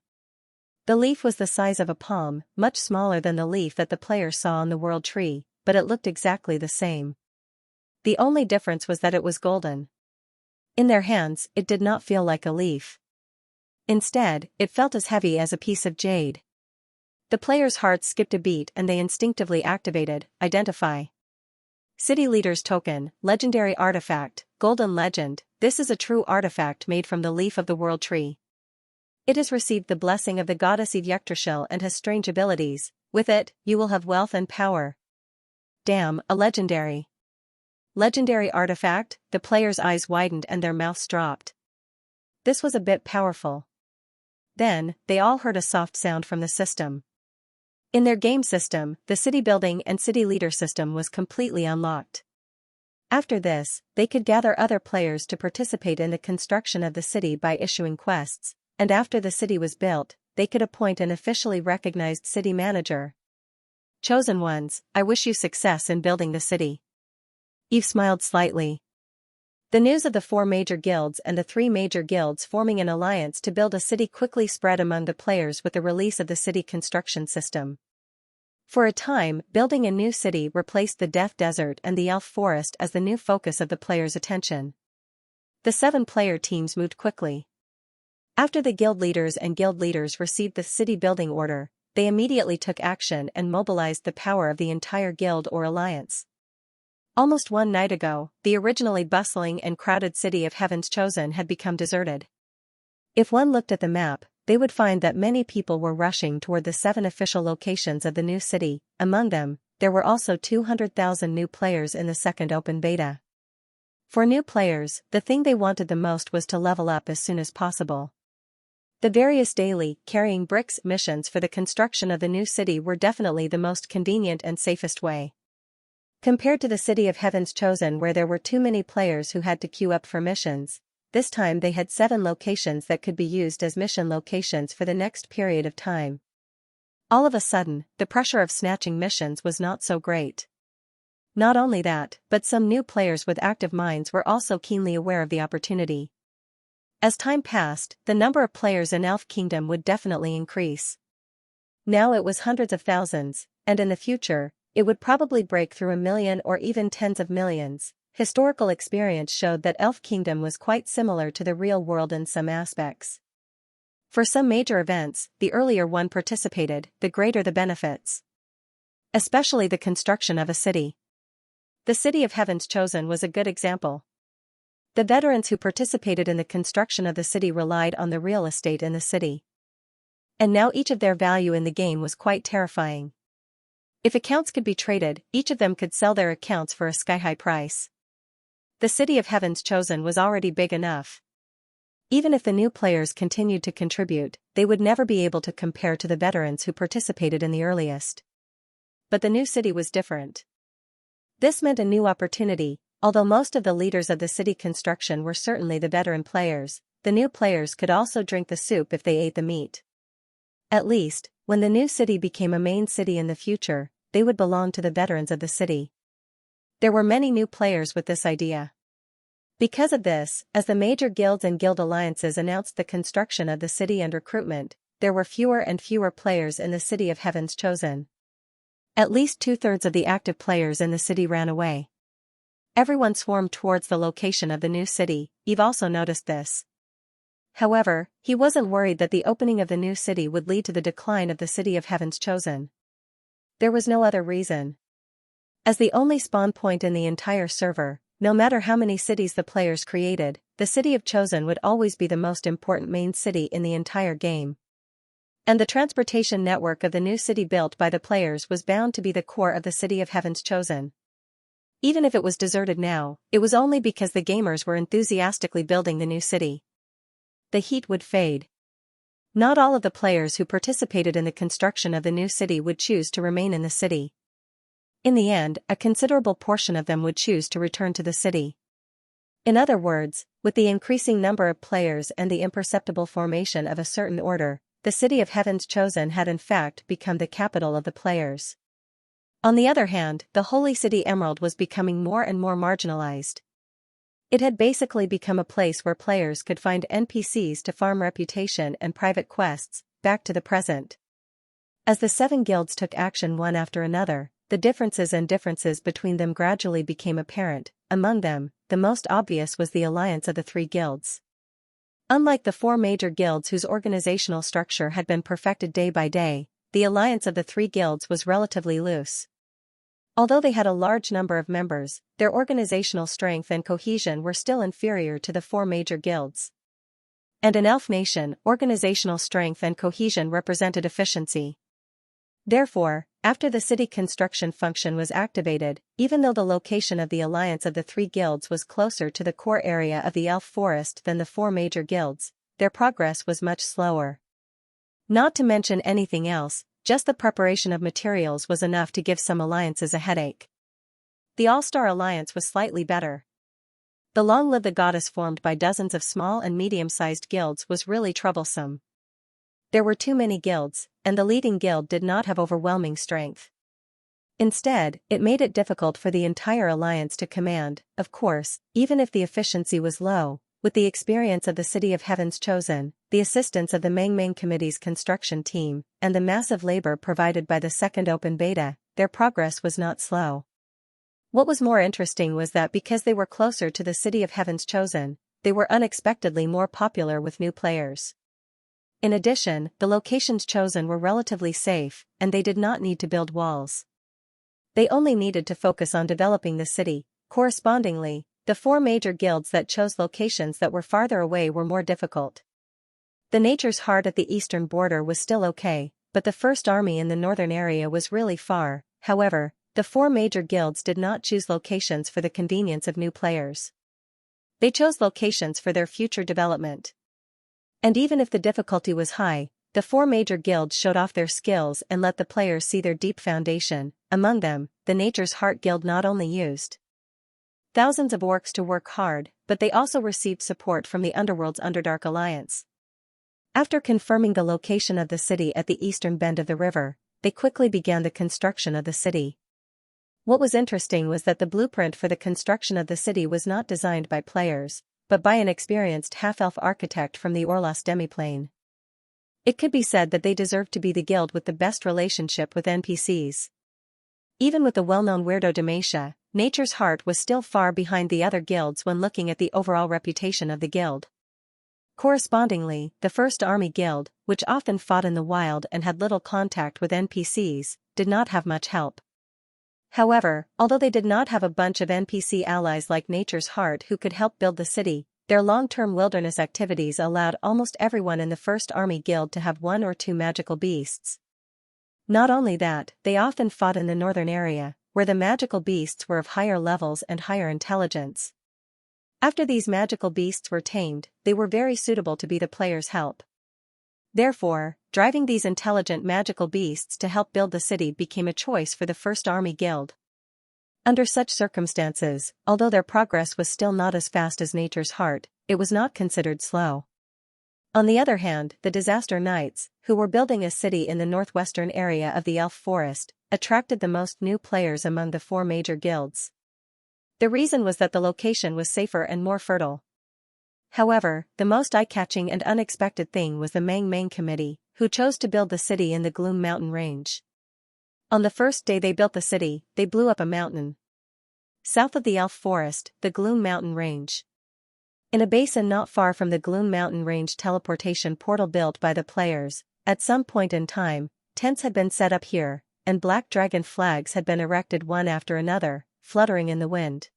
The leaf was the size of a palm, much smaller than the leaf that the players saw on the world tree, but it looked exactly the same. The only difference was that it was golden. In their hands, it did not feel like a leaf. Instead, it felt as heavy as a piece of jade. The players' hearts skipped a beat and they instinctively activated, identify. City Leader's Token, Legendary Artifact, Golden Legend. This is a true artifact made from the leaf of the world tree. It has received the blessing of the goddess Xianxia and has strange abilities. With it, you will have wealth and power. Damn, a legendary artifact? The players' eyes widened and their mouths dropped. This was a bit powerful. Then, they all heard a soft sound from the system. In their game system, the city building and city leader system was completely unlocked. After this, they could gather other players to participate in the construction of the city by issuing quests, and after the city was built, they could appoint an officially recognized city manager. Chosen ones, I wish you success in building the city. Eve smiled slightly. The news of the 4 major guilds and the 3 major guilds forming an alliance to build a city quickly spread among the players with the release of the city construction system. For a time, building a new city replaced the Death Desert and the Elf Forest as the new focus of the players' attention. The 7-player teams moved quickly. After the guild leaders received the city building order, they immediately took action and mobilized the power of the entire guild or alliance. Almost one night ago, the originally bustling and crowded city of Heaven's Chosen had become deserted. If one looked at the map, they would find that many people were rushing toward the 7 official locations of the new city. Among them, there were also 200,000 new players in the second open beta. For new players, the thing they wanted the most was to level up as soon as possible. The various daily, carrying bricks missions for the construction of the new city were definitely the most convenient and safest way. Compared to the city of Heaven's Chosen where there were too many players who had to queue up for missions, this time they had 7 locations that could be used as mission locations for the next period of time. All of a sudden, the pressure of snatching missions was not so great. Not only that, but some new players with active minds were also keenly aware of the opportunity. As time passed, the number of players in Elf Kingdom would definitely increase. Now it was hundreds of thousands, and in the future, it would probably break through 1 million or even tens of millions. Historical experience showed that Elf Kingdom was quite similar to the real world in some aspects. For some major events, the earlier one participated, the greater the benefits. Especially the construction of a city. The city of Heaven's Chosen was a good example. The veterans who participated in the construction of the city relied on the real estate in the city. And now each of their value in the game was quite terrifying. If accounts could be traded, each of them could sell their accounts for a sky-high price. The city of Heaven's Chosen was already big enough. Even if the new players continued to contribute, they would never be able to compare to the veterans who participated in the earliest. But the new city was different. This meant a new opportunity. Although most of the leaders of the city construction were certainly the veteran players, the new players could also drink the soup if they ate the meat. At least, when the new city became a main city in the future, they would belong to the veterans of the city. There were many new players with this idea. Because of this, as the major guilds and guild alliances announced the construction of the city and recruitment, there were fewer and fewer players in the city of Heaven's Chosen. At least 2/3 of the active players in the city ran away. Everyone swarmed towards the location of the new city. Eve also noticed this. However, he wasn't worried that the opening of the new city would lead to the decline of the city of Heaven's Chosen. There was no other reason. As the only spawn point in the entire server, no matter how many cities the players created, the city of Chosen would always be the most important main city in the entire game. And the transportation network of the new city built by the players was bound to be the core of the city of Heaven's Chosen. Even if it was deserted now, it was only because the gamers were enthusiastically building the new city. The heat would fade. Not all of the players who participated in the construction of the new city would choose to remain in the city. In the end, a considerable portion of them would choose to return to the city. In other words, with the increasing number of players and the imperceptible formation of a certain order, the city of Heaven's Chosen had in fact become the capital of the players. On the other hand, the Holy City Emerald was becoming more and more marginalized. It had basically become a place where players could find NPCs to farm reputation and private quests, back to the present. As the 7 guilds took action one after another, the differences between them gradually became apparent. Among them, the most obvious was the alliance of the 3 guilds. Unlike the 4 major guilds whose organizational structure had been perfected day by day, the alliance of the 3 guilds was relatively loose. Although they had a large number of members, their organizational strength and cohesion were still inferior to the 4 major guilds. And in Elf Nation, organizational strength and cohesion represented efficiency. Therefore, after the city construction function was activated, even though the location of the alliance of the 3 guilds was closer to the core area of the Elf Forest than the 4 major guilds, their progress was much slower. Not to mention anything else, just the preparation of materials was enough to give some alliances a headache. The All-Star Alliance was slightly better. The Long Live the Goddess formed by dozens of small and medium-sized guilds was really troublesome. There were too many guilds, and the leading guild did not have overwhelming strength. Instead, it made it difficult for the entire alliance to command. Of course, even if the efficiency was low, with the experience of the City of Heaven's Chosen, the assistance of the Meng Committee's construction team, and the massive labor provided by the second open beta, their progress was not slow. What was more interesting was that because they were closer to the City of Heaven's Chosen, they were unexpectedly more popular with new players. In addition, the locations chosen were relatively safe, and they did not need to build walls. They only needed to focus on developing the city. Correspondingly, the 4 major guilds that chose locations that were farther away were more difficult. The Nature's Heart at the eastern border was still okay, but the First Army in the northern area was really far. However, the 4 major guilds did not choose locations for the convenience of new players. They chose locations for their future development. And even if the difficulty was high, the 4 major guilds showed off their skills and let the players see their deep foundation. Among them, the Nature's Heart Guild not only used thousands of orcs to work hard, but they also received support from the Underworld's Underdark Alliance. After confirming the location of the city at the eastern bend of the river, they quickly began the construction of the city. What was interesting was that the blueprint for the construction of the city was not designed by players, but by an experienced half-elf architect from the Orlos demiplane. It could be said that they deserved to be the guild with the best relationship with NPCs. Even with the well-known weirdo Demacia, Nature's Heart was still far behind the other guilds when looking at the overall reputation of the guild. Correspondingly, the First Army Guild, which often fought in the wild and had little contact with NPCs, did not have much help. However, although they did not have a bunch of NPC allies like Nature's Heart who could help build the city, their long-term wilderness activities allowed almost everyone in the First Army Guild to have 1 or 2 magical beasts. Not only that, they often fought in the northern area, where the magical beasts were of higher levels and higher intelligence. After these magical beasts were tamed, they were very suitable to be the players' help. Therefore, driving these intelligent magical beasts to help build the city became a choice for the First Army Guild. Under such circumstances, although their progress was still not as fast as Nature's Heart, it was not considered slow. On the other hand, the Disaster Knights, who were building a city in the northwestern area of the Elf Forest, attracted the most new players among the 4 major guilds. The reason was that the location was safer and more fertile. However, the most eye-catching and unexpected thing was the Meng Committee, who chose to build the city in the Gloom Mountain Range. On the first day they built the city, they blew up a mountain. South of the Elf Forest, the Gloom Mountain Range. In a basin not far from the Gloom Mountain Range teleportation portal built by the players, at some point in time, tents had been set up here, and black dragon flags had been erected one after another, fluttering in the wind.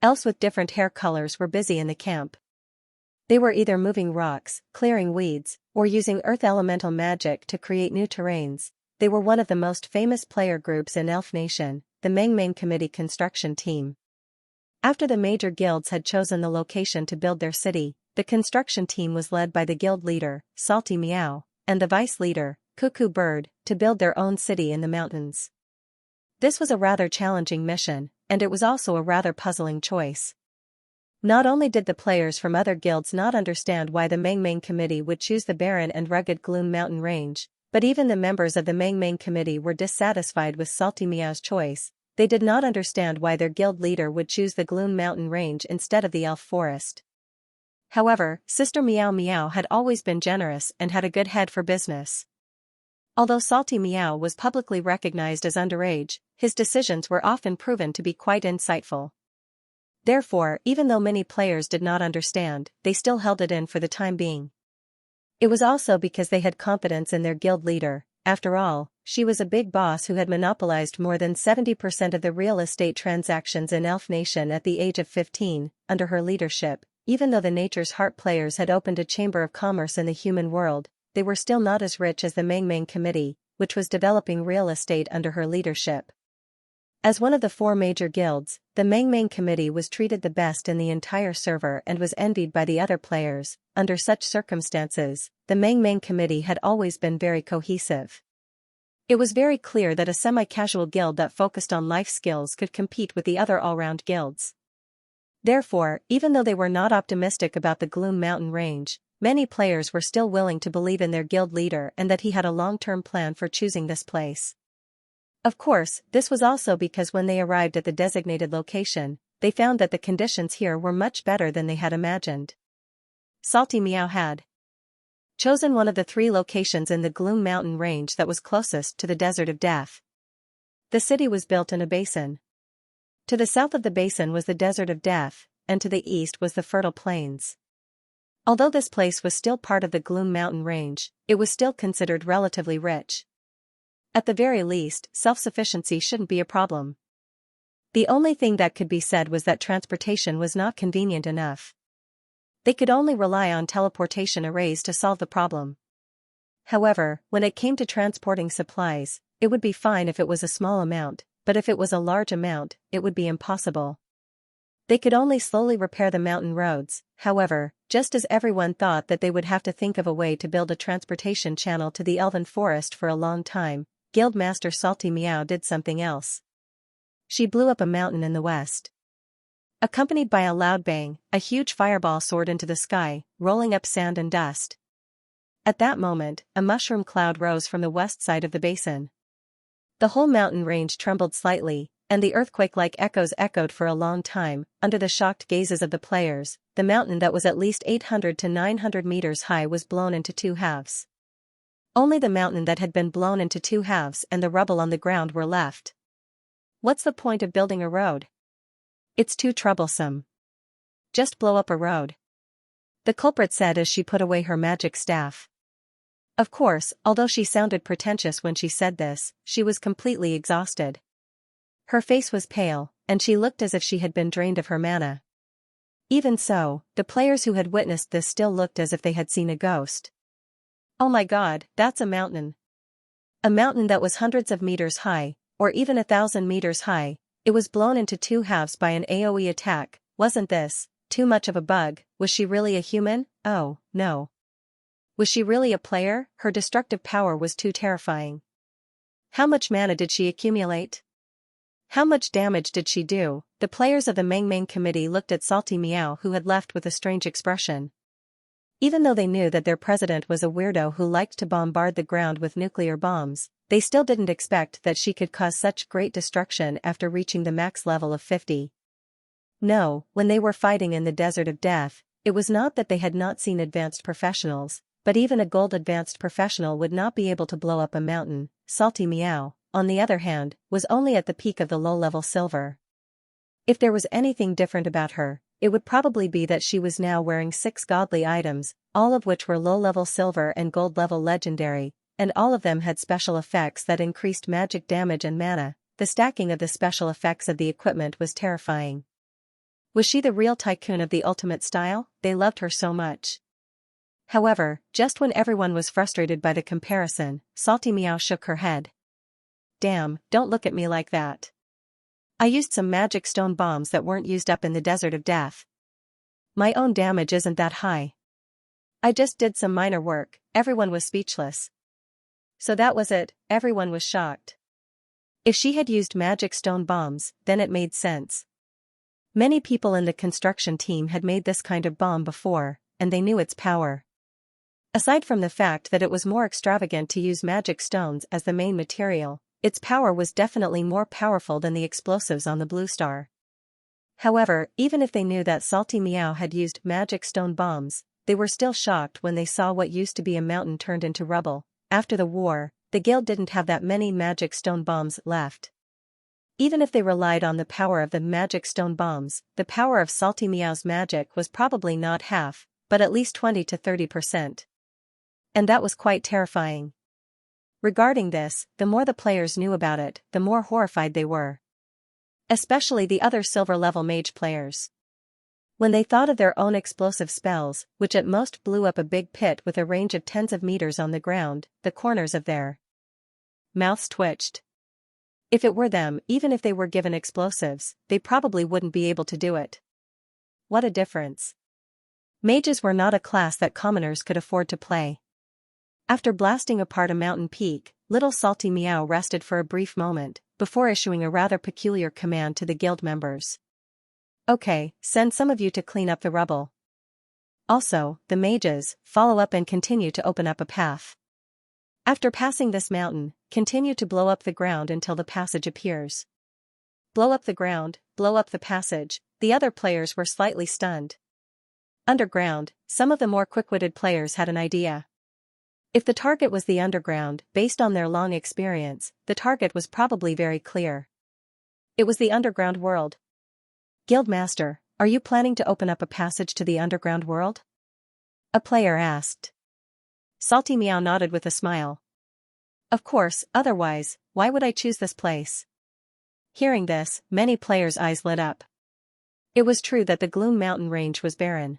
Elves with different hair colors were busy in the camp. They were either moving rocks, clearing weeds, or using earth elemental magic to create new terrains. They were one of the most famous player groups in Elf Nation, the Meng Committee construction team. After the major guilds had chosen the location to build their city, the construction team was led by the guild leader, Salty Meow, and the vice leader, Cuckoo Bird, to build their own city in the mountains. This was a rather challenging mission, and it was also a rather puzzling choice. Not only did the players from other guilds not understand why the Mangmang Committee would choose the barren and rugged Gloom Mountain Range, but even the members of the Mangmang Committee were dissatisfied with Salty Meow's choice. They did not understand why their guild leader would choose the Gloom Mountain Range instead of the Elf Forest. However, Sister Meow Meow had always been generous and had a good head for business. Although Salty Meow was publicly recognized as underage, his decisions were often proven to be quite insightful. Therefore, even though many players did not understand, they still held it in for the time being. It was also because they had confidence in their guild leader. After all, she was a big boss who had monopolized more than 70% of the real estate transactions in Elf Nation at the age of 15, under her leadership. Even though the Nature's Heart players had opened a chamber of commerce in the human world, they were still not as rich as the Mangmang Committee, which was developing real estate under her leadership. As one of the 4 major guilds, the Mangmang Committee was treated the best in the entire server and was envied by the other players. Under such circumstances, the Mangmang Committee had always been very cohesive. It was very clear that a semi-casual guild that focused on life skills could compete with the other all-round guilds. Therefore, even though they were not optimistic about the Gloom Mountain Range, many players were still willing to believe in their guild leader and that he had a long-term plan for choosing this place. Of course, this was also because when they arrived at the designated location, they found that the conditions here were much better than they had imagined. Salty Meow had chosen one of the 3 locations in the Gloom Mountain Range that was closest to the Desert of Death. The city was built in a basin. To the south of the basin was the Desert of Death, and to the east was the fertile plains. Although this place was still part of the Gloom Mountain Range, it was still considered relatively rich. At the very least, self-sufficiency shouldn't be a problem. The only thing that could be said was that transportation was not convenient enough. They could only rely on teleportation arrays to solve the problem. However, when it came to transporting supplies, it would be fine if it was a small amount, but if it was a large amount, it would be impossible. They could only slowly repair the mountain roads. However, just as everyone thought that they would have to think of a way to build a transportation channel to the Elven Forest for a long time, Guildmaster Salty Meow did something else. She blew up a mountain in the west. Accompanied by a loud bang, a huge fireball soared into the sky, rolling up sand and dust. At that moment, a mushroom cloud rose from the west side of the basin. The whole mountain range trembled slightly, and the earthquake-like echoes echoed for a long time. Under the shocked gazes of the players, the mountain that was at least 800 to 900 meters high was blown into 2 halves. Only the mountain that had been blown into 2 halves and the rubble on the ground were left. What's the point of building a road? It's too troublesome. Just blow up a road. The culprit said as she put away her magic staff. Of course, although she sounded pretentious when she said this, she was completely exhausted. Her face was pale, and she looked as if she had been drained of her mana. Even so, the players who had witnessed this still looked as if they had seen a ghost. Oh my god, that's a mountain. A mountain that was hundreds of meters high, or even 1,000 meters high. It was blown into 2 halves by an AoE attack. Wasn't this too much of a bug? Was she really a human? Oh, no. Was she really a player? Her destructive power was too terrifying. How much mana did she accumulate? How much damage did she do? The players of the Mangmang Committee looked at Salty Meow, who had left with a strange expression. Even though they knew that their president was a weirdo who liked to bombard the ground with nuclear bombs, they still didn't expect that she could cause such great destruction after reaching the max level of 50. No, when they were fighting in the Desert of Death, it was not that they had not seen advanced professionals, but even a gold advanced professional would not be able to blow up a mountain. Salty Meow, on the other hand, was only at the peak of the low-level silver. If there was anything different about her, it would probably be that she was now wearing 6 godly items, all of which were low-level silver and gold-level legendary, and all of them had special effects that increased magic damage and mana. The stacking of the special effects of the equipment was terrifying. Was she the real tycoon of the ultimate style? They loved her so much. However, just when everyone was frustrated by the comparison, Salty Meow shook her head. Damn, don't look at me like that. I used some magic stone bombs that weren't used up in the Desert of Death. My own damage isn't that high. I just did some minor work. Everyone was speechless. So that was it. Everyone was shocked. If she had used magic stone bombs, then it made sense. Many people in the construction team had made this kind of bomb before, and they knew its power. Aside from the fact that it was more extravagant to use magic stones as the main material, its power was definitely more powerful than the explosives on the Blue Star. However, even if they knew that Salty Meow had used magic stone bombs, they were still shocked when they saw what used to be a mountain turned into rubble. After the war, the guild didn't have that many magic stone bombs left. Even if they relied on the power of the magic stone bombs, the power of Salty Meow's magic was probably not half, but at least 20 to 30%. And that was quite terrifying. Regarding this, the more the players knew about it, the more horrified they were. Especially the other silver-level mage players. When they thought of their own explosive spells, which at most blew up a big pit with a range of tens of meters on the ground, the corners of their mouths twitched. If it were them, even if they were given explosives, they probably wouldn't be able to do it. What a difference. Mages were not a class that commoners could afford to play. After blasting apart a mountain peak, little Salty Meow rested for a brief moment, before issuing a rather peculiar command to the guild members. Okay, send some of you to clean up the rubble. Also, the mages, follow up and continue to open up a path. After passing this mountain, continue to blow up the ground until the passage appears. Blow up the ground, blow up the passage. The other players were slightly stunned. Underground, some of the more quick-witted players had an idea. If the target was the underground, based on their long experience, the target was probably very clear. It was the underground world. Guildmaster, are you planning to open up a passage to the underground world? A player asked. Salty Meow nodded with a smile. Of course, otherwise, why would I choose this place? Hearing this, many players' eyes lit up. It was true that the Gloom Mountain range was barren.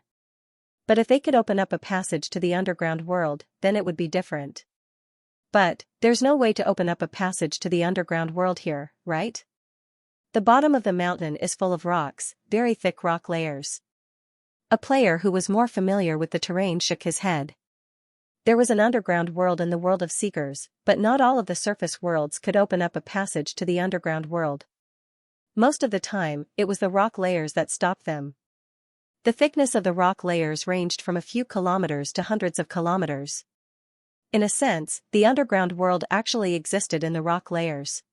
But if they could open up a passage to the underground world, then it would be different. But, there's no way to open up a passage to the underground world here, right? The bottom of the mountain is full of rocks, very thick rock layers. A player who was more familiar with the terrain shook his head. There was an underground world in the world of Seekers, but not all of the surface worlds could open up a passage to the underground world. Most of the time, it was the rock layers that stopped them. The thickness of the rock layers ranged from a few kilometers to hundreds of kilometers. In a sense, the underground world actually existed in the rock layers.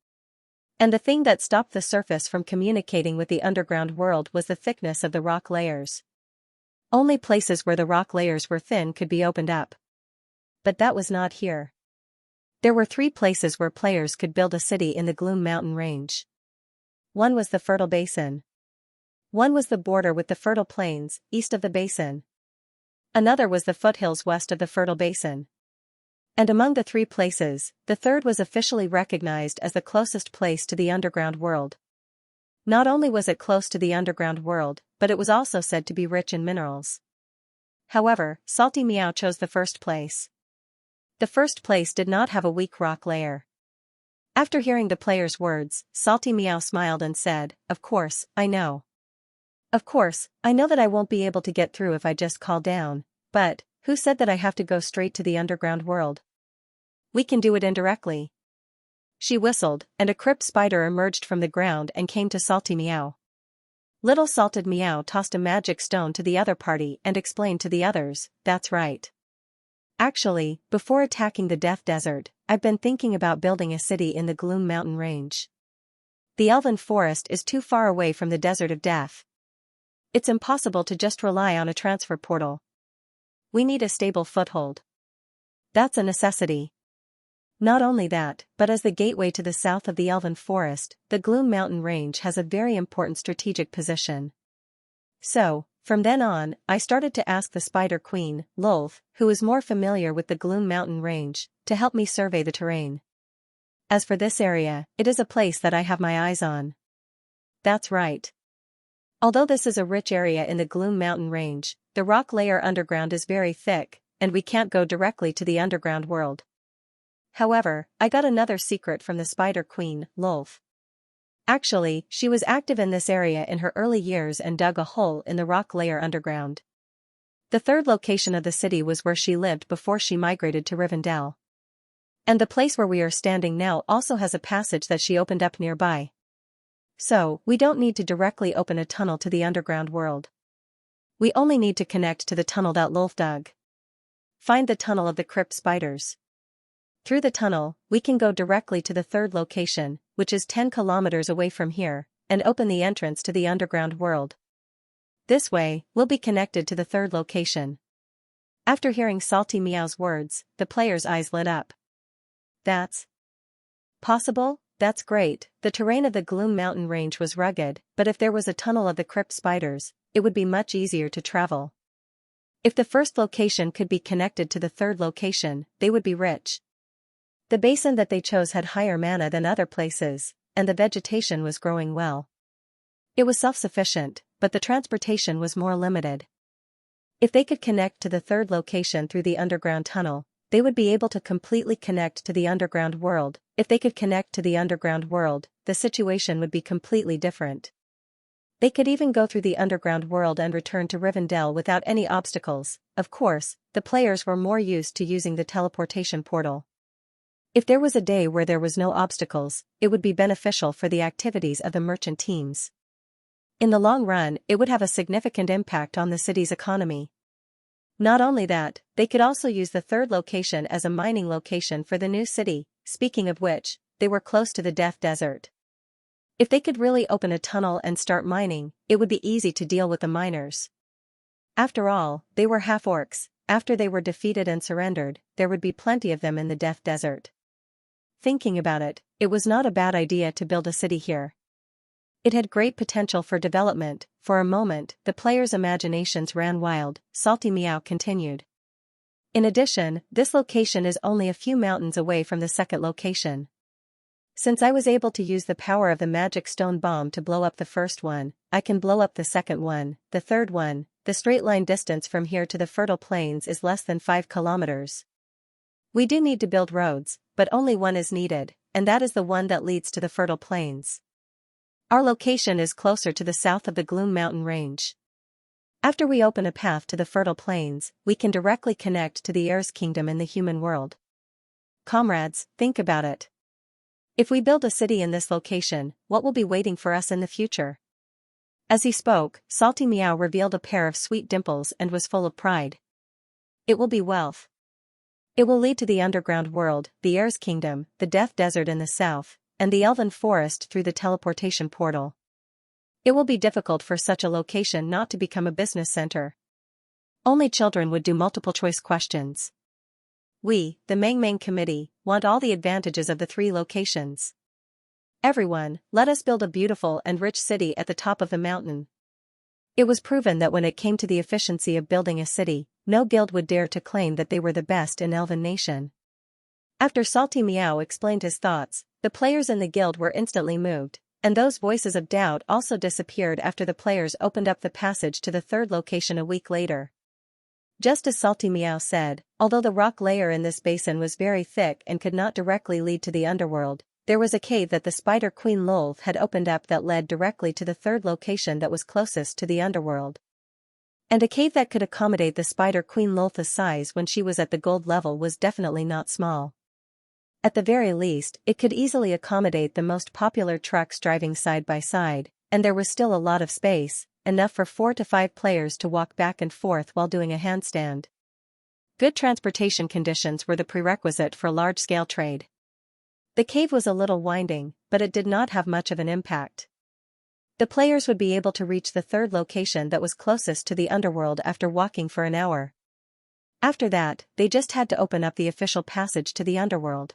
And the thing that stopped the surface from communicating with the underground world was the thickness of the rock layers. Only places where the rock layers were thin could be opened up. But that was not here. There were 3 places where players could build a city in the Gloom Mountain range. One was the Fertile Basin. One was the border with the fertile plains, east of the basin. Another was the foothills west of the Fertile Basin. And among the 3 places, the third was officially recognized as the closest place to the underground world. Not only was it close to the underground world, but it was also said to be rich in minerals. However, Salty Meow chose the first place. The first place did not have a weak rock layer. After hearing the player's words, Salty Meow smiled and said, "Of course, I know. Of course, I know that I won't be able to get through if I just call down, but, who said that I have to go straight to the underground world? We can do it indirectly." She whistled, and a crypt spider emerged from the ground and came to Salty Meow. Little Salted Meow tossed a magic stone to the other party and explained to the others, "That's right. Actually, before attacking the Death Desert, I've been thinking about building a city in the Gloom Mountain range. The Elven Forest is too far away from the Desert of Death. It's impossible to just rely on a transfer portal. We need a stable foothold. That's a necessity. Not only that, but as the gateway to the south of the Elven Forest, the Gloom Mountain range has a very important strategic position. So, from then on, I started to ask the Spider Queen, Lolth, who is more familiar with the Gloom Mountain range, to help me survey the terrain. As for this area, it is a place that I have my eyes on." That's right. Although this is a rich area in the Gloom Mountain range, the rock layer underground is very thick, and we can't go directly to the underground world. However, I got another secret from the Spider Queen, Lolth. Actually, she was active in this area in her early years and dug a hole in the rock layer underground. The third location of the city was where she lived before she migrated to Rivendell. And the place where we are standing now also has a passage that she opened up nearby. So, we don't need to directly open a tunnel to the underground world. We only need to connect to the tunnel that Lolth dug. Find the tunnel of the crypt spiders. Through the tunnel, we can go directly to the third location, which is 10 kilometers away from here, and open the entrance to the underground world. This way, we'll be connected to the third location. After hearing Salty Meow's words, the player's eyes lit up. That's possible? That's great. The terrain of the Gloom Mountain range was rugged, but if there was a tunnel of the crypt spiders, it would be much easier to travel. If the first location could be connected to the third location, they would be rich. The basin that they chose had higher mana than other places, and the vegetation was growing well. It was self-sufficient, but the transportation was more limited. If they could connect to the third location through the underground tunnel, they would be able to completely connect to the underground world. If they could connect to the underground world, the situation would be completely different. They could even go through the underground world and return to Rivendell without any obstacles. Of course, the players were more used to using the teleportation portal. If there was a day where there was no obstacles, it would be beneficial for the activities of the merchant teams. In the long run, it would have a significant impact on the city's economy. Not only that, they could also use the third location as a mining location for the new city. Speaking of which, they were close to the Death Desert. If they could really open a tunnel and start mining, it would be easy to deal with the miners. After all, they were half-orcs. After they were defeated and surrendered, there would be plenty of them in the Death Desert. Thinking about it, it was not a bad idea to build a city here. It had great potential for development. For a moment, the players' imaginations ran wild. Salty Meow continued. In addition, this location is only a few mountains away from the second location. Since I was able to use the power of the magic stone bomb to blow up the first one, I can blow up the second one, the third one. The straight line distance from here to the fertile plains is less than 5 kilometers. We do need to build roads, but only one is needed, and that is the one that leads to the fertile plains. Our location is closer to the south of the Gloom Mountain range. After we open a path to the fertile plains, we can directly connect to the Heirs Kingdom in the human world. Comrades, think about it. If we build a city in this location, what will be waiting for us in the future? As he spoke, Salty Meow revealed a pair of sweet dimples and was full of pride. It will be wealth. It will lead to the underground world, the Heirs Kingdom, the Death Desert in the south, and the Elven Forest through the teleportation portal. It will be difficult for such a location not to become a business center. Only children would do multiple-choice questions. We, the Mang Mang Committee, want all the advantages of the 3 locations. Everyone, let us build a beautiful and rich city at the top of the mountain. It was proven that when it came to the efficiency of building a city, no guild would dare to claim that they were the best in Elven Nation. After Salty Meow explained his thoughts, the players in the guild were instantly moved, and those voices of doubt also disappeared after the players opened up the passage to the third location a week later. Just as Salty Meow said, although the rock layer in this basin was very thick and could not directly lead to the underworld, there was a cave that the Spider Queen Lolth had opened up that led directly to the third location that was closest to the underworld. And a cave that could accommodate the Spider Queen Lolth's size when she was at the gold level was definitely not small. At the very least, it could easily accommodate the most popular trucks driving side by side, and there was still a lot of space, enough for 4 to 5 players to walk back and forth while doing a handstand. Good transportation conditions were the prerequisite for large-scale trade. The cave was a little winding, but it did not have much of an impact. The players would be able to reach the third location that was closest to the underworld after walking for an hour. After that, they just had to open up the official passage to the underworld.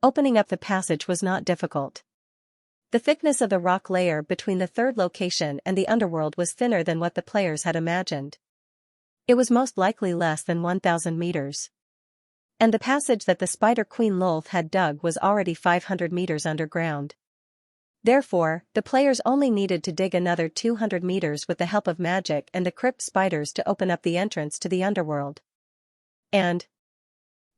Opening up the passage was not difficult. The thickness of the rock layer between the third location and the underworld was thinner than what the players had imagined. It was most likely less than 1,000 meters. And the passage that the Spider Queen Lolth had dug was already 500 meters underground. Therefore, the players only needed to dig another 200 meters with the help of magic and the crypt spiders to open up the entrance to the underworld. And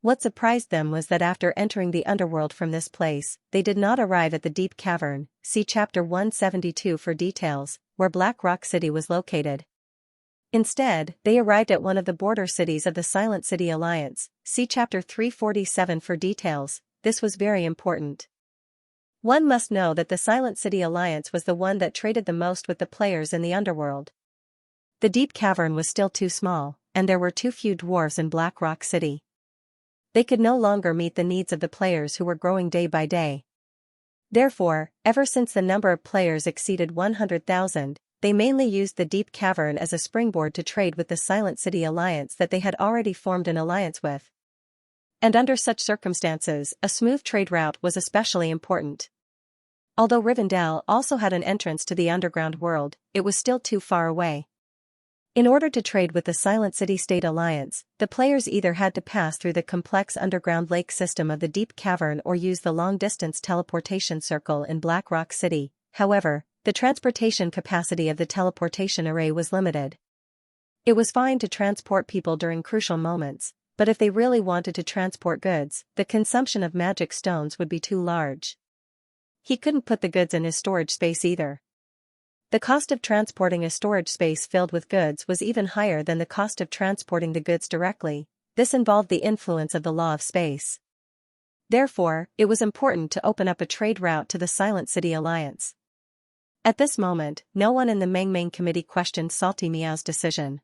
what surprised them was that after entering the underworld from this place, they did not arrive at the deep cavern, see chapter 172 for details, where Black Rock City was located. Instead, they arrived at one of the border cities of the Silent City Alliance, see chapter 347 for details. This was very important. One must know that the Silent City Alliance was the one that traded the most with the players in the underworld. The deep cavern was still too small, and there were too few dwarves in Black Rock City. They could no longer meet the needs of the players who were growing day by day. Therefore, ever since the number of players exceeded 100,000, they mainly used the deep cavern as a springboard to trade with the Silent City Alliance that they had already formed an alliance with. And under such circumstances, a smooth trade route was especially important. Although Rivendell also had an entrance to the underground world, it was still too far away. In order to trade with the Silent City State Alliance, the players either had to pass through the complex underground lake system of the Deep Cavern or use the long-distance teleportation circle in Black Rock City. However, the transportation capacity of the teleportation array was limited. It was fine to transport people during crucial moments, but if they really wanted to transport goods, the consumption of magic stones would be too large. He couldn't put the goods in his storage space either. The cost of transporting a storage space filled with goods was even higher than the cost of transporting the goods directly. This involved the influence of the law of space. Therefore, it was important to open up a trade route to the Silent City Alliance. At this moment, no one in the Mengmeng Committee questioned Salty Meow's decision.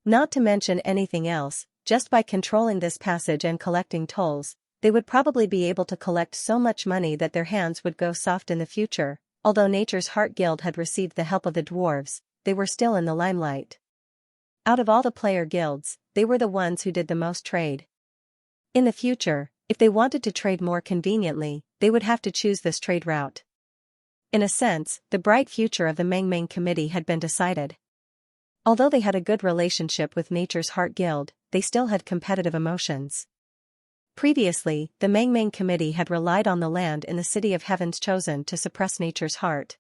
Not to mention anything else, just by controlling this passage and collecting tolls, they would probably be able to collect so much money that their hands would go soft in the future. Although Nature's Heart Guild had received the help of the dwarves, they were still in the limelight. Out of all the player guilds, they were the ones who did the most trade. In the future, if they wanted to trade more conveniently, they would have to choose this trade route. In a sense, the bright future of the Mengmeng Committee had been decided. Although they had a good relationship with Nature's Heart Guild, they still had competitive emotions. Previously, the Mengmeng Committee had relied on the land in the City of Heaven's Chosen to suppress Nature's Heart.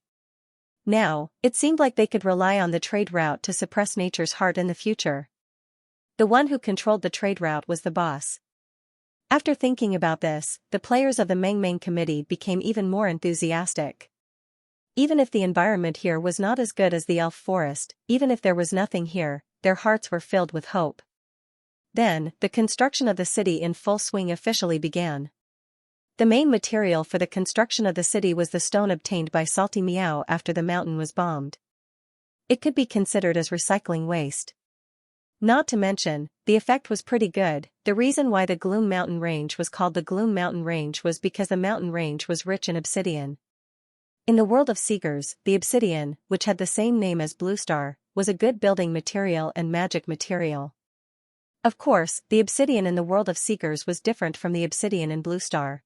Now, it seemed like they could rely on the trade route to suppress Nature's Heart in the future. The one who controlled the trade route was the boss. After thinking about this, the players of the Mengmeng Committee became even more enthusiastic. Even if the environment here was not as good as the Elf Forest, even if there was nothing here, their hearts were filled with hope. Then, the construction of the city in full swing officially began. The main material for the construction of the city was the stone obtained by Salty Meow after the mountain was bombed. It could be considered as recycling waste. Not to mention, the effect was pretty good. The reason why the Gloom Mountain Range was called the Gloom Mountain Range was because the mountain range was rich in obsidian. In the world of Seekers, the obsidian, which had the same name as Blue Star, was a good building material and magic material. Of course, the obsidian in the world of Seekers was different from the obsidian in Blue Star.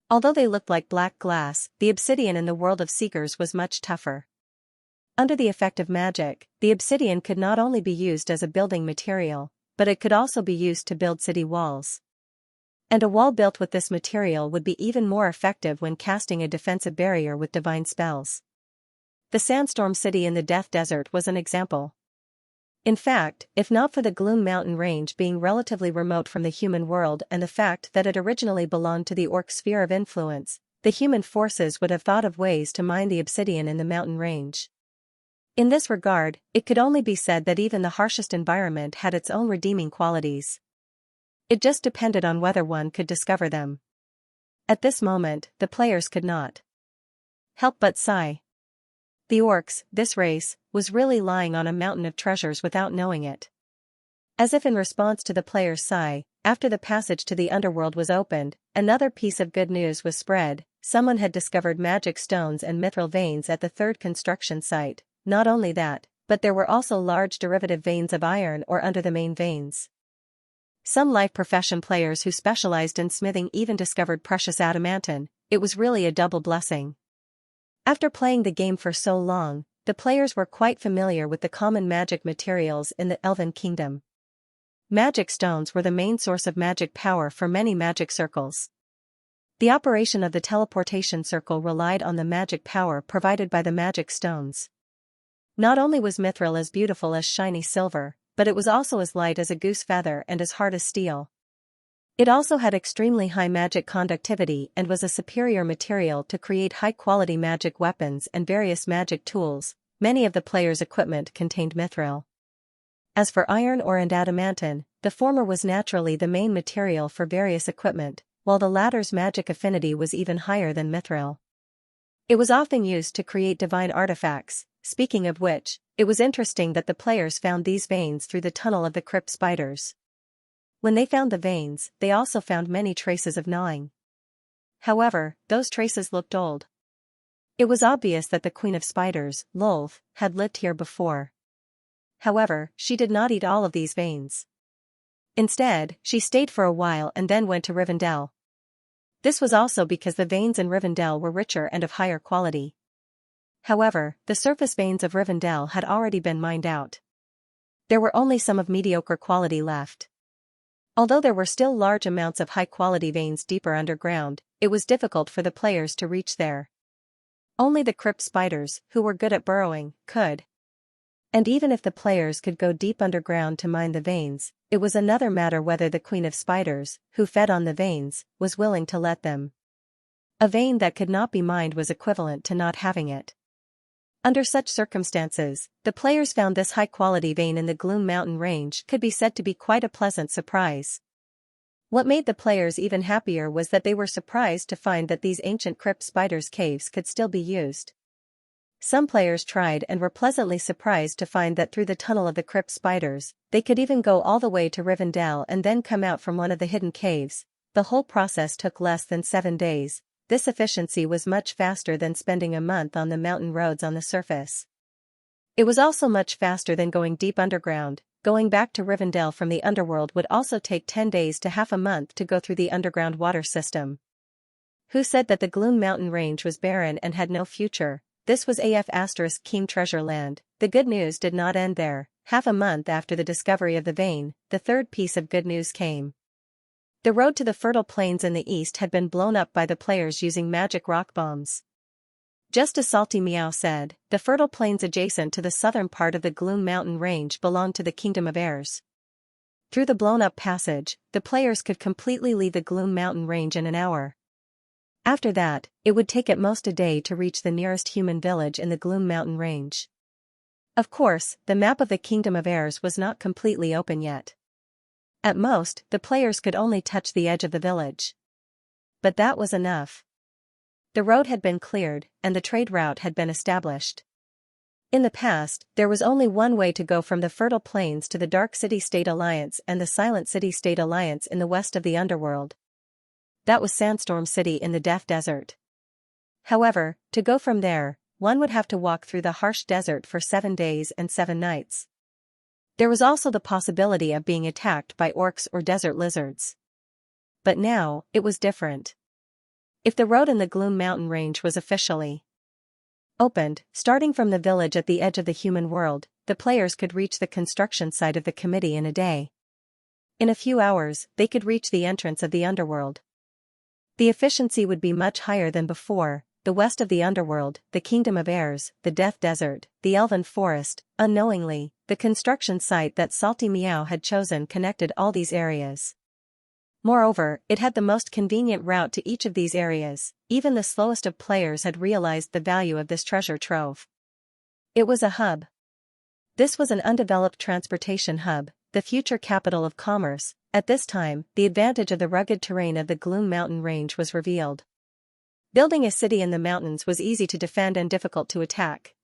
Although they looked like black glass, the obsidian in the world of Seekers was much tougher. Under the effect of magic, the obsidian could not only be used as a building material, but it could also be used to build city walls. And a wall built with this material would be even more effective when casting a defensive barrier with divine spells. The Sandstorm City in the Death Desert was an example. In fact, if not for the Gloom Mountain Range being relatively remote from the human world and the fact that it originally belonged to the Orc sphere of influence, the human forces would have thought of ways to mine the obsidian in the mountain range. In this regard, it could only be said that even the harshest environment had its own redeeming qualities. It just depended on whether one could discover them. At this moment, the players could not help but sigh. The orcs, this race, was really lying on a mountain of treasures without knowing it. As if in response to the player's sigh, after the passage to the underworld was opened, another piece of good news was spread. Someone had discovered magic stones and mithril veins at the third construction site. Not only that, but there were also large derivative veins of iron ore under the main veins. Some life profession players who specialized in smithing even discovered precious adamantine. It was really a double blessing. After playing the game for so long, the players were quite familiar with the common magic materials in the Elven Kingdom. Magic stones were the main source of magic power for many magic circles. The operation of the teleportation circle relied on the magic power provided by the magic stones. Not only was mithril as beautiful as shiny silver, but it was also as light as a goose feather and as hard as steel. It also had extremely high magic conductivity and was a superior material to create high-quality magic weapons and various magic tools. Many of the players' equipment contained mithril. As for iron ore and adamantine, the former was naturally the main material for various equipment, while the latter's magic affinity was even higher than mithril. It was often used to create divine artifacts. Speaking of which, it was interesting that the players found these veins through the tunnel of the crypt spiders. When they found the veins, they also found many traces of gnawing. However, those traces looked old. It was obvious that the Queen of Spiders, Lolth, had lived here before. However, she did not eat all of these veins. Instead, she stayed for a while and then went to Rivendell. This was also because the veins in Rivendell were richer and of higher quality. However, the surface veins of Rivendell had already been mined out. There were only some of mediocre quality left. Although there were still large amounts of high-quality veins deeper underground, it was difficult for the players to reach there. Only the crypt spiders, who were good at burrowing, could. And even if the players could go deep underground to mine the veins, it was another matter whether the Queen of Spiders, who fed on the veins, was willing to let them. A vein that could not be mined was equivalent to not having it. Under such circumstances, the players found this high-quality vein in the Gloom Mountain range could be said to be quite a pleasant surprise. What made the players even happier was that they were surprised to find that these ancient crypt spiders' caves could still be used. Some players tried and were pleasantly surprised to find that through the tunnel of the crypt spiders, they could even go all the way to Rivendell and then come out from one of the hidden caves. The whole process took less than 7 days. This efficiency was much faster than spending a month on the mountain roads on the surface. It was also much faster than going deep underground. Going back to Rivendell from the underworld would also take 10 days to half a month to go through the underground water system. Who said that the Gloom Mountain range was barren and had no future? This was Keem Treasure Land. The good news did not end there. Half a month after the discovery of the vein, the third piece of good news came. The road to the fertile plains in the east had been blown up by the players using magic rock bombs. Just as Salty Meow said, the fertile plains adjacent to the southern part of the Gloom Mountain range belonged to the Kingdom of Airs. Through the blown-up passage, the players could completely leave the Gloom Mountain range in an hour. After that, it would take at most a day to reach the nearest human village in the Gloom Mountain range. Of course, the map of the Kingdom of Airs was not completely open yet. At most, the players could only touch the edge of the village. But that was enough. The road had been cleared, and the trade route had been established. In the past, there was only one way to go from the fertile plains to the Dark City-State Alliance and the Silent City-State Alliance in the west of the underworld. That was Sandstorm City in the Death Desert. However, to go from there, one would have to walk through the harsh desert for 7 days and 7 nights. There was also the possibility of being attacked by orcs or desert lizards. But now, it was different. If the road in the Gloom Mountain range was officially opened, starting from the village at the edge of the human world, the players could reach the construction site of the committee in a day. In a few hours, they could reach the entrance of the underworld. The efficiency would be much higher than before. The west of the underworld, the Kingdom of Airs, the Death Desert, the Elven Forest. Unknowingly, the construction site that Salty Meow had chosen connected all these areas. Moreover, it had the most convenient route to each of these areas. Even the slowest of players had realized the value of this treasure trove. It was a hub. This was an undeveloped transportation hub, the future capital of commerce. At this time, the advantage of the rugged terrain of the Gloom Mountain range was revealed. Building a city in the mountains was easy to defend and difficult to attack.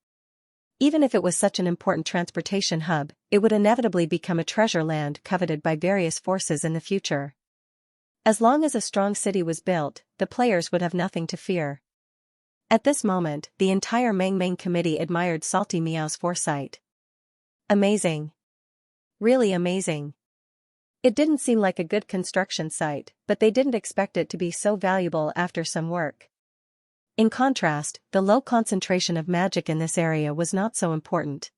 Even if it was such an important transportation hub, it would inevitably become a treasure land coveted by various forces in the future. As long as a strong city was built, the players would have nothing to fear. At this moment, the entire Mang Mang committee admired Salty Meow's foresight. Amazing. Really amazing. It didn't seem like a good construction site, but they didn't expect it to be so valuable after some work. In contrast, the low concentration of magic in this area was not so important.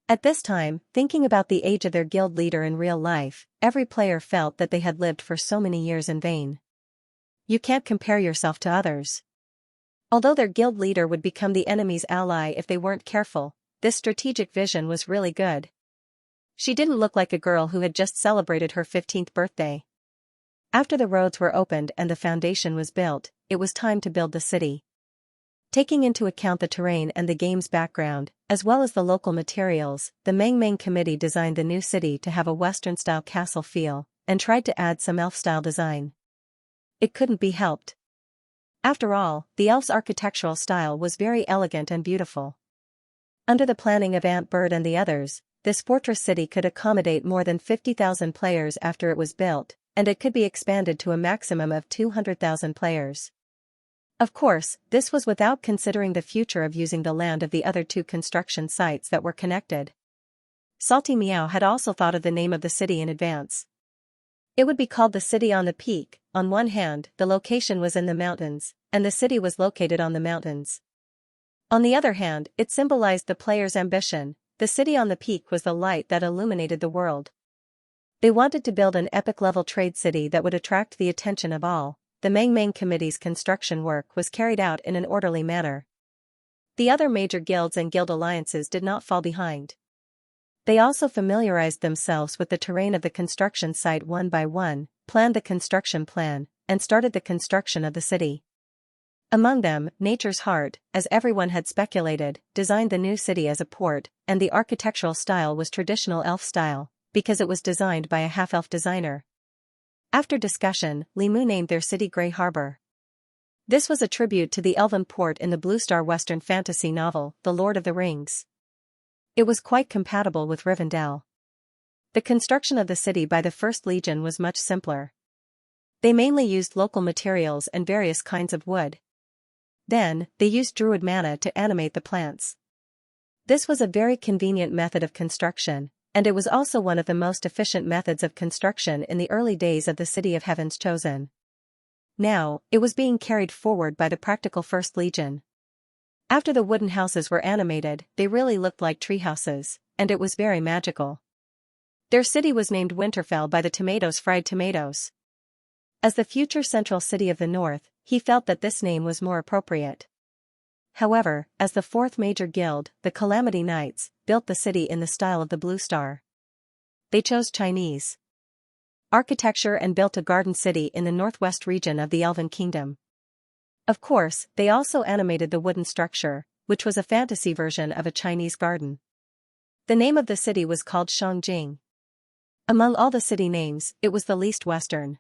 At this time, thinking about the age of their guild leader in real life, every player felt that they had lived for so many years in vain. You can't compare yourself to others. Although their guild leader would become the enemy's ally if they weren't careful, this strategic vision was really good. She didn't look like a girl who had just celebrated her 15th birthday. After the roads were opened and the foundation was built, it was time to build the city. Taking into account the terrain and the game's background, as well as the local materials, the Mang Mang committee designed the new city to have a Western-style castle feel, and tried to add some elf-style design. It couldn't be helped. After all, the elves' architectural style was very elegant and beautiful. Under the planning of Ant Bird and the others, this fortress city could accommodate more than 50,000 players after it was built, and it could be expanded to a maximum of 200,000 players. Of course, this was without considering the future of using the land of the other two construction sites that were connected. Salty Meow had also thought of the name of the city in advance. It would be called the City on the Peak. On one hand, the location was in the mountains, and the city was located on the mountains. On the other hand, it symbolized the player's ambition. The city on the peak was the light that illuminated the world. They wanted to build an epic-level trade city that would attract the attention of all. The Mang Mang Committee's construction work was carried out in an orderly manner. The other major guilds and guild alliances did not fall behind. They also familiarized themselves with the terrain of the construction site one by one, planned the construction plan, and started the construction of the city. Among them, Nature's Heart, as everyone had speculated, designed the new city as a port, and the architectural style was traditional elf style, because it was designed by a half-elf designer. After discussion, Limu named their city Grey Harbor. This was a tribute to the elven port in the Blue Star Western fantasy novel, The Lord of the Rings. It was quite compatible with Rivendell. The construction of the city by the First Legion was much simpler. They mainly used local materials and various kinds of wood. Then, they used druid mana to animate the plants. This was a very convenient method of construction, and it was also one of the most efficient methods of construction in the early days of the City of Heaven's Chosen. Now, it was being carried forward by the practical First Legion. After the wooden houses were animated, they really looked like tree houses, and it was very magical. Their city was named Winterfell by the tomatoes, fried tomatoes. As the future central city of the north, he felt that this name was more appropriate. However, as the fourth major guild, the Calamity Knights, built the city in the style of the Blue Star. They chose Chinese architecture and built a garden city in the northwest region of the Elven Kingdom. Of course, they also animated the wooden structure, which was a fantasy version of a Chinese garden. The name of the city was called Shangjing. Among all the city names, it was the least western.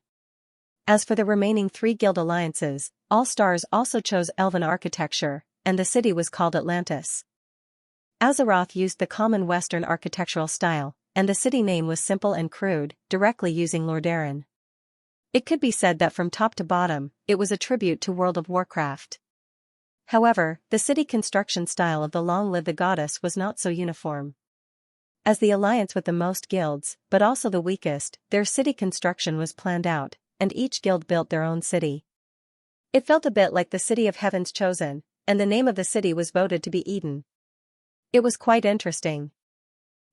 As for the remaining three guild alliances, all stars also chose Elven architecture, and the city was called Atlantis. Azeroth used the common Western architectural style, and the city name was simple and crude, directly using Lordaeron. It could be said that from top to bottom, it was a tribute to World of Warcraft. However, the city construction style of the Long Live the Goddess was not so uniform. As the alliance with the most guilds, but also the weakest, their city construction was planned out, and each guild built their own city. It felt a bit like the City of Heaven's Chosen, and the name of the city was voted to be Eden. It was quite interesting.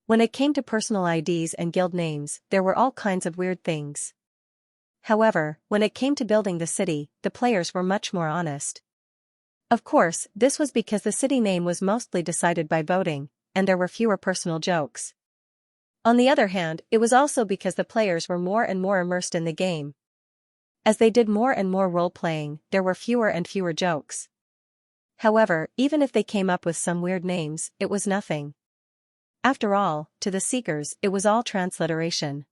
When it came to personal IDs and guild names, there were all kinds of weird things. However, when it came to building the city, the players were much more honest. Of course, this was because the city name was mostly decided by voting, and there were fewer personal jokes. On the other hand, it was also because the players were more and more immersed in the game. As they did more and more role-playing, there were fewer and fewer jokes. However, even if they came up with some weird names, it was nothing. After all, to the Seekers, it was all transliteration.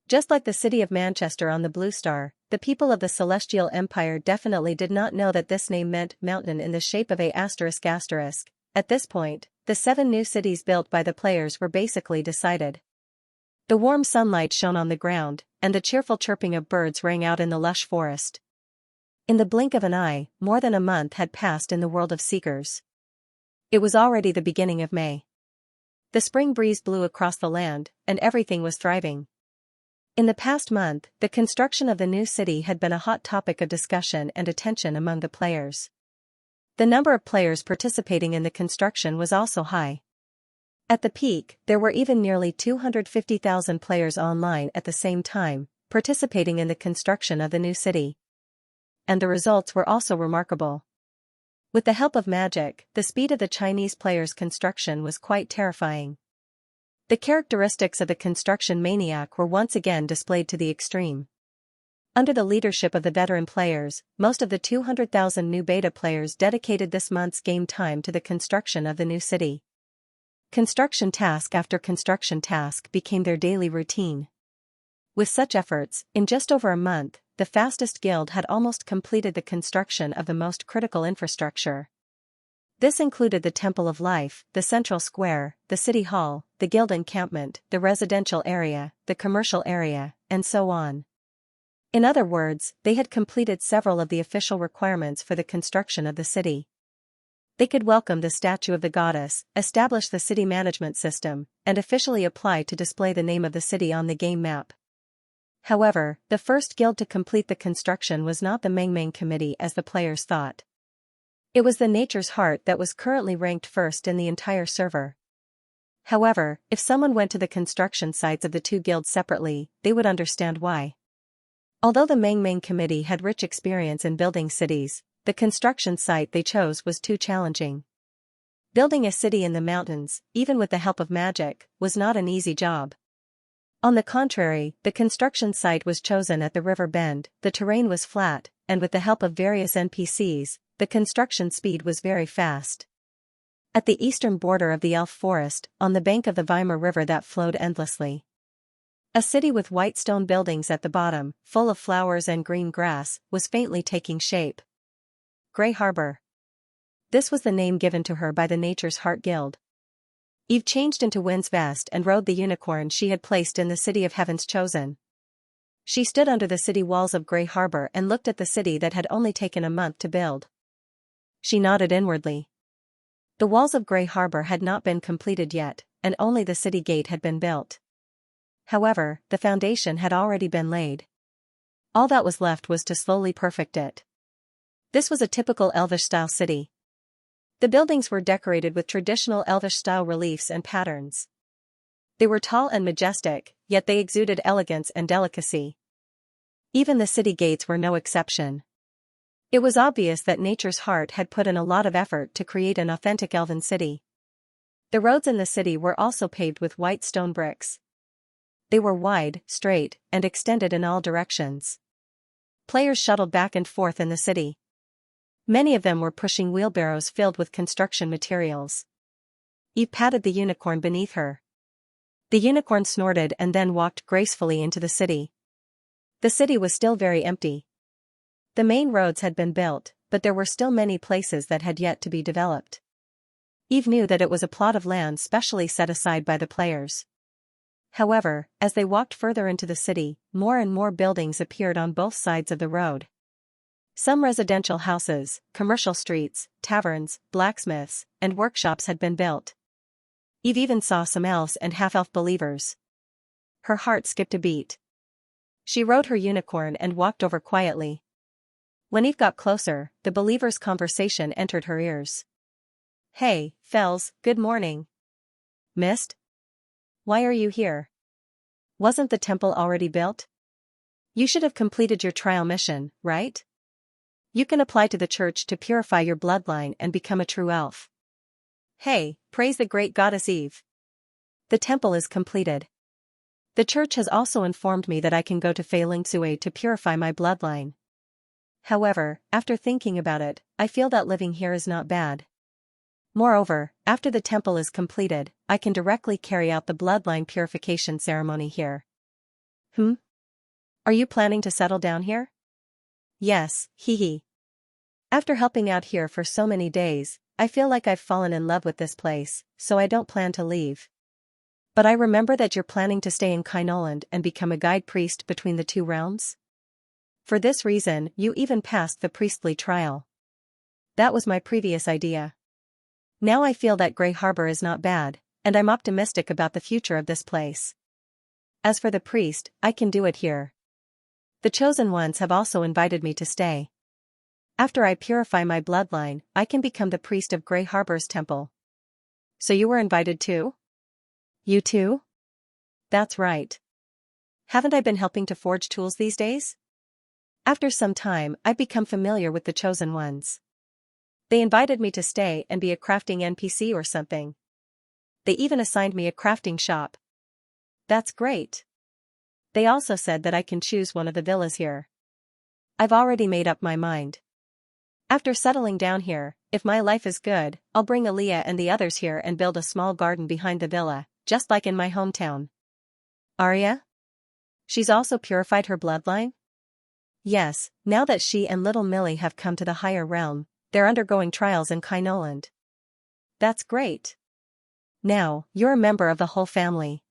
Just like the city of Manchester on the Blue Star, the people of the Celestial Empire definitely did not know that this name meant mountain in the shape of a ***. At this point, the 7 new cities built by the players were basically decided. The warm sunlight shone on the ground, and the cheerful chirping of birds rang out in the lush forest. In the blink of an eye, more than a month had passed in the world of Seekers. It was already the beginning of May. The spring breeze blew across the land, and everything was thriving. In the past month, the construction of the new city had been a hot topic of discussion and attention among the players. The number of players participating in the construction was also high. At the peak, there were even nearly 250,000 players online at the same time, participating in the construction of the new city. And the results were also remarkable. With the help of magic, the speed of the Chinese players' construction was quite terrifying. The characteristics of the construction maniac were once again displayed to the extreme. Under the leadership of the veteran players, most of the 200,000 new beta players dedicated this month's game time to the construction of the new city. Construction task after construction task became their daily routine. With such efforts, in just over a month, the fastest guild had almost completed the construction of the most critical infrastructure. This included the Temple of Life, the central square, the city hall, the guild encampment, the residential area, the commercial area, and so on. In other words, they had completed several of the official requirements for the construction of the city. They could welcome the statue of the goddess, establish the city management system, and officially apply to display the name of the city on the game map. However, the first guild to complete the construction was not the Mengmeng Committee as the players thought. It was the Nature's Heart that was currently ranked first in the entire server. However, if someone went to the construction sites of the two guilds separately, they would understand why. Although the Mengmeng Committee had rich experience in building cities, the construction site they chose was too challenging. Building a city in the mountains, even with the help of magic, was not an easy job. On the contrary, the construction site was chosen at the river bend, the terrain was flat, and with the help of various NPCs, the construction speed was very fast. At the eastern border of the elf forest, on the bank of the Weimar River that flowed endlessly. A city with white stone buildings at the bottom, full of flowers and green grass, was faintly taking shape. Grey Harbor. This was the name given to her by the Nature's Heart Guild. Eve changed into Wind's Vest and rode the unicorn she had placed in the City of Heaven's Chosen. She stood under the city walls of Grey Harbor and looked at the city that had only taken a month to build. She nodded inwardly. The walls of Grey Harbor had not been completed yet, and only the city gate had been built. However, the foundation had already been laid. All that was left was to slowly perfect it. This was a typical Elvish-style city. The buildings were decorated with traditional Elvish-style reliefs and patterns. They were tall and majestic, yet they exuded elegance and delicacy. Even the city gates were no exception. It was obvious that Nature's Heart had put in a lot of effort to create an authentic elven city. The roads in the city were also paved with white stone bricks. They were wide, straight, and extended in all directions. Players shuttled back and forth in the city. Many of them were pushing wheelbarrows filled with construction materials. Eve patted the unicorn beneath her. The unicorn snorted and then walked gracefully into the city. The city was still very empty. The main roads had been built, but there were still many places that had yet to be developed. Eve knew that it was a plot of land specially set aside by the players. However, as they walked further into the city, more and more buildings appeared on both sides of the road. Some residential houses, commercial streets, taverns, blacksmiths, and workshops had been built. Eve even saw some elves and half-elf believers. Her heart skipped a beat. She rode her unicorn and walked over quietly. When Eve got closer, the believers' conversation entered her ears. "Hey, Fells, good morning. Mist? Why are you here? Wasn't the temple already built? You should have completed your trial mission, right? You can apply to the church to purify your bloodline and become a true elf. Hey, praise the great goddess Eve. The temple is completed. The church has also informed me that I can go to Fei Lingsue to purify my bloodline. However, after thinking about it, I feel that living here is not bad. Moreover, after the temple is completed, I can directly carry out the bloodline purification ceremony here." Are you planning to settle down here? Yes, hee. After helping out here for so many days, I feel like I've fallen in love with this place, so I don't plan to leave. But I remember that you're planning to stay in Kainoland and become a guide priest between the two realms? For this reason, you even passed the priestly trial. That was my previous idea. Now I feel that Grey Harbor is not bad, and I'm optimistic about the future of this place. As for the priest, I can do it here. The chosen ones have also invited me to stay. After I purify my bloodline, I can become the priest of Grey Harbor's temple. So you were invited too? You too? That's right. Haven't I been helping to forge tools these days? After some time, I've become familiar with the chosen ones. They invited me to stay and be a crafting NPC or something. They even assigned me a crafting shop. That's great. They also said that I can choose one of the villas here. I've already made up my mind. After settling down here, if my life is good, I'll bring Aaliyah and the others here and build a small garden behind the villa, just like in my hometown. Arya? She's also purified her bloodline? Yes, now that she and little Millie have come to the higher realm, they're undergoing trials in Kainoland. That's great. Now, you're a member of the whole family.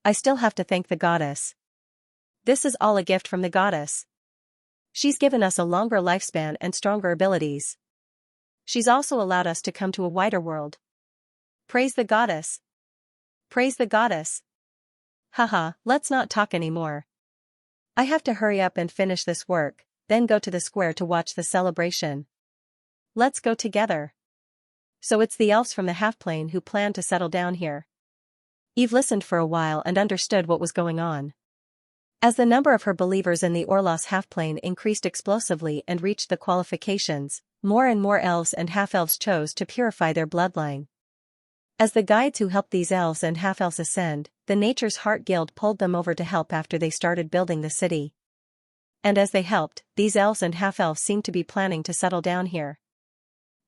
I still have to thank the goddess. This is all a gift from the goddess. She's given us a longer lifespan and stronger abilities. She's also allowed us to come to a wider world. Praise the goddess. Praise the goddess. Haha, let's not talk anymore. I have to hurry up and finish this work, then go to the square to watch the celebration. Let's go together. So it's the elves from the half-plane who plan to settle down here. Eve listened for a while and understood what was going on. As the number of her believers in the Orlos half-plane increased explosively and reached the qualifications, more and more elves and half-elves chose to purify their bloodline. As the guides who helped these elves and half-elves ascend, the Nature's Heart Guild pulled them over to help after they started building the city. And as they helped, these elves and half-elves seemed to be planning to settle down here.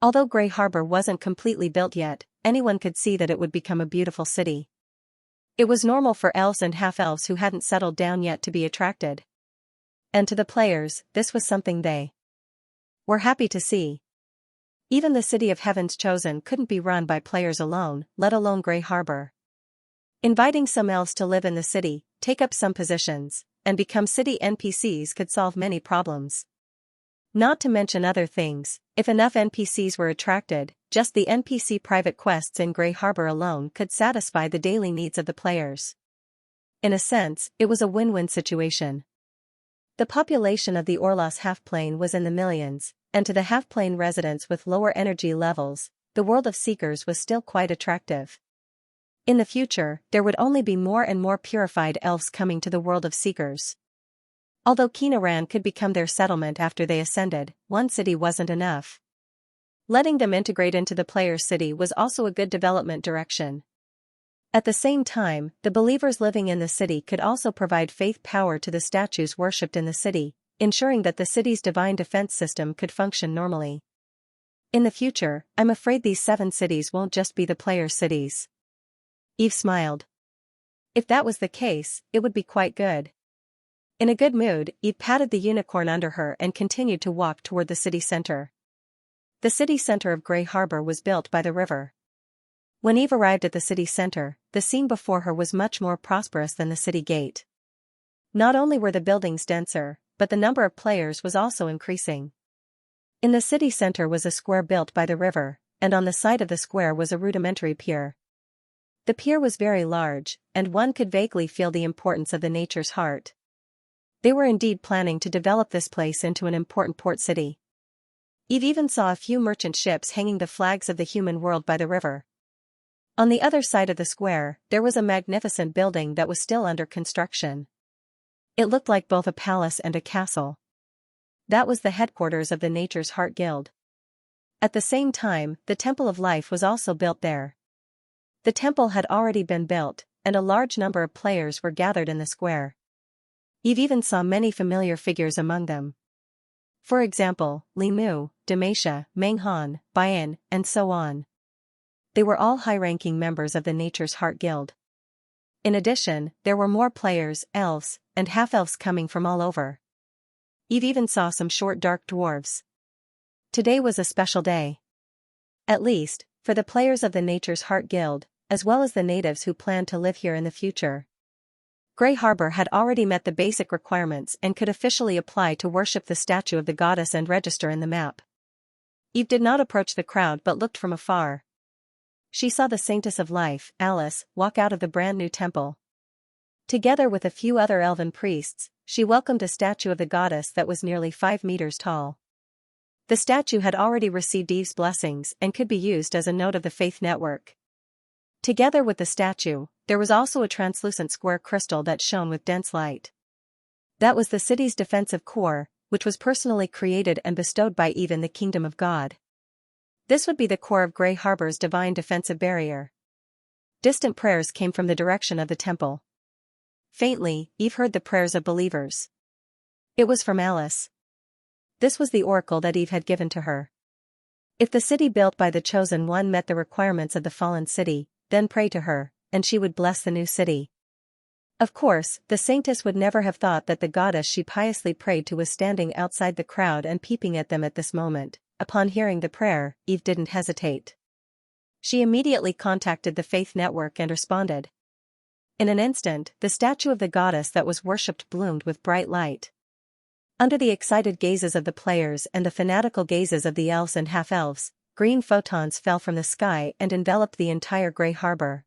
Although Grey Harbor wasn't completely built yet, anyone could see that it would become a beautiful city. It was normal for elves and half-elves who hadn't settled down yet to be attracted. And to the players, this was something they were happy to see. Even the City of Heaven's Chosen couldn't be run by players alone, let alone Grey Harbor. Inviting some elves to live in the city, take up some positions, and become city NPCs could solve many problems. Not to mention other things, if enough NPCs were attracted, just the NPC private quests in Grey Harbor alone could satisfy the daily needs of the players. In a sense, it was a win-win situation. The population of the Orlos half-plane was in the millions, and to the half-plane residents with lower energy levels, the world of Seekers was still quite attractive. In the future, there would only be more and more purified elves coming to the world of Seekers. Although Kinaran could become their settlement after they ascended, one city wasn't enough. Letting them integrate into the player's city was also a good development direction. At the same time, the believers living in the city could also provide faith power to the statues worshipped in the city, ensuring that the city's divine defense system could function normally. In the future, I'm afraid these 7 cities won't just be the player's cities. Eve smiled. If that was the case, it would be quite good. In a good mood, Eve patted the unicorn under her and continued to walk toward the city center. The city center of Grey Harbor was built by the river. When Eve arrived at the city center, the scene before her was much more prosperous than the city gate. Not only were the buildings denser, but the number of players was also increasing. In the city center was a square built by the river, and on the side of the square was a rudimentary pier. The pier was very large, and one could vaguely feel the importance of the Nature's Heart. They were indeed planning to develop this place into an important port city. Eve even saw a few merchant ships hanging the flags of the human world by the river. On the other side of the square, there was a magnificent building that was still under construction. It looked like both a palace and a castle. That was the headquarters of the Nature's Heart Guild. At the same time, the Temple of Life was also built there. The temple had already been built, and a large number of players were gathered in the square. Eve even saw many familiar figures among them. For example, Li Mu, Demacia, Meng Han, Bayan, and so on. They were all high-ranking members of the Nature's Heart Guild. In addition, there were more players, elves, and half-elves coming from all over. Eve even saw some short dark dwarves. Today was a special day. At least, for the players of the Nature's Heart Guild, as well as the natives who planned to live here in the future. Grey Harbor had already met the basic requirements and could officially apply to worship the statue of the goddess and register in the map. Eve did not approach the crowd but looked from afar. She saw the Saintess of Life, Alice, walk out of the brand new temple. Together with a few other elven priests, she welcomed a statue of the goddess that was nearly 5 meters tall. The statue had already received Eve's blessings and could be used as a node of the faith network. Together with the statue, there was also a translucent square crystal that shone with dense light. That was the city's defensive core, which was personally created and bestowed by Eve in the Kingdom of God. This would be the core of Grey Harbor's divine defensive barrier. Distant prayers came from the direction of the temple. Faintly, Eve heard the prayers of believers. It was from Alice. This was the oracle that Eve had given to her. If the city built by the Chosen One met the requirements of the fallen city, then pray to her, and she would bless the new city. Of course, the saintess would never have thought that the goddess she piously prayed to was standing outside the crowd and peeping at them at this moment. Upon hearing the prayer, Eve didn't hesitate. She immediately contacted the Faith Network and responded. In an instant, the statue of the goddess that was worshipped bloomed with bright light. Under the excited gazes of the players and the fanatical gazes of the elves and half-elves, green photons fell from the sky and enveloped the entire Grey Harbor.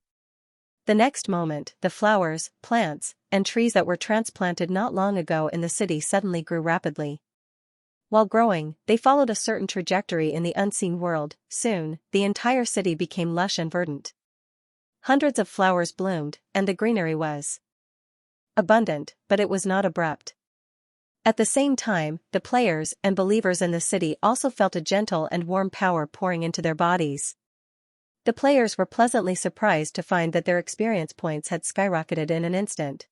The next moment, the flowers, plants, and trees that were transplanted not long ago in the city suddenly grew rapidly. While growing, they followed a certain trajectory in the unseen world. Soon, the entire city became lush and verdant. Hundreds of flowers bloomed, and the greenery was abundant, but it was not abrupt. At the same time, the players and believers in the city also felt a gentle and warm power pouring into their bodies. The players were pleasantly surprised to find that their experience points had skyrocketed in an instant.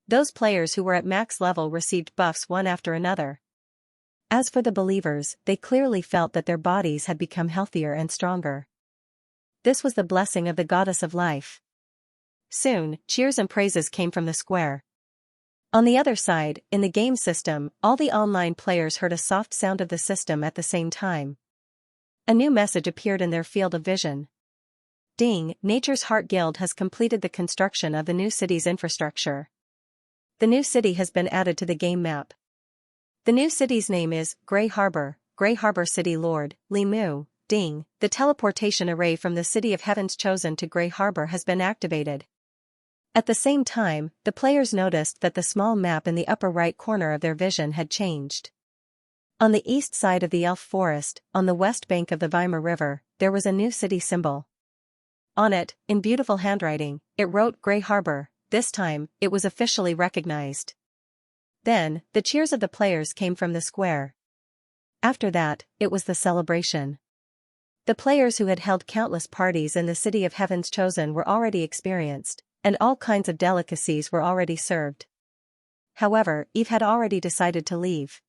Those players who were at max level received buffs one after another. As for the believers, they clearly felt that their bodies had become healthier and stronger. This was the blessing of the goddess of life. Soon, cheers and praises came from the square. On the other side, in the game system, all the online players heard a soft sound of the system at the same time. A new message appeared in their field of vision. Ding, Nature's Heart Guild has completed the construction of the new city's infrastructure. The new city has been added to the game map. The new city's name is Grey Harbor City Lord, Limu. Ding, the teleportation array from the City of Heaven's Chosen to Grey Harbor has been activated. At the same time, the players noticed that the small map in the upper right corner of their vision had changed. On the east side of the Elf Forest, on the west bank of the Weimar River, there was a new city symbol. On it, in beautiful handwriting, it wrote Grey Harbor. This time, it was officially recognized. Then, the cheers of the players came from the square. After that, it was the celebration. The players who had held countless parties in the City of Heaven's Chosen were already experienced, and all kinds of delicacies were already served. However, Eve had already decided to leave.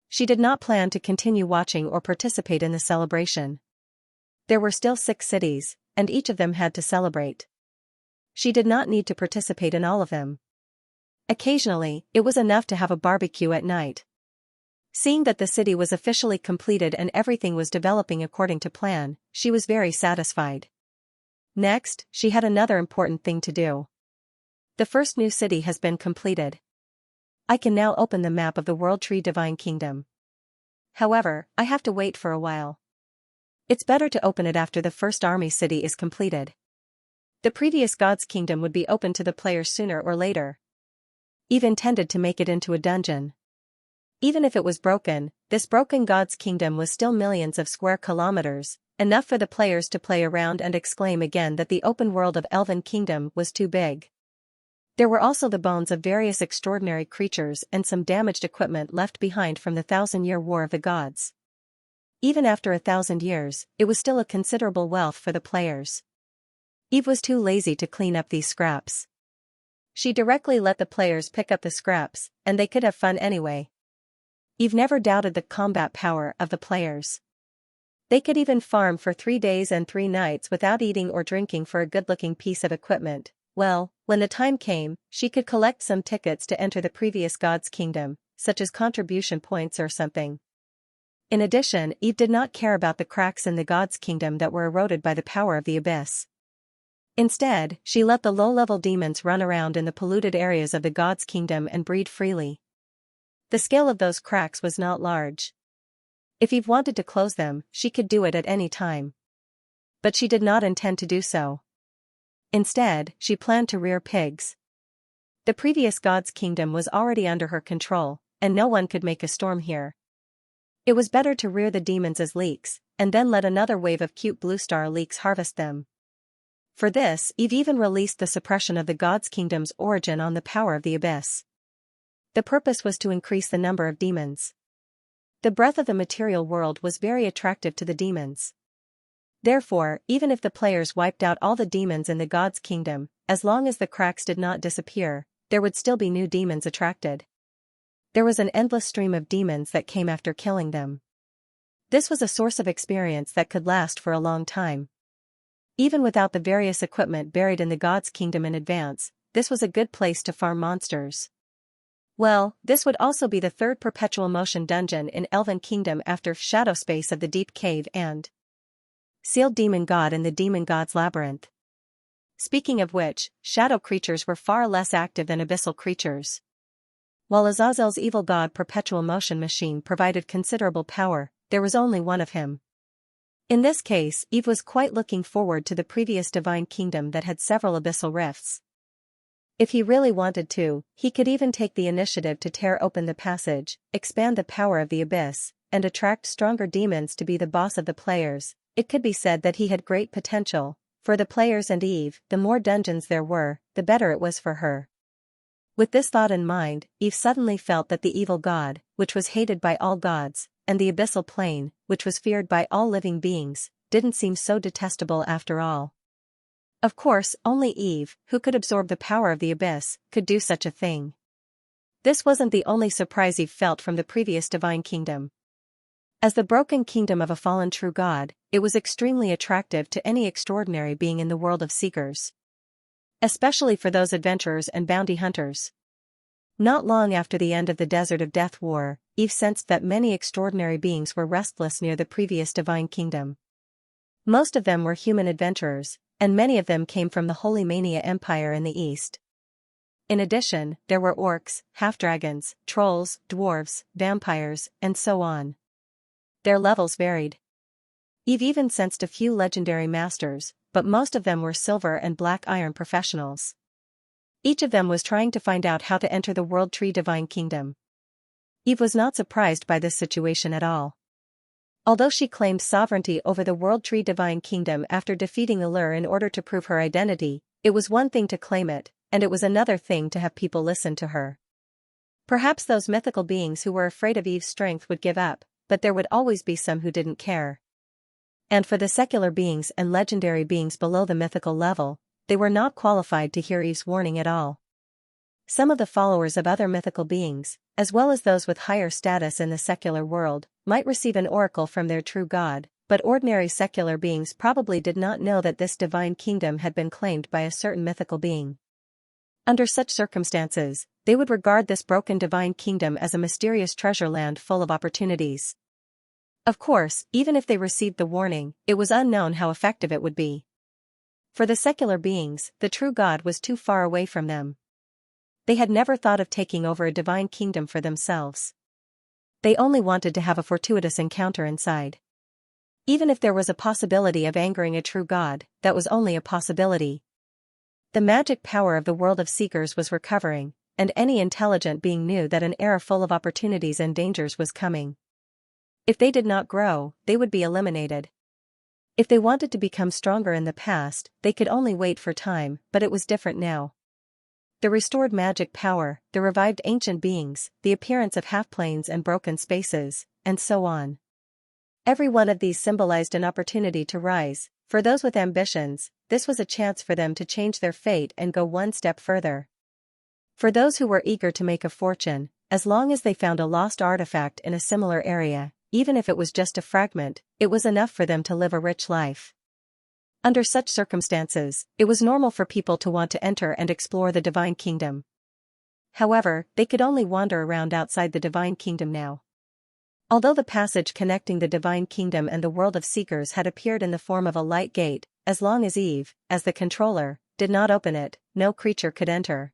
She did not plan to continue watching or participate in the celebration. There were still 6 cities, and each of them had to celebrate. She did not need to participate in all of them. Occasionally, it was enough to have a barbecue at night. Seeing that the city was officially completed and everything was developing according to plan, she was very satisfied. Next, she had another important thing to do. The first new city has been completed. I can now open the map of the World Tree Divine Kingdom. However, I have to wait for a while. It's better to open it after the first army city is completed. The previous God's Kingdom would be open to the players sooner or later. Eve intended to make it into a dungeon. Even if it was broken, this broken God's Kingdom was still millions of square kilometers, enough for the players to play around and exclaim again that the open world of Elven Kingdom was too big. There were also the bones of various extraordinary creatures and some damaged equipment left behind from the 1,000-year War of the Gods. Even after 1,000 years, it was still a considerable wealth for the players. Eve was too lazy to clean up these scraps. She directly let the players pick up the scraps, and they could have fun anyway. Eve never doubted the combat power of the players. They could even farm for 3 days and 3 nights without eating or drinking for a good-looking piece of equipment. Well, when the time came, she could collect some tickets to enter the previous God's Kingdom, such as contribution points or something. In addition, Eve did not care about the cracks in the God's Kingdom that were eroded by the power of the Abyss. Instead, she let the low-level demons run around in the polluted areas of the God's Kingdom and breed freely. The scale of those cracks was not large. If Eve wanted to close them, she could do it at any time. But she did not intend to do so. Instead, she planned to rear pigs. The previous God's Kingdom was already under her control, and no one could make a storm here. It was better to rear the demons as leeks, and then let another wave of cute blue star leeks harvest them. For this, Eve even released the suppression of the God's Kingdom's origin on the power of the Abyss. The purpose was to increase the number of demons. The breath of the material world was very attractive to the demons. Therefore, even if the players wiped out all the demons in the God's Kingdom, as long as the cracks did not disappear, there would still be new demons attracted. There was an endless stream of demons that came after killing them. This was a source of experience that could last for a long time. Even without the various equipment buried in the God's Kingdom in advance, this was a good place to farm monsters. Well, this would also be the third perpetual motion dungeon in Elven Kingdom after Shadow Space of the Deep Cave and Sealed Demon God in the Demon God's Labyrinth. Speaking of which, shadow creatures were far less active than abyssal creatures. While Azazel's evil god perpetual motion machine provided considerable power, there was only one of him. In this case, Eve was quite looking forward to the previous divine kingdom that had several abyssal rifts. If he really wanted to, he could even take the initiative to tear open the passage, expand the power of the abyss, and attract stronger demons to be the boss of the players. It could be said that he had great potential. For the players and Eve, the more dungeons there were, the better it was for her. With this thought in mind, Eve suddenly felt that the evil god, which was hated by all gods, and the abyssal plane, which was feared by all living beings, didn't seem so detestable after all. Of course, only Eve, who could absorb the power of the abyss, could do such a thing. This wasn't the only surprise Eve felt from the previous divine kingdom. As the broken kingdom of a fallen true god, it was extremely attractive to any extraordinary being in the world of seekers. Especially for those adventurers and bounty hunters. Not long after the end of the Desert of Death War, Eve sensed that many extraordinary beings were restless near the previous divine kingdom. Most of them were human adventurers, and many of them came from the Holy Mania Empire in the east. In addition, there were orcs, half-dragons, trolls, dwarves, vampires, and so on. Their levels varied. Eve even sensed a few legendary masters, but most of them were silver and black iron professionals. Each of them was trying to find out how to enter the World Tree Divine Kingdom. Eve was not surprised by this situation at all. Although she claimed sovereignty over the World Tree Divine Kingdom after defeating Allure in order to prove her identity, it was one thing to claim it, and it was another thing to have people listen to her. Perhaps those mythical beings who were afraid of Eve's strength would give up, but there would always be some who didn't care. And for the secular beings and legendary beings below the mythical level, they were not qualified to hear Eve's warning at all. Some of the followers of other mythical beings, as well as those with higher status in the secular world, might receive an oracle from their true god, but ordinary secular beings probably did not know that this divine kingdom had been claimed by a certain mythical being. Under such circumstances, they would regard this broken divine kingdom as a mysterious treasure land full of opportunities. Of course, even if they received the warning, it was unknown how effective it would be. For the secular beings, the true God was too far away from them. They had never thought of taking over a divine kingdom for themselves. They only wanted to have a fortuitous encounter inside. Even if there was a possibility of angering a true God, that was only a possibility. The magic power of the world of seekers was recovering, and any intelligent being knew that an era full of opportunities and dangers was coming. If they did not grow, they would be eliminated. If they wanted to become stronger in the past, they could only wait for time, but it was different now. The restored magic power, the revived ancient beings, the appearance of half-planes and broken spaces, and so on. Every one of these symbolized an opportunity to rise. For those with ambitions, this was a chance for them to change their fate and go one step further. For those who were eager to make a fortune, as long as they found a lost artifact in a similar area, even if it was just a fragment, it was enough for them to live a rich life. Under such circumstances, it was normal for people to want to enter and explore the divine kingdom. However, they could only wander around outside the divine kingdom now. Although the passage connecting the divine kingdom and the world of seekers had appeared in the form of a light gate, as long as Eve, as the controller, did not open it, no creature could enter.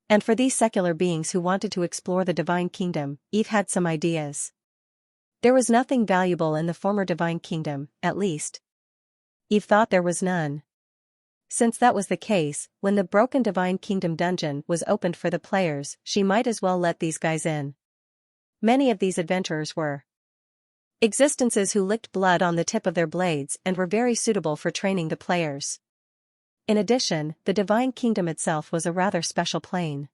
And for these secular beings who wanted to explore the divine kingdom, Eve had some ideas. There was nothing valuable in the former divine kingdom, at least. Eve thought there was none. Since that was the case, when the broken divine kingdom dungeon was opened for the players, she might as well let these guys in. Many of these adventurers were existences who licked blood on the tip of their blades and were very suitable for training the players. In addition, the divine kingdom itself was a rather special plane.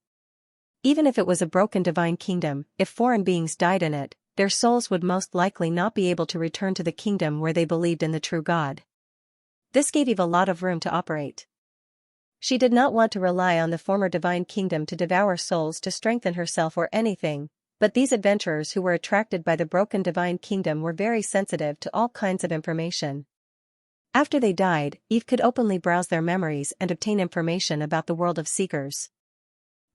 Even if it was a broken divine kingdom, if foreign beings died in it, their souls would most likely not be able to return to the kingdom where they believed in the true God. This gave Eve a lot of room to operate. She did not want to rely on the former divine kingdom to devour souls to strengthen herself or anything, but these adventurers who were attracted by the broken divine kingdom were very sensitive to all kinds of information. After they died, Eve could openly browse their memories and obtain information about the world of seekers.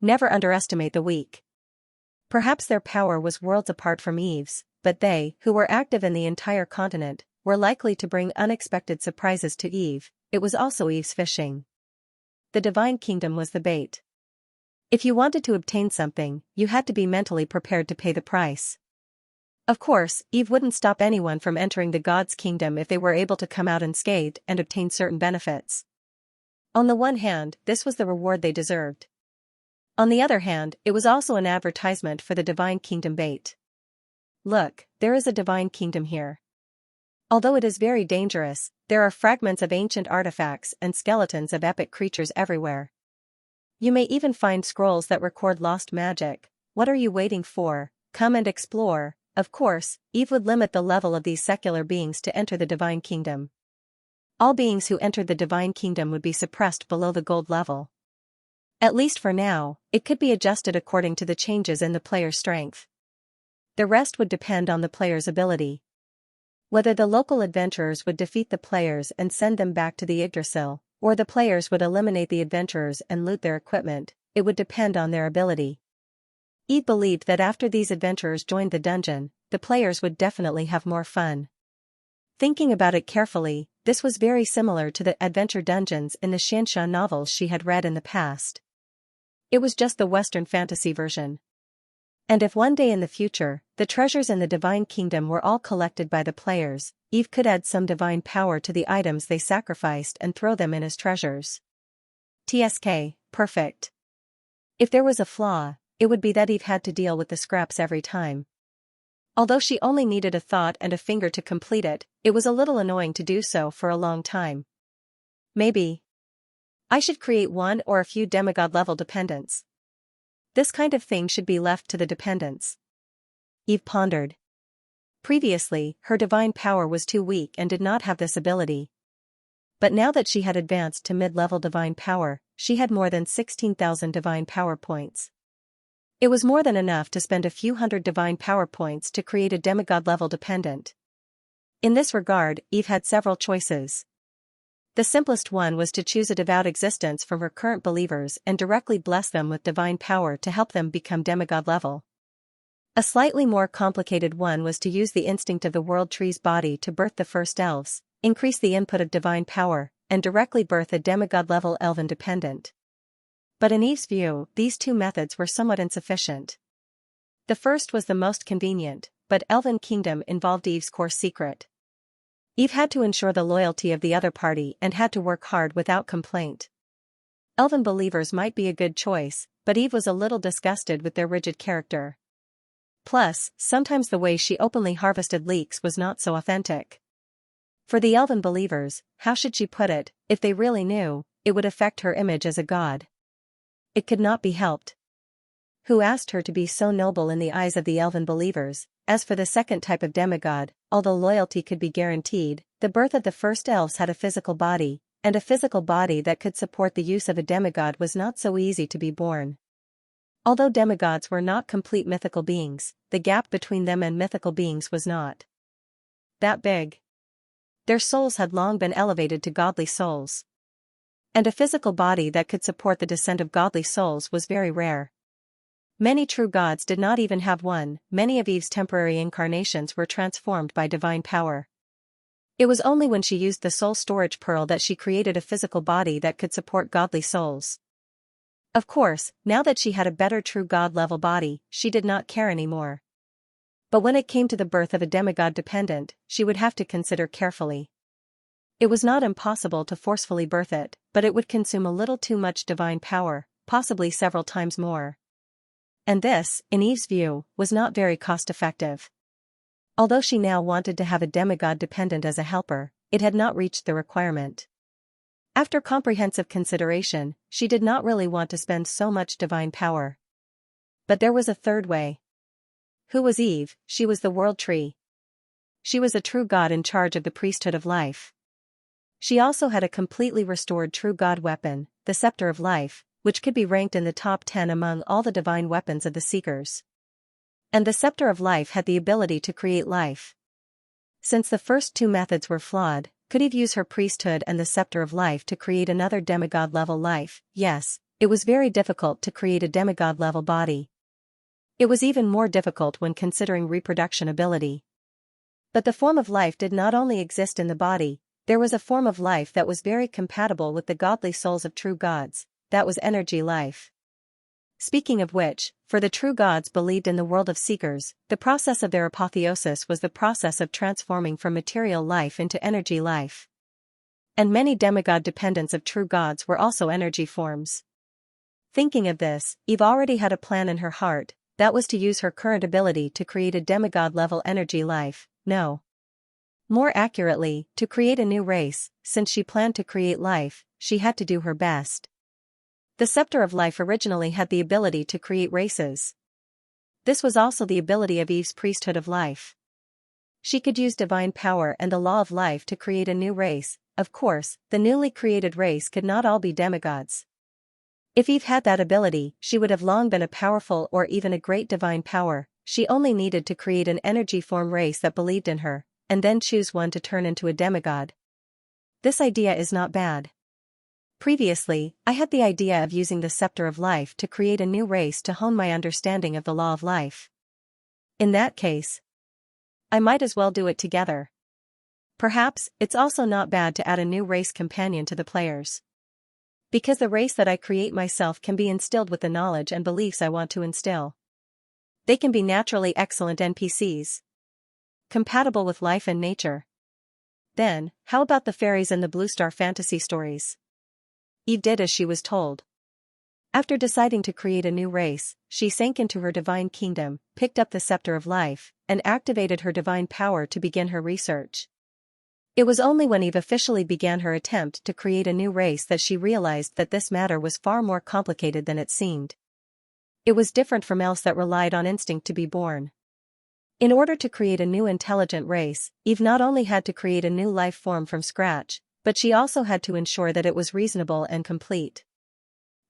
Never underestimate the weak. Perhaps their power was worlds apart from Eve's, but they, who were active in the entire continent, were likely to bring unexpected surprises to Eve. It was also Eve's fishing. The divine kingdom was the bait. If you wanted to obtain something, you had to be mentally prepared to pay the price. Of course, Eve wouldn't stop anyone from entering the God's kingdom if they were able to come out unscathed and obtain certain benefits. On the one hand, this was the reward they deserved. On the other hand, it was also an advertisement for the divine kingdom bait. Look, there is a divine kingdom here. Although it is very dangerous, there are fragments of ancient artifacts and skeletons of epic creatures everywhere. You may even find scrolls that record lost magic. What are you waiting for? Come and explore. Of course, Eve would limit the level of these secular beings to enter the divine kingdom. All beings who entered the divine kingdom would be suppressed below the gold level. At least for now, it could be adjusted according to the changes in the player's strength. The rest would depend on the player's ability. Whether the local adventurers would defeat the players and send them back to the Yggdrasil, or the players would eliminate the adventurers and loot their equipment, it would depend on their ability. Eve believed that after these adventurers joined the dungeon, the players would definitely have more fun. Thinking about it carefully, this was very similar to the adventure dungeons in the Xianxia novels she had read in the past. It was just the Western fantasy version. And if one day in the future, the treasures in the divine kingdom were all collected by the players, Eve could add some divine power to the items they sacrificed and throw them in as treasures. TSK, perfect. If there was a flaw, it would be that Eve had to deal with the scraps every time. Although she only needed a thought and a finger to complete it, it was a little annoying to do so for a long time. Maybe I should create one or a few demigod-level dependents. This kind of thing should be left to the dependents. Eve pondered. Previously, her divine power was too weak and did not have this ability. But now that she had advanced to mid-level divine power, she had more than 16,000 divine power points. It was more than enough to spend a few hundred divine power points to create a demigod-level dependent. In this regard, Eve had several choices. The simplest one was to choose a devout existence from her current believers and directly bless them with divine power to help them become demigod level. A slightly more complicated one was to use the instinct of the world tree's body to birth the first elves, increase the input of divine power, and directly birth a demigod level elven dependent. But in Eve's view, these two methods were somewhat insufficient. The first was the most convenient, but Elven Kingdom involved Eve's core secret. Eve had to ensure the loyalty of the other party and had to work hard without complaint. Elven believers might be a good choice, but Eve was a little disgusted with their rigid character. Plus, sometimes the way she openly harvested leeks was not so authentic. For the Elven believers, how should she put it, if they really knew, it would affect her image as a god. It could not be helped. Who asked her to be so noble in the eyes of the Elven believers? As for the second type of demigod, although loyalty could be guaranteed, the birth of the first elves had a physical body, and a physical body that could support the use of a demigod was not so easy to be born. Although demigods were not complete mythical beings, the gap between them and mythical beings was not that big. Their souls had long been elevated to godly souls. And a physical body that could support the descent of godly souls was very rare. Many true gods did not even have one. Many of Eve's temporary incarnations were transformed by divine power. It was only when she used the soul storage pearl that she created a physical body that could support godly souls. Of course, now that she had a better true god-level body, she did not care anymore. But when it came to the birth of a demigod dependent, she would have to consider carefully. It was not impossible to forcefully birth it, but it would consume a little too much divine power, possibly several times more. And this, in Eve's view, was not very cost-effective. Although she now wanted to have a demigod dependent as a helper, it had not reached the requirement. After comprehensive consideration, she did not really want to spend so much divine power. But there was a third way. Who was Eve? She was the world tree. She was a true god in charge of the priesthood of life. She also had a completely restored true god weapon, the scepter of life, which could be ranked in the top 10 among all the divine weapons of the Seekers. And the scepter of life had the ability to create life. Since the first two methods were flawed, could Eve use her priesthood and the scepter of life to create another demigod-level life? Yes, it was very difficult to create a demigod-level body. It was even more difficult when considering reproduction ability. But the form of life did not only exist in the body, there was a form of life that was very compatible with the godly souls of true gods, that was energy life. Speaking of which, for the true gods believed in the world of seekers, the process of their apotheosis was the process of transforming from material life into energy life. And many demigod dependents of true gods were also energy forms. Thinking of this, Eve already had a plan in her heart, that was to use her current ability to create a demigod-level energy life, no. More accurately, to create a new race. Since she planned to create life, she had to do her best. The scepter of life originally had the ability to create races. This was also the ability of Eve's priesthood of life. She could use divine power and the law of life to create a new race. Of course, the newly created race could not all be demigods. If Eve had that ability, she would have long been a powerful or even a great divine power. She only needed to create an energy form race that believed in her, and then choose one to turn into a demigod. This idea is not bad. Previously, I had the idea of using the scepter of life to create a new race to hone my understanding of the law of life. In that case, I might as well do it together. Perhaps, it's also not bad to add a new race companion to the players. Because the race that I create myself can be instilled with the knowledge and beliefs I want to instill. They can be naturally excellent NPCs. Compatible with life and nature. Then, how about the fairies and the Blue Star fantasy stories? Eve did as she was told. After deciding to create a new race, she sank into her divine kingdom, picked up the scepter of life, and activated her divine power to begin her research. It was only when Eve officially began her attempt to create a new race that she realized that this matter was far more complicated than it seemed. It was different from else that relied on instinct to be born. In order to create a new intelligent race, Eve not only had to create a new life form from scratch, but she also had to ensure that it was reasonable and complete.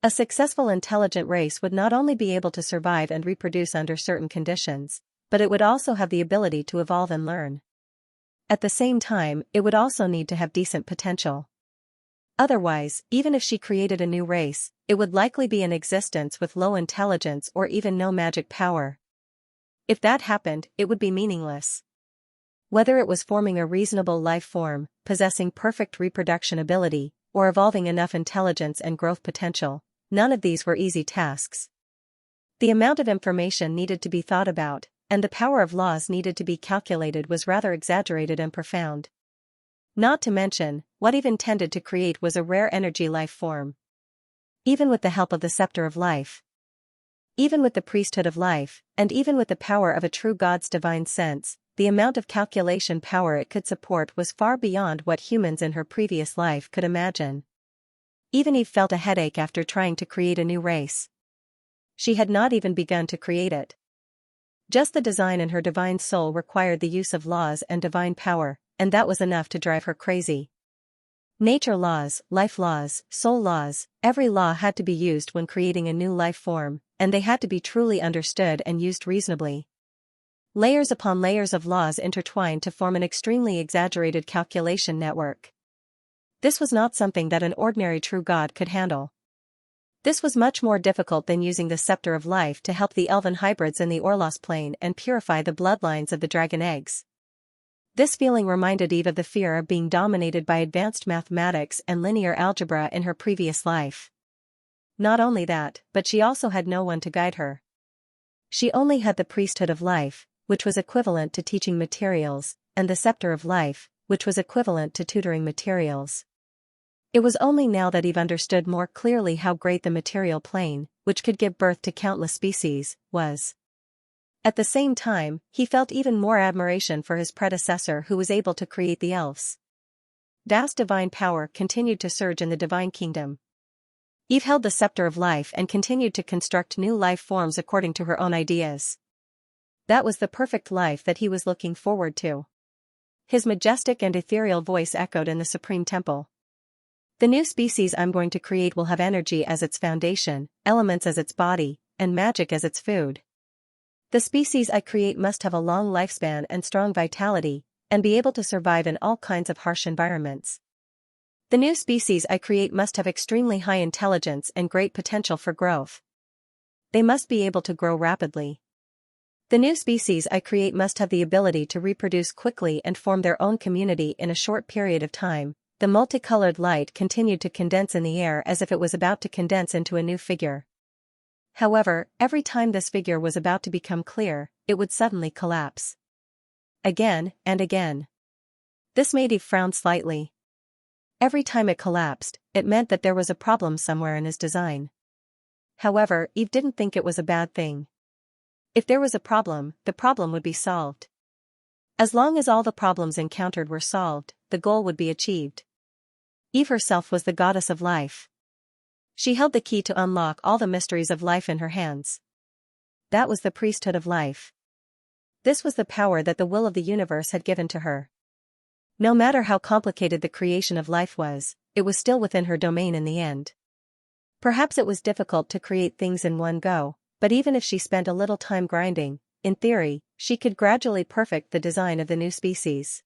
A successful intelligent race would not only be able to survive and reproduce under certain conditions, but it would also have the ability to evolve and learn. At the same time, it would also need to have decent potential. Otherwise, even if she created a new race, it would likely be in existence with low intelligence or even no magic power. If that happened, it would be meaningless. Whether it was forming a reasonable life form, possessing perfect reproduction ability, or evolving enough intelligence and growth potential, none of these were easy tasks. The amount of information needed to be thought about, and the power of laws needed to be calculated was rather exaggerated and profound. Not to mention, what Eve intended to create was a rare energy life form. Even with the help of the scepter of life, even with the priesthood of life, and even with the power of a true god's divine sense, the amount of calculation power it could support was far beyond what humans in her previous life could imagine. Even Eve felt a headache after trying to create a new race. She had not even begun to create it. Just the design in her divine soul required the use of laws and divine power, and that was enough to drive her crazy. Nature laws, life laws, soul laws, every law had to be used when creating a new life form, and they had to be truly understood and used reasonably. Layers upon layers of laws intertwined to form an extremely exaggerated calculation network. This was not something that an ordinary true god could handle. This was much more difficult than using the scepter of life to help the elven hybrids in the Orlos plane and purify the bloodlines of the dragon eggs. This feeling reminded Eve of the fear of being dominated by advanced mathematics and linear algebra in her previous life. Not only that, but she also had no one to guide her. She only had the priesthood of life, which was equivalent to teaching materials, and the scepter of life, which was equivalent to tutoring materials. It was only now that Eve understood more clearly how great the material plane, which could give birth to countless species, was. At the same time, he felt even more admiration for his predecessor who was able to create the elves. Vast divine power continued to surge in the divine kingdom. Eve held the scepter of life and continued to construct new life forms according to her own ideas. That was the perfect life that he was looking forward to. His majestic and ethereal voice echoed in the supreme temple. The new species I'm going to create will have energy as its foundation, elements as its body, and magic as its food. The species I create must have a long lifespan and strong vitality, and be able to survive in all kinds of harsh environments. The new species I create must have extremely high intelligence and great potential for growth. They must be able to grow rapidly. The new species I create must have the ability to reproduce quickly and form their own community in a short period of time. The multicolored light continued to condense in the air as if it was about to condense into a new figure. However, every time this figure was about to become clear, it would suddenly collapse. Again and again. This made Eve frown slightly. Every time it collapsed, it meant that there was a problem somewhere in his design. However, Eve didn't think it was a bad thing. If there was a problem, the problem would be solved. As long as all the problems encountered were solved, the goal would be achieved. Eve herself was the goddess of life. She held the key to unlock all the mysteries of life in her hands. That was the priesthood of life. This was the power that the will of the universe had given to her. No matter how complicated the creation of life was, it was still within her domain in the end. Perhaps it was difficult to create things in one go, but even if she spent a little time grinding, in theory, she could gradually perfect the design of the new species.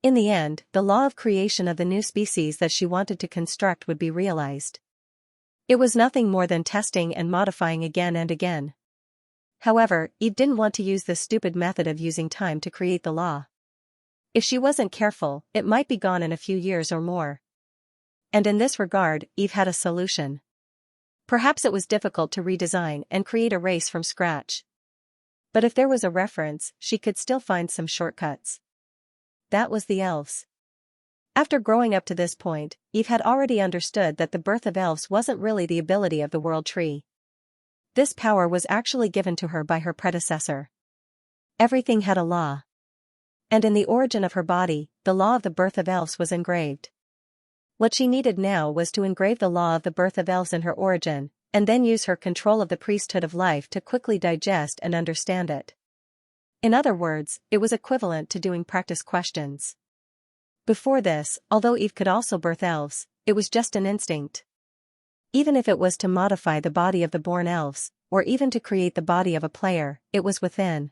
In the end, the law of creation of the new species that she wanted to construct would be realized. It was nothing more than testing and modifying again and again. However, Eve didn't want to use this stupid method of using time to create the law. If she wasn't careful, it might be gone in a few years or more. And in this regard, Eve had a solution. Perhaps it was difficult to redesign and create a race from scratch. But if there was a reference, she could still find some shortcuts. That was the elves. After growing up to this point, Eve had already understood that the birth of elves wasn't really the ability of the world tree. This power was actually given to her by her predecessor. Everything had a law. And in the origin of her body, the law of the birth of elves was engraved. What she needed now was to engrave the law of the birth of elves in her origin, and then use her control of the priesthood of life to quickly digest and understand it. In other words, it was equivalent to doing practice questions. Before this, although Eve could also birth elves, it was just an instinct. Even if it was to modify the body of the born elves, or even to create the body of a player, it was within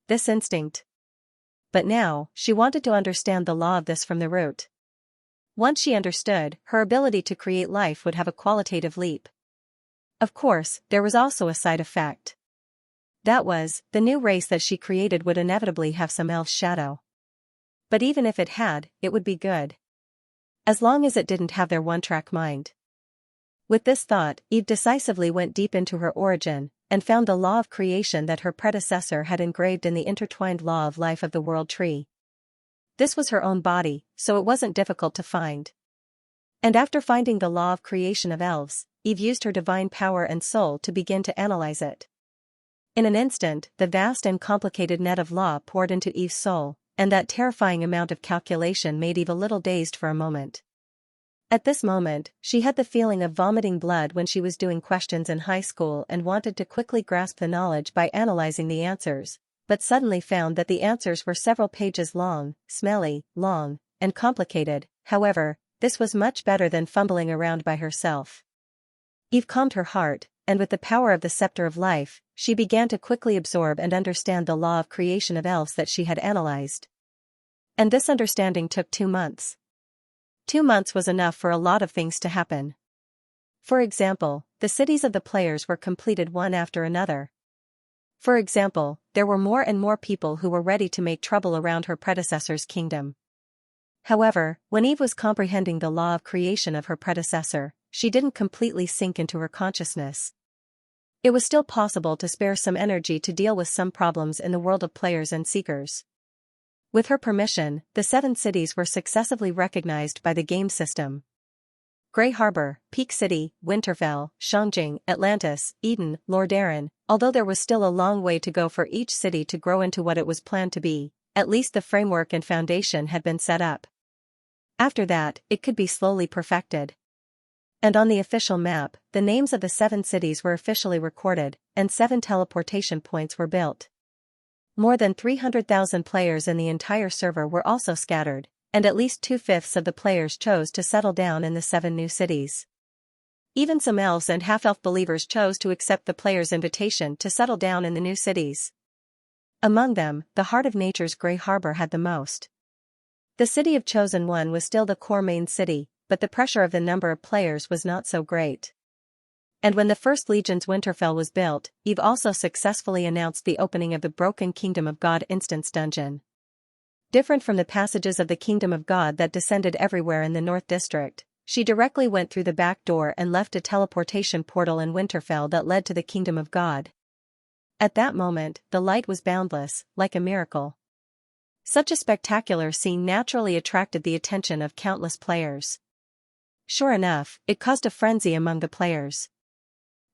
this instinct. But now, she wanted to understand the law of this from the root. Once she understood, her ability to create life would have a qualitative leap. Of course, there was also a side effect. That was, the new race that she created would inevitably have some elf shadow. But even if it had, it would be good. As long as it didn't have their one-track mind. With this thought, Eve decisively went deep into her origin, and found the law of creation that her predecessor had engraved in the intertwined law of life of the world tree. This was her own body, so it wasn't difficult to find. And after finding the law of creation of elves, Eve used her divine power and soul to begin to analyze it. In an instant, the vast and complicated net of law poured into Eve's soul, and that terrifying amount of calculation made Eve a little dazed for a moment. At this moment, she had the feeling of vomiting blood when she was doing questions in high school and wanted to quickly grasp the knowledge by analyzing the answers, but suddenly found that the answers were several pages long, smelly, long, and complicated. However, this was much better than fumbling around by herself. Eve calmed her heart, and with the power of the scepter of life, she began to quickly absorb and understand the law of creation of elves that she had analyzed. And this understanding took 2 months. 2 months was enough for a lot of things to happen. For example, the cities of the players were completed one after another. For example, there were more and more people who were ready to make trouble around her predecessor's kingdom. However, when Eve was comprehending the law of creation of her predecessor, she didn't completely sink into her consciousness. It was still possible to spare some energy to deal with some problems in the world of players and seekers. With her permission, the 7 cities were successively recognized by the game system. Grey Harbor, Peak City, Winterfell, Xianxia, Atlantis, Eden, Lordaeron. Although there was still a long way to go for each city to grow into what it was planned to be, at least the framework and foundation had been set up. After that, it could be slowly perfected. And on the official map, the names of the 7 cities were officially recorded, and 7 teleportation points were built. More than 300,000 players in the entire server were also scattered, and at least 2/5 of the players chose to settle down in the 7 new cities. Even some elves and half-elf believers chose to accept the players' invitation to settle down in the new cities. Among them, the heart of nature's Grey Harbor had the most. The city of Chosen One was still the core main city, but the pressure of the number of players was not so great. And when the First Legion's Winterfell was built, Eve also successfully announced the opening of the Broken Kingdom of God Instance Dungeon. Different from the passages of the Kingdom of God that descended everywhere in the North District, she directly went through the back door and left a teleportation portal in Winterfell that led to the Kingdom of God. At that moment, the light was boundless, like a miracle. Such a spectacular scene naturally attracted the attention of countless players. Sure enough, it caused a frenzy among the players.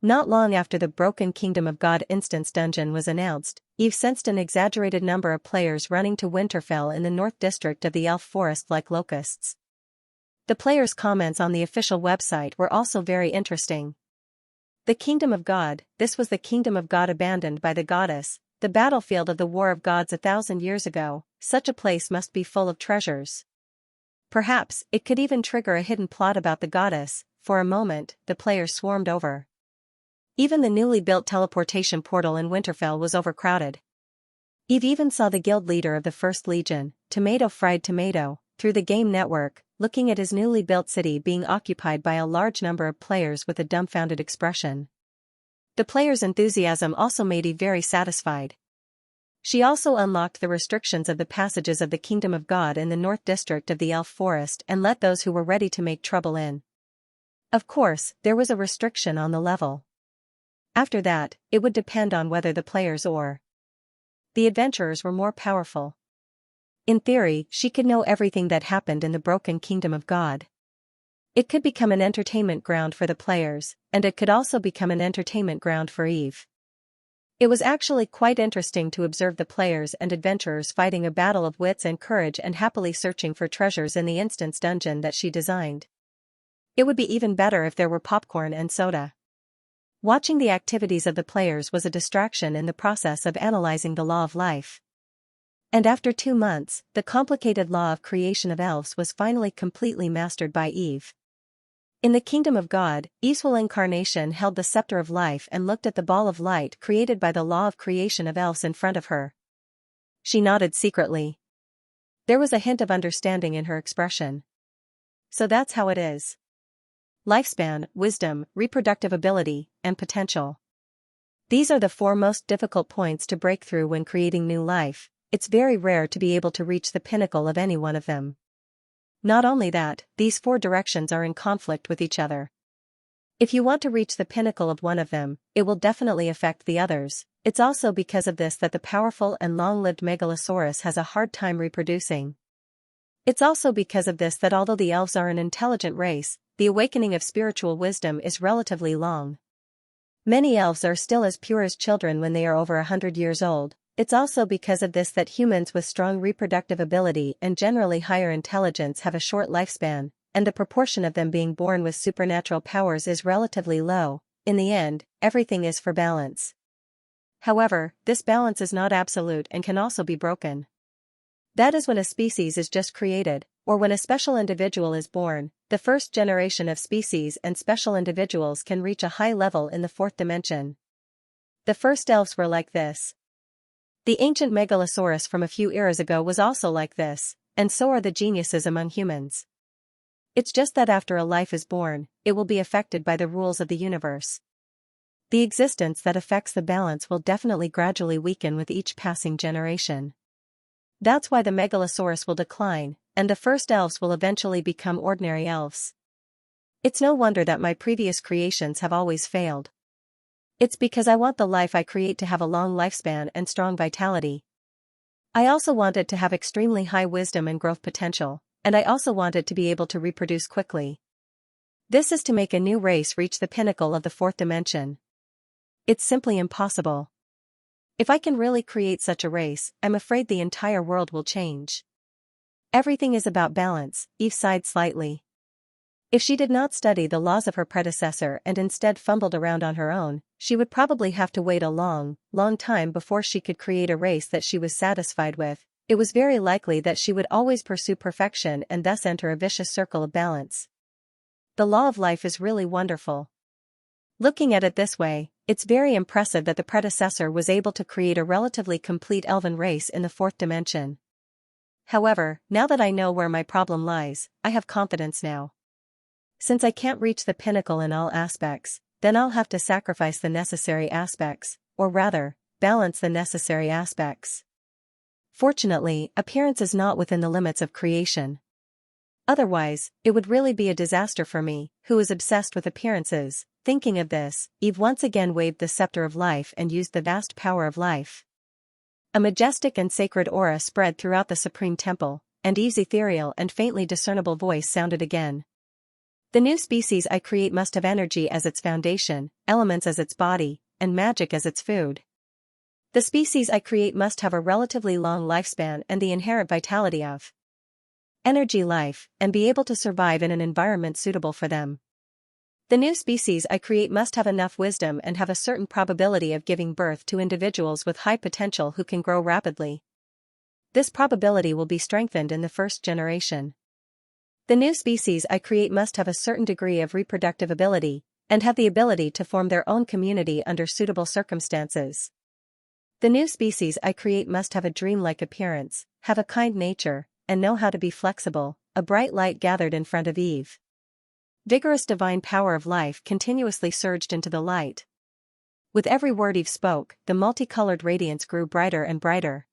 Not long after the Broken Kingdom of God Instance Dungeon was announced, Eve sensed an exaggerated number of players running to Winterfell in the North District of the Elf Forest like locusts. The players' comments on the official website were also very interesting. The Kingdom of God, this was the Kingdom of God abandoned by the goddess, the battlefield of the War of Gods 1,000 years ago, such a place must be full of treasures. Perhaps, it could even trigger a hidden plot about the goddess. For a moment, the players swarmed over. Even the newly built teleportation portal in Winterfell was overcrowded. Eve even saw the guild leader of the First Legion, Tomato Fried Tomato, through the game network, looking at his newly built city being occupied by a large number of players with a dumbfounded expression. The players' enthusiasm also made Eve very satisfied. She also unlocked the restrictions of the passages of the Kingdom of God in the North District of the Elf Forest and let those who were ready to make trouble in. Of course, there was a restriction on the level. After that, it would depend on whether the players or the adventurers were more powerful. In theory, she could know everything that happened in the Broken Kingdom of God. It could become an entertainment ground for the players, and it could also become an entertainment ground for Eve. It was actually quite interesting to observe the players and adventurers fighting a battle of wits and courage and happily searching for treasures in the instance dungeon that she designed. It would be even better if there were popcorn and soda. Watching the activities of the players was a distraction in the process of analyzing the law of life. And after 2 months, the complicated law of creation of elves was finally completely mastered by Eve. In the Kingdom of God, Eve's incarnation held the scepter of life and looked at the ball of light created by the law of creation of elves in front of her. She nodded secretly. There was a hint of understanding in her expression. So that's how it is. Lifespan, wisdom, reproductive ability, and potential. These are the 4 most difficult points to break through when creating new life. It's very rare to be able to reach the pinnacle of any one of them. Not only that, these 4 directions are in conflict with each other. If you want to reach the pinnacle of one of them, it will definitely affect the others. It's also because of this that the powerful and long-lived Megalosaurus has a hard time reproducing. It's also because of this that although the elves are an intelligent race, the awakening of spiritual wisdom is relatively long. Many elves are still as pure as children when they are over 100 years old. It's also because of this that humans with strong reproductive ability and generally higher intelligence have a short lifespan, and the proportion of them being born with supernatural powers is relatively low. In the end, everything is for balance. However, this balance is not absolute and can also be broken. That is when a species is just created, or when a special individual is born. The first generation of species and special individuals can reach a high level in the 4th dimension. The first elves were like this. The ancient Megalosaurus from a few eras ago was also like this, and so are the geniuses among humans. It's just that after a life is born, it will be affected by the rules of the universe. The existence that affects the balance will definitely gradually weaken with each passing generation. That's why the Megalosaurus will decline, and the first elves will eventually become ordinary elves. It's no wonder that my previous creations have always failed. It's because I want the life I create to have a long lifespan and strong vitality. I also want it to have extremely high wisdom and growth potential, and I also want it to be able to reproduce quickly. This is to make a new race reach the pinnacle of the 4th dimension. It's simply impossible. If I can really create such a race, I'm afraid the entire world will change. Everything is about balance, Eve sighed slightly. If she did not study the laws of her predecessor and instead fumbled around on her own, she would probably have to wait a long, long time before she could create a race that she was satisfied with. It was very likely that she would always pursue perfection and thus enter a vicious circle of balance. The law of life is really wonderful. Looking at it this way, it's very impressive that the predecessor was able to create a relatively complete elven race in the fourth dimension. However, now that I know where my problem lies, I have confidence now. Since I can't reach the pinnacle in all aspects, then I'll have to sacrifice the necessary aspects, or rather, balance the necessary aspects. Fortunately, appearance is not within the limits of creation. Otherwise, it would really be a disaster for me, who is obsessed with appearances. Thinking of this, Eve once again waved the scepter of life and used the vast power of life. A majestic and sacred aura spread throughout the supreme temple, and Eve's ethereal and faintly discernible voice sounded again. The new species I create must have energy as its foundation, elements as its body, and magic as its food. The species I create must have a relatively long lifespan and the inherent vitality of energy life, and be able to survive in an environment suitable for them. The new species I create must have enough wisdom and have a certain probability of giving birth to individuals with high potential who can grow rapidly. This probability will be strengthened in the first generation. The new species I create must have a certain degree of reproductive ability, and have the ability to form their own community under suitable circumstances. The new species I create must have a dreamlike appearance, have a kind nature, and know how to be flexible. A bright light gathered in front of Eve. Vigorous divine power of life continuously surged into the light. With every word Eve spoke, the multicolored radiance grew brighter and brighter.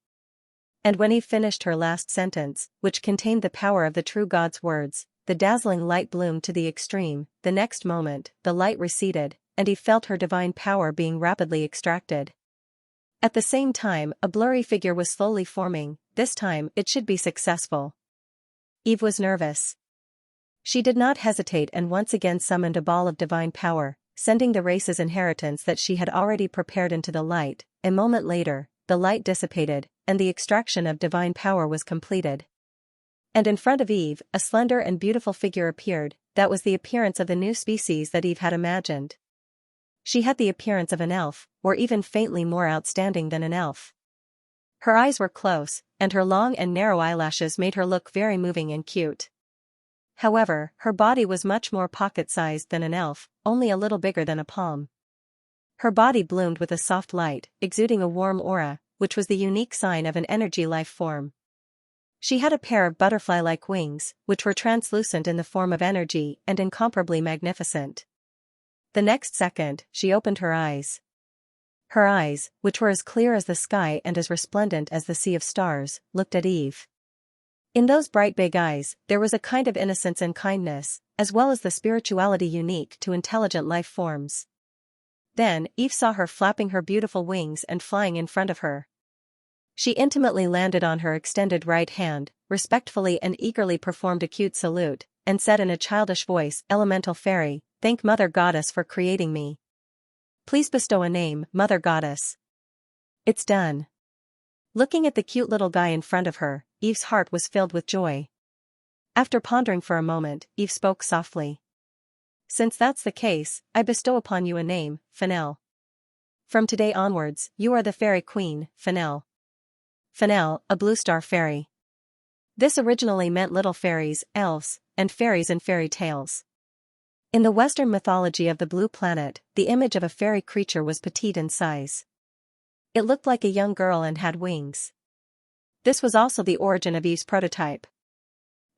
And when Eve finished her last sentence, which contained the power of the true God's words, the dazzling light bloomed to the extreme. The next moment, the light receded, and Eve felt her divine power being rapidly extracted. At the same time, a blurry figure was slowly forming. This time, it should be successful. Eve was nervous. She did not hesitate and once again summoned a ball of divine power, sending the race's inheritance that she had already prepared into the light. A moment later, the light dissipated, and the extraction of divine power was completed. And in front of Eve, a slender and beautiful figure appeared. That was the appearance of the new species that Eve had imagined. She had the appearance of an elf, or even faintly more outstanding than an elf. Her eyes were close, and her long and narrow eyelashes made her look very moving and cute. However, her body was much more pocket-sized than an elf, only a little bigger than a palm. Her body bloomed with a soft light, exuding a warm aura, which was the unique sign of an energy life form. She had a pair of butterfly-like wings, which were translucent in the form of energy and incomparably magnificent. The next second, she opened her eyes. Her eyes, which were as clear as the sky and as resplendent as the sea of stars, looked at Eve. In those bright big eyes, there was a kind of innocence and kindness, as well as the spirituality unique to intelligent life forms. Then, Eve saw her flapping her beautiful wings and flying in front of her. She intimately landed on her extended right hand, respectfully and eagerly performed a cute salute, and said in a childish voice, "Elemental fairy, thank Mother Goddess for creating me. Please bestow a name, Mother Goddess." "It's done." Looking at the cute little guy in front of her, Eve's heart was filled with joy. After pondering for a moment, Eve spoke softly. "Since that's the case, I bestow upon you a name, Fennel. From today onwards, you are the fairy queen, Fennel." Fennel, a blue star fairy. This originally meant little fairies, elves, and fairies in fairy tales. In the Western mythology of the blue planet, the image of a fairy creature was petite in size. It looked like a young girl and had wings. This was also the origin of Eve's prototype.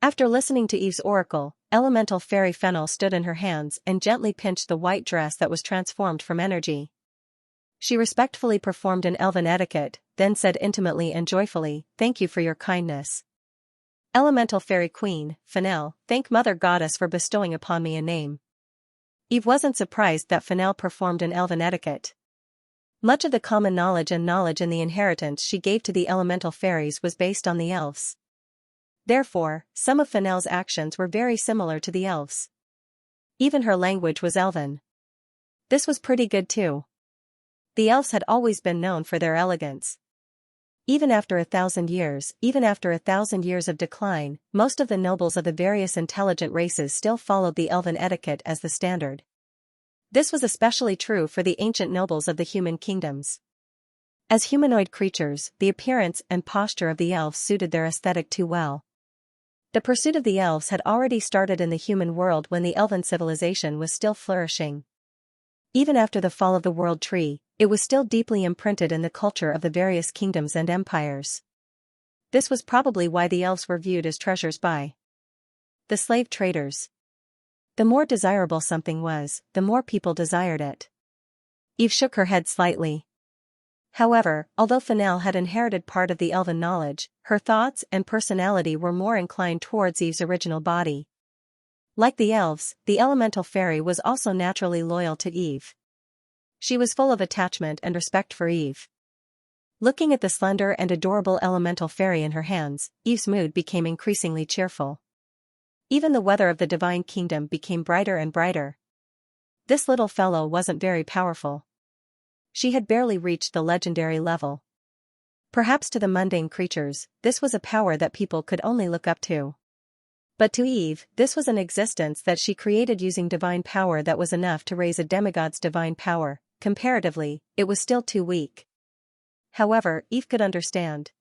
After listening to Eve's oracle, elemental fairy Fennel stood in her hands and gently pinched the white dress that was transformed from energy. She respectfully performed an elven etiquette, then said intimately and joyfully, "Thank you for your kindness. Elemental fairy queen, Fennel, thank Mother Goddess for bestowing upon me a name." Eve wasn't surprised that Fennel performed an elven etiquette. Much of the common knowledge and knowledge in the inheritance she gave to the elemental fairies was based on the elves. Therefore, some of Fennel's actions were very similar to the elves. Even her language was elven. This was pretty good too. The elves had always been known for their elegance. Even after 1,000 years of decline, most of the nobles of the various intelligent races still followed the elven etiquette as the standard. This was especially true for the ancient nobles of the human kingdoms. As humanoid creatures, the appearance and posture of the elves suited their aesthetic too well. The pursuit of the elves had already started in the human world when the elven civilization was still flourishing. Even after the fall of the World Tree, it was still deeply imprinted in the culture of the various kingdoms and empires. This was probably why the elves were viewed as treasures by the slave traders. The more desirable something was, the more people desired it. Eve shook her head slightly. However, although Fennel had inherited part of the elven knowledge, her thoughts and personality were more inclined towards Eve's original body. Like the elves, the elemental fairy was also naturally loyal to Eve. She was full of attachment and respect for Eve. Looking at the slender and adorable elemental fairy in her hands, Eve's mood became increasingly cheerful. Even the weather of the divine kingdom became brighter and brighter. This little fellow wasn't very powerful. She had barely reached the legendary level. Perhaps to the mundane creatures, this was a power that people could only look up to. But to Eve, this was an existence that she created using divine power that was enough to raise a demigod's divine power. Comparatively, it was still too weak. However, Eve could understand.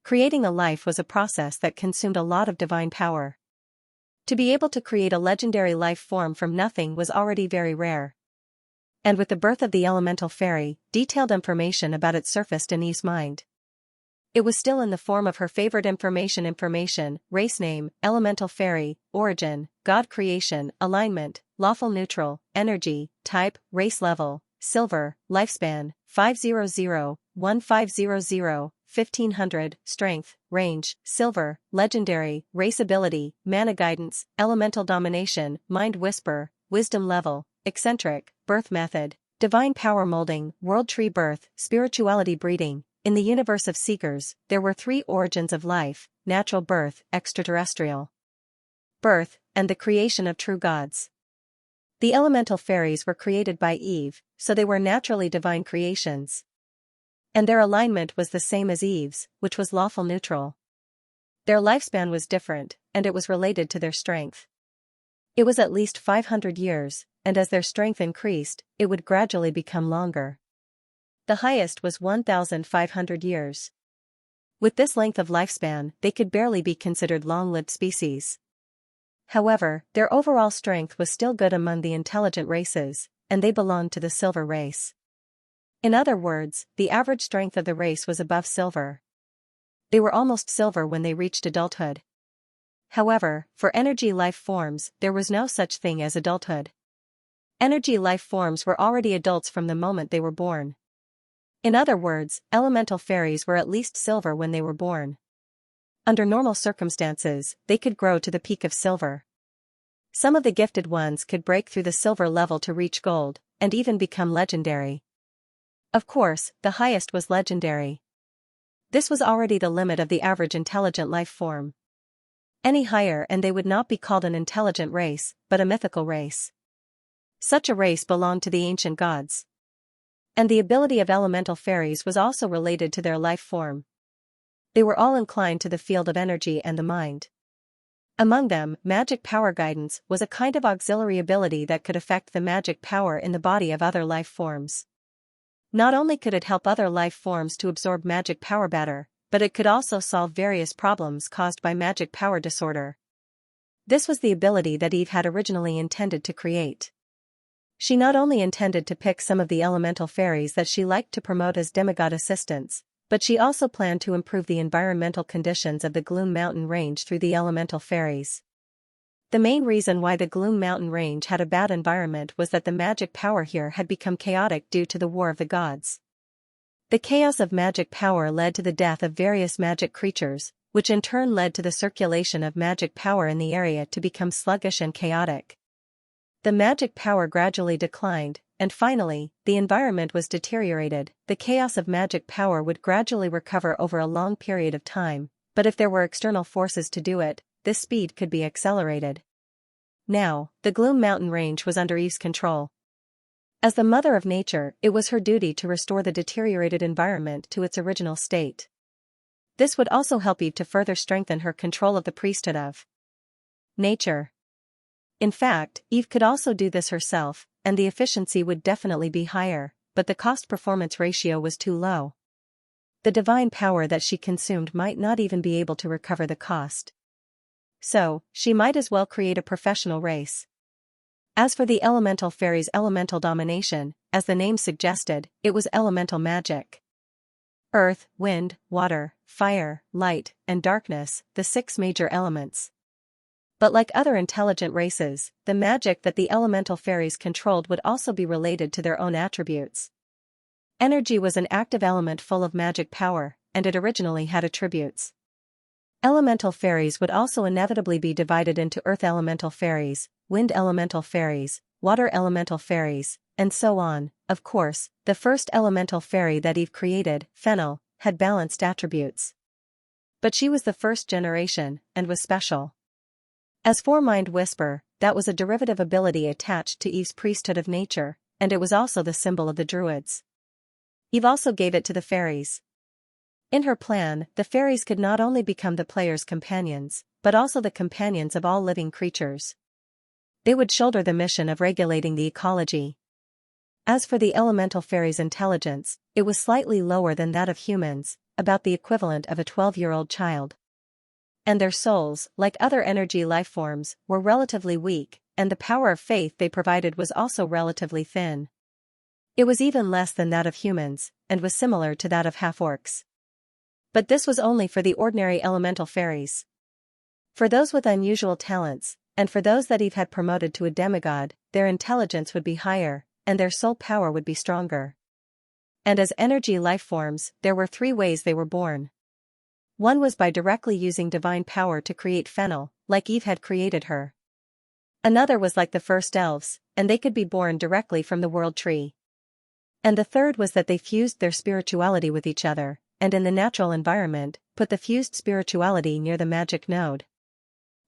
Creating a life was a process that consumed a lot of divine power. To be able to create a legendary life form from nothing was already very rare. And with the birth of the elemental fairy, detailed information about it surfaced in Eve's mind. It was still in the form of her favorite information: race name, elemental fairy, origin, god creation, alignment, lawful neutral, energy, type, race level, silver, lifespan, 500, 1500, 1500, strength, range, silver, legendary, race ability, mana guidance, elemental domination, mind whisper, wisdom level, eccentric, birth method, divine power molding, world tree birth, spirituality breeding. In the universe of seekers, there were 3 origins of life: natural birth, extraterrestrial birth, and the creation of true gods. The elemental fairies were created by Eve, so they were naturally divine creations. And their alignment was the same as Eve's, which was lawful neutral. Their lifespan was different, and it was related to their strength. It was at least 500 years, and as their strength increased, it would gradually become longer. The highest was 1,500 years. With this length of lifespan, they could barely be considered long-lived species. However, their overall strength was still good among the intelligent races, and they belonged to the silver race. In other words, the average strength of the race was above silver. They were almost silver when they reached adulthood. However, for energy life forms, there was no such thing as adulthood. Energy life forms were already adults from the moment they were born. In other words, elemental fairies were at least silver when they were born. Under normal circumstances, they could grow to the peak of silver. Some of the gifted ones could break through the silver level to reach gold, and even become legendary. Of course, the highest was legendary. This was already the limit of the average intelligent life form. Any higher and they would not be called an intelligent race, but a mythical race. Such a race belonged to the ancient gods. And the ability of elemental fairies was also related to their life form. They were all inclined to the field of energy and the mind. Among them, magic power guidance was a kind of auxiliary ability that could affect the magic power in the body of other life forms. Not only could it help other life forms to absorb magic power better, but it could also solve various problems caused by magic power disorder. This was the ability that Eve had originally intended to create. She not only intended to pick some of the elemental fairies that she liked to promote as demigod assistants, but she also planned to improve the environmental conditions of the Gloom Mountain Range through the elemental fairies. The main reason why the Gloom Mountain Range had a bad environment was that the magic power here had become chaotic due to the War of the Gods. The chaos of magic power led to the death of various magic creatures, which in turn led to the circulation of magic power in the area to become sluggish and chaotic. The magic power gradually declined, and finally, the environment was deteriorated. The chaos of magic power would gradually recover over a long period of time, but if there were external forces to do it, this speed could be accelerated. Now, the Gloom Mountain Range was under Eve's control. As the mother of nature, it was her duty to restore the deteriorated environment to its original state. This would also help Eve to further strengthen her control of the priesthood of nature. In fact, Eve could also do this herself, and the efficiency would definitely be higher, but the cost-performance ratio was too low. The divine power that she consumed might not even be able to recover the cost. So, she might as well create a professional race. As for the elemental fairies' elemental domination, as the name suggested, it was elemental magic. Earth, wind, water, fire, light, and darkness, the 6 major elements. But like other intelligent races, the magic that the elemental fairies controlled would also be related to their own attributes. Energy was an active element full of magic power, and it originally had attributes. Elemental fairies would also inevitably be divided into earth elemental fairies, wind elemental fairies, water elemental fairies, and so on. Of course, the first elemental fairy that Eve created, Fennel, had balanced attributes. But she was the first generation, and was special. As for Mind Whisper, that was a derivative ability attached to Eve's priesthood of nature, and it was also the symbol of the Druids. Eve also gave it to the fairies. In her plan, the fairies could not only become the player's companions, but also the companions of all living creatures. They would shoulder the mission of regulating the ecology. As for the elemental fairies' intelligence, it was slightly lower than that of humans, about the equivalent of a 12-year-old child. And their souls, like other energy life forms, were relatively weak, and the power of faith they provided was also relatively thin. It was even less than that of humans, and was similar to that of half-orcs. But this was only for the ordinary elemental fairies. For those with unusual talents, and for those that Eve had promoted to a demigod, their intelligence would be higher, and their soul power would be stronger. And as energy life forms, there were 3 ways they were born. One was by directly using divine power to create Fennel, like Eve had created her. Another was like the first elves, and they could be born directly from the world tree. And the third was that they fused their spirituality with each other, and in the natural environment, put the fused spirituality near the magic node.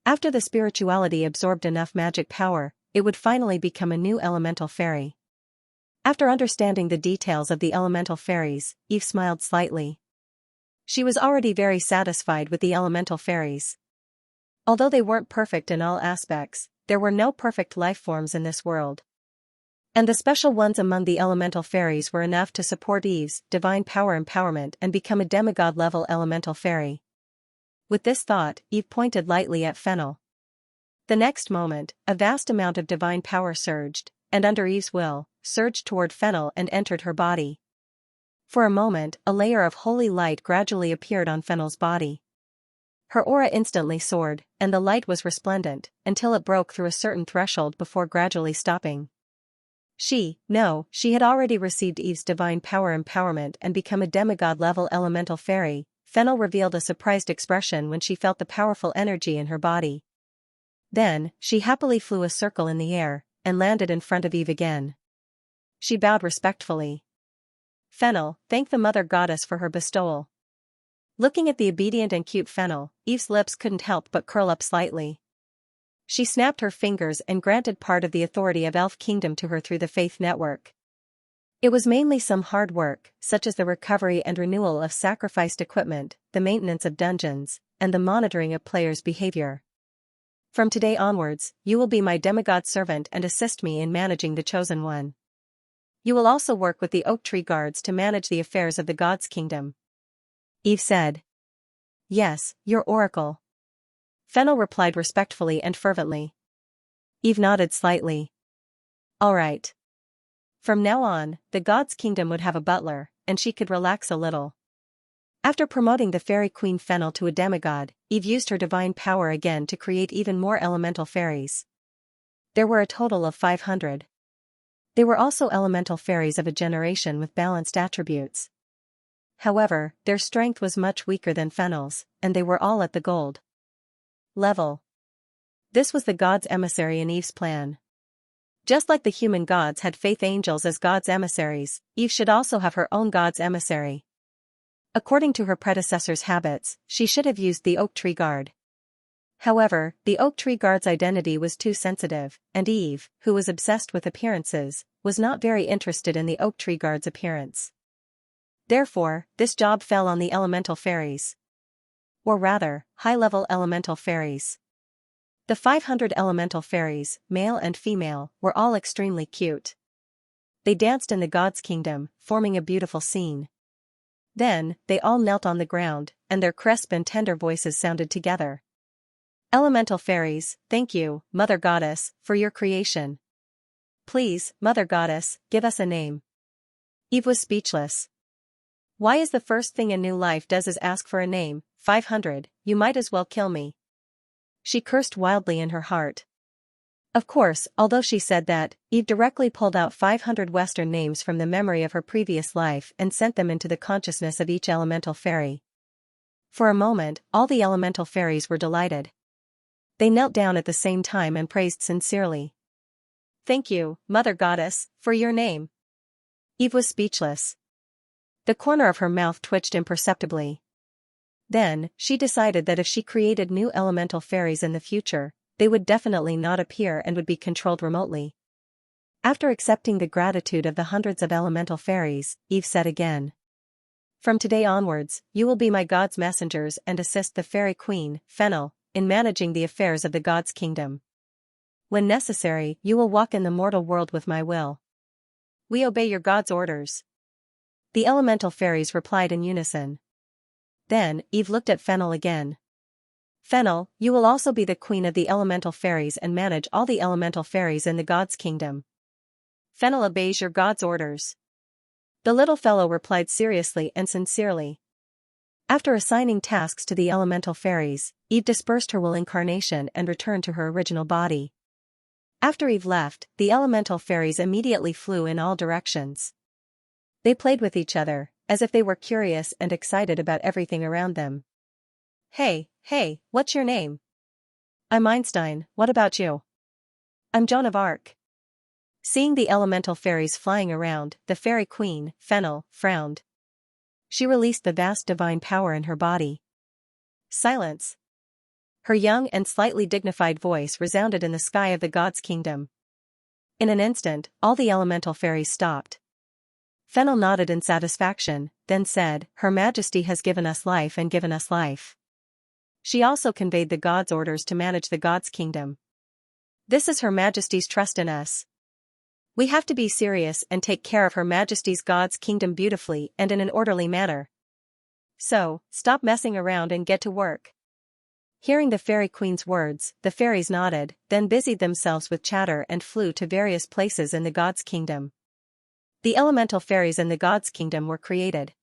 After the spirituality absorbed enough magic power, it would finally become a new elemental fairy. After understanding the details of the elemental fairies, Eve smiled slightly. She was already very satisfied with the elemental fairies. Although they weren't perfect in all aspects, there were no perfect life forms in this world. And the special ones among the elemental fairies were enough to support Eve's divine power empowerment and become a demigod-level elemental fairy. With this thought, Eve pointed lightly at Fennel. The next moment, a vast amount of divine power surged, and under Eve's will, surged toward Fennel and entered her body. For a moment, a layer of holy light gradually appeared on Fennel's body. Her aura instantly soared, and the light was resplendent, until it broke through a certain threshold before gradually stopping. She had already received Eve's divine power empowerment and become a demigod-level elemental fairy. Fennel revealed a surprised expression when she felt the powerful energy in her body. Then, she happily flew a circle in the air, and landed in front of Eve again. She bowed respectfully. Fennel, thank the Mother Goddess for her bestowal. Looking at the obedient and cute Fennel, Eve's lips couldn't help but curl up slightly. She snapped her fingers and granted part of the authority of Elf Kingdom to her through the Faith Network. It was mainly some hard work, such as the recovery and renewal of sacrificed equipment, the maintenance of dungeons, and the monitoring of players' behavior. From today onwards, you will be my demigod servant and assist me in managing the Chosen One. You will also work with the Oak Tree Guards to manage the affairs of the God's Kingdom. Eve said. Yes, your oracle. Fennel replied respectfully and fervently. Eve nodded slightly. All right. From now on, the God's Kingdom would have a butler, and she could relax a little. After promoting the fairy queen Fennel to a demigod, Eve used her divine power again to create even more elemental fairies. There were a total of 500. They were also elemental fairies of a generation with balanced attributes. However, their strength was much weaker than Fennel's, and they were all at the gold level. This was the god's emissary in Eve's plan. Just like the human gods had faith angels as god's emissaries, Eve should also have her own god's emissary. According to her predecessor's habits, she should have used the Oak Tree Guard. However, the Oak Tree Guard's identity was too sensitive, and Eve, who was obsessed with appearances, was not very interested in the Oak Tree Guard's appearance. Therefore, this job fell on the elemental fairies. Or rather, high-level elemental fairies. The 500 elemental fairies, male and female, were all extremely cute. They danced in the God's Kingdom, forming a beautiful scene. Then, they all knelt on the ground, and their crisp and tender voices sounded together. Elemental fairies, thank you, Mother Goddess, for your creation. Please, Mother Goddess, give us a name. Eve was speechless. Why is the first thing a new life does is ask for a name? 500, you might as well kill me. She cursed wildly in her heart. Of course, although she said that, Eve directly pulled out 500 Western names from the memory of her previous life and sent them into the consciousness of each elemental fairy. For a moment, all the elemental fairies were delighted. They knelt down at the same time and praised sincerely. Thank you, Mother Goddess, for your name. Eve was speechless. The corner of her mouth twitched imperceptibly. Then, she decided that if she created new elemental fairies in the future, they would definitely not appear and would be controlled remotely. After accepting the gratitude of the hundreds of elemental fairies, Eve said again. From today onwards, you will be my god's messengers and assist the fairy queen, Fennel, in managing the affairs of the god's kingdom. When necessary, you will walk in the mortal world with my will. We obey your god's orders. The elemental fairies replied in unison. Then, Eve looked at Fennel again. Fennel, you will also be the queen of the elemental fairies and manage all the elemental fairies in the god's kingdom. Fennel obeys your god's orders. The little fellow replied seriously and sincerely. After assigning tasks to the elemental fairies, Eve dispersed her will incarnation and returned to her original body. After Eve left, the elemental fairies immediately flew in all directions. They played with each other, as if they were curious and excited about everything around them. Hey, what's your name? I'm Einstein, what about you? I'm Joan of Arc. Seeing the elemental fairies flying around, the fairy queen, Fennel, frowned. She released the vast divine power in her body. Silence. Her young and slightly dignified voice resounded in the sky of the god's kingdom. In an instant, all the elemental fairies stopped. Fennel nodded in satisfaction, then said, Her Majesty has given us life and given us life. She also conveyed the god's orders to manage the god's kingdom. This is Her Majesty's trust in us. We have to be serious and take care of Her Majesty's God's kingdom beautifully and in an orderly manner. So, stop messing around and get to work. Hearing the fairy queen's words, the fairies nodded, then busied themselves with chatter and flew to various places in the god's kingdom. The elemental fairies in the god's kingdom were created.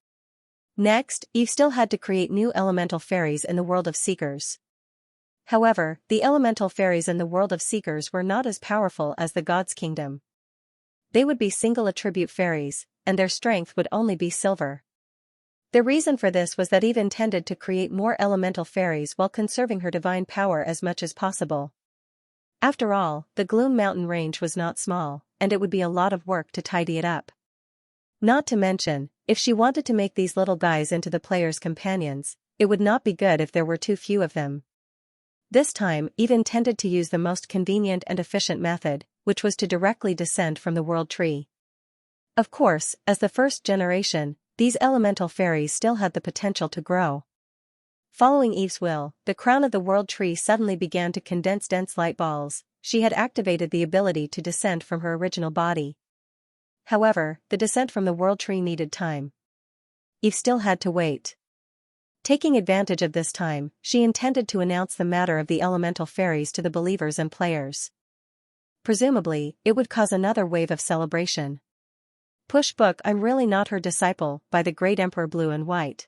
Next, Eve still had to create new elemental fairies in the world of seekers. However, the elemental fairies in the world of seekers were not as powerful as the god's kingdom. They would be single attribute fairies, and their strength would only be silver. The reason for this was that Eve intended to create more elemental fairies while conserving her divine power as much as possible. After all, the Gloom Mountain range was not small, and it would be a lot of work to tidy it up. Not to mention, if she wanted to make these little guys into the player's companions, it would not be good if there were too few of them. This time, Eve intended to use the most convenient and efficient method, which was to directly descend from the world tree. Of course, as the first generation, these elemental fairies still had the potential to grow. Following Eve's will, the crown of the world tree suddenly began to condense dense light balls. She had activated the ability to descend from her original body. However, the descent from the world tree needed time. Eve still had to wait. Taking advantage of this time, she intended to announce the matter of the elemental fairies to the believers and players. Presumably, it would cause another wave of celebration. Push book I'm Really Not Her Disciple, by the Great Emperor Blue and White.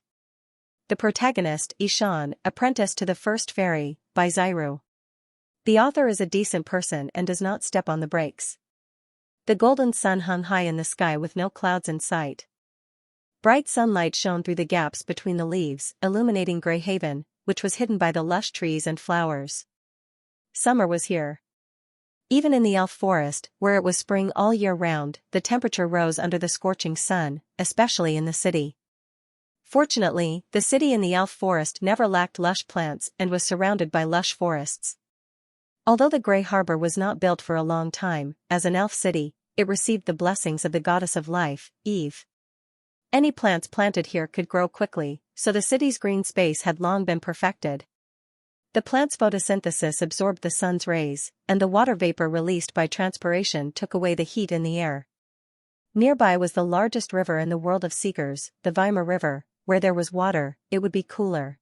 The protagonist, Ishan, Apprentice to the First Fairy, by Zyru. The author is a decent person and does not step on the brakes. The golden sun hung high in the sky with no clouds in sight. Bright sunlight shone through the gaps between the leaves, illuminating Greyhaven, which was hidden by the lush trees and flowers. Summer was here. Even in the elf forest, where it was spring all year round, the temperature rose under the scorching sun, especially in the city. Fortunately, the city in the elf forest never lacked lush plants and was surrounded by lush forests. Although the Grey Harbor was not built for a long time, as an elf city, it received the blessings of the goddess of life, Eve. Any plants planted here could grow quickly, so the city's green space had long been perfected. The plant's photosynthesis absorbed the sun's rays, and the water vapor released by transpiration took away the heat in the air. Nearby was the largest river in the world of seekers, the Weimar River. Where there was water, it would be cooler.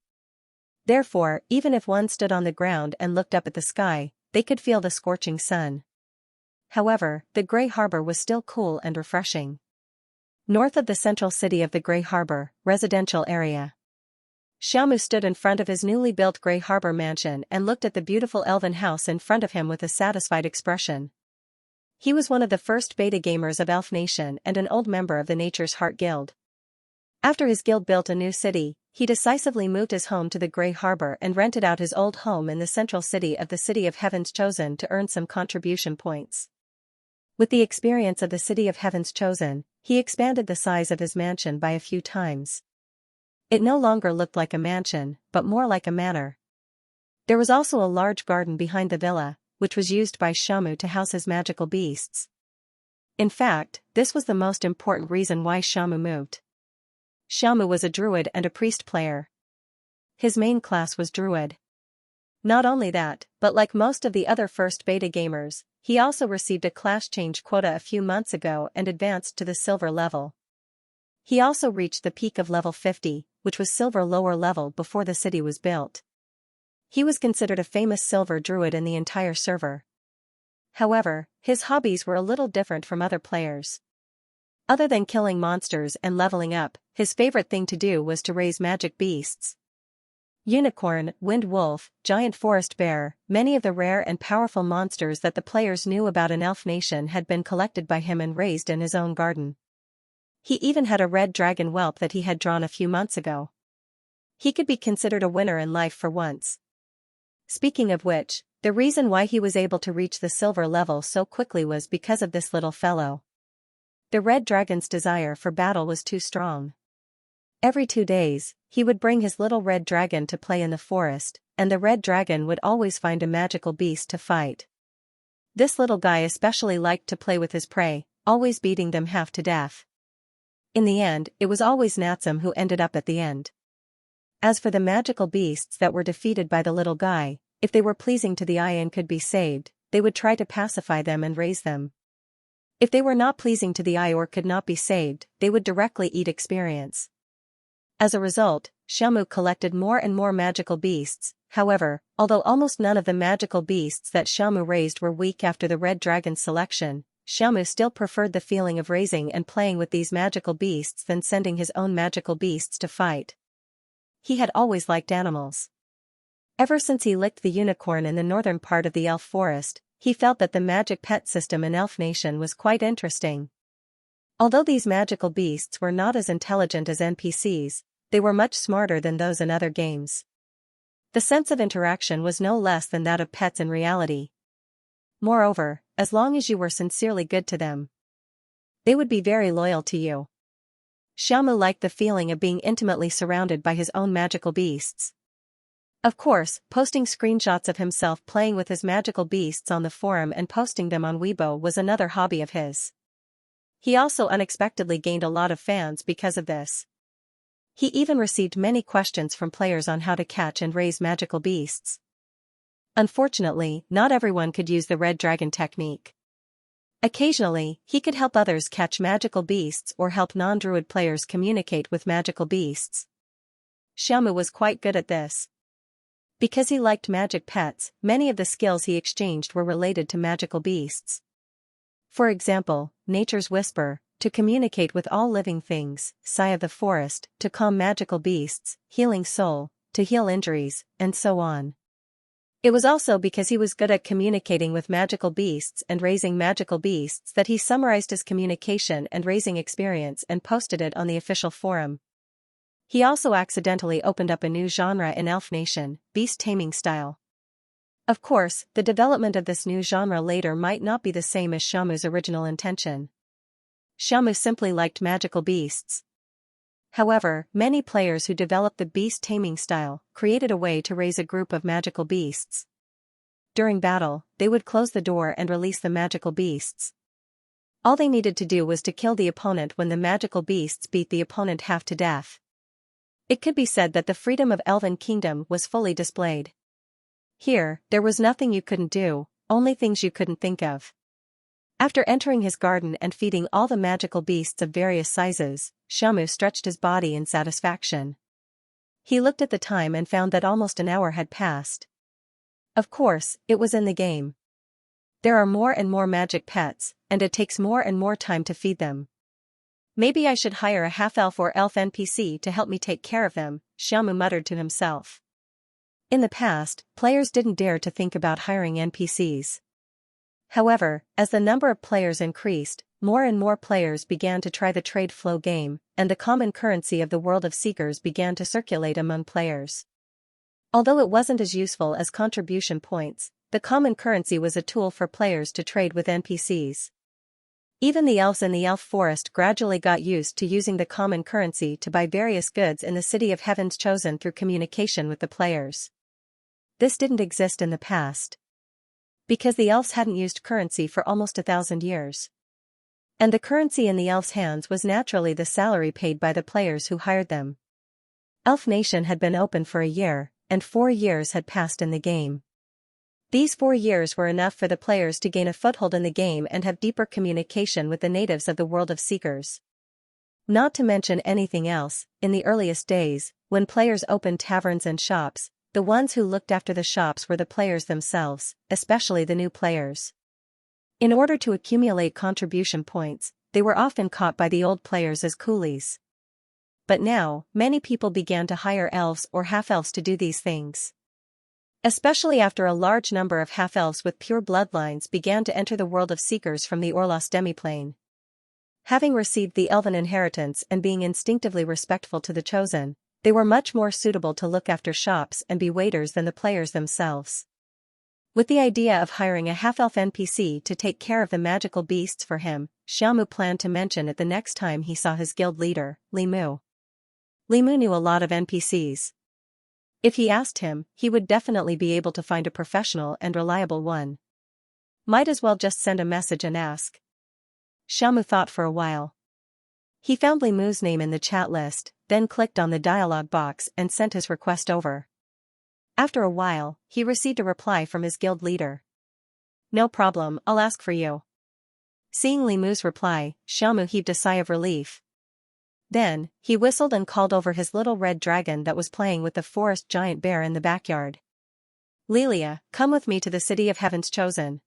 Therefore, even if one stood on the ground and looked up at the sky, they could feel the scorching sun. However, the Grey Harbor was still cool and refreshing. North of the central city of the Grey Harbor, residential area. Xiaomu stood in front of his newly built Grey Harbor mansion and looked at the beautiful elven house in front of him with a satisfied expression. He was one of the first beta gamers of Elf Nation and an old member of the Nature's Heart Guild. After his guild built a new city, he decisively moved his home to the Grey Harbor and rented out his old home in the central city of the City of Heaven's Chosen to earn some contribution points. With the experience of the City of Heaven's Chosen, he expanded the size of his mansion by a few times. It no longer looked like a mansion, but more like a manor. There was also a large garden behind the villa, which was used by Xiaomu to house his magical beasts. In fact, this was the most important reason why Xiaomu moved. Xiaomu was a druid and a priest player. His main class was druid. Not only that, but like most of the other first beta gamers, he also received a class change quota a few months ago and advanced to the silver level. He also reached the peak of level 50, which was silver lower level before the city was built. He was considered a famous silver druid in the entire server. However, his hobbies were a little different from other players. Other than killing monsters and leveling up, his favorite thing to do was to raise magic beasts. Unicorn, wind wolf, giant forest bear, many of the rare and powerful monsters that the players knew about in Elf Nation had been collected by him and raised in his own garden. He even had a red dragon whelp that he had drawn a few months ago. He could be considered a winner in life for once. Speaking of which, the reason why he was able to reach the silver level so quickly was because of this little fellow. The red dragon's desire for battle was too strong. Every 2 days, he would bring his little red dragon to play in the forest, and the red dragon would always find a magical beast to fight. This little guy especially liked to play with his prey, always beating them half to death. In the end, it was always Natsum who ended up at the end. As for the magical beasts that were defeated by the little guy, if they were pleasing to the eye and could be saved, they would try to pacify them and raise them. If they were not pleasing to the eye or could not be saved, they would directly eat experience. As a result, Xiaomu collected more and more magical beasts. However, although almost none of the magical beasts that Xiaomu raised were weak after the red dragon's selection, Xiaomu still preferred the feeling of raising and playing with these magical beasts than sending his own magical beasts to fight. He had always liked animals. Ever since he licked the unicorn in the northern part of the elf forest, he felt that the magic pet system in Elf Nation was quite interesting. Although these magical beasts were not as intelligent as NPCs, they were much smarter than those in other games. The sense of interaction was no less than that of pets in reality. Moreover, as long as you were sincerely good to them, they would be very loyal to you. Xiaomu liked the feeling of being intimately surrounded by his own magical beasts. Of course, posting screenshots of himself playing with his magical beasts on the forum and posting them on Weibo was another hobby of his. He also unexpectedly gained a lot of fans because of this. He even received many questions from players on how to catch and raise magical beasts. Unfortunately, not everyone could use the red dragon technique. Occasionally, he could help others catch magical beasts or help non-druid players communicate with magical beasts. Xiaomu was quite good at this. Because he liked magic pets, many of the skills he exchanged were related to magical beasts. For example, Nature's Whisper, to communicate with all living things, Sigh of the Forest, to calm magical beasts, Healing Soul, to heal injuries, and so on. It was also because he was good at communicating with magical beasts and raising magical beasts that he summarized his communication and raising experience and posted it on the official forum. He also accidentally opened up a new genre in Elf Nation, beast taming style. Of course, the development of this new genre later might not be the same as Xiaomu's original intention. Xiaomu simply liked magical beasts. However, many players who developed the beast taming style created a way to raise a group of magical beasts. During battle, they would close the door and release the magical beasts. All they needed to do was to kill the opponent when the magical beasts beat the opponent half to death. It could be said that the freedom of Elven Kingdom was fully displayed. Here, there was nothing you couldn't do, only things you couldn't think of. After entering his garden and feeding all the magical beasts of various sizes, Xiaomu stretched his body in satisfaction. He looked at the time and found that almost an hour had passed. Of course, it was in the game. There are more and more magic pets, and it takes more and more time to feed them. Maybe I should hire a half-elf or elf NPC to help me take care of them, Xiaomu muttered to himself. In the past, players didn't dare to think about hiring NPCs. However, as the number of players increased, more and more players began to try the trade flow game, and the common currency of the world of seekers began to circulate among players. Although it wasn't as useful as contribution points, the common currency was a tool for players to trade with NPCs. Even the elves in the elf forest gradually got used to using the common currency to buy various goods in the City of Heaven's Chosen through communication with the players. This didn't exist in the past, because the elves hadn't used currency for almost 1,000 years. And the currency in the elves' hands was naturally the salary paid by the players who hired them. Elf Nation had been open for a year, and 4 years had passed in the game. These 4 years were enough for the players to gain a foothold in the game and have deeper communication with the natives of the world of seekers. Not to mention anything else, in the earliest days, when players opened taverns and shops, the ones who looked after the shops were the players themselves, especially the new players. In order to accumulate contribution points, they were often caught by the old players as coolies. But now, many people began to hire elves or half-elves to do these things. Especially after a large number of half-elves with pure bloodlines began to enter the world of seekers from the Orlos demiplane. Having received the elven inheritance and being instinctively respectful to the chosen, they were much more suitable to look after shops and be waiters than the players themselves. With the idea of hiring a half-elf NPC to take care of the magical beasts for him, Xiaomu planned to mention it the next time he saw his guild leader, Li Mu. Li Mu knew a lot of NPCs. If he asked him, he would definitely be able to find a professional and reliable one. Might as well just send a message and ask. Xiaomu thought for a while. He found Li Mu's name in the chat list, then clicked on the dialog box and sent his request over. After a while, he received a reply from his guild leader. No problem, I'll ask for you. Seeing Li Mu's reply, Xiaomu heaved a sigh of relief. Then, he whistled and called over his little red dragon that was playing with the forest giant bear in the backyard. Lilia, come with me to the City of Heaven's Chosen.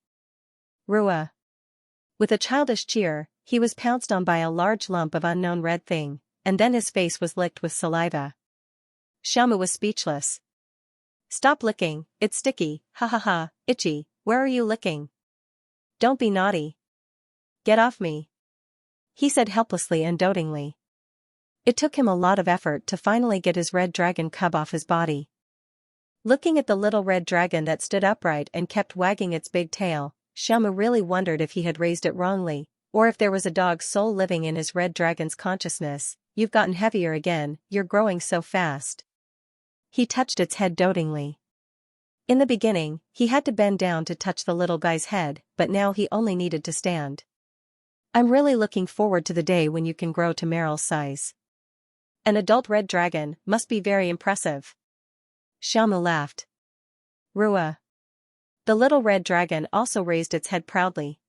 Rua. With a childish cheer, he was pounced on by a large lump of unknown red thing, and then his face was licked with saliva. Xiaomu was speechless. Stop licking, it's sticky, ha ha ha, itchy, where are you licking? Don't be naughty. Get off me. He said helplessly and dotingly. It took him a lot of effort to finally get his red dragon cub off his body. Looking at the little red dragon that stood upright and kept wagging its big tail, Xiaomu really wondered if he had raised it wrongly, or if there was a dog's soul living in his red dragon's consciousness. You've gotten heavier again, you're growing so fast. He touched its head dotingly. In the beginning, he had to bend down to touch the little guy's head, but now he only needed to stand. I'm really looking forward to the day when you can grow to Meryl's size. An adult red dragon must be very impressive. Xiaomu laughed. Rua. The little red dragon also raised its head proudly.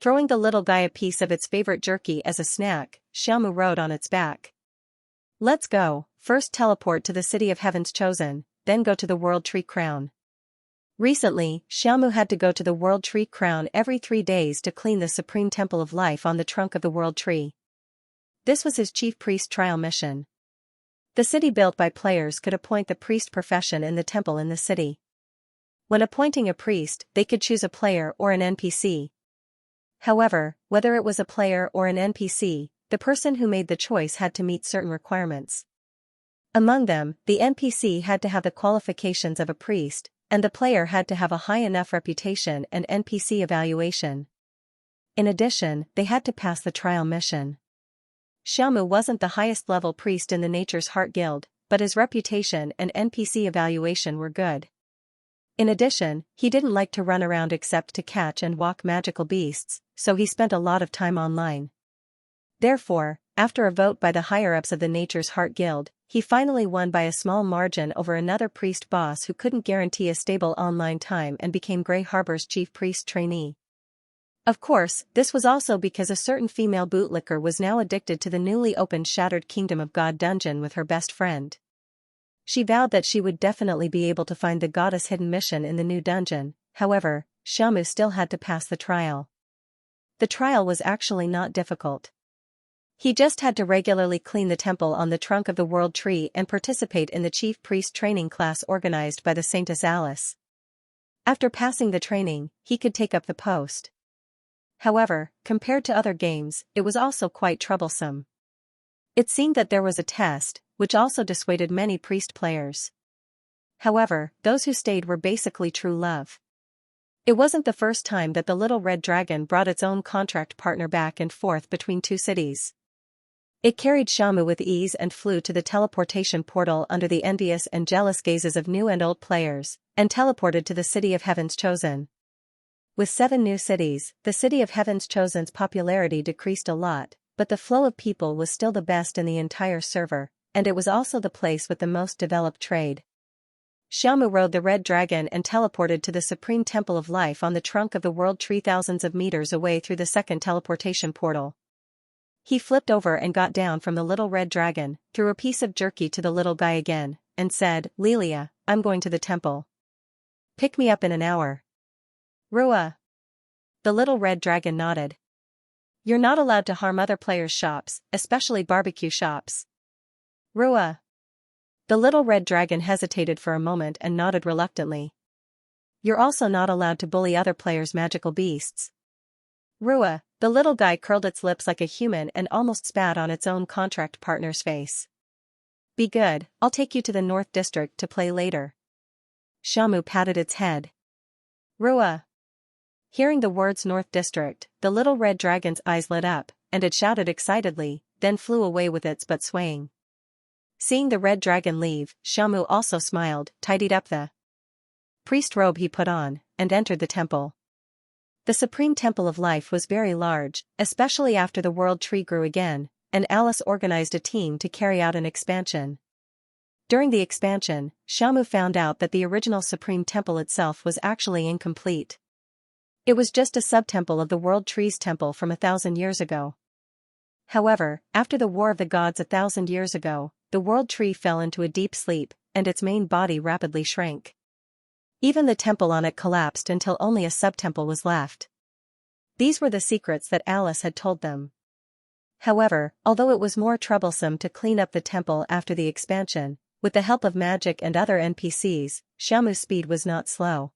Throwing the little guy a piece of its favorite jerky as a snack, Xiaomu rode on its back. Let's go, first teleport to the City of Heaven's Chosen, then go to the World Tree Crown. Recently, Xiaomu had to go to the World Tree Crown every 3 days to clean the Supreme Temple of Life on the trunk of the World Tree. This was his chief priest trial mission. The city built by players could appoint the priest profession in the temple in the city. When appointing a priest, they could choose a player or an NPC. However, whether it was a player or an NPC, the person who made the choice had to meet certain requirements. Among them, the NPC had to have the qualifications of a priest, and the player had to have a high enough reputation and NPC evaluation. In addition, they had to pass the trial mission. Xiaomu wasn't the highest level priest in the Nature's Heart Guild, but his reputation and NPC evaluation were good. In addition, he didn't like to run around except to catch and walk magical beasts, so he spent a lot of time online. Therefore, after a vote by the higher-ups of the Nature's Heart Guild, he finally won by a small margin over another priest boss who couldn't guarantee a stable online time and became Grey Harbor's chief priest trainee. Of course, this was also because a certain female bootlicker was now addicted to the newly opened Shattered Kingdom of God dungeon with her best friend. She vowed that she would definitely be able to find the goddess hidden mission in the new dungeon. However, Xiaomu still had to pass the trial. The trial was actually not difficult. He just had to regularly clean the temple on the trunk of the world tree and participate in the chief priest training class organized by the Saintess Alice. After passing the training, he could take up the post. However, compared to other games, it was also quite troublesome. It seemed that there was a test, which also dissuaded many priest players. However, those who stayed were basically true love. It wasn't the first time that the little red dragon brought its own contract partner back and forth between two cities. It carried Xiaomu with ease and flew to the teleportation portal under the envious and jealous gazes of new and old players, and teleported to the City of Heaven's Chosen. With 7 new cities, the City of Heaven's Chosen's popularity decreased a lot, but the flow of people was still the best in the entire server, and it was also the place with the most developed trade. Xiaomu rode the red dragon and teleported to the Supreme Temple of Life on the trunk of the world tree thousands of meters away through the second teleportation portal. He flipped over and got down from the little red dragon, threw a piece of jerky to the little guy again, and said, "Lilia, I'm going to the temple. Pick me up in an hour." "Rua." The little red dragon nodded. "You're not allowed to harm other players' shops, especially barbecue shops." "Rua." The little red dragon hesitated for a moment and nodded reluctantly. "You're also not allowed to bully other players' magical beasts." "Rua." The little guy curled its lips like a human and almost spat on its own contract partner's face. "Be good, I'll take you to the North District to play later." Xiaomu patted its head. "Rua." Hearing the words North District, the little red dragon's eyes lit up, and it shouted excitedly, then flew away with its butt swaying. Seeing the red dragon leave, Xiaomu also smiled, tidied up the priest robe he put on, and entered the temple. The Supreme Temple of Life was very large, especially after the world tree grew again, and Alice organized a team to carry out an expansion. During the expansion, Xiaomu found out that the original Supreme Temple itself was actually incomplete. It was just a sub-temple of the World Tree's temple from 1,000 years ago. However, after the War of the Gods 1,000 years ago, the World Tree fell into a deep sleep, and its main body rapidly shrank. Even the temple on it collapsed until only a sub-temple was left. These were the secrets that Alice had told them. However, although it was more troublesome to clean up the temple after the expansion, with the help of magic and other NPCs, Xiaomu's speed was not slow.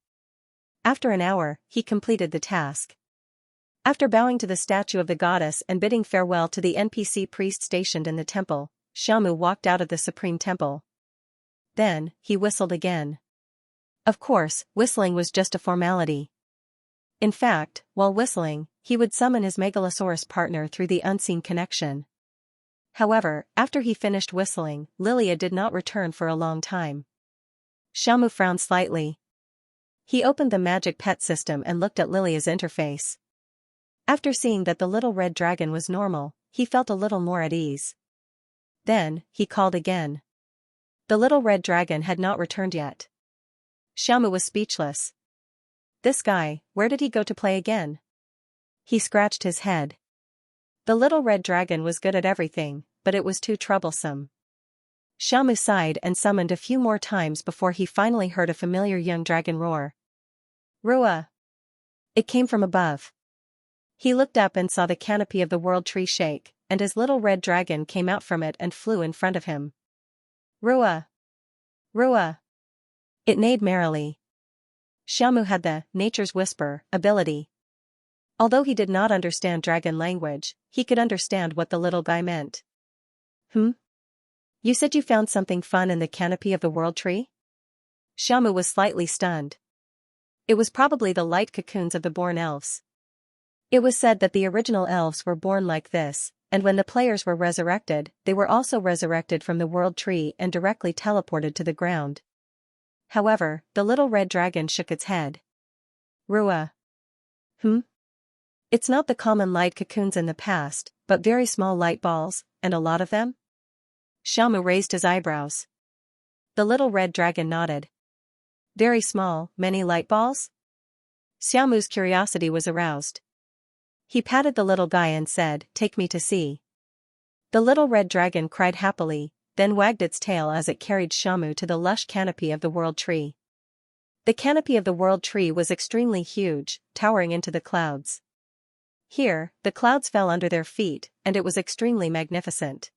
After an hour, he completed the task. After bowing to the statue of the goddess and bidding farewell to the NPC priest stationed in the temple, Xiaomu walked out of the Supreme Temple. Then, he whistled again. Of course, whistling was just a formality. In fact, while whistling, he would summon his Megalosaurus partner through the unseen connection. However, after he finished whistling, Lilia did not return for a long time. Xiaomu frowned slightly. He opened the magic pet system and looked at Lilia's interface. After seeing that the little red dragon was normal, he felt a little more at ease. Then, he called again. The little red dragon had not returned yet. Xiaomu was speechless. This guy, where did he go to play again? He scratched his head. The little red dragon was good at everything, but it was too troublesome. Xiaomu sighed and summoned a few more times before he finally heard a familiar young dragon roar. "Rua!" It came from above. He looked up and saw the canopy of the world tree shake, and his little red dragon came out from it and flew in front of him. "Rua! Rua!" It neighed merrily. Xiaomu had the Nature's Whisper ability. Although he did not understand dragon language, he could understand what the little guy meant. You said you found something fun in the canopy of the world tree?" Xiaomu was slightly stunned. It was probably the light cocoons of the born elves. It was said that the original elves were born like this, and when the players were resurrected, they were also resurrected from the world tree and directly teleported to the ground. However, the little red dragon shook its head. "Rua. It's not the common light cocoons in the past, but very small light balls, and a lot of them?" Xiaomu raised his eyebrows. The little red dragon nodded. "Very small, many light balls?" Xiaomu's curiosity was aroused. He patted the little guy and said, "Take me to see." The little red dragon cried happily, then wagged its tail as it carried Xiaomu to the lush canopy of the world tree. The canopy of the world tree was extremely huge, towering into the clouds. Here, the clouds fell under their feet, and it was extremely magnificent.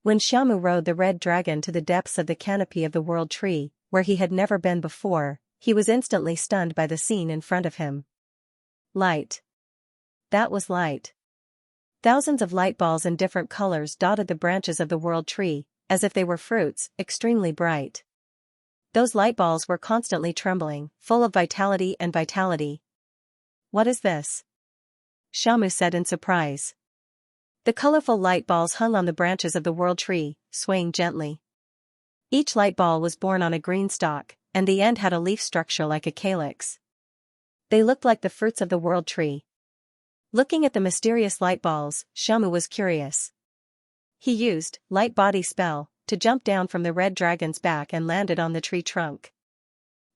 When Xiaomu rode the red dragon to the depths of the canopy of the world tree, where he had never been before, he was instantly stunned by the scene in front of him. Light. That was light. Thousands of light balls in different colors dotted the branches of the world tree, as if they were fruits, extremely bright. Those light balls were constantly trembling, full of vitality and vitality. What is this? Xiaomu said in surprise. The colorful light balls hung on the branches of the world tree, swaying gently. Each light ball was borne on a green stalk, and the end had a leaf structure like a calyx. They looked like the fruits of the world tree. Looking at the mysterious light balls, Xiaomu was curious. He used light body spell to jump down from the red dragon's back and landed on the tree trunk.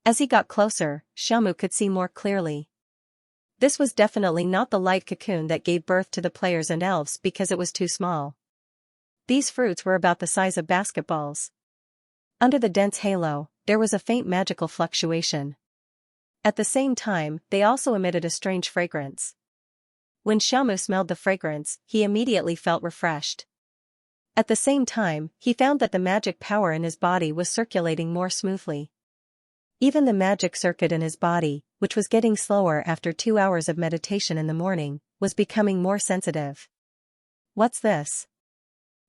As he got closer, Xiaomu could see more clearly. This was definitely not the light cocoon that gave birth to the players and elves because it was too small. These fruits were about the size of basketballs. Under the dense halo, there was a faint magical fluctuation. At the same time, they also emitted a strange fragrance. When Xiaomu smelled the fragrance, he immediately felt refreshed. At the same time, he found that the magic power in his body was circulating more smoothly. Even the magic circuit in his body, which was getting slower after 2 hours of meditation in the morning, was becoming more sensitive. What's this?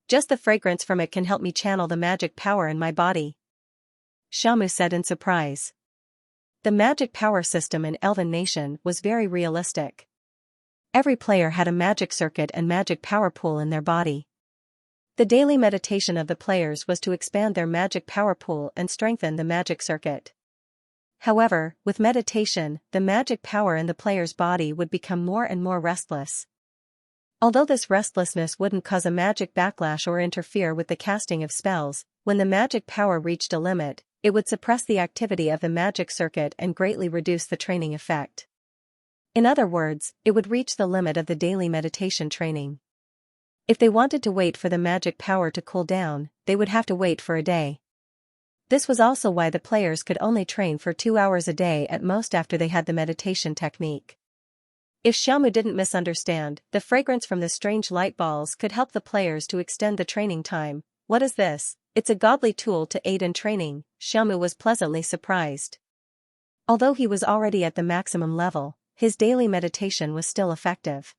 Just the fragrance from it can help me channel the magic power in my body. Xiaomu said in surprise. The magic power system in Elven Nation was very realistic. Every player had a magic circuit and magic power pool in their body. The daily meditation of the players was to expand their magic power pool and strengthen the magic circuit. However, with meditation, the magic power in the player's body would become more and more restless. Although this restlessness wouldn't cause a magic backlash or interfere with the casting of spells, when the magic power reached a limit, it would suppress the activity of the magic circuit and greatly reduce the training effect. In other words, it would reach the limit of the daily meditation training. If they wanted to wait for the magic power to cool down, they would have to wait for a day. This was also why the players could only train for 2 hours a day at most after they had the meditation technique. If Xiaomu didn't misunderstand, the fragrance from the strange light balls could help the players to extend the training time. What is this? It's a godly tool to aid in training, Xiaomu was pleasantly surprised. Although he was already at the maximum level, his daily meditation was still effective.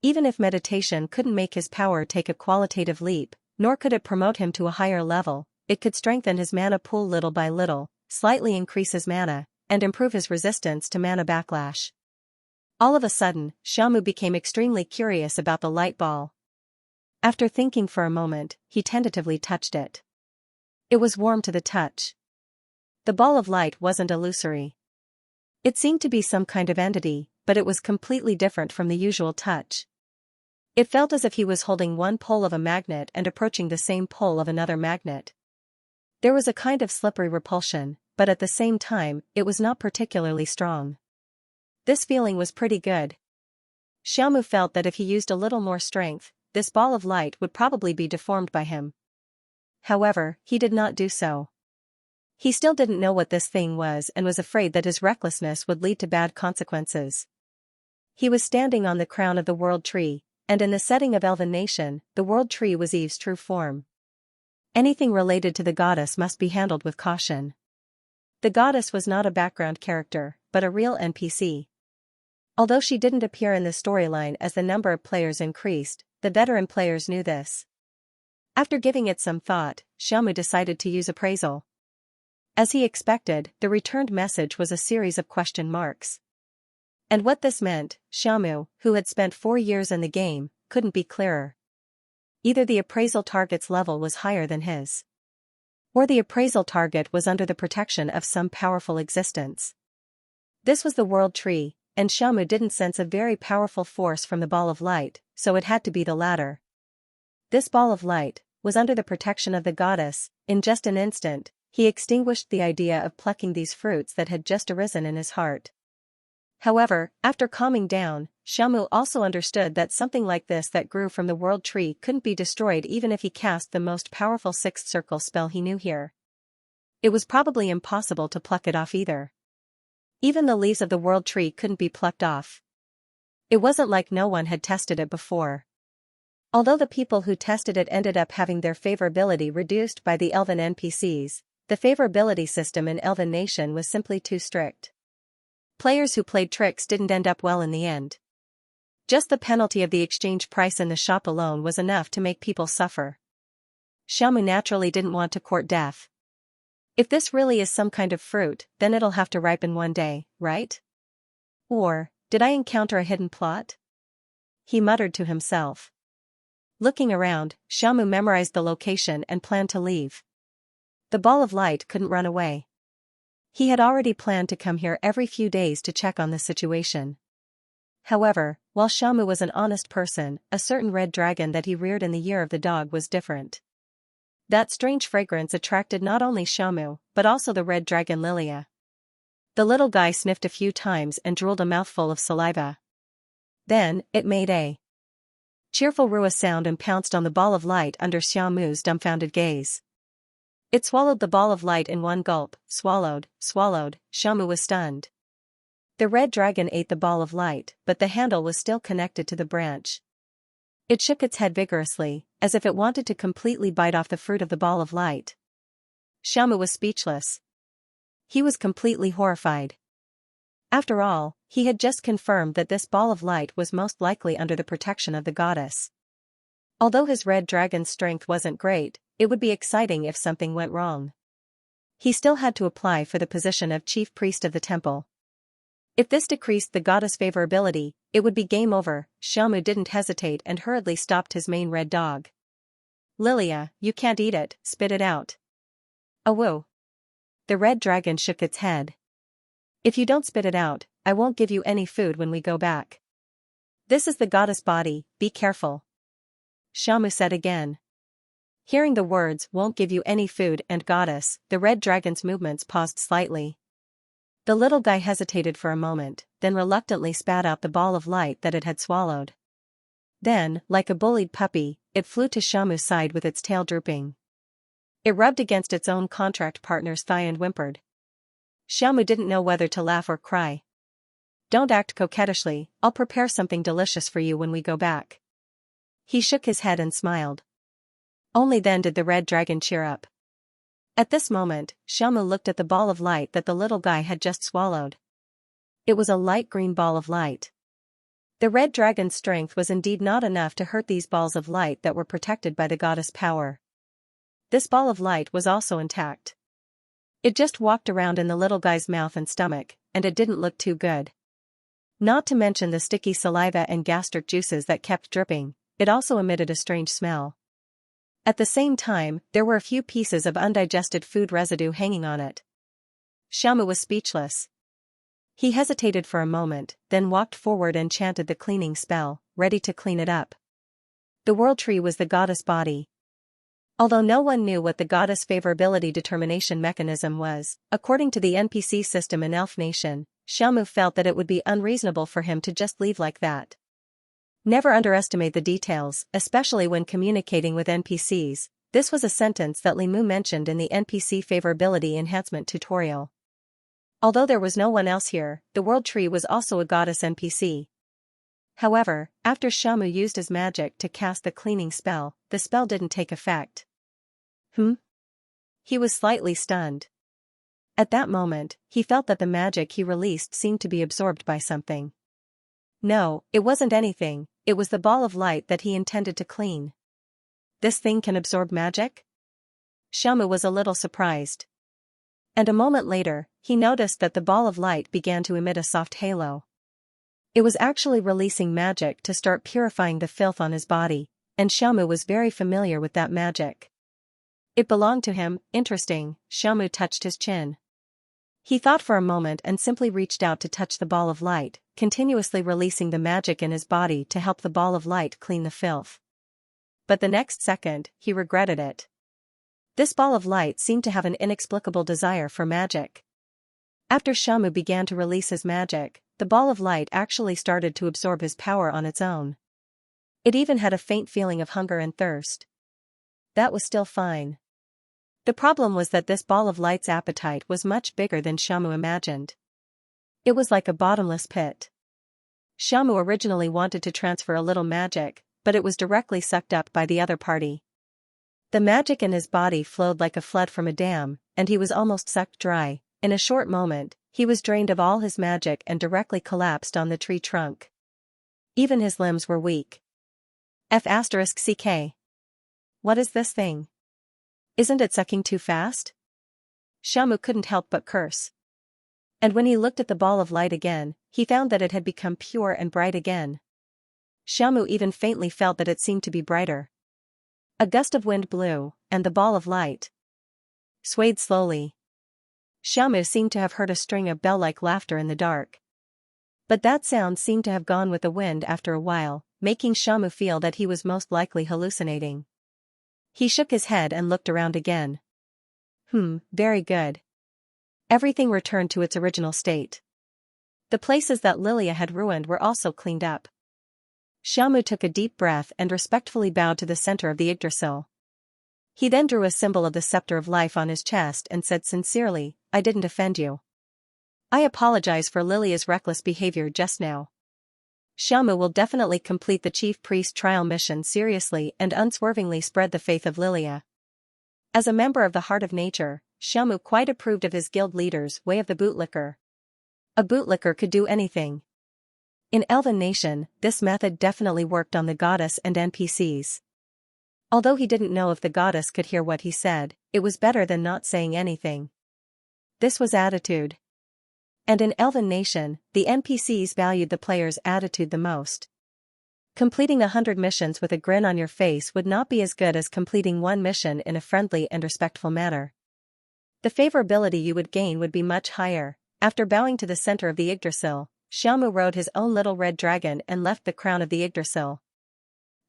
Even if meditation couldn't make his power take a qualitative leap, nor could it promote him to a higher level, it could strengthen his mana pool little by little, slightly increase his mana, and improve his resistance to mana backlash. All of a sudden, Xiaomu became extremely curious about the light ball. After thinking for a moment, he tentatively touched it. It was warm to the touch. The ball of light wasn't illusory. It seemed to be some kind of entity, but it was completely different from the usual touch. It felt as if he was holding one pole of a magnet and approaching the same pole of another magnet. There was a kind of slippery repulsion, but at the same time, it was not particularly strong. This feeling was pretty good. Xiaomu felt that if he used a little more strength, this ball of light would probably be deformed by him. However, he did not do so. He still didn't know what this thing was and was afraid that his recklessness would lead to bad consequences. He was standing on the crown of the world tree, and in the setting of Elven Nation, the world tree was Eve's true form. Anything related to the goddess must be handled with caution. The goddess was not a background character, but a real NPC. Although she didn't appear in the storyline as the number of players increased, the veteran players knew this. After giving it some thought, Xiaomu decided to use appraisal. As he expected, the returned message was a series of question marks. And what this meant, Xiaomu, who had spent 4 years in the game, couldn't be clearer. Either the appraisal target's level was higher than his, or the appraisal target was under the protection of some powerful existence. This was the world tree, and Xiaomu didn't sense a very powerful force from the ball of light, so it had to be the latter. This ball of light was under the protection of the goddess. In just an instant, he extinguished the idea of plucking these fruits that had just arisen in his heart. However, after calming down, Xiaomu also understood that something like this that grew from the world tree couldn't be destroyed even if he cast the most powerful sixth circle spell he knew here. It was probably impossible to pluck it off either. Even the leaves of the world tree couldn't be plucked off. It wasn't like no one had tested it before. Although the people who tested it ended up having their favorability reduced by the elven NPCs, the favorability system in Elven Nation was simply too strict. Players who played tricks didn't end up well in the end. Just the penalty of the exchange price in the shop alone was enough to make people suffer. Xiaomu naturally didn't want to court death. If this really is some kind of fruit, then it'll have to ripen one day, right? Or, did I encounter a hidden plot? He muttered to himself. Looking around, Xiaomu memorized the location and planned to leave. The ball of light couldn't run away. He had already planned to come here every few days to check on the situation. However, while Xiaomu was an honest person, a certain red dragon that he reared in the year of the dog was different. That strange fragrance attracted not only Xiaomu, but also the red dragon Lilia. The little guy sniffed a few times and drooled a mouthful of saliva. Then, it made a cheerful Rua sound and pounced on the ball of light under Xiaomu's dumbfounded gaze. It swallowed the ball of light in one gulp. Swallowed. Xiaomu was stunned. The red dragon ate the ball of light, but the handle was still connected to the branch. It shook its head vigorously, as if it wanted to completely bite off the fruit of the ball of light. Xiaomu was speechless. He was completely horrified. After all, he had just confirmed that this ball of light was most likely under the protection of the goddess. Although his red dragon's strength wasn't great, it would be exciting if something went wrong. He still had to apply for the position of chief priest of the temple. If this decreased the goddess' favorability, it would be game over. Xiaomu didn't hesitate and hurriedly stopped his main red dog. Lilia, you can't eat it, spit it out. Awoo. The red dragon shook its head. If you don't spit it out, I won't give you any food when we go back. This is the goddess body, be careful. Xiaomu said again. Hearing the words won't give you any food and goddess, the red dragon's movements paused slightly. The little guy hesitated for a moment, then reluctantly spat out the ball of light that it had swallowed. Then, like a bullied puppy, it flew to Xiaomu's side with its tail drooping. It rubbed against its own contract partner's thigh and whimpered. Xiaomu didn't know whether to laugh or cry. Don't act coquettishly, I'll prepare something delicious for you when we go back. He shook his head and smiled. Only then did the red dragon cheer up. At this moment, Xiaomu looked at the ball of light that the little guy had just swallowed. It was a light green ball of light. The red dragon's strength was indeed not enough to hurt these balls of light that were protected by the goddess power. This ball of light was also intact. It just walked around in the little guy's mouth and stomach, and it didn't look too good. Not to mention the sticky saliva and gastric juices that kept dripping, it also emitted a strange smell. At the same time, there were a few pieces of undigested food residue hanging on it. Xiaomu was speechless. He hesitated for a moment, then walked forward and chanted the cleaning spell, ready to clean it up. The world tree was the goddess body. Although no one knew what the goddess favorability determination mechanism was, according to the NPC system in Elf Nation, Xiaomu felt that it would be unreasonable for him to just leave like that. Never underestimate the details, especially when communicating with NPCs. This was a sentence that Li Mu mentioned in the NPC favorability enhancement tutorial. Although there was no one else here, the world tree was also a goddess NPC. However, after Xiaomu used his magic to cast the cleaning spell, the spell didn't take effect. He was slightly stunned. At that moment, he felt that the magic he released seemed to be absorbed by something. No, it wasn't anything, it was the ball of light that he intended to clean. This thing can absorb magic? Xiaomu was a little surprised. And a moment later, he noticed that the ball of light began to emit a soft halo. It was actually releasing magic to start purifying the filth on his body, and Xiaomu was very familiar with that magic. It belonged to him. Interesting. Xiaomu touched his chin. He thought for a moment and simply reached out to touch the ball of light, continuously releasing the magic in his body to help the ball of light clean the filth. But the next second, he regretted it. This ball of light seemed to have an inexplicable desire for magic. After Xiaomu began to release his magic, the ball of light actually started to absorb his power on its own. It even had a faint feeling of hunger and thirst. That was still fine. The problem was that this ball of light's appetite was much bigger than Xiaomu imagined. It was like a bottomless pit. Xiaomu originally wanted to transfer a little magic, but it was directly sucked up by the other party. The magic in his body flowed like a flood from a dam, and he was almost sucked dry. In a short moment, he was drained of all his magic and directly collapsed on the tree trunk. Even his limbs were weak. F***ck. What is this thing? Isn't it sucking too fast? Xiaomu couldn't help but curse. And when he looked at the ball of light again, he found that it had become pure and bright again. Xiaomu even faintly felt that it seemed to be brighter. A gust of wind blew, and the ball of light swayed slowly. Xiaomu seemed to have heard a string of bell-like laughter in the dark. But that sound seemed to have gone with the wind after a while, making Xiaomu feel that he was most likely hallucinating. He shook his head and looked around again. Very good. Everything returned to its original state. The places that Lilia had ruined were also cleaned up. Xiaomu took a deep breath and respectfully bowed to the center of the Yggdrasil. He then drew a symbol of the scepter of life on his chest and said sincerely, "I didn't offend you. I apologize for Lilia's reckless behavior just now. Xiaomu will definitely complete the chief priest trial mission seriously and unswervingly spread the faith of Lilia." As a member of the Heart of Nature, Xiaomu quite approved of his guild leader's way of the bootlicker. A bootlicker could do anything. In Elven Nation, this method definitely worked on the goddess and NPCs. Although he didn't know if the goddess could hear what he said, it was better than not saying anything. This was attitude. And in Elven Nation, the NPCs valued the player's attitude the most. Completing 100 missions with a grin on your face would not be as good as completing one mission in a friendly and respectful manner. The favorability you would gain would be much higher. After bowing to the center of the Yggdrasil, Xiaomu rode his own little red dragon and left the crown of the Yggdrasil.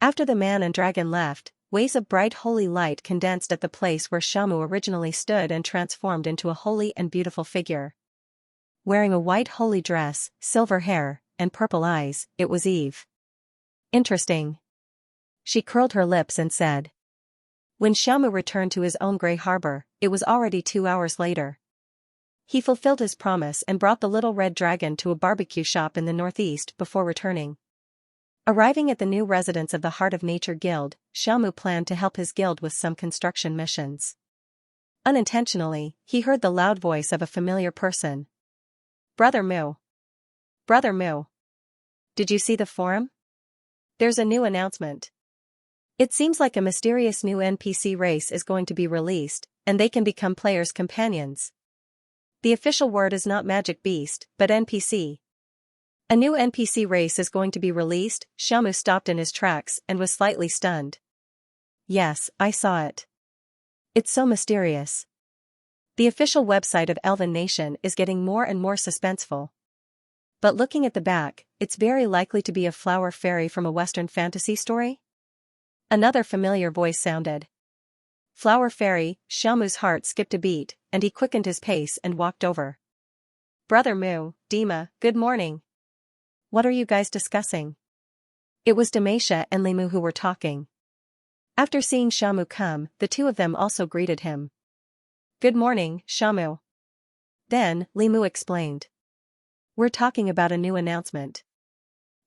After the man and dragon left, waves of bright holy light condensed at the place where Xiaomu originally stood and transformed into a holy and beautiful figure. Wearing a white holy dress, silver hair, and purple eyes, it was Eve. Interesting. She curled her lips and said. When Xiaomu returned to his own gray harbor, it was already 2 hours later. He fulfilled his promise and brought the little red dragon to a barbecue shop in the northeast before returning. Arriving at the new residence of the Heart of Nature Guild, Xiaomu planned to help his guild with some construction missions. Unintentionally, he heard the loud voice of a familiar person. Brother Mu. Brother Mu. Did you see the forum? There's a new announcement. It seems like a mysterious new NPC race is going to be released, and they can become players' companions. The official word is not magic beast, but NPC. A new NPC race is going to be released. Xiaomu stopped in his tracks and was slightly stunned. Yes, I saw it. It's so mysterious. The official website of Elven Nation is getting more and more suspenseful. But looking at the back, it's very likely to be a flower fairy from a Western fantasy story? Another familiar voice sounded. Flower fairy. Xiaomu's heart skipped a beat, and he quickened his pace and walked over. Brother Mu, Dima, good morning. What are you guys discussing? It was Demacia and Limu who were talking. After seeing Xiaomu come, the two of them also greeted him. Good morning, Xiaomu. Then, Limu explained. We're talking about a new announcement.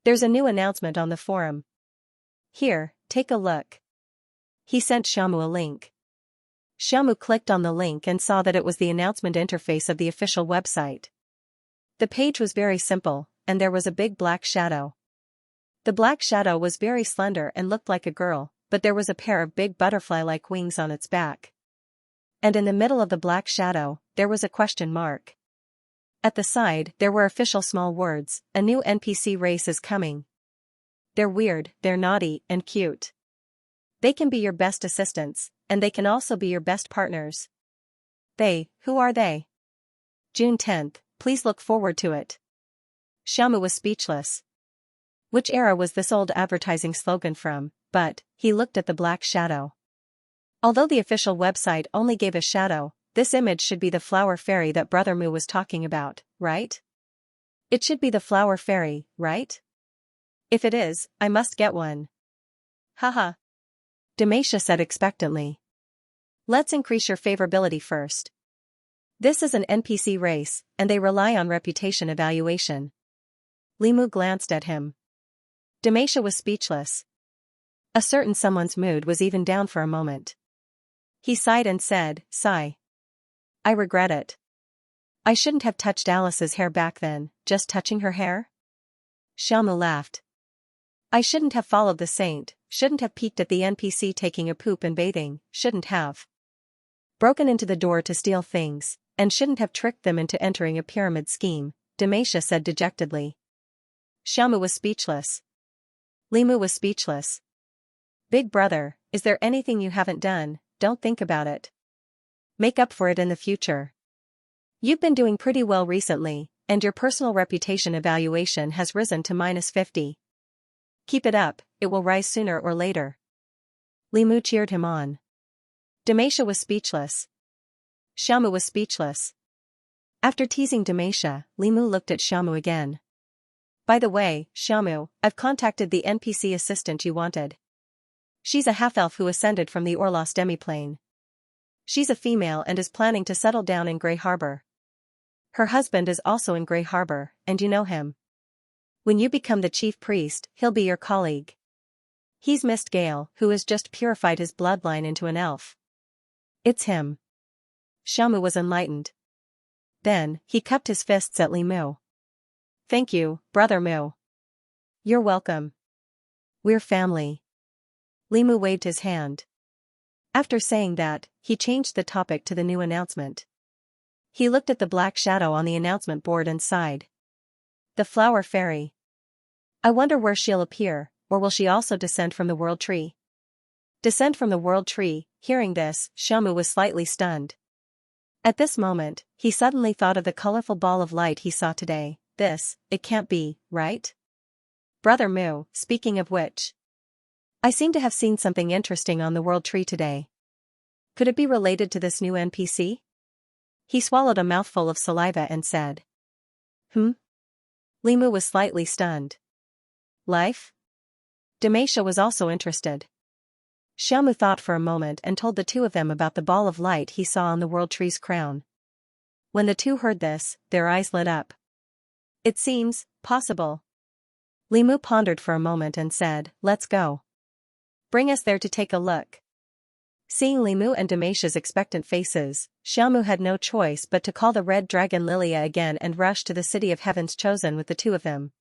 There's a new announcement on the forum. Here, take a look. He sent Xiaomu a link. Xiaomu clicked on the link and saw that it was the announcement interface of the official website. The page was very simple, and there was a big black shadow. The black shadow was very slender and looked like a girl, but there was a pair of big butterfly-like wings on its back. And in the middle of the black shadow, there was a question mark. At the side, there were official small words, a new NPC race is coming. They're weird, they're naughty, and cute. They can be your best assistants, and they can also be your best partners. Who are they? June 10th, please look forward to it. Xiaomu was speechless. Which era was this old advertising slogan from? But he looked at the black shadow. Although the official website only gave a shadow, this image should be the flower fairy that Brother Mu was talking about, right? It should be the flower fairy, right? If it is, I must get one. Haha. Demacia said expectantly. Let's increase your favorability first. This is an NPC race, and they rely on reputation evaluation. Limu glanced at him. Demacia was speechless. A certain someone's mood was even down for a moment. He sighed and said, "Sigh. I regret it. I shouldn't have touched Alice's hair back then, just touching her hair?" Xiaomu laughed. "I shouldn't have followed the saint, shouldn't have peeked at the NPC taking a poop and bathing, shouldn't have broken into the door to steal things, and shouldn't have tricked them into entering a pyramid scheme," Demacia said dejectedly. Xiaomu was speechless. Limu was speechless. "Big brother, is there anything you haven't done? Don't think about it. Make up for it in the future. You've been doing pretty well recently, and your personal reputation evaluation has risen to -50. Keep it up, it will rise sooner or later." Limu cheered him on. Demacia was speechless. Xiaomu was speechless. After teasing Demacia, Limu looked at Xiaomu again. "By the way, Xiaomu, I've contacted the NPC assistant you wanted. She's a half-elf who ascended from the Orlos demiplane. She's a female and is planning to settle down in Grey Harbor. Her husband is also in Grey Harbor, and you know him. When you become the chief priest, he'll be your colleague. He's Mist Gale, who has just purified his bloodline into an elf. It's him." Xiaomu was enlightened. Then, he cupped his fists at Li Mu. "Thank you, Brother Mu. You're welcome. We're family." Li Mu waved his hand. After saying that, he changed the topic to the new announcement. He looked at the black shadow on the announcement board and sighed. "The flower fairy. I wonder where she'll appear, or will she also descend from the world tree?" Descend from the world tree. Hearing this, Xiaomu was slightly stunned. At this moment, he suddenly thought of the colorful ball of light he saw today. It can't be, right? Brother Mu, speaking of which, I seem to have seen something interesting on the world tree today. Could it be related to this new NPC? He swallowed a mouthful of saliva and said. Limu was slightly stunned. Life? Demacia was also interested. Xiaomu thought for a moment and told the two of them about the ball of light he saw on the world tree's crown. When the two heard this, their eyes lit up. It seems possible. Limu pondered for a moment and said, "Let's go. Bring us there to take a look." Seeing Limu and Demacia's expectant faces, Xiaomu had no choice but to call the red dragon Lilia again and rush to the city of heavens chosen with the two of them.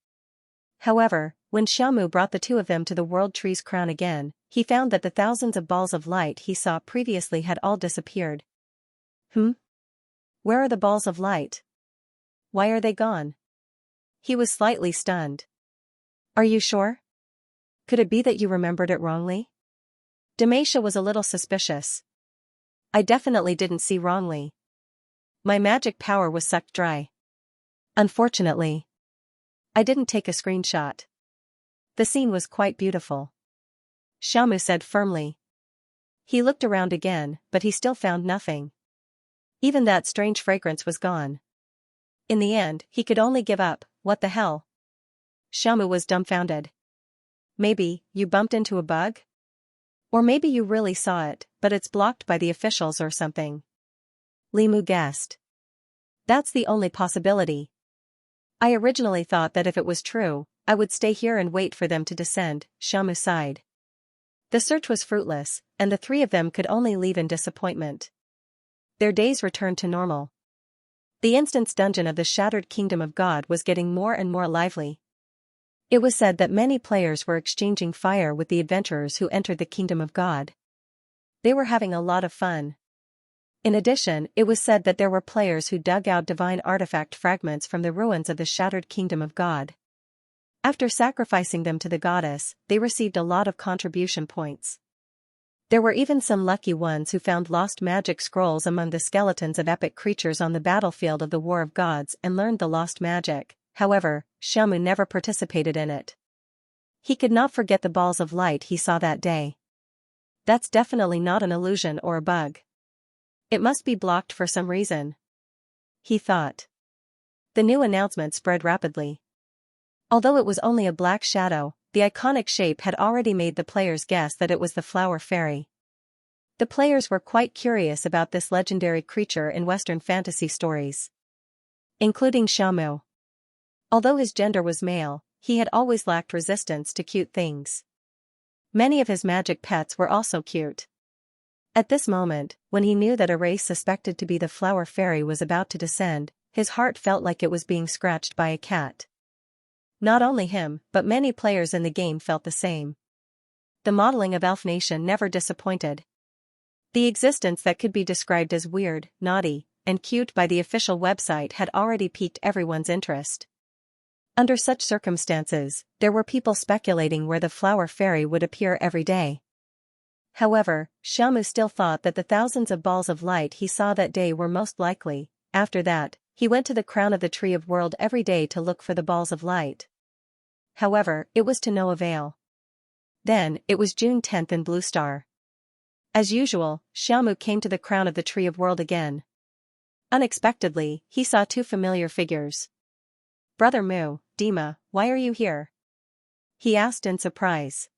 However, when Xiaomu brought the two of them to the world tree's crown again, he found that the thousands of balls of light he saw previously had all disappeared. Where are the balls of light? Why are they gone? He was slightly stunned. Are you sure? Could it be that you remembered it wrongly? Demacia was a little suspicious. I definitely didn't see wrongly. My magic power was sucked dry. Unfortunately, I didn't take a screenshot. The scene was quite beautiful. Xiaomu said firmly. He looked around again, but he still found nothing. Even that strange fragrance was gone. In the end, he could only give up. What the hell? Xiaomu was dumbfounded. Maybe you bumped into a bug? Or maybe you really saw it, but it's blocked by the officials or something. Limu guessed. That's the only possibility. I originally thought that if it was true, I would stay here and wait for them to descend, Xiaomu sighed. The search was fruitless, and the three of them could only leave in disappointment. Their days returned to normal. The instance dungeon of the Shattered Kingdom of God was getting more and more lively. It was said that many players were exchanging fire with the adventurers who entered the Kingdom of God. They were having a lot of fun. In addition, it was said that there were players who dug out divine artifact fragments from the ruins of the Shattered Kingdom of God. After sacrificing them to the goddess, they received a lot of contribution points. There were even some lucky ones who found lost magic scrolls among the skeletons of epic creatures on the battlefield of the War of Gods and learned the lost magic. However, Xiaomu never participated in it. He could not forget the balls of light he saw that day. That's definitely not an illusion or a bug. It must be blocked for some reason, he thought. The new announcement spread rapidly. Although it was only a black shadow, the iconic shape had already made the players guess that it was the flower fairy. The players were quite curious about this legendary creature in Western fantasy stories, including Xiamu. Although his gender was male, he had always lacked resistance to cute things. Many of his magic pets were also cute. At this moment, when he knew that a race suspected to be the flower fairy was about to descend, his heart felt like it was being scratched by a cat. Not only him, but many players in the game felt the same. The modeling of Elf Nation never disappointed. The existence that could be described as weird, naughty, and cute by the official website had already piqued everyone's interest. Under such circumstances, there were people speculating where the flower fairy would appear every day. However, Xiamu still thought that the thousands of balls of light he saw that day were most likely. After that, he went to the crown of the Tree of World every day to look for the balls of light. However, it was to no avail. Then, it was June 10th in Blue Star. As usual, Xiamu came to the crown of the Tree of World again. Unexpectedly, he saw two familiar figures. "Brother Mu, Dima, why are you here?" he asked in surprise.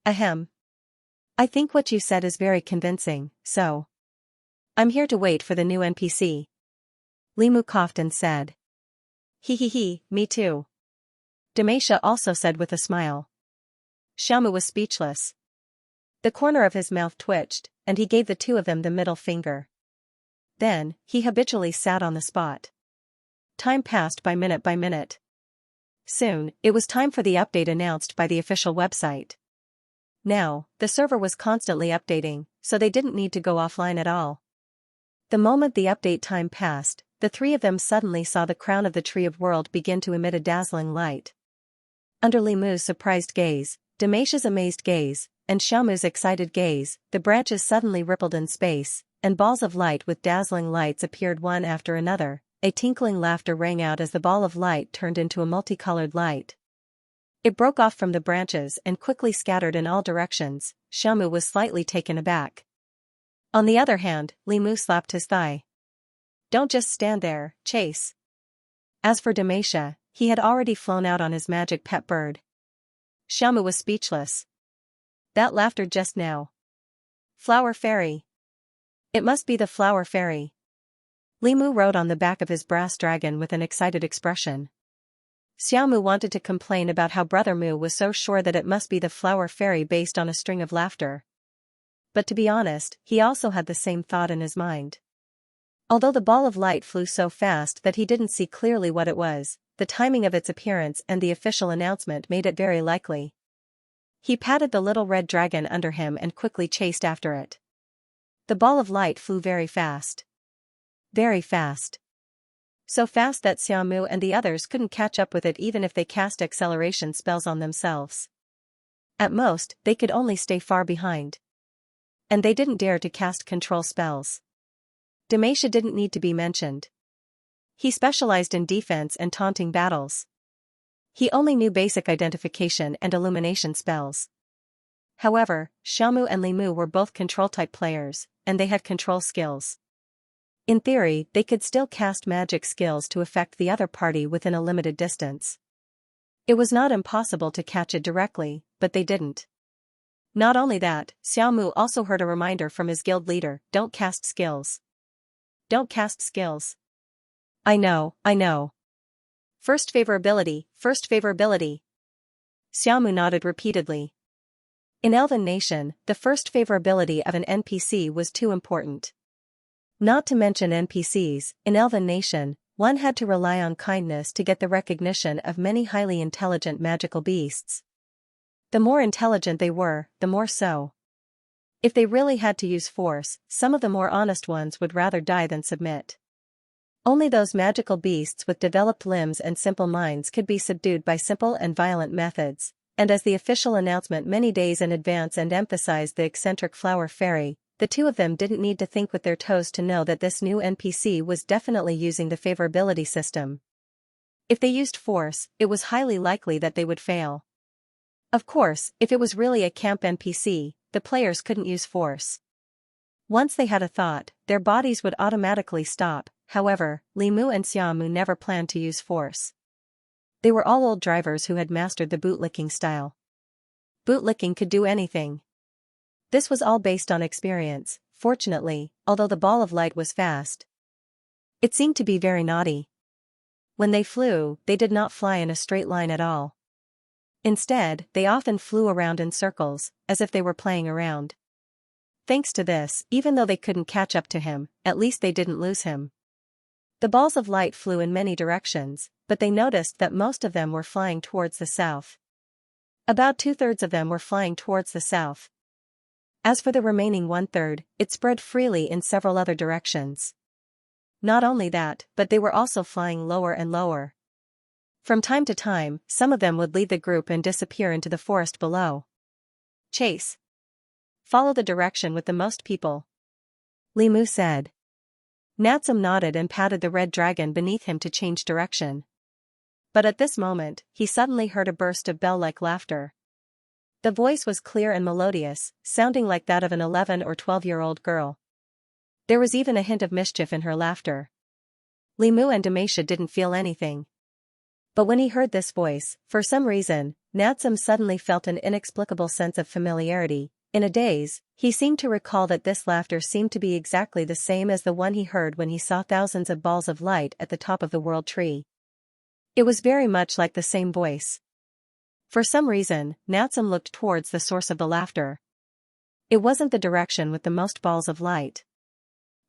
"Ahem. I think what you said is very convincing, so I'm here to wait for the new NPC." Limu coughed and said. "He, me too." Demacia also said with a smile. Xiamu was speechless. The corner of his mouth twitched, and he gave the two of them the middle finger. Then, he habitually sat on the spot. Time passed by minute. Soon, it was time for the update announced by the official website. Now, the server was constantly updating, so they didn't need to go offline at all. The moment the update time passed, the three of them suddenly saw the crown of the Tree of World begin to emit a dazzling light. Under Limu's surprised gaze, Demacia's amazed gaze, and Xiamu's excited gaze, the branches suddenly rippled in space, and balls of light with dazzling lights appeared one after another. A tinkling laughter rang out as the ball of light turned into a multicolored light. It broke off from the branches and quickly scattered in all directions. Xiamu was slightly taken aback. On the other hand, Limu slapped his thigh. "Don't just stand there, chase." As for Demacia, he had already flown out on his magic pet bird. Xiamu was speechless. That laughter just now. Flower fairy. It must be the flower fairy. Limu rode on the back of his brass dragon with an excited expression. Xiaomu wanted to complain about how Brother Mu was so sure that it must be the flower fairy based on a string of laughter. But to be honest, he also had the same thought in his mind. Although the ball of light flew so fast that he didn't see clearly what it was, the timing of its appearance and the official announcement made it very likely. He patted the little red dragon under him and quickly chased after it. The ball of light flew very fast. Very fast. So fast that Xiaomu and the others couldn't catch up with it even if they cast acceleration spells on themselves. At most, they could only stay far behind. And they didn't dare to cast control spells. Demacia didn't need to be mentioned. He specialized in defense and taunting battles. He only knew basic identification and illumination spells. However, Xiaomu and Limu were both control-type players, and they had control skills. In theory, they could still cast magic skills to affect the other party within a limited distance. It was not impossible to catch it directly, but they didn't. Not only that, Xiaomu also heard a reminder from his guild leader, "Don't cast skills. Don't cast skills." I know. First favorability. Xiaomu nodded repeatedly. In Elven Nation, the first favorability of an NPC was too important. Not to mention NPCs, in Elven Nation, one had to rely on kindness to get the recognition of many highly intelligent magical beasts. The more intelligent they were, the more so. If they really had to use force, some of the more honest ones would rather die than submit. Only those magical beasts with developed limbs and simple minds could be subdued by simple and violent methods, and as the official announcement many days in advance and emphasized the eccentric flower fairy, the two of them didn't need to think with their toes to know that this new NPC was definitely using the favorability system. If they used force, it was highly likely that they would fail. Of course, if it was really a camp NPC, the players couldn't use force. Once they had a thought, their bodies would automatically stop. However, Limu and Xiaomu never planned to use force. They were all old drivers who had mastered the bootlicking style. Bootlicking could do anything. This was all based on experience, fortunately, although the ball of light was fast. It seemed to be very naughty. When they flew, they did not fly in a straight line at all. Instead, they often flew around in circles, as if they were playing around. Thanks to this, even though they couldn't catch up to him, at least they didn't lose him. The balls of light flew in many directions, but they noticed that most of them were flying towards the south. About 2/3 of them were flying towards the south. As for the remaining 1/3, it spread freely in several other directions. Not only that, but they were also flying lower and lower. From time to time, some of them would leave the group and disappear into the forest below. Chase. Follow the direction with the most people, Li Mu said. Natsum nodded and patted the red dragon beneath him to change direction. But at this moment, he suddenly heard a burst of bell-like laughter. The voice was clear and melodious, sounding like that of an 11 or 12-year-old girl. There was even a hint of mischief in her laughter. Li Mu and Demacia didn't feel anything. But when he heard this voice, for some reason, Natsum suddenly felt an inexplicable sense of familiarity. In a daze, he seemed to recall that this laughter seemed to be exactly the same as the one he heard when he saw thousands of balls of light at the top of the world tree. It was very much like the same voice. For some reason, Natsum looked towards the source of the laughter. It wasn't the direction with the most balls of light.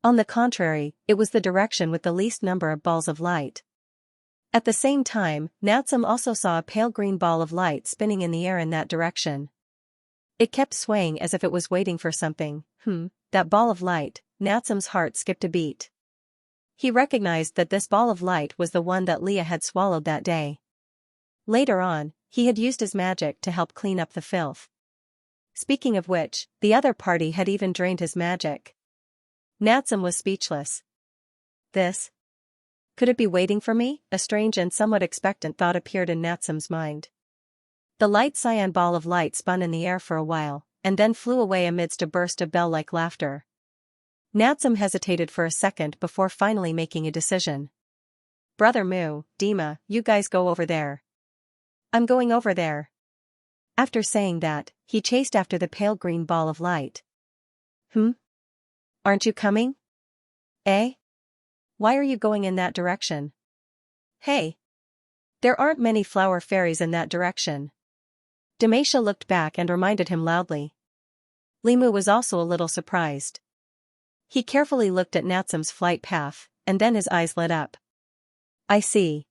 On the contrary, it was the direction with the least number of balls of light. At the same time, Natsum also saw a pale green ball of light spinning in the air in that direction. It kept swaying as if it was waiting for something. That ball of light. Natsum's heart skipped a beat. He recognized that this ball of light was the one that Leah had swallowed that day. Later on, he had used his magic to help clean up the filth. Speaking of which, the other party had even drained his magic. Natsum was speechless. This? Could it be waiting for me? A strange and somewhat expectant thought appeared in Natsum's mind. The light cyan ball of light spun in the air for a while, and then flew away amidst a burst of bell-like laughter. Natsum hesitated for a second before finally making a decision. Brother Mu, Dima, you guys go over there. I'm going over there. After saying that, he chased after the pale green ball of light. Aren't you coming? Eh? Why are you going in that direction? Hey! There aren't many flower fairies in that direction. Demacia looked back and reminded him loudly. Li Mu was also a little surprised. He carefully looked at Natsum's flight path, and then his eyes lit up. I see.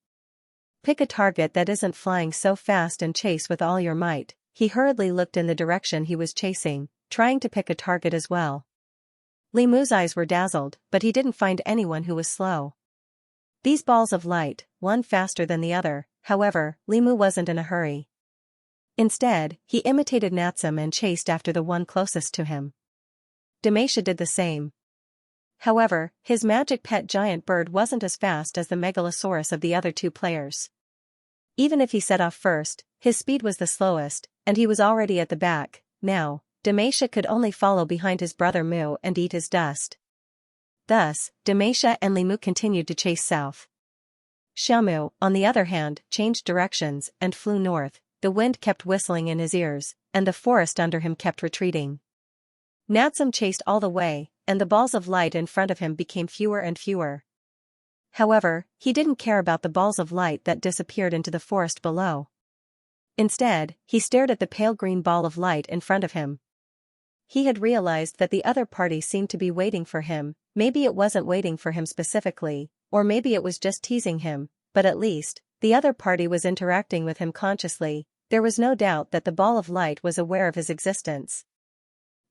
Pick a target that isn't flying so fast and chase with all your might. He hurriedly looked in the direction he was chasing, trying to pick a target as well. Li Mu's eyes were dazzled, but he didn't find anyone who was slow. These balls of light, one faster than the other, however, Li Mu wasn't in a hurry. Instead, he imitated Natsum and chased after the one closest to him. Demacia did the same. However, his magic pet giant bird wasn't as fast as the megalosaurus of the other two players. Even if he set off first, his speed was the slowest, and he was already at the back. Now, Demacia could only follow behind his brother Mu and eat his dust. Thus, Demacia and Li Mu continued to chase south. Xiamu, on the other hand, changed directions and flew north. The wind kept whistling in his ears, and the forest under him kept retreating. Natsum chased all the way, and the balls of light in front of him became fewer and fewer. However, he didn't care about the balls of light that disappeared into the forest below. Instead, he stared at the pale green ball of light in front of him. He had realized that the other party seemed to be waiting for him. Maybe it wasn't waiting for him specifically, or maybe it was just teasing him, but at least, the other party was interacting with him consciously. There was no doubt that the ball of light was aware of his existence.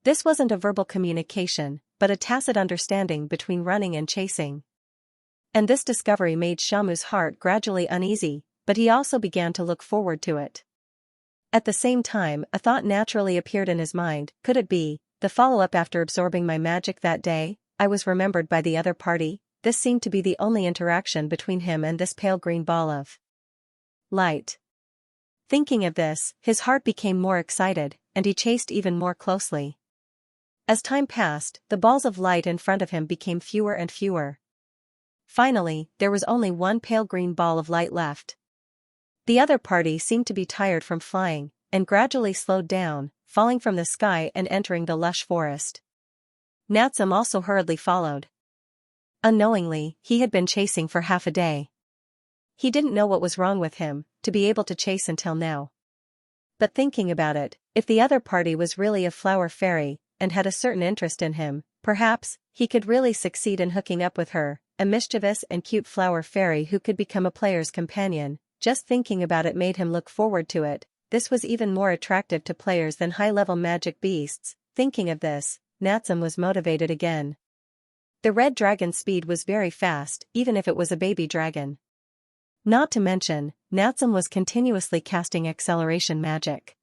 This wasn't a verbal communication, but a tacit understanding between running and chasing. And this discovery made Xiamu's heart gradually uneasy, but he also began to look forward to it. At the same time, a thought naturally appeared in his mind. Could it be, the follow-up after absorbing my magic that day? I was remembered by the other party. This seemed to be the only interaction between him and this pale green ball of light. Thinking of this, his heart became more excited, and he chased even more closely. As time passed, the balls of light in front of him became fewer and fewer. Finally, there was only one pale green ball of light left. The other party seemed to be tired from flying, and gradually slowed down, falling from the sky and entering the lush forest. Natsum also hurriedly followed. Unknowingly, he had been chasing for half a day. He didn't know what was wrong with him, to be able to chase until now. But thinking about it, if the other party was really a flower fairy, and had a certain interest in him, perhaps, he could really succeed in hooking up with her, a mischievous and cute flower fairy who could become a player's companion. Just thinking about it made him look forward to it. This was even more attractive to players than high-level magic beasts. Thinking of this, Natsum was motivated again. The red dragon's speed was very fast, even if it was a baby dragon. Not to mention, Natsum was continuously casting acceleration magic.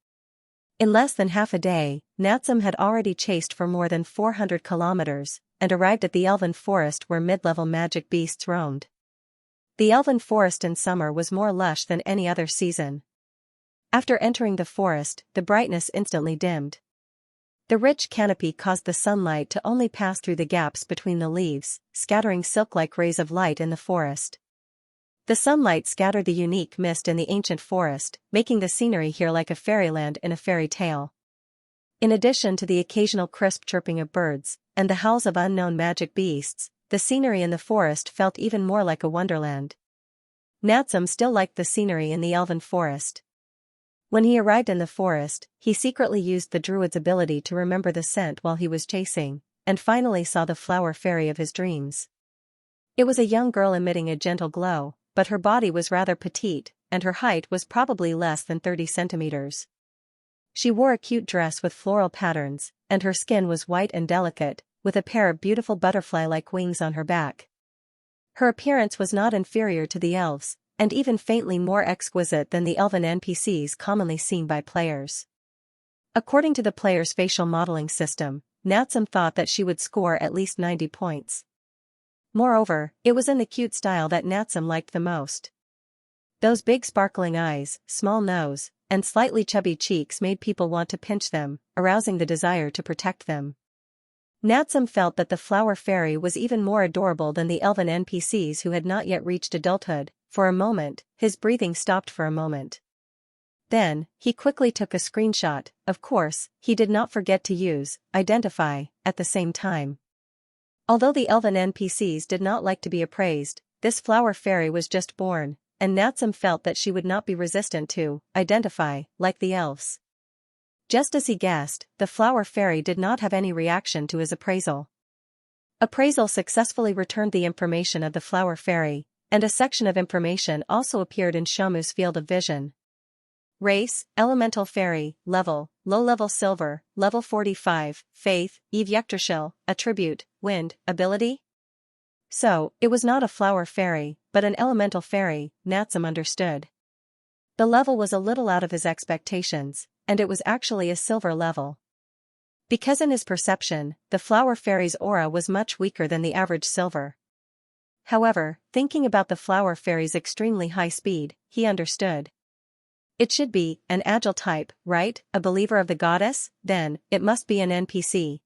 In less than half a day, Natsum had already chased for more than 400 kilometers, and arrived at the elven forest where mid-level magic beasts roamed. The elven forest in summer was more lush than any other season. After entering the forest, the brightness instantly dimmed. The rich canopy caused the sunlight to only pass through the gaps between the leaves, scattering silk-like rays of light in the forest. The sunlight scattered the unique mist in the ancient forest, making the scenery here like a fairyland in a fairy tale. In addition to the occasional crisp chirping of birds, and the howls of unknown magic beasts, the scenery in the forest felt even more like a wonderland. Natsum still liked the scenery in the elven forest. When he arrived in the forest, he secretly used the druid's ability to remember the scent while he was chasing, and finally saw the flower fairy of his dreams. It was a young girl emitting a gentle glow, but her body was rather petite, and her height was probably less than 30 centimeters. She wore a cute dress with floral patterns, and her skin was white and delicate, with a pair of beautiful butterfly-like wings on her back. Her appearance was not inferior to the elves, and even faintly more exquisite than the elven NPCs commonly seen by players. According to the player's facial modeling system, Natsum thought that she would score at least 90 points. Moreover, it was in the cute style that Natsum liked the most. Those big sparkling eyes, small nose, and slightly chubby cheeks made people want to pinch them, arousing the desire to protect them. Natsum felt that the flower fairy was even more adorable than the elven NPCs who had not yet reached adulthood. For a moment, his breathing stopped for a moment. Then, he quickly took a screenshot. Of course, he did not forget to use identify at the same time. Although the elven NPCs did not like to be appraised, this flower fairy was just born, and Natsum felt that she would not be resistant to identify like the elves. Just as he guessed, the flower fairy did not have any reaction to his appraisal. Appraisal successfully returned the information of the flower fairy, and a section of information also appeared in Shamu's field of vision. Race, Elemental Fairy, Level, Low-Level Silver, Level 45, Faith, Eve Yggdrasil, Attribute, Wind, Ability? So, it was not a flower fairy, but an elemental fairy, Natsum understood. The level was a little out of his expectations, and it was actually a silver level. Because in his perception, the flower fairy's aura was much weaker than the average silver. However, thinking about the flower fairy's extremely high speed, he understood. It should be an agile type, right? A believer of the goddess? Then, it must be an NPC.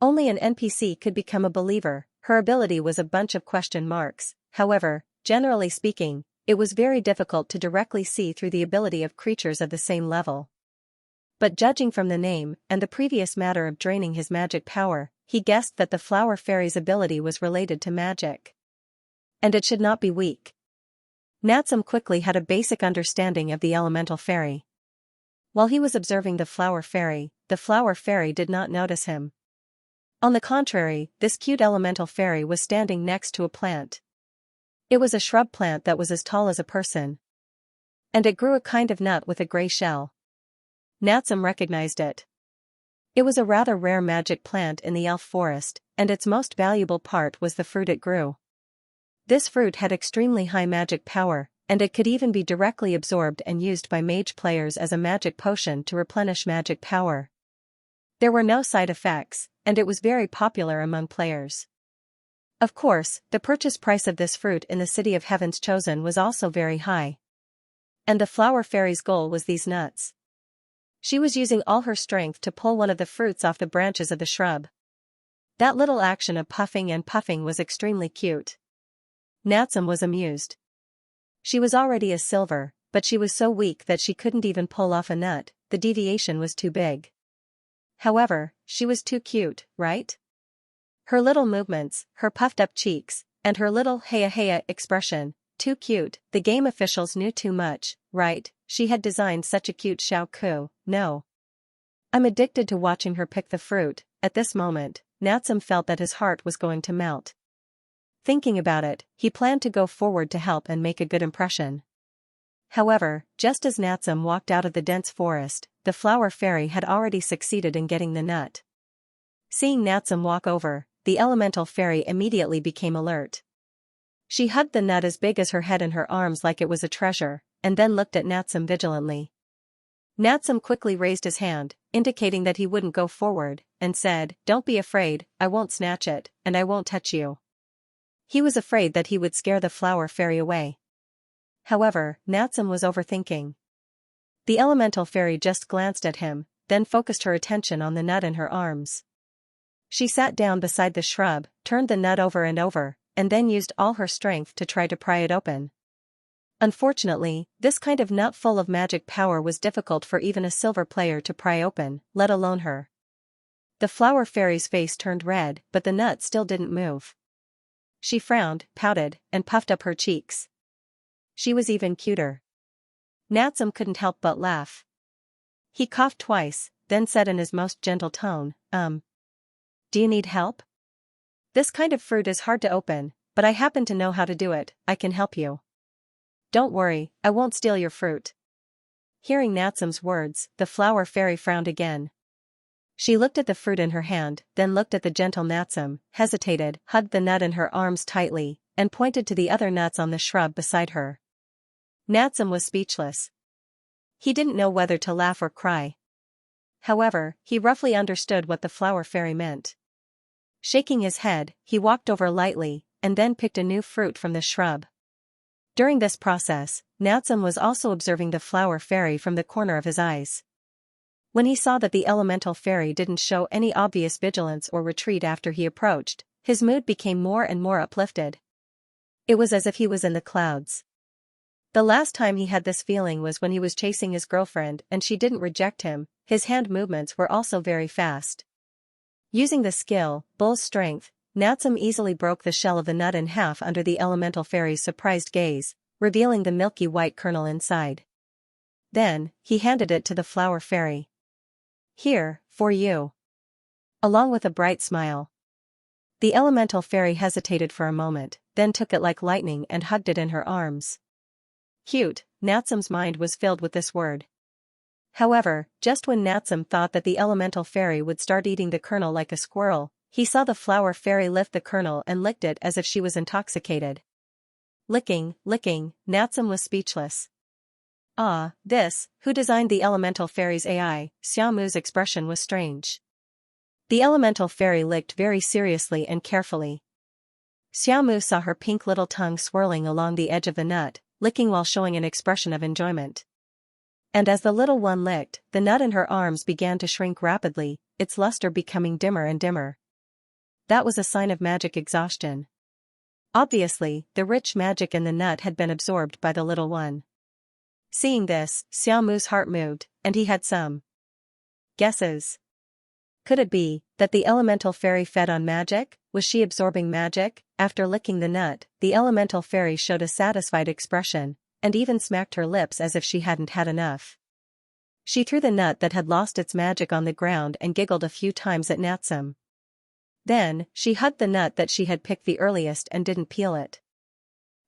Only an NPC could become a believer. Her ability was a bunch of question marks. However, generally speaking, it was very difficult to directly see through the ability of creatures of the same level. But judging from the name and the previous matter of draining his magic power, he guessed that the flower fairy's ability was related to magic. And it should not be weak. Natsum quickly had a basic understanding of the elemental fairy. While he was observing the flower fairy did not notice him. On the contrary, this cute elemental fairy was standing next to a plant. It was a shrub plant that was as tall as a person. And it grew a kind of nut with a gray shell. Natsum recognized it. It was a rather rare magic plant in the elf forest, and its most valuable part was the fruit it grew. This fruit had extremely high magic power, and it could even be directly absorbed and used by mage players as a magic potion to replenish magic power. There were no side effects, and it was very popular among players. Of course, the purchase price of this fruit in the City of Heaven's Chosen was also very high. And the flower fairy's goal was these nuts. She was using all her strength to pull one of the fruits off the branches of the shrub. That little action of puffing and puffing was extremely cute. Natsum was amused. She was already a silver, but she was so weak that she couldn't even pull off a nut, the deviation was too big. However, she was too cute, right? Her little movements, her puffed-up cheeks, and her little heya expression, too cute, the game officials knew too much, right? She had designed such a cute Xiao Ku, no. I'm addicted to watching her pick the fruit. At this moment, Natsum felt that his heart was going to melt. Thinking about it, he planned to go forward to help and make a good impression. However, just as Natsum walked out of the dense forest, the flower fairy had already succeeded in getting the nut. Seeing Natsum walk over, the elemental fairy immediately became alert. She hugged the nut as big as her head in her arms like it was a treasure, and then looked at Natsum vigilantly. Natsum quickly raised his hand, indicating that he wouldn't go forward, and said, "Don't be afraid, I won't snatch it, and I won't touch you." He was afraid that he would scare the flower fairy away. However, Natsum was overthinking. The elemental fairy just glanced at him, then focused her attention on the nut in her arms. She sat down beside the shrub, turned the nut over and over, and then used all her strength to try to pry it open. Unfortunately, this kind of nut full of magic power was difficult for even a silver player to pry open, let alone her. The flower fairy's face turned red, but the nut still didn't move. She frowned, pouted, and puffed up her cheeks. She was even cuter. Natsum couldn't help but laugh. He coughed twice, then said in his most gentle tone, "Do you need help? This kind of fruit is hard to open, but I happen to know how to do it, I can help you. Don't worry, I won't steal your fruit." Hearing Natsum's words, the flower fairy frowned again. She looked at the fruit in her hand, then looked at the gentle Natsum, hesitated, hugged the nut in her arms tightly, and pointed to the other nuts on the shrub beside her. Natsum was speechless. He didn't know whether to laugh or cry. However, he roughly understood what the flower fairy meant. Shaking his head, he walked over lightly, and then picked a new fruit from the shrub. During this process, Natsum was also observing the flower fairy from the corner of his eyes. When he saw that the elemental fairy didn't show any obvious vigilance or retreat after he approached, his mood became more and more uplifted. It was as if he was in the clouds. The last time he had this feeling was when he was chasing his girlfriend and she didn't reject him. His hand movements were also very fast. Using the skill, Bull's strength, Natsum easily broke the shell of the nut in half under the elemental fairy's surprised gaze, revealing the milky white kernel inside. Then, he handed it to the flower fairy. "Here, for you." Along with a bright smile. The elemental fairy hesitated for a moment, then took it like lightning and hugged it in her arms. Cute, Natsum's mind was filled with this word. However, just when Natsum thought that the elemental fairy would start eating the kernel like a squirrel, he saw the flower fairy lift the kernel and licked it as if she was intoxicated. Licking, Natsum was speechless. "Ah, who designed the elemental fairy's AI?" Xiaomu's expression was strange. The elemental fairy licked very seriously and carefully. Xiaomu saw her pink little tongue swirling along the edge of the nut, licking while showing an expression of enjoyment. And as the little one licked, the nut in her arms began to shrink rapidly, its luster becoming dimmer and dimmer. That was a sign of magic exhaustion. Obviously, the rich magic in the nut had been absorbed by the little one. Seeing this, Xiaomu's heart moved, and he had some guesses. Could it be that the elemental fairy fed on magic? Was she absorbing magic? After licking the nut, the elemental fairy showed a satisfied expression, and even smacked her lips as if she hadn't had enough. She threw the nut that had lost its magic on the ground and giggled a few times at Natsum. Then, she hugged the nut that she had picked the earliest and didn't peel it.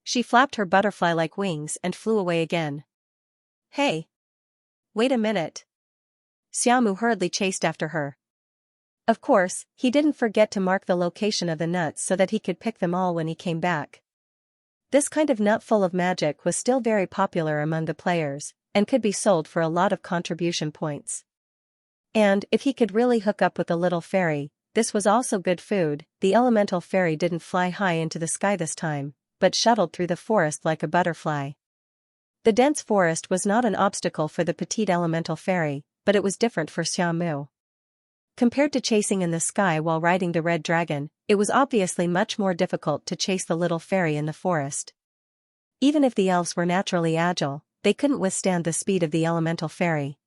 She flapped her butterfly-like wings and flew away again. "Hey! Wait a minute!" Xiaomu hurriedly chased after her. Of course, he didn't forget to mark the location of the nuts so that he could pick them all when he came back. This kind of nut full of magic was still very popular among the players, and could be sold for a lot of contribution points. And if he could really hook up with the little fairy, this was also good food. The elemental fairy didn't fly high into the sky this time, but shuttled through the forest like a butterfly. The dense forest was not an obstacle for the petite elemental fairy, but it was different for Xiaomu. Compared to chasing in the sky while riding the red dragon, it was obviously much more difficult to chase the little fairy in the forest. Even if the elves were naturally agile, they couldn't withstand the speed of the elemental fairy.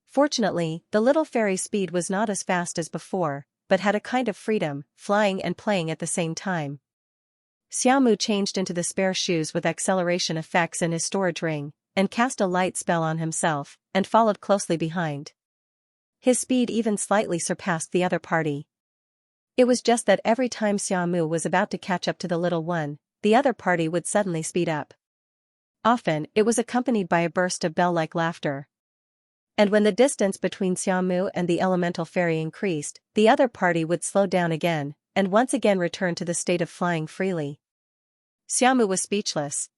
Fortunately, the little fairy's speed was not as fast as before, but had a kind of freedom, flying and playing at the same time. Xiaomu changed into the spare shoes with acceleration effects in his storage ring, and cast a light spell on himself, and followed closely behind. His speed even slightly surpassed the other party. It was just that every time Xiaomu was about to catch up to the little one, the other party would suddenly speed up. Often, it was accompanied by a burst of bell-like laughter. And when the distance between Xiaomu and the elemental fairy increased, the other party would slow down again, and once again return to the state of flying freely. Xiaomu was speechless.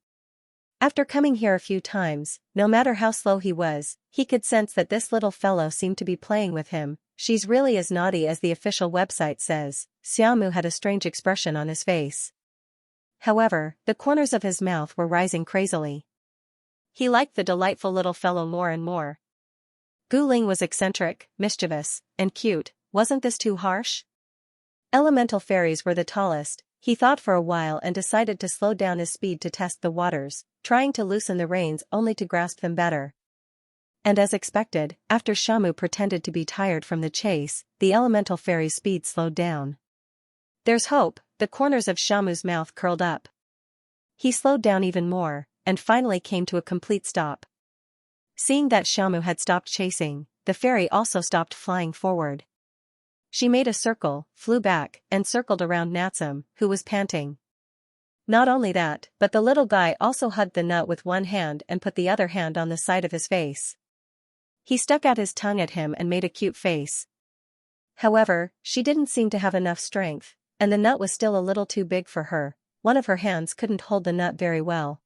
After coming here a few times, no matter how slow he was, he could sense that this little fellow seemed to be playing with him. She's really as naughty as the official website says. Xiaomu had a strange expression on his face. However, the corners of his mouth were rising crazily. He liked the delightful little fellow more and more. Guling was eccentric, mischievous, and cute. Wasn't this too harsh? Elemental fairies were the tallest. He thought for a while and decided to slow down his speed to test the waters, trying to loosen the reins only to grasp them better. And as expected, after Xiaomu pretended to be tired from the chase, the elemental fairy's speed slowed down. There's hope. The corners of Xiaomu's mouth curled up. He slowed down even more, and finally came to a complete stop. Seeing that Xiaomu had stopped chasing, the fairy also stopped flying forward. She made a circle, flew back, and circled around Natsum, who was panting. Not only that, but the little guy also hugged the nut with one hand and put the other hand on the side of his face. He stuck out his tongue at him and made a cute face. However, she didn't seem to have enough strength, and the nut was still a little too big for her. One of her hands couldn't hold the nut very well.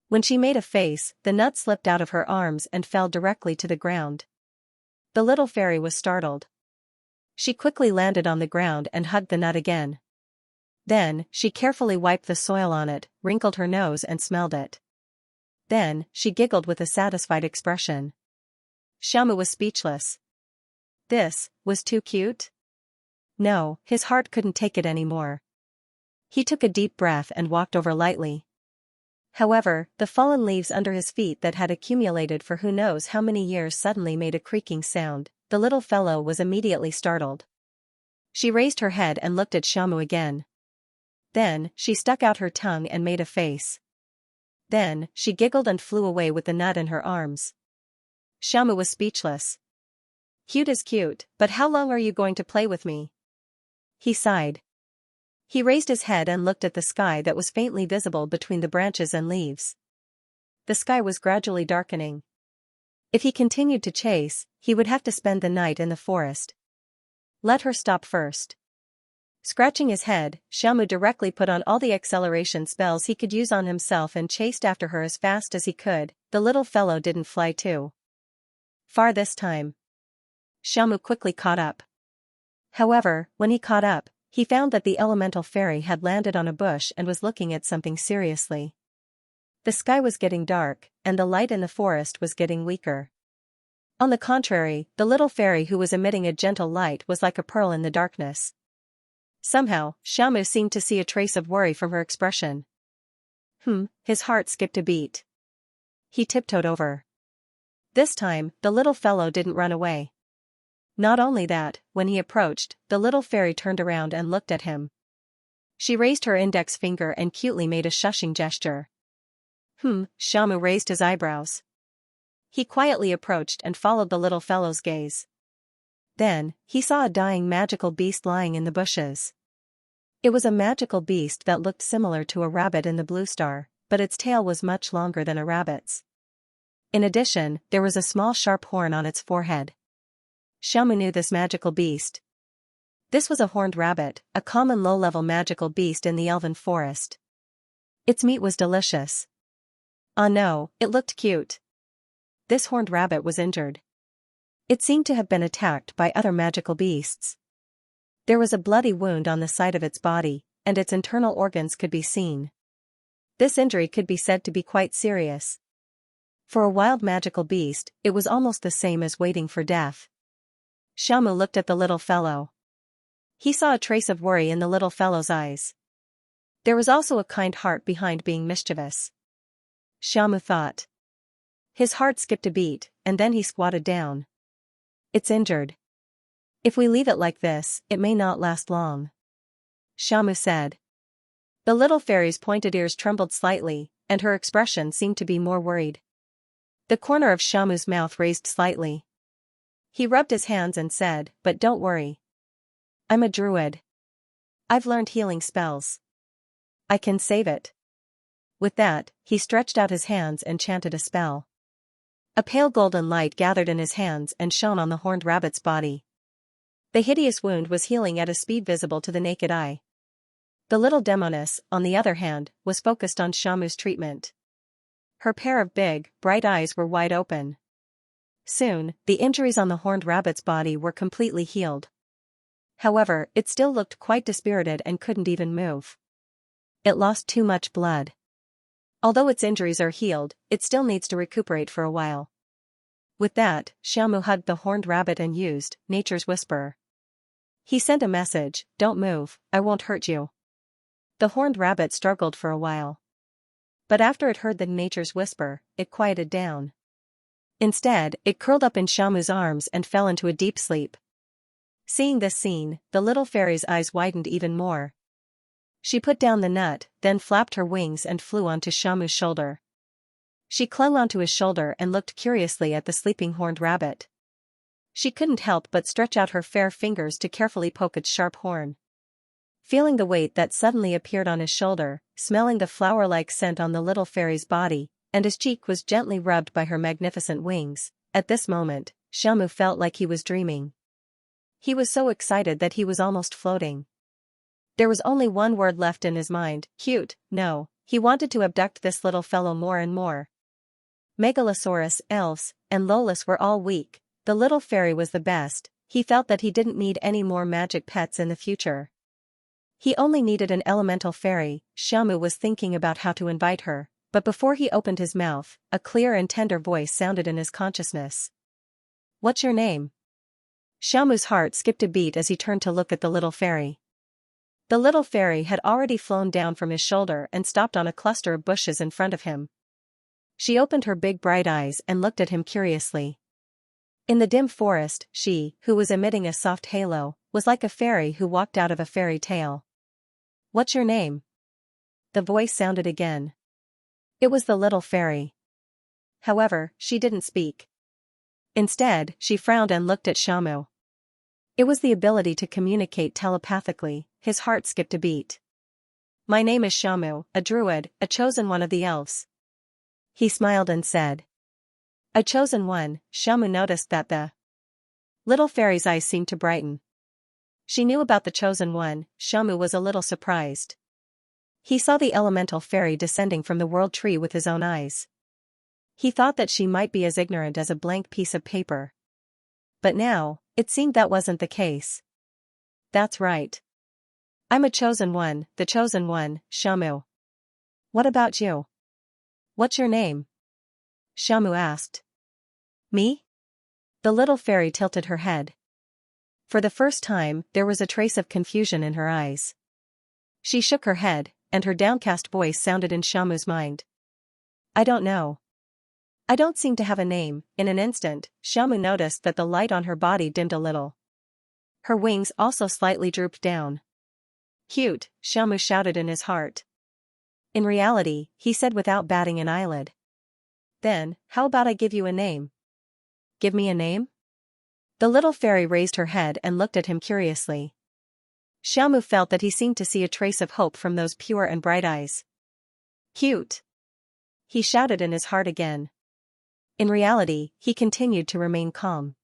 When she made a face, the nut slipped out of her arms and fell directly to the ground. The little fairy was startled. She quickly landed on the ground and hugged the nut again. Then, she carefully wiped the soil on it, wrinkled her nose and smelled it. Then, she giggled with a satisfied expression. Xiaomu was speechless. This was too cute? No, his heart couldn't take it anymore. He took a deep breath and walked over lightly. However, the fallen leaves under his feet that had accumulated for who knows how many years suddenly made a creaking sound. The little fellow was immediately startled. She raised her head and looked at Xiaomu again. Then, she stuck out her tongue and made a face. Then, she giggled and flew away with the nut in her arms. Xiaomu was speechless. Cute is cute, but how long are you going to play with me? He sighed. He raised his head and looked at the sky that was faintly visible between the branches and leaves. The sky was gradually darkening. If he continued to chase, he would have to spend the night in the forest. Let her stop first. Scratching his head, Xiaomu directly put on all the acceleration spells he could use on himself and chased after her as fast as he could. The little fellow didn't fly too far this time. Xiaomu quickly caught up. However, when he caught up, he found that the elemental fairy had landed on a bush and was looking at something seriously. The sky was getting dark, and the light in the forest was getting weaker. On the contrary, the little fairy who was emitting a gentle light was like a pearl in the darkness. Somehow, Xiaomu seemed to see a trace of worry from her expression. His heart skipped a beat. He tiptoed over. This time, the little fellow didn't run away. Not only that, when he approached, the little fairy turned around and looked at him. She raised her index finger and cutely made a shushing gesture. Xiaomu raised his eyebrows. He quietly approached and followed the little fellow's gaze. Then, he saw a dying magical beast lying in the bushes. It was a magical beast that looked similar to a rabbit in the blue star, but its tail was much longer than a rabbit's. In addition, there was a small sharp horn on its forehead. Xiaomu knew this magical beast. This was a horned rabbit, a common low-level magical beast in the elven forest. Its meat was delicious. Ah no, it looked cute. This horned rabbit was injured. It seemed to have been attacked by other magical beasts. There was a bloody wound on the side of its body, and its internal organs could be seen. This injury could be said to be quite serious. For a wild magical beast, it was almost the same as waiting for death. Xiaomu looked at the little fellow. He saw a trace of worry in the little fellow's eyes. There was also a kind heart behind being mischievous. Xiaomu thought. His heart skipped a beat, and then he squatted down. It's injured. If we leave it like this, it may not last long. Xiamu said. The little fairy's pointed ears trembled slightly, and her expression seemed to be more worried. The corner of Xiamu's mouth raised slightly. He rubbed his hands and said, but don't worry. I'm a druid. I've learned healing spells. I can save it. With that, he stretched out his hands and chanted a spell. A pale golden light gathered in his hands and shone on the horned rabbit's body. The hideous wound was healing at a speed visible to the naked eye. The little demoness, on the other hand, was focused on Xiamu's treatment. Her pair of big, bright eyes were wide open. Soon, the injuries on the horned rabbit's body were completely healed. However, it still looked quite dispirited and couldn't even move. It lost too much blood. Although its injuries are healed, it still needs to recuperate for a while. With that, Xiamu hugged the horned rabbit and used nature's whisper. He sent a message, don't move, I won't hurt you. The horned rabbit struggled for a while. But after it heard the nature's whisper, it quieted down. Instead, it curled up in Xiamu's arms and fell into a deep sleep. Seeing this scene, the little fairy's eyes widened even more. She put down the nut, then flapped her wings and flew onto Xiamu's shoulder. She clung onto his shoulder and looked curiously at the sleeping horned rabbit. She couldn't help but stretch out her fair fingers to carefully poke its sharp horn. Feeling the weight that suddenly appeared on his shoulder, smelling the flower-like scent on the little fairy's body, and his cheek was gently rubbed by her magnificent wings, at this moment, Xiamu felt like he was dreaming. He was so excited that he was almost floating. There was only one word left in his mind, cute. No, he wanted to abduct this little fellow more and more. Megalosaurus, elves, and Lolis were all weak. The little fairy was the best. He felt that he didn't need any more magic pets in the future. He only needed an elemental fairy. Xiamu was thinking about how to invite her, but before he opened his mouth, a clear and tender voice sounded in his consciousness. What's your name? Xiamu's heart skipped a beat as he turned to look at the little fairy. The little fairy had already flown down from his shoulder and stopped on a cluster of bushes in front of him. She opened her big bright eyes and looked at him curiously. In the dim forest, she, who was emitting a soft halo, was like a fairy who walked out of a fairy tale. What's your name? The voice sounded again. It was the little fairy. However, she didn't speak. Instead, she frowned and looked at Xiamu. It was the ability to communicate telepathically. His heart skipped a beat. My name is Xiamu, a druid, a chosen one of the elves. He smiled and said. A chosen one. Xiamu noticed that the little fairy's eyes seemed to brighten. She knew about the chosen one. Xiamu was a little surprised. He saw the elemental fairy descending from the world tree with his own eyes. He thought that she might be as ignorant as a blank piece of paper. But now, it seemed that wasn't the case. That's right. I'm a chosen one, the chosen one, Xiamu. What about you? What's your name? Xiamu asked. Me? The little fairy tilted her head. For the first time, there was a trace of confusion in her eyes. She shook her head, and her downcast voice sounded in Xiamu's mind. I don't know. I don't seem to have a name. In an instant, Xiamu noticed that the light on her body dimmed a little. Her wings also slightly drooped down. Cute, Xiamu shouted in his heart. In reality, he said without batting an eyelid. Then, how about I give you a name? Give me a name? The little fairy raised her head and looked at him curiously. Xiamu felt that he seemed to see a trace of hope from those pure and bright eyes. Cute! He shouted in his heart again. In reality, he continued to remain calm.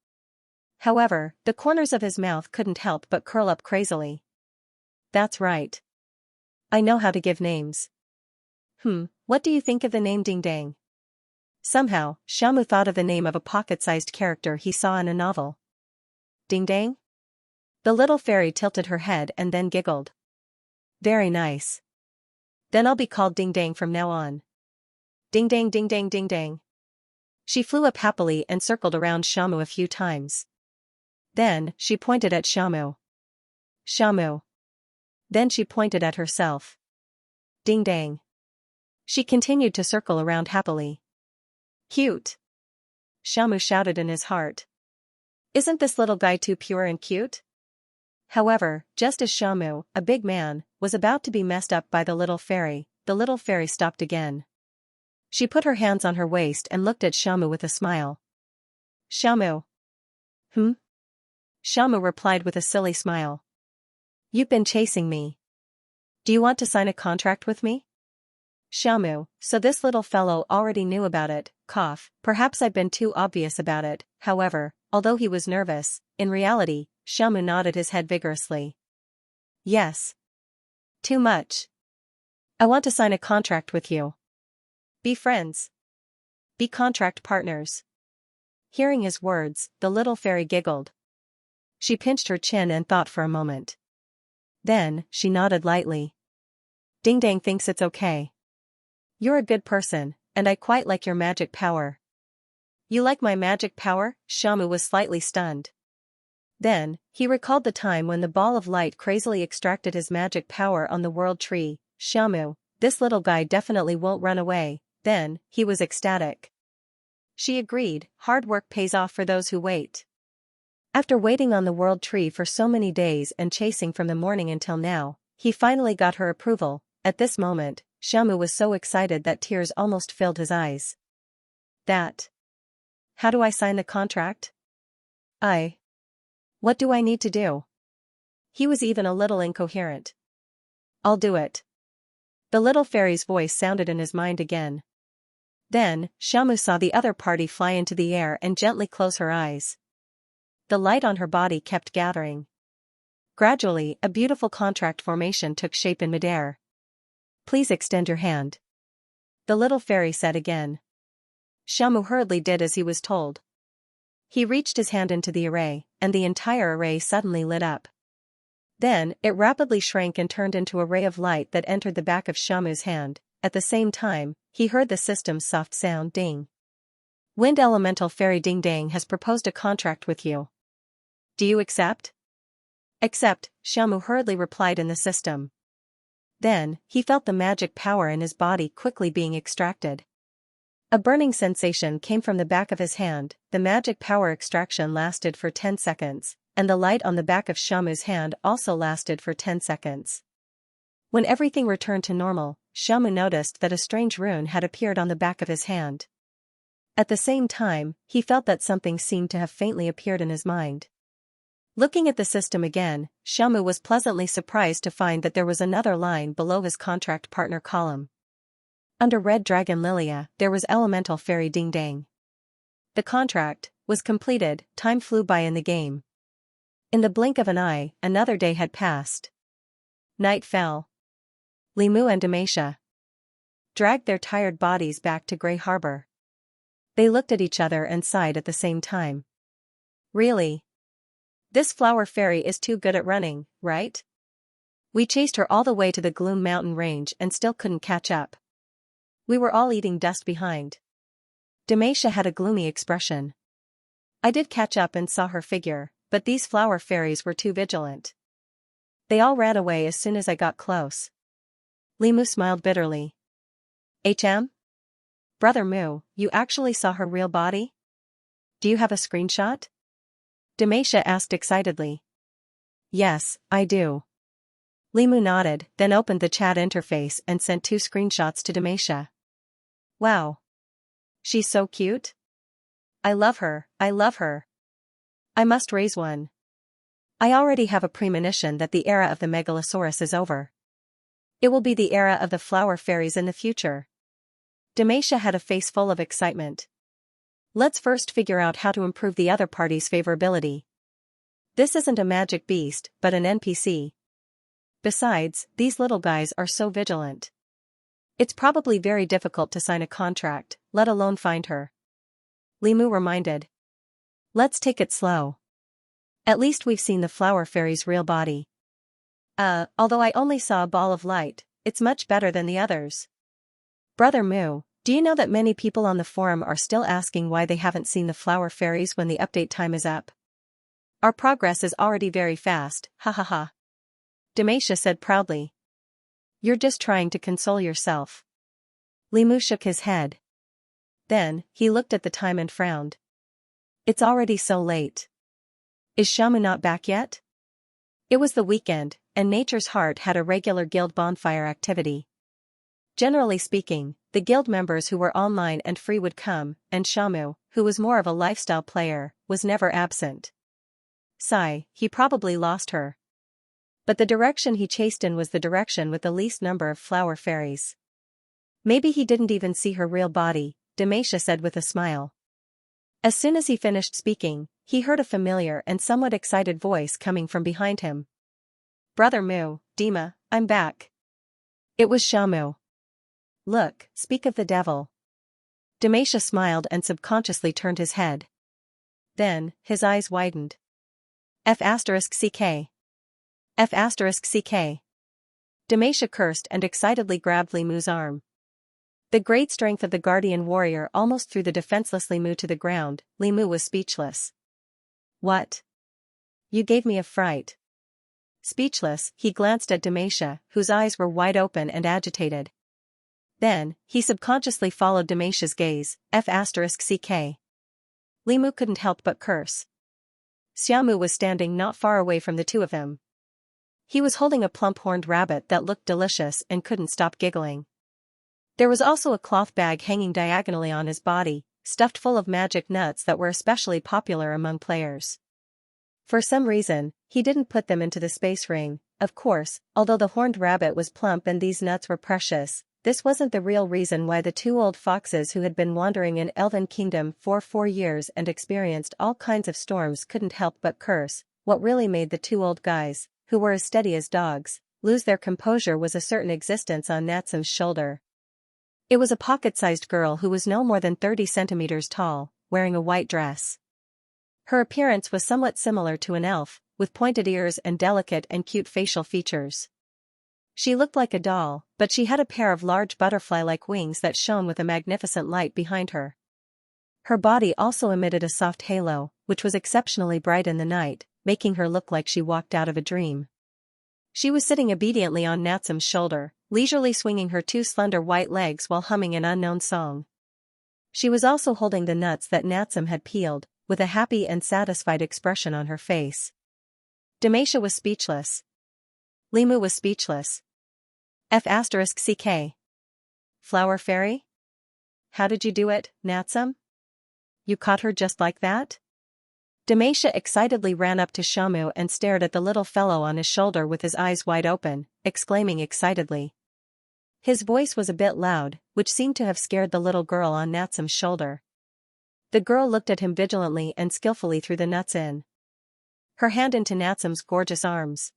However, the corners of his mouth couldn't help but curl up crazily. That's right. I know how to give names. What do you think of the name Ding Dang? Somehow, Xiamu thought of the name of a pocket-sized character he saw in a novel. Ding Dang? The little fairy tilted her head and then giggled. Very nice. Then I'll be called Ding Dang from now on. Ding Dang Ding Dang Ding Dang. She flew up happily and circled around Xiamu a few times. Then, she pointed at Xiamu. Xiamu. Then she pointed at herself. Ding Dang. She continued to circle around happily. Cute. Xiaomu shouted in his heart. Isn't this little guy too pure and cute? However, just as Xiaomu, a big man, was about to be messed up by the little fairy stopped again. She put her hands on her waist and looked at Xiaomu with a smile. Xiaomu. Hmm? Xiaomu replied with a silly smile. You've been chasing me. Do you want to sign a contract with me? Xiaomu, so this little fellow already knew about it, perhaps I've been too obvious about it. However, although he was nervous, in reality, Xiaomu nodded his head vigorously. Yes. Too much. I want to sign a contract with you. Be friends. Be contract partners. Hearing his words, the little fairy giggled. She pinched her chin and thought for a moment. Then, she nodded lightly. Ding Dang thinks it's okay. You're a good person, and I quite like your magic power. You like my magic power? Xiaomu was slightly stunned. Then, he recalled the time when the ball of light crazily extracted his magic power on the world tree. Xiaomu, this little guy definitely won't run away. Then, he was ecstatic. She agreed, hard work pays off for those who wait. After waiting on the world tree for so many days and chasing from the morning until now, he finally got her approval. At this moment, Xiaomu was so excited that tears almost filled his eyes. How do I sign the contract? What do I need to do? He was even a little incoherent. I'll do it. The little fairy's voice sounded in his mind again. Then, Xiaomu saw the other party fly into the air and gently close her eyes. The light on her body kept gathering. Gradually, a beautiful contract formation took shape in midair. Please extend your hand. The little fairy said again. Xiaomu hurriedly did as he was told. He reached his hand into the array, and the entire array suddenly lit up. Then, it rapidly shrank and turned into a ray of light that entered the back of Xiaomu's hand. At the same time, he heard the system's soft sound ding. Wind Elemental Fairy Ding Dang has proposed a contract with you. Do you accept? Accept, Xiaomu hurriedly replied in the system. Then, he felt the magic power in his body quickly being extracted. A burning sensation came from the back of his hand. The magic power extraction lasted for 10 seconds, and the light on the back of Xiaomu's hand also lasted for 10 seconds. When everything returned to normal, Xiaomu noticed that a strange rune had appeared on the back of his hand. At the same time, he felt that something seemed to have faintly appeared in his mind. Looking at the system again, Xiaomu was pleasantly surprised to find that there was another line below his contract partner column. Under Red Dragon Lilia, there was Elemental Fairy Ding Dang. The contract was completed. Time flew by in the game. In the blink of an eye, another day had passed. Night fell. Limu and Demacia dragged their tired bodies back to Grey Harbor. They looked at each other and sighed at the same time. Really? This flower fairy is too good at running, right? We chased her all the way to the Gloom Mountain range and still couldn't catch up. We were all eating dust behind. Demacia had a gloomy expression. I did catch up and saw her figure, but these flower fairies were too vigilant. They all ran away as soon as I got close. Limu smiled bitterly. Brother Mu, you actually saw her real body? Do you have a screenshot? Demacia asked excitedly. Yes, I do. Limu nodded, then opened the chat interface and sent 2 screenshots to Demacia. Wow. She's so cute. I love her. I must raise one. I already have a premonition that the era of the Megalosaurus is over. It will be the era of the flower fairies in the future. Demacia had a face full of excitement. Let's first figure out how to improve the other party's favorability. This isn't a magic beast, but an NPC. Besides, these little guys are so vigilant. It's probably very difficult to sign a contract, let alone find her. Limu reminded. Let's take it slow. At least we've seen the flower fairy's real body. Although I only saw a ball of light, it's much better than the others. Brother Mu, do you know that many people on the forum are still asking why they haven't seen the flower fairies when the update time is up? Our progress is already very fast, ha ha ha. Demacia said proudly. You're just trying to console yourself. Limu shook his head. Then, he looked at the time and frowned. It's already so late. Is Xiamu not back yet? It was the weekend, and Nature's Heart had a regular guild bonfire activity. Generally speaking, the guild members who were online and free would come, and Xiamu, who was more of a lifestyle player, was never absent. Sigh, he probably lost her. But the direction he chased in was the direction with the least number of flower fairies. Maybe he didn't even see her real body, Demacia said with a smile. As soon as he finished speaking, he heard a familiar and somewhat excited voice coming from behind him. Brother Mu, Dima, I'm back. It was Xiamu. Look, speak of the devil. Demacia smiled and subconsciously turned his head. Then, his eyes widened. F***CK. F***CK. Demacia cursed and excitedly grabbed Li Mu's arm. The great strength of the guardian warrior almost threw the defenseless Li Mu to the ground. Li Mu was speechless. What? You gave me a fright. Speechless, he glanced at Demacia, whose eyes were wide open and agitated. Then, he subconsciously followed Demacia's gaze, F***CK. Li Mu couldn't help but curse. Xiamu was standing not far away from the two of them. He was holding a plump horned rabbit that looked delicious and couldn't stop giggling. There was also a cloth bag hanging diagonally on his body, stuffed full of magic nuts that were especially popular among players. For some reason, he didn't put them into the space ring. Of course, although the horned rabbit was plump and these nuts were precious, this wasn't the real reason why the two old foxes who had been wandering in Elven Kingdom for 4 years and experienced all kinds of storms couldn't help but curse. What really made the two old guys, who were as steady as dogs, lose their composure was a certain existence on Natsam's shoulder. It was a pocket-sized girl who was no more than 30 centimeters tall, wearing a white dress. Her appearance was somewhat similar to an elf, with pointed ears and delicate and cute facial features. She looked like a doll, but she had a pair of large butterfly-like wings that shone with a magnificent light behind her. Her body also emitted a soft halo, which was exceptionally bright in the night, making her look like she walked out of a dream. She was sitting obediently on Natsam's shoulder, leisurely swinging her 2 slender white legs while humming an unknown song. She was also holding the nuts that Natsam had peeled, with a happy and satisfied expression on her face. Demacia was speechless. Li Mu was speechless. F***CK. Flower fairy? How did you do it, Natsam? You caught her just like that? Demacia excitedly ran up to Xiamu and stared at the little fellow on his shoulder with his eyes wide open, exclaiming excitedly. His voice was a bit loud, which seemed to have scared the little girl on Natsam's shoulder. The girl looked at him vigilantly and skillfully threw the nuts in her hand into Natsam's gorgeous arms.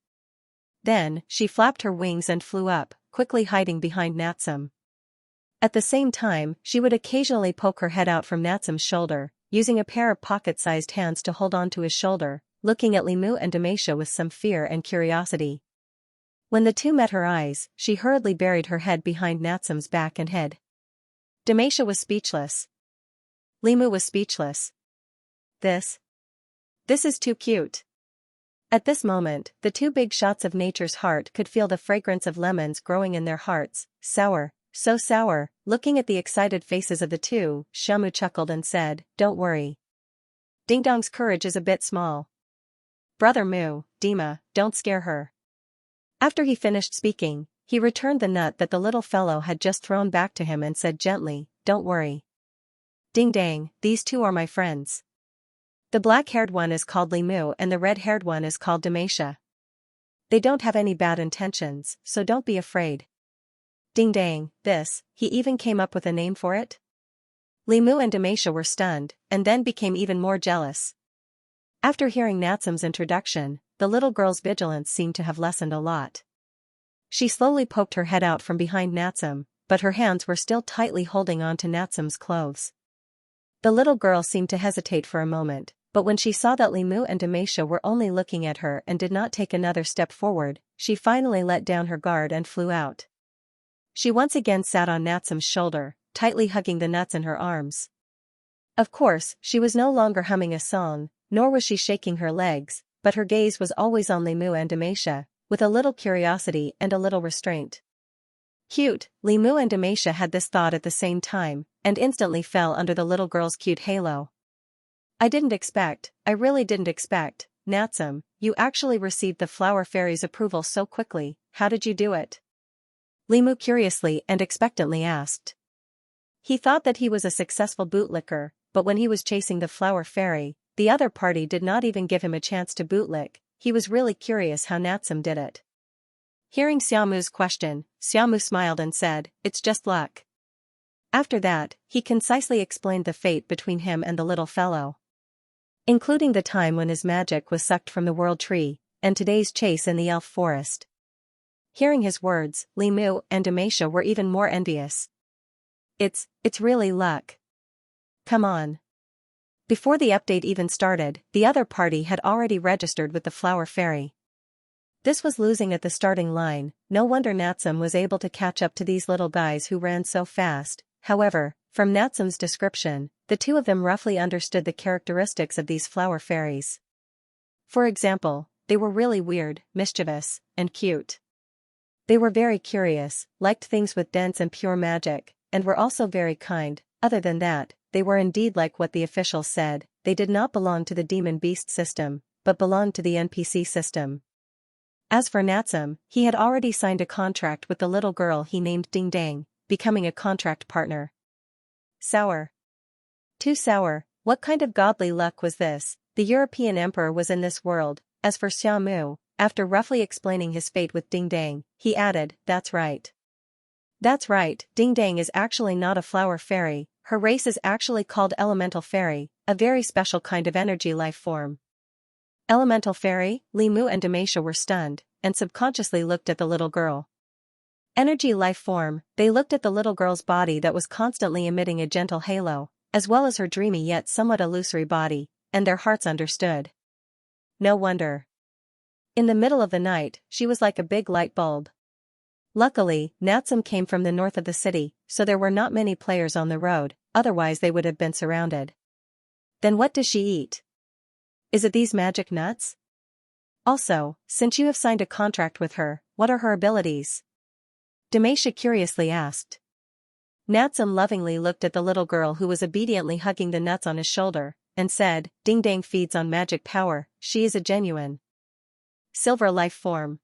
Then, she flapped her wings and flew up, quickly hiding behind Natsam. At the same time, she would occasionally poke her head out from Natsam's shoulder, using a pair of pocket-sized hands to hold onto his shoulder, looking at Li Mu and Demacia with some fear and curiosity. When the two met her eyes, she hurriedly buried her head behind Natsam's back and head. Demacia was speechless. Li Mu was speechless. This is too cute. At this moment, the two big shots of Nature's Heart could feel the fragrance of lemons growing in their hearts. Sour, so sour. Looking at the excited faces of the two, Xiamu chuckled and said, Don't worry. Ding Dong's courage is a bit small. Brother Mu, Dima, don't scare her. After he finished speaking, he returned the nut that the little fellow had just thrown back to him and said gently, Don't worry. Ding Dang, these two are my friends. The black-haired one is called Li Mu and the red-haired one is called Demacia. They don't have any bad intentions, so don't be afraid. Ding Dang, he even came up with a name for it? Li Mu and Demacia were stunned, and then became even more jealous. After hearing Natsam's introduction, the little girl's vigilance seemed to have lessened a lot. She slowly poked her head out from behind Natsam, but her hands were still tightly holding on to Natsam's clothes. The little girl seemed to hesitate for a moment, but when she saw that Li Mu and Demacia were only looking at her and did not take another step forward, she finally let down her guard and flew out. She once again sat on Natsam's shoulder, tightly hugging the nuts in her arms. Of course, she was no longer humming a song, nor was she shaking her legs, but her gaze was always on Li Mu and Demacia, with a little curiosity and a little restraint. Cute, Li Mu and Demacia had this thought at the same time, and instantly fell under the little girl's cute halo. I really didn't expect, Natsum, you actually received the flower fairy's approval so quickly, how did you do it? Limu curiously and expectantly asked. He thought that he was a successful bootlicker, but when he was chasing the flower fairy, the other party did not even give him a chance to bootlick. He was really curious how Natsum did it. Hearing Xiaomu's question, Xiaomu smiled and said, "It's just luck." After that, he concisely explained the fate between him and the little fellow, including the time when his magic was sucked from the world tree, and today's chase in the elf forest. Hearing his words, Li Mu and Demacia were even more envious. It's really luck. Come on. Before the update even started, the other party had already registered with the flower fairy. This was losing at the starting line. No wonder Natsum was able to catch up to these little guys who ran so fast. However, from Natsum's description, the two of them roughly understood the characteristics of these flower fairies. For example, they were really weird, mischievous, and cute. They were very curious, liked things with dense and pure magic, and were also very kind. Other than that, they were indeed like what the officials said, they did not belong to the demon beast system, but belonged to the NPC system. As for Natsum, he had already signed a contract with the little girl he named Ding Dang, becoming a contract partner. Sour. Too sour. What kind of godly luck was this? The European emperor was in this world. As for Xiaomu, after roughly explaining his fate with Ding Dang, he added, "That's right. That's right, Ding Dang is actually not a flower fairy, her race is actually called elemental fairy, a very special kind of energy life form." Elemental fairy? Li Mu and Demacia were stunned, and subconsciously looked at the little girl. Energy life form, they looked at the little girl's body that was constantly emitting a gentle halo, as well as her dreamy yet somewhat illusory body, and their hearts understood. No wonder. In the middle of the night, she was like a big light bulb. Luckily, Natsum came from the north of the city, so there were not many players on the road, otherwise they would have been surrounded. Then what does she eat? Is it these magic nuts? Also, since you have signed a contract with her, what are her abilities? Demacia curiously asked. Natsum lovingly looked at the little girl who was obediently hugging the nuts on his shoulder, and said, "Ding Dang feeds on magic power, she is a genuine silver life form."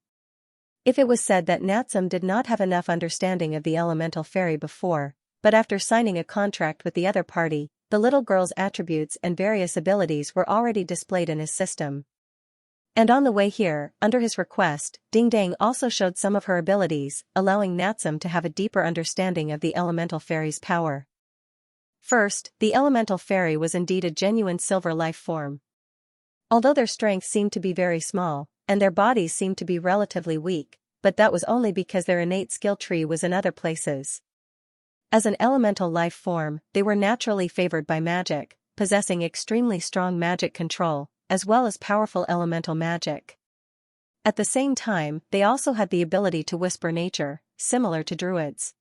If it was said that Natsum did not have enough understanding of the elemental fairy before, but after signing a contract with the other party, the little girl's attributes and various abilities were already displayed in his system. And on the way here, under his request, Ding Dang also showed some of her abilities, allowing Natsum to have a deeper understanding of the elemental fairy's power. First, the elemental fairy was indeed a genuine silver life form. Although their strength seemed to be very small, and their bodies seemed to be relatively weak, but that was only because their innate skill tree was in other places. As an elemental life form, they were naturally favored by magic, possessing extremely strong magic control, as well as powerful elemental magic. At the same time, they also had the ability to whisper nature, similar to druids.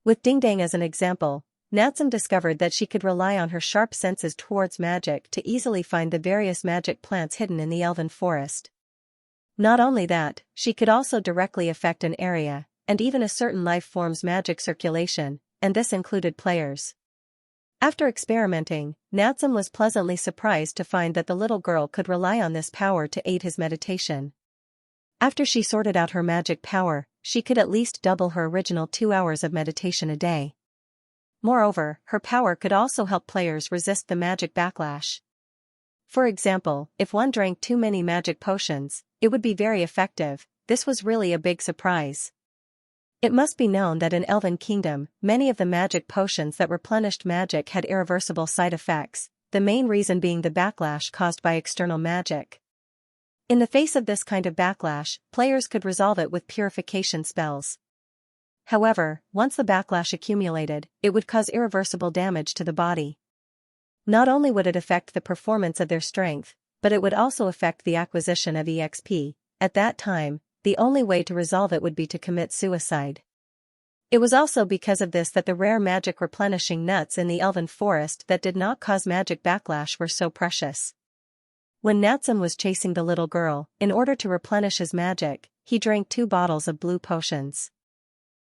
With Ding Dang as an example, Natsum discovered that she could rely on her sharp senses towards magic to easily find the various magic plants hidden in the elven forest. Not only that, she could also directly affect an area, and even a certain life form's magic circulation, and this included players. After experimenting, Natsum was pleasantly surprised to find that the little girl could rely on this power to aid his meditation. After she sorted out her magic power, she could at least double her original 2 hours of meditation a day. Moreover, her power could also help players resist the magic backlash. For example, if one drank too many magic potions, it would be very effective. This was really a big surprise. It must be known that in Elven Kingdom, many of the magic potions that replenished magic had irreversible side effects, the main reason being the backlash caused by external magic. In the face of this kind of backlash, players could resolve it with purification spells. However, once the backlash accumulated, it would cause irreversible damage to the body. Not only would it affect the performance of their strength, but it would also affect the acquisition of EXP. At that time, the only way to resolve it would be to commit suicide. It was also because of this that the rare magic replenishing nuts in the elven forest that did not cause magic backlash were so precious. When Natsum was chasing the little girl, in order to replenish his magic, he drank 2 bottles of blue potions.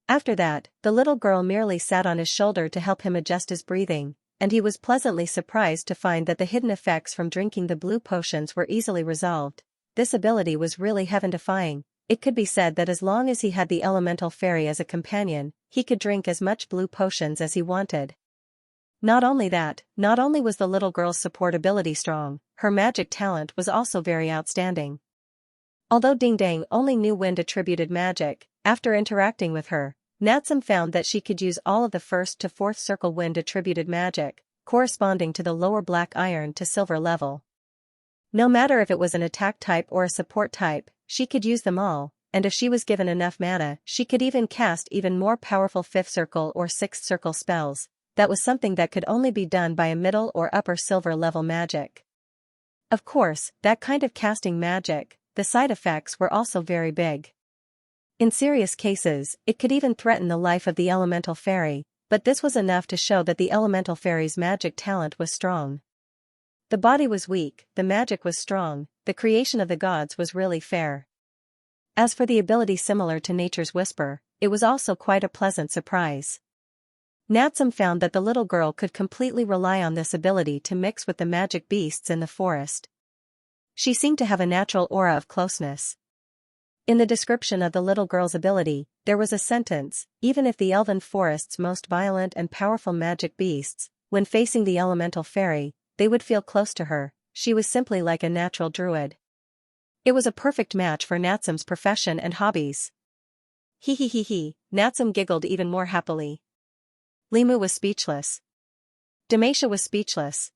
After that, the little girl merely sat on his shoulder to help him adjust his breathing, and he was pleasantly surprised to find that the hidden effects from drinking the blue potions were easily resolved. This ability was really heaven-defying. It could be said that as long as he had the elemental fairy as a companion, he could drink as much blue potions as he wanted. Not only that, not only was the little girl's support ability strong, her magic talent was also very outstanding. Although Ding Dang only knew wind-attributed magic, after interacting with her, Natsum found that she could use all of the first to fourth circle wind-attributed magic, corresponding to the lower black iron to silver level. No matter if it was an attack type or a support type, she could use them all, and if she was given enough mana, she could even cast even more powerful fifth circle or sixth circle spells. That was something that could only be done by a middle or upper silver level magic. Of course, that kind of casting magic, the side effects were also very big. In serious cases, it could even threaten the life of the elemental fairy, but this was enough to show that the elemental fairy's magic talent was strong. The body was weak, the magic was strong, the creation of the gods was really fair. As for the ability similar to Nature's Whisper, it was also quite a pleasant surprise. Natsum found that the little girl could completely rely on this ability to mix with the magic beasts in the forest. She seemed to have a natural aura of closeness. In the description of the little girl's ability, there was a sentence: even if the elven forest's most violent and powerful magic beasts, when facing the elemental fairy, they would feel close to her, she was simply like a natural druid. It was a perfect match for Natsum's profession and hobbies. He, Natsum giggled even more happily. Limu was speechless. Demacia was speechless.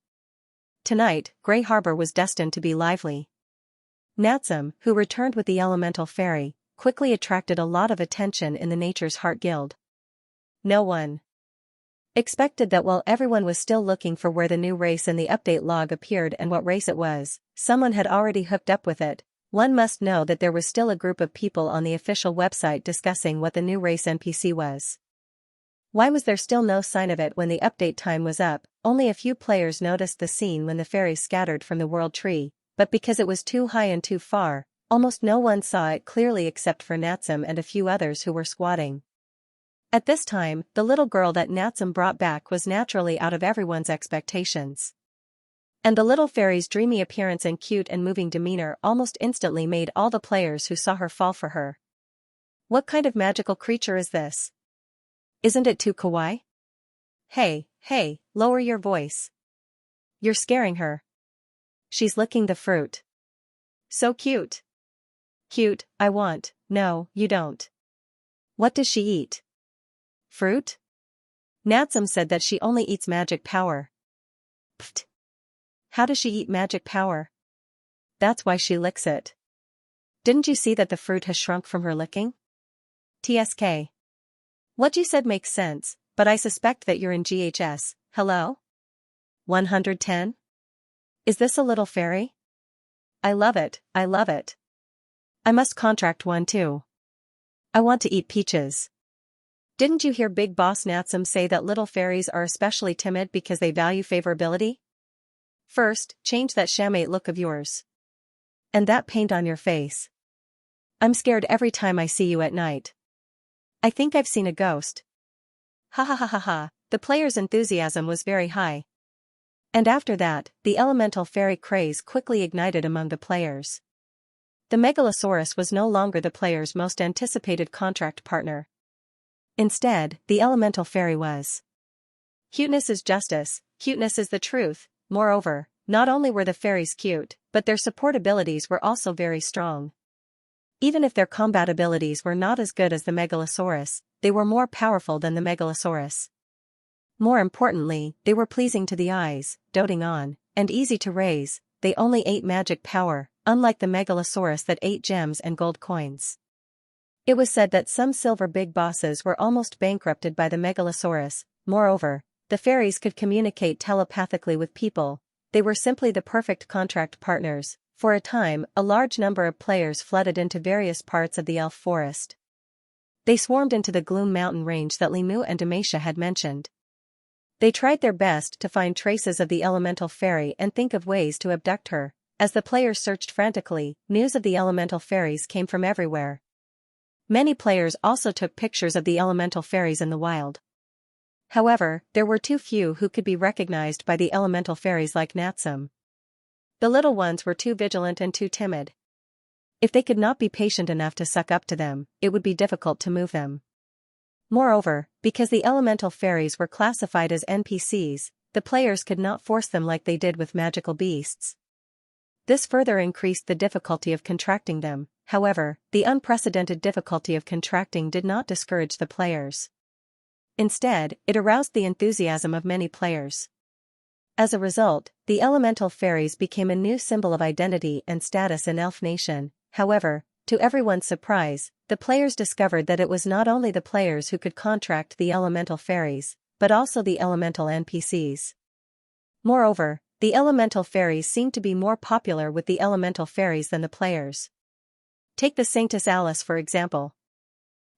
Tonight, Grey Harbor was destined to be lively. Natsum, who returned with the elemental fairy, quickly attracted a lot of attention in the Nature's Heart Guild. No one expected that while everyone was still looking for where the new race in the update log appeared and what race it was, someone had already hooked up with it. One must know that there was still a group of people on the official website discussing what the new race NPC was. Why was there still no sign of it when the update time was up? Only a few players noticed the scene when the fairies scattered from the world tree, but because it was too high and too far, almost no one saw it clearly except for Natsum and a few others who were squatting. At this time, the little girl that Natsum brought back was naturally out of everyone's expectations. And the little fairy's dreamy appearance and cute and moving demeanor almost instantly made all the players who saw her fall for her. What kind of magical creature is this? Isn't it too kawaii? Hey, lower your voice. You're scaring her. She's licking the fruit. So cute. Cute, I want. No, you don't. What does she eat? Fruit? Natsum said that she only eats magic power. Pfft. How does she eat magic power? That's why she licks it. Didn't you see that the fruit has shrunk from her licking? TSK. What you said makes sense, but I suspect that you're in GHS, hello? 110? Is this a little fairy? I love it, I love it. I must contract one too. I want to eat peaches. Didn't you hear Big Boss Natsum say that little fairies are especially timid because they value favorability? First, change that shamate look of yours. And that paint on your face. I'm scared every time I see you at night. I think I've seen a ghost. Ha. The players' enthusiasm was very high. And after that, the elemental fairy craze quickly ignited among the players. The Megalosaurus was no longer the players' most anticipated contract partner. Instead, the elemental fairy was. Cuteness is justice, cuteness is the truth. Moreover, not only were the fairies cute, but their support abilities were also very strong. Even if their combat abilities were not as good as the Megalosaurus, they were more powerful than the Megalosaurus. More importantly, they were pleasing to the eyes, doting on, and easy to raise. They only ate magic power, unlike the Megalosaurus that ate gems and gold coins. It was said that some silver big bosses were almost bankrupted by the Megalosaurus. Moreover, the fairies could communicate telepathically with people. They were simply the perfect contract partners. For a time, a large number of players flooded into various parts of the elf forest. They swarmed into the Gloom Mountain range that Limu and Demacia had mentioned. They tried their best to find traces of the elemental fairy and think of ways to abduct her. As the players searched frantically, news of the elemental fairies came from everywhere. Many players also took pictures of the elemental fairies in the wild. However, there were too few who could be recognized by the elemental fairies like Natsum. The little ones were too vigilant and too timid. If they could not be patient enough to suck up to them, it would be difficult to move them. Moreover, because the elemental fairies were classified as NPCs, the players could not force them like they did with magical beasts. This further increased the difficulty of contracting them. However, the unprecedented difficulty of contracting did not discourage the players. Instead, it aroused the enthusiasm of many players. As a result, the elemental fairies became a new symbol of identity and status in Elf Nation. However, to everyone's surprise, the players discovered that it was not only the players who could contract the elemental fairies, but also the elemental NPCs. Moreover, the elemental fairies seemed to be more popular with the elemental fairies than the players. Take the Saintess Alice for example.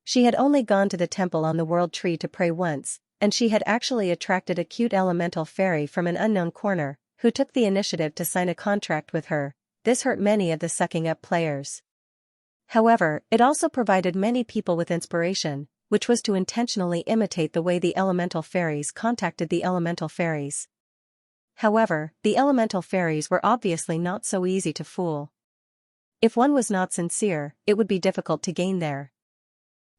She had only gone to the temple on the World Tree to pray once, and she had actually attracted a cute elemental fairy from an unknown corner, who took the initiative to sign a contract with her. This hurt many of the sucking up players. However, it also provided many people with inspiration, which was to intentionally imitate the way the elemental fairies contacted the elemental fairies. However, the elemental fairies were obviously not so easy to fool. If one was not sincere, it would be difficult to gain their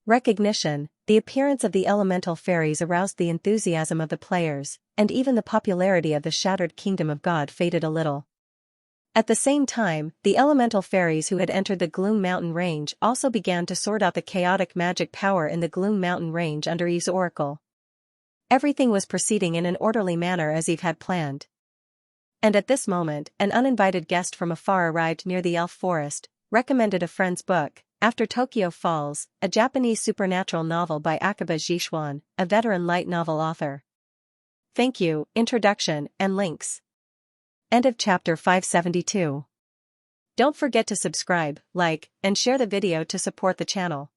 recognition. The appearance of the elemental fairies aroused the enthusiasm of the players, and even the popularity of the Shattered Kingdom of God faded a little. At the same time, the elemental fairies who had entered the Gloom Mountain Range also began to sort out the chaotic magic power in the Gloom Mountain Range under Eve's oracle. Everything was proceeding in an orderly manner as Eve had planned. And at this moment, an uninvited guest from afar arrived near the elf forest, recommended a friend's book, After Tokyo Falls, a Japanese supernatural novel by Akaba Jishuan, a veteran light novel author. Thank you, introduction, and links. End of chapter 572. Don't forget to subscribe, like, and share the video to support the channel.